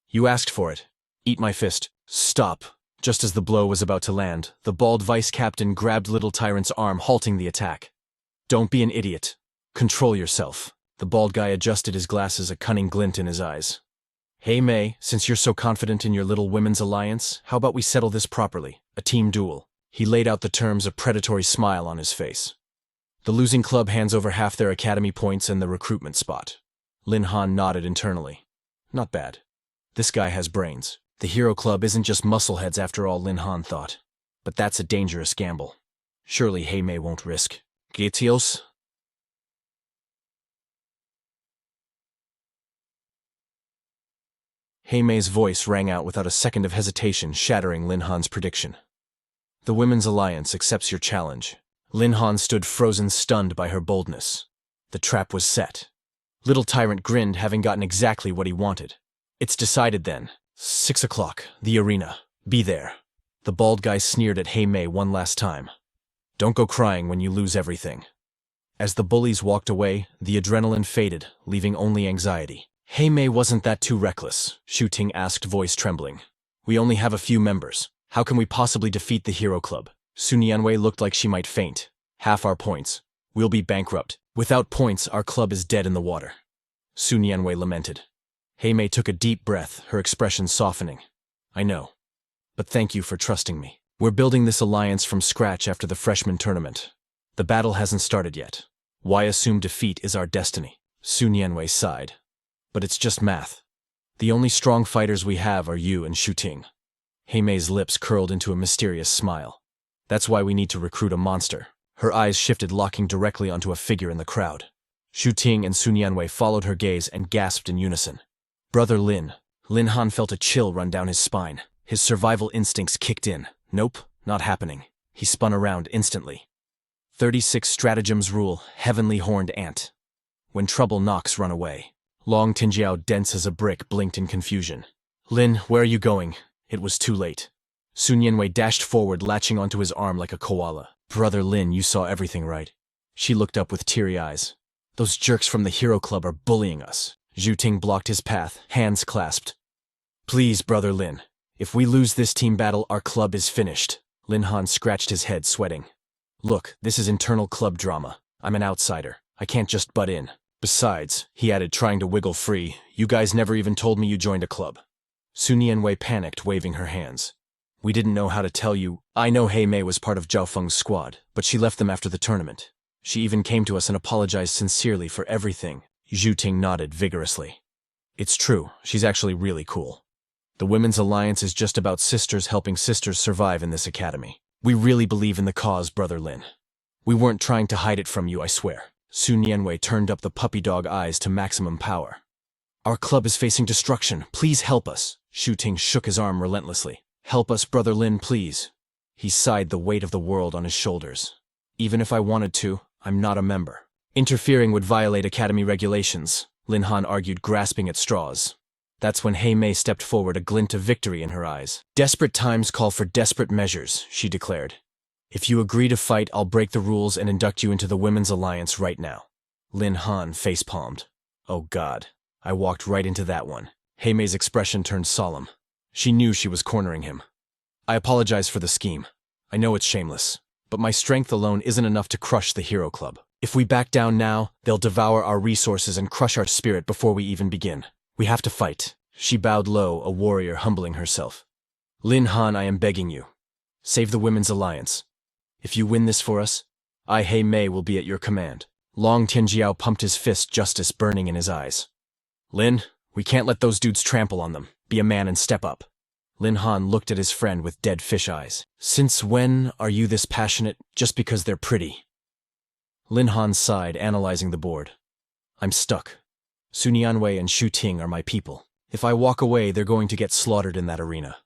You asked for it. Eat my fist. Stop. Just as the blow was about to land, the bald vice captain grabbed little tyrant's arm, halting the attack. Don't be an idiot. Control yourself. The bald guy adjusted his glasses, a cunning glint in his eyes. Hey Mei, since you're so confident in your little women's alliance, how about we settle this properly? A team duel. He laid out the terms, a predatory smile on his face. The losing club hands over half their academy points and the recruitment spot. Lin Han nodded internally. Not bad. This guy has brains. The Hero Club isn't just muscleheads after all, Lin Han thought. But that's a dangerous gamble. Surely Hei Mei won't risk. Getios? Hei Mei's voice rang out without a second of hesitation, shattering Lin Han's prediction. The Women's Alliance accepts your challenge. Lin Han stood frozen, stunned by her boldness. The trap was set. Little Tyrant grinned, having gotten exactly what he wanted. It's decided then. 6 o'clock, the arena. Be there. The bald guy sneered at Hei Mei one last time. Don't go crying when you lose everything. As the bullies walked away, the adrenaline faded, leaving only anxiety. Hei Mei wasn't that too reckless, Shu Ting asked, voice trembling. We only have a few members. How can we possibly defeat the Hero Club? Sun Yanwei looked like she might faint. Half our points. We'll be bankrupt. Without points, our club is dead in the water. Sun Yanwei lamented. Hei Mei took a deep breath, her expression softening. I know. But thank you for trusting me. We're building this alliance from scratch after the freshman tournament. The battle hasn't started yet. Why assume defeat is our destiny? Sun Yanwei sighed. But it's just math. The only strong fighters we have are you and Shu Ting. Hei Mei's lips curled into a mysterious smile. That's why we need to recruit a monster. Her eyes shifted, locking directly onto a figure in the crowd. Shu Ting and Sun Yanwei followed her gaze and gasped in unison. Brother Lin, Lin Han felt a chill run down his spine. His survival instincts kicked in. Nope, not happening. He spun around instantly. 36 stratagems rule, heavenly horned ant. When trouble knocks, run away. Long Tinjiao, dense as a brick, blinked in confusion. Lin, where are you going? It was too late. Sun Yanwei dashed forward, latching onto his arm like a koala. Brother Lin, you saw everything right. She looked up with teary eyes. Those jerks from the Hero Club are bullying us. Zhu Ting blocked his path, hands clasped. Please, Brother Lin. If we lose this team battle, our club is finished. Lin Han scratched his head, sweating. Look, this is internal club drama. I'm an outsider. I can't just butt in. Besides, he added, trying to wiggle free, you guys never even told me you joined a club. Sun Yanwei panicked, waving her hands. We didn't know how to tell you. I know Hei Mei was part of Zhao Feng's squad, but she left them after the tournament. She even came to us and apologized sincerely for everything. Zhu Ting nodded vigorously. It's true, she's actually really cool. The Women's Alliance is just about sisters helping sisters survive in this academy. We really believe in the cause, Brother Lin. We weren't trying to hide it from you, I swear. Sun Yanwei turned up the puppy dog eyes to maximum power. Our club is facing destruction. Please help us. Zhu Ting shook his arm relentlessly. Help us, Brother Lin, please. He sighed, the weight of the world on his shoulders. Even if I wanted to, I'm not a member. Interfering would violate academy regulations, Lin Han argued, grasping at straws. That's when Hei Mei stepped forward, a glint of victory in her eyes. Desperate times call for desperate measures, she declared. If you agree to fight, I'll break the rules and induct you into the Women's Alliance right now. Lin Han facepalmed. Oh God, I walked right into that one. Hei Mei's expression turned solemn. She knew she was cornering him. I apologize for the scheme. I know it's shameless, but my strength alone isn't enough to crush the Hero Club. If we back down now, they'll devour our resources and crush our spirit before we even begin. We have to fight. She bowed low, a warrior humbling herself. Lin Han, I am begging you. Save the Women's Alliance. If you win this for us, I, Hei Mei, will be at your command. Long Tianjiao pumped his fist, justice burning in his eyes. Lin, we can't let those dudes trample on them. Be a man and step up. Lin Han looked at his friend with dead fish eyes. Since when are you this passionate, just because they're pretty? Lin Han sighed, analyzing the board. I'm stuck. Sun Yanwei and Zhu Ting are my people. If I walk away, they're going to get slaughtered in that arena.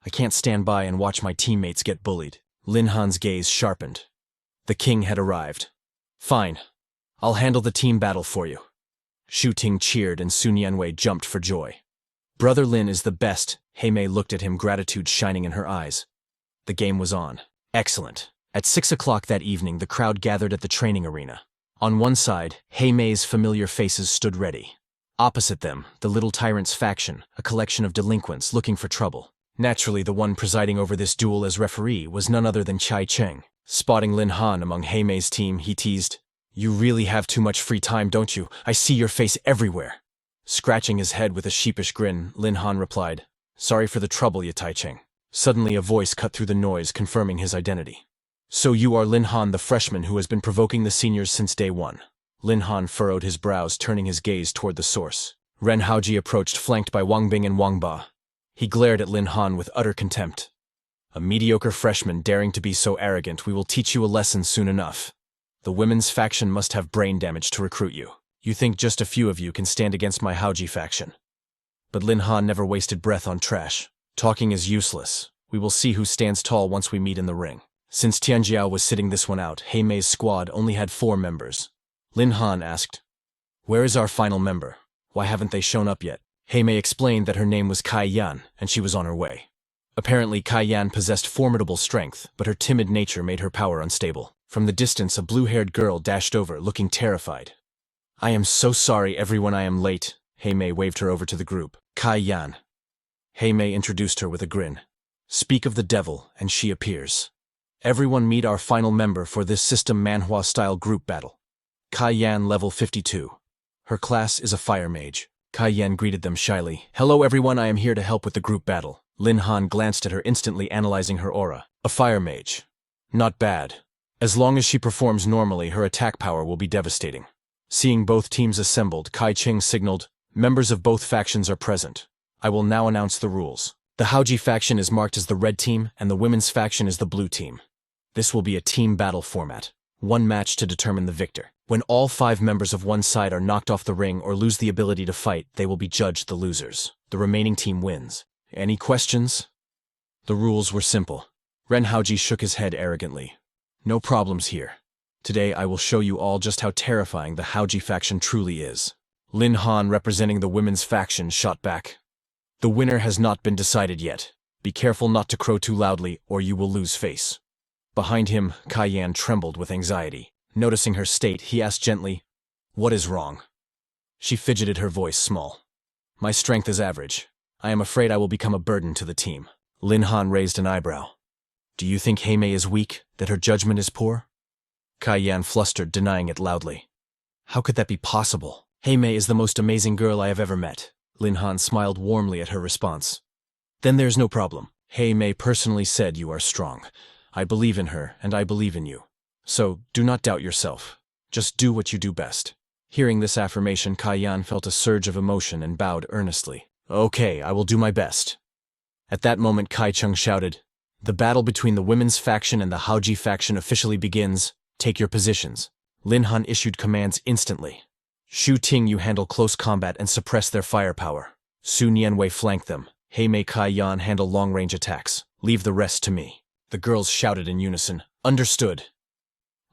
I can't stand by and watch my teammates get bullied. Lin Han's gaze sharpened. The king had arrived. Fine. I'll handle the team battle for you. Zhu Ting cheered and Sun Yanwei jumped for joy. Brother Lin is the best. Hei Mei looked at him, gratitude shining in her eyes. The game was on. Excellent. At 6 o'clock that evening, the crowd gathered at the training arena. On one side, Hei Mei's familiar faces stood ready. Opposite them, the Little Tyrant's faction, a collection of delinquents looking for trouble. Naturally, the one presiding over this duel as referee was none other than Chai Cheng. Spotting Lin Han among Hei Mei's team, he teased, You really have too much free time, don't you? I see your face everywhere. Scratching his head with a sheepish grin, Lin Han replied, Sorry for the trouble, you Tai Cheng. Suddenly a voice cut through the noise, confirming his identity. So you are Lin Han, the freshman who has been provoking the seniors since day one. Lin Han furrowed his brows, turning his gaze toward the source. Ren Haoji approached, flanked by Wang Bing and Wang Ba. He glared at Lin Han with utter contempt. A mediocre freshman daring to be so arrogant, we will teach you a lesson soon enough. The women's faction must have brain damage to recruit you. You think just a few of you can stand against my Haoji faction. But Lin Han never wasted breath on trash. Talking is useless. We will see who stands tall once we meet in the ring. Since Tianjiao was sitting this one out, Hei Mei's squad only had 4 members. Lin Han asked, Where is our final member? Why haven't they shown up yet? Hei Mei explained that her name was Kai Yan, and she was on her way. Apparently, Kai Yan possessed formidable strength, but her timid nature made her power unstable. From the distance, a blue-haired girl dashed over, looking terrified. I am so sorry, everyone, I am late. Hei Mei waved her over to the group. Kai Yan. Hei Mei introduced her with a grin. Speak of the devil, and she appears. Everyone meet our final member for this system Manhwa-style group battle. Kai Yan, level 52. Her class is a fire mage. Kai Yan greeted them shyly. Hello everyone, I am here to help with the group battle. Lin Han glanced at her, instantly analyzing her aura. A fire mage. Not bad. As long as she performs normally, her attack power will be devastating. Seeing both teams assembled, Kai Cheng signaled, Members of both factions are present. I will now announce the rules. The Haoji faction is marked as the red team, and the women's faction is the blue team. This will be a team battle format. One match to determine the victor. When all 5 members of one side are knocked off the ring or lose the ability to fight, they will be judged the losers. The remaining team wins. Any questions? The rules were simple. Ren Haoji shook his head arrogantly. No problems here. Today I will show you all just how terrifying the Haoji faction truly is. Lin Han, representing the women's faction, shot back. The winner has not been decided yet. Be careful not to crow too loudly or you will lose face. Behind him, Kai Yan trembled with anxiety. Noticing her state, he asked gently, "What is wrong?" She fidgeted, her voice small. "My strength is average. I am afraid I will become a burden to the team." Lin Han raised an eyebrow. "Do you think Heimei is weak, that her judgment is poor?" Kai Yan flustered, denying it loudly. "How could that be possible? Heimei is the most amazing girl I have ever met." Lin Han smiled warmly at her response. "Then there's no problem. Heimei personally said you are strong. I believe in her, and I believe in you. So, do not doubt yourself. Just do what you do best." Hearing this affirmation, Kai Yan felt a surge of emotion and bowed earnestly. "Okay, I will do my best." At that moment, Kai Chung shouted, "The battle between the women's faction and the Haoji faction officially begins. Take your positions." Lin Han issued commands instantly. "Shu Ting, you handle close combat and suppress their firepower. Su Nianwei, flank them. Heimei, Kai Yan, handle long-range attacks. Leave the rest to me." The girls shouted in unison, "Understood."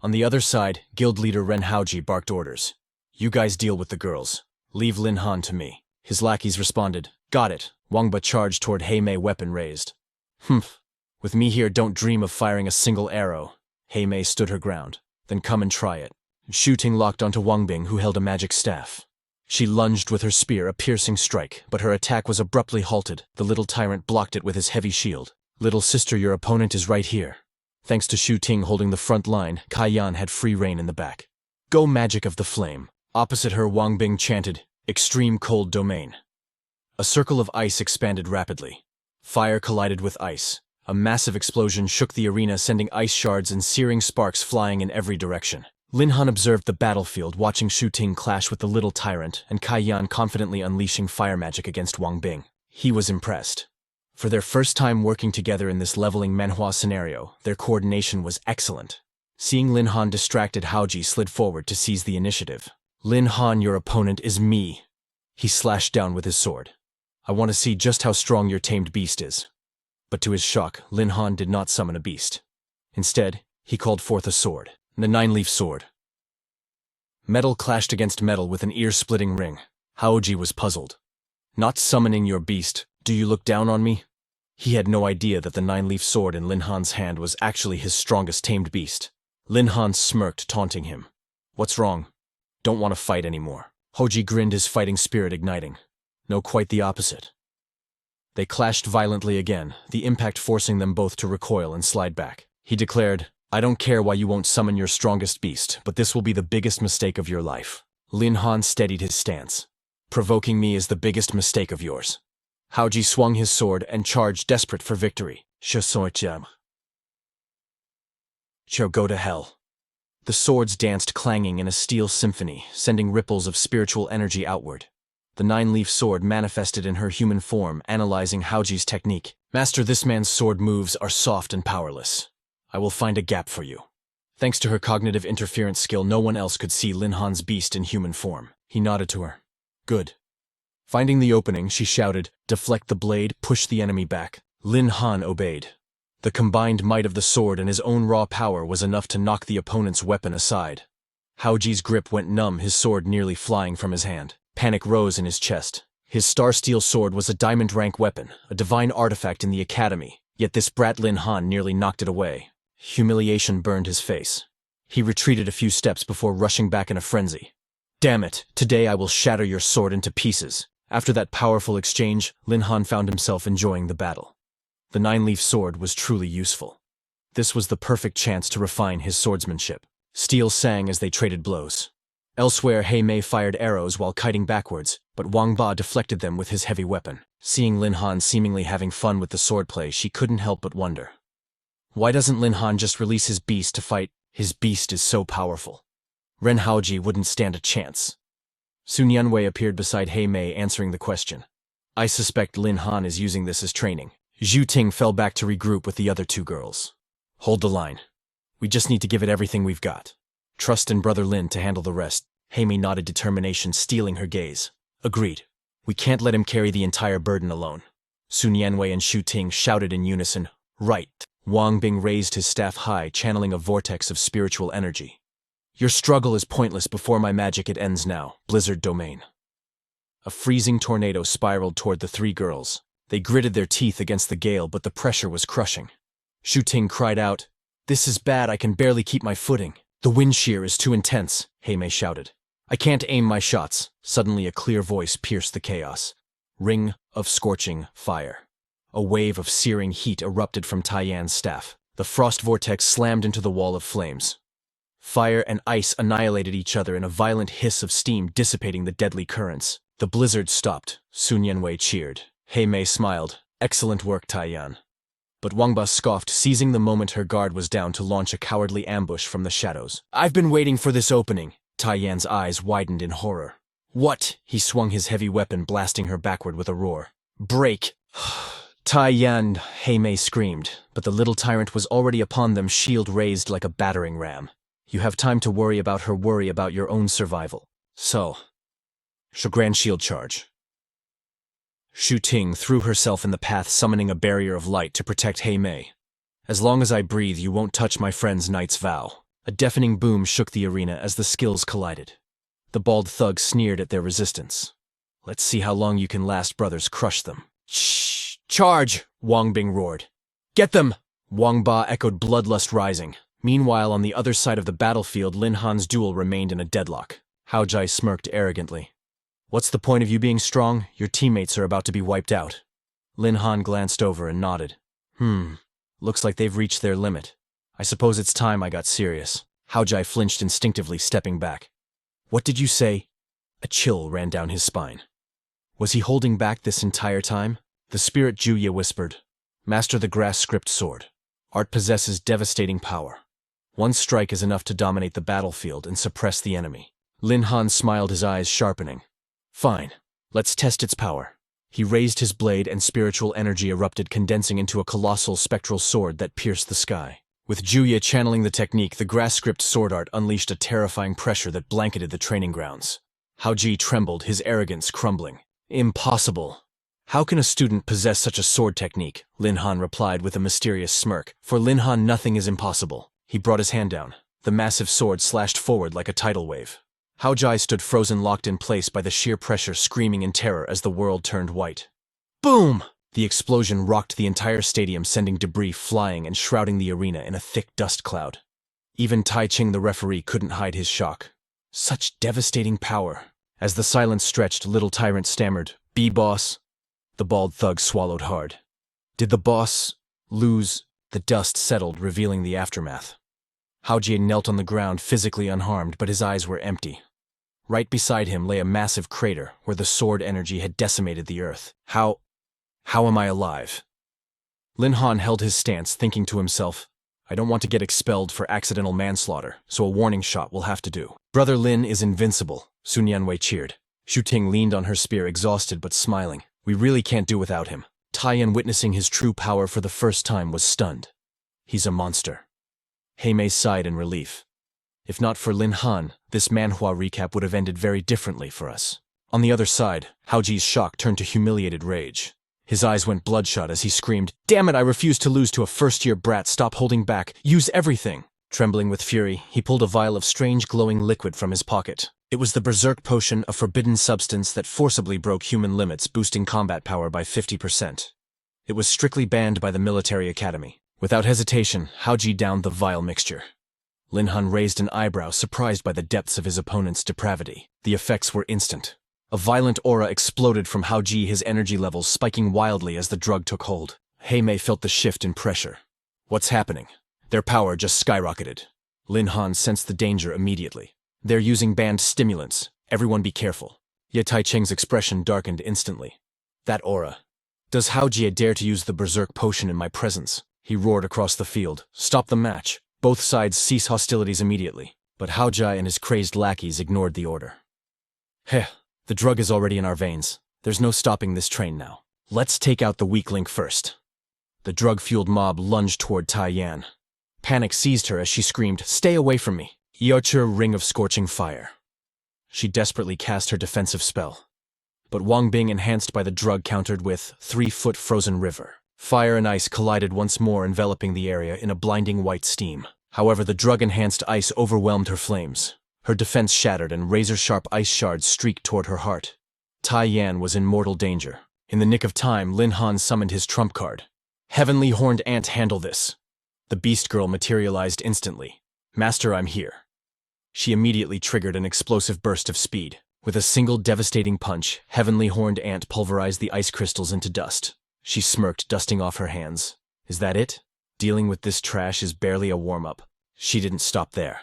On the other side, guild leader Ren Haoji barked orders. "You guys deal with the girls. Leave Lin Han to me." His lackeys responded, "Got it." Wang Ba charged toward Heimei, weapon raised. "Humph. With me here, don't dream of firing a single arrow." Heimei stood her ground. "Then come and try it." Shu Ting locked onto Wang Bing, who held a magic staff. She lunged with her spear, a piercing strike, but her attack was abruptly halted. The little tyrant blocked it with his heavy shield. "Little sister, your opponent is right here." Thanks to Shu Ting holding the front line, Kai Yan had free rein in the back. "Go, magic of the flame." Opposite her, Wang Bing chanted, "Extreme cold domain." A circle of ice expanded rapidly. Fire collided with ice. A massive explosion shook the arena, sending ice shards and searing sparks flying in every direction. Lin Han observed the battlefield, watching Shu Ting clash with the little tyrant, and Kai Yan confidently unleashing fire magic against Wang Bing. He was impressed. For their first time working together in this leveling Manhwa scenario, their coordination was excellent. Seeing Lin Han distracted, Haoji slid forward to seize the initiative. "Lin Han, your opponent is me." He slashed down with his sword. "I want to see just how strong your tamed beast is." But to his shock, Lin Han did not summon a beast. Instead, he called forth a sword, the 9-leaf sword. Metal clashed against metal with an ear-splitting ring. Haoji was puzzled. "Not summoning your beast, do you look down on me?" He had no idea that the 9-leaf sword in Lin Han's hand was actually his strongest tamed beast. Lin Han smirked, taunting him. "What's wrong? Don't want to fight anymore." Haoji grinned, his fighting spirit igniting. "No, quite the opposite." They clashed violently again, the impact forcing them both to recoil and slide back. He declared, "I don't care why you won't summon your strongest beast, but this will be the biggest mistake of your life." Lin Han steadied his stance. "Provoking me is the biggest mistake of yours." Haoji swung his sword and charged, desperate for victory. "Shou go to hell." The swords danced, clanging in a steel symphony, sending ripples of spiritual energy outward. The 9-leaf sword manifested in her human form, analyzing Haoji's technique. "Master, this man's sword moves are soft and powerless. I will find a gap for you." Thanks to her cognitive interference skill, no one else could see Lin Han's beast in human form. He nodded to her. "Good." Finding the opening, she shouted, "Deflect the blade, push the enemy back." Lin Han obeyed. The combined might of the sword and his own raw power was enough to knock the opponent's weapon aside. Haoji's grip went numb, his sword nearly flying from his hand. Panic rose in his chest. His star steel sword was a diamond rank weapon, a divine artifact in the academy, yet this brat Lin Han nearly knocked it away. Humiliation burned his face. He retreated a few steps before rushing back in a frenzy. "Damn it, today I will shatter your sword into pieces." After that powerful exchange, Lin Han found himself enjoying the battle. The 9-leaf sword was truly useful. This was the perfect chance to refine his swordsmanship. Steel sang as they traded blows. Elsewhere, Heimei fired arrows while kiting backwards, but Wang Ba deflected them with his heavy weapon. Seeing Lin Han seemingly having fun with the swordplay, she couldn't help but wonder. Why doesn't Lin Han just release his beast to fight? His beast is so powerful. Ren Haoji wouldn't stand a chance. Su Nianwei appeared beside Heimei, answering the question. "I suspect Lin Han is using this as training." Zhu Ting fell back to regroup with the other 2 girls. "Hold the line. We just need to give it everything we've got." Trust in Brother Lin to handle the rest. Heimei nodded determination, stealing her gaze. Agreed. We can't let him carry the entire burden alone. Sun Yanwei and Shu Ting shouted in unison, right. Wang Bing raised his staff high, channeling a vortex of spiritual energy. Your struggle is pointless. Before my magic, it ends now. Blizzard Domain. A freezing tornado spiraled toward the three girls. They gritted their teeth against the gale, but the pressure was crushing. Shu Ting cried out, "This is bad, I can barely keep my footing." "The wind shear is too intense," Heimei shouted. "I can't aim my shots." Suddenly a clear voice pierced the chaos. Ring of scorching fire. A wave of searing heat erupted from Taiyan's staff. The frost vortex slammed into the wall of flames. Fire and ice annihilated each other in a violent hiss of steam, dissipating the deadly currents. The blizzard stopped. Sun Yanwei cheered. Heimei smiled. "Excellent work, Taiyan." But Wangba scoffed, seizing the moment her guard was down to launch a cowardly ambush from the shadows. "I've been waiting for this opening." Taiyan's eyes widened in horror. "What?" He swung his heavy weapon, blasting her backward with a roar. "Break!" "Taiyan!" Heimei screamed, but the little tyrant was already upon them, shield raised like a battering ram. "You have time to worry about her, worry about your own survival." So, Grand Shield Charge. Shu Ting threw herself in the path, summoning a barrier of light to protect Heimei. "As long as I breathe, you won't touch my friend's knight's vow." A deafening boom shook the arena as the skills collided. The bald thug sneered at their resistance. "Let's see how long you can last, brothers. Crush them." "Shh! Charge!" Wang Bing roared. "Get them!" Wang Ba echoed, bloodlust rising. Meanwhile, on the other side of the battlefield, Lin Han's duel remained in a deadlock. Hao Jai smirked arrogantly. "What's the point of you being strong? Your teammates are about to be wiped out." Lin Han glanced over and nodded. Looks like they've reached their limit. I suppose it's time I got serious." Hao Jai flinched instinctively, stepping back. "What did you say?" A chill ran down his spine. Was he holding back this entire time? The spirit Juye whispered, "Master the grass script sword. Art possesses devastating power. One strike is enough to dominate the battlefield and suppress the enemy." Lin Han smiled, his eyes sharpening. "Fine. Let's test its power." He raised his blade and spiritual energy erupted, condensing into a colossal spectral sword that pierced the sky. With Juye channeling the technique, the grass script sword art unleashed a terrifying pressure that blanketed the training grounds. Hao Ji trembled, his arrogance crumbling. "Impossible. How can a student possess such a sword technique?" Lin Han replied with a mysterious smirk. For Lin Han, nothing is impossible. He brought his hand down. The massive sword slashed forward like a tidal wave. Hao Jai stood frozen, locked in place by the sheer pressure, screaming in terror as the world turned white. Boom! The explosion rocked the entire stadium, sending debris flying and shrouding the arena in a thick dust cloud. Even Tai Ching, the referee, couldn't hide his shock. Such devastating power. As the silence stretched, little tyrant stammered, "B-boss." The bald thug swallowed hard. Did the boss lose? The dust settled, revealing the aftermath. Hao Jie knelt on the ground, physically unharmed, but his eyes were empty. Right beside him lay a massive crater where the sword energy had decimated the earth. How am I alive? Lin Han held his stance, thinking to himself, I don't want to get expelled for accidental manslaughter, so a warning shot will have to do. Brother Lin is invincible, Sun Yanwei cheered. Shu Ting leaned on her spear, exhausted but smiling. We really can't do without him. Taiyan, witnessing his true power for the first time, was stunned. He's a monster. Heimei sighed in relief. If not for Lin Han, this Manhwa recap would have ended very differently for us. On the other side, Haoji's shock turned to humiliated rage. His eyes went bloodshot as he screamed, "Damn it, I refuse to lose to a first-year brat. Stop holding back. Use everything." Trembling with fury, he pulled a vial of strange glowing liquid from his pocket. It was the Berserk Potion, a forbidden substance that forcibly broke human limits, boosting combat power by 50%. It was strictly banned by the military academy. Without hesitation, Haoji downed the vile mixture. Lin Han raised an eyebrow, surprised by the depths of his opponent's depravity. The effects were instant. A violent aura exploded from Haoji, his energy levels spiking wildly as the drug took hold. Heimei felt the shift in pressure. What's happening? Their power just skyrocketed. Lin Han sensed the danger immediately. They're using banned stimulants. Everyone be careful. Ye Tai Cheng's expression darkened instantly. That aura. Does Haoji dare to use the Berserk Potion in my presence? He roared across the field. Stop the match. Both sides cease hostilities immediately. But Haoji and his crazed lackeys ignored the order. Heh, the drug is already in our veins. There's no stopping this train now. Let's take out the weak link first. The drug-fueled mob lunged toward Taiyan. Panic seized her as she screamed, "Stay away from me." Yocher Ring of Scorching Fire. She desperately cast her defensive spell. But Wang Bing, enhanced by the drug, countered with 3-foot frozen river. Fire and ice collided once more, enveloping the area in a blinding white steam. However, the drug-enhanced ice overwhelmed her flames. Her defense shattered and razor-sharp ice shards streaked toward her heart. Tai Yan was in mortal danger. In the nick of time, Lin Han summoned his trump card. Heavenly Horned Ant, handle this. The beast girl materialized instantly. Master, I'm here. She immediately triggered an explosive burst of speed. With a single devastating punch, Heavenly Horned Ant pulverized the ice crystals into dust. She smirked, dusting off her hands. Is that it? Dealing with this trash is barely a warm-up. She didn't stop there.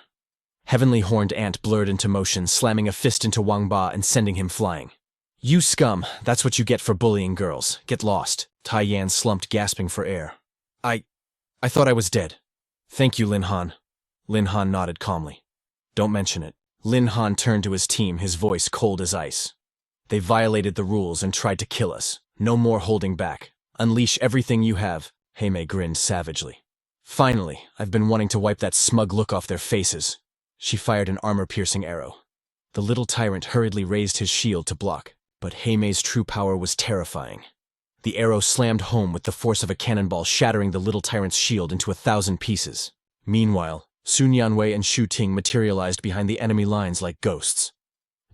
Heavenly Horned Ant blurred into motion, slamming a fist into Wang Ba and sending him flying. You scum, that's what you get for bullying girls. Get lost. Tai Yan slumped, gasping for air. I thought I was dead. Thank you, Lin Han. Lin Han nodded calmly. Don't mention it. Lin Han turned to his team, his voice cold as ice. They violated the rules and tried to kill us. No more holding back. Unleash everything you have. Heimei grinned savagely. Finally, I've been wanting to wipe that smug look off their faces. She fired an armor-piercing arrow. The little tyrant hurriedly raised his shield to block, but Heimei's true power was terrifying. The arrow slammed home with the force of a cannonball, shattering the little tyrant's shield into 1,000 pieces. Meanwhile, Sun Yanwei and Shu Ting materialized behind the enemy lines like ghosts.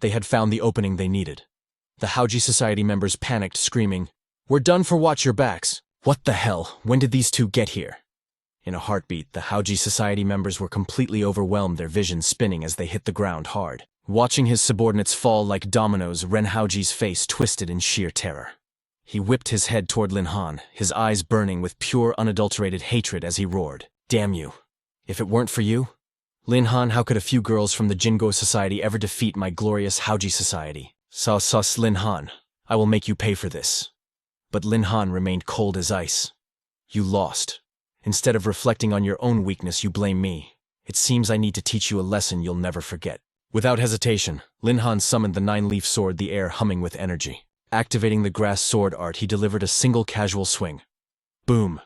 They had found the opening they needed. The Haoji Society members panicked, screaming, "We're done for, watch your backs!" What the hell? When did these two get here? In a heartbeat, the Haoji Society members were completely overwhelmed, their visions spinning as they hit the ground hard. Watching his subordinates fall like dominoes, Ren Haoji's face twisted in sheer terror. He whipped his head toward Lin Han, his eyes burning with pure, unadulterated hatred as he roared, "Damn you! If it weren't for you, Lin Han, how could a few girls from the Jingo Society ever defeat my glorious Haoji Society? Sus, Lin Han, I will make you pay for this." But Lin Han remained cold as ice. You lost. Instead of reflecting on your own weakness, you blame me. It seems I need to teach you a lesson you'll never forget. Without hesitation, Lin Han summoned the 9-leaf sword, the air humming with energy. Activating the grass sword art, he delivered a single casual swing. Boom!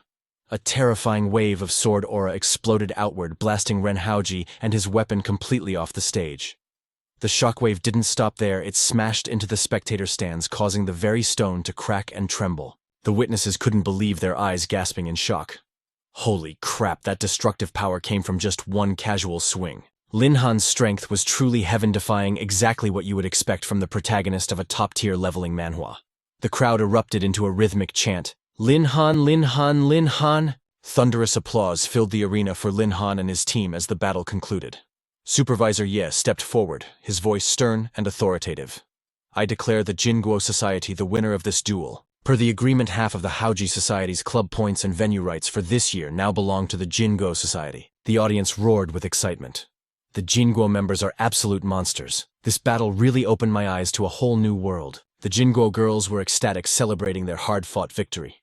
A terrifying wave of sword aura exploded outward, blasting Ren Haoji and his weapon completely off the stage. The shockwave didn't stop there, it smashed into the spectator stands, causing the very stone to crack and tremble. The witnesses couldn't believe their eyes, gasping in shock. Holy crap, that destructive power came from just one casual swing. Lin Han's strength was truly heaven-defying, exactly what you would expect from the protagonist of a top-tier leveling manhwa. The crowd erupted into a rhythmic chant. Lin Han, Lin Han, Lin Han! Thunderous applause filled the arena for Lin Han and his team as the battle concluded. Supervisor Ye stepped forward, his voice stern and authoritative. I declare the Jinguo Society the winner of this duel. Per the agreement, half of the Haoji Society's club points and venue rights for this year now belong to the Jinguo Society. The audience roared with excitement. The Jinguo members are absolute monsters. This battle really opened my eyes to a whole new world. The Jinguo girls were ecstatic, celebrating their hard-fought victory.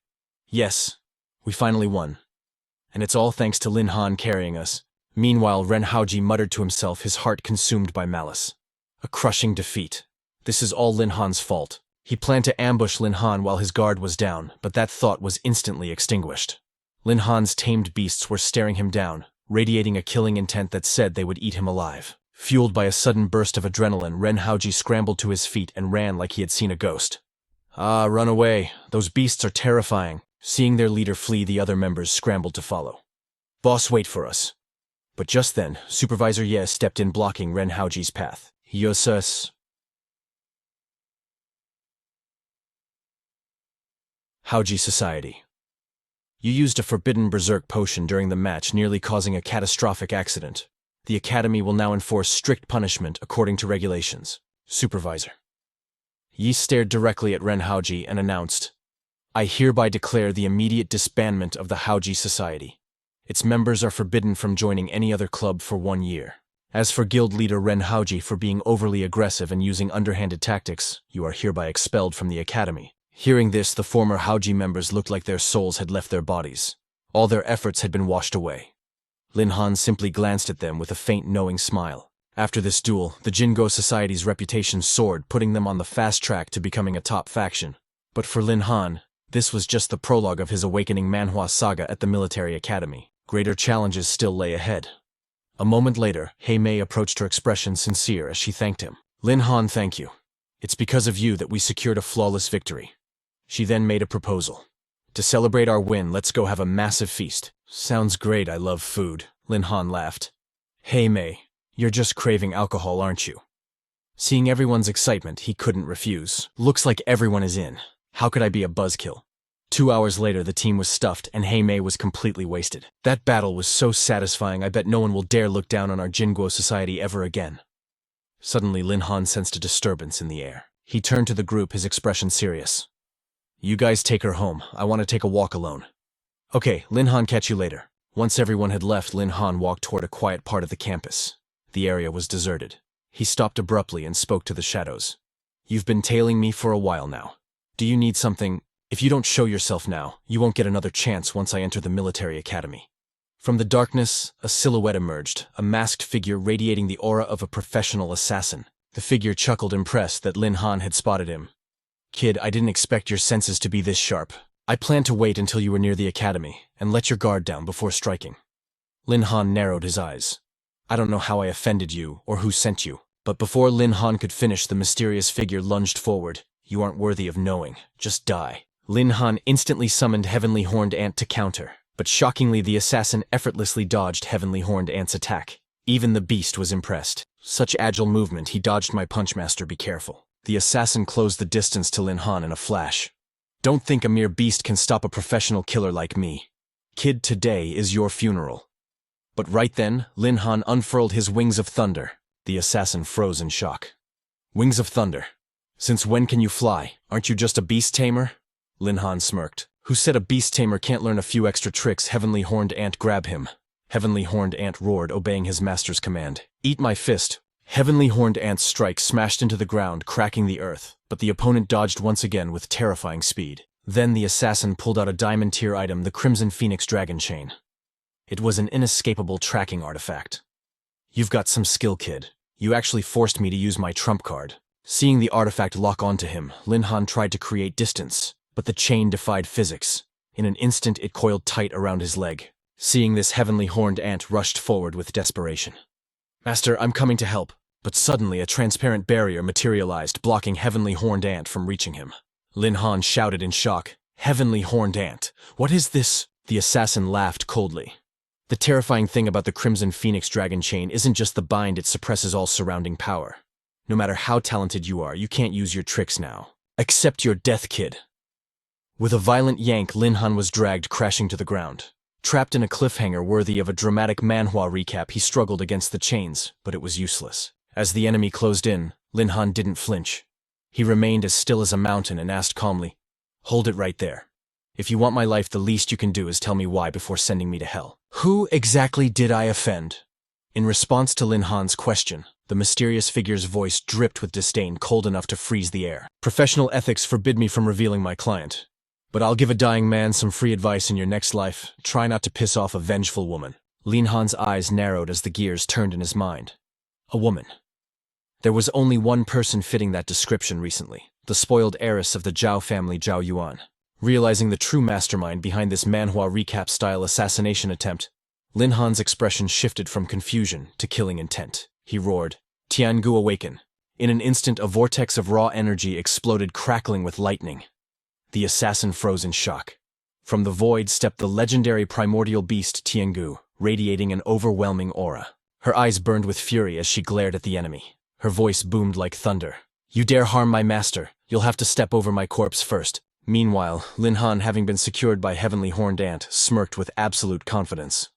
Yes, we finally won. And it's all thanks to Lin Han carrying us. Meanwhile, Ren Haoji muttered to himself, his heart consumed by malice. A crushing defeat. This is all Lin Han's fault. He planned to ambush Lin Han while his guard was down, but that thought was instantly extinguished. Lin Han's tamed beasts were staring him down, radiating a killing intent that said they would eat him alive. Fueled by a sudden burst of adrenaline, Ren Haoji scrambled to his feet and ran like he had seen a ghost. Ah, run away. Those beasts are terrifying. Seeing their leader flee, the other members scrambled to follow. Boss, wait for us. But just then, Supervisor Ye stepped in, blocking Ren Haoji's path. Yosus. Haoji Society. You used a forbidden berserk potion during the match, nearly causing a catastrophic accident. The Academy will now enforce strict punishment according to regulations. Supervisor. Yi stared directly at Ren Haoji and announced, I hereby declare the immediate disbandment of the Haoji Society. Its members are forbidden from joining any other club for 1 year. As for guild leader Ren Haoji for being overly aggressive and using underhanded tactics, you are hereby expelled from the Academy. Hearing this, the former Haoji members looked like their souls had left their bodies. All their efforts had been washed away. Lin Han simply glanced at them with a faint, knowing smile. After this duel, the Jingo Society's reputation soared, putting them on the fast track to becoming a top faction. But for Lin Han, this was just the prologue of his awakening manhwa saga at the military academy. Greater challenges still lay ahead. A moment later, Hei Mei approached her, expression sincere as she thanked him. Lin Han, thank you. It's because of you that we secured a flawless victory. She then made a proposal. To celebrate our win, let's go have a massive feast. Sounds great, I love food, Lin Han laughed. Hei Mei, you're just craving alcohol, aren't you? Seeing everyone's excitement, he couldn't refuse. Looks like everyone is in. How could I be a buzzkill? 2 hours later, the team was stuffed and Hei Mei was completely wasted. That battle was so satisfying, I bet no one will dare look down on our Jinguo society ever again. Suddenly, Lin Han sensed a disturbance in the air. He turned to the group, his expression serious. You guys take her home. I want to take a walk alone. Okay, Lin Han, catch you later. Once everyone had left, Lin Han walked toward a quiet part of the campus. The area was deserted. He stopped abruptly and spoke to the shadows. You've been tailing me for a while now. Do you need something? If you don't show yourself now, you won't get another chance once I enter the military academy. From the darkness, a silhouette emerged, a masked figure radiating the aura of a professional assassin. The figure chuckled, impressed that Lin Han had spotted him. Kid, I didn't expect your senses to be this sharp. I planned to wait until you were near the academy and let your guard down before striking. Lin Han narrowed his eyes. I don't know how I offended you or who sent you, but before Lin Han could finish, the mysterious figure lunged forward. You aren't worthy of knowing. Just die. Lin Han instantly summoned Heavenly Horned Ant to counter, but shockingly the assassin effortlessly dodged Heavenly Horned Ant's attack. Even the beast was impressed. Such agile movement, he dodged my punch, master, be careful. The assassin closed the distance to Lin Han in a flash. Don't think a mere beast can stop a professional killer like me. Kid, today is your funeral. But right then, Lin Han unfurled his wings of thunder. The assassin froze in shock. Wings of thunder? Since when can you fly? Aren't you just a beast tamer? Lin Han smirked. Who said a beast tamer can't learn a few extra tricks? Heavenly Horned Ant, grab him. Heavenly Horned Ant roared, obeying his master's command. Eat my fist. Heavenly Horned Ant's strike smashed into the ground, cracking the earth, but the opponent dodged once again with terrifying speed. Then the assassin pulled out a diamond-tier item, the Crimson Phoenix Dragon Chain. It was an inescapable tracking artifact. You've got some skill, kid. You actually forced me to use my trump card. Seeing the artifact lock onto him, Lin Han tried to create distance, but the chain defied physics. In an instant, it coiled tight around his leg. Seeing this, Heavenly Horned Ant rushed forward with desperation. Master, I'm coming to help. But suddenly, a transparent barrier materialized, blocking Heavenly Horned Ant from reaching him. Lin Han shouted in shock. Heavenly Horned Ant, what is this? The assassin laughed coldly. The terrifying thing about the Crimson Phoenix Dragon Chain isn't just the bind, it suppresses all surrounding power. No matter how talented you are, you can't use your tricks now. Accept your death, kid. With a violent yank, Lin Han was dragged crashing to the ground. Trapped in a cliffhanger worthy of a dramatic manhwa recap, he struggled against the chains, but it was useless. As the enemy closed in, Lin Han didn't flinch. He remained as still as a mountain and asked calmly, Hold it right there. If you want my life, the least you can do is tell me why before sending me to hell. Who exactly did I offend? In response to Lin Han's question, the mysterious figure's voice dripped with disdain, cold enough to freeze the air. Professional ethics forbid me from revealing my client. But I'll give a dying man some free advice in your next life. Try not to piss off a vengeful woman. Lin Han's eyes narrowed as the gears turned in his mind. A woman. There was only one person fitting that description recently, the spoiled heiress of the Zhao family, Zhao Yuan. Realizing the true mastermind behind this manhwa recap-style assassination attempt, Lin Han's expression shifted from confusion to killing intent. He roared, Tian Gu, awaken. In an instant, a vortex of raw energy exploded, crackling with lightning. The assassin froze in shock. From the void stepped the legendary primordial beast Tian Gu, radiating an overwhelming aura. Her eyes burned with fury as she glared at the enemy. Her voice boomed like thunder. You dare harm my master, you'll have to step over my corpse first. Meanwhile, Lin Han, having been secured by Heavenly Horned Ant, smirked with absolute confidence.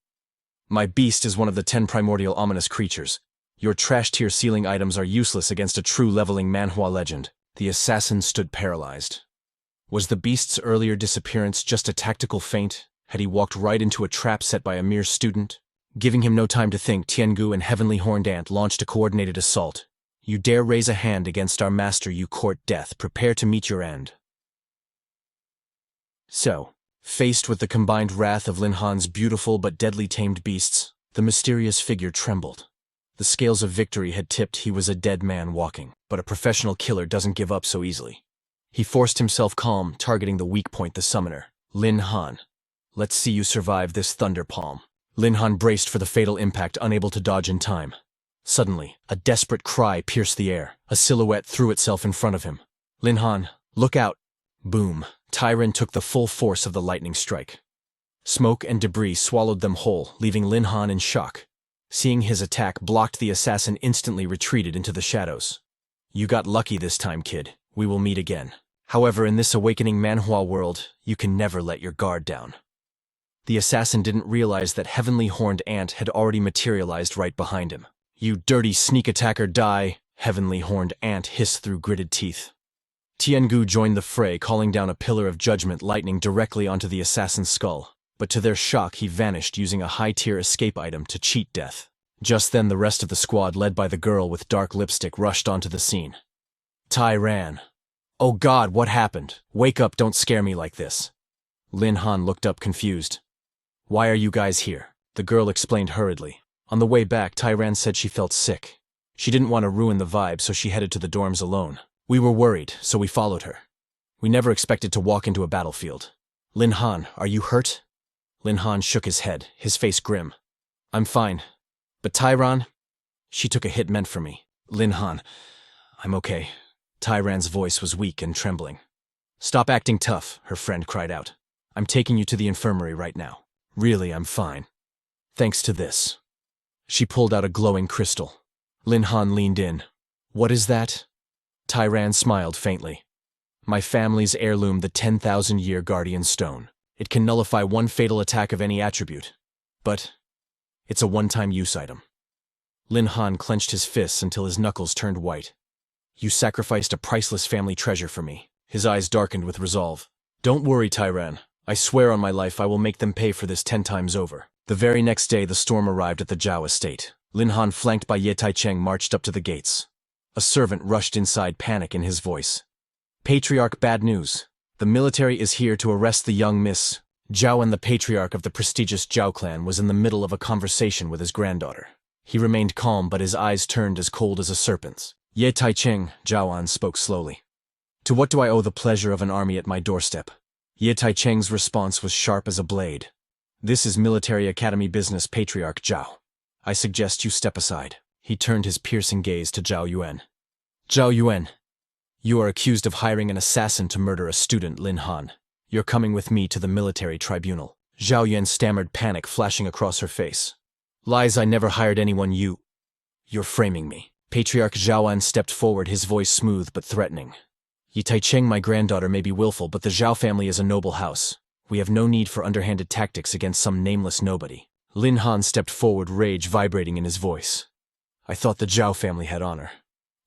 My beast is one of the 10 primordial ominous creatures. Your trash-tier ceiling items are useless against a true leveling manhwa legend. The assassin stood paralyzed. Was the beast's earlier disappearance just a tactical feint? Had he walked right into a trap set by a mere student? Giving him no time to think, Tian Gu and Heavenly Horned Ant launched a coordinated assault. You dare raise a hand against our master, you court death. Prepare to meet your end. So, faced with the combined wrath of Lin Han's beautiful but deadly tamed beasts, the mysterious figure trembled. The scales of victory had tipped. He was a dead man walking, but a professional killer doesn't give up so easily. He forced himself calm, targeting the weak point, the summoner. Lin Han. Let's see you survive this thunder palm. Lin Han braced for the fatal impact, unable to dodge in time. Suddenly, a desperate cry pierced the air. A silhouette threw itself in front of him. Lin Han, look out! Boom. Tyran took the full force of the lightning strike. Smoke and debris swallowed them whole, leaving Lin Han in shock. Seeing his attack blocked, the assassin instantly retreated into the shadows. You got lucky this time, kid. We will meet again. However, in this awakening Manhwa world, you can never let your guard down. The assassin didn't realize that Heavenly Horned Ant had already materialized right behind him. You dirty sneak attacker, die! Heavenly Horned Ant hissed through gritted teeth. Tian Gu joined the fray, calling down a pillar of judgment lightning directly onto the assassin's skull. But to their shock, he vanished using a high-tier escape item to cheat death. Just then, the rest of the squad, led by the girl with dark lipstick, rushed onto the scene. Tai ran. Oh God, what happened? Wake up, don't scare me like this. Lin Han looked up confused. Why are you guys here? The girl explained hurriedly. On the way back, Tyran said she felt sick. She didn't want to ruin the vibe, so she headed to the dorms alone. We were worried, so we followed her. We never expected to walk into a battlefield. Lin Han, are you hurt? Lin Han shook his head, his face grim. I'm fine. But Tyran? She took a hit meant for me. Lin Han, I'm okay. Tyran's voice was weak and trembling. Stop acting tough, her friend cried out. I'm taking you to the infirmary right now. Really, I'm fine. Thanks to this. She pulled out a glowing crystal. Lin Han leaned in. What is that? Tyran smiled faintly. My family's heirloom, the 10,000-year Guardian Stone. It can nullify one fatal attack of any attribute. But it's a one-time use item. Lin Han clenched his fists until his knuckles turned white. You sacrificed a priceless family treasure for me. His eyes darkened with resolve. Don't worry, Tyran. I swear on my life I will make them pay for this 10 times over. The very next day, the storm arrived at the Zhao estate. Lin Han, flanked by Ye Taicheng, marched up to the gates. A servant rushed inside, panic in his voice. Patriarch, bad news. The military is here to arrest the young Miss Zhao, and the patriarch of the prestigious Zhao clan was in the middle of a conversation with his granddaughter. He remained calm, but his eyes turned as cold as a serpent's. Ye Taicheng, Zhao An spoke slowly. To what do I owe the pleasure of an army at my doorstep? Ye Taicheng's response was sharp as a blade. This is military academy business, Patriarch Zhao. I suggest you step aside. He turned his piercing gaze to Zhao Yuan. Zhao Yuan, you are accused of hiring an assassin to murder a student, Lin Han. You're coming with me to the military tribunal. Zhao Yuan stammered, panic flashing across her face. Lies, I never hired anyone. You're framing me. Patriarch Zhao An stepped forward, his voice smooth but threatening. Ye Taicheng, my granddaughter, may be willful, but the Zhao family is a noble house. We have no need for underhanded tactics against some nameless nobody. Lin Han stepped forward, rage vibrating in his voice. I thought the Zhao family had honor.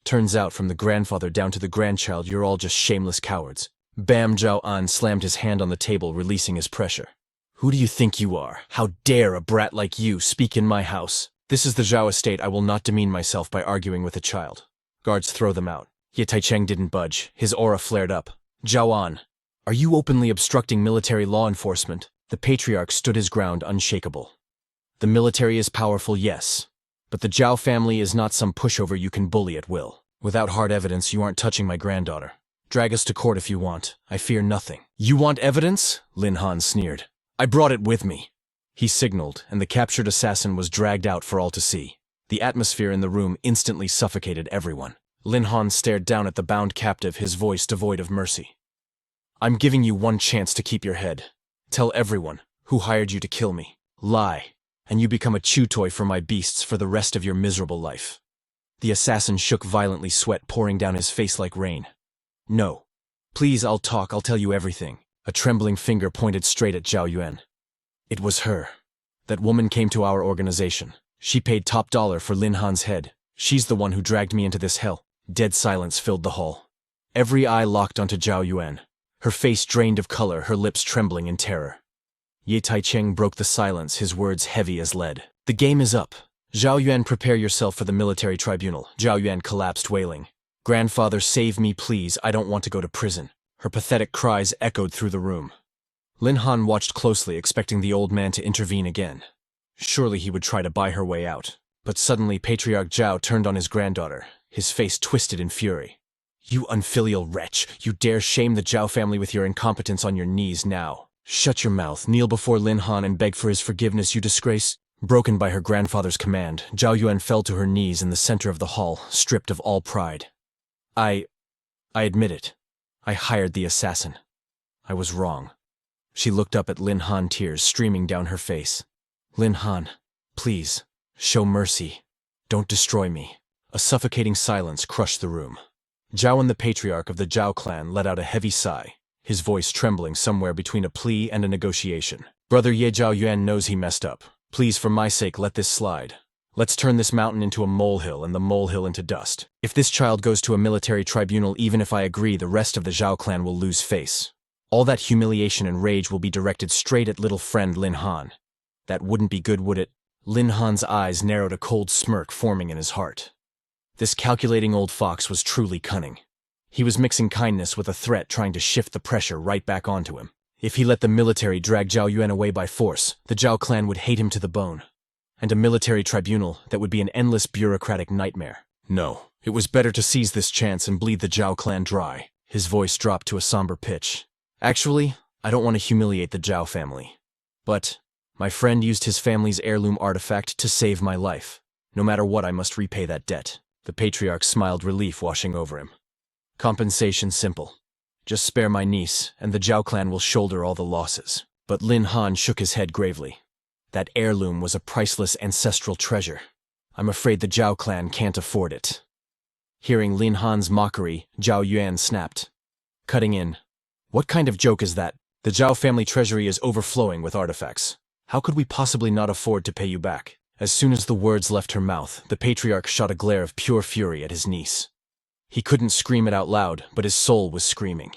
Turns out, from the grandfather down to the grandchild, you're all just shameless cowards. Bam! Zhao An slammed his hand on the table, releasing his pressure. Who do you think you are? How dare a brat like you speak in my house? This is the Zhao estate. I will not demean myself by arguing with a child. Guards, throw them out. Ye Taicheng didn't budge. His aura flared up. Zhao An, are you openly obstructing military law enforcement? The patriarch stood his ground, unshakable. The military is powerful, yes. But the Zhao family is not some pushover you can bully at will. Without hard evidence, you aren't touching my granddaughter. Drag us to court if you want. I fear nothing. You want evidence? Lin Han sneered. I brought it with me. He signaled, and the captured assassin was dragged out for all to see. The atmosphere in the room instantly suffocated everyone. Lin Han stared down at the bound captive, his voice devoid of mercy. I'm giving you one chance to keep your head. Tell everyone who hired you to kill me. Lie, and you become a chew toy for my beasts for the rest of your miserable life. The assassin shook violently, sweat pouring down his face like rain. No. Please, I'll talk, I'll tell you everything. A trembling finger pointed straight at Zhao Yuan. It was her. That woman came to our organization. She paid top dollar for Lin Han's head. She's the one who dragged me into this hell. Dead silence filled the hall. Every eye locked onto Zhao Yuan. Her face drained of color, her lips trembling in terror. Ye Taicheng broke the silence, his words heavy as lead. The game is up. Zhao Yuan, prepare yourself for the military tribunal. Zhao Yuan collapsed, wailing. Grandfather, save me, please. I don't want to go to prison. Her pathetic cries echoed through the room. Lin Han watched closely, expecting the old man to intervene again. Surely he would try to buy her way out. But suddenly Patriarch Zhao turned on his granddaughter, his face twisted in fury. You unfilial wretch! You dare shame the Zhao family with your incompetence. On your knees now. Shut your mouth, kneel before Lin Han and beg for his forgiveness, you disgrace. Broken by her grandfather's command, Zhao Yuan fell to her knees in the center of the hall, stripped of all pride. I admit it. I hired the assassin. I was wrong. She looked up at Lin Han, tears streaming down her face. Lin Han, please, show mercy. Don't destroy me. A suffocating silence crushed the room. Zhao and the patriarch of the Zhao clan let out a heavy sigh, his voice trembling somewhere between a plea and a negotiation. Brother Ye Zhao Yuan knows he messed up. Please, for my sake, let this slide. Let's turn this mountain into a molehill and the molehill into dust. If this child goes to a military tribunal, even if I agree, the rest of the Zhao clan will lose face. All that humiliation and rage will be directed straight at little friend Lin Han. That wouldn't be good, would it? Lin Han's eyes narrowed, a cold smirk forming in his heart. This calculating old fox was truly cunning. He was mixing kindness with a threat, trying to shift the pressure right back onto him. If he let the military drag Zhao Yuan away by force, the Zhao clan would hate him to the bone. And a military tribunal, that would be an endless bureaucratic nightmare. No, it was better to seize this chance and bleed the Zhao clan dry. His voice dropped to a somber pitch. Actually, I don't want to humiliate the Zhao family. But my friend used his family's heirloom artifact to save my life. No matter what, I must repay that debt. The patriarch smiled, relief washing over him. Compensation simple. Just spare my niece, and the Zhao clan will shoulder all the losses. But Lin Han shook his head gravely. That heirloom was a priceless ancestral treasure. I'm afraid the Zhao clan can't afford it. Hearing Lin Han's mockery, Zhao Yuan snapped, cutting in. What kind of joke is that? The Zhao family treasury is overflowing with artifacts. How could we possibly not afford to pay you back? As soon as the words left her mouth, the patriarch shot a glare of pure fury at his niece. He couldn't scream it out loud, but his soul was screaming.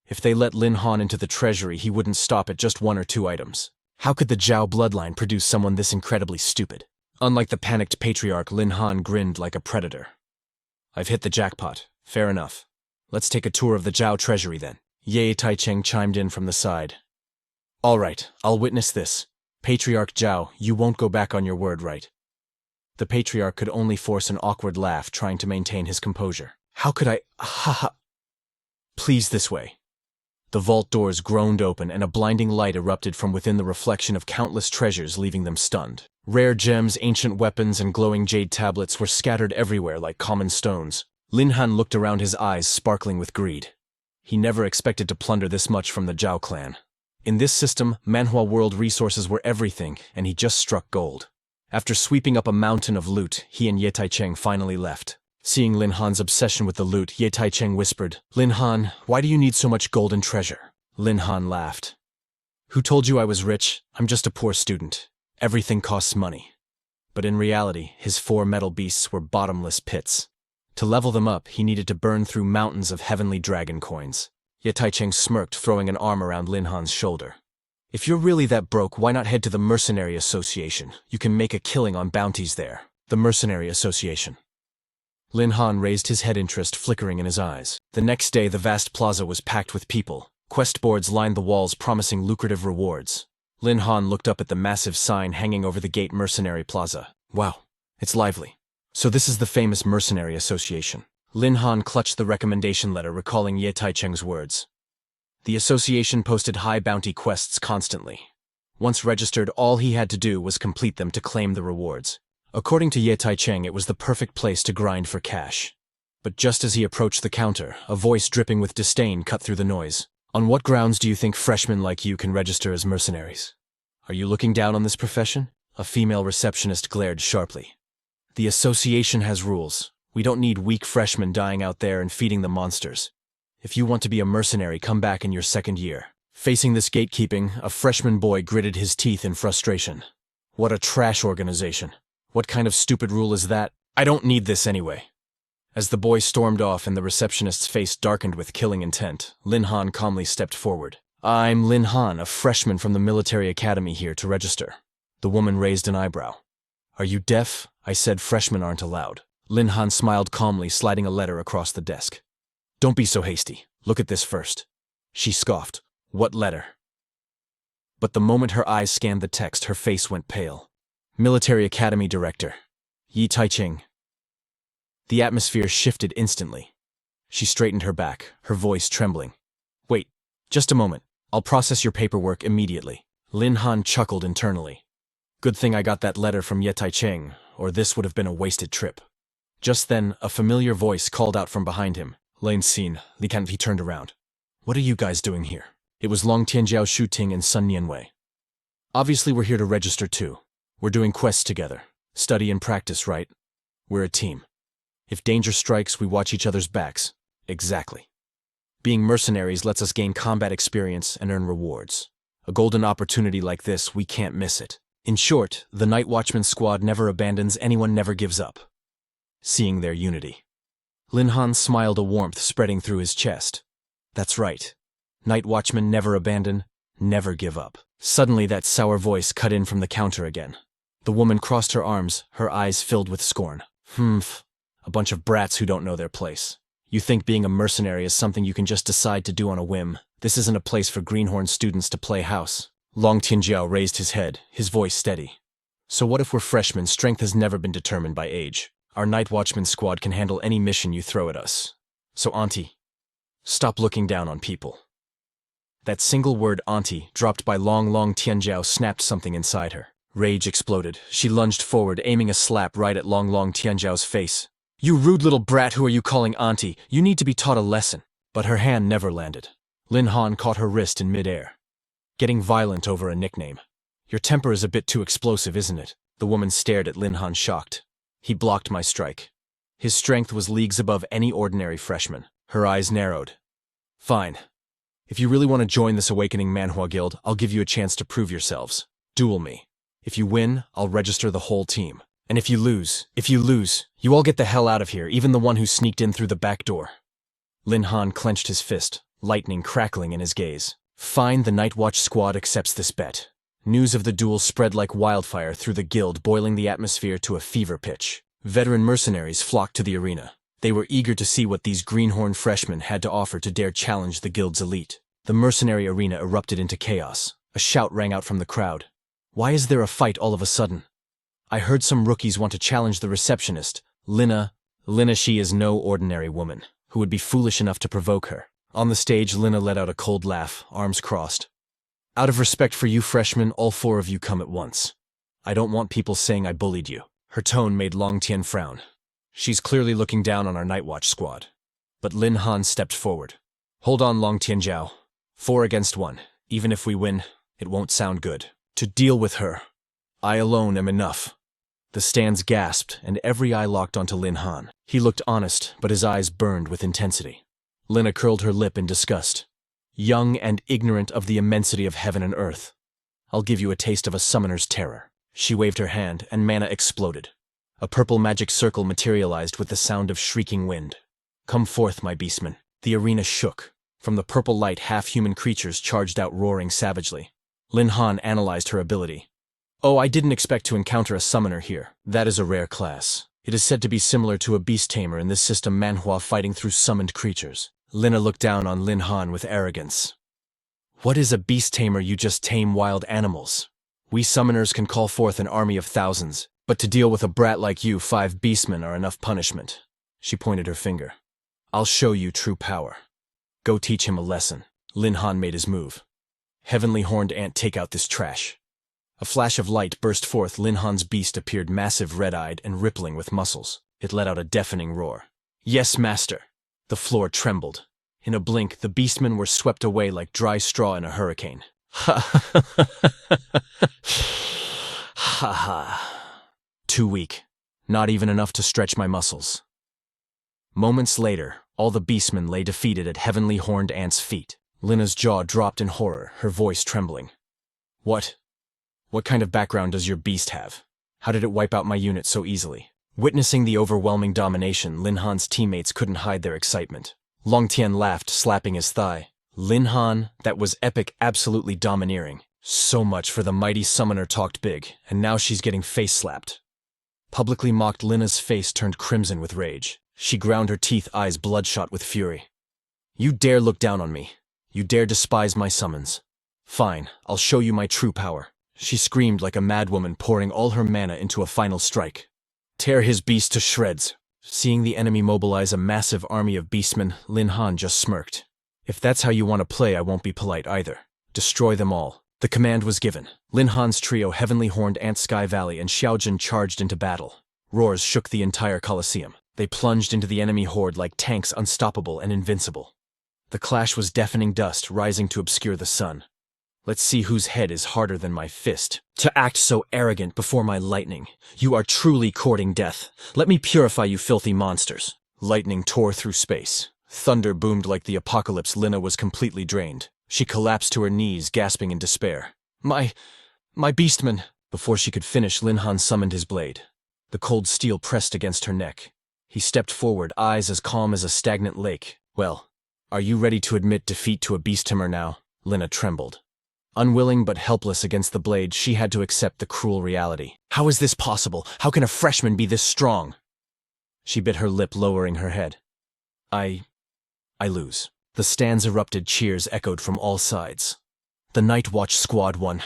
If they let Lin Han into the treasury, he wouldn't stop at just 1 or 2 items. How could the Zhao bloodline produce someone this incredibly stupid? Unlike the panicked patriarch, Lin Han grinned like a predator. I've hit the jackpot. Fair enough. Let's take a tour of the Zhao treasury then. Ye Taicheng chimed in from the side. All right, I'll witness this. Patriarch Zhao, you won't go back on your word, right? The patriarch could only force an awkward laugh, trying to maintain his composure. How could I? Ha ha. Please, this way. The vault doors groaned open and a blinding light erupted from within, the reflection of countless treasures, leaving them stunned. Rare gems, ancient weapons, and glowing jade tablets were scattered everywhere like common stones. Lin Han looked around, his eyes sparkling with greed. He never expected to plunder this much from the Zhao clan. In this system, Manhwa world resources were everything, and he just struck gold. After sweeping up a mountain of loot, he and Ye Taicheng finally left. Seeing Lin Han's obsession with the loot, Ye Taicheng whispered, Lin Han, why do you need so much gold and treasure? Lin Han laughed. Who told you I was rich? I'm just a poor student. Everything costs money. But in reality, his 4 metal beasts were bottomless pits. To level them up, he needed to burn through mountains of heavenly dragon coins. Ye Taicheng smirked, throwing an arm around Lin Han's shoulder. If you're really that broke, why not head to the Mercenary Association? You can make a killing on bounties there. The Mercenary Association. Lin Han raised his head, interest flickering in his eyes. The next day, the vast plaza was packed with people. Quest boards lined the walls, promising lucrative rewards. Lin Han looked up at the massive sign hanging over the gate. Mercenary Plaza. Wow, it's lively. So this is the famous Mercenary Association. Lin Han clutched the recommendation letter, recalling Ye Taicheng's words. The association posted high bounty quests constantly. Once registered, all he had to do was complete them to claim the rewards. According to Ye Taicheng, it was the perfect place to grind for cash. But just as he approached the counter, a voice dripping with disdain cut through the noise. On what grounds do you think freshmen like you can register as mercenaries? Are you looking down on this profession? A female receptionist glared sharply. The association has rules. We don't need weak freshmen dying out there and feeding the monsters. If you want to be a mercenary, come back in your 2nd year. Facing this gatekeeping, a freshman boy gritted his teeth in frustration. What a trash organization. What kind of stupid rule is that? I don't need this anyway. As the boy stormed off and the receptionist's face darkened with killing intent, Lin Han calmly stepped forward. I'm Lin Han, a freshman from the military academy, here to register. The woman raised an eyebrow. Are you deaf? I said freshmen aren't allowed. Lin Han smiled calmly, sliding a letter across the desk. Don't be so hasty. Look at this first. She scoffed. What letter? But the moment her eyes scanned the text, her face went pale. Military Academy Director. Ye Taicheng. The atmosphere shifted instantly. She straightened her back, her voice trembling. Wait, just a moment. I'll process your paperwork immediately. Lin Han chuckled internally. Good thing I got that letter from Ye Cheng, or this would have been a wasted trip. Just then, a familiar voice called out from behind him. Lane Xin, Li Kan. He turned around. What are you guys doing here? It was Long Tianjiao Shuting and Sun Nianwei. Obviously we're here to register too. We're doing quests together. Study and practice, right? We're a team. If danger strikes, we watch each other's backs. Exactly. Being mercenaries lets us gain combat experience and earn rewards. A golden opportunity like this, we can't miss it. In short, the Night Watchman squad never abandons, anyone never gives up. Seeing their unity. Lin Han smiled, a warmth spreading through his chest. That's right. Night Watchmen never abandon, never give up. Suddenly that sour voice cut in from the counter again. The woman crossed her arms, her eyes filled with scorn. A bunch of brats who don't know their place. You think being a mercenary is something you can just decide to do on a whim. This isn't a place for greenhorn students to play house. Long Tianjiao raised his head, his voice steady. So what if we're freshmen? Strength has never been determined by age. Our Night Watchman squad can handle any mission you throw at us. So auntie, stop looking down on people. That single word auntie, dropped by Long Tianjiao, snapped something inside her. Rage exploded. She lunged forward, aiming a slap right at Long Tianjiao's face. You rude little brat, who are you calling auntie? You need to be taught a lesson. But her hand never landed. Lin Han caught her wrist in midair. Getting violent over a nickname. Your temper is a bit too explosive, isn't it? The woman stared at Lin Han, shocked. He blocked my strike. His strength was leagues above any ordinary freshman. Her eyes narrowed. Fine. If you really want to join this awakening Manhwa guild, I'll give you a chance to prove yourselves. Duel me. If you win, I'll register the whole team. And if you lose, you all get the hell out of here, even the one who sneaked in through the back door. Lin Han clenched his fist, lightning crackling in his gaze. Fine, the Night Watch squad accepts this bet. News of the duel spread like wildfire through the guild, boiling the atmosphere to a fever pitch. Veteran mercenaries flocked to the arena. They were eager to see what these greenhorn freshmen had to offer to dare challenge the guild's elite. The mercenary arena erupted into chaos. A shout rang out from the crowd. Why is there a fight all of a sudden? I heard some rookies want to challenge the receptionist, Lina. She is no ordinary woman. Who would be foolish enough to provoke her? On the stage, Lina let out a cold laugh, arms crossed. Out of respect for you freshmen, all four of you come at once. I don't want people saying I bullied you. Her tone made Long Tian frown. She's clearly looking down on our Night Watch squad. But Lin Han stepped forward. Hold on, Long Tianjiao. 4 against 1. Even if we win, it won't sound good. To deal with her, I alone am enough. The stands gasped, and every eye locked onto Lin Han. He looked honest, but his eyes burned with intensity. Lina curled her lip in disgust. Young and ignorant of the immensity of heaven and earth. I'll give you a taste of a summoner's terror. She waved her hand, and mana exploded. A purple magic circle materialized with the sound of shrieking wind. Come forth, my beastmen. The arena shook. From the purple light, half-human creatures charged out, roaring savagely. Lin Han analyzed her ability. Oh, I didn't expect to encounter a summoner here. That is a rare class. It is said to be similar to a Beast Tamer in this system, Manhwa fighting through summoned creatures. Lina looked down on Lin Han with arrogance. What is a Beast Tamer? You just tame wild animals. We summoners can call forth an army of thousands, but to deal with a brat like you, 5 beastmen are enough punishment. She pointed her finger. I'll show you true power. Go teach him a lesson. Lin Han made his move. Heavenly Horned Ant, take out this trash. A flash of light burst forth. Lin Han's beast appeared, massive, red-eyed, and rippling with muscles. It let out a deafening roar. Yes, master. The floor trembled. In a blink, the beastmen were swept away like dry straw in a hurricane. Ha ha. Too weak. Not even enough to stretch my muscles. Moments later, all the beastmen lay defeated at Heavenly Horned Ant's feet. Lina's jaw dropped in horror, her voice trembling. What kind of background does your beast have? How did it wipe out my unit so easily? Witnessing the overwhelming domination, Lin Han's teammates couldn't hide their excitement. Long Tian laughed, slapping his thigh. Lin Han, that was epic, absolutely domineering. So much for the mighty summoner talked big, and now she's getting face-slapped. Publicly mocked, Lina's face turned crimson with rage. She ground her teeth, eyes bloodshot with fury. You dare look down on me. You dare despise my summons. Fine, I'll show you my true power. She screamed like a madwoman, pouring all her mana into a final strike. Tear his beast to shreds. Seeing the enemy mobilize a massive army of beastmen, Lin Han just smirked. If that's how you want to play, I won't be polite either. Destroy them all. The command was given. Lin Han's trio heavenly horned Ant Sky Valley and Xiao Zhen charged into battle. Roars shook the entire Colosseum. They plunged into the enemy horde like tanks unstoppable and invincible. The clash was deafening dust rising to obscure the sun. Let's see whose head is harder than my fist. To act so arrogant before my lightning. You are truly courting death. Let me purify you filthy monsters. Lightning tore through space. Thunder boomed like the apocalypse. Lina was completely drained. She collapsed to her knees, gasping in despair. My beastman! Before she could finish, Lin Han summoned his blade. The cold steel pressed against her neck. He stepped forward, eyes as calm as a stagnant lake. Well, are you ready to admit defeat to a Beast Tamer now? Lina trembled. Unwilling but helpless against the blade, she had to accept the cruel reality. How is this possible? How can a freshman be this strong? She bit her lip, lowering her head. I lose. The stands erupted, cheers echoed from all sides. The Night Watch Squad won.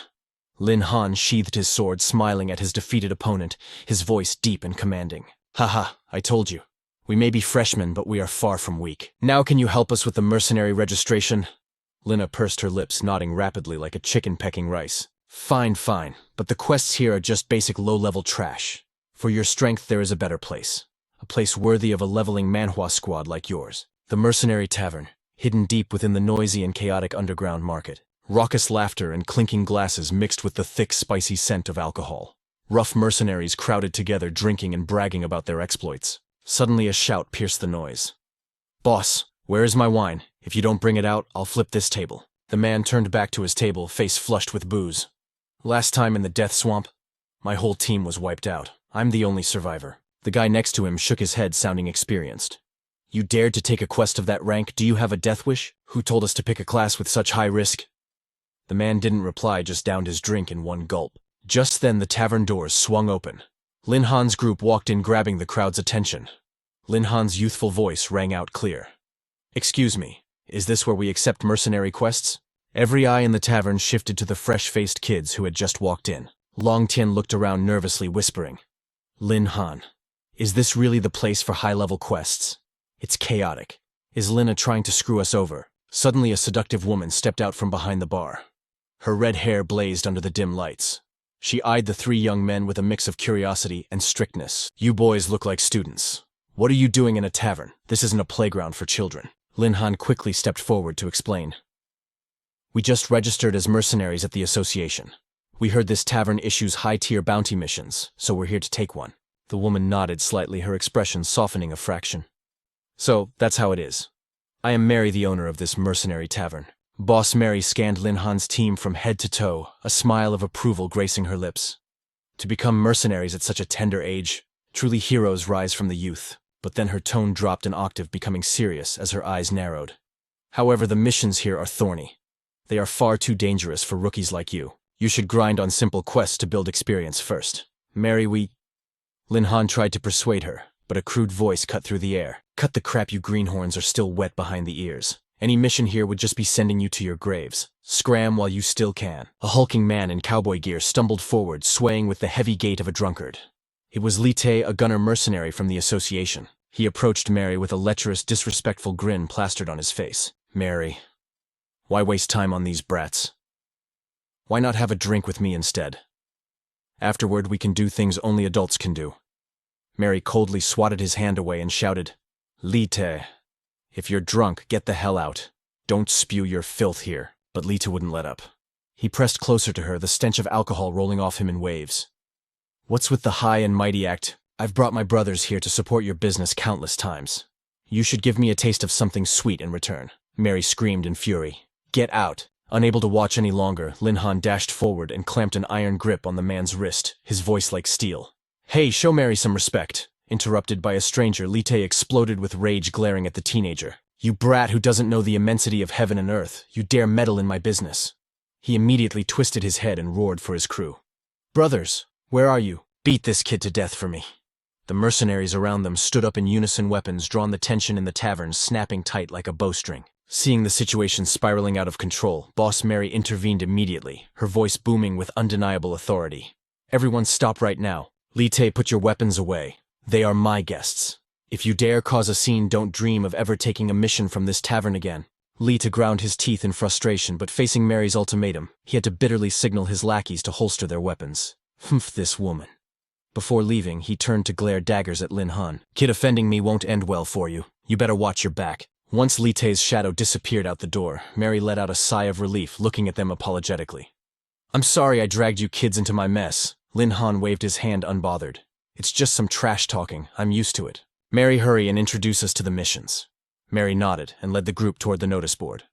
Lin Han sheathed his sword, smiling at his defeated opponent, his voice deep and commanding. Haha, I told you. We may be freshmen, but we are far from weak. Now can you help us with the mercenary registration? Lina pursed her lips, nodding rapidly like a chicken pecking rice. Fine, but the quests here are just basic low-level trash. For your strength, there is a better place. A place worthy of a leveling Manhwa squad like yours. The Mercenary Tavern, hidden deep within the noisy and chaotic underground market. Raucous laughter and clinking glasses mixed with the thick, spicy scent of alcohol. Rough mercenaries crowded together, drinking and bragging about their exploits. Suddenly a shout pierced the noise. Boss, where is my wine? If you don't bring it out, I'll flip this table. The man turned back to his table, face flushed with booze. Last time in the death swamp, my whole team was wiped out. I'm the only survivor. The guy next to him shook his head, sounding experienced. You dared to take a quest of that rank? Do you have a death wish? Who told us to pick a class with such high risk? The man didn't reply, just downed his drink in one gulp. Just then the tavern doors swung open. Lin Han's group walked in, grabbing the crowd's attention. Lin Han's youthful voice rang out clear. Excuse me, is this where we accept mercenary quests? Every eye in the tavern shifted to the fresh-faced kids who had just walked in. Long Tian looked around nervously, whispering, Lin Han, is this really the place for high-level quests? It's chaotic. Is Lina trying to screw us over? Suddenly a seductive woman stepped out from behind the bar. Her red hair blazed under the dim lights. She eyed the three young men with a mix of curiosity and strictness. You boys look like students. What are you doing in a tavern? This isn't a playground for children. Lin Han quickly stepped forward to explain. We just registered as mercenaries at the association. We heard this tavern issues high-tier bounty missions, so we're here to take one. The woman nodded slightly, her expression softening a fraction. So, that's how it is. I am Mary, the owner of this mercenary tavern. Boss Mary scanned Lin Han's team from head to toe, a smile of approval gracing her lips. To become mercenaries at such a tender age, truly heroes rise from the youth. But then her tone dropped an octave, becoming serious as her eyes narrowed. However, the missions here are thorny. They are far too dangerous for rookies like you. You should grind on simple quests to build experience first. Mary, Lin Han tried to persuade her, but a crude voice cut through the air. Cut the crap, you greenhorns are still wet behind the ears. Any mission here would just be sending you to your graves. Scram while you still can. A hulking man in cowboy gear stumbled forward, swaying with the heavy gait of a drunkard. It was Li Tae, a gunner mercenary from the association. He approached Mary with a lecherous, disrespectful grin plastered on his face. Mary, why waste time on these brats? Why not have a drink with me instead? Afterward, we can do things only adults can do. Mary coldly swatted his hand away and shouted, Li Tae, if you're drunk, get the hell out. Don't spew your filth here. But Li Tae wouldn't let up. He pressed closer to her, the stench of alcohol rolling off him in waves. What's with the high and mighty act? I've brought my brothers here to support your business countless times. You should give me a taste of something sweet in return. Mary screamed in fury. Get out. Unable to watch any longer, Lin Han dashed forward and clamped an iron grip on the man's wrist, his voice like steel. Hey, show Mary some respect. Interrupted by a stranger, Li Tae exploded with rage, glaring at the teenager. You brat who doesn't know the immensity of heaven and earth, you dare meddle in my business. He immediately twisted his head and roared for his crew. Brothers, where are you? Beat this kid to death for me. The mercenaries around them stood up in unison, weapons drawn, the tension in the tavern snapping tight like a bowstring. Seeing the situation spiraling out of control, Boss Mary intervened immediately, her voice booming with undeniable authority. Everyone stop right now. Li Tae, put your weapons away. They are my guests. If you dare cause a scene, don't dream of ever taking a mission from this tavern again. Li ground his teeth in frustration, but facing Mary's ultimatum, he had to bitterly signal his lackeys to holster their weapons. Humph, this woman. Before leaving, he turned to glare daggers at Lin Han. Kid, offending me won't end well for you. You better watch your back. Once Li-Tei's shadow disappeared out the door, Mary let out a sigh of relief, looking at them apologetically. I'm sorry I dragged you kids into my mess. Lin Han waved his hand unbothered. It's just some trash talking. I'm used to it. Mary, hurry and introduce us to the missions. Mary nodded and led the group toward the notice board.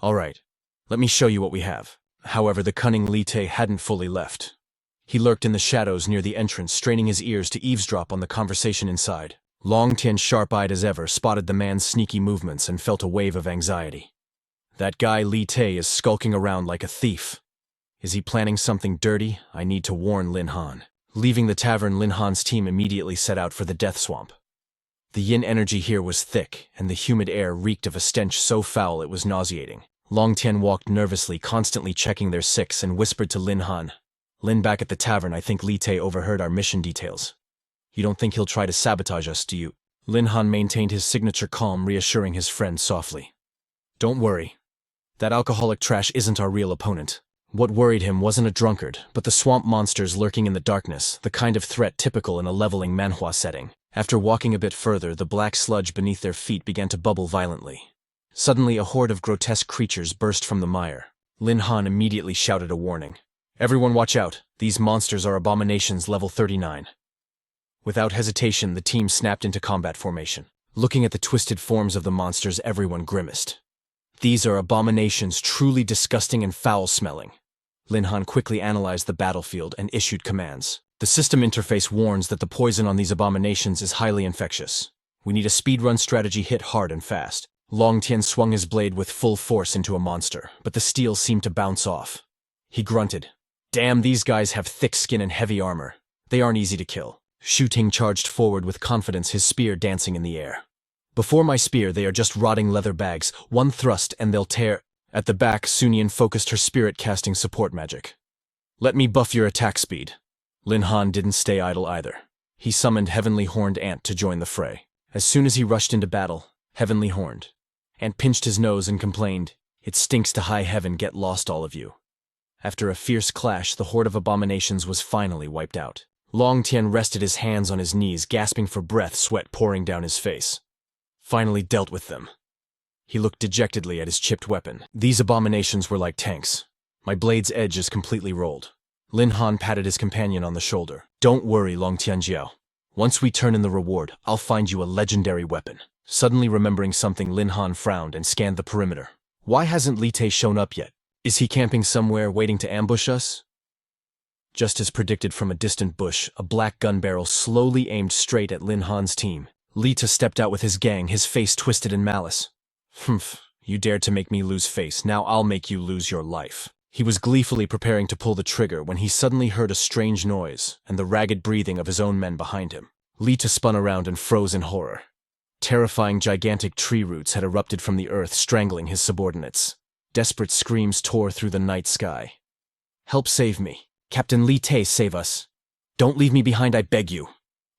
All right, let me show you what we have. However, the cunning Li-Tei hadn't fully left. He lurked in the shadows near the entrance, straining his ears to eavesdrop on the conversation inside. Long Tian, sharp-eyed as ever, spotted the man's sneaky movements and felt a wave of anxiety. That guy Li-Tei is skulking around like a thief. Is he planning something dirty? I need to warn Lin Han. Leaving the tavern, Lin Han's team immediately set out for the Death Swamp. The yin energy here was thick, and the humid air reeked of a stench so foul it was nauseating. Long Tian walked nervously, constantly checking their six, and whispered to Lin Han. Lin, back at the tavern, I think Li-Tei overheard our mission details. You don't think he'll try to sabotage us, do you? Lin Han maintained his signature calm, reassuring his friend softly. Don't worry. That alcoholic trash isn't our real opponent. What worried him wasn't a drunkard, but the swamp monsters lurking in the darkness, the kind of threat typical in a leveling Manhwa setting. After walking a bit further, the black sludge beneath their feet began to bubble violently. Suddenly, a horde of grotesque creatures burst from the mire. Lin Han immediately shouted a warning. Everyone watch out. These monsters are abominations level 39. Without hesitation, the team snapped into combat formation. Looking at the twisted forms of the monsters, everyone grimaced. These are abominations, truly disgusting and foul-smelling. Lin Han quickly analyzed the battlefield and issued commands. The system interface warns that the poison on these abominations is highly infectious. We need a speedrun strategy, hit hard and fast. Long Tian swung his blade with full force into a monster, but the steel seemed to bounce off. He grunted. Damn, these guys have thick skin and heavy armor. They aren't easy to kill. Shu Ting charged forward with confidence, his spear dancing in the air. Before my spear, they are just rotting leather bags. One thrust and they'll tear. At the back, Sunyan focused her spirit-casting support magic. Let me buff your attack speed. Lin Han didn't stay idle either. He summoned Heavenly Horned Ant to join the fray. As soon as he rushed into battle, Heavenly Horned Ant pinched his nose and complained, It stinks to high heaven, get lost all of you. After a fierce clash, the horde of abominations was finally wiped out. Long Tian rested his hands on his knees, gasping for breath, sweat pouring down his face. Finally dealt with them. He looked dejectedly at his chipped weapon. These abominations were like tanks. My blade's edge is completely rolled. Lin Han patted his companion on the shoulder. Don't worry, Long Tianjiao. Once we turn in the reward, I'll find you a legendary weapon. Suddenly remembering something, Lin Han frowned and scanned the perimeter. Why hasn't Li-Tei shown up yet? Is he camping somewhere, waiting to ambush us? Just as predicted from a distant bush, a black gun barrel slowly aimed straight at Lin Han's team. Li-Tei stepped out with his gang, his face twisted in malice. Humph, you dared to make me lose face, now I'll make you lose your life. He was gleefully preparing to pull the trigger when he suddenly heard a strange noise and the ragged breathing of his own men behind him. Li-Tei spun around and froze in horror. Terrifying gigantic tree roots had erupted from the earth, strangling his subordinates. Desperate screams tore through the night sky. Help, save me. Captain Li-Tei, save us. Don't leave me behind, I beg you.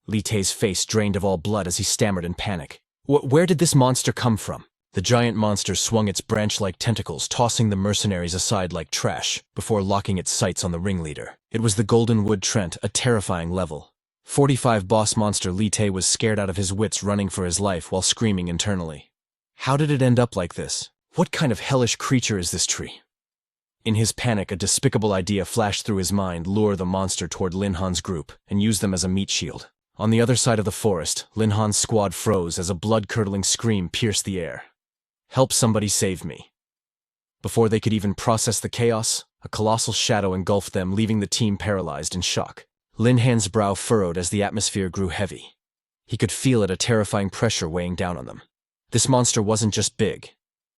Li-Tei's face drained of all blood as he stammered in panic. Where did this monster come from? The giant monster swung its branch-like tentacles, tossing the mercenaries aside like trash, before locking its sights on the ringleader. It was the Golden Wood Trent, a terrifying level. 45 boss monster Li-Tei was scared out of his wits, running for his life while screaming internally. How did it end up like this? What kind of hellish creature is this tree? In his panic, a despicable idea flashed through his mind: lure the monster toward Lin Han's group and use them as a meat shield. On the other side of the forest, Lin Han's squad froze as a blood-curdling scream pierced the air. Help, somebody save me. Before they could even process the chaos, a colossal shadow engulfed them, leaving the team paralyzed in shock. Lin Han's brow furrowed as the atmosphere grew heavy. He could feel it, a terrifying pressure weighing down on them. This monster wasn't just big.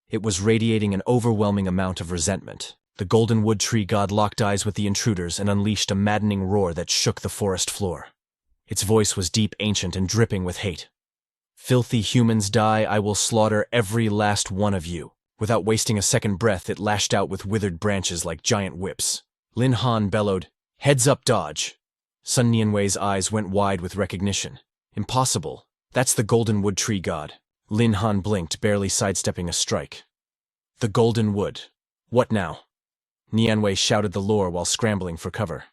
It was radiating an overwhelming amount of resentment. The Golden Wood Tree god locked eyes with the intruders and unleashed a maddening roar that shook the forest floor. Its voice was deep, ancient, and dripping with hate. Filthy humans, die, I will slaughter every last one of you. Without wasting a second breath, it lashed out with withered branches like giant whips. Lin Han bellowed, Heads up, dodge. Sun Nianwei's eyes went wide with recognition. Impossible. That's the Golden Wood Tree god. Lin Han blinked, barely sidestepping a strike. The Golden Wood. What now? Nianwei shouted the lore while scrambling for cover.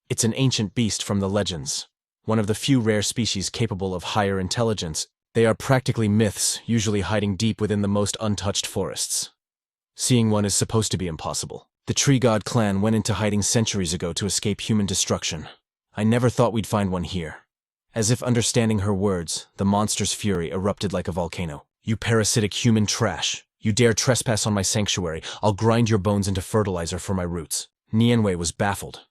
It's an ancient beast from the legends. One of the few rare species capable of higher intelligence. They are practically myths, usually hiding deep within the most untouched forests. Seeing one is supposed to be impossible. The Tree God clan went into hiding centuries ago to escape human destruction. I never thought we'd find one here. As if understanding her words, the monster's fury erupted like a volcano. You parasitic human trash. You dare trespass on my sanctuary, I'll grind your bones into fertilizer for my roots. Nianwei was baffled.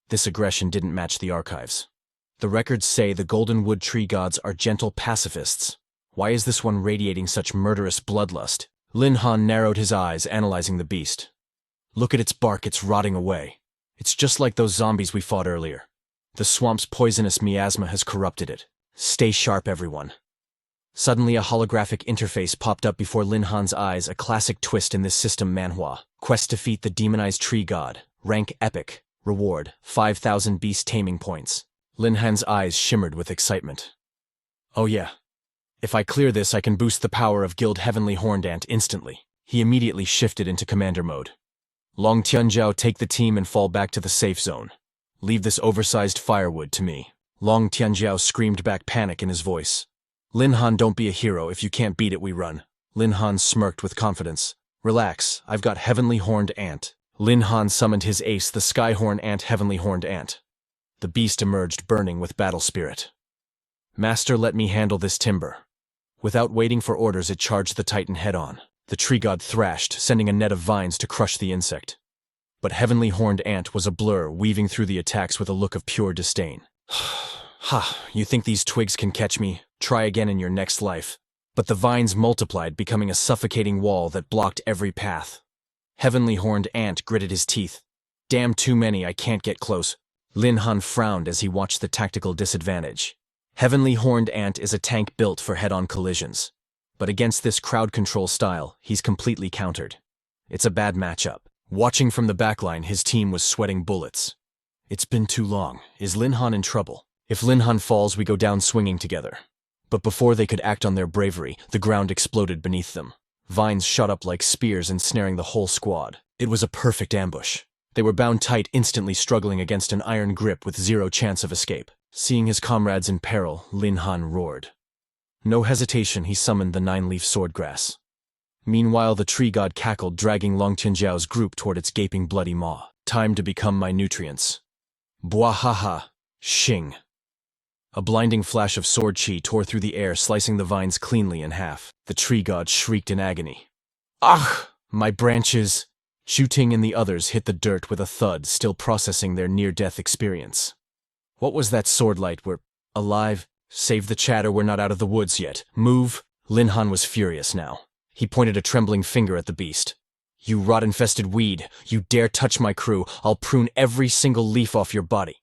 This aggression didn't match the archives. The records say the Golden Wood Tree Gods are gentle pacifists. Why is this one radiating such murderous bloodlust? Lin Han narrowed his eyes, analyzing the beast. Look at its bark, it's rotting away. It's just like those zombies we fought earlier. The swamp's poisonous miasma has corrupted it. Stay sharp, everyone. Suddenly a holographic interface popped up before Lin Han's eyes, a classic twist in this system Manhwa. Quest to defeat the demonized Tree God. Rank Epic. Reward, 5,000 beast taming points. Lin Han's eyes shimmered with excitement. Oh yeah. If I clear this, I can boost the power of Guild Heavenly Horned Ant instantly. He immediately shifted into commander mode. Long Tianjiao, take the team and fall back to the safe zone. Leave this oversized firewood to me. Long Tianjiao screamed back, panic in his voice. Lin Han, don't be a hero. If you can't beat it, we run. Lin Han smirked with confidence. Relax, I've got Heavenly Horned Ant. Lin Han summoned his ace, the Skyhorn Ant, Heavenly Horned Ant. The beast emerged, burning with battle spirit. Master, let me handle this timber. Without waiting for orders, it charged the Titan head-on. The Tree God thrashed, sending a net of vines to crush the insect. But Heavenly Horned Ant was a blur, weaving through the attacks with a look of pure disdain. Ha, you think these twigs can catch me? Try again in your next life. But the vines multiplied, becoming a suffocating wall that blocked every path. Heavenly Horned Ant gritted his teeth. Damn, too many, I can't get close. Lin Han frowned as he watched the tactical disadvantage. Heavenly Horned Ant is a tank built for head-on collisions. But against this crowd control style, he's completely countered. It's a bad matchup. Watching from the backline, his team was sweating bullets. It's been too long. Is Lin Han in trouble? If Lin Han falls, we go down swinging together. But before they could act on their bravery, the ground exploded beneath them. Vines shot up like spears, ensnaring the whole squad. It was a perfect ambush. They were bound tight, instantly struggling against an iron grip with zero chance of escape. Seeing his comrades in peril, Lin Han roared. No hesitation, he summoned the 9-leaf swordgrass. Meanwhile, the Tree God cackled, dragging Long Tianjiao's group toward its gaping bloody maw. Time to become my nutrients. Bwahaha! Shing! A blinding flash of sword chi tore through the air, slicing the vines cleanly in half. The Tree God shrieked in agony. Ah! My branches! Shu Ting and the others hit the dirt with a thud, still processing their near-death experience. What was that sword light? We're alive? Save the chatter, we're not out of the woods yet. Move! Lin Han was furious now. He pointed a trembling finger at the beast. You rot-infested weed! You dare touch my crew! I'll prune every single leaf off your body!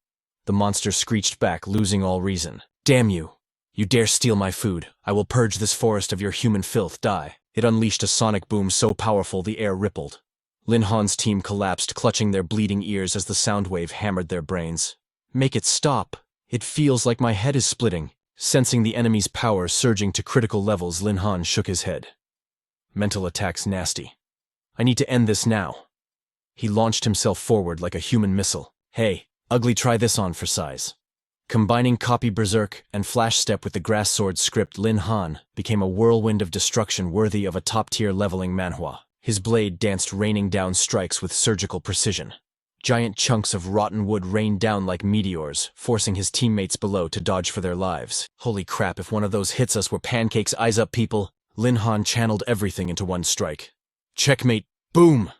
The monster screeched back, losing all reason. Damn you! You dare steal my food! I will purge this forest of your human filth, die! It unleashed a sonic boom so powerful the air rippled. Lin Han's team collapsed, clutching their bleeding ears as the sound wave hammered their brains. Make it stop! It feels like my head is splitting. Sensing the enemy's power surging to critical levels, Lin Han shook his head. Mental attacks nasty. I need to end this now. He launched himself forward like a human missile. Hey, ugly, try this on for size. Combining Copy Berserk and Flash Step with the Grass Sword script, Lin Han became a whirlwind of destruction worthy of a top-tier leveling manhwa. His blade danced, raining down strikes with surgical precision. Giant chunks of rotten wood rained down like meteors, forcing his teammates below to dodge for their lives. Holy crap, if one of those hits us, we're pancakes. Eyes up, people. Lin Han channeled everything into one strike. Checkmate! Boom!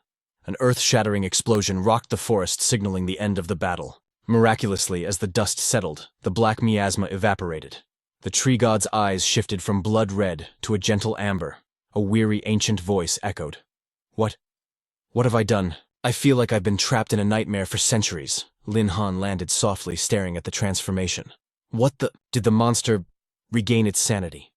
An earth-shattering explosion rocked the forest, signaling the end of the battle. Miraculously, as the dust settled, the black miasma evaporated. The Tree God's eyes shifted from blood red to a gentle amber. A weary, ancient voice echoed. What have I done? I feel like I've been trapped in a nightmare for centuries. Lin Han landed softly, staring at the transformation. What the— Did the monster regain its sanity?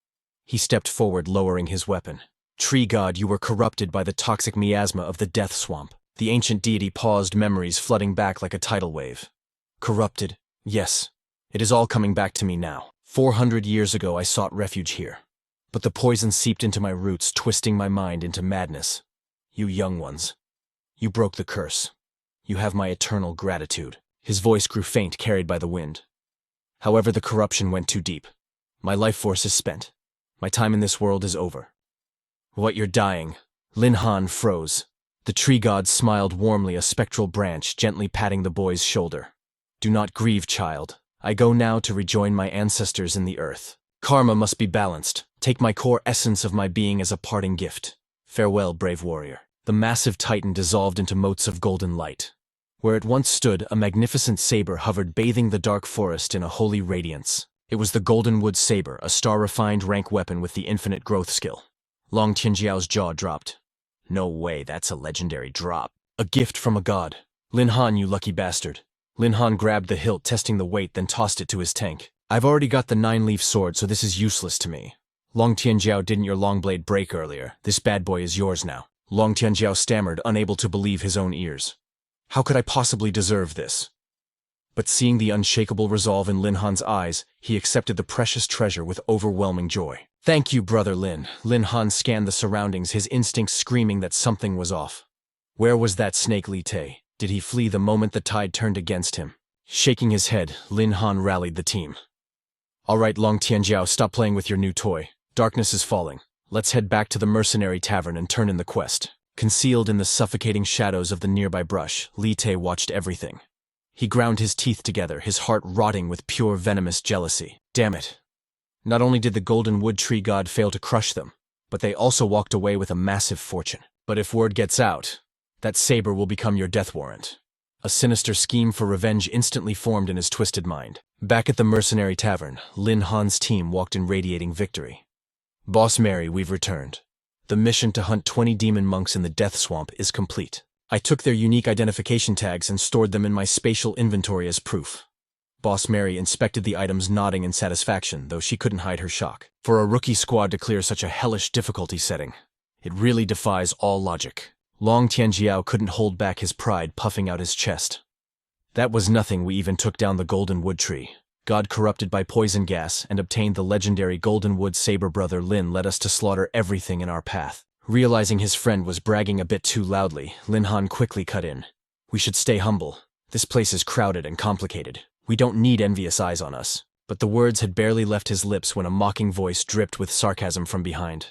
He stepped forward, lowering his weapon. Tree God, you were corrupted by the toxic miasma of the Death Swamp. The ancient deity paused, memories flooding back like a tidal wave. Corrupted? Yes. It is all coming back to me now. 400 years ago I sought refuge here. But the poison seeped into my roots, twisting my mind into madness. You young ones. You broke the curse. You have my eternal gratitude. His voice grew faint, carried by the wind. However, the corruption went too deep. My life force is spent. My time in this world is over. What, you're dying? Lin Han froze. The tree god smiled warmly, a spectral branch gently patting the boy's shoulder. Do not grieve, child. I go now to rejoin my ancestors in the earth. Karma must be balanced. Take my core essence of my being as a parting gift. Farewell, brave warrior. The massive titan dissolved into motes of golden light. Where it once stood, a magnificent saber hovered, bathing the dark forest in a holy radiance. It was the Golden Wood Saber, a star-refined rank weapon with the infinite growth skill. Long Tianjiao's jaw dropped. No way, that's a legendary drop. A gift from a god. Lin Han, you lucky bastard. Lin Han grabbed the hilt, testing the weight, then tossed it to his tank. I've already got the 9-leaf sword, so this is useless to me. Long Tianjiao, didn't your long blade break earlier? This bad boy is yours now. Long Tianjiao stammered, unable to believe his own ears. How could I possibly deserve this? But seeing the unshakable resolve in Lin Han's eyes, he accepted the precious treasure with overwhelming joy. Thank you, brother Lin. Lin Han scanned the surroundings, his instincts screaming that something was off. Where was that snake Li Te? Did he flee the moment the tide turned against him? Shaking his head, Lin Han rallied the team. All right, Long Tianjiao, stop playing with your new toy. Darkness is falling. Let's head back to the mercenary tavern and turn in the quest. Concealed in the suffocating shadows of the nearby brush, Li Te watched everything. He ground his teeth together, his heart rotting with pure venomous jealousy. Damn it. Not only did the Golden Wood Tree God fail to crush them, but they also walked away with a massive fortune. But if word gets out, that saber will become your death warrant. A sinister scheme for revenge instantly formed in his twisted mind. Back at the mercenary tavern, Lin Han's team walked in radiating victory. Boss Mary, we've returned. The mission to hunt 20 demon monks in the Death Swamp is complete. I took their unique identification tags and stored them in my spatial inventory as proof. Boss Mary inspected the items, nodding in satisfaction, though she couldn't hide her shock. For a rookie squad to clear such a hellish difficulty setting, it really defies all logic. Long Tianjiao couldn't hold back his pride, puffing out his chest. That was nothing, we even took down the Golden Wood Tree. God corrupted by poison gas and obtained the legendary Golden Wood Saber. Brother Lin led us to slaughter everything in our path. Realizing his friend was bragging a bit too loudly, Lin Han quickly cut in. We should stay humble. This place is crowded and complicated. We don't need envious eyes on us. But the words had barely left his lips when a mocking voice dripped with sarcasm from behind.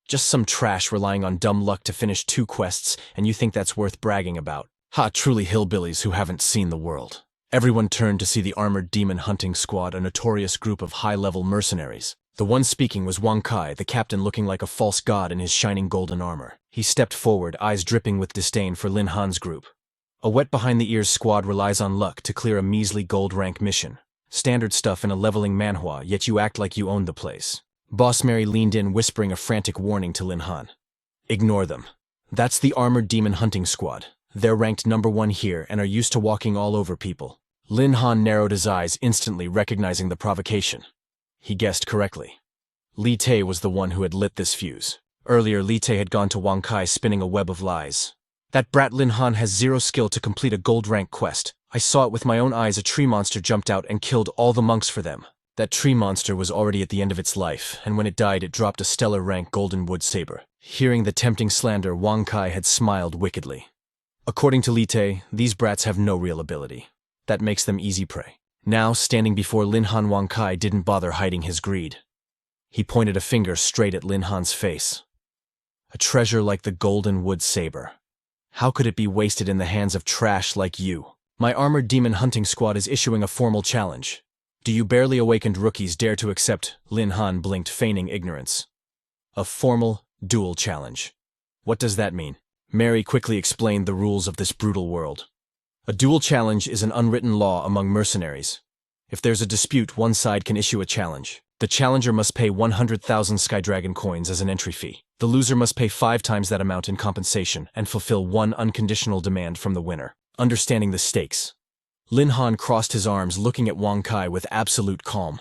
Just some trash relying on dumb luck to finish 2 quests, and you think that's worth bragging about? Ha, truly hillbillies who haven't seen the world. Everyone turned to see the armored demon hunting squad, a notorious group of high-level mercenaries. The one speaking was Wang Kai, the captain, looking like a false god in his shining golden armor. He stepped forward, eyes dripping with disdain for Lin Han's group. A wet-behind-the-ears squad relies on luck to clear a measly gold-rank mission. Standard stuff in a leveling manhwa, yet you act like you own the place. Boss Mary leaned in, whispering a frantic warning to Lin Han. Ignore them. That's the armored demon hunting squad. They're ranked number 1 here and are used to walking all over people. Lin Han narrowed his eyes, instantly recognizing the provocation. He guessed correctly. Li Te was the one who had lit this fuse. Earlier, Li Te had gone to Wang Kai, spinning a web of lies. That brat Lin Han has 0 skill to complete a gold-rank quest. I saw it with my own eyes. A tree monster jumped out and killed all the monks for them. That tree monster was already at the end of its life, and when it died, it dropped a stellar-rank Golden Wood Saber. Hearing the tempting slander, Wang Kai had smiled wickedly. According to Li Te, these brats have no real ability. That makes them easy prey. Now, standing before Lin Han, Wang Kai didn't bother hiding his greed. He pointed a finger straight at Lin Han's face. A treasure like the Golden Wood Saber. How could it be wasted in the hands of trash like you? My armored demon hunting squad is issuing a formal challenge. Do you barely awakened rookies dare to accept? Lin Han blinked, feigning ignorance. A formal duel challenge. What does that mean? Mary quickly explained the rules of this brutal world. A duel challenge is an unwritten law among mercenaries. If there's a dispute, one side can issue a challenge. The challenger must pay 100,000 Skydragon coins as an entry fee. The loser must pay 5 times that amount in compensation and fulfill 1 unconditional demand from the winner. Understanding the stakes, Lin Han crossed his arms, looking at Wang Kai with absolute calm.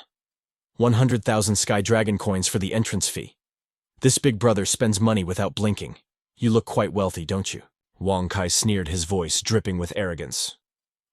100,000 Skydragon coins for the entrance fee. This big brother spends money without blinking. You look quite wealthy, don't you? Wang Kai sneered, his voice dripping with arrogance.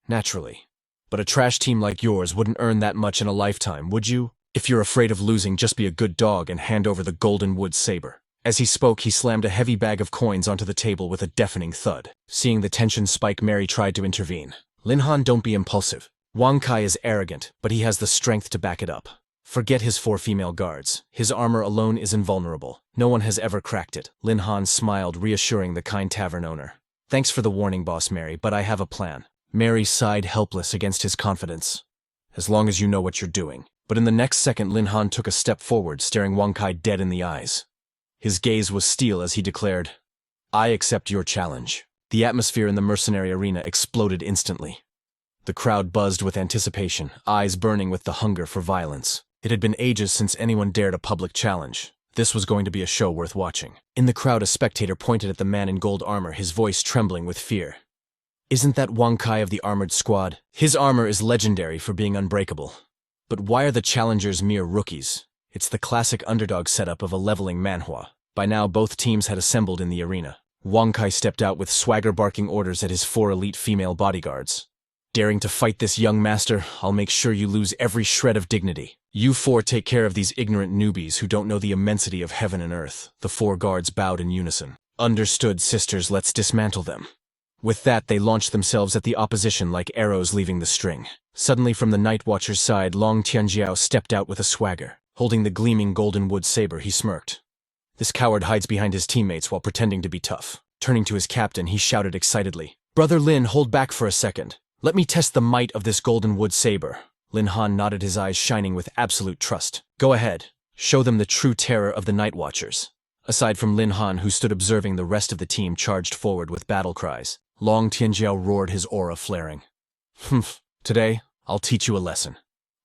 Naturally. But a trash team like yours wouldn't earn that much in a lifetime, would you? If you're afraid of losing, just be a good dog and hand over the Golden Wood Saber. As he spoke, he slammed a heavy bag of coins onto the table with a deafening thud. Seeing the tension spike, Mary tried to intervene. Lin Han, don't be impulsive. Wang Kai is arrogant, but he has the strength to back it up. Forget his 4 female guards. His armor alone is invulnerable. No one has ever cracked it. Lin Han smiled, reassuring the kind tavern owner. Thanks for the warning, Boss Mary, but I have a plan. Mary sighed, helpless against his confidence. As long as you know what you're doing. But in the next second, Lin Han took a step forward, staring Wang Kai dead in the eyes. His gaze was steel as he declared, I accept your challenge. The atmosphere in the mercenary arena exploded instantly. The crowd buzzed with anticipation, eyes burning with the hunger for violence. It had been ages since anyone dared a public challenge. This was going to be a show worth watching. In the crowd, a spectator pointed at the man in gold armor, his voice trembling with fear. Isn't that Wang Kai of the armored squad? His armor is legendary for being unbreakable. But why are the challengers mere rookies? It's the classic underdog setup of a leveling manhwa. By now, both teams had assembled in the arena. Wang Kai stepped out with swagger, barking orders at his 4 elite female bodyguards. Daring to fight this young master, I'll make sure you lose every shred of dignity. You 4 take care of these ignorant newbies who don't know the immensity of heaven and earth. The 4 guards bowed in unison. Understood, sisters, let's dismantle them. With that, they launched themselves at the opposition like arrows leaving the string. Suddenly, from the Night Watcher's side, Long Tianjiao stepped out with a swagger. Holding the gleaming golden wood saber, he smirked. This coward hides behind his teammates while pretending to be tough. Turning to his captain, he shouted excitedly, Brother Lin, hold back for a second. Let me test the might of this golden wood saber. Lin Han nodded, his eyes shining with absolute trust. Go ahead. Show them the true terror of the Night Watchers. Aside from Lin Han, who stood observing, the rest of the team charged forward with battle cries. Long Tianjiao roared, his aura flaring. Humph. Today, I'll teach you a lesson.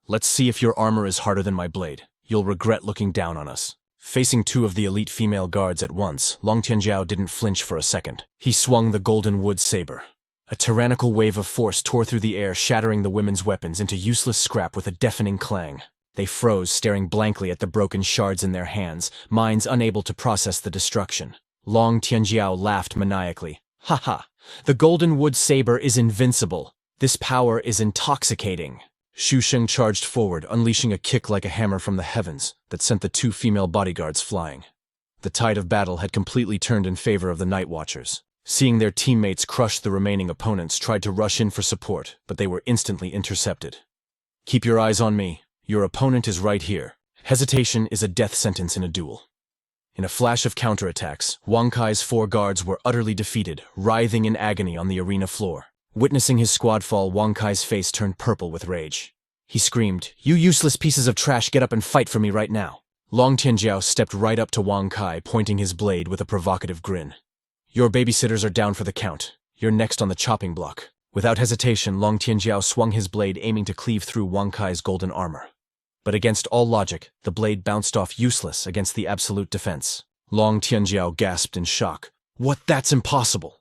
Let's see if your armor is harder than my blade. You'll regret looking down on us. Facing 2 of the elite female guards at once, Long Tianjiao didn't flinch for a second. He swung the golden wood saber. A tyrannical wave of force tore through the air, shattering the women's weapons into useless scrap with a deafening clang. They froze, staring blankly at the broken shards in their hands, minds unable to process the destruction. Long Tianjiao laughed maniacally. Ha ha! The golden wood saber is invincible. This power is intoxicating. Xu Sheng charged forward, unleashing a kick like a hammer from the heavens that sent the 2 female bodyguards flying. The tide of battle had completely turned in favor of the Night Watchers. Seeing their teammates crush the remaining opponents, tried to rush in for support, but they were instantly intercepted. Keep your eyes on me. Your opponent is right here. Hesitation is a death sentence in a duel. In a flash of counterattacks, Wang Kai's 4 guards were utterly defeated, writhing in agony on the arena floor. Witnessing his squad fall, Wang Kai's face turned purple with rage. He screamed, You useless pieces of trash, get up and fight for me right now. Long Tianjiao stepped right up to Wang Kai, pointing his blade with a provocative grin. Your babysitters are down for the count. You're next on the chopping block. Without hesitation, Long Tianjiao swung his blade, aiming to cleave through Wang Kai's golden armor. But against all logic, the blade bounced off useless against the absolute defense. Long Tianjiao gasped in shock. What? That's impossible!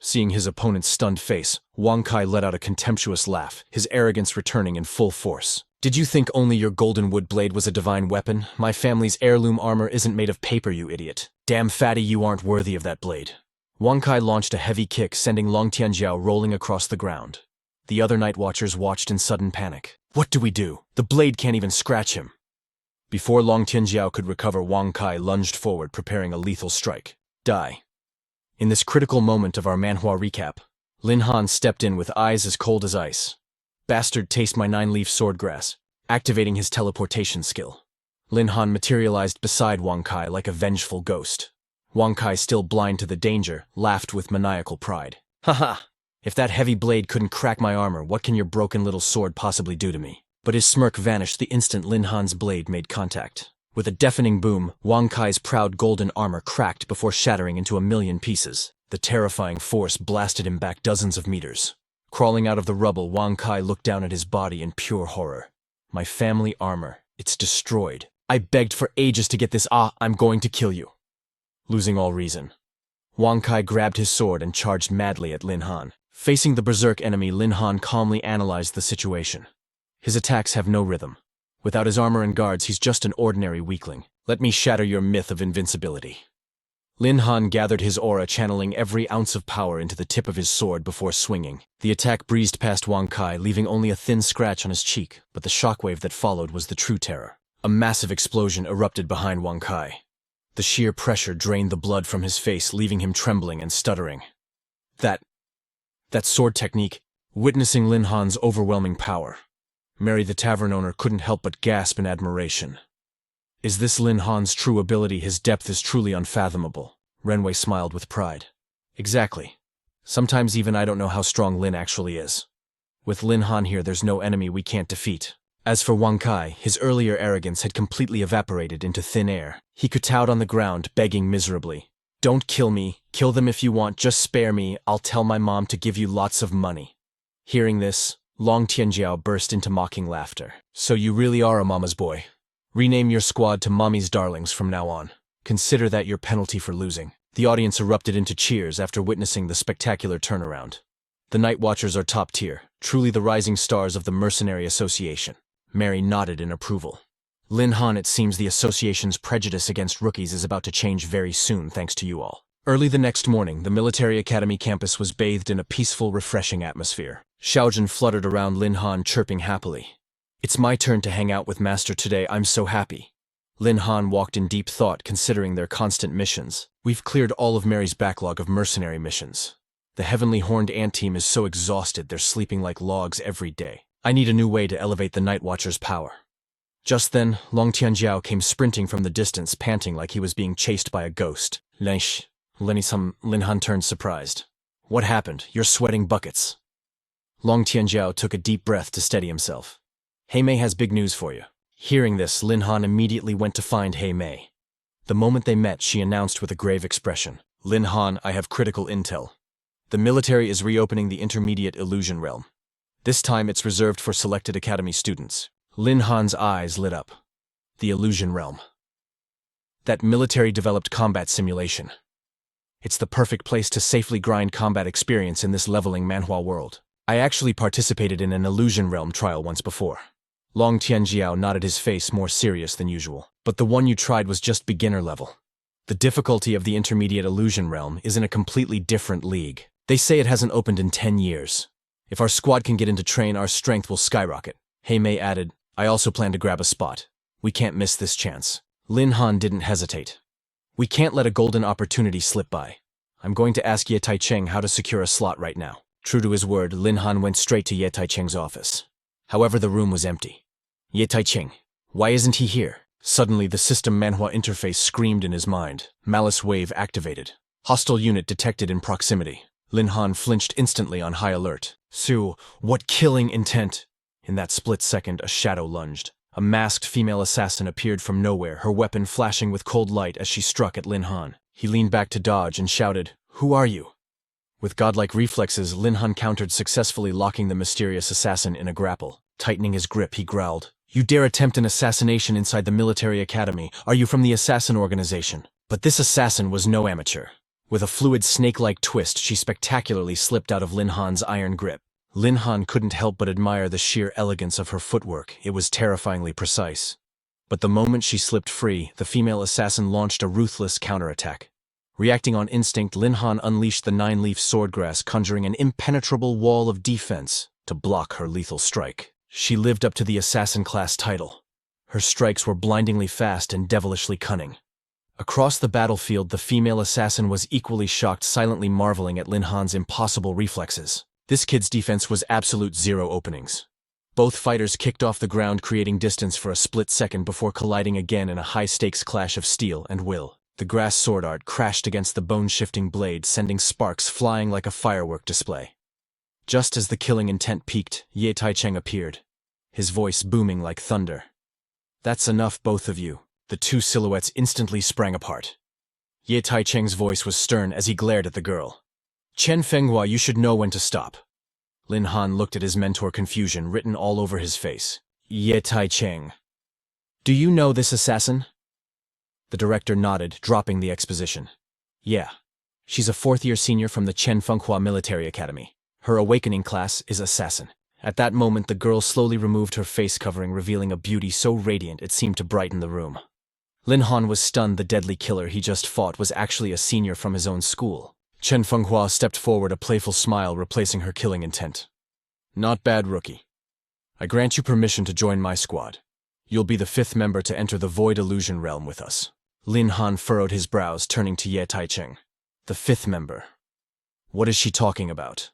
Seeing his opponent's stunned face, Wang Kai let out a contemptuous laugh, his arrogance returning in full force. Did you think only your golden wood blade was a divine weapon? My family's heirloom armor isn't made of paper, you idiot. Damn fatty, you aren't worthy of that blade. Wang Kai launched a heavy kick, sending Long Tianjiao rolling across the ground. The other Night Watchers watched in sudden panic. What do we do? The blade can't even scratch him. Before Long Tianjiao could recover, Wang Kai lunged forward, preparing a lethal strike. Die. In this critical moment of our Manhwa recap, Lin Han stepped in with eyes as cold as ice. Bastard, taste my 9-leaf swordgrass, activating his teleportation skill. Lin Han materialized beside Wang Kai like a vengeful ghost. Wang Kai, still blind to the danger, laughed with maniacal pride. Haha! If that heavy blade couldn't crack my armor, what can your broken little sword possibly do to me? But his smirk vanished the instant Lin Han's blade made contact. With a deafening boom, Wang Kai's proud golden armor cracked before shattering into a million pieces. The terrifying force blasted him back dozens of meters. Crawling out of the rubble, Wang Kai looked down at his body in pure horror. My family armor, it's destroyed. I begged for ages to get this. I'm going to kill you. Losing all reason, Wang Kai grabbed his sword and charged madly at Lin Han. Facing the berserk enemy, Lin Han calmly analyzed the situation. His attacks have no rhythm. Without his armor and guards, he's just an ordinary weakling. Let me shatter your myth of invincibility. Lin Han gathered his aura, channeling every ounce of power into the tip of his sword before swinging. The attack breezed past Wang Kai, leaving only a thin scratch on his cheek, but the shockwave that followed was the true terror. A massive explosion erupted behind Wang Kai. The sheer pressure drained the blood from his face, leaving him trembling and stuttering. That sword technique, witnessing Lin Han's overwhelming power. Mary the tavern owner couldn't help but gasp in admiration. Is this Lin Han's true ability? His depth is truly unfathomable. Renwei smiled with pride. Exactly. Sometimes even I don't know how strong Lin actually is. With Lin Han here, there's no enemy we can't defeat. As for Wang Kai, his earlier arrogance had completely evaporated into thin air. He kowtowed on the ground, begging miserably. Don't kill me. Kill them if you want. Just spare me. I'll tell my mom to give you lots of money. Hearing this, Long Tianjiao burst into mocking laughter. So you really are a mama's boy. Rename your squad to Mommy's Darlings from now on. Consider that your penalty for losing. The audience erupted into cheers after witnessing the spectacular turnaround. The Night Watchers are top tier, truly the rising stars of the Mercenary Association. Mary nodded in approval. Lin Han, it seems the association's prejudice against rookies is about to change very soon thanks to you all. Early the next morning, the Military Academy campus was bathed in a peaceful, refreshing atmosphere. Xiao Zhen fluttered around Lin Han, chirping happily. It's my turn to hang out with Master today, I'm so happy. Lin Han walked in deep thought, considering their constant missions. We've cleared all of Mary's backlog of mercenary missions. The Heavenly Horned Ant team is so exhausted they're sleeping like logs every day. I need a new way to elevate the Night Watcher's power. Just then, Long Tianjiao came sprinting from the distance, panting like he was being chased by a ghost. Lin Han turned surprised. What happened? You're sweating buckets. Long Tianjiao took a deep breath to steady himself. Hei Mei has big news for you. Hearing this, Lin Han immediately went to find Hei Mei. The moment they met, she announced with a grave expression, Lin Han, I have critical intel. The military is reopening the intermediate illusion realm. This time it's reserved for selected academy students. Lin Han's eyes lit up. The illusion realm. That military-developed combat simulation. It's the perfect place to safely grind combat experience in this leveling Manhwa world. I actually participated in an illusion realm trial once before. Long Tianjiao nodded, his face more serious than usual. But the one you tried was just beginner level. The difficulty of the intermediate illusion realm is in a completely different league. They say it hasn't opened in 10 years. If our squad can get into train, our strength will skyrocket. Hei Mei added, I also plan to grab a spot. We can't miss this chance. Lin Han didn't hesitate. We can't let a golden opportunity slip by. I'm going to ask Ye Taicheng how to secure a slot right now. True to his word, Lin Han went straight to Ye Taicheng's office. However, the room was empty. Ye Taicheng, why isn't he here? Suddenly, the system Manhwa interface screamed in his mind. Malice wave activated. Hostile unit detected in proximity. Lin Han flinched instantly on high alert. Su, what killing intent! In that split second, a shadow lunged. A masked female assassin appeared from nowhere, her weapon flashing with cold light as she struck at Lin Han. He leaned back to dodge and shouted, Who are you? With godlike reflexes, Lin Han countered successfully, locking the mysterious assassin in a grapple. Tightening his grip, he growled, You dare attempt an assassination inside the military academy? Are you from the assassin organization? But this assassin was no amateur. With a fluid snake-like twist, she spectacularly slipped out of Lin Han's iron grip. Lin Han couldn't help but admire the sheer elegance of her footwork. It was terrifyingly precise. But the moment she slipped free, the female assassin launched a ruthless counterattack. Reacting on instinct, Lin Han unleashed the nine-leaf swordgrass, conjuring an impenetrable wall of defense to block her lethal strike. She lived up to the assassin class title. Her strikes were blindingly fast and devilishly cunning. Across the battlefield, the female assassin was equally shocked, silently marveling at Lin Han's impossible reflexes. This kid's defense was absolute zero openings. Both fighters kicked off the ground, creating distance for a split second before colliding again in a high-stakes clash of steel and will. The grass sword art crashed against the bone-shifting blade, sending sparks flying like a firework display. Just as the killing intent peaked, Ye Taicheng appeared, his voice booming like thunder. That's enough, both of you. The two silhouettes instantly sprang apart. Ye Taicheng's voice was stern as he glared at the girl. Chen Fenghua, you should know when to stop. Lin Han looked at his mentor, confusion written all over his face. Ye Taicheng. Do you know this assassin? The director nodded, dropping the exposition. Yeah. She's a fourth-year senior from the Chen Fenghua Military Academy. Her awakening class is assassin. At that moment, the girl slowly removed her face covering, revealing a beauty so radiant it seemed to brighten the room. Lin Han was stunned. The deadly killer he just fought was actually a senior from his own school. Chen Fenghua stepped forward, a playful smile replacing her killing intent. Not bad, rookie. I grant you permission to join my squad. You'll be the 5th member to enter the Void Illusion realm with us. Lin Han furrowed his brows, turning to Ye Taicheng. The fifth member. What is she talking about?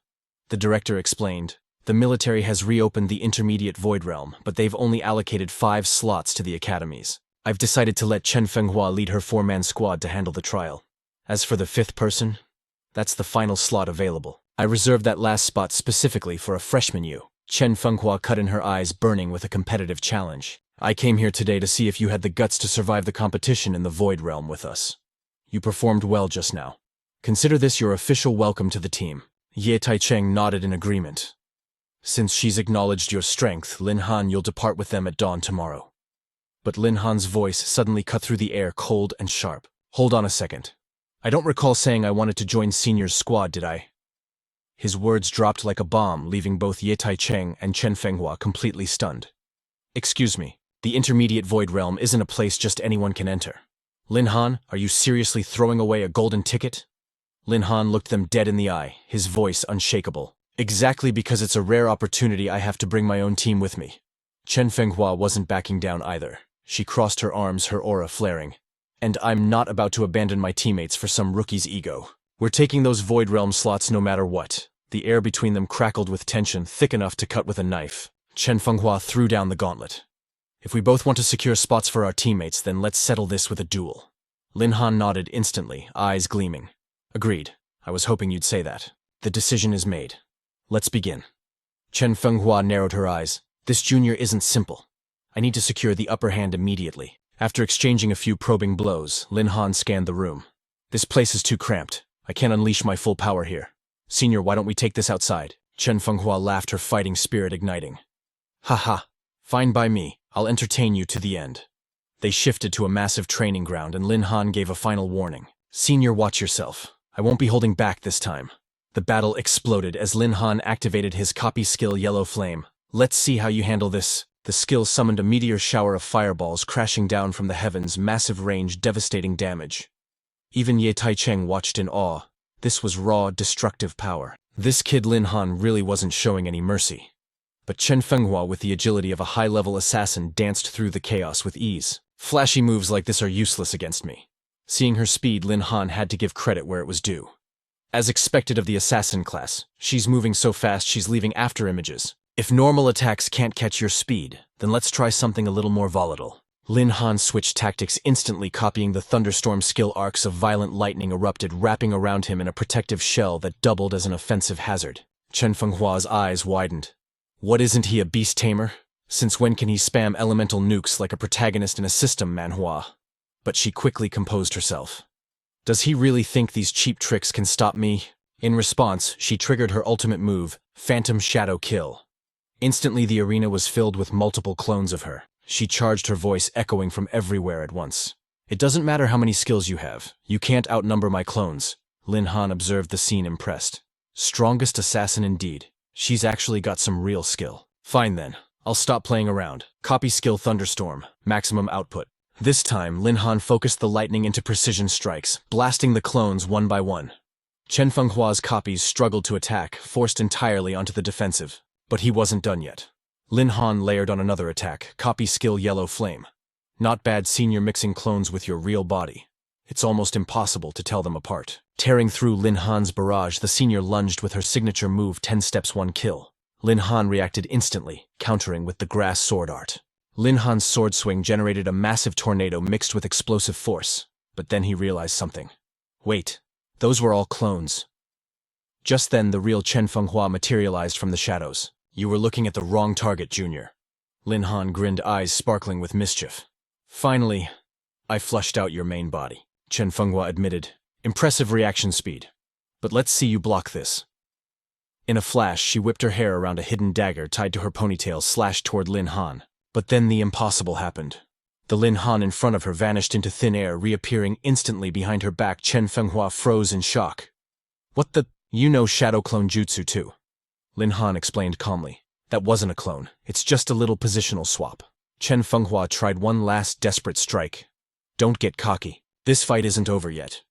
The director explained. The military has reopened the intermediate Void Realm, but they've only allocated 5 slots to the academies. I've decided to let Chen Fenghua lead her 4-man squad to handle the trial. As for the 5th person, that's the final slot available. I reserved that last spot specifically for a freshman you. Chen Fenghua cut in, her eyes burning with a competitive challenge. I came here today to see if you had the guts to survive the competition in the Void Realm with us. You performed well just now. Consider this your official welcome to the team. Ye Taicheng nodded in agreement. Since she's acknowledged your strength, Lin Han, you'll depart with them at dawn tomorrow. But Lin Han's voice suddenly cut through the air, cold and sharp. Hold on a second. I don't recall saying I wanted to join Senior's squad, did I? His words dropped like a bomb, leaving both Ye Taicheng and Chen Fenghua completely stunned. Excuse me, the intermediate Void Realm isn't a place just anyone can enter. Lin Han, are you seriously throwing away a golden ticket? Lin Han looked them dead in the eye, his voice unshakable. Exactly because it's a rare opportunity I have to bring my own team with me. Chen Fenghua wasn't backing down either. She crossed her arms, her aura flaring. And I'm not about to abandon my teammates for some rookie's ego. We're taking those Void Realm slots no matter what. The air between them crackled with tension, thick enough to cut with a knife. Chen Fenghua threw down the gauntlet. If we both want to secure spots for our teammates, then let's settle this with a duel. Lin Han nodded instantly, eyes gleaming. Agreed. I was hoping you'd say that. The decision is made. Let's begin. Chen Fenghua narrowed her eyes. This junior isn't simple. I need to secure the upper hand immediately. After exchanging a few probing blows, Lin Han scanned the room. This place is too cramped. I can't unleash my full power here. Senior, why don't we take this outside? Chen Fenghua laughed, her fighting spirit igniting. Haha. Fine by me. I'll entertain you to the end. They shifted to a massive training ground, and Lin Han gave a final warning. Senior, watch yourself. I won't be holding back this time. The battle exploded as Lin Han activated his copy skill Yellow Flame. Let's see how you handle this. The skill summoned a meteor shower of fireballs crashing down from the heavens, massive range, devastating damage. Even Ye Taicheng watched in awe. This was raw, destructive power. This kid Lin Han really wasn't showing any mercy. But Chen Fenghua, with the agility of a high-level assassin, danced through the chaos with ease. Flashy moves like this are useless against me. Seeing her speed, Lin Han had to give credit where it was due. As expected of the assassin class, she's moving so fast she's leaving after images. If normal attacks can't catch your speed, then let's try something a little more volatile. Lin Han switched tactics, instantly copying the thunderstorm skill. Arcs of violent lightning erupted, wrapping around him in a protective shell that doubled as an offensive hazard. Chen Fenghua's eyes widened. What, isn't he a Beast Tamer? Since when can he spam elemental nukes like a protagonist in a system, Manhwa? But she quickly composed herself. Does he really think these cheap tricks can stop me? In response, she triggered her ultimate move, Phantom Shadow Kill. Instantly, the arena was filled with multiple clones of her. She charged, her voice echoing from everywhere at once. It doesn't matter how many skills you have. You can't outnumber my clones. Lin Han observed the scene, impressed. Strongest assassin indeed. She's actually got some real skill. Fine then. I'll stop playing around. Copy skill Thunderstorm. Maximum output. This time, Lin Han focused the lightning into precision strikes, blasting the clones one by one. Chen Fenghua's copies struggled to attack, forced entirely onto the defensive. But he wasn't done yet. Lin Han layered on another attack, copy skill Yellow Flame. Not bad, senior, mixing clones with your real body. It's almost impossible to tell them apart. Tearing through Lin Han's barrage, the senior lunged with her signature move 10 steps 1 kill. Lin Han reacted instantly, countering with the grass sword art. Lin Han's sword swing generated a massive tornado mixed with explosive force, but then he realized something. Wait, those were all clones. Just then, the real Chen Fenghua materialized from the shadows. You were looking at the wrong target, Junior. Lin Han grinned, eyes sparkling with mischief. Finally, I flushed out your main body, Chen Fenghua admitted. Impressive reaction speed. But let's see you block this. In a flash, she whipped her hair around a hidden dagger tied to her ponytail, slashed toward Lin Han. But then the impossible happened. The Lin Han in front of her vanished into thin air, reappearing instantly behind her back. Chen Fenghua froze in shock. What the? You know Shadow Clone Jutsu too. Lin Han explained calmly. That wasn't a clone. It's just a little positional swap. Chen Fenghua tried one last desperate strike. Don't get cocky. This fight isn't over yet.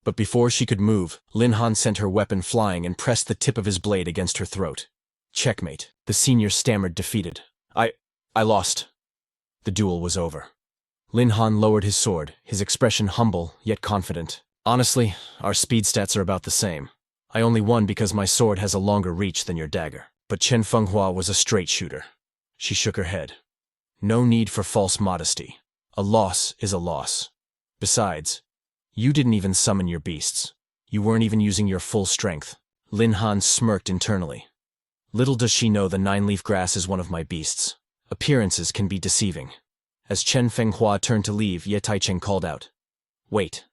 But before she could move, Lin Han sent her weapon flying and pressed the tip of his blade against her throat. Checkmate. The senior stammered, defeated. I lost. The duel was over. Lin Han lowered his sword, his expression humble yet confident. Honestly, our speed stats are about the same. I only won because my sword has a longer reach than your dagger. But Chen Fenghua was a straight shooter. She shook her head. No need for false modesty. A loss is a loss. Besides, you didn't even summon your beasts. You weren't even using your full strength. Lin Han smirked internally. Little does she know the nine-leaf grass is one of my beasts. Appearances can be deceiving. As Chen Fenghua turned to leave, Ye Taicheng called out. Wait.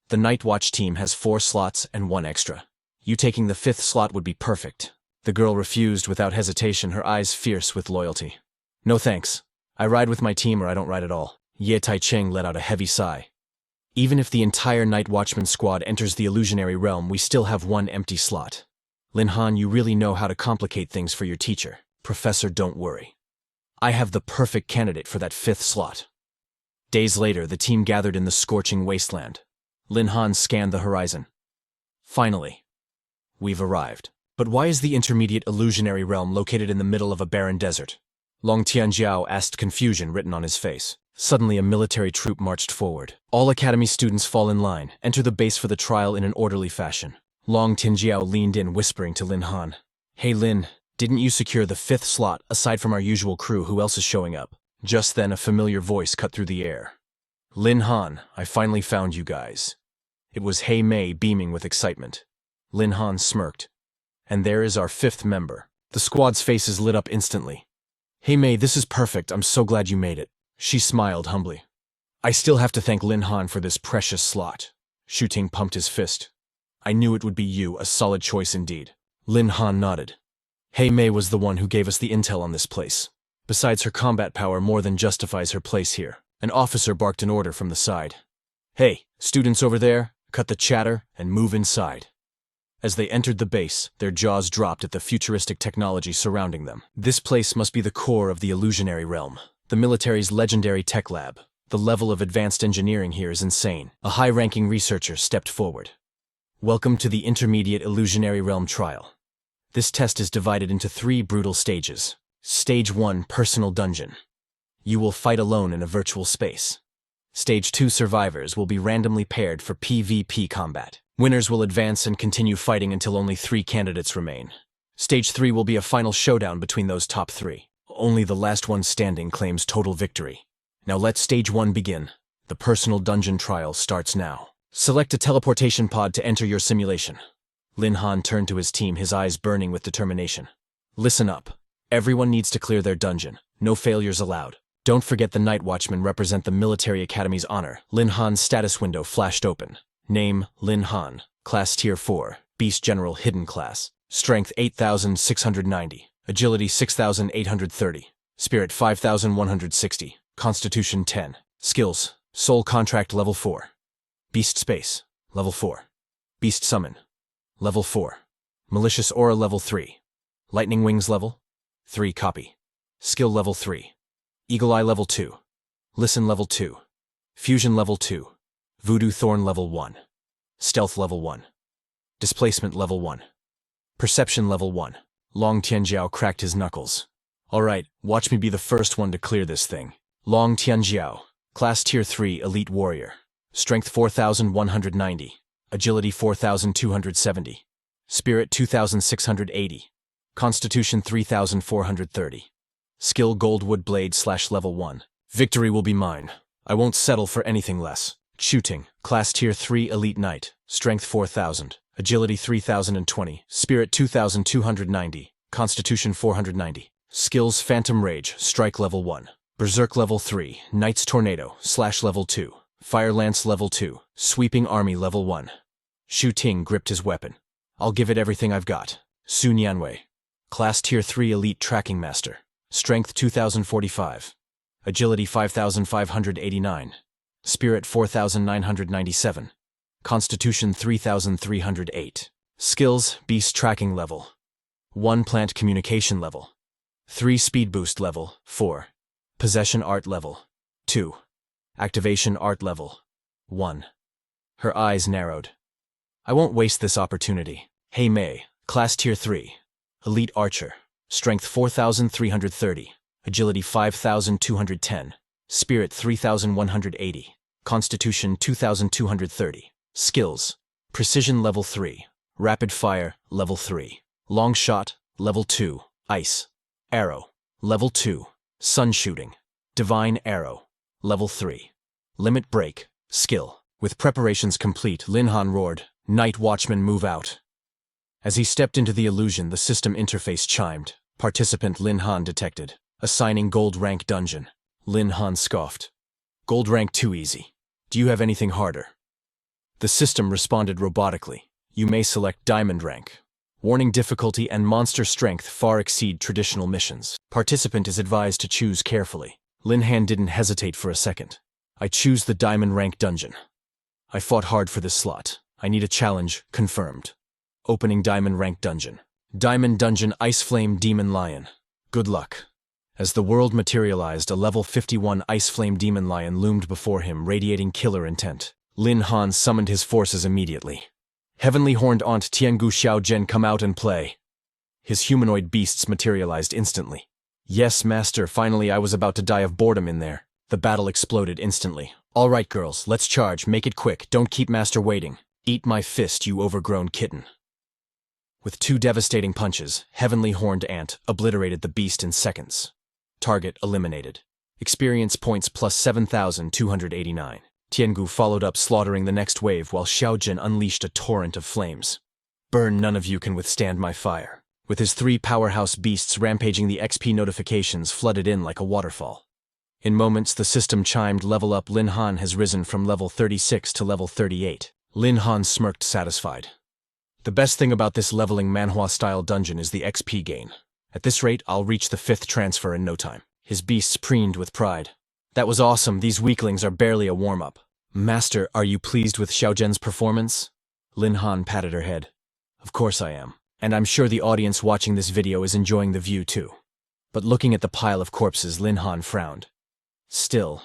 The Night Watch team has 4 slots and 1 extra. You taking the 5th slot would be perfect. The girl refused without hesitation, her eyes fierce with loyalty. No thanks. I ride with my team or I don't ride at all. Ye Taicheng let out a heavy sigh. Even if the entire Night Watchman squad enters the illusionary realm, we still have 1 empty slot. Lin Han, you really know how to complicate things for your teacher. Professor, don't worry. I have the perfect candidate for that 5th slot. Days later, the team gathered in the scorching wasteland. Lin Han scanned the horizon. Finally, we've arrived. But why is the intermediate illusionary realm located in the middle of a barren desert? Long Tianjiao asked, confusion written on his face. Suddenly, a military troop marched forward. All academy students fall in line, enter the base for the trial in an orderly fashion. Long Tianjiao leaned in, whispering to Lin Han. Hey Lin, didn't you secure the 5th slot? Aside from our usual crew, who else is showing up? Just then, a familiar voice cut through the air. Lin Han, I finally found you guys. It was Hei Mei, beaming with excitement. Lin Han smirked. And there is our 5th member. The squad's faces lit up instantly. Hei Mei, this is perfect. I'm so glad you made it. She smiled humbly. I still have to thank Lin Han for this precious slot. Shu Ting pumped his fist. I knew it would be you, a solid choice indeed. Lin Han nodded. Hei Mei was the one who gave us the intel on this place. Besides, her combat power more than justifies her place here. An officer barked an order from the side. Hey, students over there, cut the chatter and move inside. As they entered the base, their jaws dropped at the futuristic technology surrounding them. This place must be the core of the illusionary realm. The military's legendary tech lab. The level of advanced engineering here is insane. A high-ranking researcher stepped forward. Welcome to the intermediate illusionary realm trial. This test is divided into 3 brutal stages. Stage 1, Personal Dungeon. You will fight alone in a virtual space. Stage 2, Survivors will be randomly paired for PvP combat. Winners will advance and continue fighting until only 3 candidates remain. Stage 3 will be a final showdown between those top 3. Only the last one standing claims total victory. Now let Stage 1 begin. The Personal Dungeon trial starts now. Select a teleportation pod to enter your simulation. Lin Han turned to his team, his eyes burning with determination. Listen up. Everyone needs to clear their dungeon. No failures allowed. Don't forget the Night Watchmen represent the Military Academy's honor. Lin Han's status window flashed open. Name, Lin Han. Class Tier 4. Beast General Hidden Class. Strength 8,690. Agility 6,830. Spirit 5,160. Constitution 10. Skills. Soul Contract Level 4. Beast Space. Level 4. Beast Summon. Level 4. Malicious Aura Level 3. Lightning Wings Level 3. Copy. Skill Level 3. Eagle Eye Level 2. Listen Level 2. Fusion Level 2. Voodoo Thorn Level 1. Stealth Level 1. Displacement Level 1. Perception Level 1. Long Tianjiao cracked his knuckles. Alright, watch me be the first one to clear this thing. Long Tianjiao. Class Tier 3 Elite Warrior. Strength 4,190. Agility 4,270. Spirit 2,680. Constitution 3,430. Skill Goldwood Blade / Level 1. Victory will be mine. I won't settle for anything less. Shooting. Class Tier 3 Elite Knight. Strength 4,000. Agility 3,020. Spirit 2,290. Constitution 490. Skills Phantom Rage. Strike Level 1. Berserk Level 3. Knight's Tornado / Level 2. Fire Lance Level 2. Sweeping Army Level 1. Shu Ting gripped his weapon. I'll give it everything I've got. Su Nianwei. Class Tier 3 Elite Tracking Master. Strength 2,045. Agility 5,589. Spirit 4,997. Constitution 3,308. Skills Beast Tracking Level 1. Plant Communication Level 3. Speed Boost Level 4. Possession Art Level 2. Activation Art Level 1. Her eyes narrowed. I won't waste this opportunity. Hei Mei. Class Tier 3. Elite Archer. Strength 4,330. Agility 5,210. Spirit 3180, Constitution 2230. Skills: Precision level 3, Rapid Fire level 3, Long Shot level 2, Ice Arrow level 2, Sun Shooting, Divine Arrow level 3, Limit Break skill. With preparations complete, Lin Han roared, "Night Watchman, move out." As he stepped into the illusion, the system interface chimed. Participant Lin Han detected. Assigning gold rank dungeon. Lin Han scoffed. Gold rank too easy. Do you have anything harder? The system responded robotically. You may select diamond rank. Warning: difficulty and monster strength far exceed traditional missions. Participant is advised to choose carefully. Lin Han didn't hesitate for a second. I choose the diamond rank dungeon. I fought hard for this slot. I need a challenge, confirmed. Opening diamond rank dungeon. Diamond dungeon, Ice Flame Demon Lion. Good luck. As the world materialized, a level 51 Ice Flame Demon Lion loomed before him, radiating killer intent. Lin Han summoned his forces immediately. Heavenly Horned Aunt Tian Gu Xiao Zhen, come out and play. His humanoid beasts materialized instantly. Yes, master, finally. I was about to die of boredom in there. The battle exploded instantly. All right, girls, let's charge. Make it quick. Don't keep master waiting. Eat my fist, you overgrown kitten. With 2 devastating punches, Heavenly Horned Ant obliterated the beast in seconds. Target eliminated. Experience points plus 7,289. Tian Gu followed up, slaughtering the next wave while Xiao Zhen unleashed a torrent of flames. Burn, none of you can withstand my fire. With his 3 powerhouse beasts rampaging, the XP notifications flooded in like a waterfall. In moments, the system chimed, level up. Lin Han has risen from level 36 to level 38. Lin Han smirked, satisfied. The best thing about this leveling Manhwa-style dungeon is the XP gain. At this rate, I'll reach the 5th transfer in no time. His beasts preened with pride. That was awesome. These weaklings are barely a warm-up. Master, are you pleased with Xiao Zhen's performance? Lin Han patted her head. Of course I am. And I'm sure the audience watching this video is enjoying the view too. But looking at the pile of corpses, Lin Han frowned. Still,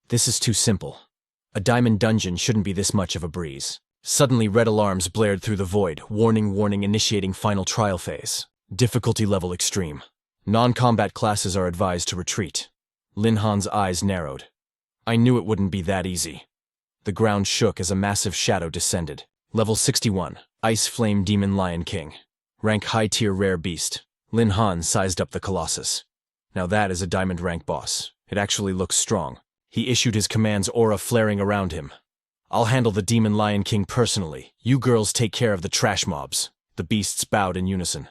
this is too simple. A diamond dungeon shouldn't be this much of a breeze. Suddenly, red alarms blared through the void. Warning, warning, initiating final trial phase. Difficulty level extreme. Non-combat classes are advised to retreat. Lin Han's eyes narrowed. I knew it wouldn't be that easy. The ground shook as a massive shadow descended. Level 61, Ice Flame Demon Lion King. Rank high-tier rare beast. Lin Han sized up the colossus. Now that is a diamond rank boss. It actually looks strong. He issued his commands, aura flaring around him. I'll handle the Demon Lion King personally. You girls take care of the trash mobs. The beasts bowed in unison.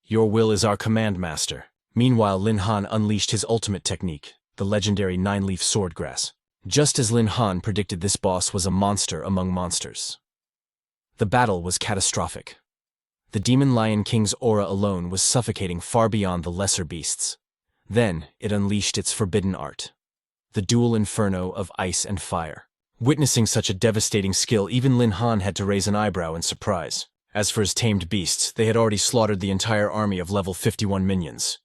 Your will is our command, master. Meanwhile, Lin Han unleashed his ultimate technique, the legendary 9-leaf swordgrass. Just as Lin Han predicted, this boss was a monster among monsters. The battle was catastrophic. The Demon Lion King's aura alone was suffocating far beyond the lesser beasts. Then, it unleashed its forbidden art. The dual inferno of ice and fire. Witnessing such a devastating skill, even Lin Han had to raise an eyebrow in surprise. As for his tamed beasts, they had already slaughtered the entire army of level 51 minions.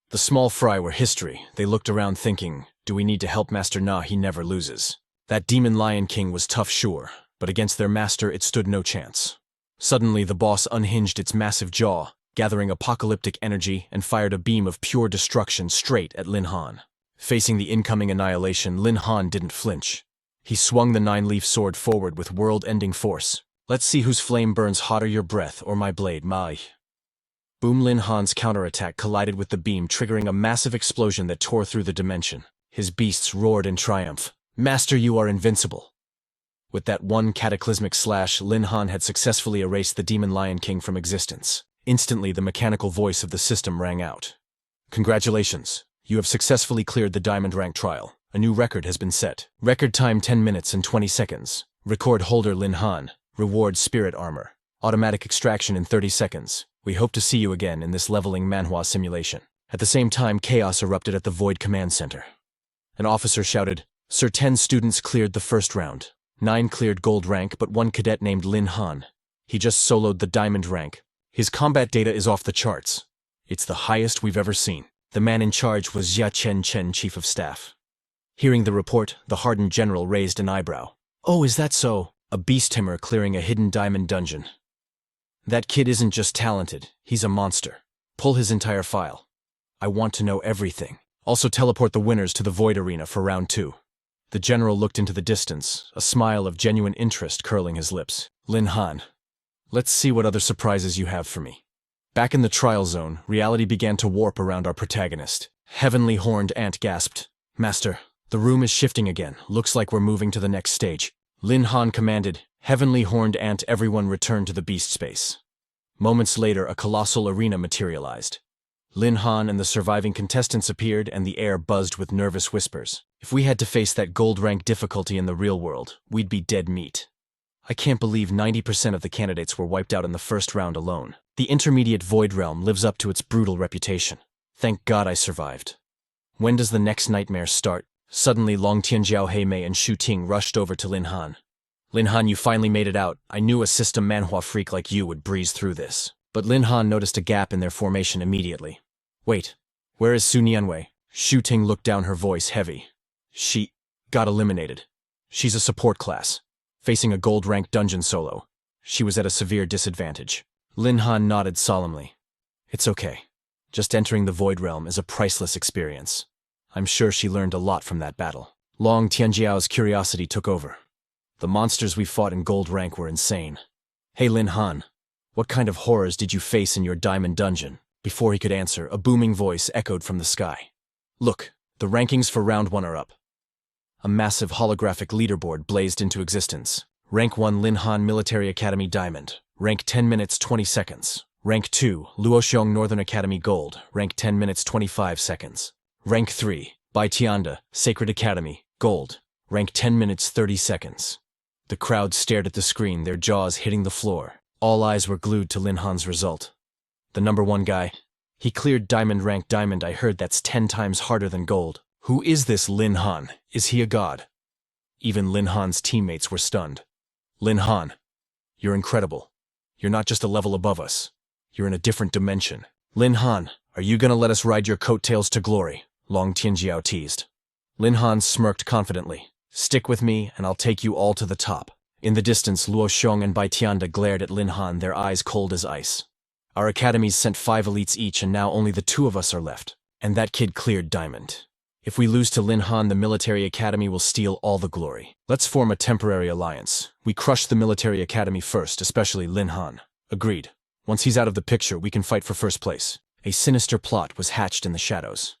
The small fry were history. They looked around thinking, do we need to help Master Na? He never loses. That Demon Lion King was tough, sure, but against their master it stood no chance. Suddenly the boss unhinged its massive jaw, gathering apocalyptic energy, and fired a beam of pure destruction straight at Lin Han. Facing the incoming annihilation, Lin Han didn't flinch. He swung the 9-leaf sword forward with world-ending force. Let's see whose flame burns hotter, your breath or my blade, Mai. Boom! Lin Han's counterattack collided with the beam, triggering a massive explosion that tore through the dimension. His beasts roared in triumph. Master, you are invincible. With that one cataclysmic slash, Lin Han had successfully erased the Demon Lion King from existence. Instantly, the mechanical voice of the system rang out. Congratulations. You have successfully cleared the diamond rank trial. A new record has been set. Record time 10 minutes and 20 seconds. Record holder Lin Han. Reward spirit armor. Automatic extraction in 30 seconds. We hope to see you again in this leveling Manhwa simulation. At the same time, chaos erupted at the Void Command Center. An officer shouted, Sir, 10 students cleared the first round. 9 cleared gold rank, but 1 cadet named Lin Han. He just soloed the diamond rank. His combat data is off the charts. It's the highest we've ever seen. The man in charge was Jia Chen, Chief of Staff. Hearing the report, the hardened general raised an eyebrow. Oh, is that so? A Beast Tamer clearing a hidden diamond dungeon. That kid isn't just talented, he's a monster. Pull his entire file. I want to know everything. Also teleport the winners to the Void Arena for round 2. The general looked into the distance, a smile of genuine interest curling his lips. Lin Han, let's see what other surprises you have for me. Back in the trial zone, reality began to warp around our protagonist. Heavenly Horned Ant gasped. Master, the room is shifting again. Looks like we're moving to the next stage. Lin Han commanded, Heavenly Horned Ant, everyone return to the beast space. Moments later, a colossal arena materialized. Lin Han and the surviving contestants appeared, and the air buzzed with nervous whispers. If we had to face that gold rank difficulty in the real world, we'd be dead meat. I can't believe 90% of the candidates were wiped out in the first round alone. The intermediate Void Realm lives up to its brutal reputation. Thank God I survived. When does the next nightmare start? Suddenly, Long Tianjiao, Heimei, and Shu Ting rushed over to Lin Han. Lin Han, you finally made it out. I knew a system Manhwa freak like you would breeze through this. But Lin Han noticed a gap in their formation immediately. Wait, where is Su Nianwei? Shu Ting looked down, her voice heavy. She got eliminated. She's a support class, facing a gold-ranked dungeon solo. She was at a severe disadvantage. Lin Han nodded solemnly. It's okay. Just entering the Void Realm is a priceless experience. I'm sure she learned a lot from that battle. Long Tianjiao's curiosity took over. The monsters we fought in gold rank were insane. Hey Lin Han, what kind of horrors did you face in your diamond dungeon? Before he could answer, a booming voice echoed from the sky. Look, the rankings for round 1 are up. A massive holographic leaderboard blazed into existence. Rank 1 Lin Han Military Academy Diamond. Rank 10 minutes 20 seconds. Rank 2 Luoxiong Northern Academy Gold. Rank 10 minutes 25 seconds. Rank 3 Bai Tianda Sacred Academy Gold. Rank 10 minutes 30 seconds. The crowd stared at the screen, their jaws hitting the floor. All eyes were glued to Lin Han's result. The number 1 guy. He cleared diamond rank diamond. I heard that's 10 times harder than gold. Who is this Lin Han? Is he a god? Even Lin Han's teammates were stunned. Lin Han, you're incredible. You're not just a level above us. You're in a different dimension. Lin Han, are you gonna let us ride your coattails to glory? Long Tianjiao teased. Lin Han smirked confidently. Stick with me, and I'll take you all to the top. In the distance, Luoxiong and Bai Tianda glared at Lin Han, their eyes cold as ice. Our academies sent 5 elites each, and now only the 2 of us are left. And that kid cleared diamond. If we lose to Lin Han, the military academy will steal all the glory. Let's form a temporary alliance. We crush the military academy first, especially Lin Han. Agreed. Once he's out of the picture, we can fight for first place. A sinister plot was hatched in the shadows.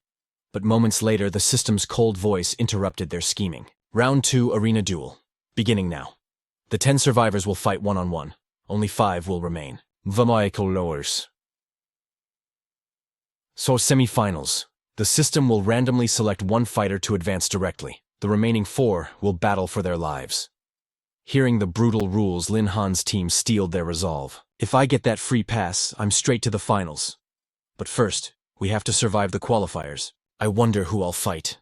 But moments later, the system's cold voice interrupted their scheming. Round 2 Arena Duel. Beginning now. The 10 survivors will fight one-on-one. Only 5 will remain. The mythical lowers. So semi-finals. The system will randomly select 1 fighter to advance directly. The remaining 4 will battle for their lives. Hearing the brutal rules, Lin Han's team steeled their resolve. If I get that free pass, I'm straight to the finals. But first, we have to survive the qualifiers. I wonder who I'll fight.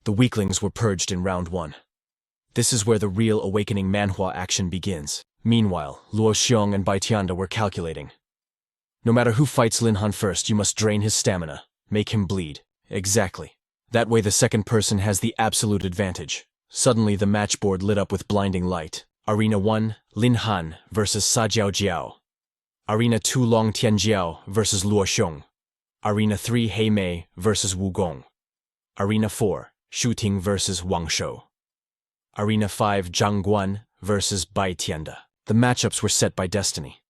The weaklings were purged in round 1. This is where the real awakening Manhwa action begins. Meanwhile, Luoxiong and Bai Tianda were calculating. No matter who fights Lin Han first, you must drain his stamina. Make him bleed. Exactly. That way the second person has the absolute advantage. Suddenly the matchboard lit up with blinding light. Arena 1, Lin Han versus Sa Jiao. Arena 2, Long Tianjiao versus Luoxiong. Arena 3, Heimei versus Wugong. Arena 4, Shu Ting versus Wang Shou. Arena 5, Zhang Guan versus Bai Tianda. The matchups were set by destiny.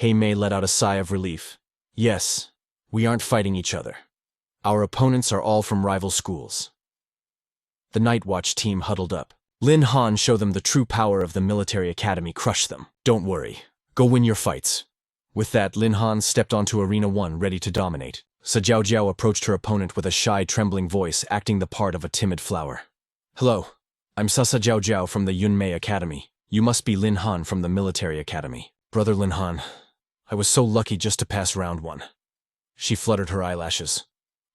Heimei let out a sigh of relief. Yes, we aren't fighting each other. Our opponents are all from rival schools. The Night Watch team huddled up. Lin Han, show them the true power of the military academy, crush them. Don't worry. Go win your fights. With that, Lin Han stepped onto Arena 1, ready to dominate. Sa Jiao approached her opponent with a shy, trembling voice, acting the part of a timid flower. Hello, I'm Sa Jiao from the Yunmei Academy. You must be Lin Han from the military academy. Brother Lin Han, I was so lucky just to pass round 1. She fluttered her eyelashes.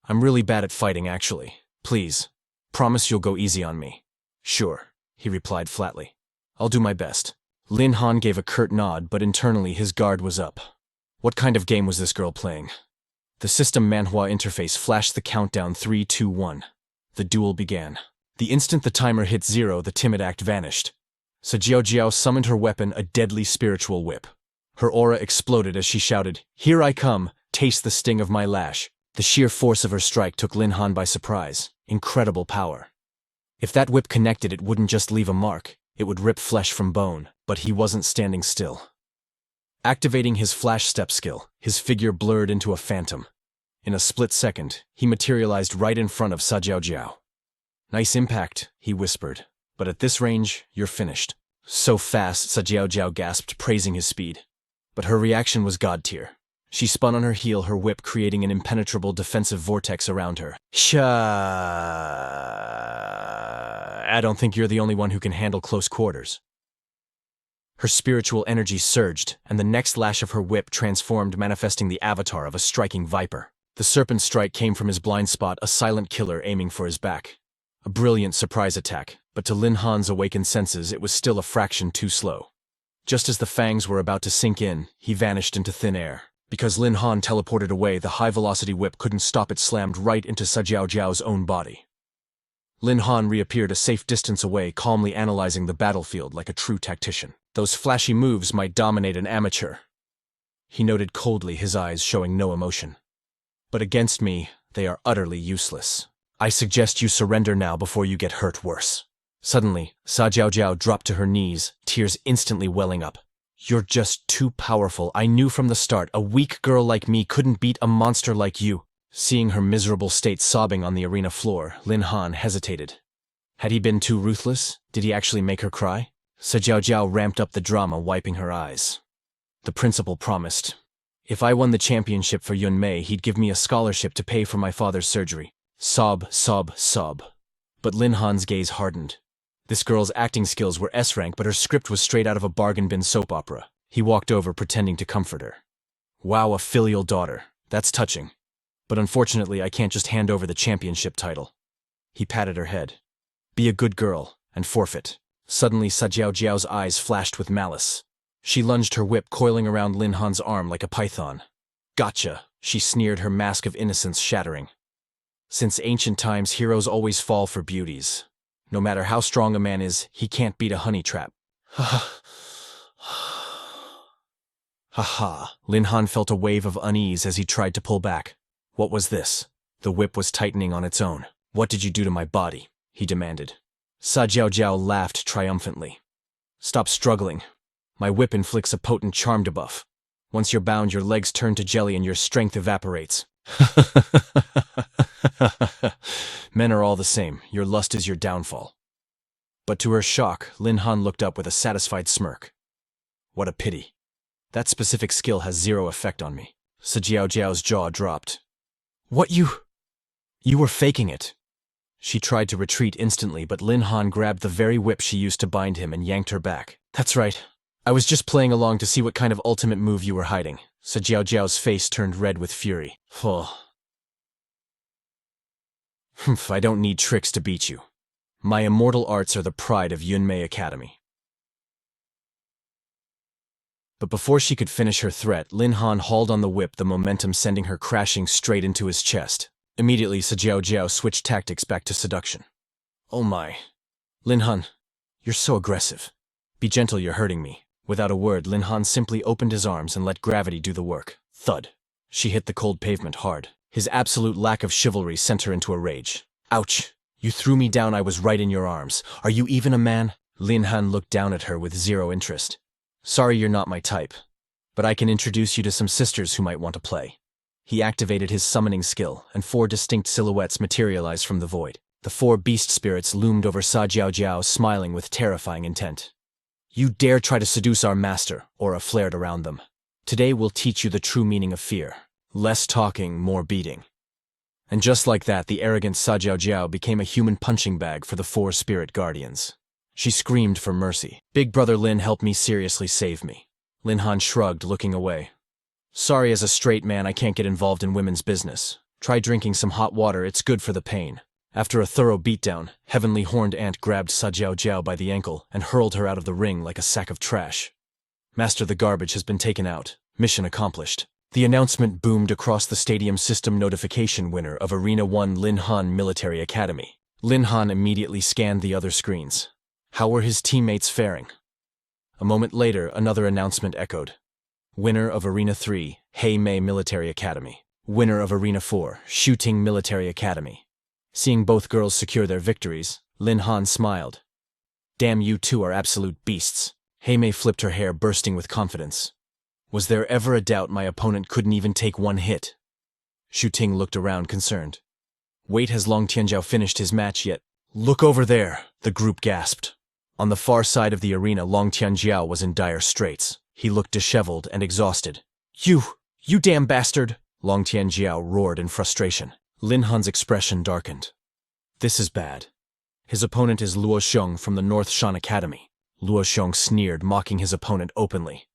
I'm really bad at fighting, actually. Please, promise you'll go easy on me. Sure, he replied flatly. I'll do my best. Lin Han gave a curt nod, but internally his guard was up. What kind of game was this girl playing? The system Manhwa interface flashed the countdown 3, 2, 1. The duel began. The instant the timer hit 0, the timid act vanished. Sa Jiao summoned her weapon, a deadly spiritual whip. Her aura exploded as she shouted, "Here I come, taste the sting of my lash." The sheer force of her strike took Lin Han by surprise. Incredible power. If that whip connected, it wouldn't just leave a mark, it would rip flesh from bone, but he wasn't standing still. Activating his flash step skill, his figure blurred into a phantom. In a split second, he materialized right in front of Sa Jiao Jiao. "Nice impact," he whispered, "but at this range, you're finished." So fast, Sa Jiao Jiao gasped, praising his speed. But her reaction was god tier. She spun on her heel, her whip creating an impenetrable defensive vortex around her. I don't think you're the only one who can handle close quarters. Her spiritual energy surged, and the next lash of her whip transformed, manifesting the avatar of a striking viper. The serpent strike came from his blind spot, a silent killer aiming for his back. A brilliant surprise attack, but to Lin Han's awakened senses, it was still a fraction too slow. Just as the fangs were about to sink in, he vanished into thin air. Because Lin Han teleported away, the high-velocity whip couldn't stop it, slammed right into Sa Jiao Jiao's own body. Lin Han reappeared a safe distance away, calmly analyzing the battlefield like a true tactician. Those flashy moves might dominate an amateur. He noted coldly, his eyes showing no emotion. But against me, they are utterly useless. I suggest you surrender now before you get hurt worse. Suddenly, Sa Jiao Jiao dropped to her knees, tears instantly welling up. You're just too powerful. I knew from the start, a weak girl like me couldn't beat a monster like you. Seeing her miserable state sobbing on the arena floor, Lin Han hesitated. Had he been too ruthless? Did he actually make her cry? Sa Jiao Jiao ramped up the drama, wiping her eyes. The principal promised. If I won the championship for Yunmei, he'd give me a scholarship to pay for my father's surgery. Sob, sob, sob. But Lin Han's gaze hardened. This girl's acting skills were S-rank, but her script was straight out of a bargain bin soap opera. He walked over, pretending to comfort her. Wow, a filial daughter. That's touching. But unfortunately, I can't just hand over the championship title. He patted her head. Be a good girl, and forfeit. Suddenly, Sa Jiao Jiao's eyes flashed with malice. She lunged her whip, coiling around Lin Han's arm like a python. Gotcha, she sneered, her mask of innocence shattering. Since ancient times, heroes always fall for beauties. No matter how strong a man is, he can't beat a honey trap. Ha. Lin Han felt a wave of unease as he tried to pull back. What was this? The whip was tightening on its own. What did you do to my body? He demanded. Sa Jiao Jiao laughed triumphantly. Stop struggling. My whip inflicts a potent charm debuff. Once you're bound, your legs turn to jelly and your strength evaporates. Men are all the same. Your lust is your downfall. But to her shock, Lin Han looked up with a satisfied smirk. What a pity. That specific skill has zero effect on me. Sa Jiao Jiao's jaw dropped. What you were faking it. She tried to retreat instantly, but Lin Han grabbed the very whip she used to bind him and yanked her back. That's right. I was just playing along to see what kind of ultimate move you were hiding. Sa Jiao Jiao's face turned red with fury. I don't need tricks to beat you. My immortal arts are the pride of Yunmei Academy. But before she could finish her threat, Lin Han hauled on the whip, the momentum sending her crashing straight into his chest. Immediately, Sa Jiao Jiao switched tactics back to seduction. Oh my. Lin Han, you're so aggressive. Be gentle, you're hurting me. Without a word, Lin Han simply opened his arms and let gravity do the work. Thud. She hit the cold pavement hard. His absolute lack of chivalry sent her into a rage. Ouch. You threw me down, I was right in your arms. Are you even a man? Lin Han looked down at her with zero interest. Sorry you're not my type, but I can introduce you to some sisters who might want to play. He activated his summoning skill, and 4 distinct silhouettes materialized from the void. The 4 beast spirits loomed over Sa Jiao Jiao, smiling with terrifying intent. You dare try to seduce our master, Aura flared around them. Today we'll teach you the true meaning of fear. Less talking, more beating. And just like that, the arrogant Sa Jiao Jiao became a human punching bag for the 4 spirit guardians. She screamed for mercy. Big brother Lin, help me, seriously save me. Lin Han shrugged, looking away. Sorry, as a straight man, I can't get involved in women's business. Try drinking some hot water, it's good for the pain. After a thorough beatdown, Heavenly Horned Ant grabbed Sa Jiao Jiao by the ankle and hurled her out of the ring like a sack of trash. Master, the garbage has been taken out. Mission accomplished. The announcement boomed across the stadium system. Notification: winner of Arena 1 Lin Han Military Academy. Lin Han immediately scanned the other screens. How were his teammates faring? A moment later, another announcement echoed. Winner of Arena 3, Hei Mei Military Academy. winner of Arena 4, Shooting Military Academy. Seeing both girls secure their victories, Lin Han smiled. Damn, you two are absolute beasts. Heimei flipped her hair, bursting with confidence. Was there ever a doubt my opponent couldn't even take one hit? Xu Ting looked around, concerned. Wait, has Long Tianjiao finished his match yet? Look over there, the group gasped. On the far side of the arena, Long Tianjiao was in dire straits. He looked disheveled and exhausted. You damn bastard! Long Tianjiao roared in frustration. Lin Han's expression darkened. This is bad. His opponent is Luo Xiong from the North Shan Academy. Luo Xiong sneered, mocking his opponent openly.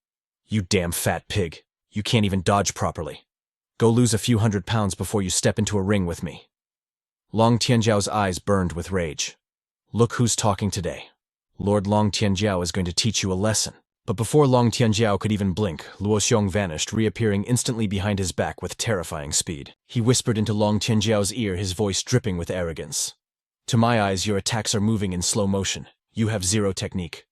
You damn fat pig. You can't even dodge properly. Go lose a few £100 before you step into a ring with me. Long Tianjiao's eyes burned with rage. Look who's talking today. Lord Long Tianjiao is going to teach you a lesson. But before Long Tianjiao could even blink, Luo Xiong vanished, reappearing instantly behind his back with terrifying speed. He whispered into Long Tianjiao's ear, his voice dripping with arrogance. To my eyes, your attacks are moving in slow motion. You have zero technique.